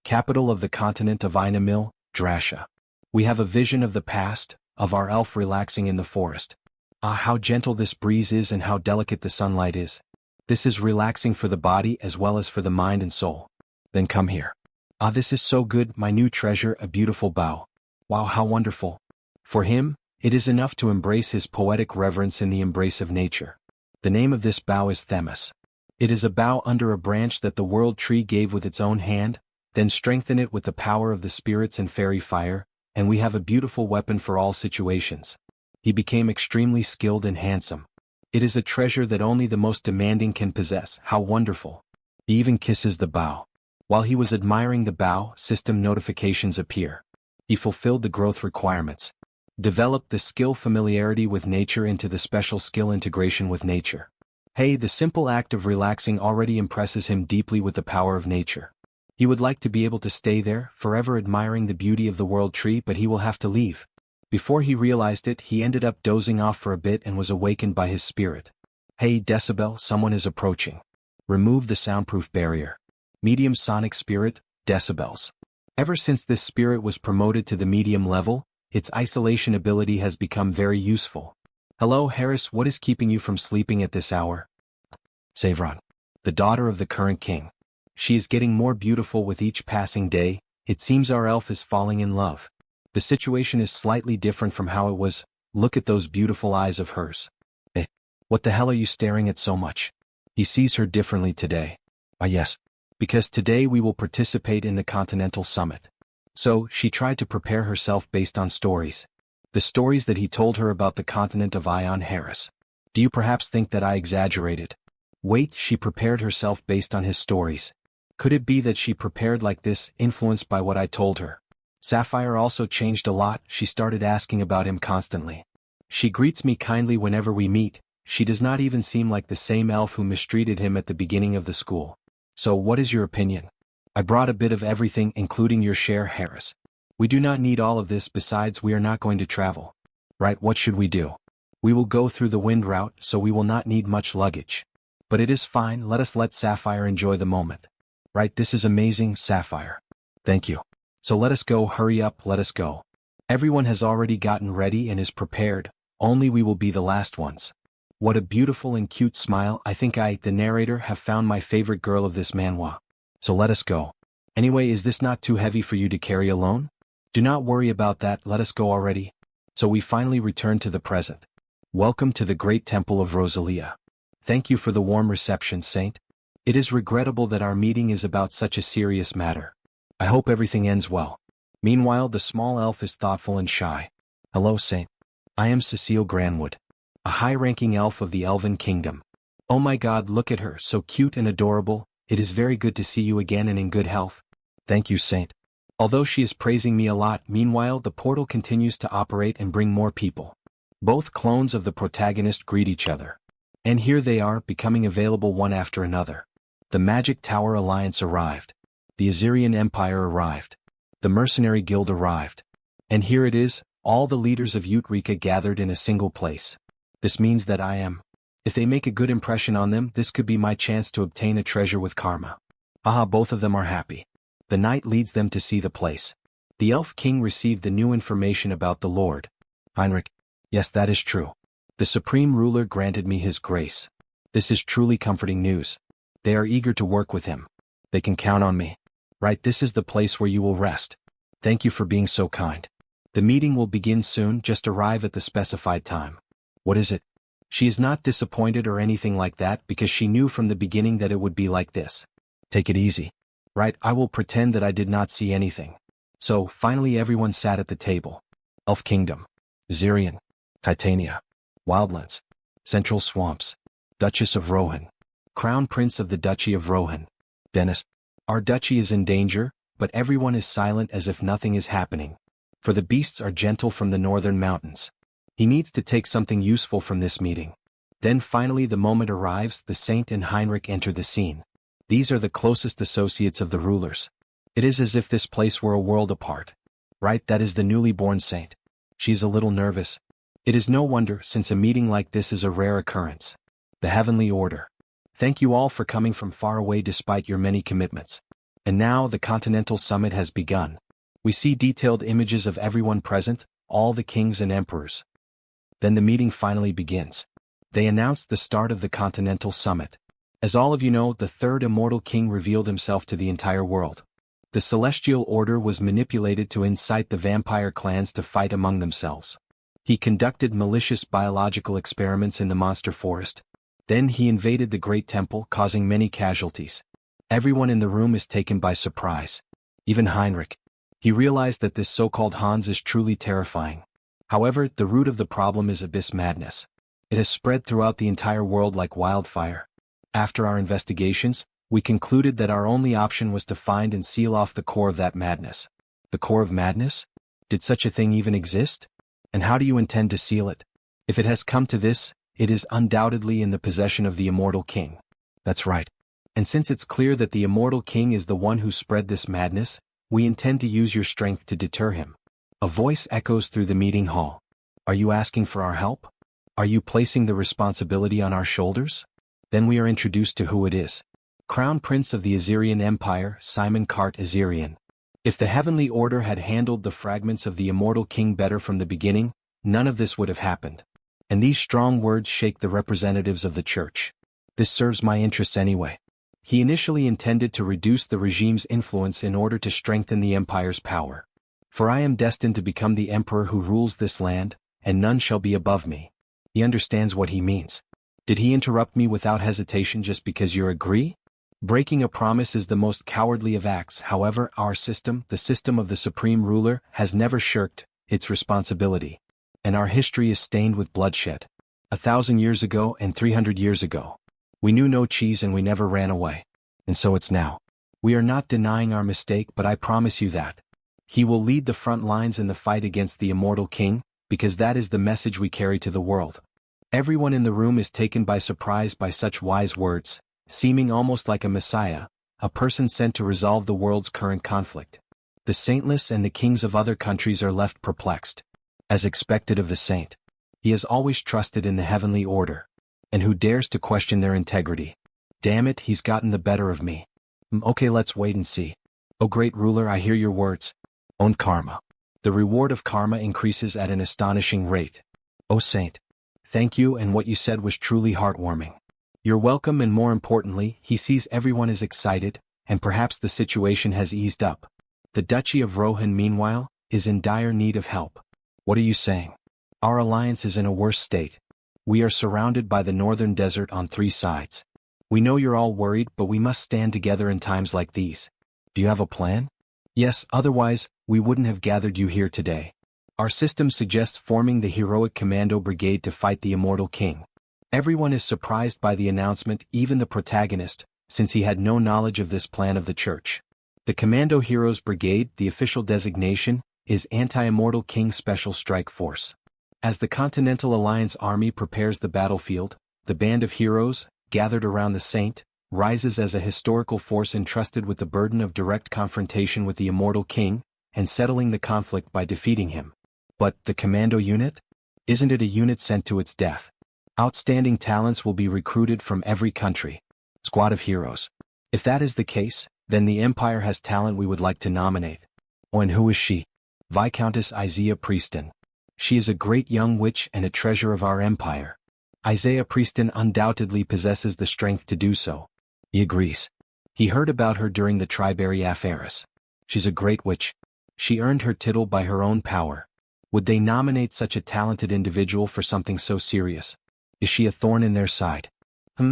Speaker 1: Capital of the continent of Ainamil, Drasha. We have a vision of the past, of our elf relaxing in the forest. Ah, how gentle this breeze is and how delicate the sunlight is. This is relaxing for the body as well as for the mind and soul. Then come here. Ah, this is so good, my new treasure, a beautiful bow. Wow, how wonderful. For him, it is enough to embrace his poetic reverence in the embrace of nature. The name of this bough is Themis. It is a bough under a branch that the world tree gave with its own hand, then strengthen it with the power of the spirits and fairy fire, and we have a beautiful weapon for all situations. He became extremely skilled and handsome. It is a treasure that only the most demanding can possess. How wonderful. He even kisses the bough. While he was admiring the bough, system notifications appear. He fulfilled the growth requirements. Developed the skill familiarity with nature into the special skill integration with nature. Hey, the simple act of relaxing already impresses him deeply with the power of nature. He would like to be able to stay there, forever admiring the beauty of the world tree, but he will have to leave. Before he realized it, he ended up dozing off for a bit and was awakened by his spirit. Hey, Decibel, someone is approaching. Remove the soundproof barrier. Medium sonic spirit, decibels. Ever since this spirit was promoted to the medium level, its isolation ability has become very useful. Hello, Harris, what is keeping you from sleeping at this hour? Savron. The daughter of the current king. She is getting more beautiful with each passing day. It seems our elf is falling in love. The situation is slightly different from how it was. Look at those beautiful eyes of hers. What the hell are you staring at so much? He sees her differently today. Ah yes. Because today we will participate in the Continental Summit. So, she tried to prepare herself based on stories. The stories that he told her about the continent of Ion Harris. Do you perhaps think that I exaggerated? Wait, she prepared herself based on his stories. Could it be that she prepared like this, influenced by what I told her? Sapphire also changed a lot. She started asking about him constantly. She greets me kindly whenever we meet. She does not even seem like the same elf who mistreated him at the beginning of the school. So what is your opinion? I brought a bit of everything, including your share, Harris. We do not need all of this, besides we are not going to travel. Right, what should we do? We will go through the wind route, so we will not need much luggage. But it is fine, let Sapphire enjoy the moment. Right, this is amazing, Sapphire. Thank you. So let us go, hurry up, let us go. Everyone has already gotten ready and is prepared, only we will be the last ones. What a beautiful and cute smile. I think I, the narrator, have found my favorite girl of this manhwa. So let us go. Anyway, is this not too heavy for you to carry alone? Do not worry about that, let us go already. So we finally return to the present. Welcome to the great temple of Rosalia. Thank you for the warm reception, Saint. It is regrettable that our meeting is about such a serious matter. I hope everything ends well. Meanwhile, the small elf is thoughtful and shy. Hello, Saint. I am Cecile Granwood, a high-ranking elf of the Elven Kingdom. Oh my god, look at her, so cute and adorable. It is very good to see you again and in good health. Thank you, Saint. Although she is praising me a lot, meanwhile the portal continues to operate and bring more people. Both clones of the protagonist greet each other. And here they are, becoming available one after another. The Magic Tower Alliance arrived. The Assyrian Empire arrived. The Mercenary Guild arrived. And here it is, all the leaders of Eureka gathered in a single place. This means that I am. If they make a good impression on them, this could be my chance to obtain a treasure with karma. Aha, both of them are happy. The knight leads them to see the place. The Elf King received the new information about the Lord. Heinrich. Yes, that is true. The Supreme Ruler granted me his grace. This is truly comforting news. They are eager to work with him. They can count on me. Right, this is the place where you will rest. Thank you for being so kind. The meeting will begin soon, just arrive at the specified time. What is it? She is not disappointed or anything like that because she knew from the beginning that it would be like this. Take it easy. Right, I will pretend that I did not see anything. So, finally everyone sat at the table. Elf Kingdom. Zirian. Titania. Wildlands. Central Swamps. Duchess of Rohan. Crown Prince of the Duchy of Rohan. Dennis. Our duchy is in danger, but everyone is silent as if nothing is happening. For the beasts are gentle from the northern mountains. He needs to take something useful from this meeting. Then finally the moment arrives, the Saint and Heinrich enter the scene. These are the closest associates of the rulers. It is as if this place were a world apart. Right, that is the newly born saint. She is a little nervous. It is no wonder, since a meeting like this is a rare occurrence. The heavenly order. Thank you all for coming from far away despite your many commitments. And now the Continental Summit has begun. We see detailed images of everyone present, all the kings and emperors. Then the meeting finally begins. They announced the start of the Continental Summit. As all of you know, the third immortal king revealed himself to the entire world. The celestial order was manipulated to incite the vampire clans to fight among themselves. He conducted malicious biological experiments in the monster forest. Then he invaded the great temple, causing many casualties. Everyone in the room is taken by surprise. Even Heinrich. He realized that this so-called Hans is truly terrifying. However, the root of the problem is abyss madness. It has spread throughout the entire world like wildfire. After our investigations, we concluded that our only option was to find and seal off the core of that madness. The core of madness? Did such a thing even exist? And how do you intend to seal it? If it has come to this, it is undoubtedly in the possession of the immortal king. That's right. And since it's clear that the immortal king is the one who spread this madness, we intend to use your strength to deter him. A voice echoes through the meeting hall. Are you asking for our help? Are you placing the responsibility on our shoulders? Then we are introduced to who it is. Crown Prince of the Assyrian Empire, Simon Cart Assyrian. If the heavenly order had handled the fragments of the immortal king better from the beginning, none of this would have happened. And these strong words shake the representatives of the church. This serves my interests anyway. He initially intended to reduce the regime's influence in order to strengthen the empire's power. For I am destined to become the emperor who rules this land, and none shall be above me. He understands what he means. Did he interrupt me without hesitation just because you agree? Breaking a promise is the most cowardly of acts. However, our system, the system of the supreme ruler, has never shirked its responsibility. And our history is stained with bloodshed. 1,000 years ago and 300 years ago. We knew no cheese and we never ran away. And so it's now. We are not denying our mistake, but I promise you that he will lead the front lines in the fight against the immortal king, because that is the message we carry to the world. Everyone in the room is taken by surprise by such wise words, seeming almost like a messiah, a person sent to resolve the world's current conflict. The saintless and the kings of other countries are left perplexed. As expected of the saint. He has always trusted in the heavenly order. And who dares to question their integrity? Damn it, he's gotten the better of me. Okay, let's wait and see. O great ruler, I hear your words. Own karma. The reward of karma increases at an astonishing rate. O saint. Thank you, and what you said was truly heartwarming. You're welcome, and more importantly, he sees everyone is excited, and perhaps the situation has eased up. The Duchy of Rohan, meanwhile, is in dire need of help. What are you saying? Our alliance is in a worse state. We are surrounded by the northern desert on 3 sides. We know you're all worried, but we must stand together in times like these. Do you have a plan? Yes, otherwise, we wouldn't have gathered you here today. Our system suggests forming the heroic commando brigade to fight the immortal king. Everyone is surprised by the announcement, even the protagonist, since he had no knowledge of this plan of the church. The Commando Heroes Brigade, the official designation, is Anti-Immortal King Special Strike Force. As the Continental Alliance Army prepares the battlefield, the band of heroes, gathered around the saint, rises as a historical force entrusted with the burden of direct confrontation with the immortal king, and settling the conflict by defeating him. But the commando unit? Isn't it a unit sent to its death? Outstanding talents will be recruited from every country. Squad of heroes. If that is the case, then the Empire has talent we would like to nominate. Oh, and who is she? Viscountess Isaiah Prieston. She is a great young witch and a treasure of our empire. Isaiah Prieston undoubtedly possesses the strength to do so. He agrees. He heard about her during the Triberry affairs. She's a great witch. She earned her title by her own power. Would they nominate such a talented individual for something so serious? Is she a thorn in their side?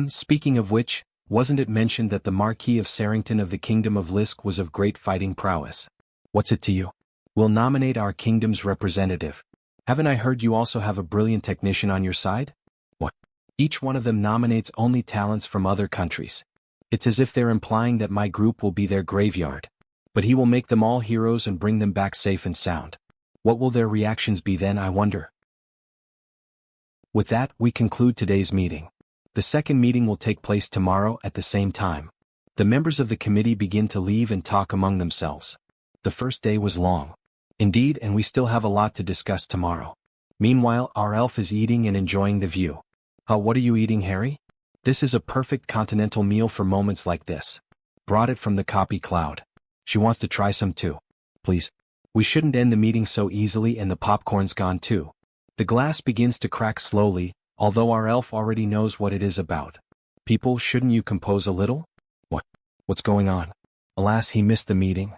Speaker 1: Speaking of which, wasn't it mentioned that the Marquis of Sarrington of the Kingdom of Lisk was of great fighting prowess? What's it to you? We'll nominate our kingdom's representative. Haven't I heard you also have a brilliant technician on your side? What? Each one of them nominates only talents from other countries. It's as if they're implying that my group will be their graveyard. But he will make them all heroes and bring them back safe and sound. What will their reactions be then, I wonder? With that, we conclude today's meeting. The second meeting will take place tomorrow at the same time. The members of the committee begin to leave and talk among themselves. The first day was long. Indeed, and we still have a lot to discuss tomorrow. Meanwhile, our elf is eating and enjoying the view. What are you eating, Harry? This is a perfect continental meal for moments like this. Brought it from the copy cloud. She wants to try some too. Please. We shouldn't end the meeting so easily, and the popcorn's gone too. The glass begins to crack slowly, although our elf already knows what it is about. People, shouldn't you compose a little? What's going on? Alas, he missed the meeting.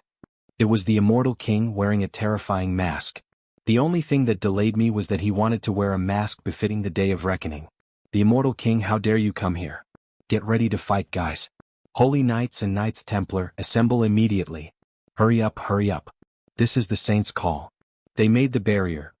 Speaker 1: It was the immortal king wearing a terrifying mask. The only thing that delayed me was that he wanted to wear a mask befitting the day of reckoning. The immortal king, how dare you come here? Get ready to fight, guys. Holy Knights and Knights Templar, assemble immediately. Hurry up, hurry up. This is the saints' call. They made the barrier.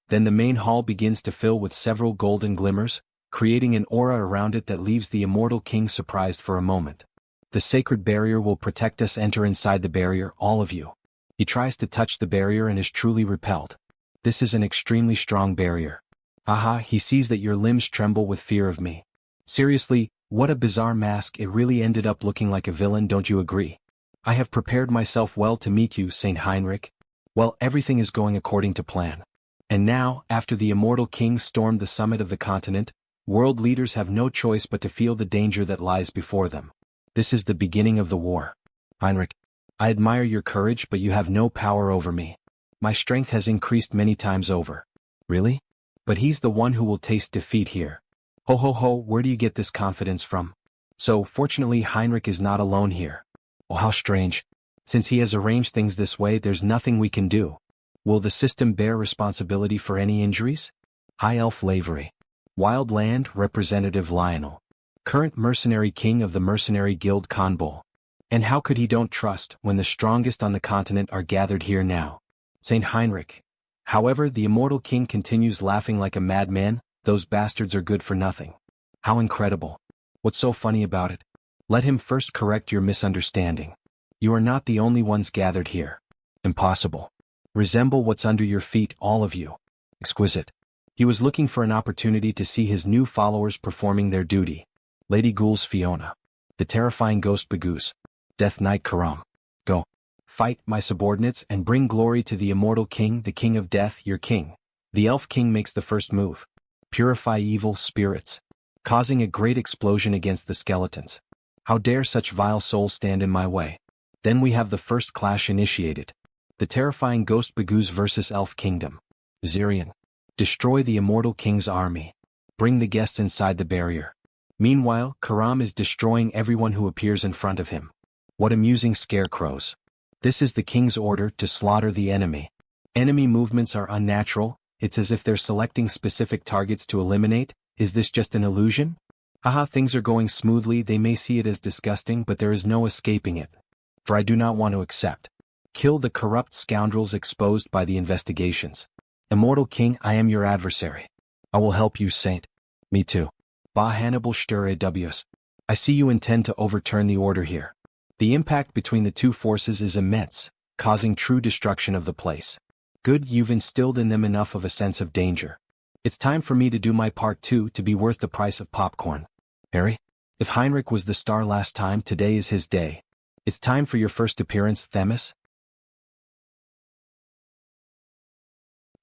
Speaker 1: Then the main hall begins to fill with several golden glimmers, creating an aura around it that leaves the immortal king surprised for a moment. The sacred barrier will protect us. Enter inside the barrier, all of you. He tries to touch the barrier and is truly repelled. This is an extremely strong barrier. Aha, he sees that your limbs tremble with fear of me. Seriously, what a bizarre mask. It really ended up looking like a villain, don't you agree? I have prepared myself well to meet you, Saint Heinrich. Well, everything is going according to plan. And now, after the immortal king stormed the summit of the continent, world leaders have no choice but to feel the danger that lies before them. This is the beginning of the war. Heinrich, I admire your courage, but you have no power over me. My strength has increased many times over. Really? But he's the one who will taste defeat here. Ho ho ho, where do you get this confidence from? So, fortunately, Heinrich is not alone here. Oh, how strange. Since he has arranged things this way, there's nothing we can do. Will the system bear responsibility for any injuries? High Elf Lavery. Wild Land Representative Lionel. Current mercenary king of the Mercenary Guild Conbol. And how could he don't trust when the strongest on the continent are gathered here now? Saint Heinrich. However, the immortal king continues laughing like a madman. Those bastards are good for nothing. How incredible. What's so funny about it? Let him first correct your misunderstanding. You are not the only ones gathered here. Impossible. Resemble what's under your feet, all of you. Exquisite. He was looking for an opportunity to see his new followers performing their duty. Lady Ghoul's Fiona. The terrifying Ghost Bagooze. Death Knight Karam. Go. Fight, my subordinates, and bring glory to the immortal king, the king of death, your king. The elf king makes the first move. Purify evil spirits. Causing a great explosion against the skeletons. How dare such vile souls stand in my way? Then we have the first clash initiated. The terrifying Ghost Bagooze versus Elf Kingdom. Zirian. Destroy the immortal king's army. Bring the guests inside the barrier. Meanwhile, Karam is destroying everyone who appears in front of him. What amusing scarecrows. This is the king's order to slaughter the enemy. Enemy movements are unnatural. It's as if they're selecting specific targets to eliminate. Is this just an illusion? Haha, things are going smoothly. They may see it as disgusting, but there is no escaping it. For I do not want to accept. Kill the corrupt scoundrels exposed by the investigations. Immortal King, I am your adversary. I will help you, Saint. Me too. Ba Hannibal Sture Ws. I see you intend to overturn the order here. The impact between the two forces is immense, causing true destruction of the place. Good, you've instilled in them enough of a sense of danger. It's time for me to do my part too, to be worth the price of popcorn. Harry? If Heinrich was the star last time, today is his day. It's time for your first appearance, Themis.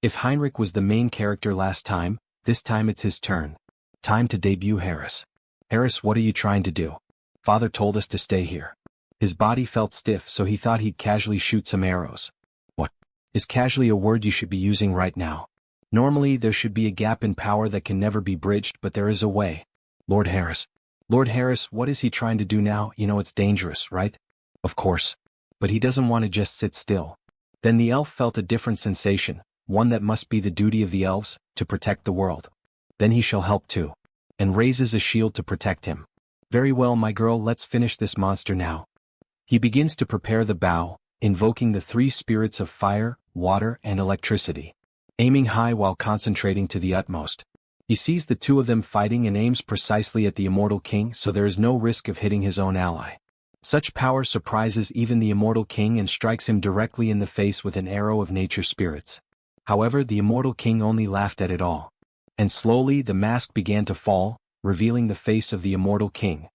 Speaker 1: If Heinrich was the main character last time, this time it's his turn. Time to debut Harris. Harris, what are you trying to do? Father told us to stay here. His body felt stiff, so he thought he'd casually shoot some arrows. What? Is casually a word you should be using right now? Normally there should be a gap in power that can never be bridged, but there is a way. Lord Harris. Lord Harris, what is he trying to do now? You know it's dangerous, right? Of course. But he doesn't want to just sit still. Then the elf felt a different sensation, one that must be the duty of the elves, to protect the world. Then he shall help too. And raises a shield to protect him. Very well, my girl, let's finish this monster now. He begins to prepare the bow, invoking the three spirits of fire, water, and electricity. Aiming high while concentrating to the utmost. He sees the two of them fighting and aims precisely at the immortal king, so there is no risk of hitting his own ally. Such power surprises even the immortal king and strikes him directly in the face with an arrow of nature spirits. However, the immortal king only laughed at it all. And slowly the mask began to fall, revealing the face of the immortal king.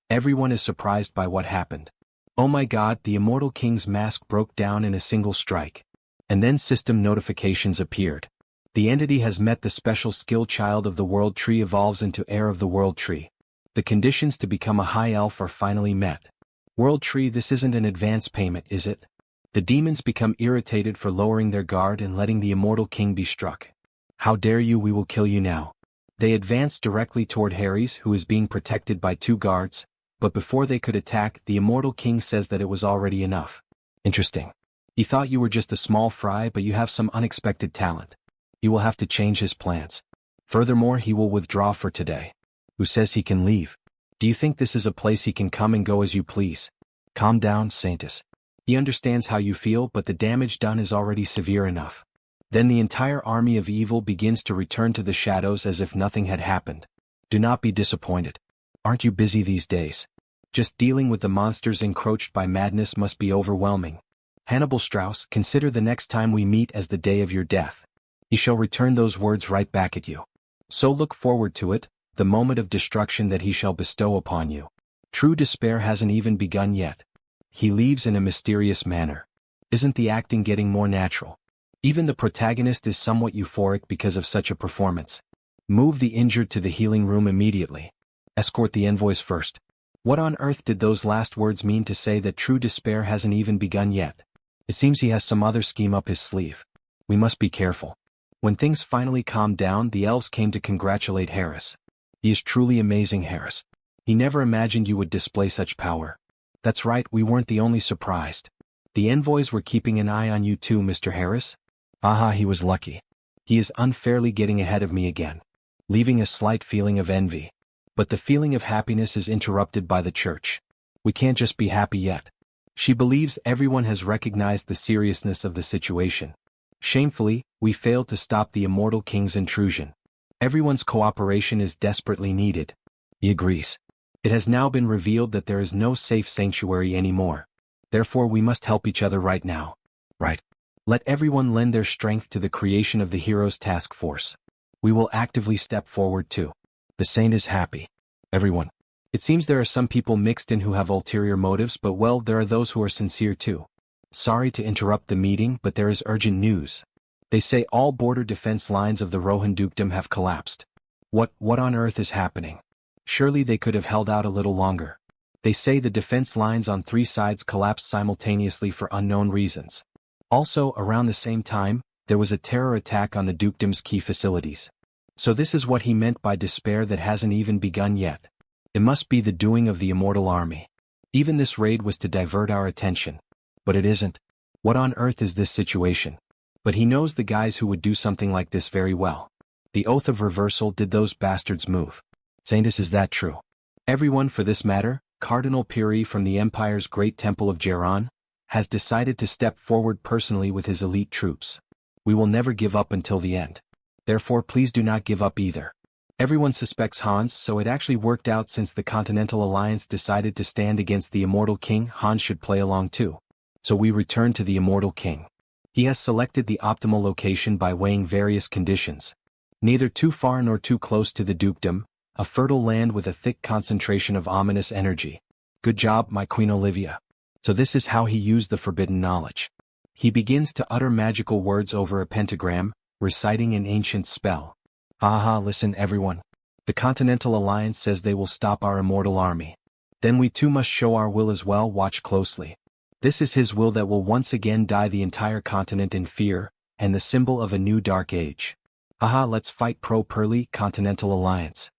Speaker 1: Everyone is surprised by what happened. Oh my god, the immortal king's mask broke down in a single strike. And then system notifications appeared. The entity has met the special skill child of the world tree evolves into heir of the world tree. The conditions to become a high elf are finally met. World tree, this isn't an advance payment, is it? The demons become irritated for lowering their guard and letting the immortal king be struck. How dare you, we will kill you now. They advance directly toward Harry's, who is being protected by 2 guards, but before they could attack, the immortal king says that it was already enough. Interesting. He thought you were just a small fry, but you have some unexpected talent. You will have to change his plans. Furthermore, he will withdraw for today. Who says he can leave? Do you think this is a place he can come and go as you please? Calm down, Saintus. He understands how you feel, but the damage done is already severe enough. Then the entire army of evil begins to return to the shadows as if nothing had happened. Do not be disappointed. Aren't you busy these days? Just dealing with the monsters encroached by madness must be overwhelming. Hannibal Strauss, consider the next time we meet as the day of your death. He shall return those words right back at you. So look forward to it, the moment of destruction that he shall bestow upon you. True despair hasn't even begun yet. He leaves in a mysterious manner. Isn't the acting getting more natural? Even the protagonist is somewhat euphoric because of such a performance. Move the injured to the healing room immediately. Escort the envoys first. What on earth did those last words mean to say that true despair hasn't even begun yet? It seems he has some other scheme up his sleeve. We must be careful. When things finally calmed down, the elves came to congratulate Harris. He is truly amazing, Harris. He never imagined you would display such power. That's right, we weren't the only surprised. The envoys were keeping an eye on you too, Mr. Harris. Aha, he was lucky. He is unfairly getting ahead of me again, leaving a slight feeling of envy. But the feeling of happiness is interrupted by the church. We can't just be happy yet. She believes everyone has recognized the seriousness of the situation. Shamefully, we failed to stop the immortal king's intrusion. Everyone's cooperation is desperately needed. He agrees. It has now been revealed that there is no safe sanctuary anymore. Therefore we must help each other right now. Right. Let everyone lend their strength to the creation of the Heroes Task Force. We will actively step forward too. The saint is happy. Everyone. It seems there are some people mixed in who have ulterior motives, but well, there are those who are sincere too. Sorry to interrupt the meeting, but there is urgent news. They say all border defense lines of the Rohan dukedom have collapsed. What on earth is happening? Surely they could have held out a little longer. They say the defense lines on 3 sides collapsed simultaneously for unknown reasons. Also, around the same time, there was a terror attack on the dukedom's key facilities. So this is what he meant by despair that hasn't even begun yet. It must be the doing of the immortal army. Even this raid was to divert our attention. But it isn't. What on earth is this situation? But he knows the guys who would do something like this very well. The oath of reversal, did those bastards move? Saintus, is that true? Everyone, for this matter, Cardinal Piri from the Empire's great temple of Geron, has decided to step forward personally with his elite troops. We will never give up until the end. Therefore please do not give up either. Everyone suspects Hans, so it actually worked out since the Continental Alliance decided to stand against the Immortal King. Hans should play along too. So we return to the Immortal King. He has selected the optimal location by weighing various conditions. Neither too far nor too close to the dukedom, a fertile land with a thick concentration of ominous energy. Good job, my Queen Olivia. So this is how he used the forbidden knowledge. He begins to utter magical words over a pentagram, reciting an ancient spell. Aha, listen everyone. The Continental Alliance says they will stop our immortal army. Then we too must show our will as well. Watch closely. This is his will that will once again die the entire continent in fear, and the symbol of a new dark age. Aha, let's fight pro-Pearly Continental Alliance.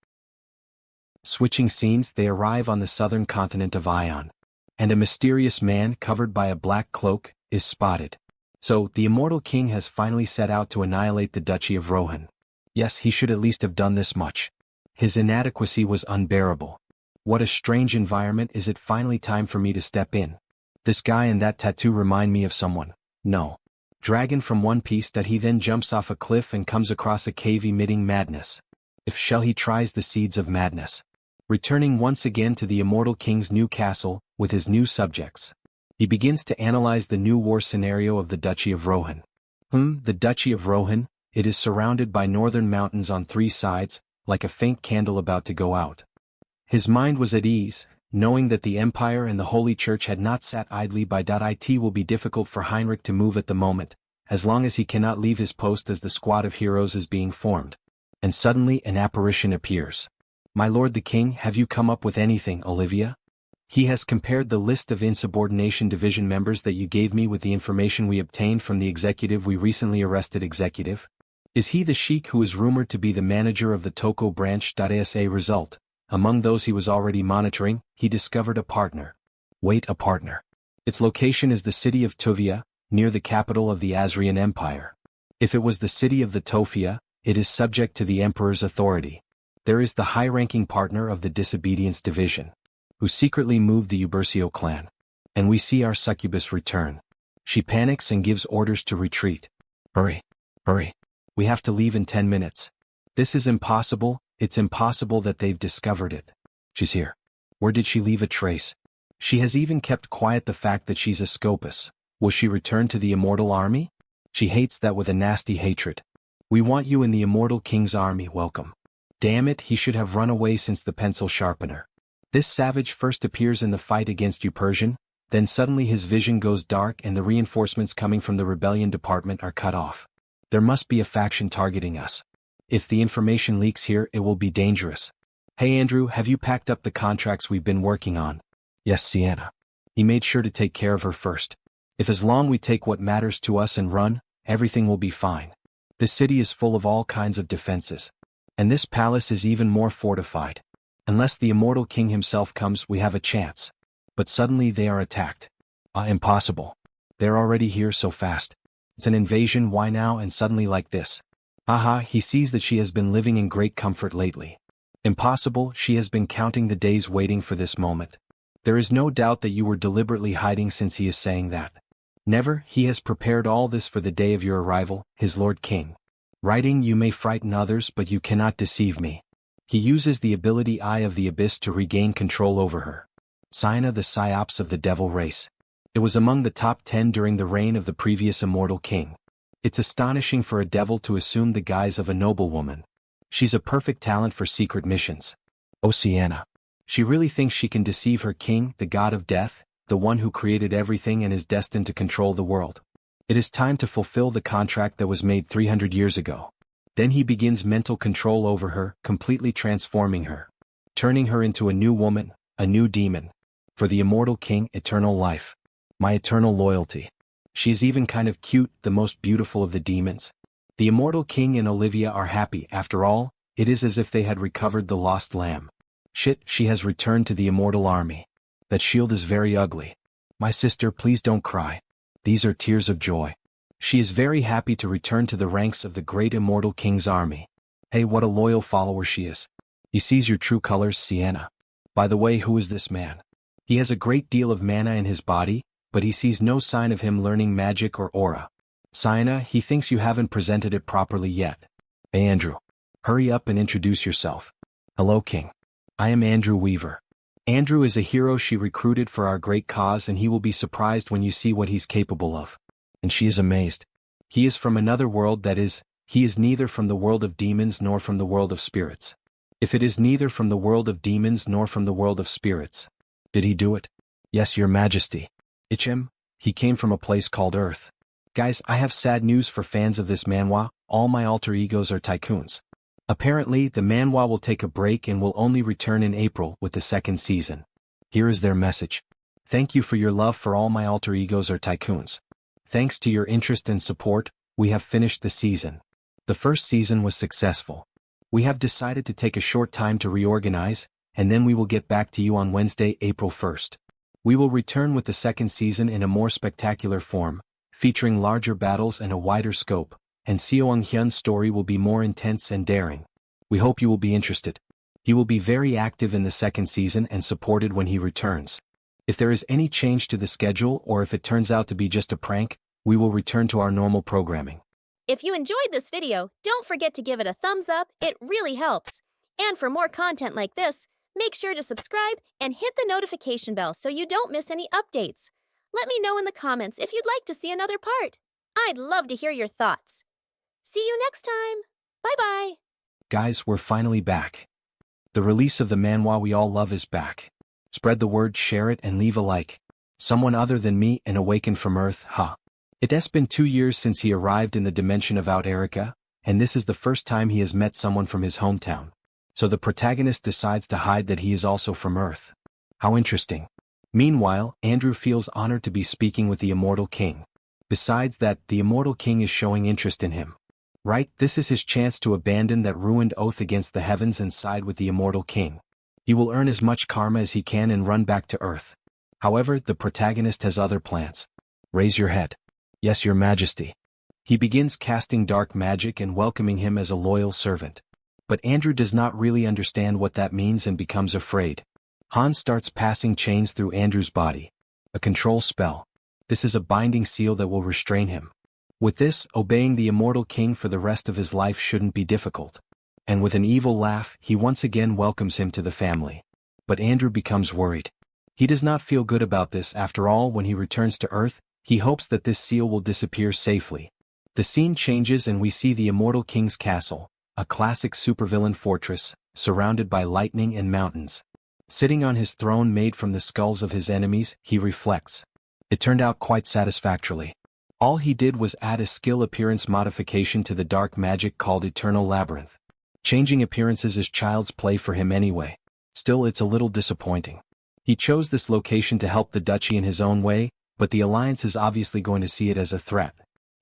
Speaker 1: Switching scenes, they arrive on the southern continent of Ion. And a mysterious man covered by a black cloak is spotted. So, the Immortal King has finally set out to annihilate the Duchy of Rohan. Yes, he should at least have done this much. His inadequacy was unbearable. What a strange environment. Is it finally time for me to step in? This guy and that tattoo remind me of someone. No. Dragon from One Piece. That he then jumps off a cliff and comes across a cave emitting madness. If shall he tries the seeds of madness. Returning once again to the Immortal King's new castle, with his new subjects. He begins to analyze the new war scenario of the Duchy of Rohan. The Duchy of Rohan, it is surrounded by northern mountains on three sides, like a faint candle about to go out. His mind was at ease, knowing that the Empire and the Holy Church had not sat idly by. It will be difficult for Heinrich to move at the moment, as long as he cannot leave his post as the squad of heroes is being formed. And suddenly an apparition appears. My lord the king, have you come up with anything, Olivia? He has compared the list of insubordination division members that you gave me with the information we obtained from the executive we recently arrested. Executive? Is he the sheik who is rumored to be the manager of the Toko branch? As a result, among those he was already monitoring, he discovered a partner. Wait, a partner. Its location is the city of Tuvia, near the capital of the Asrian Empire. If it was the city of the Tofia, it is subject to the emperor's authority. There is the high-ranking partner of the disobedience division, who secretly moved the Ubercio clan. And we see our succubus return. She panics and gives orders to retreat. Hurry. Hurry. We have to leave in 10 minutes. This is impossible, it's impossible that they've discovered it. She's here. Where did she leave a trace? She has even kept quiet the fact that she's a Scopus. Will she return to the immortal army? She hates that with a nasty hatred. We want you in the immortal king's army. Welcome. Damn it, he should have run away since the pencil sharpener. This savage first appears in the fight against you Persian, then suddenly his vision goes dark and the reinforcements coming from the rebellion department are cut off. There must be a faction targeting us. If the information leaks here, it will be dangerous. Hey Andrew, have you packed up the contracts we've been working on? Yes, Sienna. He made sure to take care of her first. If as long we take what matters to us and run, everything will be fine. This city is full of all kinds of defenses. And this palace is even more fortified. Unless the immortal king himself comes, we have a chance. But suddenly they are attacked. Impossible. They're already here so fast. It's an invasion, why now and suddenly like this? Aha, he sees that she has been living in great comfort lately. Impossible, she has been counting the days waiting for this moment. There is no doubt that you were deliberately hiding since he is saying that. Never, he has prepared all this for the day of your arrival, his lord king. Writing, you may frighten others but you cannot deceive me. He uses the ability Eye of the Abyss to regain control over her. Sienna, the psyops of the devil race. It was among the top 10 during the reign of the previous immortal king. It's astonishing for a devil to assume the guise of a noblewoman. She's a perfect talent for secret missions. Oh Sienna. She really thinks she can deceive her king, the god of death, the one who created everything and is destined to control the world. It is time to fulfill the contract that was made 300 years ago. Then he begins mental control over her, completely transforming her. Turning her into a new woman, a new demon. For the immortal king, eternal life. My eternal loyalty. She is even kind of cute, the most beautiful of the demons. The immortal king and Olivia are happy. After all, it is as if they had recovered the lost lamb. Shit, she has returned to the immortal army. That shield is very ugly. My sister, please don't cry. These are tears of joy. She is very happy to return to the ranks of the great immortal king's army. Hey, what a loyal follower she is. He sees your true colors, Sienna. By the way, who is this man? He has a great deal of mana in his body, but he sees no sign of him learning magic or aura. Sienna, he thinks you haven't presented it properly yet. Hey Andrew. Hurry up and introduce yourself. Hello King. I am Andrew Weaver. Andrew is a hero she recruited for our great cause and he will be surprised when you see what he's capable of. And she is amazed. He is from another world, that is, he is neither from the world of demons nor from the world of spirits. If it is neither from the world of demons nor from the world of spirits. Did he do it? Yes, your majesty. Ichem, he came from a place called Earth. Guys, I have sad news for fans of this manhwa, all my alter egos are tycoons. Apparently, the manhwa will take a break and will only return in April with the second season. Here is their message. Thank you for your love for all my alter egos are tycoons. Thanks to your interest and support, we have finished the season. The first season was successful. We have decided to take a short time to reorganize, and then we will get back to you on Wednesday, April 1st. We will return with the second season in a more spectacular form, featuring larger battles and a wider scope, and Sunghyun's story will be more intense and daring. We hope you will be interested. He will be very active in the second season and supported when he returns. If there is any change to the schedule or if it turns out to be just a prank, we will return to our normal programming.
Speaker 2: If you enjoyed this video, don't forget to give it a thumbs up, it really helps. And for more content like this, make sure to subscribe and hit the notification bell so you don't miss any updates. Let me know in the comments if you'd like to see another part. I'd love to hear your thoughts. See you next time. Bye-bye.
Speaker 1: Guys, we're finally back. The release of the manhwa we all love is back. Spread the word, share it, and leave a like. Someone other than me and awakened from Earth, huh? It has been 2 years since he arrived in the dimension of Out Erica, and this is the first time he has met someone from his hometown. So the protagonist decides to hide that he is also from Earth. How interesting. Meanwhile, Andrew feels honored to be speaking with the Immortal King. Besides that, the Immortal King is showing interest in him. Right, this is his chance to abandon that ruined oath against the heavens and side with the Immortal King. He will earn as much karma as he can and run back to Earth. However, the protagonist has other plans. Raise your head. Yes, your majesty. He begins casting dark magic and welcoming him as a loyal servant. But Andrew does not really understand what that means and becomes afraid. Hans starts passing chains through Andrew's body. A control spell. This is a binding seal that will restrain him. With this, obeying the Immortal King for the rest of his life shouldn't be difficult. And with an evil laugh, he once again welcomes him to the family. But Andrew becomes worried. He does not feel good about this. After all, when he returns to Earth, he hopes that this seal will disappear safely. The scene changes and we see the Immortal King's castle, a classic supervillain fortress, surrounded by lightning and mountains. Sitting on his throne made from the skulls of his enemies, he reflects. It turned out quite satisfactorily. All he did was add a skill appearance modification to the dark magic called Eternal Labyrinth. Changing appearances is child's play for him anyway. Still, it's a little disappointing. He chose this location to help the duchy in his own way, but the Alliance is obviously going to see it as a threat.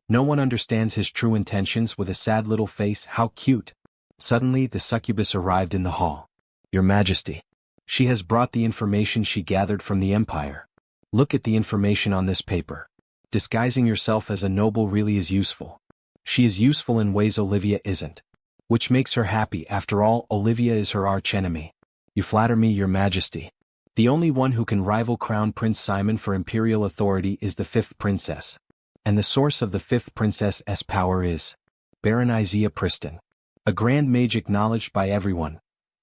Speaker 1: No one understands his true intentions. With a sad little face. How cute. Suddenly, the succubus arrived in the hall. Your Majesty. She has brought the information she gathered from the Empire. Look at the information on this paper. Disguising yourself as a noble really is useful. She is useful in ways Olivia isn't. Which makes her happy. After all, Olivia is her archenemy. You flatter me, Your Majesty. The only one who can rival Crown Prince Simon for imperial authority is the 5th princess. And the source of the 5th princess's power is Baron Isaiah Priston. A grand mage acknowledged by everyone.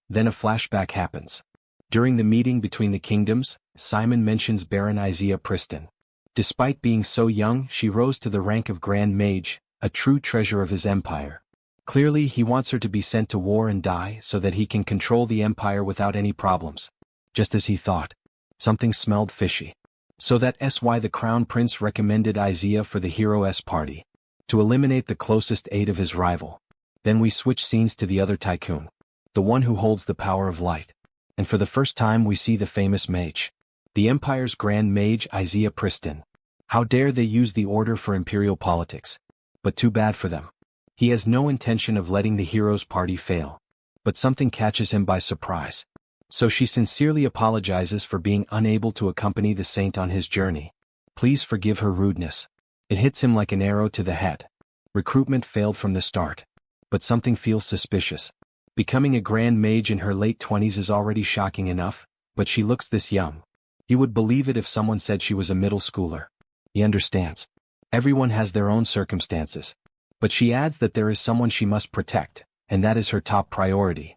Speaker 1: Then a flashback happens. During the meeting between the kingdoms, Simon mentions Baron Isaiah Priston. Despite being so young, she rose to the rank of Grand Mage, a true treasure of his empire. Clearly, he wants her to be sent to war and die so that he can control the empire without any problems. Just as he thought. Something smelled fishy. So that's why the Crown Prince recommended Isaiah for the hero's party. To eliminate the closest aide of his rival. Then we switch scenes to the other tycoon. The one who holds the power of light. And for the first time we see the famous mage. The Empire's Grand Mage Isaiah Priston. How dare they use the order for imperial politics. But too bad for them. He has no intention of letting the hero's party fail. But something catches him by surprise. So she sincerely apologizes for being unable to accompany the saint on his journey. Please forgive her rudeness. It hits him like an arrow to the head. Recruitment failed from the start. But something feels suspicious. Becoming a grand mage in her late 20s is already shocking enough, but she looks this young. You would believe it if someone said she was a middle schooler. He understands. Everyone has their own circumstances. But she adds that there is someone she must protect, and that is her top priority.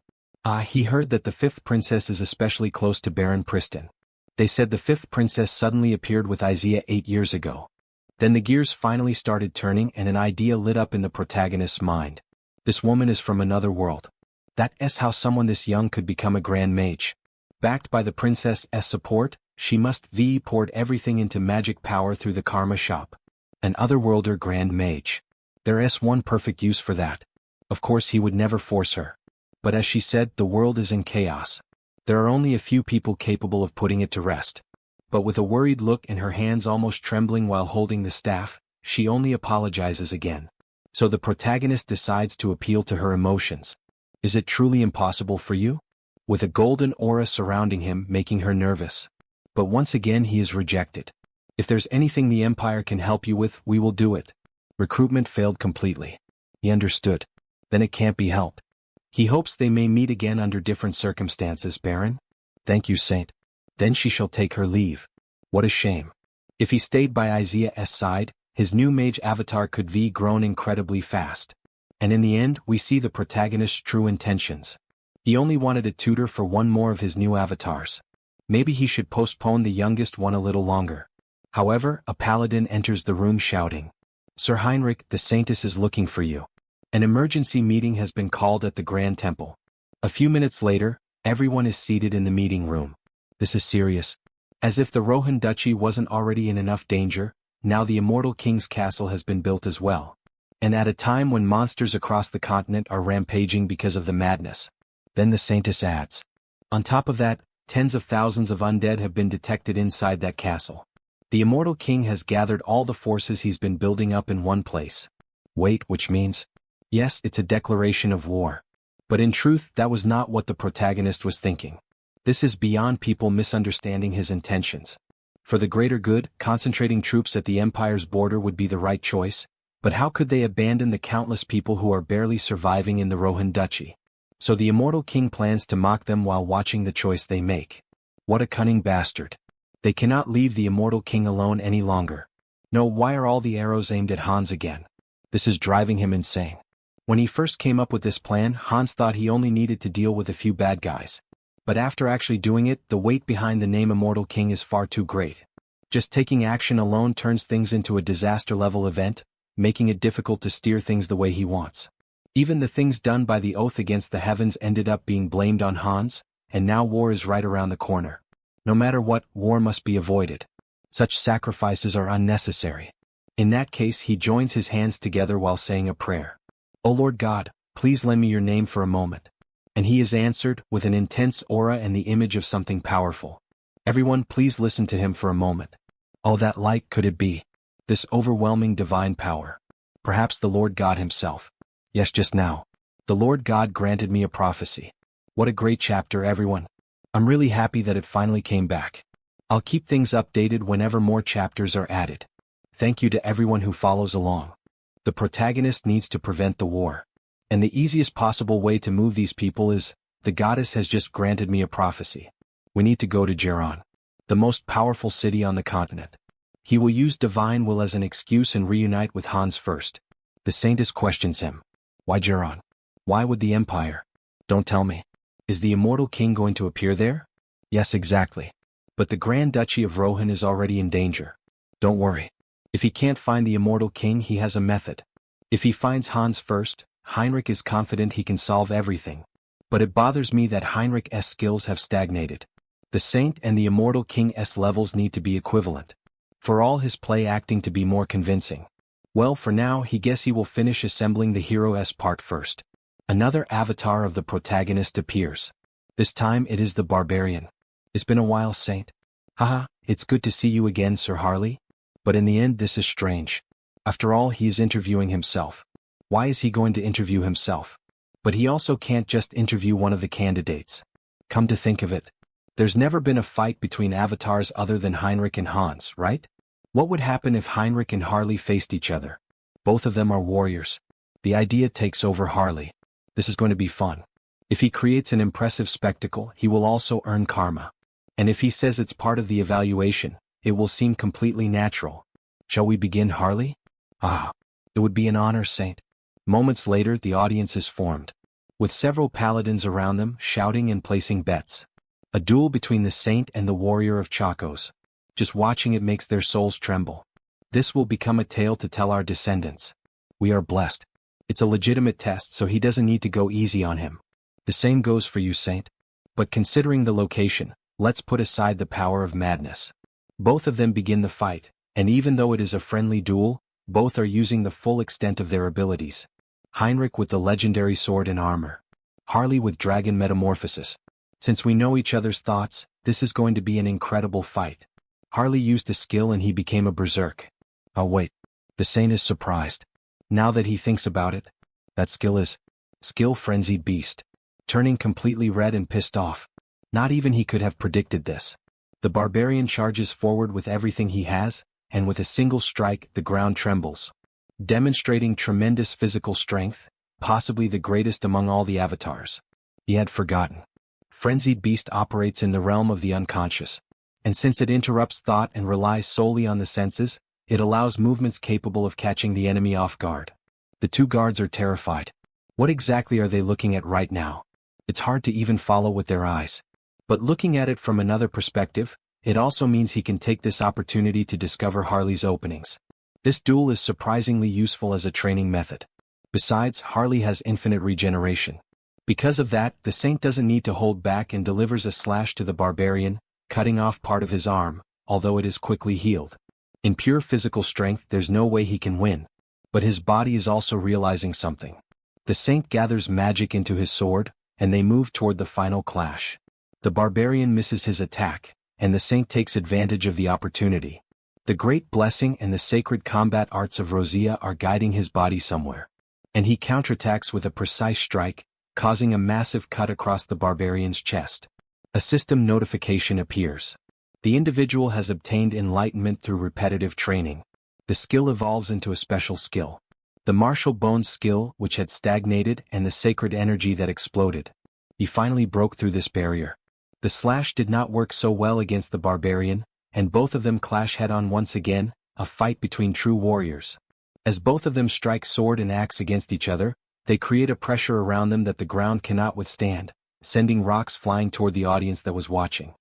Speaker 1: He heard that the 5th princess is especially close to Baron Priston. They said the 5th princess suddenly appeared with Isaiah 8 years ago. Then the gears finally started turning and an idea lit up in the protagonist's mind. This woman is from another world. That's how someone this young could become a grand mage. Backed by the princess's support, she must poured everything into magic power through the karma shop. An otherworlder grand mage. There's one perfect use for that. Of course he would never force her. But as she said, the world is in chaos. There are only a few people capable of putting it to rest. But with a worried look and her hands almost trembling while holding the staff, she only apologizes again. So the protagonist decides to appeal to her emotions. Is it truly impossible for you? With a golden aura surrounding him, making her nervous. But once again he is rejected. If there's anything the Empire can help you with, we will do it. Recruitment failed completely. He understood. Then it can't be helped. He hopes they may meet again under different circumstances. Baron? Thank you, Saint. Then she shall take her leave. What a shame. If he stayed by Isaiah's side, his new mage avatar could be grown incredibly fast. And in the end, we see the protagonist's true intentions. He only wanted a tutor for one more of his new avatars. Maybe he should postpone the youngest one a little longer. However, a paladin enters the room shouting, Sir Heinrich, the Saintess is looking for you. An emergency meeting has been called at the Grand Temple. A few minutes later, everyone is seated in the meeting room. This is serious. As if the Rohan Duchy wasn't already in enough danger, now the Immortal King's castle has been built as well. And at a time when monsters across the continent are rampaging because of the madness. Then the Saintess adds. On top of that, tens of thousands of undead have been detected inside that castle. The Immortal King has gathered all the forces he's been building up in one place. Wait, which means? Yes, it's a declaration of war. But in truth, that was not what the protagonist was thinking. This is beyond people misunderstanding his intentions. For the greater good, concentrating troops at the Empire's border would be the right choice, but how could they abandon the countless people who are barely surviving in the Rohan Duchy? So the Immortal King plans to mock them while watching the choice they make. What a cunning bastard. They cannot leave the Immortal King alone any longer. No, why are all the arrows aimed at Hans again? This is driving him insane. When he first came up with this plan, Hans thought he only needed to deal with a few bad guys. But after actually doing it, the weight behind the name Immortal King is far too great. Just taking action alone turns things into a disaster-level event, making it difficult to steer things the way he wants. Even the things done by the oath against the heavens ended up being blamed on Hans, and now war is right around the corner. No matter what, war must be avoided. Such sacrifices are unnecessary. In that case, he joins his hands together while saying a prayer. O Lord God, please lend me your name for a moment. And he is answered, with an intense aura and the image of something powerful. Everyone please listen to him for a moment. Oh, that light could it be? This overwhelming divine power. Perhaps the Lord God himself. Yes, just now. The Lord God granted me a prophecy. What a great chapter, everyone. I'm really happy that it finally came back. I'll keep things updated whenever more chapters are added. Thank you to everyone who follows along. The protagonist needs to prevent the war. And the easiest possible way to move these people is, the goddess has just granted me a prophecy. We need to go to Geron, the most powerful city on the continent. He will use divine will as an excuse and reunite with Hans first. The Saintess questions him. Why Geron? Why would the Empire? Don't tell me. Is the Immortal King going to appear there? Yes, exactly. But the Grand Duchy of Rohan is already in danger. Don't worry. If he can't find the Immortal King, he has a method. If he finds Hans first, Heinrich is confident he can solve everything. But it bothers me that Heinrich's skills have stagnated. The Saint and the Immortal King's levels need to be equivalent. For all his play acting to be more convincing. Well, for now, he guess he will finish assembling the hero's part first. Another avatar of the protagonist appears. This time it is the barbarian. It's been a while, Saint. Haha, it's good to see you again, Sir Harley. But in the end this is strange. After all, he is interviewing himself. Why is he going to interview himself? But he also can't just interview one of the candidates. Come to think of it, there's never been a fight between avatars other than Heinrich and Hans, right? What would happen if Heinrich and Harley faced each other? Both of them are warriors. The idea takes over Harley. This is going to be fun. If he creates an impressive spectacle, he will also earn karma. And if he says it's part of the evaluation, it will seem completely natural. Shall we begin, Harley? Ah, it would be an honor, Saint. Moments later, the audience is formed, with several paladins around them shouting and placing bets. A duel between the Saint and the warrior of Chacos. Just watching it makes their souls tremble. This will become a tale to tell our descendants. We are blessed. It's a legitimate test, so he doesn't need to go easy on him. The same goes for you, Saint. But considering the location, let's put aside the power of madness. Both of them begin the fight, and even though it is a friendly duel, both are using the full extent of their abilities. Heinrich with the legendary sword and armor. Harley with dragon metamorphosis. Since we know each other's thoughts, this is going to be an incredible fight. Harley used a skill and he became a berserk. Oh wait. The Saint is surprised. Now that he thinks about it, that skill is skill frenzied beast. Turning completely red and pissed off. Not even he could have predicted this. The barbarian charges forward with everything he has, and with a single strike, the ground trembles. Demonstrating tremendous physical strength, possibly the greatest among all the avatars. He had forgotten. Frenzied Beast operates in the realm of the unconscious. And since it interrupts thought and relies solely on the senses, it allows movements capable of catching the enemy off guard. The two guards are terrified. What exactly are they looking at right now? It's hard to even follow with their eyes. But looking at it from another perspective, it also means he can take this opportunity to discover Harley's openings. This duel is surprisingly useful as a training method. Besides, Harley has infinite regeneration. Because of that, the saint doesn't need to hold back and delivers a slash to the barbarian, cutting off part of his arm, although it is quickly healed. In pure physical strength, there's no way he can win. But his body is also realizing something. The saint gathers magic into his sword, and they move toward the final clash. The barbarian misses his attack, and the saint takes advantage of the opportunity. The great blessing and the sacred combat arts of Rosea are guiding his body somewhere. And he counterattacks with a precise strike, causing a massive cut across the barbarian's chest. A system notification appears. The individual has obtained enlightenment through repetitive training. The skill evolves into a special skill. The martial bones skill, which had stagnated, and the sacred energy that exploded. He finally broke through this barrier. The slash did not work so well against the barbarian, and both of them clash head-on once again, a fight between true warriors. As both of them strike sword and axe against each other, they create a pressure around them that the ground cannot withstand, sending rocks flying toward the audience that was watching.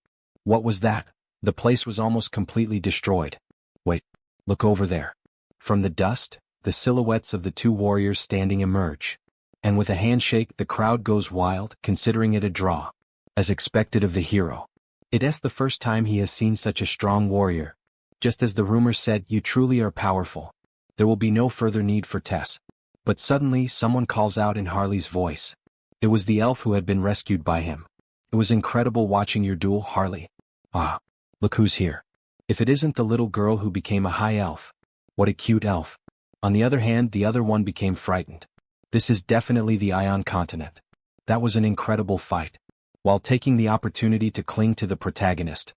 Speaker 1: What was that? The place was almost completely destroyed. Wait, look over there. From the dust, the silhouettes of the two warriors standing emerge. And with a handshake, the crowd goes wild, considering it a draw. As expected of the hero. It's the first time he has seen such a strong warrior. Just as the rumors said, you truly are powerful. There will be no further need for tests. But suddenly, someone calls out in Harley's voice. It was the elf who had been rescued by him. It was incredible watching your duel, Harley. Ah, look who's here. If it isn't the little girl who became a high elf. What a cute elf. On the other hand, the other one became frightened. This is definitely the Ion continent. That was an incredible fight. While taking the opportunity to cling to the protagonist.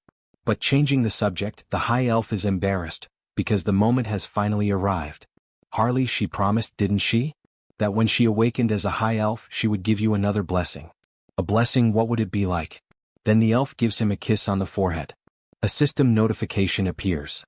Speaker 1: But changing the subject, the high elf is embarrassed, because the moment has finally arrived. Harley, she promised, didn't she? That when she awakened as a high elf, she would give you another blessing. A blessing, what would it be like? Then the elf gives him a kiss on the forehead. A system notification appears.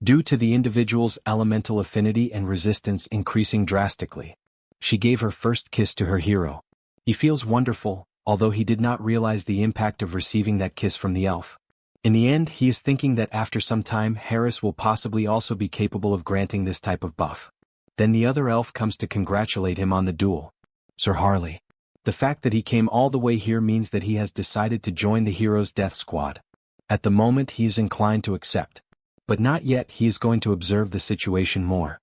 Speaker 1: Due to the individual's elemental affinity and resistance increasing drastically. She gave her first kiss to her hero. He feels wonderful, although he did not realize the impact of receiving that kiss from the elf. In the end, he is thinking that after some time, Harris will possibly also be capable of granting this type of buff. Then the other elf comes to congratulate him on the duel. Sir Harley. The fact that he came all the way here means that he has decided to join the hero's death squad. At the moment, he is inclined to accept. But not yet, he is going to observe the situation more.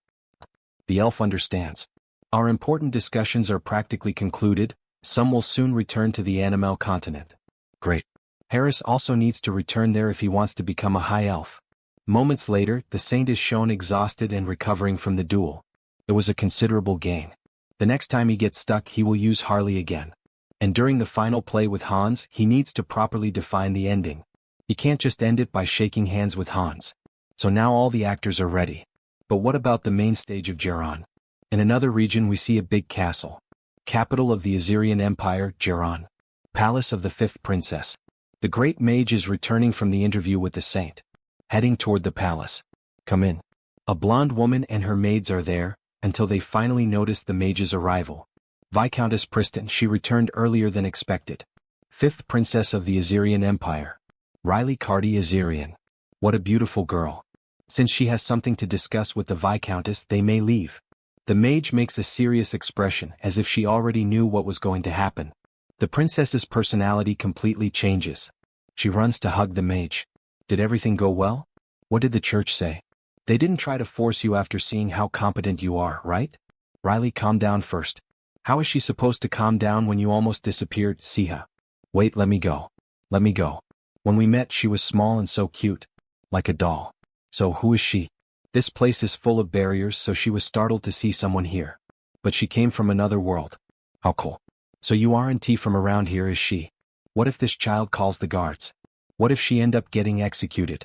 Speaker 1: The elf understands. Our important discussions are practically concluded, some will soon return to the Animal continent. Great. Harris also needs to return there if he wants to become a high elf. Moments later, the saint is shown exhausted and recovering from the duel. It was a considerable gain. The next time he gets stuck, he will use Harley again. And during the final play with Hans, he needs to properly define the ending. He can't just end it by shaking hands with Hans. So now all the actors are ready. But what about the main stage of Geron? In another region we see a big castle. Capital of the Assyrian Empire, Geron. Palace of the fifth princess. The great mage is returning from the interview with the saint. Heading toward the palace. Come in. A blonde woman and her maids are there, until they finally notice the mage's arrival. Viscountess Pristin, she returned earlier than expected. Fifth princess of the Assyrian Empire. Riley Cardi Assyrian. What a beautiful girl. Since she has something to discuss with the Viscountess, they may leave. The mage makes a serious expression as if she already knew what was going to happen. The princess's personality completely changes. She runs to hug the mage. Did everything go well? What did the church say? They didn't try to force you after seeing how competent you are, right? Riley, calm down first. How is she supposed to calm down when you almost disappeared, Siha? Wait, let me go. Let me go. When we met, she was small and so cute. Like a doll. So who is she? This place is full of barriers, so she was startled to see someone here. But she came from another world. How cool. So you aren't from around here, is she? What if this child calls the guards? What if she end up getting executed?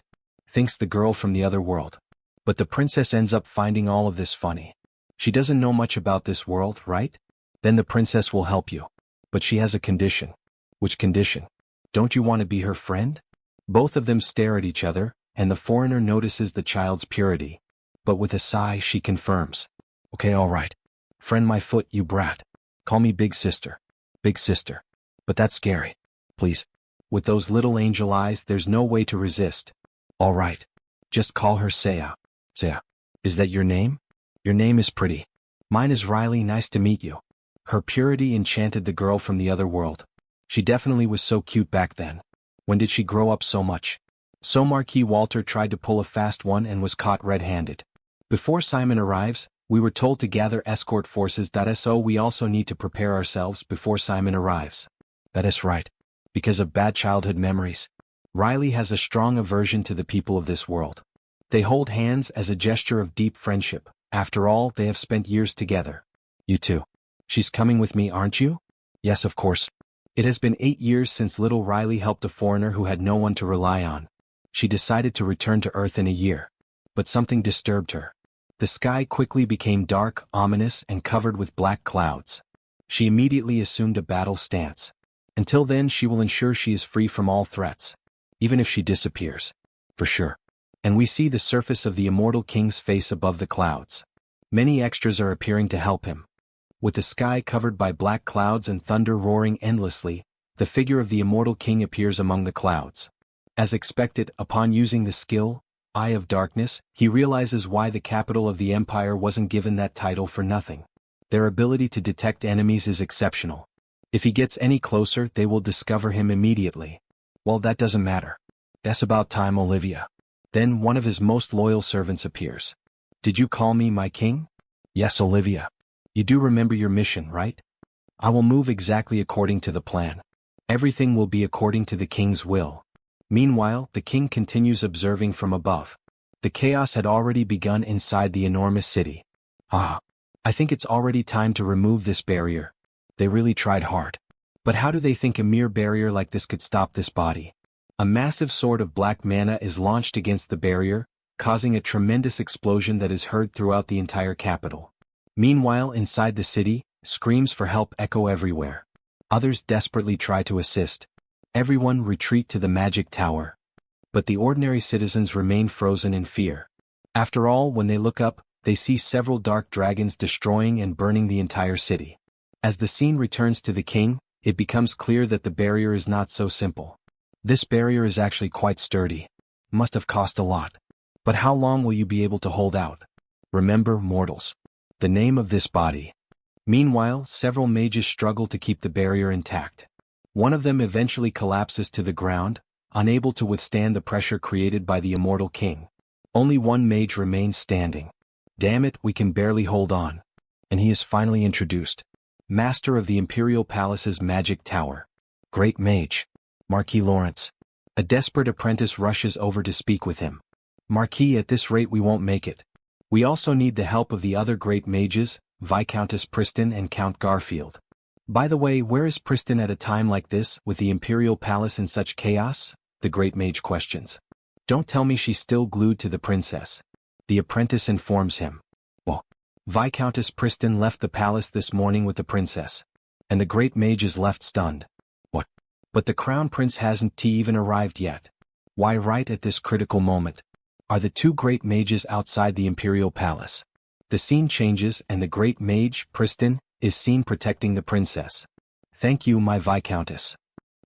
Speaker 1: Thinks the girl from the other world. But the princess ends up finding all of this funny. She doesn't know much about this world, right? Then the princess will help you. But she has a condition. Which condition? Don't you want to be her friend? Both of them stare at each other, and the foreigner notices the child's purity. But with a sigh she confirms. Okay, all right. Friend my foot, you brat. Call me big sister. Big sister. But that's scary. Please. With those little angel eyes, there's no way to resist. All right. Just call her Saya. Saya. Is that your name? Your name is pretty. Mine is Riley, nice to meet you. Her purity enchanted the girl from the other world. She definitely was so cute back then. When did she grow up so much? So Marquis Walter tried to pull a fast one and was caught red-handed. Before Simon arrives, we were told to gather escort forces. So we also need to prepare ourselves before Simon arrives. That is right. Because of bad childhood memories. Riley has a strong aversion to the people of this world. They hold hands as a gesture of deep friendship. After all, they have spent years together. You too. She's coming with me, aren't you? Yes, of course. It has been 8 years since little Riley helped a foreigner who had no one to rely on. She decided to return to Earth in a year. But something disturbed her. The sky quickly became dark, ominous, and covered with black clouds. She immediately assumed a battle stance. Until then, she will ensure she is free from all threats. Even if she disappears. For sure. And we see the surface of the immortal king's face above the clouds. Many extras are appearing to help him. With the sky covered by black clouds and thunder roaring endlessly, the figure of the immortal king appears among the clouds. As expected, upon using the skill, Eye of Darkness, he realizes why the capital of the empire wasn't given that title for nothing. Their ability to detect enemies is exceptional. If he gets any closer, they will discover him immediately. Well, that doesn't matter. That's about time, Olivia. Then one of his most loyal servants appears. Did you call me my king? Yes, Olivia. You do remember your mission, right? I will move exactly according to the plan. Everything will be according to the king's will. Meanwhile, the king continues observing from above. The chaos had already begun inside the enormous city. I think it's already time to remove this barrier. They really tried hard. But how do they think a mere barrier like this could stop this body? A massive sword of black mana is launched against the barrier, causing a tremendous explosion that is heard throughout the entire capital. Meanwhile, inside the city, screams for help echo everywhere. Others desperately try to assist. Everyone retreat to the magic tower. But the ordinary citizens remain frozen in fear. After all, when they look up, they see several dark dragons destroying and burning the entire city. As the scene returns to the king, it becomes clear that the barrier is not so simple. This barrier is actually quite sturdy. Must have cost a lot. But how long will you be able to hold out? Remember, mortals. The name of this body. Meanwhile, several mages struggle to keep the barrier intact. One of them eventually collapses to the ground, unable to withstand the pressure created by the immortal king. Only one mage remains standing. Damn it, we can barely hold on. And he is finally introduced. Master of the Imperial Palace's magic tower. Great mage. Marquis Lawrence. A desperate apprentice rushes over to speak with him. Marquis, at this rate we won't make it. We also need the help of the other great mages, Viscountess Preston and Count Garfield. By the way, where is Preston at a time like this, with the Imperial Palace in such chaos? The great mage questions. Don't tell me she's still glued to the princess. The apprentice informs him. Well, Viscountess Preston left the palace this morning with the princess. And the great mage is left stunned. What? But the crown prince hasn't even arrived yet. Why, right at this critical moment are the two great mages outside the Imperial Palace. The scene changes and the great mage, Preston, is seen protecting the princess. Thank you, my Viscountess.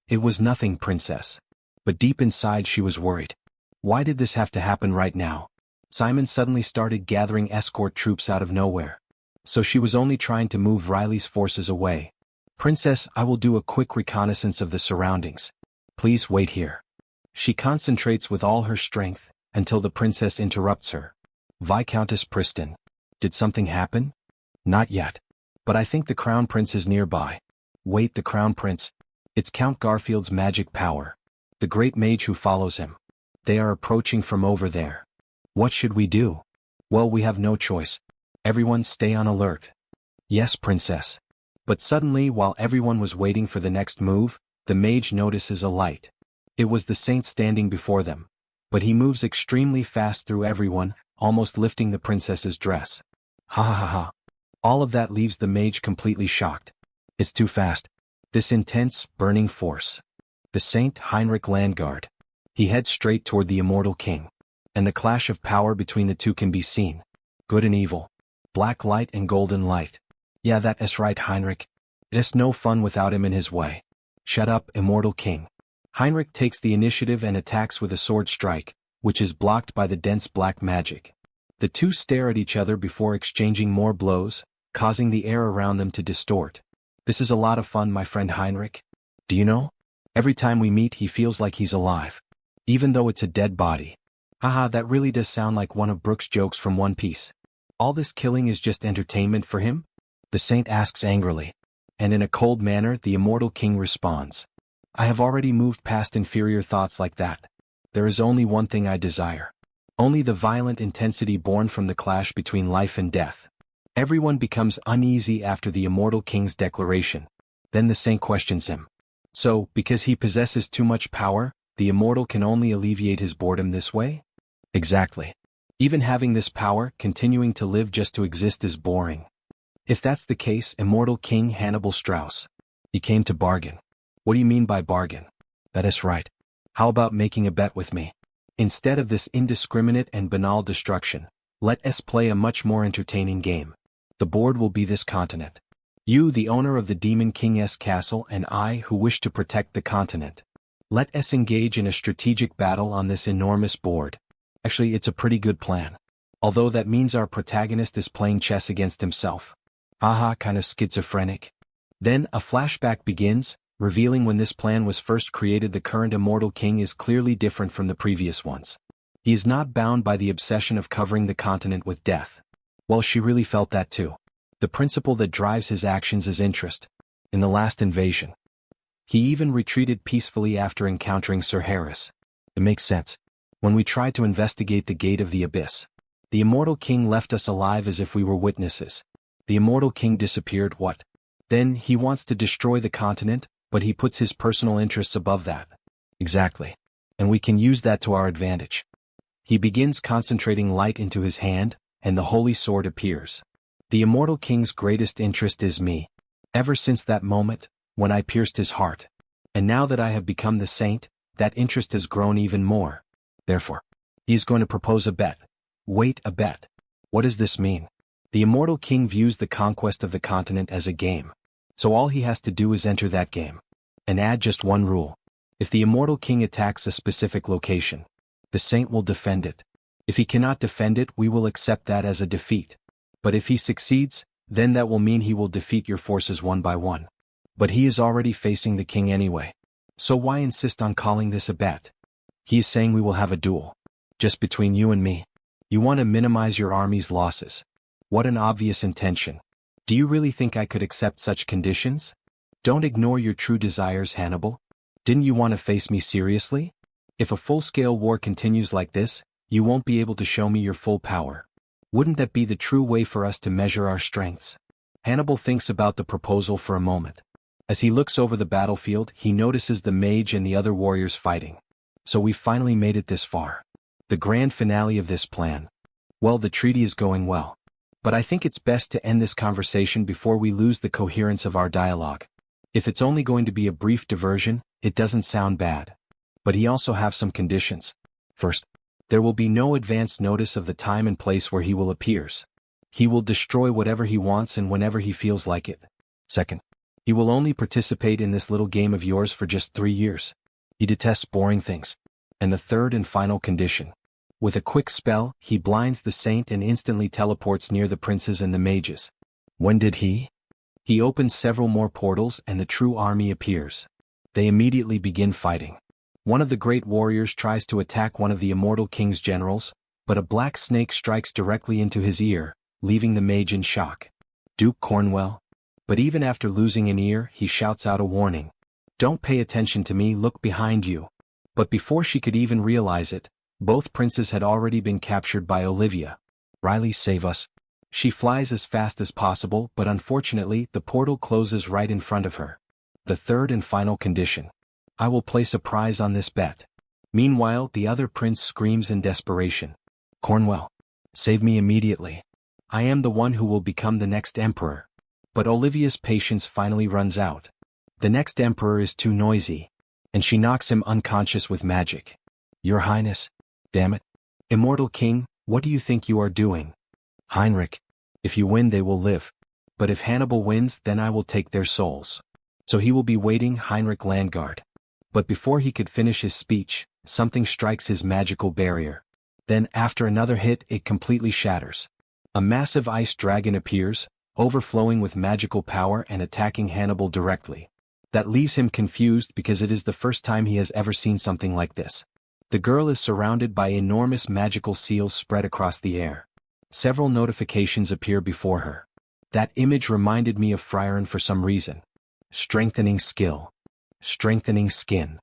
Speaker 1: It was nothing, princess. But deep inside she was worried. Why did this have to happen right now? Simon suddenly started gathering escort troops out of nowhere. So she was only trying to move Riley's forces away. Princess, I will do a quick reconnaissance of the surroundings. Please wait here. She concentrates with all her strength, until the princess interrupts her. Viscountess Preston. Did something happen? Not yet. But I think the crown prince is nearby. Wait, the crown prince? It's Count Garfield's magic power. The great mage who follows him. They are approaching from over there. What should we do? Well, we have no choice. Everyone stay on alert. Yes, princess. But suddenly, while everyone was waiting for the next move, the mage notices a light. It was the saint standing before them. But he moves extremely fast through everyone, almost lifting the princess's dress. Ha ha ha ha. All of that leaves the mage completely shocked. It's too fast. This intense, burning force. The Saint Heinrich Landguard. He heads straight toward the immortal king. And the clash of power between the two can be seen. Good and evil. Black light and golden light. Yeah, that is right, Heinrich. It is no fun without him in his way. Shut up, immortal king. Heinrich takes the initiative and attacks with a sword strike, which is blocked by the dense black magic. The two stare at each other before exchanging more blows, causing the air around them to distort. This is a lot of fun, my friend Heinrich. Do you know? Every time we meet he feels like he's alive. Even though it's a dead body. Haha, that really does sound like one of Brooks' jokes from One Piece. All this killing is just entertainment for him? The saint asks angrily. And in a cold manner the immortal king responds. I have already moved past inferior thoughts like that. There is only one thing I desire. Only the violent intensity born from the clash between life and death. Everyone becomes uneasy after the immortal king's declaration. Then the saint questions him. So, because he possesses too much power, the immortal can only alleviate his boredom this way? Exactly. Even having this power, continuing to live just to exist is boring. If that's the case, immortal King Hannibal Strauss. He came to bargain. What do you mean by bargain? That is right. How about making a bet with me? Instead of this indiscriminate and banal destruction, let us play a much more entertaining game. The board will be this continent. You, the owner of the Demon King's castle, and I, who wish to protect the continent. Let us engage in a strategic battle on this enormous board. Actually, it's a pretty good plan. Although that means our protagonist is playing chess against himself. Haha, kind of schizophrenic. Then, a flashback begins, revealing when this plan was first created. The current immortal king is clearly different from the previous ones. He is not bound by the obsession of covering the continent with death. Well, she really felt that too. The principle that drives his actions is interest. In the last invasion, he even retreated peacefully after encountering Sir Harris. It makes sense. When we tried to investigate the Gate of the Abyss, the immortal king left us alive as if we were witnesses. The immortal king disappeared. What? Then he wants to destroy the continent, but he puts his personal interests above that. Exactly. And we can use that to our advantage. He begins concentrating light into his hand, and the holy sword appears. The immortal king's greatest interest is me. Ever since that moment, when I pierced his heart. And now that I have become the saint, that interest has grown even more. Therefore, he is going to propose a bet. Wait, a bet. What does this mean? The immortal king views the conquest of the continent as a game. So all he has to do is enter that game. And add just one rule. If the immortal king attacks a specific location, the saint will defend it. If he cannot defend it, we will accept that as a defeat. But if he succeeds, then that will mean he will defeat your forces one by one. But he is already facing the king anyway. So why insist on calling this a bet? He is saying we will have a duel. Just between you and me. You want to minimize your army's losses. What an obvious intention. Do you really think I could accept such conditions? Don't ignore your true desires, Hannibal. Didn't you want to face me seriously? If a full-scale war continues like this, you won't be able to show me your full power. Wouldn't that be the true way for us to measure our strengths? Hannibal thinks about the proposal for a moment. As he looks over the battlefield, he notices the mage and the other warriors fighting. So we've finally made it this far. The grand finale of this plan. Well, the treaty is going well. But I think it's best to end this conversation before we lose the coherence of our dialogue. If it's only going to be a brief diversion, it doesn't sound bad. But he also have some conditions. First, there will be no advance notice of the time and place where he will appears. He will destroy whatever he wants and whenever he feels like it. Second, he will only participate in this little game of yours for just 3 years. He detests boring things. And the third and final condition. With a quick spell, he blinds the saint and instantly teleports near the princes and the mages. When did he? He opens several more portals and the true army appears. They immediately begin fighting. One of the great warriors tries to attack one of the immortal king's generals, but a black snake strikes directly into his ear, leaving the mage in shock. Duke Cornwell. But even after losing an ear, he shouts out a warning. Don't pay attention to me, look behind you. But before she could even realize it, both princes had already been captured by Olivia. Riley, save us. She flies as fast as possible, but unfortunately, the portal closes right in front of her. The third and final condition. I will place a prize on this bet. Meanwhile, the other prince screams in desperation. Cornwell, save me immediately. I am the one who will become the next emperor. But Olivia's patience finally runs out. The next emperor is too noisy. And she knocks him unconscious with magic. Your Highness. Damn it. Immortal King, what do you think you are doing? Heinrich. If you win, they will live. But if Hannibal wins, then I will take their souls. So he will be waiting, Heinrich Landguard. But before he could finish his speech, something strikes his magical barrier. Then, after another hit, it completely shatters. A massive ice dragon appears, overflowing with magical power and attacking Hannibal directly. That leaves him confused because it is the first time he has ever seen something like this. The girl is surrounded by enormous magical seals spread across the air. Several notifications appear before her. That image reminded me of Frieren for some reason. Strengthening skill. Strengthening skin.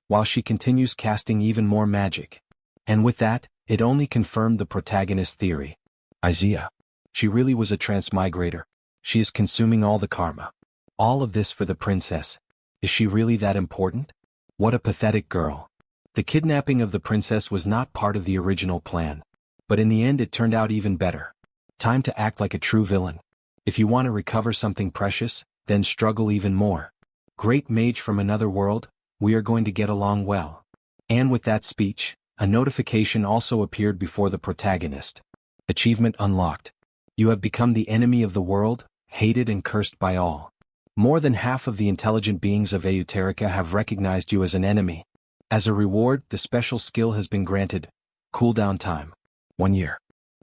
Speaker 1: While she continues casting even more magic. And with that, it only confirmed the protagonist's theory. Isaiah. She really was a transmigrator. She is consuming all the karma. All of this for the princess. Is she really that important? What a pathetic girl. The kidnapping of the princess was not part of the original plan. But in the end it turned out even better. Time to act like a true villain. If you want to recover something precious, then struggle even more. Great mage from another world, we are going to get along well. And with that speech, a notification also appeared before the protagonist. Achievement unlocked. You have become the enemy of the world, hated and cursed by all. More than half of the intelligent beings of Euterica have recognized you as an enemy. As a reward, the special skill has been granted. Cooldown time. 1 year.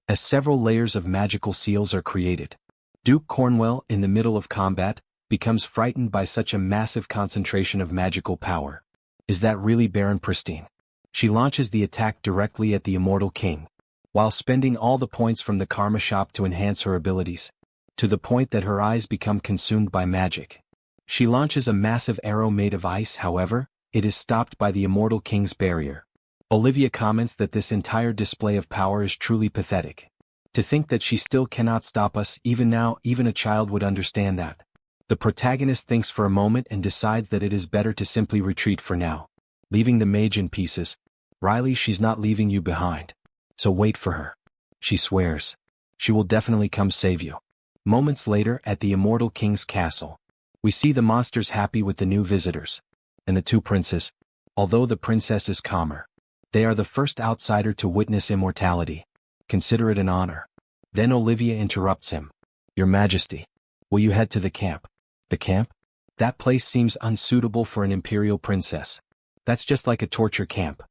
Speaker 1: As several layers of magical seals are created. Duke Cornwell, in the middle of combat, becomes frightened by such a massive concentration of magical power. Is that really Baron Pristine? She launches the attack directly at the immortal king, while spending all the points from the karma shop to enhance her abilities, to the point that her eyes become consumed by magic. She launches a massive arrow made of ice, however, it is stopped by the immortal king's barrier. Olivia comments that this entire display of power is truly pathetic. To think that she still cannot stop us, even now, even a child would understand that. The protagonist thinks for a moment and decides that it is better to simply retreat for now. Leaving the mage in pieces. Riley, she's not leaving you behind. So wait for her. She swears. She will definitely come save you. Moments later, at the immortal king's castle, we see the monsters happy with the new visitors. And the two princes. Although the princess is calmer. They are the first outsider to witness immortality. Consider it an honor. Then Olivia interrupts him. Your Majesty. Will you head to the camp? The camp? That place seems unsuitable for an imperial princess. That's just like a torture camp.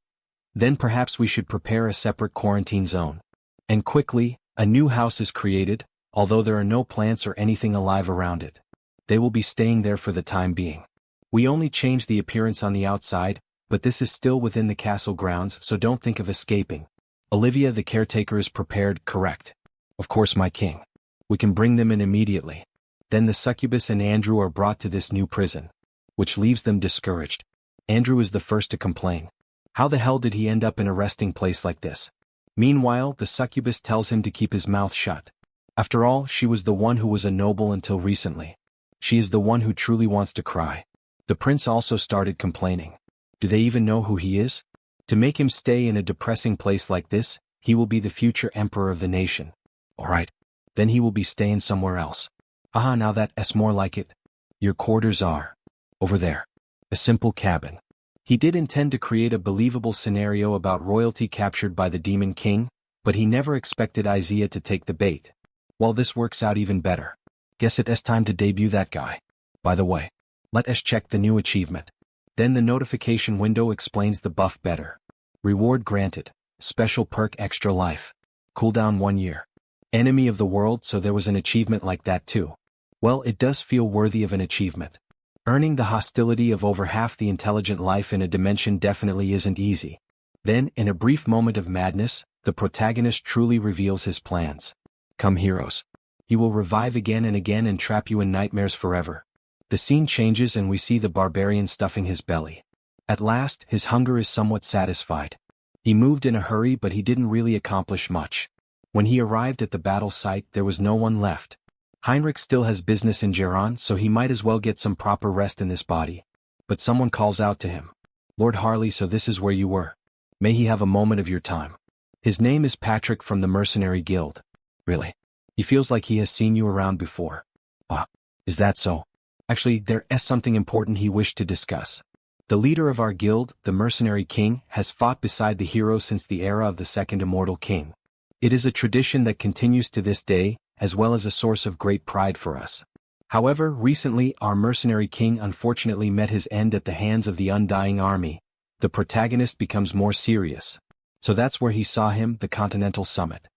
Speaker 1: Then perhaps we should prepare a separate quarantine zone. And quickly, a new house is created, although there are no plants or anything alive around it. They will be staying there for the time being. We only change the appearance on the outside, but this is still within the castle grounds, so don't think of escaping. Olivia the caretaker is prepared, correct. Of course, my king. We can bring them in immediately. Then the succubus and Andrew are brought to this new prison, which leaves them discouraged. Andrew is the first to complain. How the hell did he end up in a resting place like this? Meanwhile, the succubus tells him to keep his mouth shut. After all, she was the one who was a noble until recently. She is the one who truly wants to cry. The prince also started complaining. Do they even know who he is? To make him stay in a depressing place like this, he will be the future emperor of the nation. Alright. Then he will be staying somewhere else. Aha, now that's more like it. Your quarters are over there. A simple cabin. He did intend to create a believable scenario about royalty captured by the Demon King, but he never expected Isaiah to take the bait. Well, this works out even better. Guess it's time to debut that guy. By the way, let us check the new achievement. Then the notification window explains the buff better. Reward granted. Special perk extra life. Cooldown 1 year. Enemy of the world, so there was an achievement like that too. Well, it does feel worthy of an achievement. Earning the hostility of over half the intelligent life in a dimension definitely isn't easy. Then, in a brief moment of madness, the protagonist truly reveals his plans. Come heroes. He will revive again and again and trap you in nightmares forever. The scene changes and we see the barbarian stuffing his belly. At last, his hunger is somewhat satisfied. He moved in a hurry, but he didn't really accomplish much. When he arrived at the battle site, there was no one left. Heinrich still has business in Geron, so he might as well get some proper rest in this body. But someone calls out to him. Lord Harley, so this is where you were. May he have a moment of your time. His name is Patrick from the Mercenary Guild. Really? He feels like he has seen you around before. Ah, is that so? Actually, there is something important he wished to discuss. The leader of our guild, the Mercenary King, has fought beside the hero since the era of the Second Immortal King. It is a tradition that continues to this day, as well as a source of great pride for us. However, recently our Mercenary King unfortunately met his end at the hands of the Undying Army. The protagonist becomes more serious. So that's where he saw him, the Continental Summit.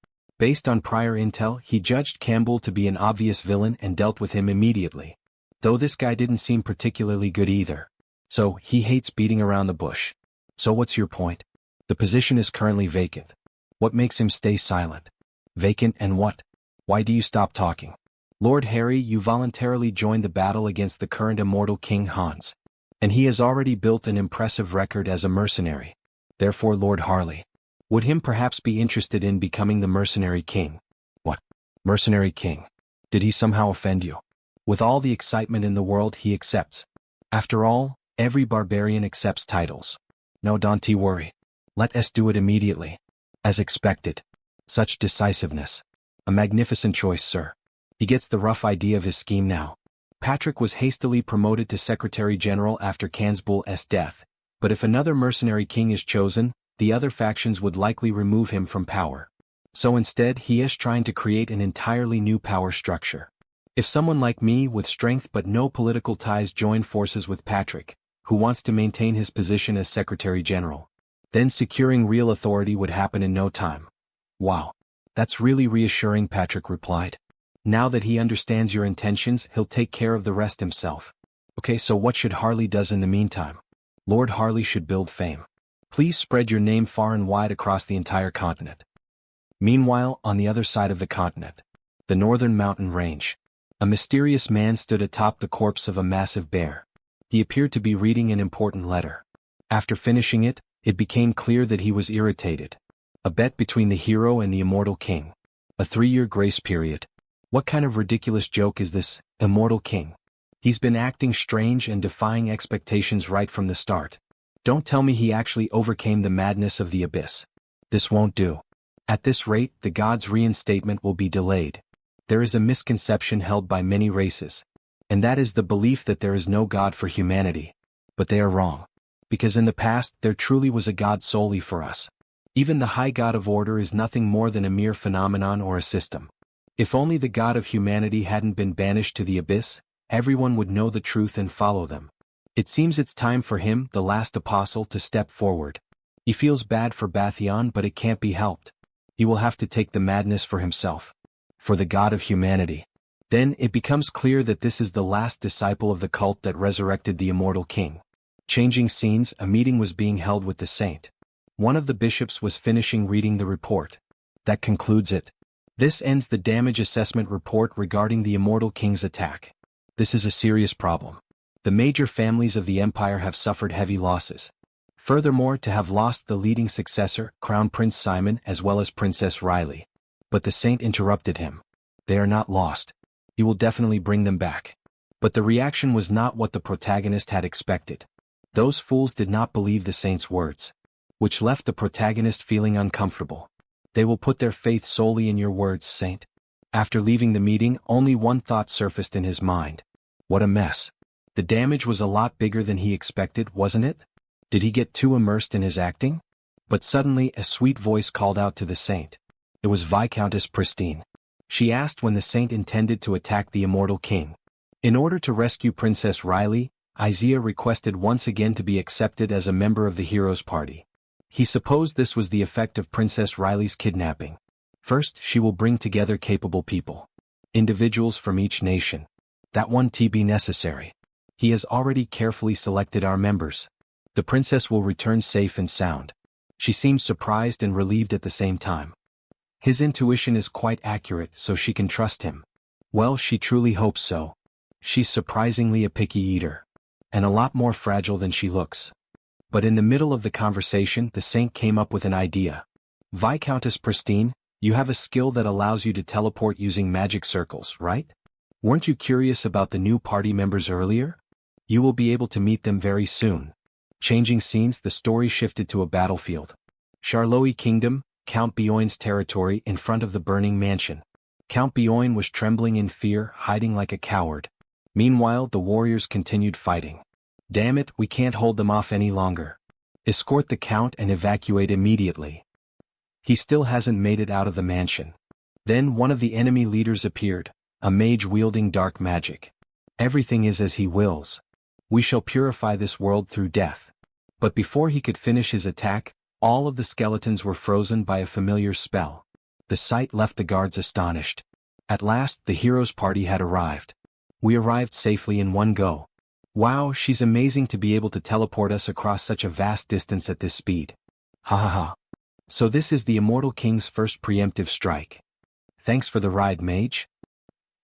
Speaker 1: Based on prior intel, he judged Campbell to be an obvious villain and dealt with him immediately. Though this guy didn't seem particularly good either. So, he hates beating around the bush. So what's your point? The position is currently vacant. What makes him stay silent? Vacant and what? Why do you stop talking? Lord Harry, you voluntarily joined the battle against the current immortal King Hans. And he has already built an impressive record as a mercenary. Therefore Lord Harley. Would him perhaps be interested in becoming the mercenary king? What? Mercenary king? Did he somehow offend you? With all the excitement in the world he accepts. After all, every barbarian accepts titles. No, don't worry. Let us do it immediately. As expected. Such decisiveness. A magnificent choice, sir. He gets the rough idea of his scheme now. Patrick was hastily promoted to Secretary General after Cansbull's death, but if another mercenary king is chosen, the other factions would likely remove him from power. So instead he is trying to create an entirely new power structure. If someone like me with strength but no political ties join forces with Patrick, who wants to maintain his position as Secretary General, then securing real authority would happen in no time. Wow. That's really reassuring, Patrick replied. Now that he understands your intentions, he'll take care of the rest himself. Okay, so what should Harley does in the meantime? Lord Harley should build fame. Please spread your name far and wide across the entire continent. Meanwhile, on the other side of the continent, the northern mountain range, a mysterious man stood atop the corpse of a massive bear. He appeared to be reading an important letter. After finishing it, it became clear that he was irritated. A bet between the hero and the immortal king. A 3-year grace period. What kind of ridiculous joke is this, immortal king? He's been acting strange and defying expectations right from the start. Don't tell me he actually overcame the madness of the abyss. This won't do. At this rate, the god's reinstatement will be delayed. There is a misconception held by many races. And that is the belief that there is no god for humanity. But they are wrong. Because in the past, there truly was a god solely for us. Even the high god of order is nothing more than a mere phenomenon or a system. If only the god of humanity hadn't been banished to the abyss, everyone would know the truth and follow them. It seems it's time for him, the last apostle, to step forward. He feels bad for Bathion, but it can't be helped. He will have to take the madness for himself. For the god of humanity. Then it becomes clear that this is the last disciple of the cult that resurrected the immortal king. Changing scenes, a meeting was being held with the saint. One of the bishops was finishing reading the report. That concludes it. This ends the damage assessment report regarding the immortal king's attack. This is a serious problem. The major families of the empire have suffered heavy losses. Furthermore, to have lost the leading successor, Crown Prince Simon, as well as Princess Riley. But the saint interrupted him. They are not lost. He will definitely bring them back. But the reaction was not what the protagonist had expected. Those fools did not believe the saint's words, which left the protagonist feeling uncomfortable. They will put their faith solely in your words, Saint. After leaving the meeting, only one thought surfaced in his mind. What a mess. The damage was a lot bigger than he expected, wasn't it? Did he get too immersed in his acting? But suddenly a sweet voice called out to the saint. It was Viscountess Pristine. She asked when the saint intended to attack the immortal king. In order to rescue Princess Riley, Isaiah requested once again to be accepted as a member of the hero's party. He supposed this was the effect of Princess Riley's kidnapping. First, she will bring together capable people. Individuals from each nation. That won't be necessary. He has already carefully selected our members. The princess will return safe and sound. She seems surprised and relieved at the same time. His intuition is quite accurate, so she can trust him. Well, she truly hopes so. She's surprisingly a picky eater. And a lot more fragile than she looks. But in the middle of the conversation, the saint came up with an idea. Viscountess Pristine, you have a skill that allows you to teleport using magic circles, right? Weren't you curious about the new party members earlier? You will be able to meet them very soon. Changing scenes, the story shifted to a battlefield. Charlois Kingdom, Count Bioin's territory, in front of the burning mansion. Count Bioin was trembling in fear, hiding like a coward. Meanwhile, the warriors continued fighting. Damn it, we can't hold them off any longer. Escort the count and evacuate immediately. He still hasn't made it out of the mansion. Then one of the enemy leaders appeared, a mage wielding dark magic. Everything is as he wills. We shall purify this world through death. But before he could finish his attack, all of the skeletons were frozen by a familiar spell. The sight left the guards astonished. At last, the hero's party had arrived. We arrived safely in one go. Wow, she's amazing to be able to teleport us across such a vast distance at this speed. Ha ha ha. So this is the Immortal King's first preemptive strike. Thanks for the ride, mage.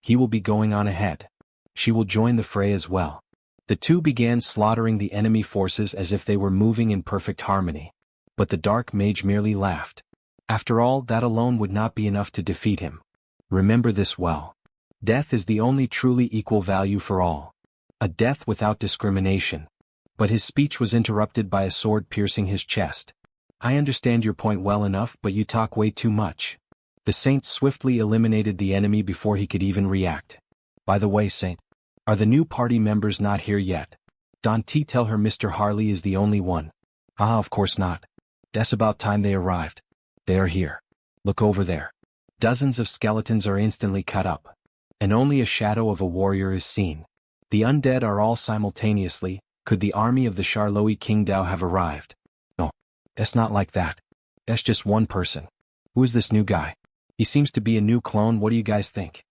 Speaker 1: He will be going on ahead. She will join the fray as well. The two began slaughtering the enemy forces as if they were moving in perfect harmony. But the dark mage merely laughed. After all, that alone would not be enough to defeat him. Remember this well. Death is the only truly equal value for all. A death without discrimination. But his speech was interrupted by a sword piercing his chest. I understand your point well enough, but you talk way too much. The Saint swiftly eliminated the enemy before he could even react. By the way, Saint, are the new party members not here yet? Don't tell her Mr. Harley is the only one. Ah, of course not. That's about time they arrived. They are here. Look over there. Dozens of skeletons are instantly cut up. And only a shadow of a warrior is seen. The undead are all simultaneously. Could the army of the Charloi Qingdao have arrived? No. That's not like that. That's just one person. Who is this new guy? He seems to be a new clone. What do you guys think?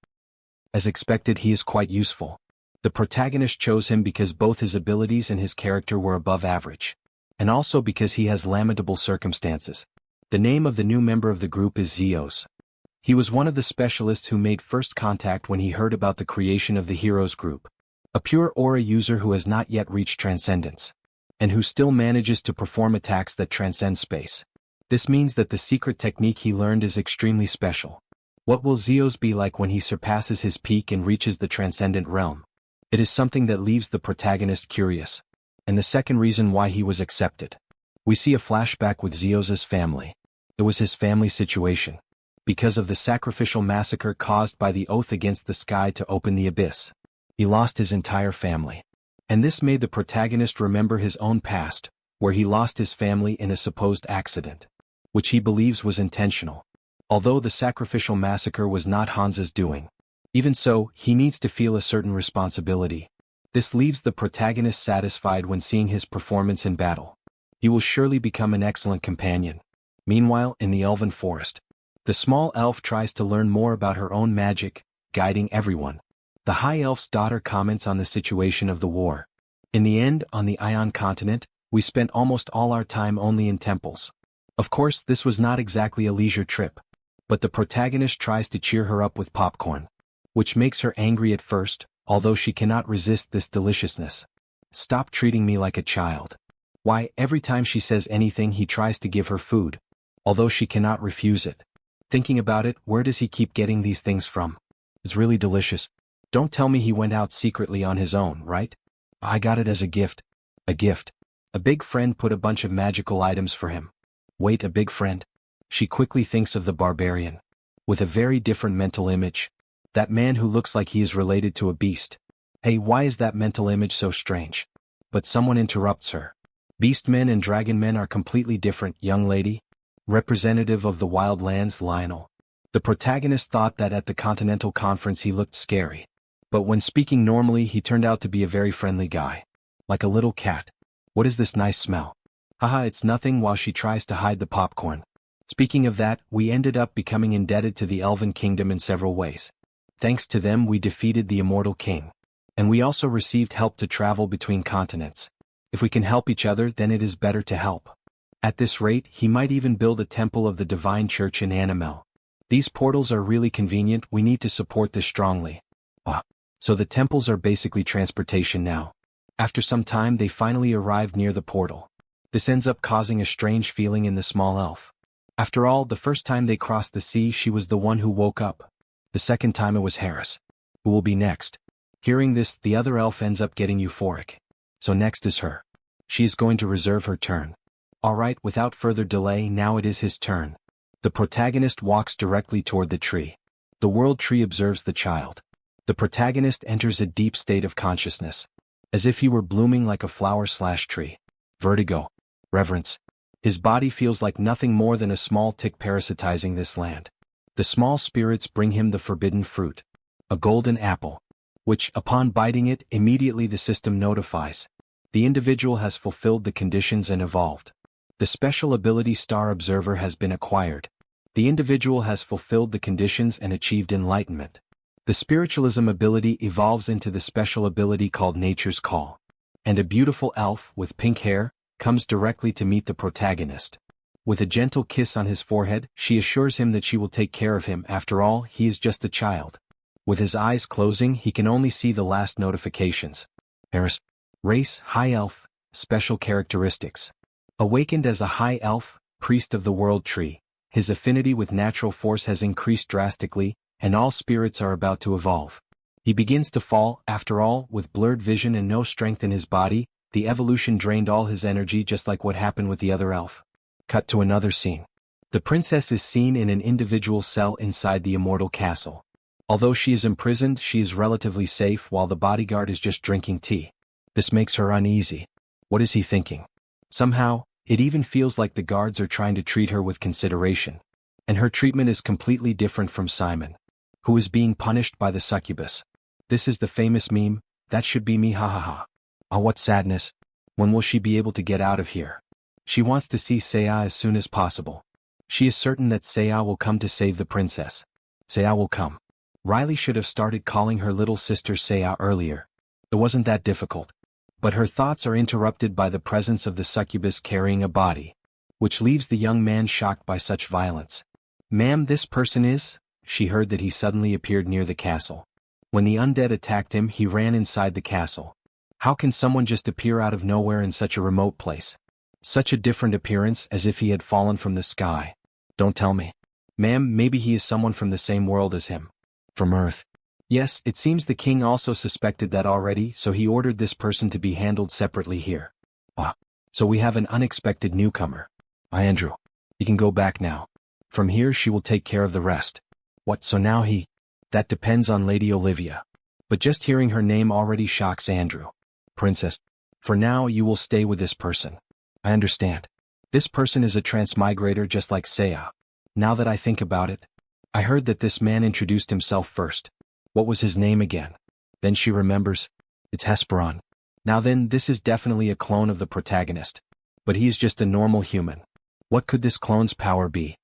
Speaker 1: As expected, he is quite useful. The protagonist chose him because both his abilities and his character were above average. And also because he has lamentable circumstances. The name of the new member of the group is Zeos. He was one of the specialists who made first contact when he heard about the creation of the Heroes group. A pure aura user who has not yet reached transcendence. And who still manages to perform attacks that transcend space. This means that the secret technique he learned is extremely special. What will Zeos be like when he surpasses his peak and reaches the transcendent realm? It is something that leaves the protagonist curious. And the second reason why he was accepted. We see a flashback with Zeos' family. It was his family situation. Because of the sacrificial massacre caused by the oath against the sky to open the abyss. He lost his entire family. And this made the protagonist remember his own past, where he lost his family in a supposed accident. Which he believes was intentional. Although the sacrificial massacre was not Hans's doing. Even so, he needs to feel a certain responsibility. This leaves the protagonist satisfied when seeing his performance in battle. He will surely become an excellent companion. Meanwhile, in the elven forest, the small elf tries to learn more about her own magic, guiding everyone. The high elf's daughter comments on the situation of the war. In the end, on the Ion continent, we spent almost all our time only in temples. Of course, this was not exactly a leisure trip. But the protagonist tries to cheer her up with popcorn. Which makes her angry at first, although she cannot resist this deliciousness. Stop treating me like a child. Why, every time she says anything he tries to give her food. Although she cannot refuse it. Thinking about it, where does he keep getting these things from? It's really delicious. Don't tell me he went out secretly on his own, right? I got it as a gift. A gift. A big friend put a bunch of magical items for him. Wait, a big friend? She quickly thinks of the barbarian. With a very different mental image. That man who looks like he is related to a beast. Hey, why is that mental image so strange? But someone interrupts her. Beastmen and dragonmen are completely different, young lady. Representative of the wild lands, Lionel. The protagonist thought that at the Continental Conference he looked scary. But when speaking normally he turned out to be a very friendly guy. Like a little cat. What is this nice smell? Haha, it's nothing, while she tries to hide the popcorn. Speaking of that, we ended up becoming indebted to the Elven Kingdom in several ways. Thanks to them we defeated the Immortal King. And we also received help to travel between continents. If we can help each other, then it is better to help. At this rate, he might even build a temple of the Divine Church in Animel. These portals are really convenient, we need to support this strongly. So the temples are basically transportation now. After some time they finally arrived near the portal. This ends up causing a strange feeling in the small elf. After all, the first time they crossed the sea she was the one who woke up. The second time it was Harris. Who will be next? Hearing this, the other elf ends up getting euphoric. So next is her. She is going to reserve her turn. Alright, without further delay, now it is his turn. The protagonist walks directly toward the tree. The world tree observes the child. The protagonist enters a deep state of consciousness. As if he were blooming like a flower/tree. Vertigo. Reverence. His body feels like nothing more than a small tick parasitizing this land. The small spirits bring him the forbidden fruit. A golden apple. Which, upon biting it, immediately the system notifies. The individual has fulfilled the conditions and evolved. The special ability Star Observer has been acquired. The individual has fulfilled the conditions and achieved enlightenment. The spiritualism ability evolves into the special ability called Nature's Call. And a beautiful elf with pink hair comes directly to meet the protagonist. With a gentle kiss on his forehead, she assures him that she will take care of him. After all, he is just a child. With his eyes closing, he can only see the last notifications. Eris. Race, High Elf, special characteristics. Awakened as a High Elf, priest of the World Tree, his affinity with natural force has increased drastically, and all spirits are about to evolve. He begins to fall, after all, with blurred vision and no strength in his body. The evolution drained all his energy, just like what happened with the other elf. Cut to another scene. The princess is seen in an individual cell inside the immortal castle. Although she is imprisoned, she is relatively safe while the bodyguard is just drinking tea. This makes her uneasy. What is he thinking? Somehow, it even feels like the guards are trying to treat her with consideration. And her treatment is completely different from Simon, who is being punished by the succubus. This is the famous meme, "That should be me, ha ha ha." Ah, what sadness. When will she be able to get out of here? She wants to see Seiya as soon as possible. She is certain that Seiya will come to save the princess. Seiya will come. Riley should have started calling her little sister Seiya earlier. It wasn't that difficult. But her thoughts are interrupted by the presence of the succubus carrying a body, which leaves the young man shocked by such violence. "Ma'am, this person is?" She heard that he suddenly appeared near the castle. When the undead attacked him, he ran inside the castle. How can someone just appear out of nowhere in such a remote place? Such a different appearance, as if he had fallen from the sky. Don't tell me. "Ma'am, maybe he is someone from the same world as him. From Earth." Yes, it seems the king also suspected that already, so he ordered this person to be handled separately here. Ah, so we have an unexpected newcomer. Andrew. You can go back now. From here she will take care of the rest. What, so now he? That depends on Lady Olivia. But just hearing her name already shocks Andrew. "Princess. For now you will stay with this person." I understand. This person is a transmigrator just like Seiya. Now that I think about it, I heard that this man introduced himself first. What was his name again? Then she remembers. It's Hesperon. Now then, this is definitely a clone of the protagonist. But he is just a normal human. What could this clone's power be?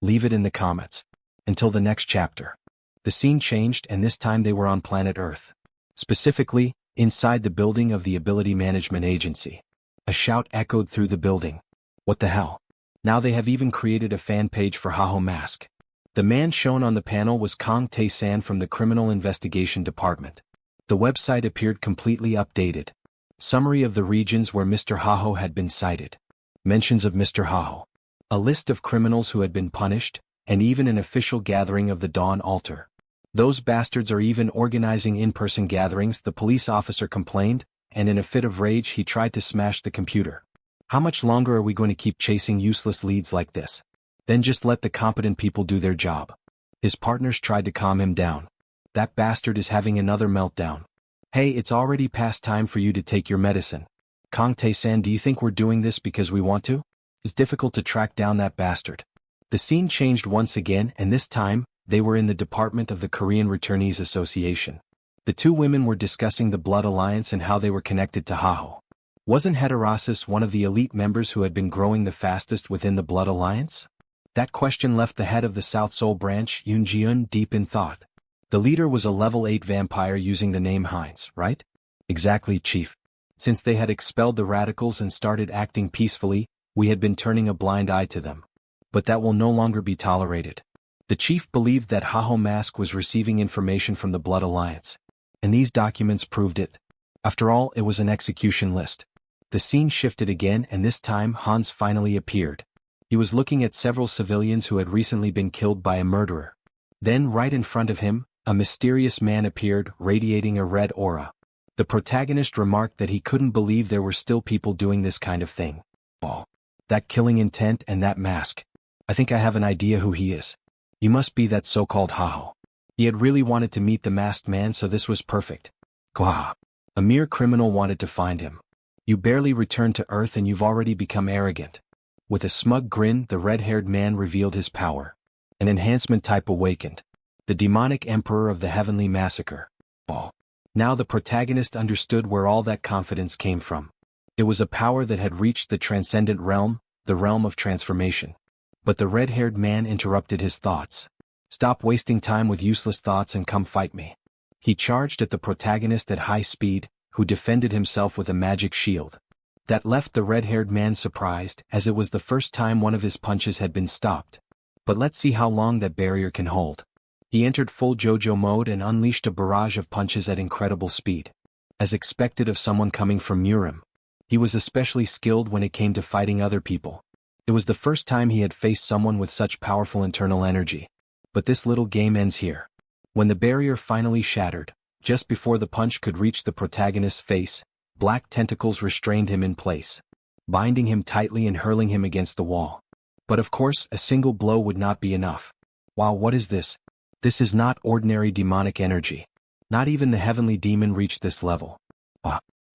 Speaker 1: Leave it in the comments. Until the next chapter. The scene changed, and this time they were on planet Earth. Specifically, inside the building of the Ability Management Agency. A shout echoed through the building. What the hell? Now they have even created a fan page for Haho Mask. The man shown on the panel was Kang Tae-san from the Criminal Investigation Department. The website appeared completely updated. Summary of the regions where Mr. Haho had been cited. Mentions of Mr. Haho. A list of criminals who had been punished, and even an official gathering of the Dawn Altar. Those bastards are even organizing in-person gatherings, the police officer complained, and in a fit of rage he tried to smash the computer. How much longer are we going to keep chasing useless leads like this? Then just let the competent people do their job. His partners tried to calm him down. That bastard is having another meltdown. Hey, it's already past time for you to take your medicine. Kang Tae-san, do you think we're doing this because we want to? It's difficult to track down that bastard. The scene changed once again, and this time, they were in the department of the Korean Returnees Association. The two women were discussing the Blood Alliance and how they were connected to Haho. Wasn't Heterosis one of the elite members who had been growing the fastest within the Blood Alliance? That question left the head of the South Seoul branch, Yoon Ji-eun, deep in thought. The leader was a level 8 vampire using the name Heinz, right? Exactly, Chief. Since they had expelled the radicals and started acting peacefully, we had been turning a blind eye to them. But that will no longer be tolerated. The chief believed that Haho Mask was receiving information from the Blood Alliance. And these documents proved it. After all, it was an execution list. The scene shifted again, and this time Hans finally appeared. He was looking at several civilians who had recently been killed by a murderer. Then, right in front of him, a mysterious man appeared, radiating a red aura. The protagonist remarked that he couldn't believe there were still people doing this kind of thing. Oh, that killing intent and that mask. I think I have an idea who he is. You must be that so-called Haho. He had really wanted to meet the masked man, so this was perfect. Gah. A mere criminal wanted to find him. You barely returned to Earth and you've already become arrogant. With a smug grin, the red-haired man revealed his power. An enhancement type awakened. The demonic emperor of the heavenly massacre. Oh. Now the protagonist understood where all that confidence came from. It was a power that had reached the transcendent realm, the realm of transformation. But the red-haired man interrupted his thoughts. Stop wasting time with useless thoughts and come fight me. He charged at the protagonist at high speed, who defended himself with a magic shield. That left the red-haired man surprised, as it was the first time one of his punches had been stopped. But let's see how long that barrier can hold. He entered full JoJo mode and unleashed a barrage of punches at incredible speed. As expected of someone coming from Harem, he was especially skilled when it came to fighting other people. It was the first time he had faced someone with such powerful internal energy. But this little game ends here. When the barrier finally shattered, just before the punch could reach the protagonist's face, black tentacles restrained him in place, binding him tightly and hurling him against the wall. But of course, a single blow would not be enough. Wow, what is this? This is not ordinary demonic energy. Not even the heavenly demon reached this level.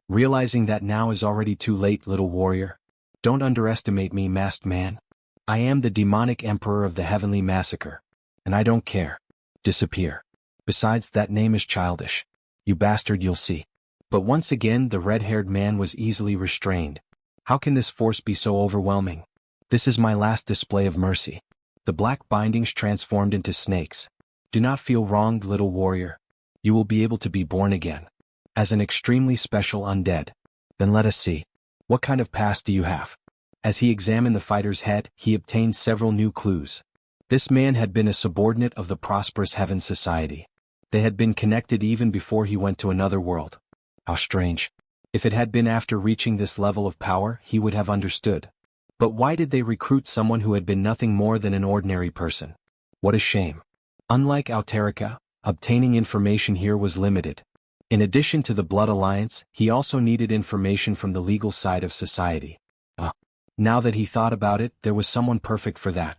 Speaker 1: Realizing that now is already too late, little warrior. Don't underestimate me, masked man. I am the demonic emperor of the heavenly massacre. And I don't care. Disappear. Besides, that name is childish. You bastard, you'll see. But once again the red-haired man was easily restrained. How can this force be so overwhelming? This is my last display of mercy. The black bindings transformed into snakes. Do not feel wronged, little warrior. You will be able to be born again. As an extremely special undead. Then let us see. What kind of past do you have? As he examined the fighter's head, he obtained several new clues. This man had been a subordinate of the prosperous Heaven Society. They had been connected even before he went to another world. How strange. If it had been after reaching this level of power, he would have understood. But why did they recruit someone who had been nothing more than an ordinary person? What a shame. Unlike Auterica, obtaining information here was limited. In addition to the Blood Alliance, he also needed information from the legal side of society. Now that he thought about it, there was someone perfect for that.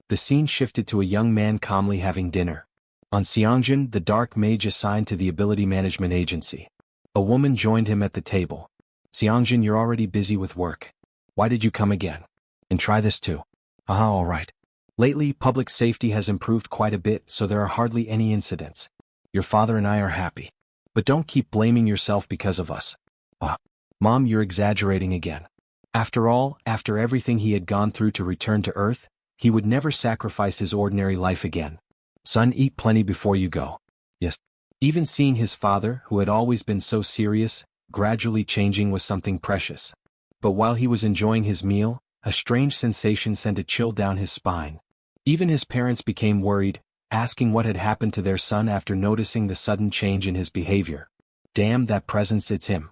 Speaker 1: The scene shifted to a young man calmly having dinner. On Sunghyun, the dark mage assigned to the Ability Management Agency. A woman joined him at the table. Sunghyun, you're already busy with work. Why did you come again? And try this too. All right. Lately, public safety has improved quite a bit, so there are hardly any incidents. Your father and I are happy. But don't keep blaming yourself because of us. Mom, you're exaggerating again. After all, after everything he had gone through to return to Earth, he would never sacrifice his ordinary life again. Son, eat plenty before you go. Yes. Even seeing his father, who had always been so serious, gradually changing was something precious. But while he was enjoying his meal, a strange sensation sent a chill down his spine. Even his parents became worried, asking what had happened to their son after noticing the sudden change in his behavior. Damn that presence, it's him.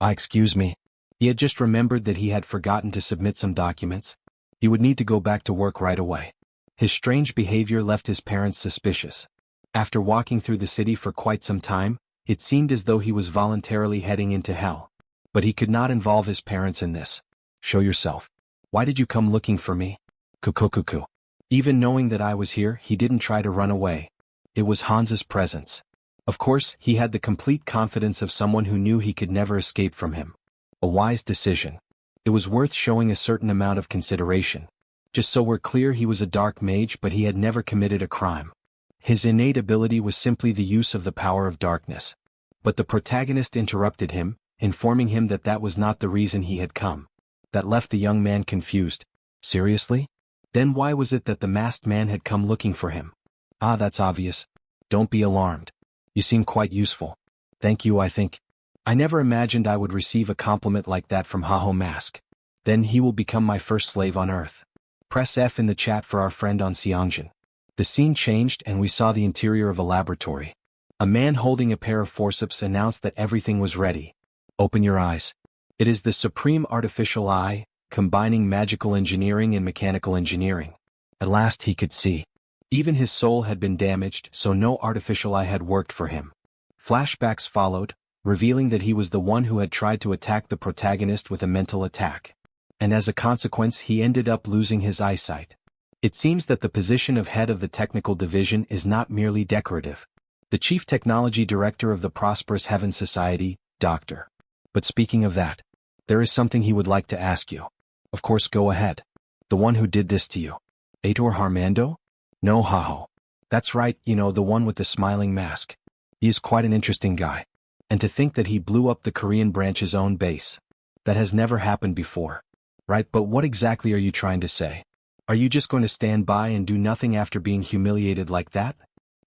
Speaker 1: Excuse me. He had just remembered that he had forgotten to submit some documents. He would need to go back to work right away. His strange behavior left his parents suspicious. After walking through the city for quite some time, it seemed as though he was voluntarily heading into hell. But he could not involve his parents in this. Show yourself. Why did you come looking for me? Cuckoo. Even knowing that I was here, he didn't try to run away. It was Hans's presence. Of course, he had the complete confidence of someone who knew he could never escape from him. A wise decision. It was worth showing a certain amount of consideration. Just so we're clear, he was a dark mage, but he had never committed a crime. His innate ability was simply the use of the power of darkness. But the protagonist interrupted him, informing him that that was not the reason he had come. That left the young man confused. Seriously? Then why was it that the masked man had come looking for him? That's obvious. Don't be alarmed. You seem quite useful. Thank you, I think. I never imagined I would receive a compliment like that from Haho Mask. Then he will become my first slave on Earth. Press F in the chat for our friend on Sunghyun. The scene changed and we saw the interior of a laboratory. A man holding a pair of forceps announced that everything was ready. Open your eyes. It is the supreme artificial eye, combining magical engineering and mechanical engineering. At last he could see. Even his soul had been damaged, so no artificial eye had worked for him. Flashbacks followed, revealing that he was the one who had tried to attack the protagonist with a mental attack. And as a consequence, he ended up losing his eyesight. It seems that the position of head of the technical division is not merely decorative. The chief technology director of the prosperous Heaven Society, Dr. But speaking of that, there is something he would like to ask you. Of course, go ahead. The one who did this to you. Aitor Harmando? No, Haho. That's right, the one with the smiling mask. He is quite an interesting guy. And to think that he blew up the Korean branch's own base. That has never happened before. Right, but what exactly are you trying to say? Are you just going to stand by and do nothing after being humiliated like that?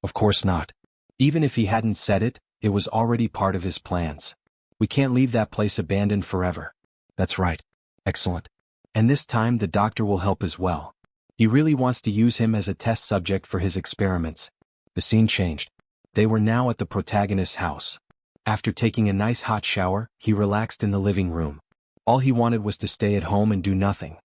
Speaker 1: Of course not. Even if he hadn't said it, it was already part of his plans. We can't leave that place abandoned forever. That's right. Excellent. And this time the doctor will help as well. He really wants to use him as a test subject for his experiments. The scene changed. They were now at the protagonist's house. After taking a nice hot shower, he relaxed in the living room. All he wanted was to stay at home and do nothing.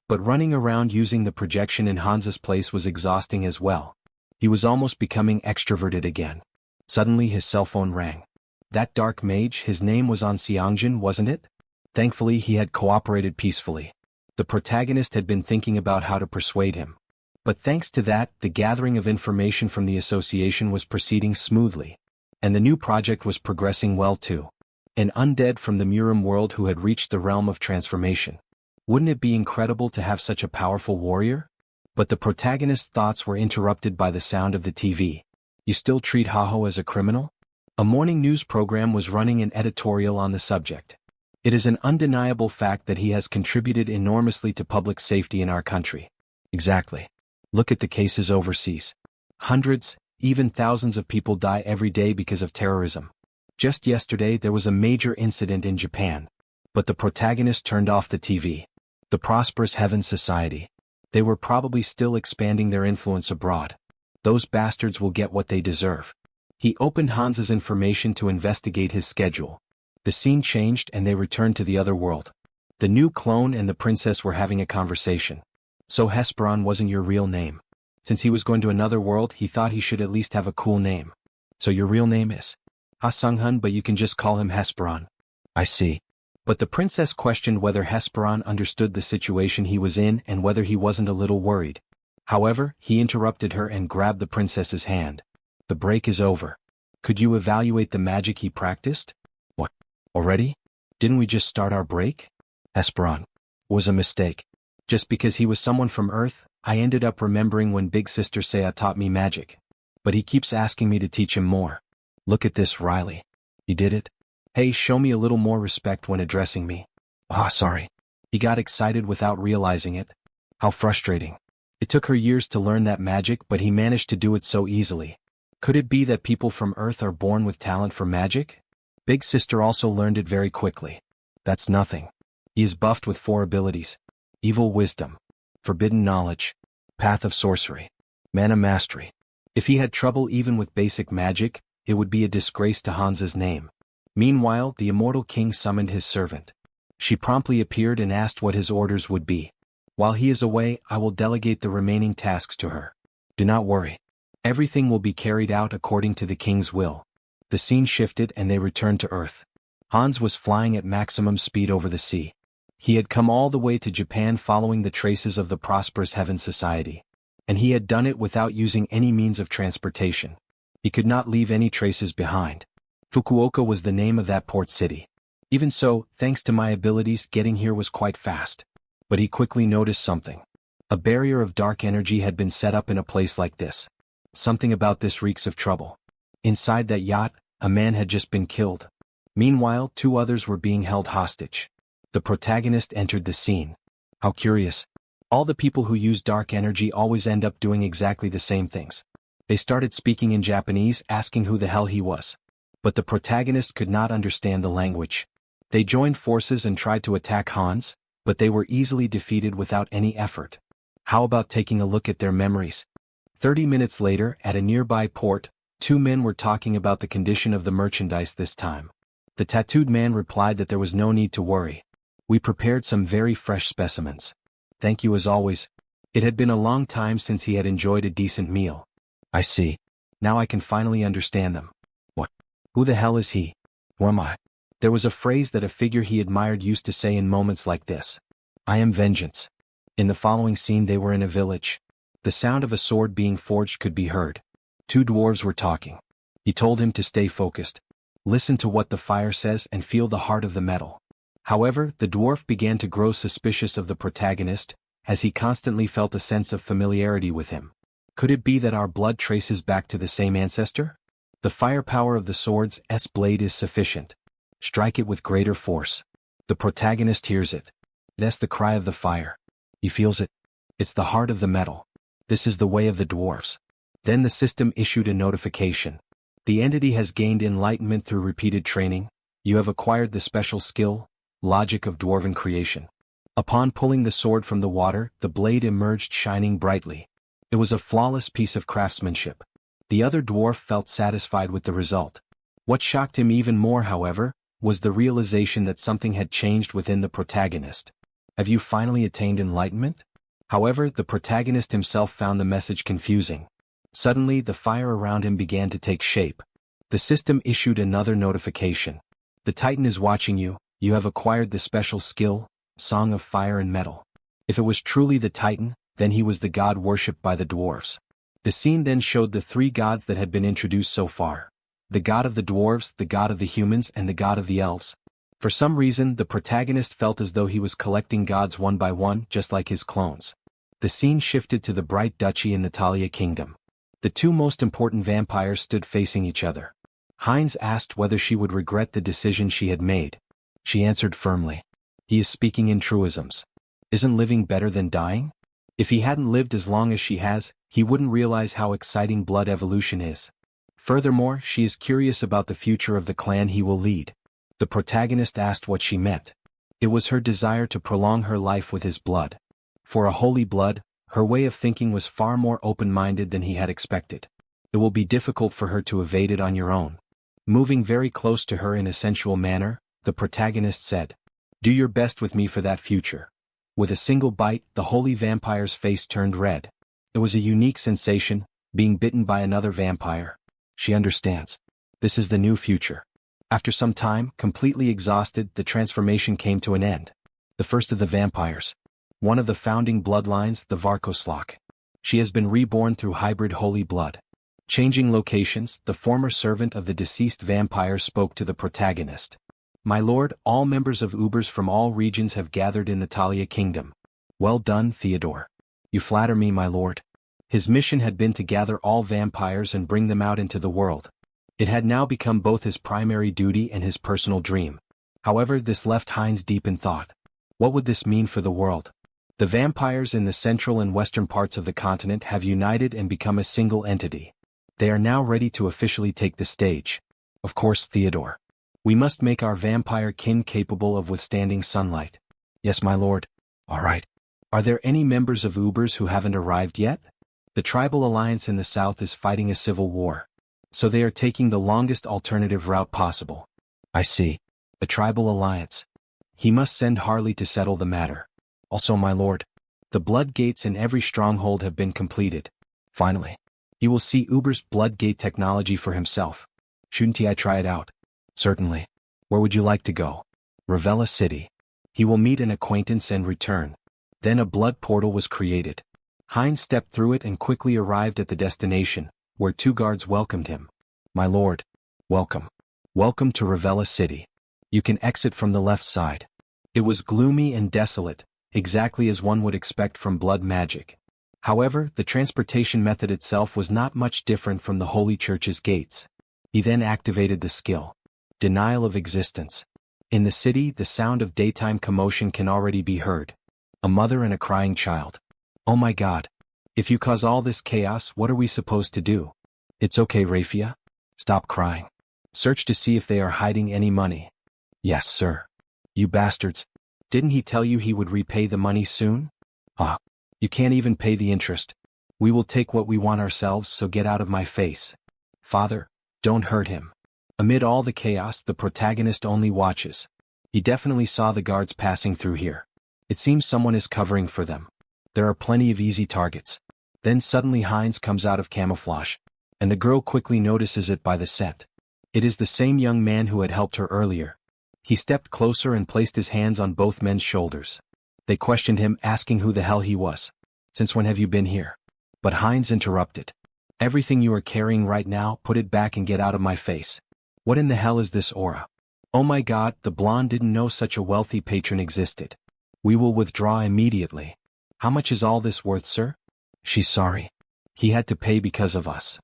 Speaker 1: But running around using the projection in Hans's place was exhausting as well. He was almost becoming extroverted again. Suddenly his cell phone rang. That dark mage, his name was on Sunghyun, wasn't it? Thankfully he had cooperated peacefully. The protagonist had been thinking about how to persuade him. But thanks to that, the gathering of information from the association was proceeding smoothly. And the new project was progressing well too. An undead from the Murim world who had reached the realm of transformation. Wouldn't it be incredible to have such a powerful warrior? But the protagonist's thoughts were interrupted by the sound of the TV. You still treat Haho as a criminal? A morning news program was running an editorial on the subject. It is an undeniable fact that he has contributed enormously to public safety in our country. Exactly. Look at the cases overseas. Hundreds, even thousands of people die every day because of terrorism. Just yesterday there was a major incident in Japan. But the protagonist turned off the TV. The prosperous Heaven Society. They were probably still expanding their influence abroad. Those bastards will get what they deserve. He opened Hans's information to investigate his schedule. The scene changed and they returned to the other world. The new clone and the princess were having a conversation. So Hesperon wasn't your real name. Since he was going to another world, he thought he should at least have a cool name. So your real name is Sunghyun, but you can just call him Hesperon. I see. But the princess questioned whether Hesperon understood the situation he was in and whether he wasn't a little worried. However, he interrupted her and grabbed the princess's hand. The break is over. Could you evaluate the magic he practiced? What? Already? Didn't we just start our break? Hesperon. Was a mistake. Just because he was someone from Earth, I ended up remembering when Big Sister Seiya taught me magic. But he keeps asking me to teach him more. Look at this, Riley. You did it? Hey, show me a little more respect when addressing me. Sorry. He got excited without realizing it. How frustrating. It took her years to learn that magic, but he managed to do it so easily. Could it be that people from Earth are born with talent for magic? Big Sister also learned it very quickly. That's nothing. He is buffed with 4 abilities. Evil Wisdom. Forbidden Knowledge. Path of Sorcery. Mana Mastery. If he had trouble even with basic magic, it would be a disgrace to Hans's name. Meanwhile, the immortal king summoned his servant. She promptly appeared and asked what his orders would be. While he is away, I will delegate the remaining tasks to her. Do not worry. Everything will be carried out according to the king's will. The scene shifted and they returned to Earth. Hans was flying at maximum speed over the sea. He had come all the way to Japan following the traces of the prosperous Heaven Society. And he had done it without using any means of transportation. He could not leave any traces behind. Fukuoka was the name of that port city. Even so, thanks to my abilities, getting here was quite fast. But he quickly noticed something. A barrier of dark energy had been set up in a place like this. Something about this reeks of trouble. Inside that yacht, a man had just been killed. Meanwhile, 2 others were being held hostage. The protagonist entered the scene. How curious. All the people who use dark energy always end up doing exactly the same things. They started speaking in Japanese, asking who the hell he was. But the protagonist could not understand the language. They joined forces and tried to attack Hans, but they were easily defeated without any effort. How about taking a look at their memories? 30 minutes later, at a nearby port, 2 men were talking about the condition of the merchandise this time. The tattooed man replied that there was no need to worry. We prepared some very fresh specimens. Thank you as always. It had been a long time since he had enjoyed a decent meal. I see. Now I can finally understand them. What? Who the hell is he? Who am I? There was a phrase that a figure he admired used to say in moments like this. I am vengeance. In the following scene they were in a village. The sound of a sword being forged could be heard. 2 dwarves were talking. He told him to stay focused. Listen to what the fire says and feel the heart of the metal. However, the dwarf began to grow suspicious of the protagonist, as he constantly felt a sense of familiarity with him. Could it be that our blood traces back to the same ancestor? The firepower of the sword's blade is sufficient. Strike it with greater force. The protagonist hears it. That's the cry of the fire. He feels it. It's the heart of the metal. This is the way of the dwarves. Then the system issued a notification. The entity has gained enlightenment through repeated training. You have acquired the special skill, logic of dwarven creation. Upon pulling the sword from the water, the blade emerged shining brightly. It was a flawless piece of craftsmanship. The other dwarf felt satisfied with the result. What shocked him even more, however, was the realization that something had changed within the protagonist. Have you finally attained enlightenment? However, the protagonist himself found the message confusing. Suddenly, the fire around him began to take shape. The system issued another notification. The Titan is watching you. You have acquired the special skill, Song of Fire and Metal. If it was truly the Titan, then he was the god worshipped by the dwarves. The scene then showed the three gods that had been introduced so far. The god of the dwarves, the god of the humans, and the god of the elves. For some reason, the protagonist felt as though he was collecting gods one by one, just like his clones. The scene shifted to the Bright Duchy in the Talia Kingdom. The two most important vampires stood facing each other. Heinz asked whether she would regret the decision she had made. She answered firmly. He is speaking in truisms. Isn't living better than dying? If he hadn't lived as long as she has, he wouldn't realize how exciting blood evolution is. Furthermore, she is curious about the future of the clan he will lead. The protagonist asked what she meant. It was her desire to prolong her life with his blood. For a holy blood, her way of thinking was far more open-minded than he had expected. It will be difficult for her to evade it on your own. Moving very close to her in a sensual manner, the protagonist said, "Do your best with me for that future." With a single bite, the holy vampire's face turned red. It was a unique sensation, being bitten by another vampire. She understands. This is the new future. After some time, completely exhausted, the transformation came to an end. The first of the vampires. One of the founding bloodlines, the Varkoslok. She has been reborn through hybrid holy blood. Changing locations, the former servant of the deceased vampire spoke to the protagonist. My lord, all members of Ubers from all regions have gathered in the Talia Kingdom. Well done, Theodore. You flatter me, my lord. His mission had been to gather all vampires and bring them out into the world. It had now become both his primary duty and his personal dream. However, this left Heinz deep in thought. What would this mean for the world? The vampires in the central and western parts of the continent have united and become a single entity. They are now ready to officially take the stage. Of course, Theodore. We must make our vampire kin capable of withstanding sunlight. Yes, my lord. All right. Are there any members of Ubers who haven't arrived yet? The tribal alliance in the south is fighting a civil war. So they are taking the longest alternative route possible. I see. A tribal alliance. He must send Harley to settle the matter. Also, my lord. The blood gates in every stronghold have been completed. Finally. He will see Uber's blood gate technology for himself. Shouldn't I try it out? Certainly. Where would you like to go? Ravella City. He will meet an acquaintance and return. Then a blood portal was created. Heinz stepped through it and quickly arrived at the destination, where two guards welcomed him. My lord. Welcome. Welcome to Ravella City. You can exit from the left side. It was gloomy and desolate, exactly as one would expect from blood magic. However, the transportation method itself was not much different from the Holy Church's gates. He then activated the skill. Denial of existence. In the city, the sound of daytime commotion can already be heard. A mother and a crying child. Oh my God. If you cause all this chaos, what are we supposed to do? It's okay, Rafia. Stop crying. Search to see if they are hiding any money. Yes, sir. You bastards. Didn't he tell you he would repay the money soon? Ah. You can't even pay the interest. We will take what we want ourselves, so get out of my face. Father, don't hurt him. Amid all the chaos, the protagonist only watches. He definitely saw the guards passing through here. It seems someone is covering for them. There are plenty of easy targets. Then suddenly Heinz comes out of camouflage, and the girl quickly notices it by the scent. It is the same young man who had helped her earlier. He stepped closer and placed his hands on both men's shoulders. They questioned him, asking who the hell he was. Since when have you been here? But Heinz interrupted. Everything you are carrying right now, put it back and get out of my face. What in the hell is this aura? Oh my God, the blonde didn't know such a wealthy patron existed. We will withdraw immediately. How much is all this worth, sir? She's sorry. He had to pay because of us.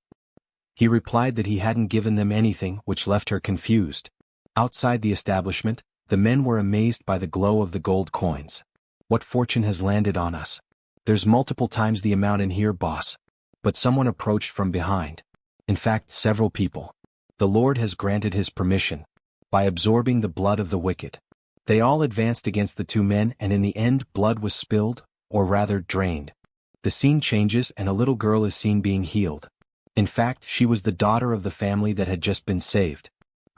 Speaker 1: He replied that he hadn't given them anything, which left her confused. Outside the establishment, the men were amazed by the glow of the gold coins. What fortune has landed on us? There's multiple times the amount in here, boss. But someone approached from behind. In fact, several people. The Lord has granted his permission. By absorbing the blood of the wicked. They all advanced against the two men, and in the end blood was spilled, or rather drained. The scene changes and a little girl is seen being healed. In fact, she was the daughter of the family that had just been saved.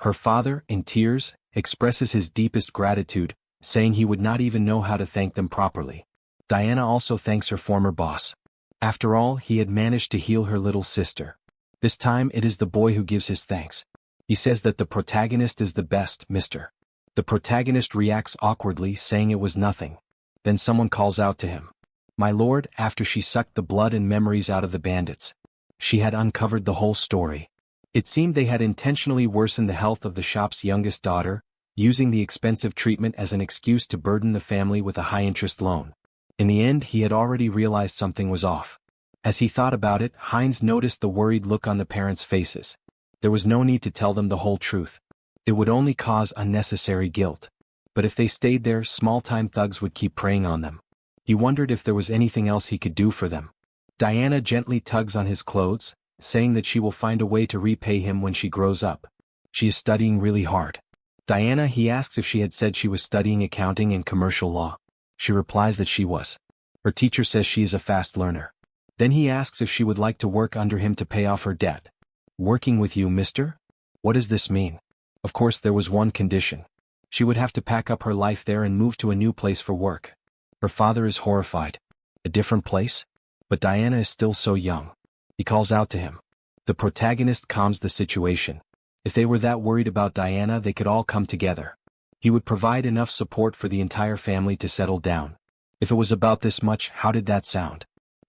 Speaker 1: Her father, in tears, expresses his deepest gratitude, saying he would not even know how to thank them properly. Diana also thanks her former boss. After all, he had managed to heal her little sister. This time it is the boy who gives his thanks. He says that the protagonist is the best, mister. The protagonist reacts awkwardly, saying it was nothing. Then someone calls out to him. My lord, after she sucked the blood and memories out of the bandits. She had uncovered the whole story. It seemed they had intentionally worsened the health of the shop's youngest daughter, using the expensive treatment as an excuse to burden the family with a high-interest loan. In the end, he had already realized something was off. As he thought about it, Heinz noticed the worried look on the parents' faces. There was no need to tell them the whole truth. It would only cause unnecessary guilt. But if they stayed there, small-time thugs would keep preying on them. He wondered if there was anything else he could do for them. Diana gently tugs on his clothes, saying that she will find a way to repay him when she grows up. She is studying really hard. Diana, he asks if she had said she was studying accounting and commercial law. She replies that she was. Her teacher says she is a fast learner. Then he asks if she would like to work under him to pay off her debt. Working with you, mister? What does this mean? Of course, there was one condition. She would have to pack up her life there and move to a new place for work. Her father is horrified. A different place? But Diana is still so young. He calls out to him. The protagonist calms the situation. If they were that worried about Diana, they could all come together. He would provide enough support for the entire family to settle down. If it was about this much, how did that sound?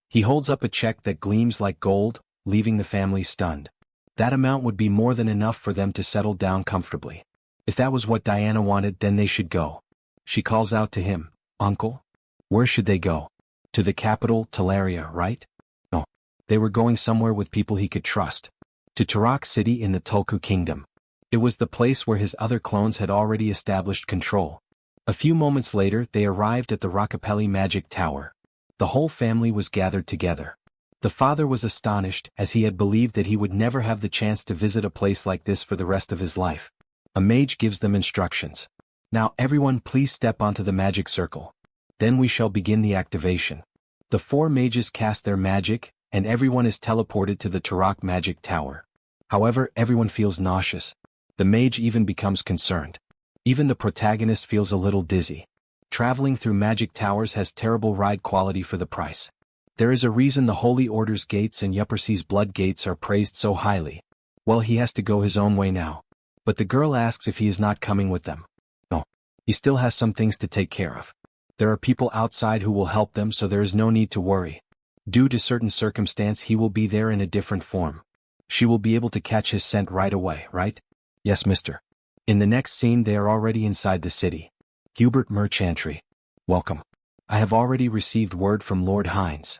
Speaker 1: He holds up a check that gleams like gold, leaving the family stunned. That amount would be more than enough for them to settle down comfortably. If that was what Diana wanted, then they should go. She calls out to him, Uncle? Where should they go? To the capital, Teleria, right? No. They were going somewhere with people he could trust. To Turok City in the Tulku Kingdom. It was the place where his other clones had already established control. A few moments later, they arrived at the Rockapelli Magic Tower. The whole family was gathered together. The father was astonished, as he had believed that he would never have the chance to visit a place like this for the rest of his life. A mage gives them instructions. Now everyone please step onto the magic circle. Then we shall begin the activation. The four mages cast their magic, and everyone is teleported to the Turok Magic Tower. However, everyone feels nauseous. The mage even becomes concerned. Even the protagonist feels a little dizzy. Traveling through magic towers has terrible ride quality for the price. There is a reason the Holy Order's gates and Yuppersea's blood gates are praised so highly. Well, he has to go his own way now. But the girl asks if he is not coming with them. No. He still has some things to take care of. There are people outside who will help them, so there is no need to worry. Due to certain circumstance, he will be there in a different form. She will be able to catch his scent right away, right? Yes, mister. In the next scene, they are already inside the city. Hubert Merchantry. Welcome. I have already received word from Lord Heinz.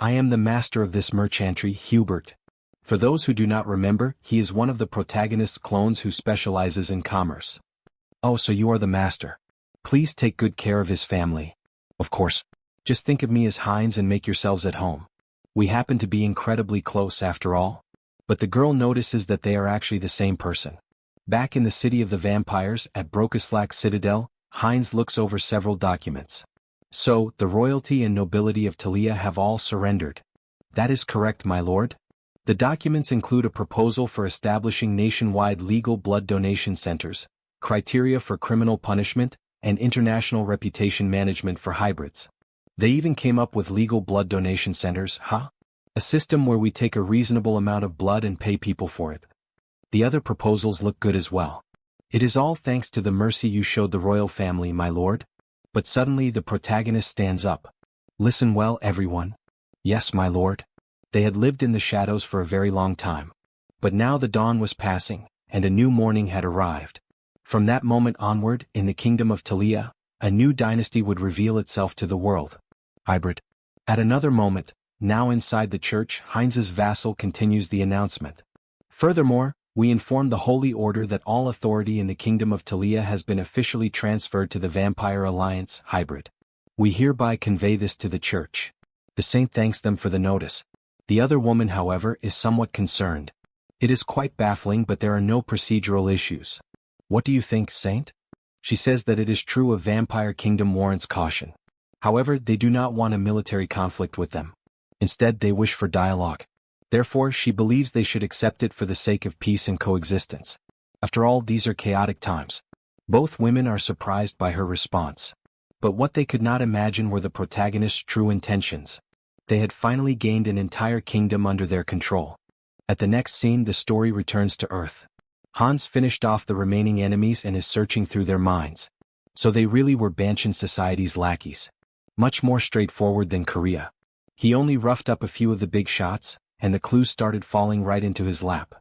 Speaker 1: I am the master of this merchantry, Hubert. For those who do not remember, he is one of the protagonist's clones who specializes in commerce. Oh, so you are the master. Please take good care of his family. Of course. Just think of me as Heinz and make yourselves at home. We happen to be incredibly close after all. But the girl notices that they are actually the same person. Back in the city of the vampires at Brokislack Citadel, Heinz looks over several documents. So, the royalty and nobility of Talia have all surrendered. That is correct, my lord. The documents include a proposal for establishing nationwide legal blood donation centers, criteria for criminal punishment, and international reputation management for hybrids. They even came up with legal blood donation centers, huh? A system where we take a reasonable amount of blood and pay people for it. The other proposals look good as well. It is all thanks to the mercy you showed the royal family, my lord. But suddenly the protagonist stands up. Listen well, everyone. Yes, my lord. They had lived in the shadows for a very long time. But now the dawn was passing, and a new morning had arrived. From that moment onward, in the kingdom of Talia, a new dynasty would reveal itself to the world. Hybrid. At another moment, now inside the church, Heinz's vassal continues the announcement. Furthermore, we inform the Holy Order that all authority in the kingdom of Talia has been officially transferred to the Vampire Alliance, Hybrid. We hereby convey this to the church. The saint thanks them for the notice. The other woman, however, is somewhat concerned. It is quite baffling, but there are no procedural issues. What do you think, Saint? She says that it is true a vampire kingdom warrants caution. However, they do not want a military conflict with them. Instead, they wish for dialogue. Therefore, she believes they should accept it for the sake of peace and coexistence. After all, these are chaotic times. Both women are surprised by her response. But what they could not imagine were the protagonist's true intentions. They had finally gained an entire kingdom under their control. At the next scene, the story returns to Earth. Hans finished off the remaining enemies and is searching through their minds. So they really were Banshin Society's lackeys. Much more straightforward than Korea. He only roughed up a few of the big shots, and the clues started falling right into his lap.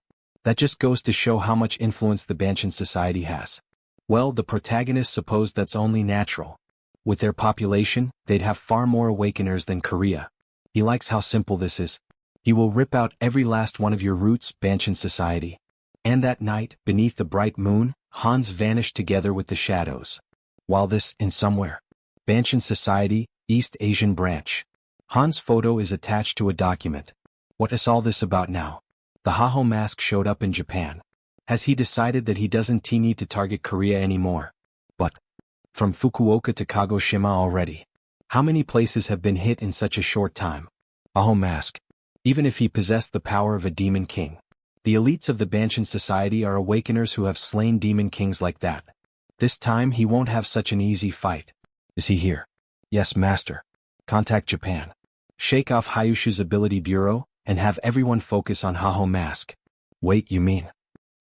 Speaker 1: That just goes to show how much influence the Banshin Society has. Well, the protagonist supposed that's only natural. With their population, they'd have far more awakeners than Korea. He likes how simple this is. He will rip out every last one of your roots, Banshin Society. And that night, beneath the bright moon, Hans vanished together with the shadows. While this, in somewhere. Banshin Society, East Asian Branch. Hans' photo is attached to a document. What is all this about now? The Haho mask showed up in Japan. Has he decided that he doesn't need to target Korea anymore? But from Fukuoka to Kagoshima already. How many places have been hit in such a short time? Haho mask. Even if he possessed the power of a demon king. The elites of the Banshin Society are awakeners who have slain demon kings like that. This time he won't have such an easy fight. Is he here? Yes, master. Contact Japan. Shake off Hayushu's ability bureau, and have everyone focus on Haho mask. Wait, you mean?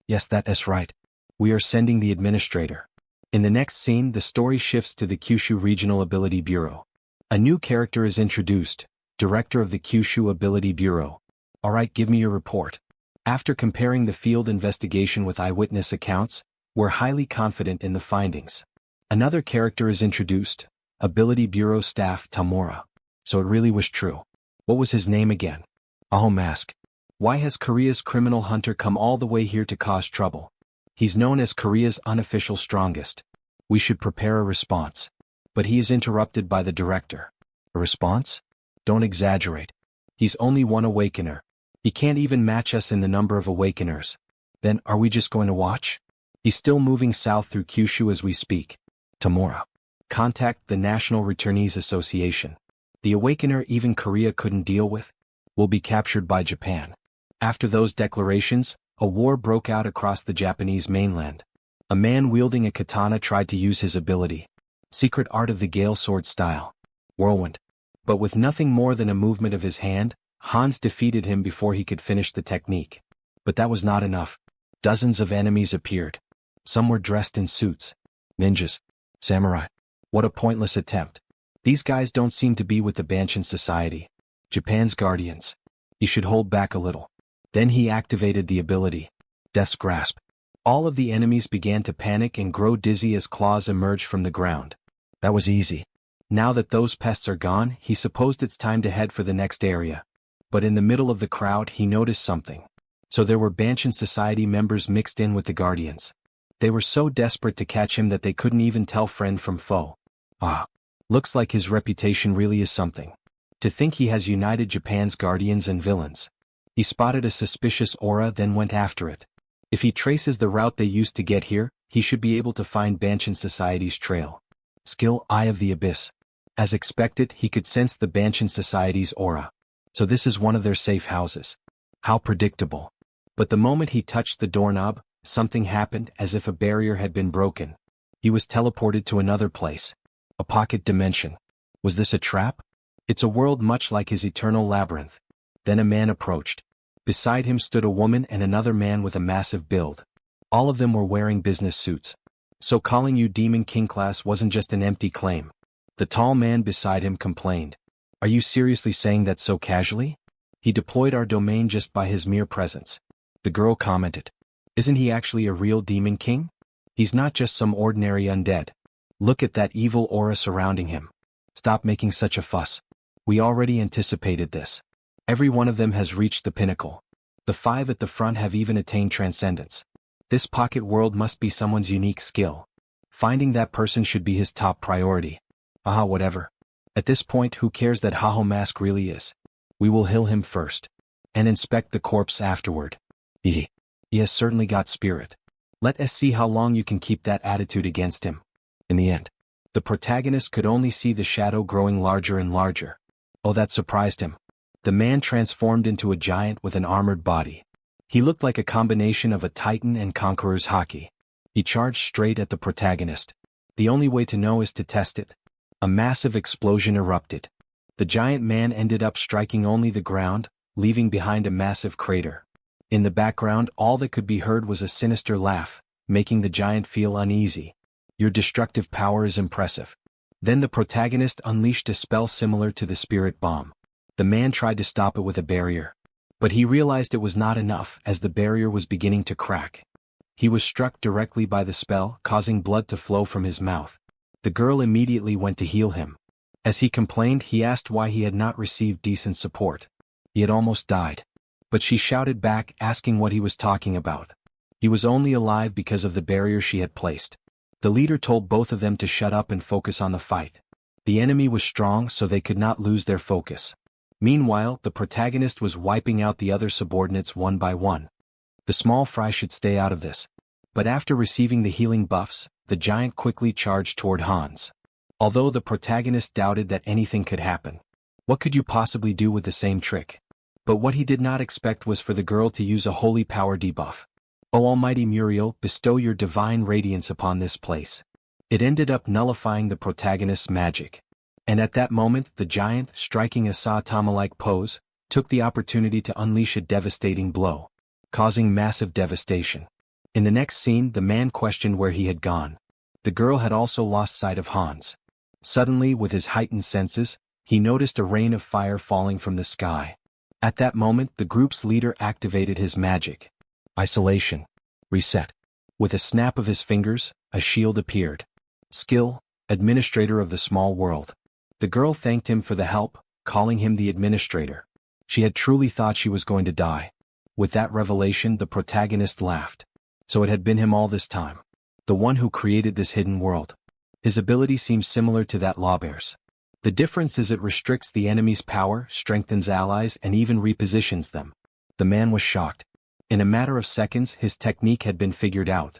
Speaker 1: Yes, that is right. We are sending the administrator. In the next scene, the story shifts to the Kyushu Regional Ability Bureau. A new character is introduced, Director of the Kyushu Ability Bureau. Alright, give me your report. After comparing the field investigation with eyewitness accounts, we're highly confident in the findings. Another character is introduced, Ability Bureau Staff Tamura. So it really was true. What was his name again? Haho mask. Why has Korea's criminal hunter come all the way here to cause trouble? He's known as Korea's unofficial strongest. We should prepare a response. But he is interrupted by the director. A response? Don't exaggerate. He's only one awakener. He can't even match us in the number of awakeners. Then, are we just going to watch? He's still moving south through Kyushu as we speak. Tamura. Contact the National Returnees Association. The awakener even Korea couldn't deal with will be captured by Japan. After those declarations, a war broke out across the Japanese mainland. A man wielding a katana tried to use his ability. Secret art of the Gale Sword style. Whirlwind. But with nothing more than a movement of his hand, Hans defeated him before he could finish the technique. But that was not enough. Dozens of enemies appeared. Some were dressed in suits. Ninjas. Samurai. What a pointless attempt. These guys don't seem to be with the Banshin Society. Japan's guardians. He should hold back a little. Then he activated the ability. Death's Grasp. All of the enemies began to panic and grow dizzy as claws emerged from the ground. That was easy. Now that those pests are gone, he supposed it's time to head for the next area. But in the middle of the crowd he noticed something. So there were Banshin Society members mixed in with the guardians. They were so desperate to catch him that they couldn't even tell friend from foe. Ah. Looks like his reputation really is something. To think he has united Japan's guardians and villains. He spotted a suspicious aura, then went after it. If he traces the route they used to get here, he should be able to find Banshin Society's trail. Skill Eye of the Abyss. As expected, he could sense the Banshin Society's aura. So this is one of their safe houses. How predictable. But the moment he touched the doorknob, something happened as if a barrier had been broken. He was teleported to another place. A pocket dimension. Was this a trap? It's a world much like his eternal labyrinth. Then a man approached. Beside him stood a woman and another man with a massive build. All of them were wearing business suits. So calling you Demon King class wasn't just an empty claim. The tall man beside him complained. Are you seriously saying that so casually? He deployed our domain just by his mere presence. The girl commented. Isn't he actually a real Demon King? He's not just some ordinary undead. Look at that evil aura surrounding him. Stop making such a fuss. We already anticipated this. Every one of them has reached the pinnacle. The 5 at the front have even attained transcendence. This pocket world must be someone's unique skill. Finding that person should be his top priority. Whatever. At this point, who cares that Haho Mask really is? We will heal him first. And inspect the corpse afterward. He has certainly got spirit. Let us see how long you can keep that attitude against him. In the end, the protagonist could only see the shadow growing larger and larger. Oh, that surprised him. The man transformed into a giant with an armored body. He looked like a combination of a titan and conqueror's haki. He charged straight at the protagonist. The only way to know is to test it. A massive explosion erupted. The giant man ended up striking only the ground, leaving behind a massive crater. In the background, all that could be heard was a sinister laugh, making the giant feel uneasy. Your destructive power is impressive. Then the protagonist unleashed a spell similar to the spirit bomb. The man tried to stop it with a barrier. But he realized it was not enough, as the barrier was beginning to crack. He was struck directly by the spell, causing blood to flow from his mouth. The girl immediately went to heal him. As he complained, he asked why he had not received decent support. He had almost died. But she shouted back, asking what he was talking about. He was only alive because of the barrier she had placed. The leader told both of them to shut up and focus on the fight. The enemy was strong, so they could not lose their focus. Meanwhile, the protagonist was wiping out the other subordinates one by one. The small fry should stay out of this. But after receiving the healing buffs, the giant quickly charged toward Hans. Although the protagonist doubted that anything could happen. What could you possibly do with the same trick? But what he did not expect was for the girl to use a holy power debuff. O Almighty Muriel, bestow your divine radiance upon this place. It ended up nullifying the protagonist's magic. And at that moment, the giant, striking a Saitama-like pose, took the opportunity to unleash a devastating blow, causing massive devastation. In the next scene, the man questioned where he had gone. The girl had also lost sight of Hans. Suddenly, with his heightened senses, he noticed a rain of fire falling from the sky. At that moment, the group's leader activated his magic. Isolation. Reset. With a snap of his fingers, a shield appeared. Skill, Administrator of the Small World. The girl thanked him for the help, calling him the Administrator. She had truly thought she was going to die. With that revelation, the protagonist laughed. So it had been him all this time. The one who created this hidden world. His ability seems similar to that Lawbear's. The difference is it restricts the enemy's power, strengthens allies, and even repositions them. The man was shocked. In a matter of seconds, his technique had been figured out.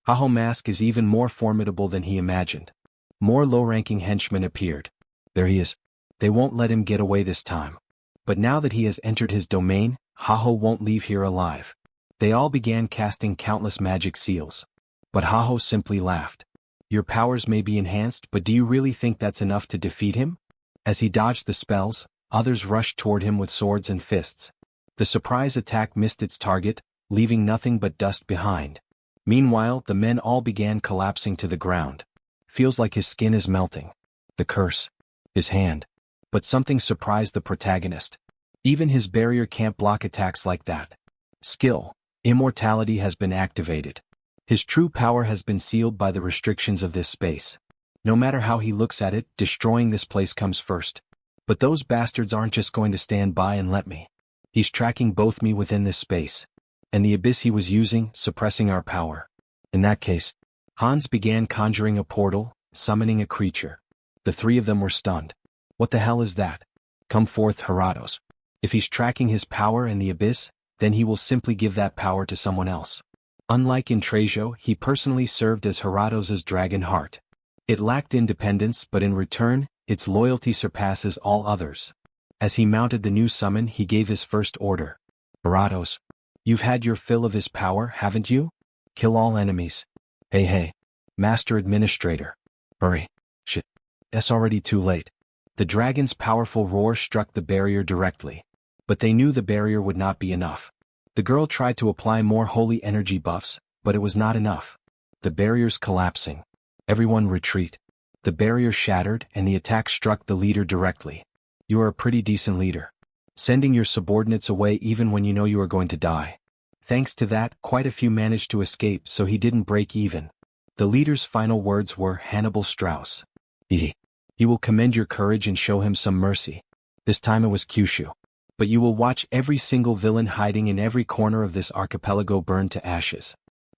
Speaker 1: Haho Mask is even more formidable than he imagined. More low-ranking henchmen appeared. There he is. They won't let him get away this time. But now that he has entered his domain, Haho won't leave here alive. They all began casting countless magic seals. But Haho simply laughed. Your powers may be enhanced, but do you really think that's enough to defeat him? As he dodged the spells, others rushed toward him with swords and fists. The surprise attack missed its target, leaving nothing but dust behind. Meanwhile, the men all began collapsing to the ground. Feels like his skin is melting. The curse. His hand. But something surprised the protagonist. Even his barrier can't block attacks like that. Skill. Immortality has been activated. His true power has been sealed by the restrictions of this space. No matter how he looks at it, destroying this place comes first. But those bastards aren't just going to stand by and let me. He's tracking both me within this space. And the abyss he was using, suppressing our power. In that case, Hans began conjuring a portal, summoning a creature. The three of them were stunned. What the hell is that? Come forth, Heratos. If he's tracking his power in the abyss, then he will simply give that power to someone else. Unlike in Trejo, he personally served as Heratos's dragon heart. It lacked independence, but in return, its loyalty surpasses all others. As he mounted the new summon, he gave his first order. Heratos, you've had your fill of his power, haven't you? Kill all enemies. Hey, Master Administrator. Hurry. Shit. It's already too late. The dragon's powerful roar struck the barrier directly. But they knew the barrier would not be enough. The girl tried to apply more holy energy buffs, but it was not enough. The barrier's collapsing. Everyone retreat. The barrier shattered and the attack struck the leader directly. You are a pretty decent leader. Sending your subordinates away even when you know you are going to die. Thanks to that, quite a few managed to escape, so he didn't break even. The leader's final words were Hannibal Strauss. You will commend your courage and show him some mercy. This time it was Kyushu. But you will watch every single villain hiding in every corner of this archipelago burn to ashes.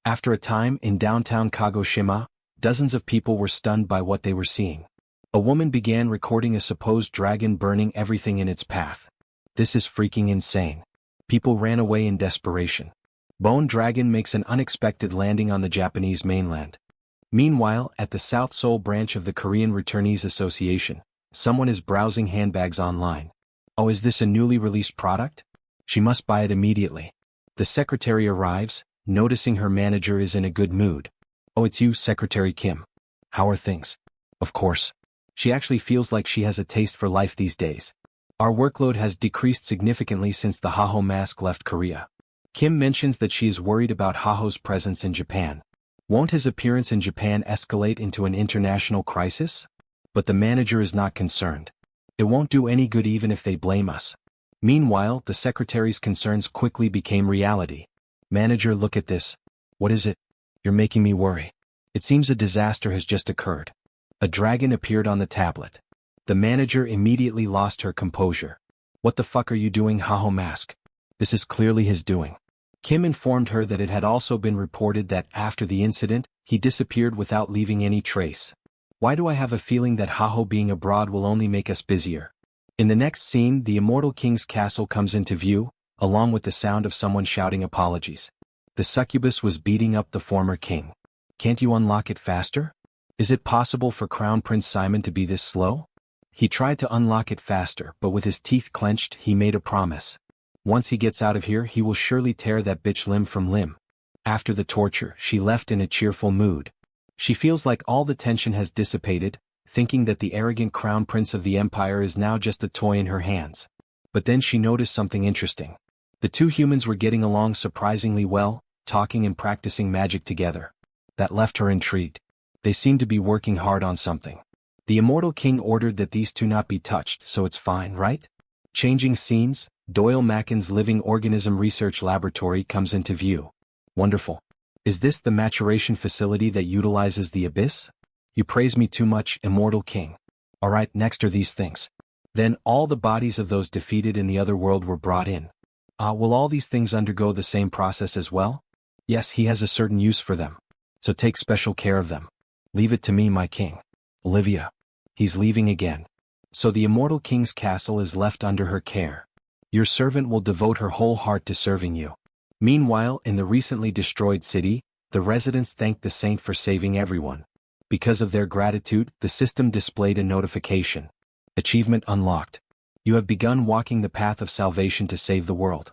Speaker 1: After a time, in downtown Kagoshima, dozens of people were stunned by what they were seeing. A woman began recording a supposed dragon burning everything in its path. This is freaking insane. People ran away in desperation. Bone Dragon makes an unexpected landing on the Japanese mainland. Meanwhile, at the South Seoul branch of the Korean Returnees Association, someone is browsing handbags online. Oh, is this a newly released product? She must buy it immediately. The secretary arrives, noticing her manager is in a good mood. Oh, it's you, Secretary Kim. How are things? Of course. She actually feels like she has a taste for life these days. Our workload has decreased significantly since the Haho mask left Korea. Kim mentions that she is worried about Haho's presence in Japan. Won't his appearance in Japan escalate into an international crisis? But the manager is not concerned. It won't do any good even if they blame us. Meanwhile, the secretary's concerns quickly became reality. Manager, look at this. What is it? You're making me worry. It seems a disaster has just occurred. A dragon appeared on the tablet. The manager immediately lost her composure. What the fuck are you doing, Haho Mask? This is clearly his doing. Kim informed her that it had also been reported that after the incident, he disappeared without leaving any trace. Why do I have a feeling that Haho being abroad will only make us busier? In the next scene, the immortal king's castle comes into view, along with the sound of someone shouting apologies. The succubus was beating up the former king. Can't you unlock it faster? Is it possible for Crown Prince Simon to be this slow? He tried to unlock it faster, but with his teeth clenched, he made a promise. Once he gets out of here, he will surely tear that bitch limb from limb. After the torture, she left in a cheerful mood. She feels like all the tension has dissipated, thinking that the arrogant crown prince of the empire is now just a toy in her hands. But then she noticed something interesting. The two humans were getting along surprisingly well, talking and practicing magic together. That left her intrigued. They seemed to be working hard on something. The immortal king ordered that these two not be touched, so it's fine, right? Changing scenes, Doyle Macken's living organism research laboratory comes into view. Wonderful. Is this the maturation facility that utilizes the abyss? You praise me too much, immortal king. Alright, next are these things. Then all the bodies of those defeated in the other world were brought in. Will all these things undergo the same process as well? Yes, he has a certain use for them. So take special care of them. Leave it to me, my king. Olivia. He's leaving again. So the immortal king's castle is left under her care. Your servant will devote her whole heart to serving you. Meanwhile, in the recently destroyed city, the residents thanked the saint for saving everyone. Because of their gratitude, the system displayed a notification. Achievement unlocked. You have begun walking the path of salvation to save the world.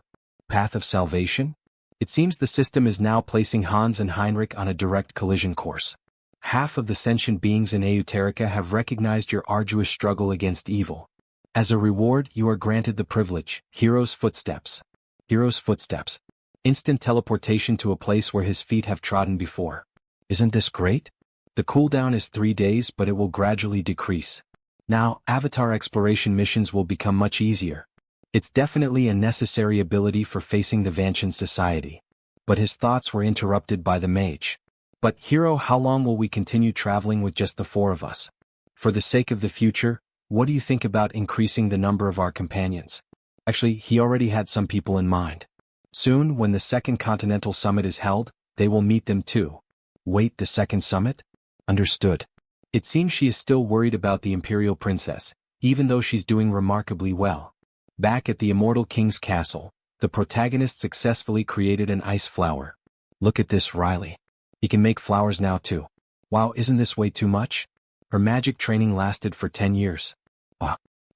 Speaker 1: Path of salvation? It seems the system is now placing Hans and Heinrich on a direct collision course. Half of the sentient beings in Euterica have recognized your arduous struggle against evil. As a reward, you are granted the privilege, Hero's Footsteps. Hero's Footsteps. Instant teleportation to a place where his feet have trodden before. Isn't this great? The cooldown is 3 days, but it will gradually decrease. Now, avatar exploration missions will become much easier. It's definitely a necessary ability for facing the Vanshan society. But his thoughts were interrupted by the mage. But, Hero, how long will we continue traveling with just the 4 of us? For the sake of the future, what do you think about increasing the number of our companions? Actually, he already had some people in mind. Soon, when the Second Continental Summit is held, they will meet them too. Wait, the Second Summit? Understood. It seems she is still worried about the Imperial Princess, even though she's doing remarkably well. Back at the Immortal King's castle, the protagonist successfully created an ice flower. Look at this, Riley. He can make flowers now too. Wow, isn't this way too much? Her magic training lasted for 10 years.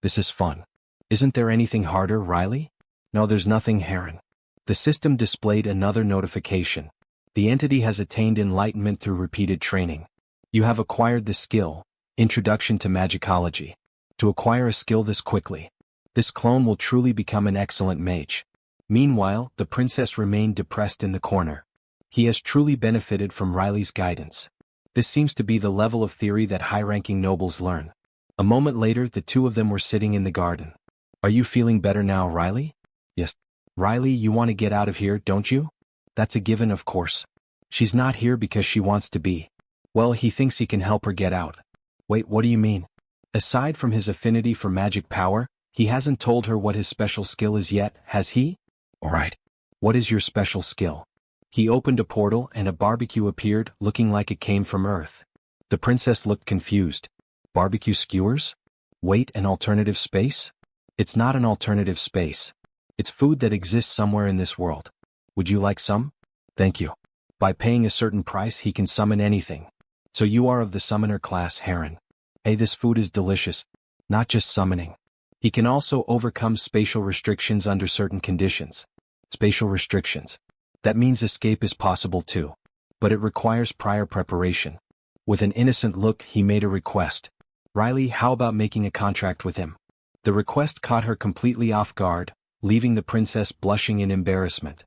Speaker 1: This is fun. Isn't there anything harder, Riley? No, there's nothing, Heron. The system displayed another notification. The entity has attained enlightenment through repeated training. You have acquired the skill, Introduction to Magicology. To acquire a skill this quickly, this clone will truly become an excellent mage. Meanwhile, the princess remained depressed in the corner. He has truly benefited from Riley's guidance. This seems to be the level of theory that high-ranking nobles learn. A moment later, the two of them were sitting in the garden. Are you feeling better now, Riley? Yes. Riley, you want to get out of here, don't you? That's a given, of course. She's not here because she wants to be. Well, he thinks he can help her get out. Wait, what do you mean? Aside from his affinity for magic power, he hasn't told her what his special skill is yet, has he? Alright. What is your special skill? He opened a portal and a barbecue appeared, looking like it came from Earth. The princess looked confused. Barbecue skewers? Wait, an alternative space? It's not an alternative space. It's food that exists somewhere in this world. Would you like some? Thank you. By paying a certain price, he can summon anything. So you are of the summoner class, Harem. Hey, this food is delicious. Not just summoning. He can also overcome spatial restrictions under certain conditions. Spatial restrictions. That means escape is possible too. But it requires prior preparation. With an innocent look, he made a request. Riley, how about making a contract with him? The request caught her completely off guard, leaving the princess blushing in embarrassment.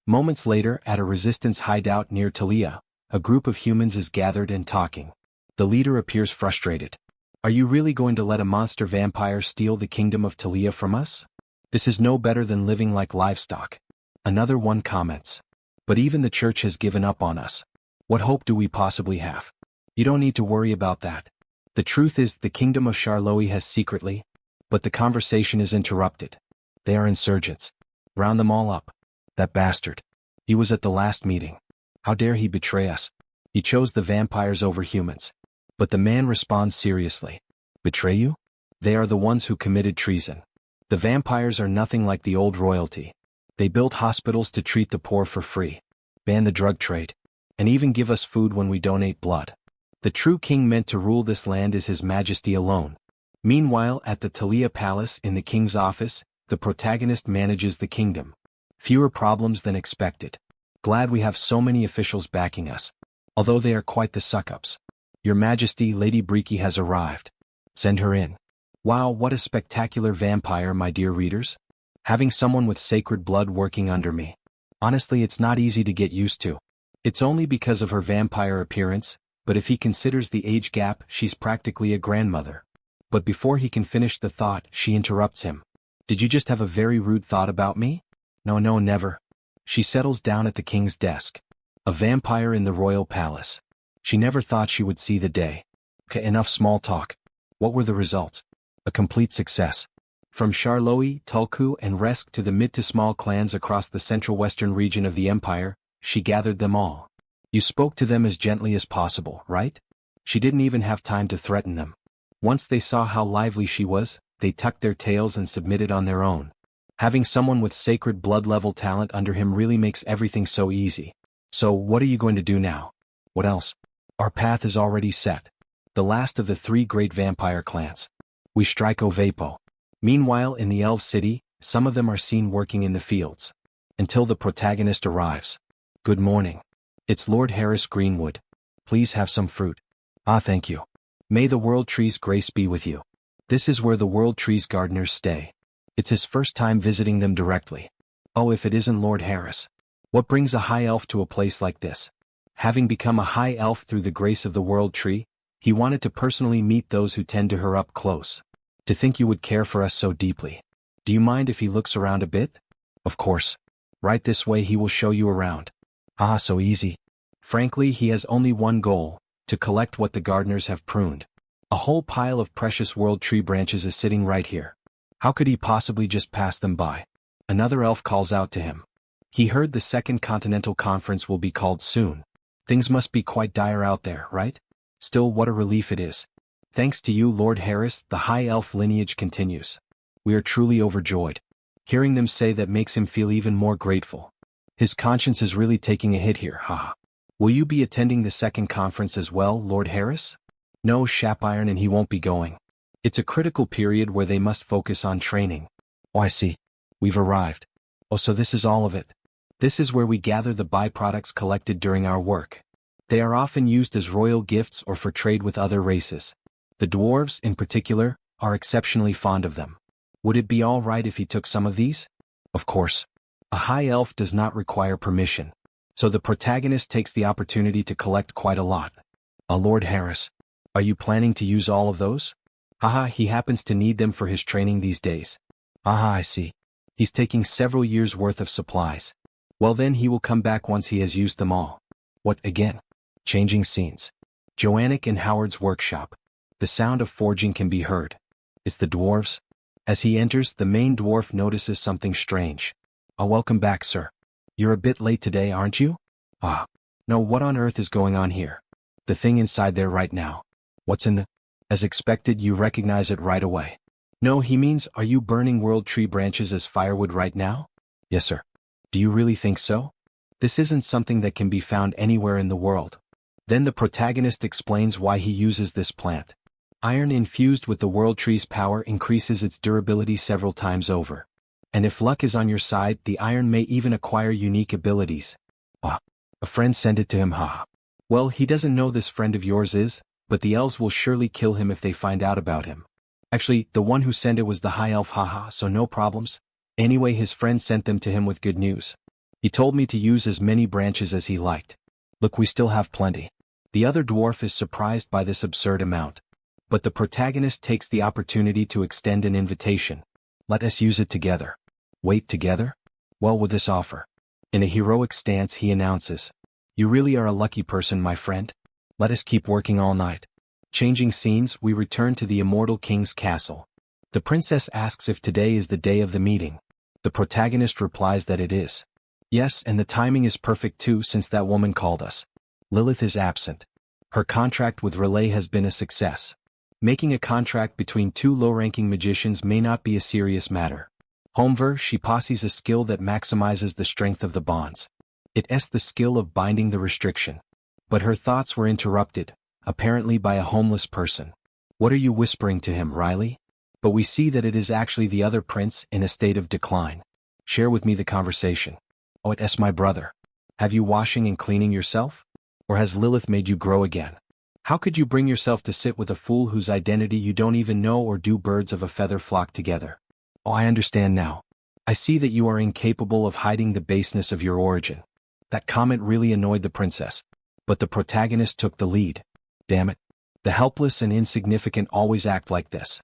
Speaker 1: Moments later, at a resistance hideout near Talia, a group of humans is gathered and talking. The leader appears frustrated. Are you really going to let a monster vampire steal the kingdom of Talia from us? This is no better than living like livestock. Another one comments. But even the church has given up on us. What hope do we possibly have? You don't need to worry about that. The truth is the kingdom of Charlotte has secretly, but the conversation is interrupted. They are insurgents. Round them all up. That bastard. He was at the last meeting. How dare he betray us? He chose the vampires over humans. But the man responds seriously. Betray you? They are the ones who committed treason. The vampires are nothing like the old royalty. They built hospitals to treat the poor for free, ban the drug trade, and even give us food when we donate blood. The true king meant to rule this land is His Majesty alone. Meanwhile, at the Talia Palace in the king's office, the protagonist manages the kingdom. Fewer problems than expected. Glad we have so many officials backing us. Although they are quite the suck-ups. Your Majesty, Lady Breaky has arrived. Send her in. Wow, what a spectacular vampire, my dear readers. Having someone with sacred blood working under me. Honestly, it's not easy to get used to. It's only because of her vampire appearance, but if he considers the age gap, she's practically a grandmother. But before he can finish the thought, she interrupts him. Did you just have a very rude thought about me? No, never. She settles down at the king's desk. A vampire in the royal palace. She never thought she would see the day. Okay, enough small talk. What were the results? A complete success. From Charlotte, Tulku, and Resk to the mid to small clans across the central western region of the empire, she gathered them all. You spoke to them as gently as possible, right? She didn't even have time to threaten them. Once they saw how lively she was, they tucked their tails and submitted on their own. Having someone with sacred blood-level talent under him really makes everything so easy. So, what are you going to do now? What else? Our path is already set. The last of the 3 great vampire clans. We strike Ovapo. Meanwhile, in the Elf City, some of them are seen working in the fields. Until the protagonist arrives. Good morning. It's Lord Harris Greenwood. Please have some fruit. Ah, thank you. May the World Tree's grace be with you. This is where the World Tree's gardeners stay. It's his first time visiting them directly. Oh, if it isn't Lord Harris. What brings a high elf to a place like this? Having become a high elf through the grace of the World Tree, he wanted to personally meet those who tend to her up close. To think you would care for us so deeply. Do you mind if he looks around a bit? Of course. Right this way, he will show you around. Ah, so easy. Frankly, he has only one goal, to collect what the gardeners have pruned. A whole pile of precious World Tree branches is sitting right here. How could he possibly just pass them by? Another elf calls out to him. He heard the Second Continental Conference will be called soon. Things must be quite dire out there, right? Still, what a relief it is. Thanks to you, Lord Harris, the high elf lineage continues. We are truly overjoyed. Hearing them say that makes him feel even more grateful. His conscience is really taking a hit here, haha. Will you be attending the second conference as well, Lord Harris? No, Shapiron, and he won't be going. It's a critical period where they must focus on training. Oh, I see. We've arrived. Oh, so this is all of it. This is where we gather the byproducts collected during our work. They are often used as royal gifts or for trade with other races. The dwarves, in particular, are exceptionally fond of them. Would it be all right if he took some of these? Of course. A high elf does not require permission. So the protagonist takes the opportunity to collect quite a lot. Lord Harris. Are you planning to use all of those? Haha, he happens to need them for his training these days. Aha, I see. He's taking several years' worth of supplies. Well then he will come back once he has used them all. What, again? Changing scenes. Joannick and Howard's workshop. The sound of forging can be heard. It's the dwarves. As he enters, the main dwarf notices something strange. Welcome back, sir. You're a bit late today, aren't you? No, what on earth is going on here? The thing inside there right now. What's in the... As expected, you recognize it right away. No, he means, are you burning world tree branches as firewood right now? Yes, sir. Do you really think so? This isn't something that can be found anywhere in the world. Then the protagonist explains why he uses this plant. Iron infused with the world tree's power increases its durability several times over. And if luck is on your side, the iron may even acquire unique abilities. Ah, a friend sent it to him, haha. Well, he doesn't know this friend of yours is, but the elves will surely kill him if they find out about him. Actually, the one who sent it was the high elf, haha, so no problems. Anyway, his friend sent them to him with good news. He told me to use as many branches as he liked. Look, we still have plenty. The other dwarf is surprised by this absurd amount. But the protagonist takes the opportunity to extend an invitation. Let us use it together. Wait, together? Well, with this offer. In a heroic stance, he announces, you really are a lucky person, my friend. Let us keep working all night. Changing scenes, we return to the immortal king's castle. The princess asks if today is the day of the meeting. The protagonist replies that it is. Yes, and the timing is perfect too, since that woman called us. Lilith is absent. Her contract with Relay has been a success. Making a contract between two low-ranking magicians may not be a serious matter. However, she possesses a skill that maximizes the strength of the bonds. It's the skill of binding the restriction. But her thoughts were interrupted, apparently by a homeless person. What are you whispering to him, Riley? But we see that it is actually the other prince in a state of decline. Share with me the conversation. Oh, it's my brother. Have you washing and cleaning yourself? Or has Lilith made you grow again? How could you bring yourself to sit with a fool whose identity you don't even know, or do birds of a feather flock together? Oh, I understand now. I see that you are incapable of hiding the baseness of your origin. That comment really annoyed the princess. But the protagonist took the lead. Damn it. The helpless and insignificant always act like this.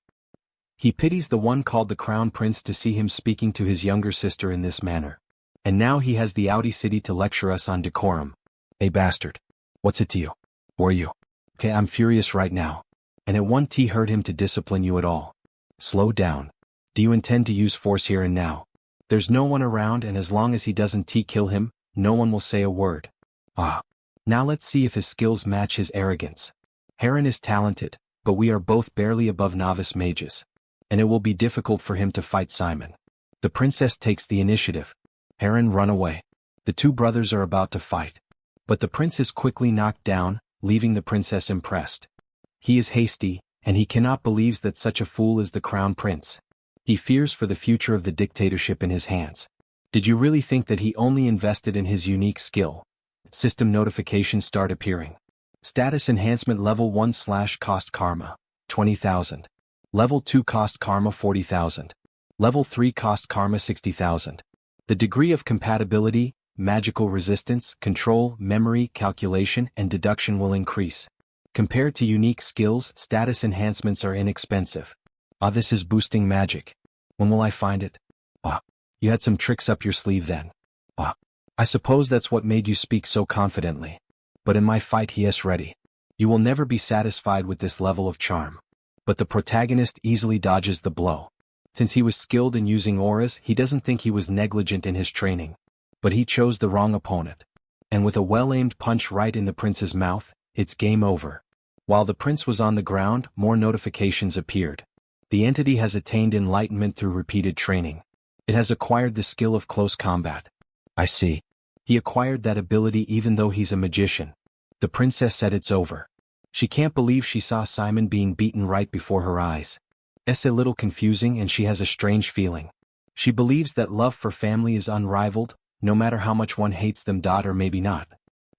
Speaker 1: He pities the one called the Crown Prince to see him speaking to his younger sister in this manner. And now he has the audacity to lecture us on decorum. Hey bastard. What's it to you? Who are you? Okay, I'm furious right now. And it won't hurt him to discipline you at all. Slow down. Do you intend to use force here and now? There's no one around, and as long as he doesn't kill him, no one will say a word. Ah. Now let's see if his skills match his arrogance. Harem is talented, but we are both barely above novice mages. And it will be difficult for him to fight Simon. The princess takes the initiative. Harem, run away. The two brothers are about to fight. But the prince is quickly knocked down, leaving the princess impressed. He is hasty, and he cannot believe that such a fool is the crown prince. He fears for the future of the dictatorship in his hands. Did you really think that he only invested in his unique skill? System notifications start appearing. Status enhancement level 1/cost karma, 20,000. Level 2 cost karma 40,000. Level 3 cost karma 60,000. The degree of compatibility, magical resistance, control, memory, calculation, and deduction will increase. Compared to unique skills, status enhancements are inexpensive. Ah, this is boosting magic. When will I find it? Ah, you had some tricks up your sleeve then. Ah, I suppose that's what made you speak so confidently. But in my fight, he is ready. You will never be satisfied with this level of charm. But the protagonist easily dodges the blow. Since he was skilled in using auras, he doesn't think he was negligent in his training. But he chose the wrong opponent. And with a well-aimed punch right in the prince's mouth, it's game over. While the prince was on the ground, more notifications appeared. The entity has attained enlightenment through repeated training. It has acquired the skill of close combat. I see. He acquired that ability even though he's a magician. The princess said it's over. She can't believe she saw Simon being beaten right before her eyes. It's a little confusing, and she has a strange feeling. She believes that love for family is unrivaled, no matter how much one hates them, or maybe not.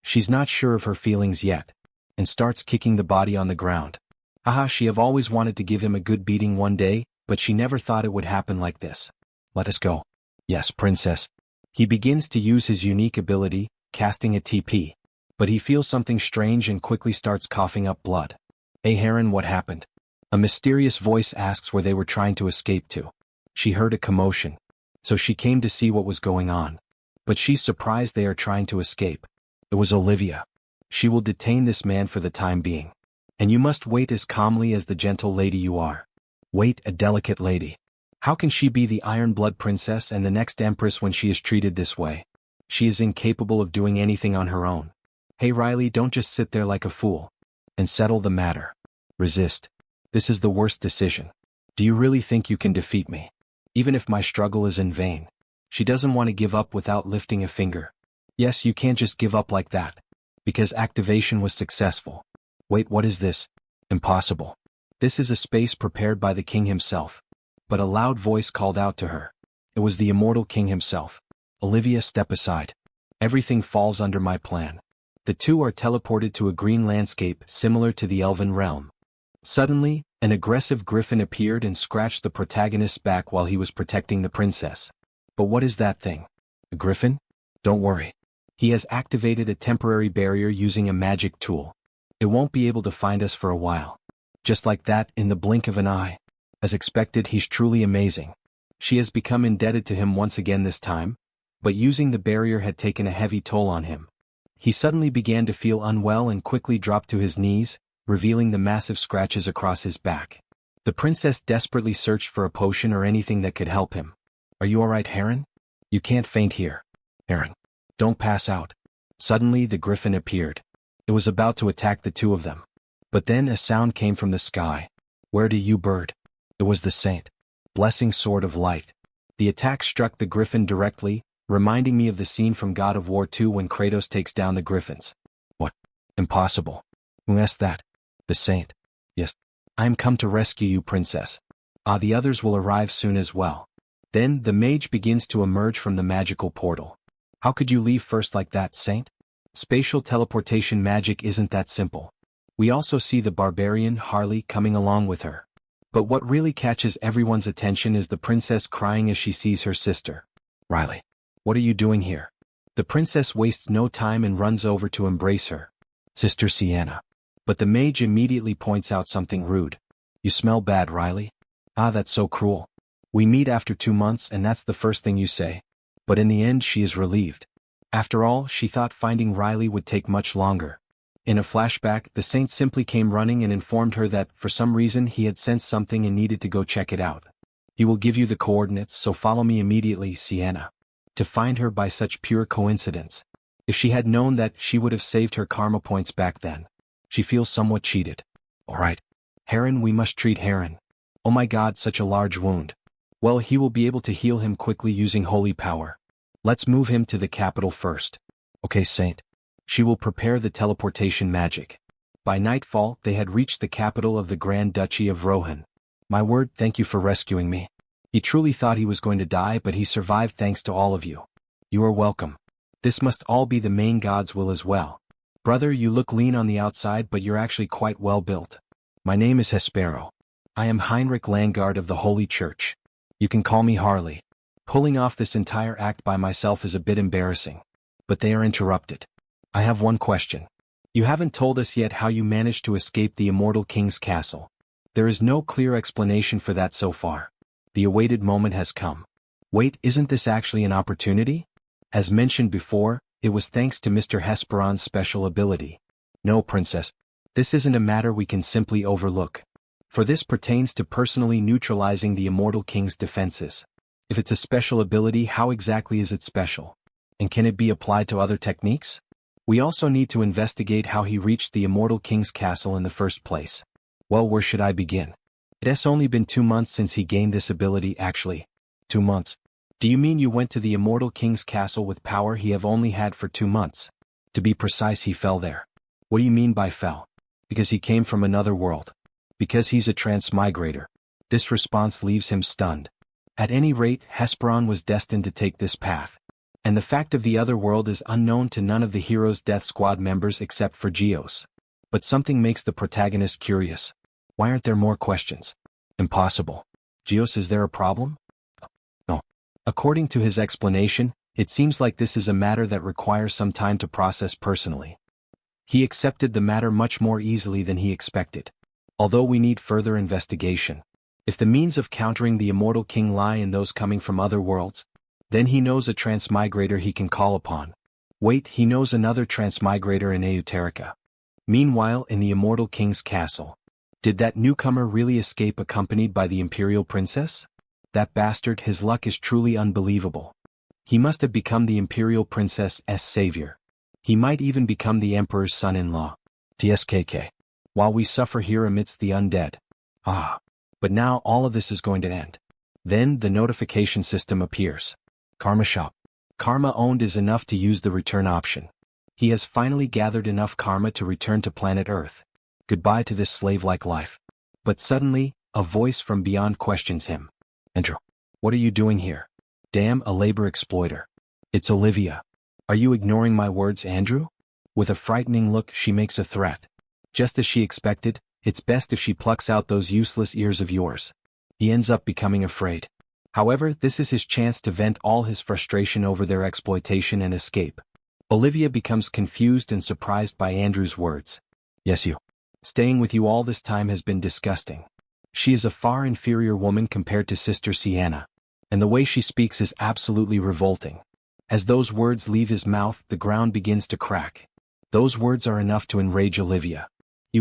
Speaker 1: She's not sure of her feelings yet, and starts kicking the body on the ground. Haha, she have always wanted to give him a good beating one day, but she never thought it would happen like this. Let us go. Yes, princess. He begins to use his unique ability, casting a TP. But he feels something strange and quickly starts coughing up blood. Hey Harem, what happened? A mysterious voice asks where they were trying to escape to. She heard a commotion. So she came to see what was going on. But she's surprised they are trying to escape. It was Olivia. She will detain this man for the time being. And you must wait as calmly as the gentle lady you are. Wait, a delicate lady. How can she be the Iron Blood Princess and the next Empress when she is treated this way? She is incapable of doing anything on her own. Hey Riley, don't just sit there like a fool. And settle the matter. Resist. This is the worst decision. Do you really think you can defeat me? Even if my struggle is in vain. She doesn't want to give up without lifting a finger. Yes, you can't just give up like that. Because activation was successful. Wait, what is this? Impossible. This is a space prepared by the king himself. But a loud voice called out to her. It was the immortal king himself. Olivia, step aside. Everything falls under my plan. The two are teleported to a green landscape similar to the elven realm. Suddenly, an aggressive griffin appeared and scratched the protagonist's back while he was protecting the princess. But what is that thing? A griffin? Don't worry. He has activated a temporary barrier using a magic tool. It won't be able to find us for a while. Just like that, in the blink of an eye. As expected, he's truly amazing. She has become indebted to him once again this time, but using the barrier had taken a heavy toll on him. He suddenly began to feel unwell and quickly dropped to his knees, revealing the massive scratches across his back. The princess desperately searched for a potion or anything that could help him. Are you alright, Harem? You can't faint here. Harem, don't pass out. Suddenly the griffin appeared. It was about to attack the two of them. But then a sound came from the sky. Where do you, bird? It was the saint. Blessing sword of light. The attack struck the griffin directly, reminding me of the scene from God of War 2 when Kratos takes down the griffins. What? Impossible. Who asked that? The saint. Yes. I am come to rescue you, princess. The others will arrive soon as well. Then the mage begins to emerge from the magical portal. How could you leave first like that, saint? Spatial teleportation magic isn't that simple. We also see the barbarian Harley coming along with her. But what really catches everyone's attention is the princess crying as she sees her sister. Riley, what are you doing here? The princess wastes no time and runs over to embrace her. Sister Sienna. But the mage immediately points out something rude. You smell bad, Riley. That's so cruel. We meet after 2 months and that's the first thing you say. But in the end she is relieved. After all, she thought finding Riley would take much longer. In a flashback, the saint simply came running and informed her that, for some reason, he had sensed something and needed to go check it out. He will give you the coordinates, so follow me immediately, Sienna. To find her by such pure coincidence. If she had known that, she would have saved her karma points back then. She feels somewhat cheated. Alright. Harem, we must treat Harem. Oh my god, such a large wound. Well, he will be able to heal him quickly using holy power. Let's move him to the capital first. Okay, saint. She will prepare the teleportation magic. By nightfall, they had reached the capital of the Grand Duchy of Rohan. My word, thank you for rescuing me. He truly thought he was going to die, but he survived thanks to all of you. You are welcome. This must all be the main god's will as well. Brother, you look lean on the outside, but you're actually quite well built. My name is Hespero. I am Heinrich Landguard of the Holy Church. You can call me Harley. Pulling off this entire act by myself is a bit embarrassing. But they are interrupted. I have one question. You haven't told us yet how you managed to escape the immortal king's castle. There is no clear explanation for that so far. The awaited moment has come. Wait, isn't this actually an opportunity? As mentioned before, it was thanks to Mr. Hesperon's special ability. No, princess. This isn't a matter we can simply overlook. For this pertains to personally neutralizing the immortal king's defenses. If it's a special ability, how exactly is it special? And can it be applied to other techniques? We also need to investigate how he reached the immortal king's castle in the first place. Well, where should I begin? It has only been 2 months since he gained this ability, actually. 2 months. Do you mean you went to the immortal king's castle with power he have only had for 2 months? To be precise, he fell there. What do you mean by fell? Because he came from another world. Because he's a transmigrator. This response leaves him stunned. At any rate, Hesperon was destined to take this path. And the fact of the other world is unknown to none of the hero's Death Squad members except for Geos. But something makes the protagonist curious. Why aren't there more questions? Impossible. Geos, is there a problem? No. According to his explanation, it seems like this is a matter that requires some time to process personally. He accepted the matter much more easily than he expected. Although we need further investigation. If the means of countering the immortal king lie in those coming from other worlds, then he knows a transmigrator he can call upon. Wait, he knows another transmigrator in Euterica. Meanwhile, in the immortal king's castle. Did that newcomer really escape accompanied by the imperial princess? That bastard, his luck is truly unbelievable. He must have become the imperial princess's savior. He might even become the emperor's son-in-law. TSKK. While we suffer here amidst the undead. Ah. But now all of this is going to end. Then the notification system appears. Karma shop. Karma owned is enough to use the return option. He has finally gathered enough karma to return to planet Earth. Goodbye to this slave-like life. But suddenly, a voice from beyond questions him. Andrew, what are you doing here? Damn, a labor exploiter. It's Olivia. Are you ignoring my words, Andrew? With a frightening look, she makes a threat. Just as she expected, it's best if she plucks out those useless ears of yours. He ends up becoming afraid. However, this is his chance to vent all his frustration over their exploitation and escape. Olivia becomes confused and surprised by Andrew's words. Yes, you. Staying with you all this time has been disgusting. She is a far inferior woman compared to Sister Sienna. And the way she speaks is absolutely revolting. As those words leave his mouth, the ground begins to crack. Those words are enough to enrage Olivia.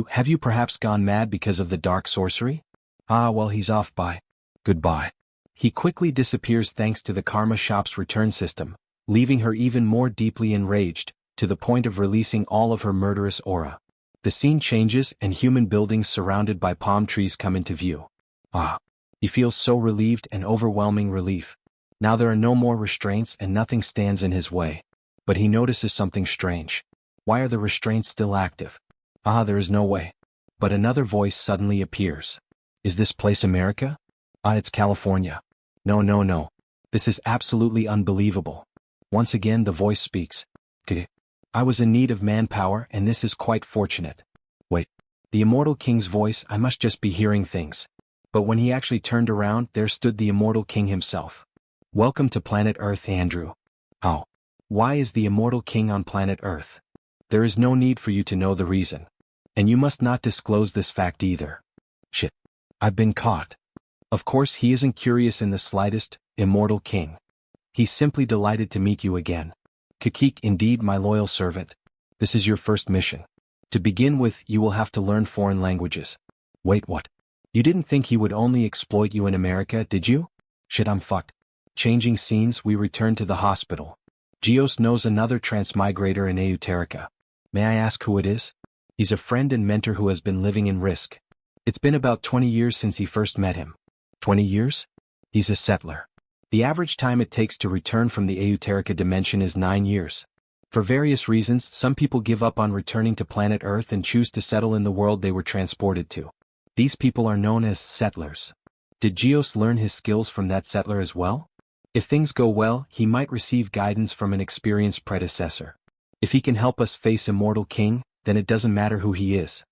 Speaker 1: Have you perhaps gone mad because of the dark sorcery? Ah, well, he's off by. Goodbye. He quickly disappears thanks to the Karma Shop's return system, leaving her even more deeply enraged, to the point of releasing all of her murderous aura. The scene changes and human buildings surrounded by palm trees come into view. Ah. He feels so relieved and overwhelming relief. Now there are no more restraints and nothing stands in his way. But he notices something strange. Why are the restraints still active? Ah, there is no way. But another voice suddenly appears. Is this place America? Ah, it's California. No. This is absolutely unbelievable. Once again the voice speaks. I was in need of manpower and this is quite fortunate. Wait. The Immortal King's voice, I must just be hearing things. But when he actually turned around, there stood the Immortal King himself. Welcome to planet Earth, Andrew. Oh. Why is the Immortal King on planet Earth? There is no need for you to know the reason. And you must not disclose this fact either. Shit. I've been caught. Of course he isn't curious in the slightest, Immortal King. He's simply delighted to meet you again. Kikik, indeed, my loyal servant. This is your first mission. To begin with, you will have to learn foreign languages. Wait, what? You didn't think he would only exploit you in America, did you? Shit, I'm fucked. Changing scenes, we return to the hospital. Geos knows another transmigrator in Euterica. May I ask who it is? He's a friend and mentor who has been living in risk. It's been about 20 years since he first met him. 20 years? He's a settler. The average time it takes to return from the Euterica dimension is 9 years. For various reasons, some people give up on returning to planet Earth and choose to settle in the world they were transported to. These people are known as settlers. Did Geos learn his skills from that settler as well? If things go well, he might receive guidance from an experienced predecessor. If he can help us face Immortal King, then it doesn't matter who he is.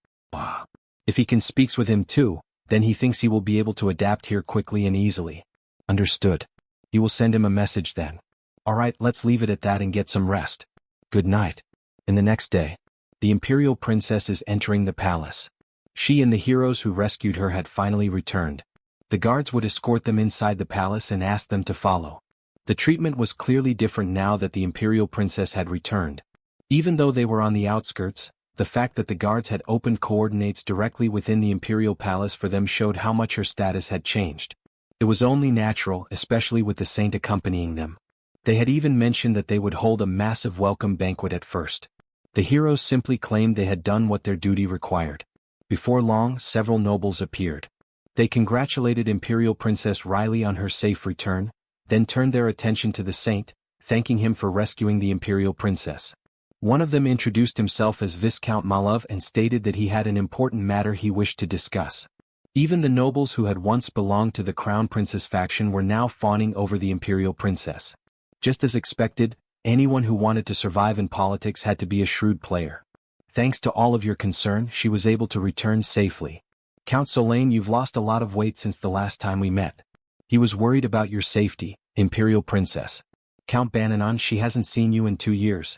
Speaker 1: If he can speak with him too, then he thinks he will be able to adapt here quickly and easily. Understood. You will send him a message then. Alright, let's leave it at that and get some rest. Good night. And the next day, the Imperial Princess is entering the palace. She and the heroes who rescued her had finally returned. The guards would escort them inside the palace and ask them to follow. The treatment was clearly different now that the Imperial Princess had returned. Even though they were on the outskirts, the fact that the guards had opened coordinates directly within the Imperial Palace for them showed how much her status had changed. It was only natural, especially with the saint accompanying them. They had even mentioned that they would hold a massive welcome banquet at first. The heroes simply claimed they had done what their duty required. Before long, several nobles appeared. They congratulated Imperial Princess Riley on her safe return, then turned their attention to the saint, thanking him for rescuing the Imperial Princess. One of them introduced himself as Viscount Malov and stated that he had an important matter he wished to discuss. Even the nobles who had once belonged to the Crown Princess faction were now fawning over the Imperial Princess. Just as expected, anyone who wanted to survive in politics had to be a shrewd player. Thanks to all of your concern, she was able to return safely. Count Solane, you've lost a lot of weight since the last time we met. He was worried about your safety, Imperial Princess. Count Bananon, she hasn't seen you in 2 years.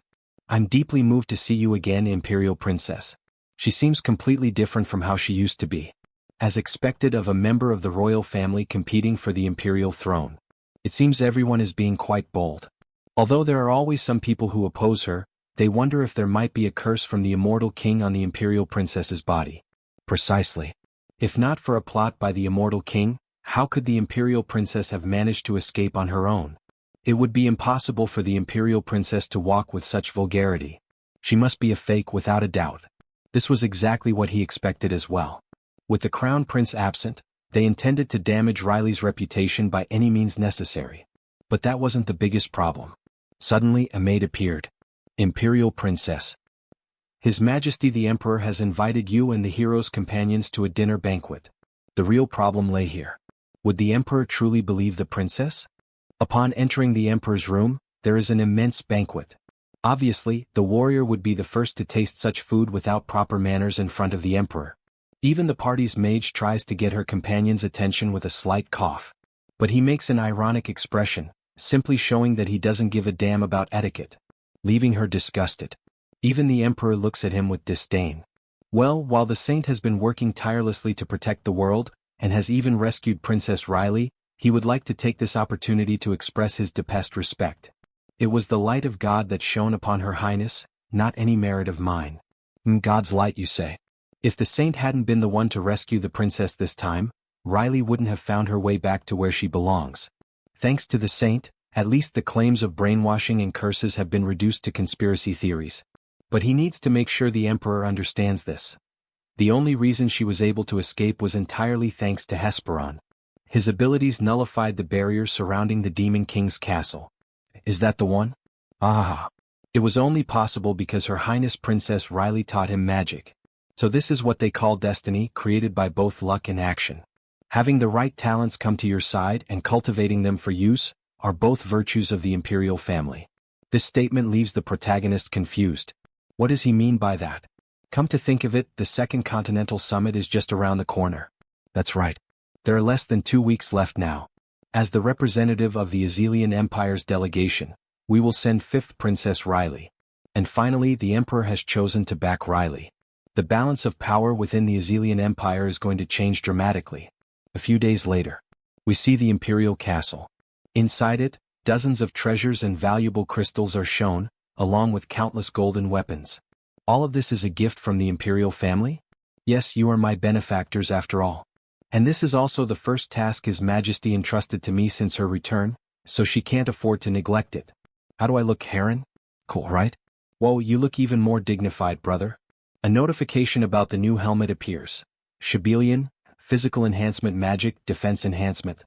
Speaker 1: I'm deeply moved to see you again, Imperial Princess. She seems completely different from how she used to be. As expected of a member of the royal family competing for the imperial throne. It seems everyone is being quite bold. Although there are always some people who oppose her, they wonder if there might be a curse from the Immortal King on the Imperial Princess's body. Precisely. If not for a plot by the Immortal King, how could the Imperial Princess have managed to escape on her own? It would be impossible for the Imperial Princess to walk with such vulgarity. She must be a fake without a doubt. This was exactly what he expected as well. With the crown prince absent, they intended to damage Riley's reputation by any means necessary. But that wasn't the biggest problem. Suddenly a maid appeared. Imperial Princess. His Majesty the Emperor has invited you and the hero's companions to a dinner banquet. The real problem lay here. Would the Emperor truly believe the princess? Upon entering the Emperor's room, there is an immense banquet. Obviously, the warrior would be the first to taste such food without proper manners in front of the Emperor. Even the party's mage tries to get her companion's attention with a slight cough. But he makes an ironic expression, simply showing that he doesn't give a damn about etiquette, leaving her disgusted. Even the Emperor looks at him with disdain. Well, while the saint has been working tirelessly to protect the world, and has even rescued Princess Riley, he would like to take this opportunity to express his deepest respect. It was the light of God that shone upon Her Highness, not any merit of mine. God's light, you say? If the saint hadn't been the one to rescue the princess this time, Riley wouldn't have found her way back to where she belongs. Thanks to the saint, at least the claims of brainwashing and curses have been reduced to conspiracy theories. But he needs to make sure the Emperor understands this. The only reason she was able to escape was entirely thanks to Hesperon. His abilities nullified the barriers surrounding the Demon King's castle. Is that the one? Ah. It was only possible because Her Highness Princess Riley taught him magic. So this is what they call destiny, created by both luck and action. Having the right talents come to your side and cultivating them for use are both virtues of the imperial family. This statement leaves the protagonist confused. What does he mean by that? Come to think of it, the Second Continental Summit is just around the corner. That's right. There are less than 2 weeks left now. As the representative of the Azelian Empire's delegation, we will send 5th Princess Riley. And finally, the Emperor has chosen to back Riley. The balance of power within the Azelian Empire is going to change dramatically. A few days later, we see the Imperial Castle. Inside it, dozens of treasures and valuable crystals are shown, along with countless golden weapons. All of this is a gift from the Imperial family? Yes, you are my benefactors after all. And this is also the first task His Majesty entrusted to me since her return, so she can't afford to neglect it. How do I look, Harem? Cool, right? Whoa, you look even more dignified, brother. A notification about the new helmet appears. Shibelian, physical enhancement magic, defense enhancement.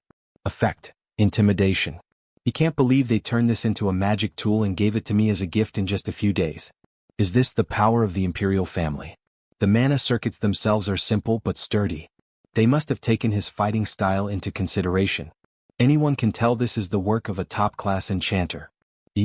Speaker 1: Effect, intimidation. He can't believe they turned this into a magic tool and gave it to me as a gift in just a few days. Is this the power of the imperial family? The mana circuits themselves are simple but sturdy. They must have taken his fighting style into consideration. Anyone can tell this is the work of a top-class enchanter.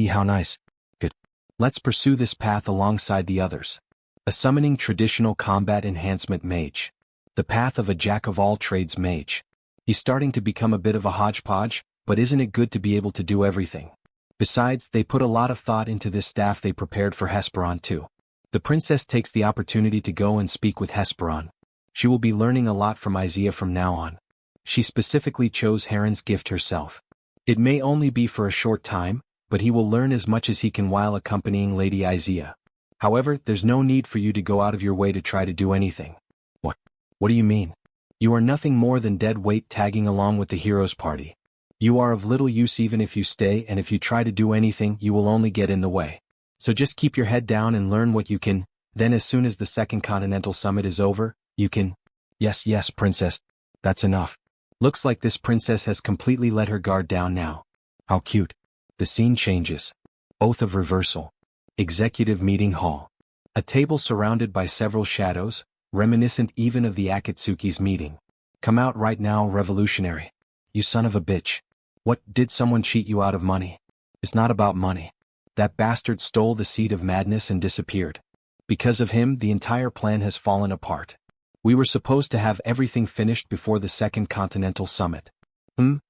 Speaker 1: How nice. Good. Let's pursue this path alongside the others. A summoning traditional combat enhancement mage. The path of a jack-of-all-trades mage. He's starting to become a bit of a hodgepodge, but isn't it good to be able to do everything? Besides, they put a lot of thought into this staff they prepared for Hesperon too. The princess takes the opportunity to go and speak with Hesperon. She will be learning a lot from Isaiah from now on. She specifically chose Heron's gift herself. It may only be for a short time, but he will learn as much as he can while accompanying Lady Isaiah. However, there's no need for you to go out of your way to try to do anything. What do you mean? You are nothing more than dead weight tagging along with the hero's party. You are of little use even if you stay, and if you try to do anything, you will only get in the way. So just keep your head down and learn what you can, then as soon as the Second Continental Summit is over, you can... Yes, princess. That's enough. Looks like this princess has completely let her guard down now. How cute. The scene changes. Oath of Reversal. Executive Meeting Hall. A table surrounded by several shadows, reminiscent even of the Akatsuki's meeting. Come out right now, revolutionary. You son of a bitch. What, did someone cheat you out of money? It's not about money. That bastard stole the seed of madness and disappeared. Because of him, the entire plan has fallen apart. We were supposed to have everything finished before the Second Continental Summit.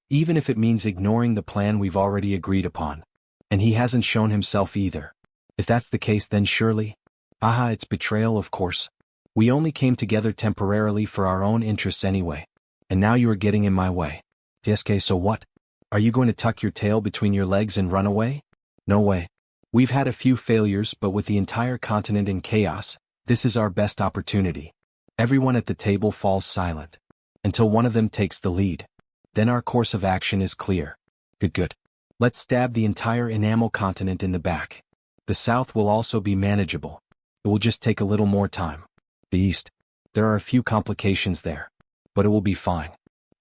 Speaker 1: Even if it means ignoring the plan we've already agreed upon. And he hasn't shown himself either. If that's the case, then surely... it's betrayal, of course. We only came together temporarily for our own interests anyway. And now you are getting in my way. TSK, so what? Are you going to tuck your tail between your legs and run away? No way. We've had a few failures, but with the entire continent in chaos, this is our best opportunity. Everyone at the table falls silent. Until one of them takes the lead. Then our course of action is clear. Good. Let's stab the entire enamel continent in the back. The south will also be manageable. It will just take a little more time. The east. There are a few complications there. But it will be fine.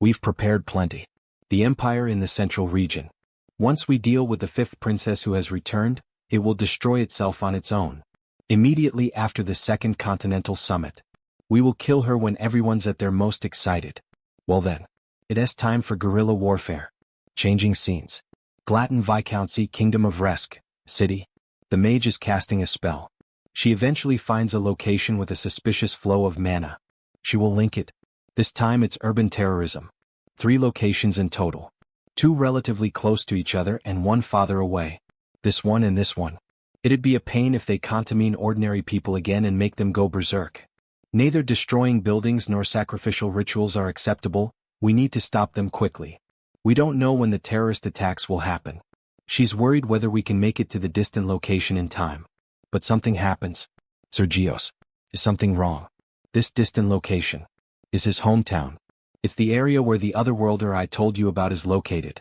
Speaker 1: We've prepared plenty. The Empire in the central region. Once we deal with the fifth princess who has returned, it will destroy itself on its own. Immediately after the Second Continental Summit. We will kill her when everyone's at their most excited. Well then. It's time for guerrilla warfare. Changing scenes. Glaton Viscountcy, Kingdom of Resk, City. The mage is casting a spell. She eventually finds a location with a suspicious flow of mana. She will link it. This time it's urban terrorism. 3 locations in total. 2 relatively close to each other and 1 farther away. This one and this one. It'd be a pain if they contamine ordinary people again and make them go berserk. Neither destroying buildings nor sacrificial rituals are acceptable. We need to stop them quickly. We don't know when the terrorist attacks will happen. She's worried whether we can make it to the distant location in time. But something happens. Sergios. Is something wrong? This distant location. Is his hometown. It's the area where the otherworlder I told you about is located.